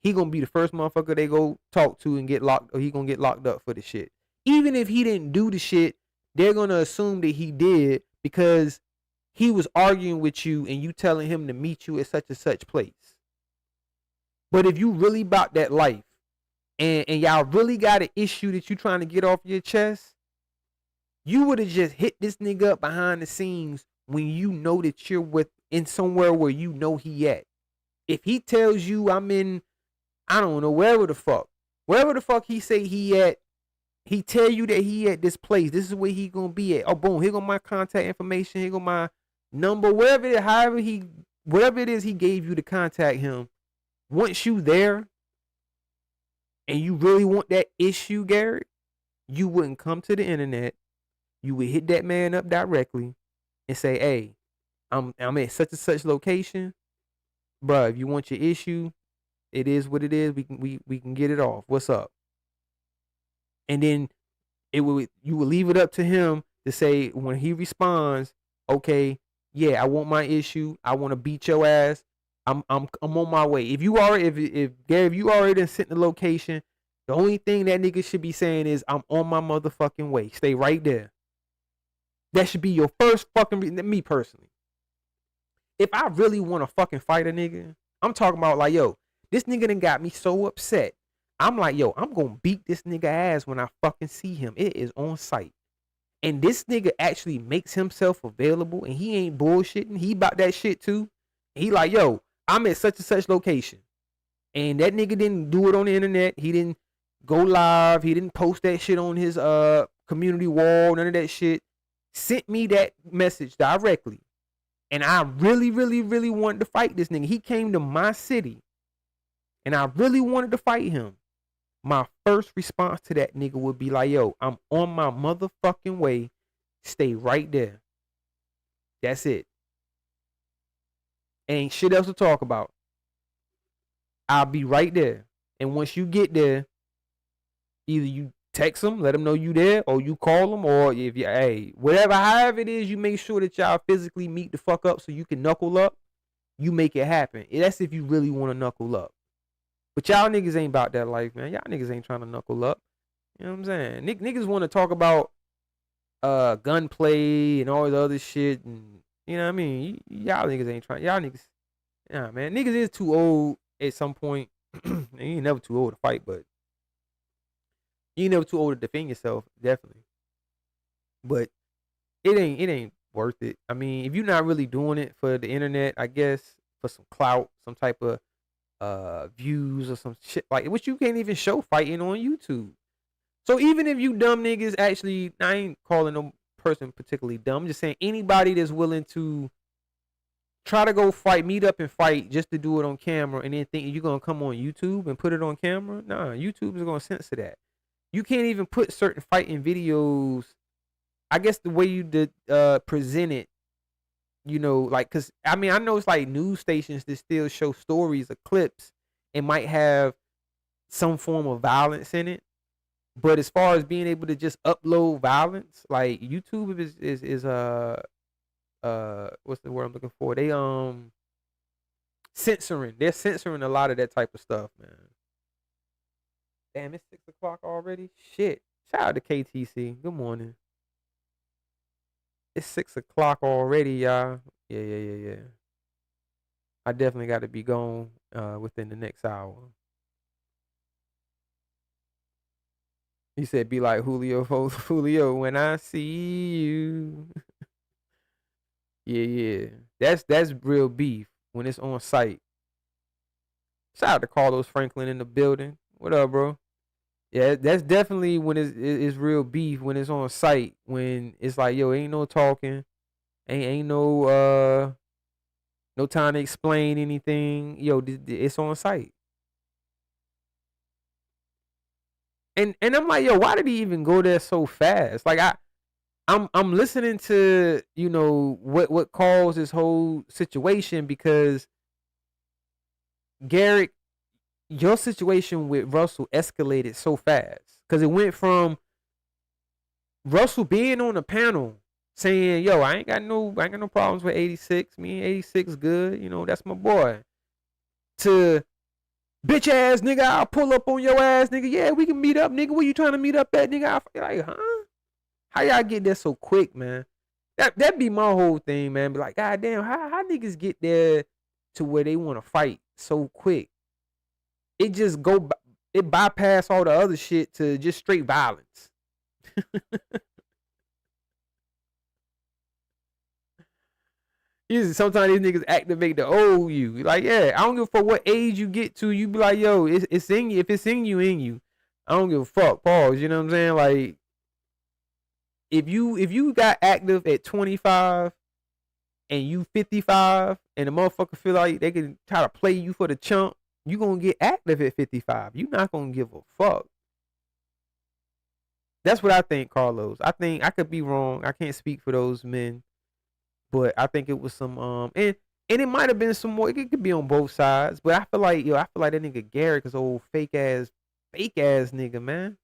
He gonna be the first motherfucker they go talk to and get locked, or he gonna get locked up for the shit. Even if he didn't do the shit, they're gonna assume that he did because he was arguing with you and you telling him to meet you at such and such place. But if you really about that life, and y'all really got an issue that you trying to get off your chest, you would have just hit this nigga up behind the scenes when you know that you're in somewhere where you know he at. If he tells you I'm in, I don't know, wherever the fuck he say he at, he tell you that he at this place, this is where he gonna be at. Oh, boom, here go my contact information, here go my number, wherever it is he gave you to contact him. Once you there, and you really want that issue, Garrick, you wouldn't come to the internet. you would hit that man up directly and say, hey, I'm at such and such location. Bruh, if you want your issue, it is what it is. We can get it off. What's up? And then you would leave it up to him to say when he responds, okay, yeah, I want my issue. I want to beat your ass. I'm on my way. If you already if Gary, if you already sent the location, the only thing that nigga should be saying is I'm on my motherfucking way. Stay right there. That should be your first fucking me personally. If I really want to fucking fight a nigga, I'm talking about like, yo, this nigga done got me so upset. I'm like, yo, I'm gonna beat this nigga ass when I fucking see him. It is on sight. And this nigga actually makes himself available and he ain't bullshitting. He about that shit too. He like, yo, I'm at such and such location. And that nigga didn't do it on the internet. He didn't go live. He didn't post that shit on his community wall, none of that shit. Sent me that message directly. And I really, really, really wanted to fight this nigga. He came to my city. And I really wanted to fight him. My first response to that nigga would be like, yo, I'm on my motherfucking way. Stay right there. That's it. Ain't shit else to talk about. I'll be right there. And once you get there, either you text them, let them know you there, or you call them, or if you, hey, whatever, however it is, you make sure that y'all physically meet the fuck up so you can knuckle up. You make it happen. That's if you really want to knuckle up. But y'all niggas ain't about that life, man. Y'all niggas ain't trying to knuckle up. You know what I'm saying? Niggas want to talk about gunplay and all the other shit, and you know what I mean? Y'all niggas ain't trying. Y'all niggas, nah, man. Niggas is too old at some point. You ain't never too old to fight, but you ain't never too old to defend yourself, definitely. But it ain't worth it. I mean, if you're not really doing it for the internet, I guess for some clout, some type of views or some shit like which you can't even show fighting on YouTube. So even if you dumb niggas, actually, I ain't calling no person particularly dumb. I'm just saying anybody that's willing to try to go fight, meet up and fight just to do it on camera and then think you're gonna come on YouTube and put it on camera. Nah, YouTube is gonna censor that. You can't even put certain fighting videos. I guess the way you did present it, you know, like, cause I mean, I know it's like news stations that still show stories or clips and might have some form of violence in it. But as far as being able to just upload violence, like YouTube is what's the word I'm looking for? They censoring. They're censoring a lot of that type of stuff, man. Damn, it's 6 o'clock already. Shit. Shout out to KTC. Good morning. It's 6 o'clock already, y'all. Yeah. I definitely got to be gone within the next hour. He said, "Be like Julio, Julio when I see you." Yeah. That's real beef when it's on site. Shout out to Carlos Franklin in the building. What up, bro? Yeah, that's definitely when it's real beef when it's on site. When it's like, yo, ain't no talking, ain't no time to explain anything. Yo, it's on site. And I'm like, yo, why did he even go there so fast? Like I'm listening to, you know, what caused this whole situation, because Garrick, your situation with Russell escalated so fast, because it went from Russell being on the panel saying, yo, I ain't got no problems with 86. Me and 86 good, you know, that's my boy, to bitch ass nigga, I'll pull up on your ass, nigga. Yeah, we can meet up, nigga. Where you trying to meet up at, nigga? Like, huh? How y'all get there so quick, man? That be my whole thing, man. Be like, God damn, how niggas get there to where they want to fight so quick? It just it bypass all the other shit to just straight violence. Sometimes these niggas activate the old you. Like, yeah, I don't give a fuck what age you get to. You be like, yo, it's in you. If it's in you, in you. I don't give a fuck. Pause. You know what I'm saying? Like, if you got active at 25 and you 55 and the motherfucker feel like they can try to play you for the chump, you gonna get active at 55. You not gonna give a fuck. That's what I think, Carlos. I think I could be wrong. I can't speak for those men, but I think it was some and it might have been some more. It could be on both sides, but I feel like that nigga Garrick is old fake ass nigga, man.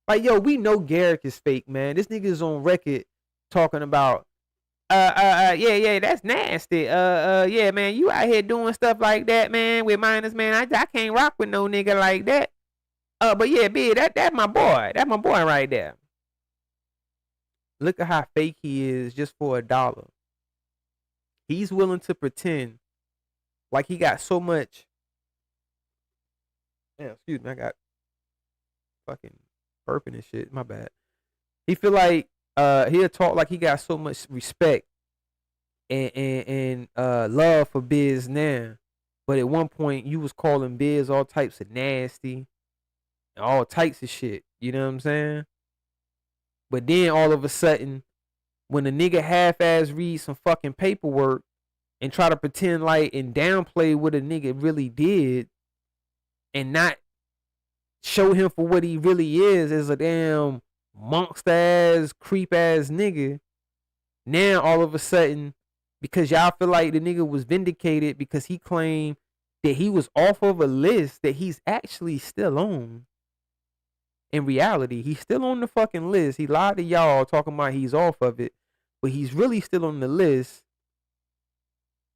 Like, yo, we know Garrick is fake, man. This nigga is on record talking about yeah, that's nasty. Yeah, man, you out here doing stuff like that, man, with minors, man. I can't rock with no nigga like that. But yeah, big, that's my boy. That's my boy right there. Look at how fake he is just for $1. He's willing to pretend like he got so much. Yeah, excuse me, I got fucking burping and shit. My bad. He feel like he'll talk like he got so much respect and love for Biz now. But at one point you was calling Biz all types of nasty and all types of shit. You know what I'm saying? But then all of a sudden, when a nigga half-ass read some fucking paperwork and try to pretend like and downplay what a nigga really did and not show him for what he really is as a damn monster-ass, creep-ass nigga, now all of a sudden, because y'all feel like the nigga was vindicated because he claimed that he was off of a list that he's actually still on. In reality, he's still on the fucking list. He lied to y'all talking about he's off of it, but he's really still on the list.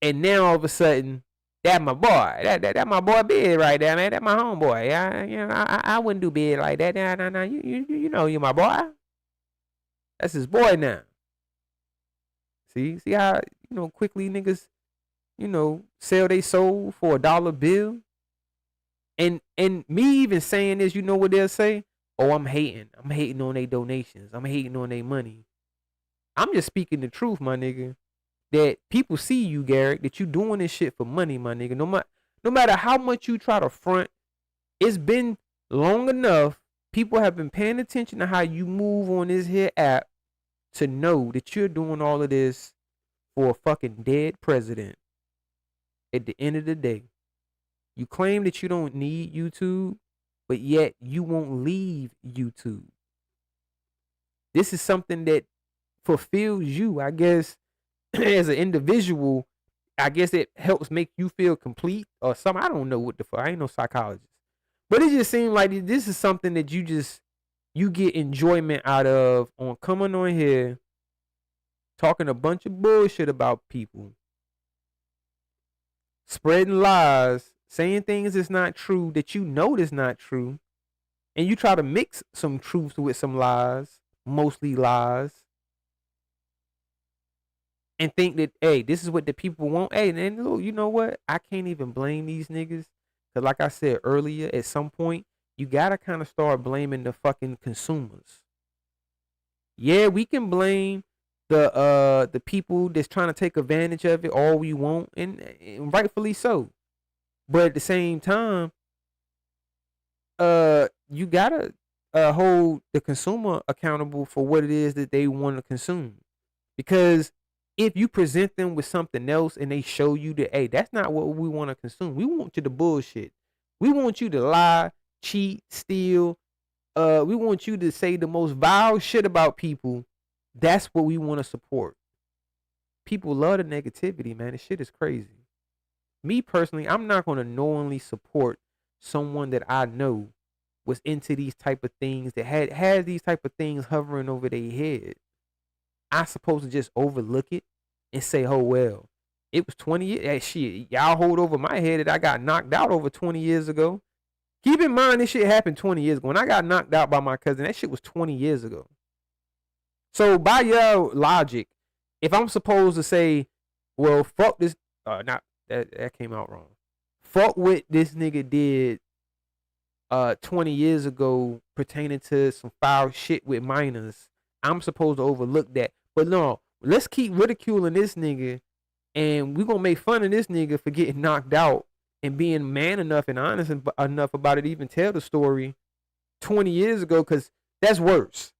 And now all of a sudden, that my boy. That my boy Bid right there, man. That my homeboy. I wouldn't do Bid like that. Nah. You know you're my boy. That's his boy now. See how quickly niggas sell they soul for $1 bill. And me even saying this, you know what they'll say? Oh, I'm hating on their donations. I'm hating on their money. I'm just speaking the truth, my nigga. That people see you, Garrick, that you doing this shit for money, my nigga. No matter how much you try to front, it's been long enough. People have been paying attention to how you move on this here app to know that you're doing all of this for a fucking dead president. At the end of the day, you claim that you don't need YouTube, but yet you won't leave YouTube. This is something that fulfills you, I guess, as an individual. I guess it helps make you feel complete or something. I don't know what the fuck. I ain't no psychologist. But it just seems like this is something that you get enjoyment out of on coming on here, talking a bunch of bullshit about people, spreading lies, saying things that's not true that you know that's not true, and you try to mix some truths with some lies, mostly lies, and think that, hey, this is what the people want. Hey, and look, you know what? I can't even blame these niggas. Because like I said earlier, at some point, you got to kind of start blaming the fucking consumers. Yeah, we can blame the people that's trying to take advantage of it all we want, and rightfully so. But at the same time, you gotta hold the consumer accountable for what it is that they want to consume. Because if you present them with something else and they show you that, hey, that's not what we want to consume. We want you to bullshit. We want you to lie, cheat, steal. We want you to say the most vile shit about people. That's what we want to support. People love the negativity, man. This shit is crazy. Me personally, I'm not going to knowingly support someone that I know was into these type of things, that had these type of things hovering over their head. I supposed to just overlook it and say, oh, well, it was 20 years. Hey, shit, y'all hold over my head that I got knocked out over 20 years ago. Keep in mind, this shit happened 20 years ago. When I got knocked out by my cousin, that shit was 20 years ago. So by your logic, if I'm supposed to say, well, fuck this, that came out wrong. Fuck what this nigga did 20 years ago pertaining to some foul shit with minors, I'm supposed to overlook that. But no, let's keep ridiculing this nigga, and we're going to make fun of this nigga for getting knocked out and being man enough and honest enough about it to even tell the story 20 years ago, because that's worse.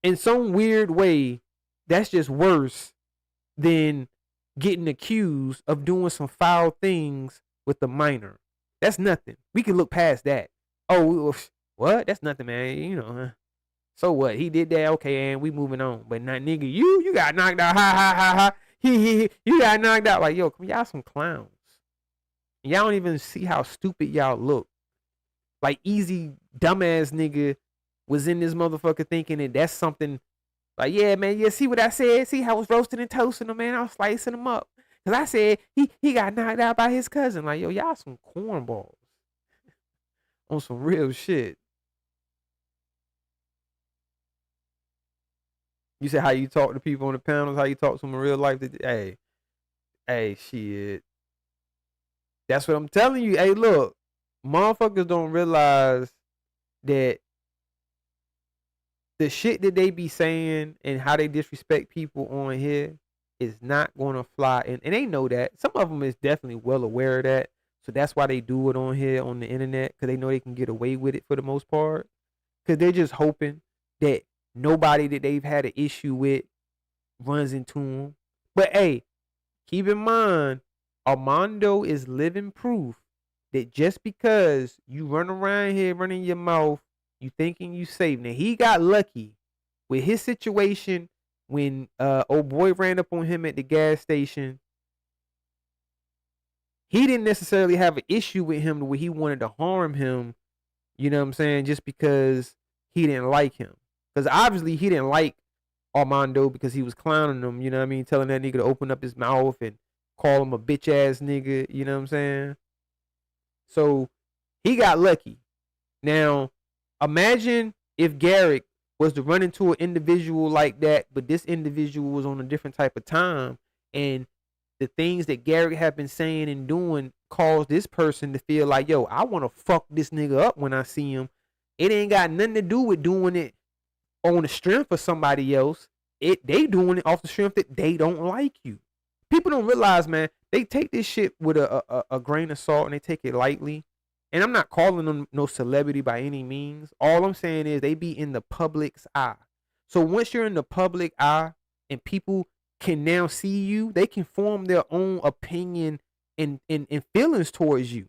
In some weird way, that's just worse than getting accused of doing some foul things with a minor. That's nothing. We can look past that. Oh, what? That's nothing, man. So what? He did that. Okay, and we moving on. But not nigga, you got knocked out. Ha ha ha ha. He. You got knocked out. Like, yo, come y'all some clowns. Y'all don't even see how stupid y'all look. Like, easy dumbass nigga was in this motherfucker thinking that that's something. Like, yeah, man, yeah, see what I said? See how I was roasting and toasting him, man? I was slicing him up. Because I said he got knocked out by his cousin. Like, yo, y'all some cornballs. On some real shit. You said how you talk to people on the panels, how you talk to them in real life. Hey, shit. That's what I'm telling you. Hey, look, motherfuckers don't realize that the shit that they be saying and how they disrespect people on here is not going to fly. And they know that. Some of them is definitely well aware of that. So that's why they do it on here on the internet, because they know they can get away with it for the most part. Because they're just hoping that nobody that they've had an issue with runs into them. But hey, keep in mind, Armando is living proof that just because you run around here running your mouth, you thinking you safe. Now, he got lucky with his situation when old boy ran up on him at the gas station. He didn't necessarily have an issue with him where he wanted to harm him, you know what I'm saying, just because he didn't like him. Because obviously he didn't like Armando because he was clowning him, you know what I mean, telling that nigga to open up his mouth and call him a bitch ass nigga, you know what I'm saying? So he got lucky. Now, imagine if Garrick was to run into an individual like that, but this individual was on a different type of time, and the things that Garrick had been saying and doing caused this person to feel like, yo, I want to fuck this nigga up when I see him. It ain't got nothing to do with doing it on the strength of somebody else. They doing it off the strength that they don't like you. People don't realize, man, they take this shit with a grain of salt and they take it lightly. And I'm not calling them no celebrity by any means. All I'm saying is they be in the public's eye. So once you're in the public eye and people can now see you, they can form their own opinion and feelings towards you.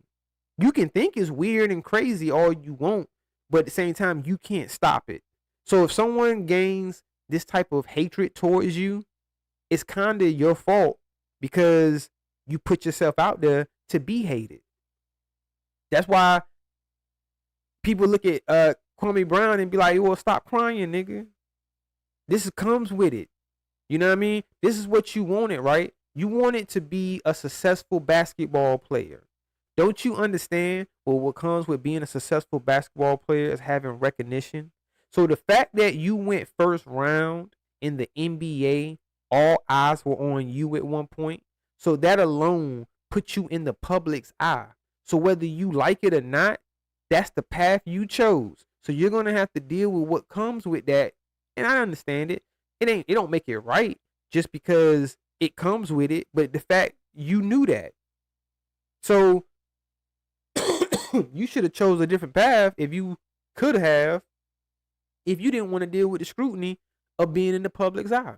You can think it's weird and crazy all you want, but at the same time, you can't stop it. So if someone gains this type of hatred towards you, it's kind of your fault because you put yourself out there to be hated. That's why people look at Kwame Brown and be like, well, stop crying, nigga. This comes with it. You know what I mean? This is what you wanted, right? You wanted to be a successful basketball player. Don't you understand? Well, what comes with being a successful basketball player is having recognition. So the fact that you went first round in the NBA, all eyes were on you at one point. So that alone put you in the public's eye. So whether you like it or not, that's the path you chose. So you're going to have to deal with what comes with that. And I understand it. It don't make it right just because it comes with it, but the fact you knew that. So you should have chose a different path if you could have, if you didn't want to deal with the scrutiny of being in the public's eye.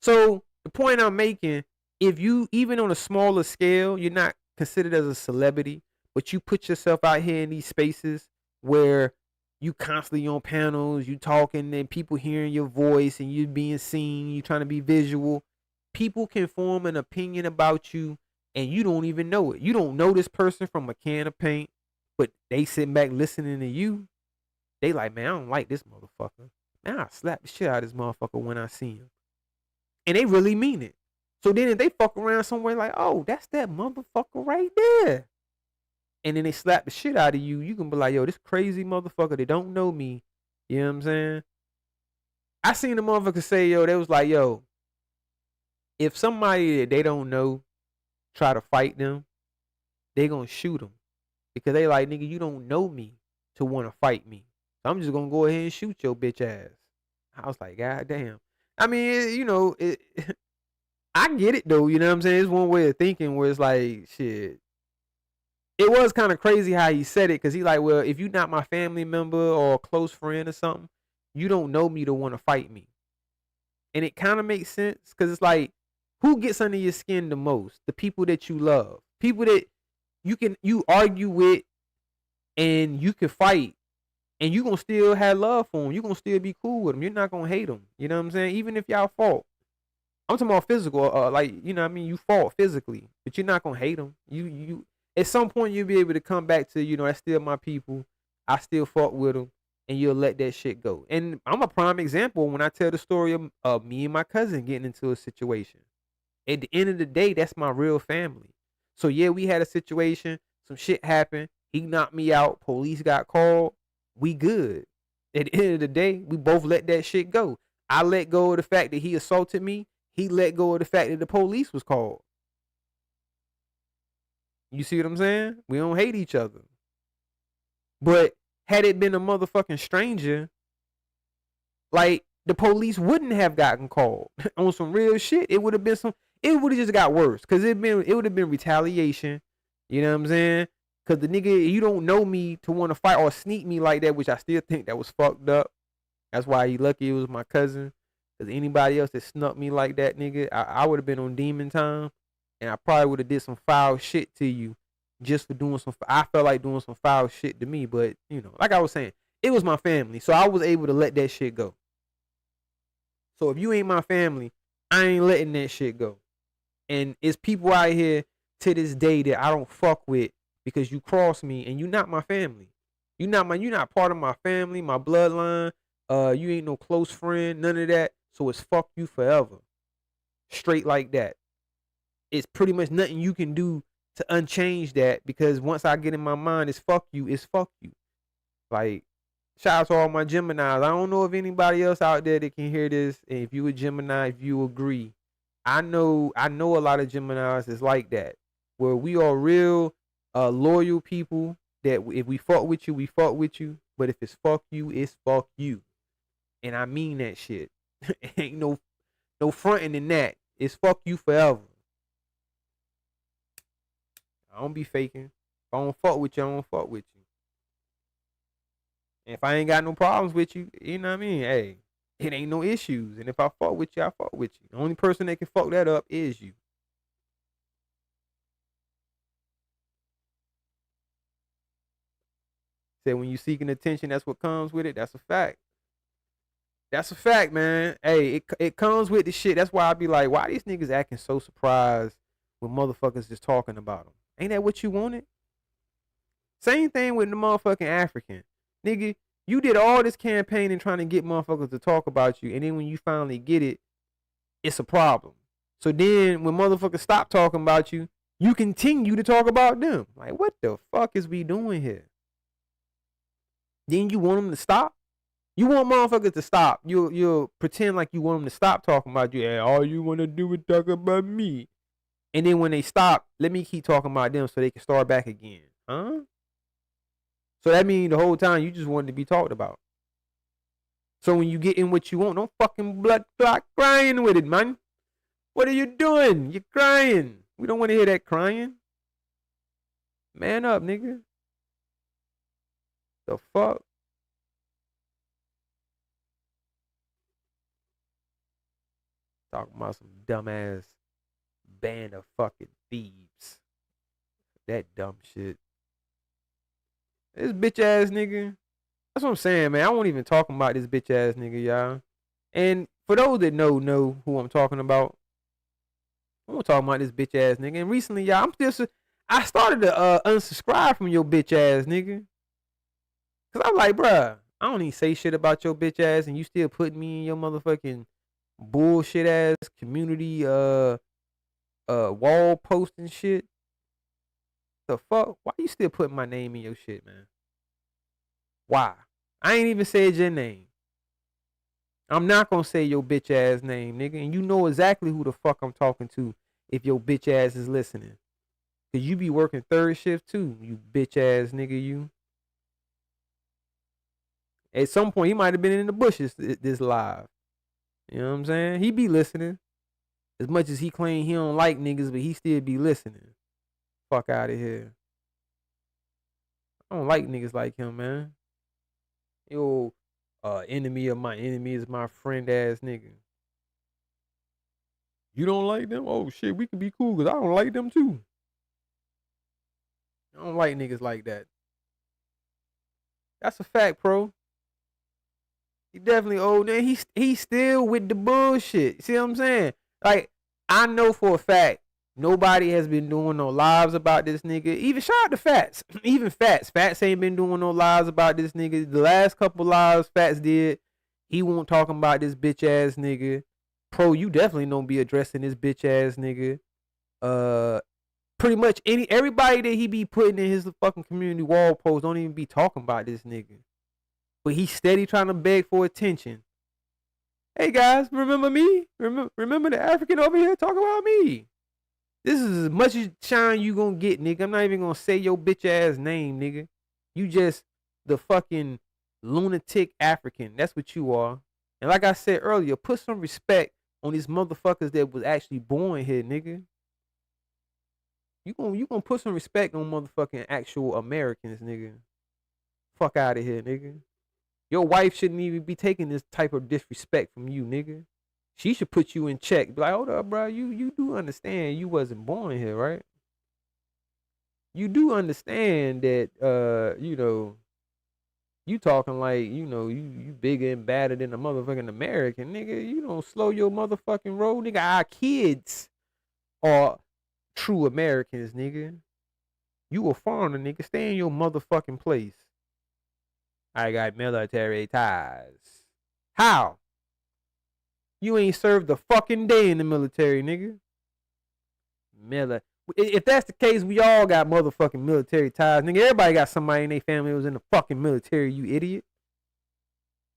So the point I'm making, if you, even on a smaller scale, you're not considered as a celebrity, but you put yourself out here in these spaces where you constantly on panels, you talking and people hearing your voice and you being seen, you trying to be visual. People can form an opinion about you and you don't even know it. You don't know this person from a can of paint, but they sitting back listening to you. They like, man, I don't like this motherfucker. Man, I'll slap the shit out of this motherfucker when I see him. And they really mean it. So then if they fuck around somewhere like, oh, that's that motherfucker right there. And then they slap the shit out of you, you can be like, yo, this crazy motherfucker, they don't know me. You know what I'm saying? I seen the motherfucker say, yo, they was like, yo, if somebody that they don't know try to fight them, they gonna shoot them. Because they like, nigga, you don't know me to want to fight me. So I'm just gonna go ahead and shoot your bitch ass. I was like, God damn. I mean, you know, I get it though, you know what I'm saying? It's one way of thinking where it's like, shit. It was kind of crazy how he said it, because he like, well, if you're not my family member or a close friend or something, you don't know me to want to fight me. And it kind of makes sense, because it's like, who gets under your skin the most? The people that you love. People that you argue with and you can fight, And you gonna still have love for him. You gonna still be cool with him. You're not gonna hate him. You know what I'm saying? Even if y'all fought. I'm talking about physical, like, you know what I mean? You fought physically, but you're not gonna hate them. You at some point you'll be able to come back to, that's still my people. I still fought with them, and you'll let that shit go. And I'm a prime example when I tell the story of me and my cousin getting into a situation. At the end of the day, that's my real family. So yeah, we had a situation, some shit happened. He knocked me out. Police got called. We good. At the end of the day, we both let that shit go. I let go of the fact that he assaulted me. He let go of the fact that the police was called. You see what I'm saying? We don't hate each other. But had it been a motherfucking stranger, like, the police wouldn't have gotten called on some real shit. It would have just got worse. Cause it would have been retaliation. You know what I'm saying? Cause the nigga, you don't know me to want to fight or sneak me like that, which I still think that was fucked up. That's why he lucky it was my cousin. Cause anybody else that snuck me like that, nigga, I would have been on demon time, and I probably would have did some foul shit to you, just for doing I felt like doing some foul shit to me, but like I was saying, it was my family, so I was able to let that shit go. So if you ain't my family, I ain't letting that shit go. And it's people out here to this day that I don't fuck with because you cross me and you're not my family. You're not part of my family, my bloodline. You ain't no close friend, none of that. So it's fuck you forever. Straight like that. It's pretty much nothing you can do to unchange that, because once I get in my mind, it's fuck you, it's fuck you. Like, shout out to all my Geminis. I don't know if anybody else out there that can hear this, and if you a Gemini, if you agree. I know a lot of Geminis is like that, where we are real loyal people that if we fuck with you, we fuck with you. But if it's fuck you, it's fuck you. And I mean that shit. Ain't no fronting in that. It's fuck you forever. I don't be faking. If I don't fuck with you, I don't fuck with you. And if I ain't got no problems with you, you know what I mean? Hey, it ain't no issues. And if I fuck with you, I fuck with you. The only person that can fuck that up is you. Said when you seeking attention, that's what comes with it. That's a fact. That's a fact, man. Hey, it comes with the shit. That's why I be like, why these niggas acting so surprised when motherfuckers just talking about them? Ain't that what you wanted? Same thing with the motherfucking African. Nigga, you did all this campaigning trying to get motherfuckers to talk about you, and then when you finally get it, it's a problem. So then when motherfuckers stop talking about you, you continue to talk about them. Like, what the fuck is we doing here? Then you want them to stop? You want motherfuckers to stop. You'll pretend like you want them to stop talking about you. And all you want to do is talk about me. And then when they stop, let me keep talking about them so they can start back again. Huh? So that means the whole time you just wanted to be talked about. So when you get in what you want, don't fucking blood clot crying with it, man. What are you doing? You're crying. We don't want to hear that crying. Man up, nigga. The fuck? Talking about some dumbass band of fucking thieves. That dumb shit. This bitch ass nigga. That's what I'm saying, man. I won't even talk about this bitch ass nigga, y'all. And for those that know who I'm talking about, I'm gonna talk about this bitch ass nigga. And recently, y'all, I started to unsubscribe from your bitch ass nigga. Cause I'm like, bruh, I don't even say shit about your bitch ass, and you still putting me in your motherfucking bullshit ass community wall posting shit. The fuck? Why you still putting my name in your shit, man? Why? I ain't even said your name. I'm not gonna say your bitch ass name, nigga. And you know exactly who the fuck I'm talking to if your bitch ass is listening. Cause you be working third shift too, you bitch ass nigga, you. At some point, he might have been in the bushes this live. You know what I'm saying? He be listening. As much as he claim he don't like niggas, but he still be listening. Fuck out of here. I don't like niggas like him, man. Yo, enemy of my enemy is my friend ass nigga. You don't like them? Oh shit, we can be cool because I don't like them too. I don't like niggas like that. That's a fact, bro. He definitely old. And he's still with the bullshit. See what I'm saying? Like, I know for a fact nobody has been doing no lives about this nigga. Even shout out to Fats. Even Fats. Fats ain't been doing no lives about this nigga. The last couple lives Fats did, he won't talking about this bitch ass nigga. Pro, you definitely don't be addressing this bitch ass nigga. Pretty much everybody that he be putting in his fucking community wall posts don't even be talking about this nigga. But he's steady trying to beg for attention. Hey guys, remember me? Remember the African over here? Talk about me. This is as much as shine you gonna get, nigga. I'm not even gonna say your bitch ass name, nigga. You just the fucking lunatic African. That's what you are. And like I said earlier, put some respect on these motherfuckers that was actually born here, nigga. You gonna put some respect on motherfucking actual Americans, nigga. Fuck out of here, nigga. Your wife shouldn't even be taking this type of disrespect from you, nigga. She should put you in check. Be like, hold up, bro. You do understand you wasn't born here, right? You do understand that, you talking like, you bigger and badder than a motherfucking American, nigga. You don't slow your motherfucking roll, nigga. Our kids are true Americans, nigga. You a foreigner, nigga. Stay in your motherfucking place. I got military ties. How? You ain't served a fucking day in the military, nigga. If that's the case, we all got motherfucking military ties, nigga. Everybody got somebody in their family who was in the fucking military, you idiot.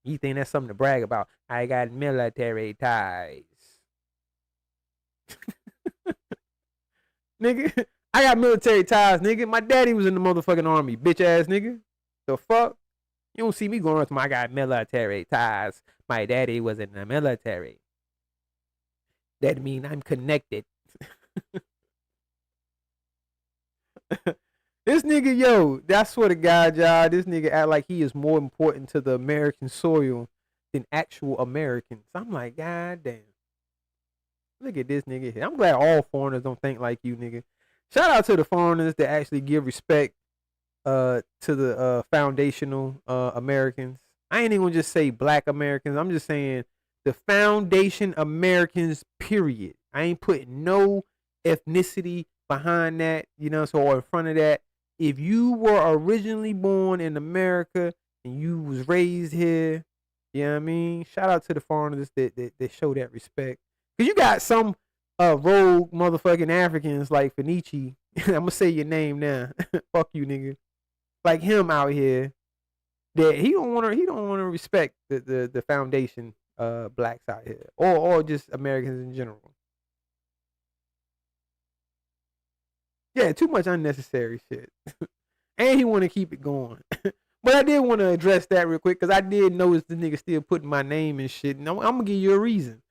You think that's something to brag about? I got military ties. Nigga, I got military ties, nigga. My daddy was in the motherfucking army, bitch ass nigga. The fuck? You don't see me going to I got military ties. My daddy was in the military. That mean I'm connected. This nigga, yo, I swear to God, y'all, this nigga act like he is more important to the American soil than actual Americans. I'm like, God damn. Look at this nigga here. I'm glad all foreigners don't think like you, nigga. Shout out to the foreigners that actually give respect to the foundational Americans. I ain't even gonna just say black Americans. I'm just saying the foundation Americans, period. I ain't putting no ethnicity behind that, so or in front of that. If you were originally born in America and you was raised here, you know what I mean? Shout out to the foreigners that show that respect. Cause you got some rogue motherfucking Africans like Fenici. I'm gonna say your name now. Fuck you, nigga. Like him out here, that he don't want to respect the foundation blacks out here, or just Americans in general. Yeah, too much unnecessary shit, and he want to keep it going. But I did want to address that real quick because I did notice the nigga still putting my name and shit, and I'm gonna give you a reason.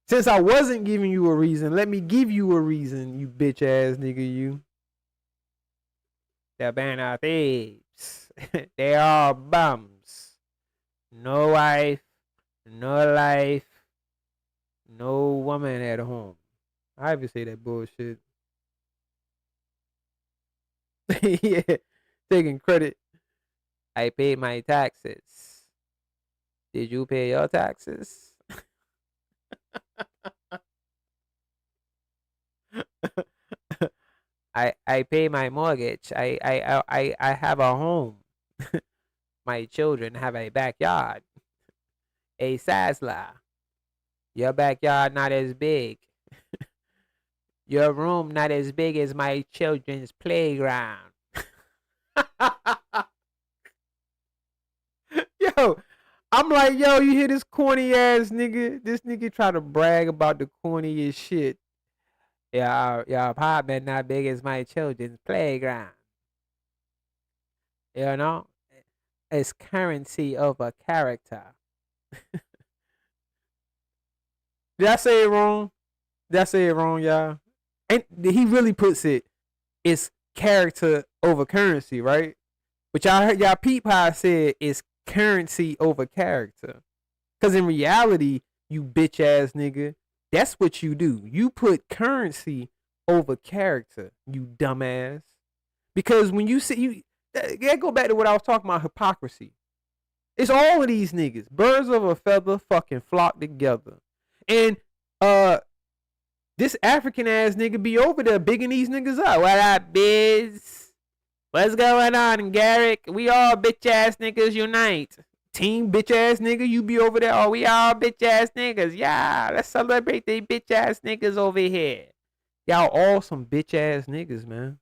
Since I wasn't giving you a reason, let me give you a reason, you bitch ass nigga, you. The banner thieves. They are bums. No wife, no life, no woman at home. I even say that bullshit. Yeah, taking credit. I paid my taxes. Did you pay your taxes? I pay my mortgage. I have a home. My children have a backyard. A Sasla. Your backyard not as big. Your room not as big as my children's playground. Yo, I'm like, yo, you hear this corny ass nigga? This nigga try to brag about the corniest shit. Your apartment not big as my children's playground. You know? It's currency over character. Did I say it wrong? Did I say it wrong, y'all? And he really puts it, it's character over currency, right? But y'all peep how I said it's currency over character. Because in reality, you bitch ass nigga, that's what you do. You put currency over character, you dumbass. Because when you see, go back to what I was talking about, hypocrisy. It's all of these niggas. Birds of a feather fucking flock together. And this African ass nigga be over there bigging these niggas up. What up, biz? What's going on, Garrick? We all bitch ass niggas unite. Team bitch ass nigga, you be over there. Oh, we all bitch ass niggas. Yeah, let's celebrate they bitch ass niggas over here. Y'all all some bitch ass niggas, man.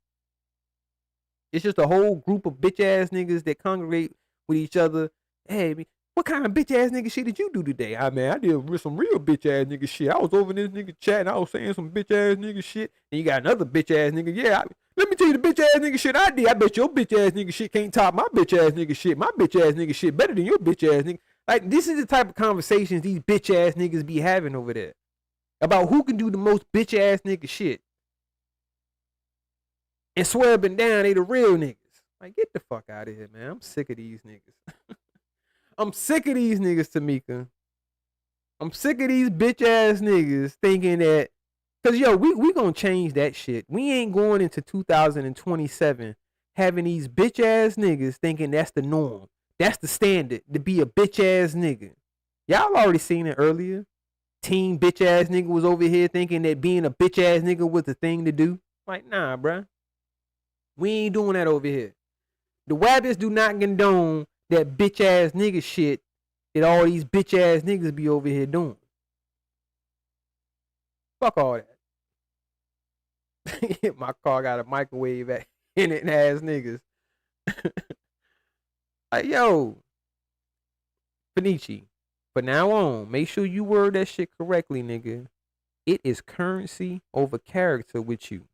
It's just a whole group of bitch ass niggas that congregate with each other. Hey, what kind of bitch ass nigga shit did you do today? I did some real bitch ass nigga shit. I was over in this nigga chat and I was saying some bitch ass nigga shit. And you got another bitch ass nigga. Yeah, let me tell you the bitch ass nigga shit I did. I bet your bitch ass nigga shit can't top my bitch ass nigga shit. My bitch ass nigga shit better than your bitch ass nigga. Like, this is the type of conversations these bitch ass niggas be having over there. About who can do the most bitch ass nigga shit. And swear up and down they the real niggas. Like, get the fuck out of here, man. I'm sick of these niggas. I'm sick of these niggas, Tamika. I'm sick of these bitch ass niggas thinking that, cause yo, we gonna change that shit. We ain't going into 2027 having these bitch ass niggas thinking that's the norm. That's the standard to be a bitch ass nigga. Y'all already seen it earlier. Team bitch ass nigga was over here thinking that being a bitch ass nigga was the thing to do. Like, nah, bruh. We ain't doing that over here. The Wabbits do not condone that bitch ass nigga shit that all these bitch ass niggas be over here doing. Fuck all that. My car got a microwave in it, ass niggas. Like, yo, Fenici, from now on, make sure you word that shit correctly, nigga. It is currency over character with you.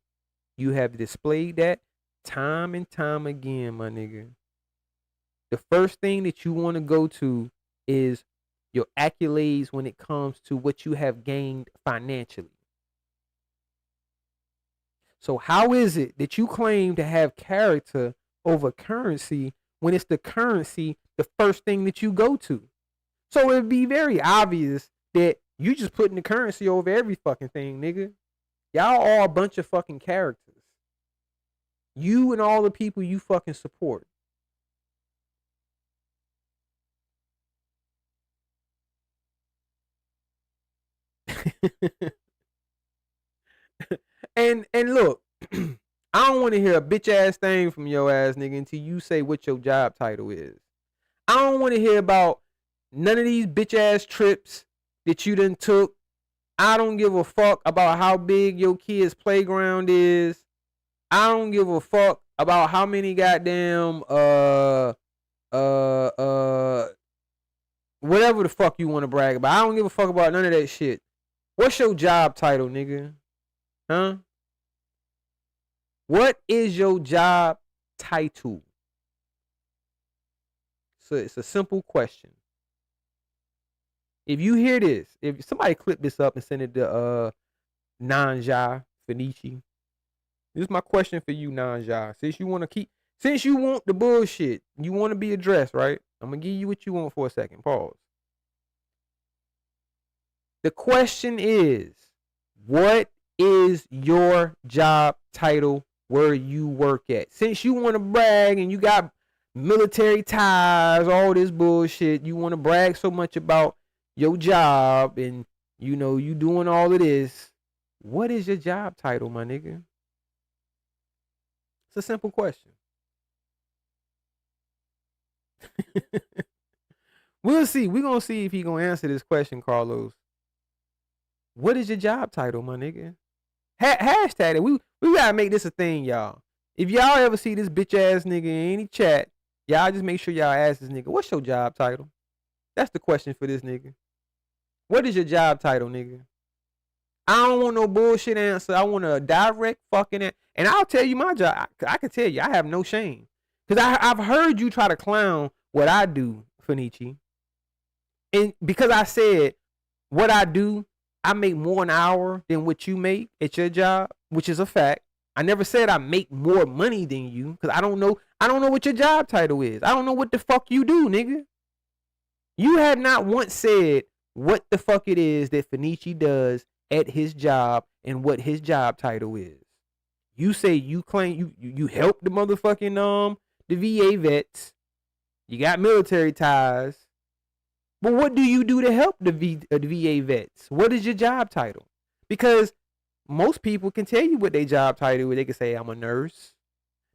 You have displayed that time and time again, my nigga. The first thing that you want to go to is your accolades when it comes to what you have gained financially. So how is it that you claim to have character over currency when it's the currency, the first thing that you go to? So it'd be very obvious that you just putting the currency over every fucking thing, nigga. Y'all are a bunch of fucking characters. You and all the people you fucking support. and look, I don't want to hear a bitch ass thing from your ass nigga until you say what your job title is. I don't want to hear about none of these bitch ass trips that you done took. I don't give a fuck about how big your kid's playground is. I don't give a fuck about how many goddamn whatever the fuck you want to brag about. I don't give a fuck about none of that shit. What's your job title, nigga? Huh? What is your job title? So it's a simple question. If you hear this, if somebody clip this up and send it to Nanja Fenici. This is my question for you, Nanja. Since you want the bullshit, you want to be addressed, right? I'm gonna give you what you want for a second. Pause. The question is, what is your job title where you work at? Since you want to brag and you got military ties, all this bullshit, you want to brag so much about your job and you know you doing all of this. What is your job title, my nigga? It's a simple question. We'll see. We're gonna see if he gonna answer this question, Carlos. What is your job title, my nigga? Hashtag it. We gotta make this a thing, y'all. If y'all ever see this bitch ass nigga in any chat, y'all just make sure y'all ask this nigga, what's your job title? That's the question for this nigga. What is your job title, nigga? I don't want no bullshit answer. I want a direct fucking answer. And I'll tell you my job. I can tell you, I have no shame. Because I've heard you try to clown what I do, Fenici. And because I said what I do, I make more an hour than what you make at your job, which is a fact. I never said I make more money than you because I don't know what your job title is. I don't know what the fuck you do, nigga. You have not once said what the fuck it is that Fenici does at his job and what his job title is. You say you claim you help the motherfucking the VA vets. You got military ties. But what do you do to help the VA vets? What is your job title? Because most people can tell you what their job title is. They can say, I'm a nurse.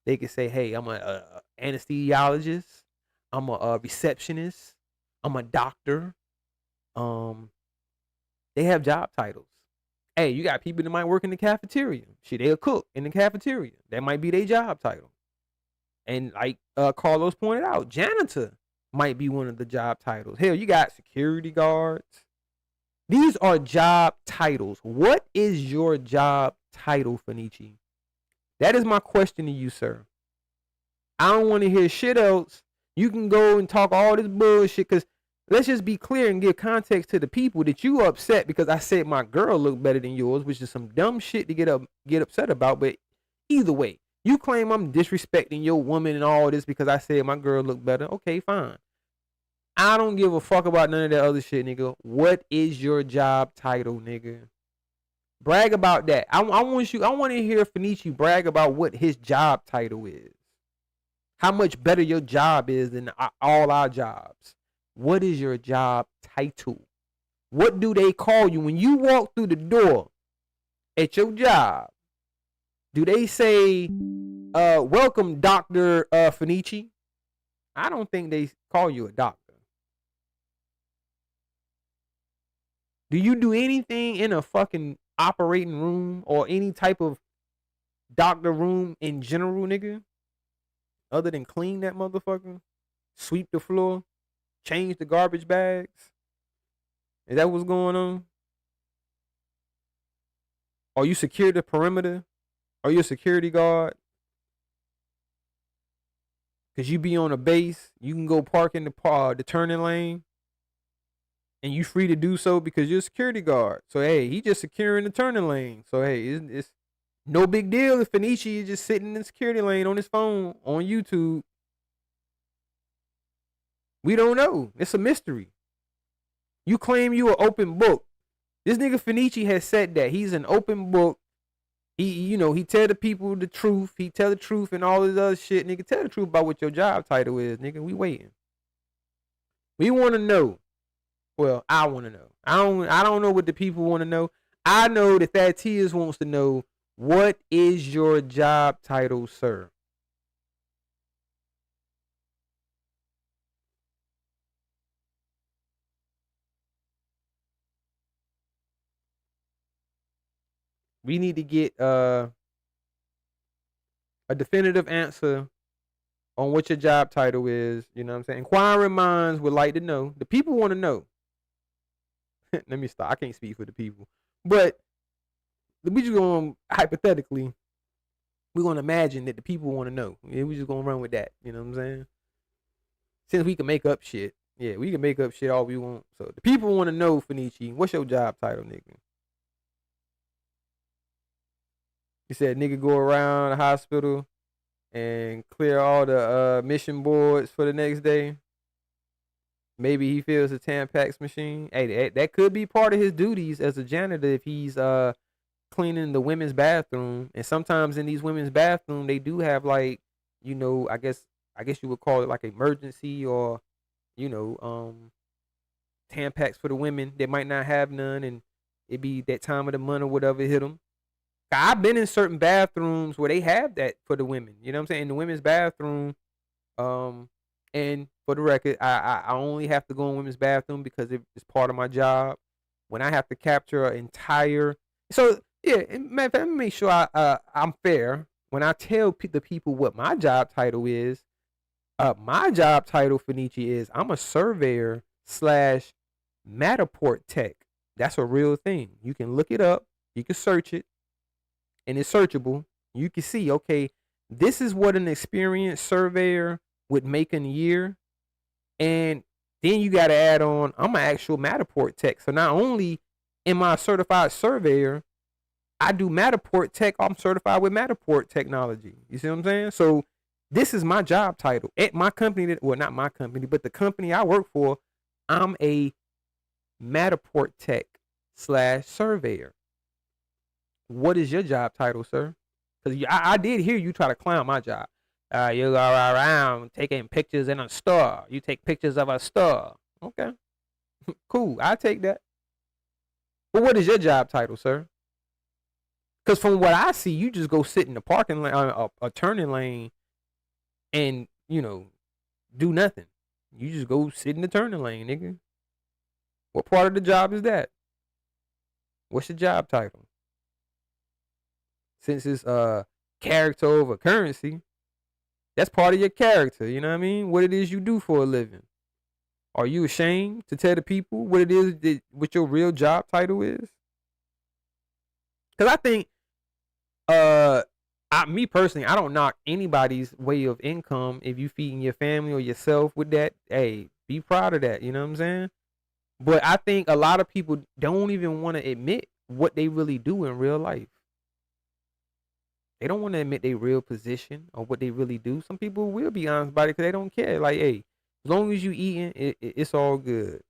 They can say, hey, I'm a anesthesiologist. I'm a receptionist. I'm a doctor. They have job titles. Hey, you got people that might work in the cafeteria. Shit, they'll cook in the cafeteria. That might be their job title. And like Carlos pointed out, janitor might be one of the job titles. Hell, you got security guards. These are job titles. What is your job title, Fenichi? That is my question to you, sir. I don't want to hear shit else. You can go and talk all this bullshit, because let's just be clear and give context to the people that you upset because I said my girl looked better than yours, which is some dumb shit to get upset about. But either way, you claim I'm disrespecting your woman and all this because I said my girl looked better. Okay, fine. I don't give a fuck about none of that other shit, nigga. What is your job title, nigga? Brag about that. I want to hear Fenichi brag about what his job title is. How much better your job is than all our jobs. What is your job title? What do they call you when you walk through the door at your job? Do they say, welcome, Dr. Fenichi? I don't think they call you a doctor. Do you do anything in a fucking operating room or any type of doctor room in general, nigga? Other than clean that motherfucker? Sweep the floor? Change the garbage bags? Is that what's going on? Are you secure the perimeter? Are you a security guard? Because you be on a base, you can go park in the turning lane, and you free to do so because you're a security guard. So, hey, he just securing the turning lane. So, hey, it's no big deal if Fenichi is just sitting in the security lane on his phone on YouTube. We don't know. It's a mystery. You claim you an open book. This nigga Fenichi has said that. He's an open book. He tell the people the truth. He tell the truth and all this other shit. Nigga, tell the truth about what your job title is, nigga. We waiting. We want to know. Well, I want to know. I don't know what the people want to know. I know that Thaddeus wants to know, what is your job title, sir? We need to get a definitive answer on what your job title is. You know what I'm saying? Inquiring minds would like to know. The people want to know. Let me stop. I can't speak for the people. But we just going to, hypothetically, we're going to imagine that the people want to know. Yeah, we just going to run with that. You know what I'm saying? Since we can make up shit. Yeah, we can make up shit all we want. So the people want to know, Fenichi, what's your job title, nigga? He said, nigga go around the hospital and clear all the mission boards for the next day. Maybe he fills a Tampax machine. Hey, that could be part of his duties as a janitor if he's cleaning the women's bathroom. And sometimes in these women's bathroom, they do have, like, you know, I guess you would call it like emergency or, you know, Tampax for the women that might not have none, and it be that time of the month or whatever hit them. I've been in certain bathrooms where they have that for the women. You know what I'm saying? In the women's bathroom, and for the record, I only have to go in women's bathroom because it's part of my job. When I have to capture an entire, so yeah, let me make sure I'm fair. When I tell the people what my job title is, my job title, Fenichi, is I'm a surveyor / Matterport tech. That's a real thing. You can look it up. You can search it. And it's searchable. You can see, okay, this is what an experienced surveyor would make in a year. And then you got to add on, I'm an actual Matterport tech. So not only am I a certified surveyor, I do Matterport tech. I'm certified with Matterport technology. You see what I'm saying? So this is my job title at my company. Well, not my company, but the company I work for. I'm a Matterport tech / surveyor. What is your job title, sir? Because I did hear you try to clown my job. You go around taking pictures in a store. You take pictures of a store. Okay. Cool. I take that. But what is your job title, sir? Because from what I see, you just go sit in the parking lane, a turning lane, and, do nothing. You just go sit in the turning lane, nigga. What part of the job is that? What's your job title? Since it's character over currency, that's part of your character, you know what I mean? What it is you do for a living. Are you ashamed to tell the people what it is what your real job title is? Because I think, me personally, I don't knock anybody's way of income. If you feeding your family or yourself with that, hey, be proud of that, you know what I'm saying? But I think a lot of people don't even want to admit what they really do in real life. They don't want to admit their real position or what they really do. Some people will be honest about it because they don't care. Like, hey, as long as you eating, it's all good.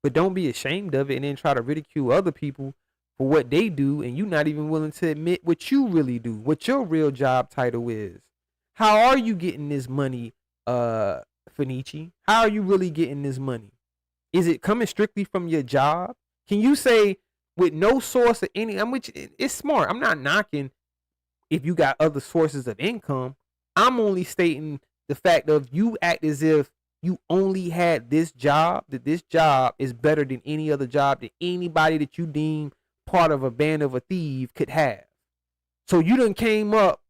But don't be ashamed of it and then try to ridicule other people for what they do, and you not even willing to admit what you really do, what your real job title is. How are you getting this money, Fenici? How are you really getting this money? Is it coming strictly from your job? Can you say with no source of any, which it's smart. I'm not knocking if you got other sources of income. I'm only stating the fact of you act as if you only had this job, that this job is better than any other job that anybody that you deem part of a band of a thief could have. So you done came up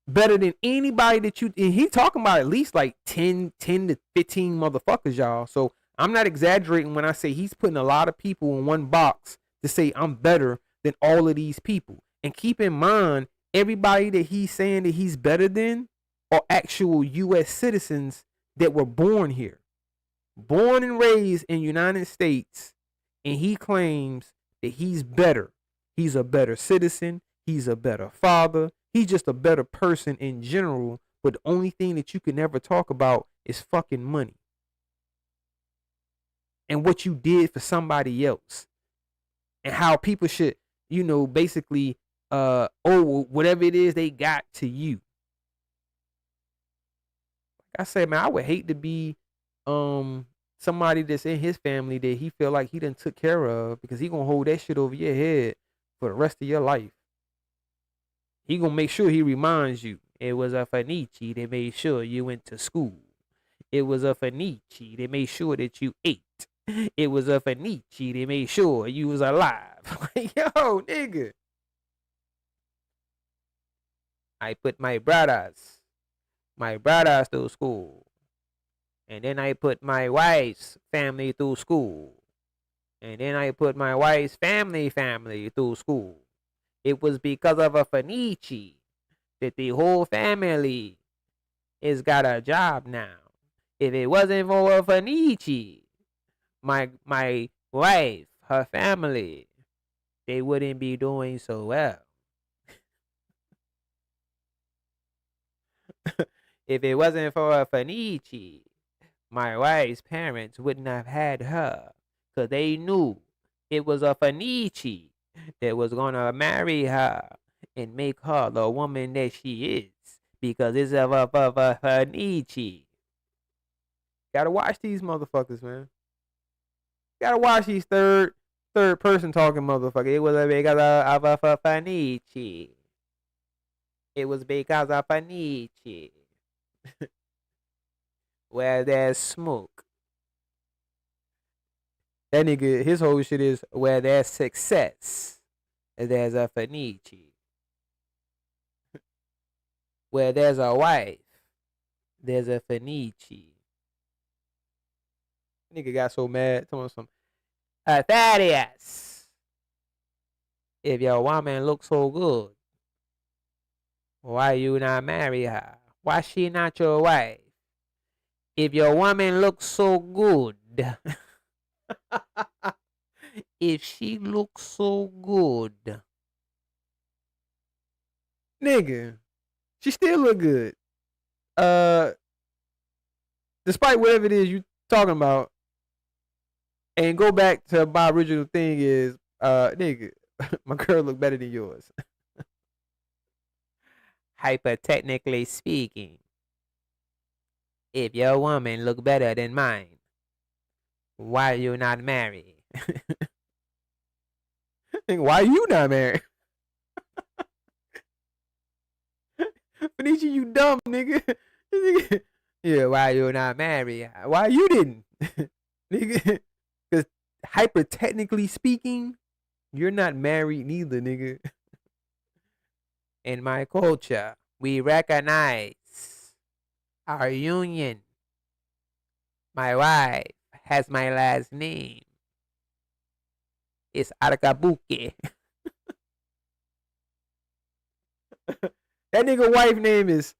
better than anybody that you, and he talking about at least like 10 to 15 motherfuckers, y'all. So I'm not exaggerating when I say he's putting a lot of people in one box to say I'm better than all of these people. And keep in mind, everybody that he's saying that he's better than are actual U.S. citizens that were born here, born and raised in United States, and he claims that he's better. He's a better citizen. He's a better father. He's just a better person in general. But the only thing that you can never talk about is fucking money and what you did for somebody else, and how people should, basically, whatever it is they got to you. Like I said, man, I would hate to be somebody that's in his family that he feel like he done took care of, because he gonna hold that shit over your head for the rest of your life. He gonna make sure he reminds you, it was a Fenici that made sure you went to school. It was a Fenici that made sure that you ate. It was a Fenici that made sure you was alive. Yo, nigga. I put my brothers through school. And then I put my wife's family through school. And then I put my wife's family through school. It was because of a Fenici that the whole family has got a job now. If it wasn't for a Fenici, my wife, her family, they wouldn't be doing so well. If it wasn't for a Fenici, my wife's parents wouldn't have had her, because they knew it was a Fenici that was going to marry her and make her the woman that she is, because it's of a Fenici. Gotta watch these motherfuckers, man. Gotta watch these third person talking motherfuckers. It was because of a Fenici. It was because of Fenici. Where there's smoke, that nigga, his whole shit is where there's success, there's a Fenici. Where there's a wife, there's a Fenici. Nigga got so mad. Tell me some. Thaddeus, if your woman looks so good, why you not marry her? Why she not your wife? If your woman looks so good, if she looks so good, nigga, she still look good. Despite whatever it is you talking about, and go back to my original thing is, nigga, my girl look better than yours. Hypothetically speaking, If your woman look better than mine, why you not married? Why you not married? Benicia, you dumb nigga. Yeah, why you not married? Why you didn't? Nigga. Because hyper-technically speaking, you're not married neither, nigga. In my culture, we recognize our union. My wife has my last name. It's Arkabuke. That nigga wife name is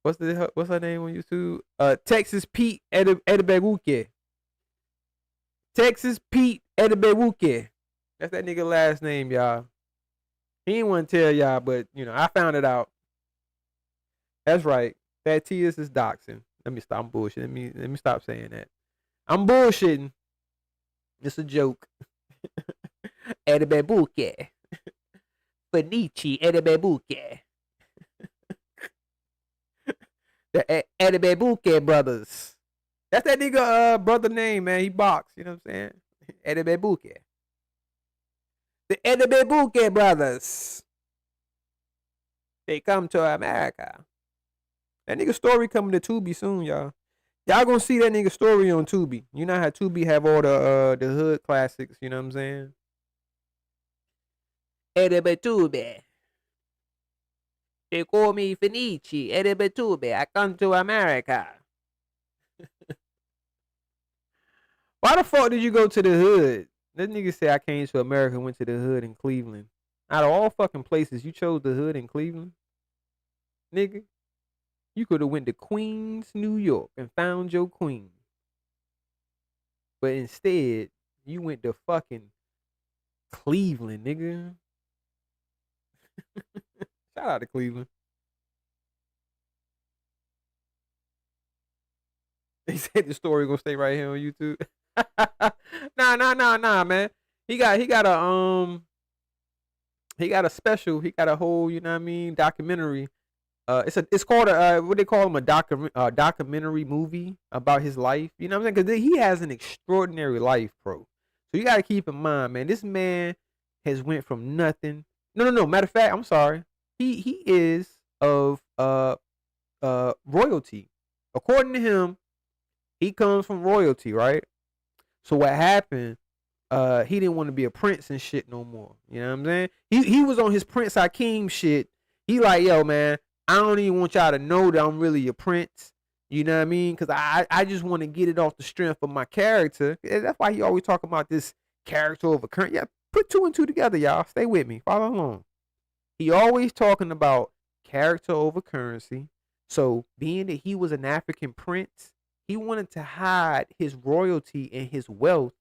what's her name on YouTube? Texas Pete Edebebuke. Texas Pete Edebebuke. That's that nigga last name, y'all. He didn't want to tell y'all, but you know, I found it out. That's right. That T.S. is doxing. Let me stop bullshitting. Let me stop saying that. I'm bullshitting. It's a joke. Edebebuke. Benici Edebebuke. The Edebebuke brothers. That's that nigga brother name, man. He boxed, you know what I'm saying? Edebebuke. The Edebebuke brothers. They come to America. That nigga story coming to Tubi soon, y'all. Y'all gonna see that nigga story on Tubi. You know how Tubi have all the hood classics, you know what I'm saying? Edebetube. They call me Fenici. Edebetube. I come to America. Why the fuck did you go to the hood? That nigga say I came to America and went to the hood in Cleveland. Out of all fucking places, you chose the hood in Cleveland? Nigga. You could have went to Queens, New York and found your queen. But instead, you went to fucking Cleveland, nigga. Shout out to Cleveland. He said the story gonna stay right here on YouTube. Nah, man. He got a special. He got a whole, you know what I mean, documentary. It's called what they call him, a documentary movie about his life. You know what I'm saying? Because he has an extraordinary life, bro. So you gotta keep in mind, man. This man has went from nothing. No. Matter of fact, I'm sorry. He is of royalty. According to him, he comes from royalty, right? So what happened? He didn't want to be a prince and shit no more. You know what I'm saying? He was on his Prince Hakeem shit. He like, yo, man, I don't even want y'all to know that I'm really a prince. You know what I mean? Because I just want to get it off the strength of my character. That's why he always talking about this character over current. Yeah, put two and two together, y'all. Stay with me. Follow along. He always talking about character over currency. So being that he was an African prince, he wanted to hide his royalty and his wealth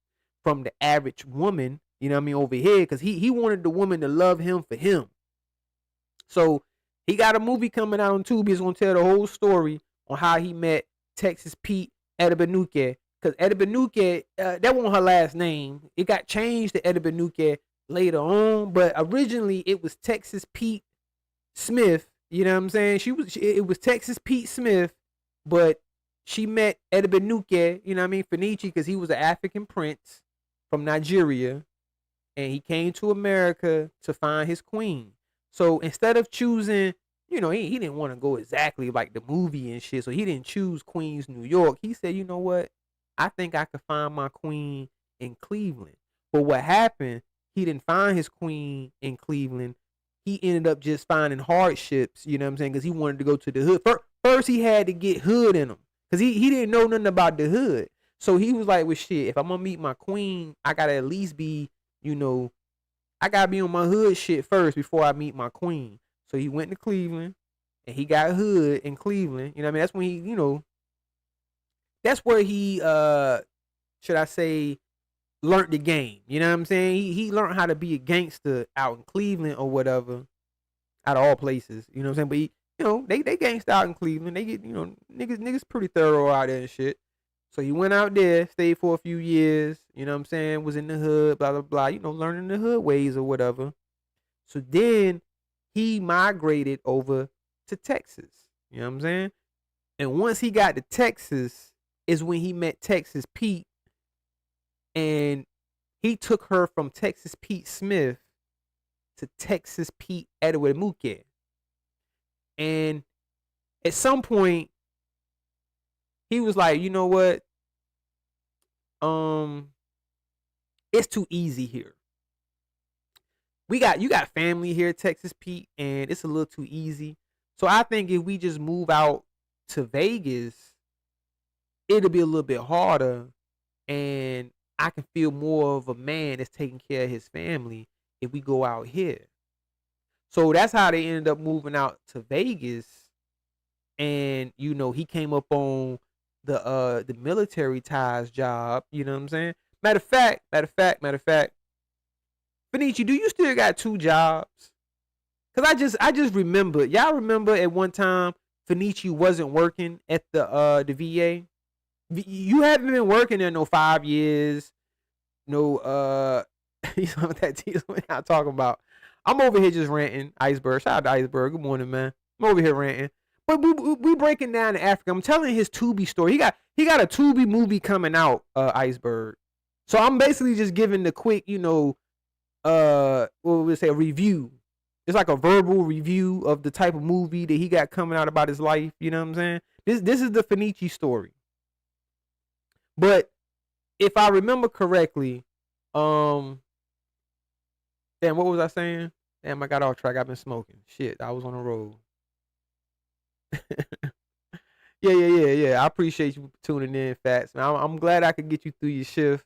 from the average woman, you know what I mean, over here, because he wanted the woman to love him for him. So he got a movie coming out on Tubi. It's going to tell the whole story on how he met Texas Pete Edebenuke. Because Edebenuke, that wasn't her last name. It got changed to Edebenuke later on, but originally it was Texas Pete Smith. You know what I'm saying? It was Texas Pete Smith, but she met Edebenuke, you know what I mean, Fenici, because he was an African prince from Nigeria, and he came to America to find his queen. So instead of choosing, you know, he didn't want to go exactly like the movie and shit, so he didn't choose Queens, New York. He said, you know what? I think I could find my queen in Cleveland. But what happened, he didn't find his queen in Cleveland. He ended up just finding hardships, you know what I'm saying, because he wanted to go to the hood. First, he had to get hood in him, because he didn't know nothing about the hood. So he was like, well, shit, if I'm going to meet my queen, I got to at least be, you know, I got to be on my hood shit first before I meet my queen. So he went to Cleveland, and he got hood in Cleveland. You know what I mean? That's when he, you know, that's where he, should I say, learned the game. You know what I'm saying? He learned how to be a gangster out in Cleveland or whatever, out of all places. You know what I'm saying? But he, you know, they gangsta out in Cleveland. They get, you know, niggas pretty thorough out there and shit. So he went out there, stayed for a few years, you know what I'm saying, was in the hood, blah, blah, blah, you know, learning the hood ways or whatever. So then he migrated over to Texas, you know what I'm saying? And once he got to Texas is when he met Texas Pete, and he took her from Texas Pete Smith to Texas Pete Edward Muke. And at some point, he was like, you know what? It's too easy here. You got family here, Texas Pete, and it's a little too easy. So I think if we just move out to Vegas, it'll be a little bit harder, and I can feel more of a man that's taking care of his family if we go out here. So that's how they ended up moving out to Vegas. And you know, he came up on the military ties job. You know what I'm saying? Matter of fact, Benici, do you still got 2 jobs? Cause I just remember, y'all remember at one time Fenici wasn't working at the VA. You haven't been working there no 5 years. No, you know what that is what I'm talking about. I'm over here just ranting. Iceberg, shout out to Iceberg. Good morning, man. I'm over here ranting. But we breaking down to Africa. I'm telling his Tubi story. He got a Tubi movie coming out, Iceberg. So I'm basically just giving the quick, you know, what would we say, a review. It's like a verbal review of the type of movie that he got coming out about his life. You know what I'm saying? This is the Fenici story. But if I remember correctly, damn, what was I saying? Damn, I got off track. I've been smoking. Shit, I was on the road. Yeah. I appreciate you tuning in, Fats. Man, I'm glad I could get you through your shift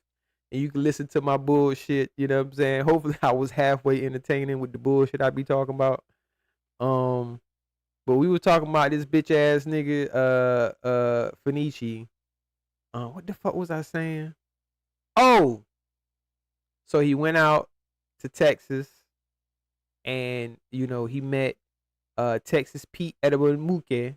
and you can listen to my bullshit. You know what I'm saying? Hopefully I was halfway entertaining with the bullshit I be talking about. But we were talking about this bitch ass nigga, Fenici. What the fuck was I saying? Oh, so he went out to Texas, and you know he met Texas Pete Edward Muke.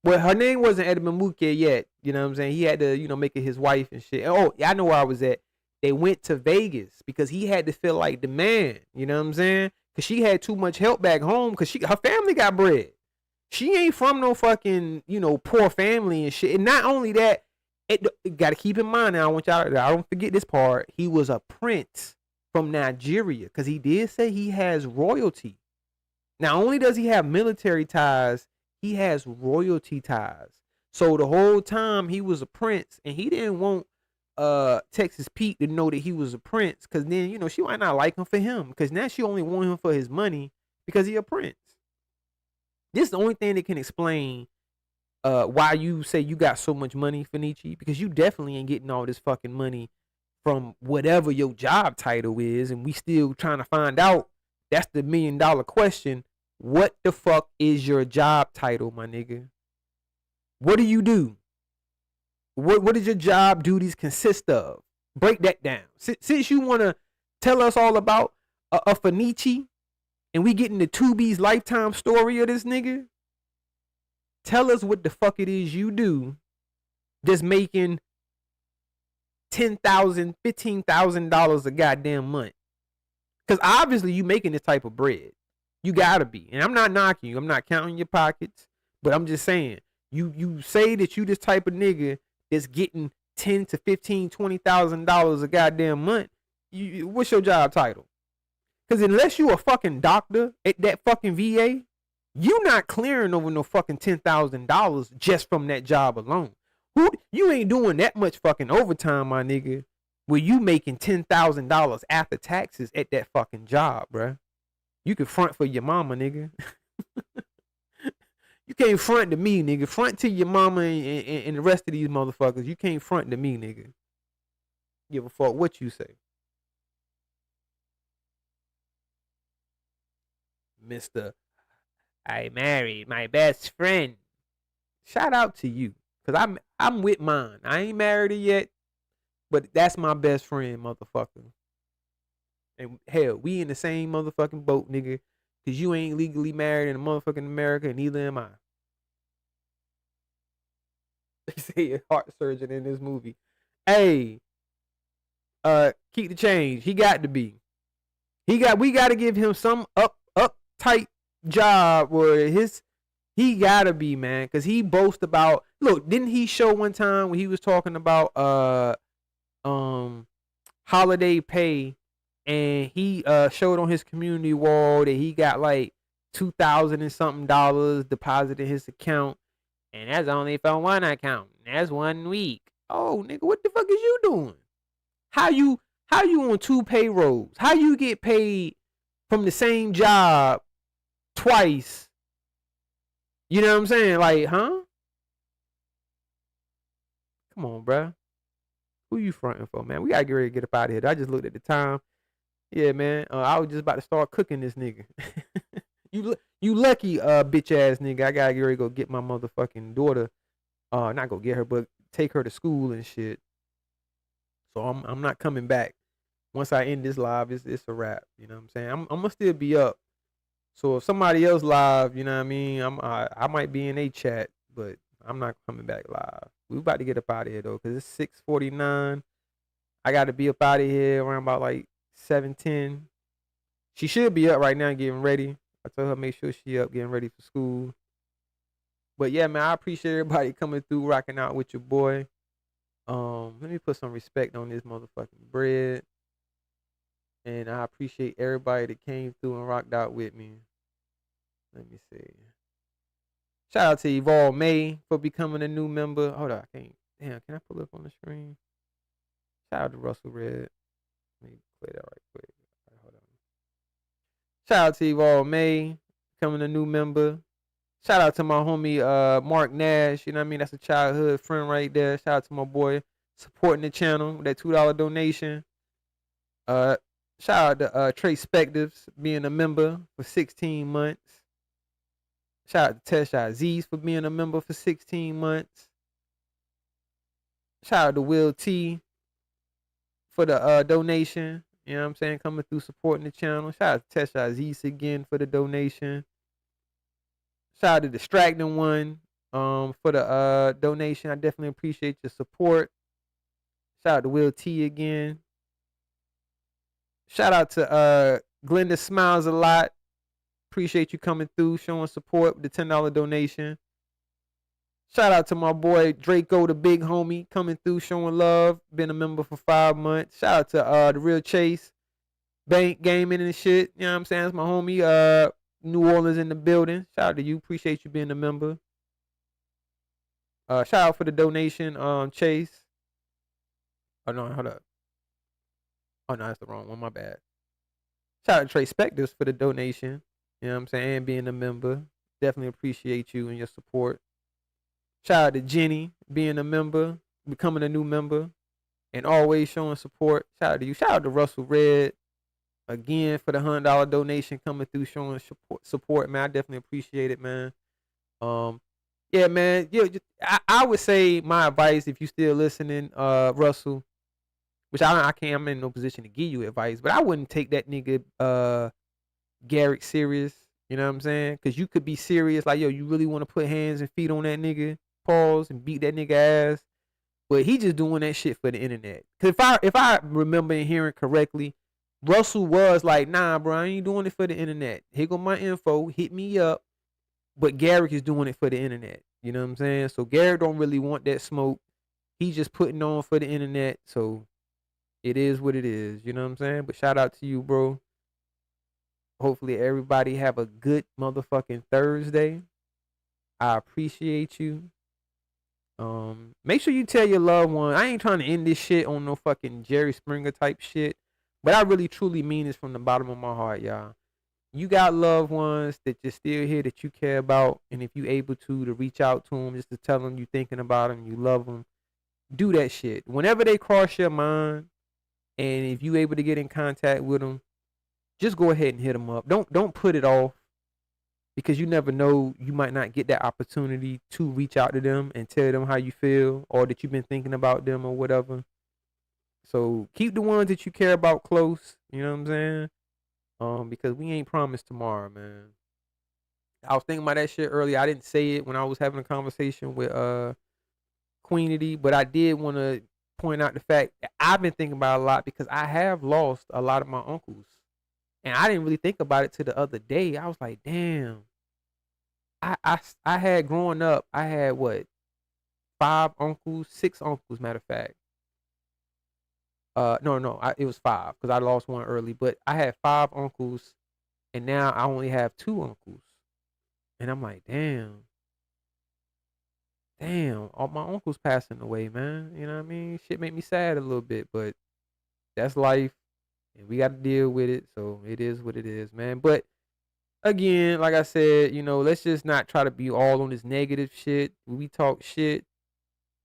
Well, her name wasn't Edmund Muke yet. You know what I'm saying? He had to, you know, make it his wife and shit. Oh, yeah, I know where I was at. They went to Vegas because he had to feel like the man. You know what I'm saying? Because she had too much help back home because her family got bread. She ain't from no fucking, you know, poor family and shit. And not only that, it got to keep in mind now, I want y'all, I don't forget this part. He was a prince from Nigeria because he did say he has royalty. Not only does he have military ties, he has royalty ties. So the whole time he was a prince, and he didn't want Texas Pete to know that he was a prince, because then, you know, she might not like him for him, because now she only want him for his money because he a prince. This is the only thing that can explain why you say you got so much money, Fenici, because you definitely ain't getting all this fucking money from whatever your job title is, and we still trying to find out. That's the $1 million question. What the fuck is your job title, my nigga? What do you do? What does your job duties consist of? Break that down. Since you want to tell us all about a Fenici, and we getting the Tubi's lifetime story of this nigga, tell us what the fuck it is you do just making $10,000, $15,000 a goddamn month. Because obviously you making this type of bread. You gotta be. And I'm not knocking you. I'm not counting your pockets. But I'm just saying, you say that you this type of nigga that's getting $10 to $15, $20,000 a goddamn month. What's your job title? Because unless you a fucking doctor at that fucking VA, you not clearing over no fucking $10,000 just from that job alone. You ain't doing that much fucking overtime, my nigga, where you making $10,000 after taxes at that fucking job, bruh. You can front for your mama, nigga. You can't front to me, nigga. Front to your mama and the rest of these motherfuckers. You can't front to me, nigga. Give a fuck what you say. Mr. I married my best friend. Shout out to you. Cause I'm with mine. I ain't married her yet, but that's my best friend, motherfucker. And hell, we in the same motherfucking boat, nigga. Cause you ain't legally married in motherfucking America, and neither am I. They say a heart surgeon in this movie. Hey, keep the change. He got to be. We got to give him some uptight job where his He gotta be, man, because he boasts about. Look, didn't he show one time when he was talking about holiday pay, and he showed on his community wall that he got like $2,000 and something deposited in his account, and that's only for one account. That's 1 week. Oh, nigga, what the fuck is you doing? How you on 2 payrolls? How you get paid from the same job twice? You know what I'm saying? Like, huh? Come on, bruh. Who you fronting for, man? We gotta get ready to get up out of here. I just looked at the time. Yeah, man. I was just about to start cooking this nigga. You lucky, bitch ass nigga. I gotta get ready to go get my motherfucking daughter. Not go get her, but take her to school and shit. So I'm not coming back. Once I end this live, it's a wrap. You know what I'm saying? I'm gonna still be up. So if somebody else live, you know what I mean, I might be in a chat, but I'm not coming back live. We about to get up out of here though, cause it's 6:49. I got to be up out of here around about like 7:10. She should be up right now getting ready. I told her make sure she up getting ready for school. But yeah, man, I appreciate everybody coming through, rocking out with your boy. Let me put some respect on this motherfucking bread. And I appreciate everybody that came through and rocked out with me. Let me see. Shout out to Evolve May for becoming a new member. Hold on, I can't. Damn, can I pull up on the screen? Shout out to Russell Red. Let me play that right quick. All right, hold on. Shout out to Evolve May becoming a new member. Shout out to my homie Mark Nash. You know what I mean? That's a childhood friend right there. Shout out to my boy supporting the channel with that $2 donation. Shout out to Trey Spectives being a member for 16 months. Shout out to Tesha Aziz for being a member for 16 months. Shout out to Will T for the donation. You know what I'm saying? Coming through supporting the channel. Shout out to Tesha Aziz again for the donation. Shout out to Distracting One for the donation. I definitely appreciate your support. Shout out to Will T again. Shout out to Glenda Smiles a lot. Appreciate you coming through, showing support with the $10 donation. Shout out to my boy Draco, the big homie, coming through, showing love. Been a member for 5 months. Shout out to the Real Chase, Bank Gaming and shit. You know what I'm saying? That's my homie. New Orleans in the building. Shout out to you. Appreciate you being a member. Shout out for the donation, Chase. Oh no, hold up. Oh no, that's the wrong one. My bad. Shout out to Trey Spectors for the donation. You know what I'm saying? And being a member. Definitely appreciate you and your support. Shout out to Jenny being a member, becoming a new member, and always showing support. Shout out to you. Shout out to Russell Red again for the $100 donation coming through, showing support. Man, I definitely appreciate it, man. Yeah, man. Yeah, I would say my advice if you still listening, Russell. Which I can't. I'm in no position to give you advice, but I wouldn't take that nigga Garrick serious. You know what I'm saying? Because you could be serious, like yo, you really want to put hands and feet on that nigga, pause and beat that nigga ass, but he just doing that shit for the internet. Cause if I remember and hearing correctly, Russell was like, nah, bro, I ain't doing it for the internet. Here go my info, hit me up. But Garrick is doing it for the internet. You know what I'm saying? So Garrick don't really want that smoke. He's just putting on for the internet. So it is what it is. You know what I'm saying? But shout out to you, bro. Hopefully everybody have a good motherfucking Thursday. I appreciate you. Make sure you tell your loved one. I ain't trying to end this shit on no fucking Jerry Springer type shit. But I really truly mean this from the bottom of my heart, y'all. You got loved ones that you're still here that you care about. And if you able to reach out to them just to tell them you thinking about them, you love them, do that shit. Whenever they cross your mind, and if you able to get in contact with them, just go ahead and hit them up. Don't put it off, because you never know, you might not get that opportunity to reach out to them and tell them how you feel or that you've been thinking about them or whatever. So keep the ones that you care about close, you know what I'm saying? Because we ain't promised tomorrow, man. I was thinking about that shit earlier. I didn't say it when I was having a conversation with Queenity, but I did want to point out the fact that I've been thinking about it a lot because I have lost a lot of my uncles. And I didn't really think about it till the other day. I was like, damn, I had growing up, I had what, 5 uncles, 6 uncles, matter of fact. No, it was 5 because I lost one early, but I had 5 uncles, and now I only have 2 uncles. And I'm like, damn, all my uncles passing away, man. You know what I mean? Shit make me sad a little bit, but that's life, and we got to deal with it. So it is what it is, man. But again, like I said, let's just not try to be all on this negative shit. We talk shit,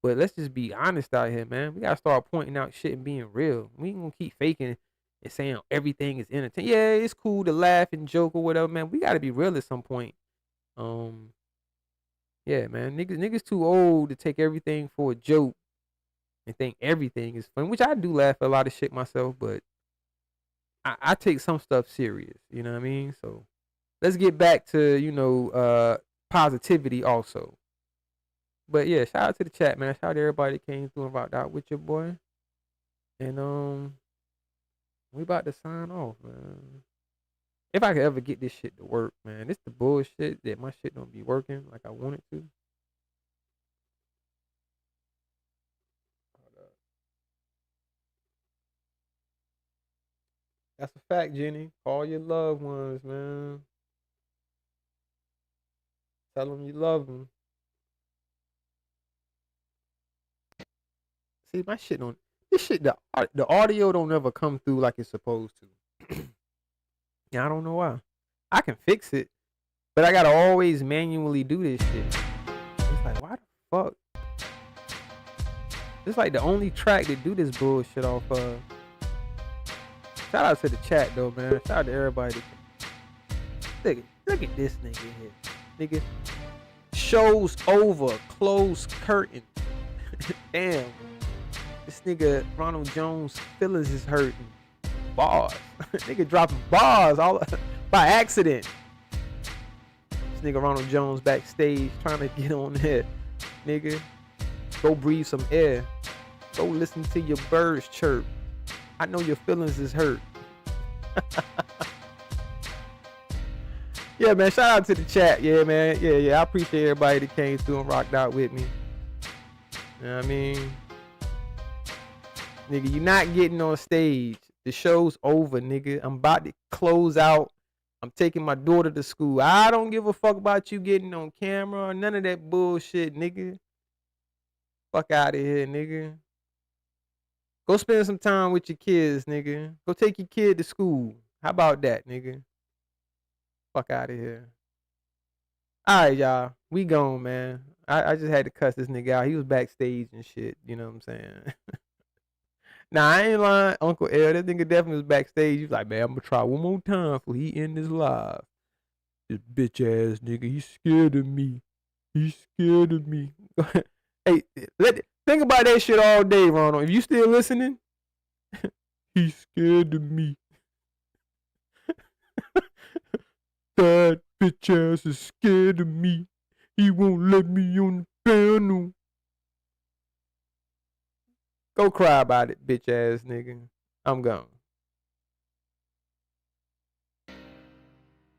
but let's just be honest out here, man. We gotta start pointing out shit and being real. We ain't gonna keep faking and saying everything is entertaining. Yeah, it's cool to laugh and joke or whatever, man. We gotta be real at some point. Yeah, man. Niggas too old to take everything for a joke and think everything is fun, which I do laugh at a lot of shit myself, but I take some stuff serious. You know what I mean? So let's get back to, positivity also. But yeah, shout out to the chat, man. Shout out to everybody that came through and rocked out with your boy. And we about to sign off, man. If I could ever get this shit to work, man. It's the bullshit that my shit don't be working like I want it to. That's a fact, Jenny. Call your loved ones, man. Tell them you love them. See, my shit don't. This shit, the audio don't ever come through like it's supposed to. Yeah, I don't know why. I can fix it, but I gotta always manually do this shit. It's like, why the fuck? It's like the only track that do this bullshit off of. Shout out to the chat though, man. Shout out to everybody. Look at this nigga here. Nigga. Show's over. Close curtain. Damn. This nigga Ronald Jones' feelings is hurting. Bars. Nigga dropping bars all by accident. This nigga Ronald Jones backstage trying to get on there. Nigga. Go breathe some air. Go listen to your birds chirp. I know your feelings is hurt. Yeah, man. Shout out to the chat. Yeah, man. Yeah. I appreciate everybody that came through and rocked out with me. You know what I mean? Nigga, you're not getting on stage. The show's over, nigga. I'm about to close out. I'm taking my daughter to school. I don't give a fuck about you getting on camera or none of that bullshit, nigga. Fuck out of here, nigga. Go spend some time with your kids, nigga. Go take your kid to school. How about that, nigga? Fuck out of here. All right, y'all. We gone, man. I just had to cuss this nigga out. He was backstage and shit. You know what I'm saying? Nah, I ain't lying. Uncle L, that nigga definitely was backstage. He was like, man, I'm gonna try one more time before he end this live. This bitch ass nigga, he's scared of me. He's scared of me. Hey, think about that shit all day, Ronald. If you still listening, he's scared of me. That bitch ass is scared of me. He won't let me on the panel. Go cry about it, bitch ass nigga. I'm gone.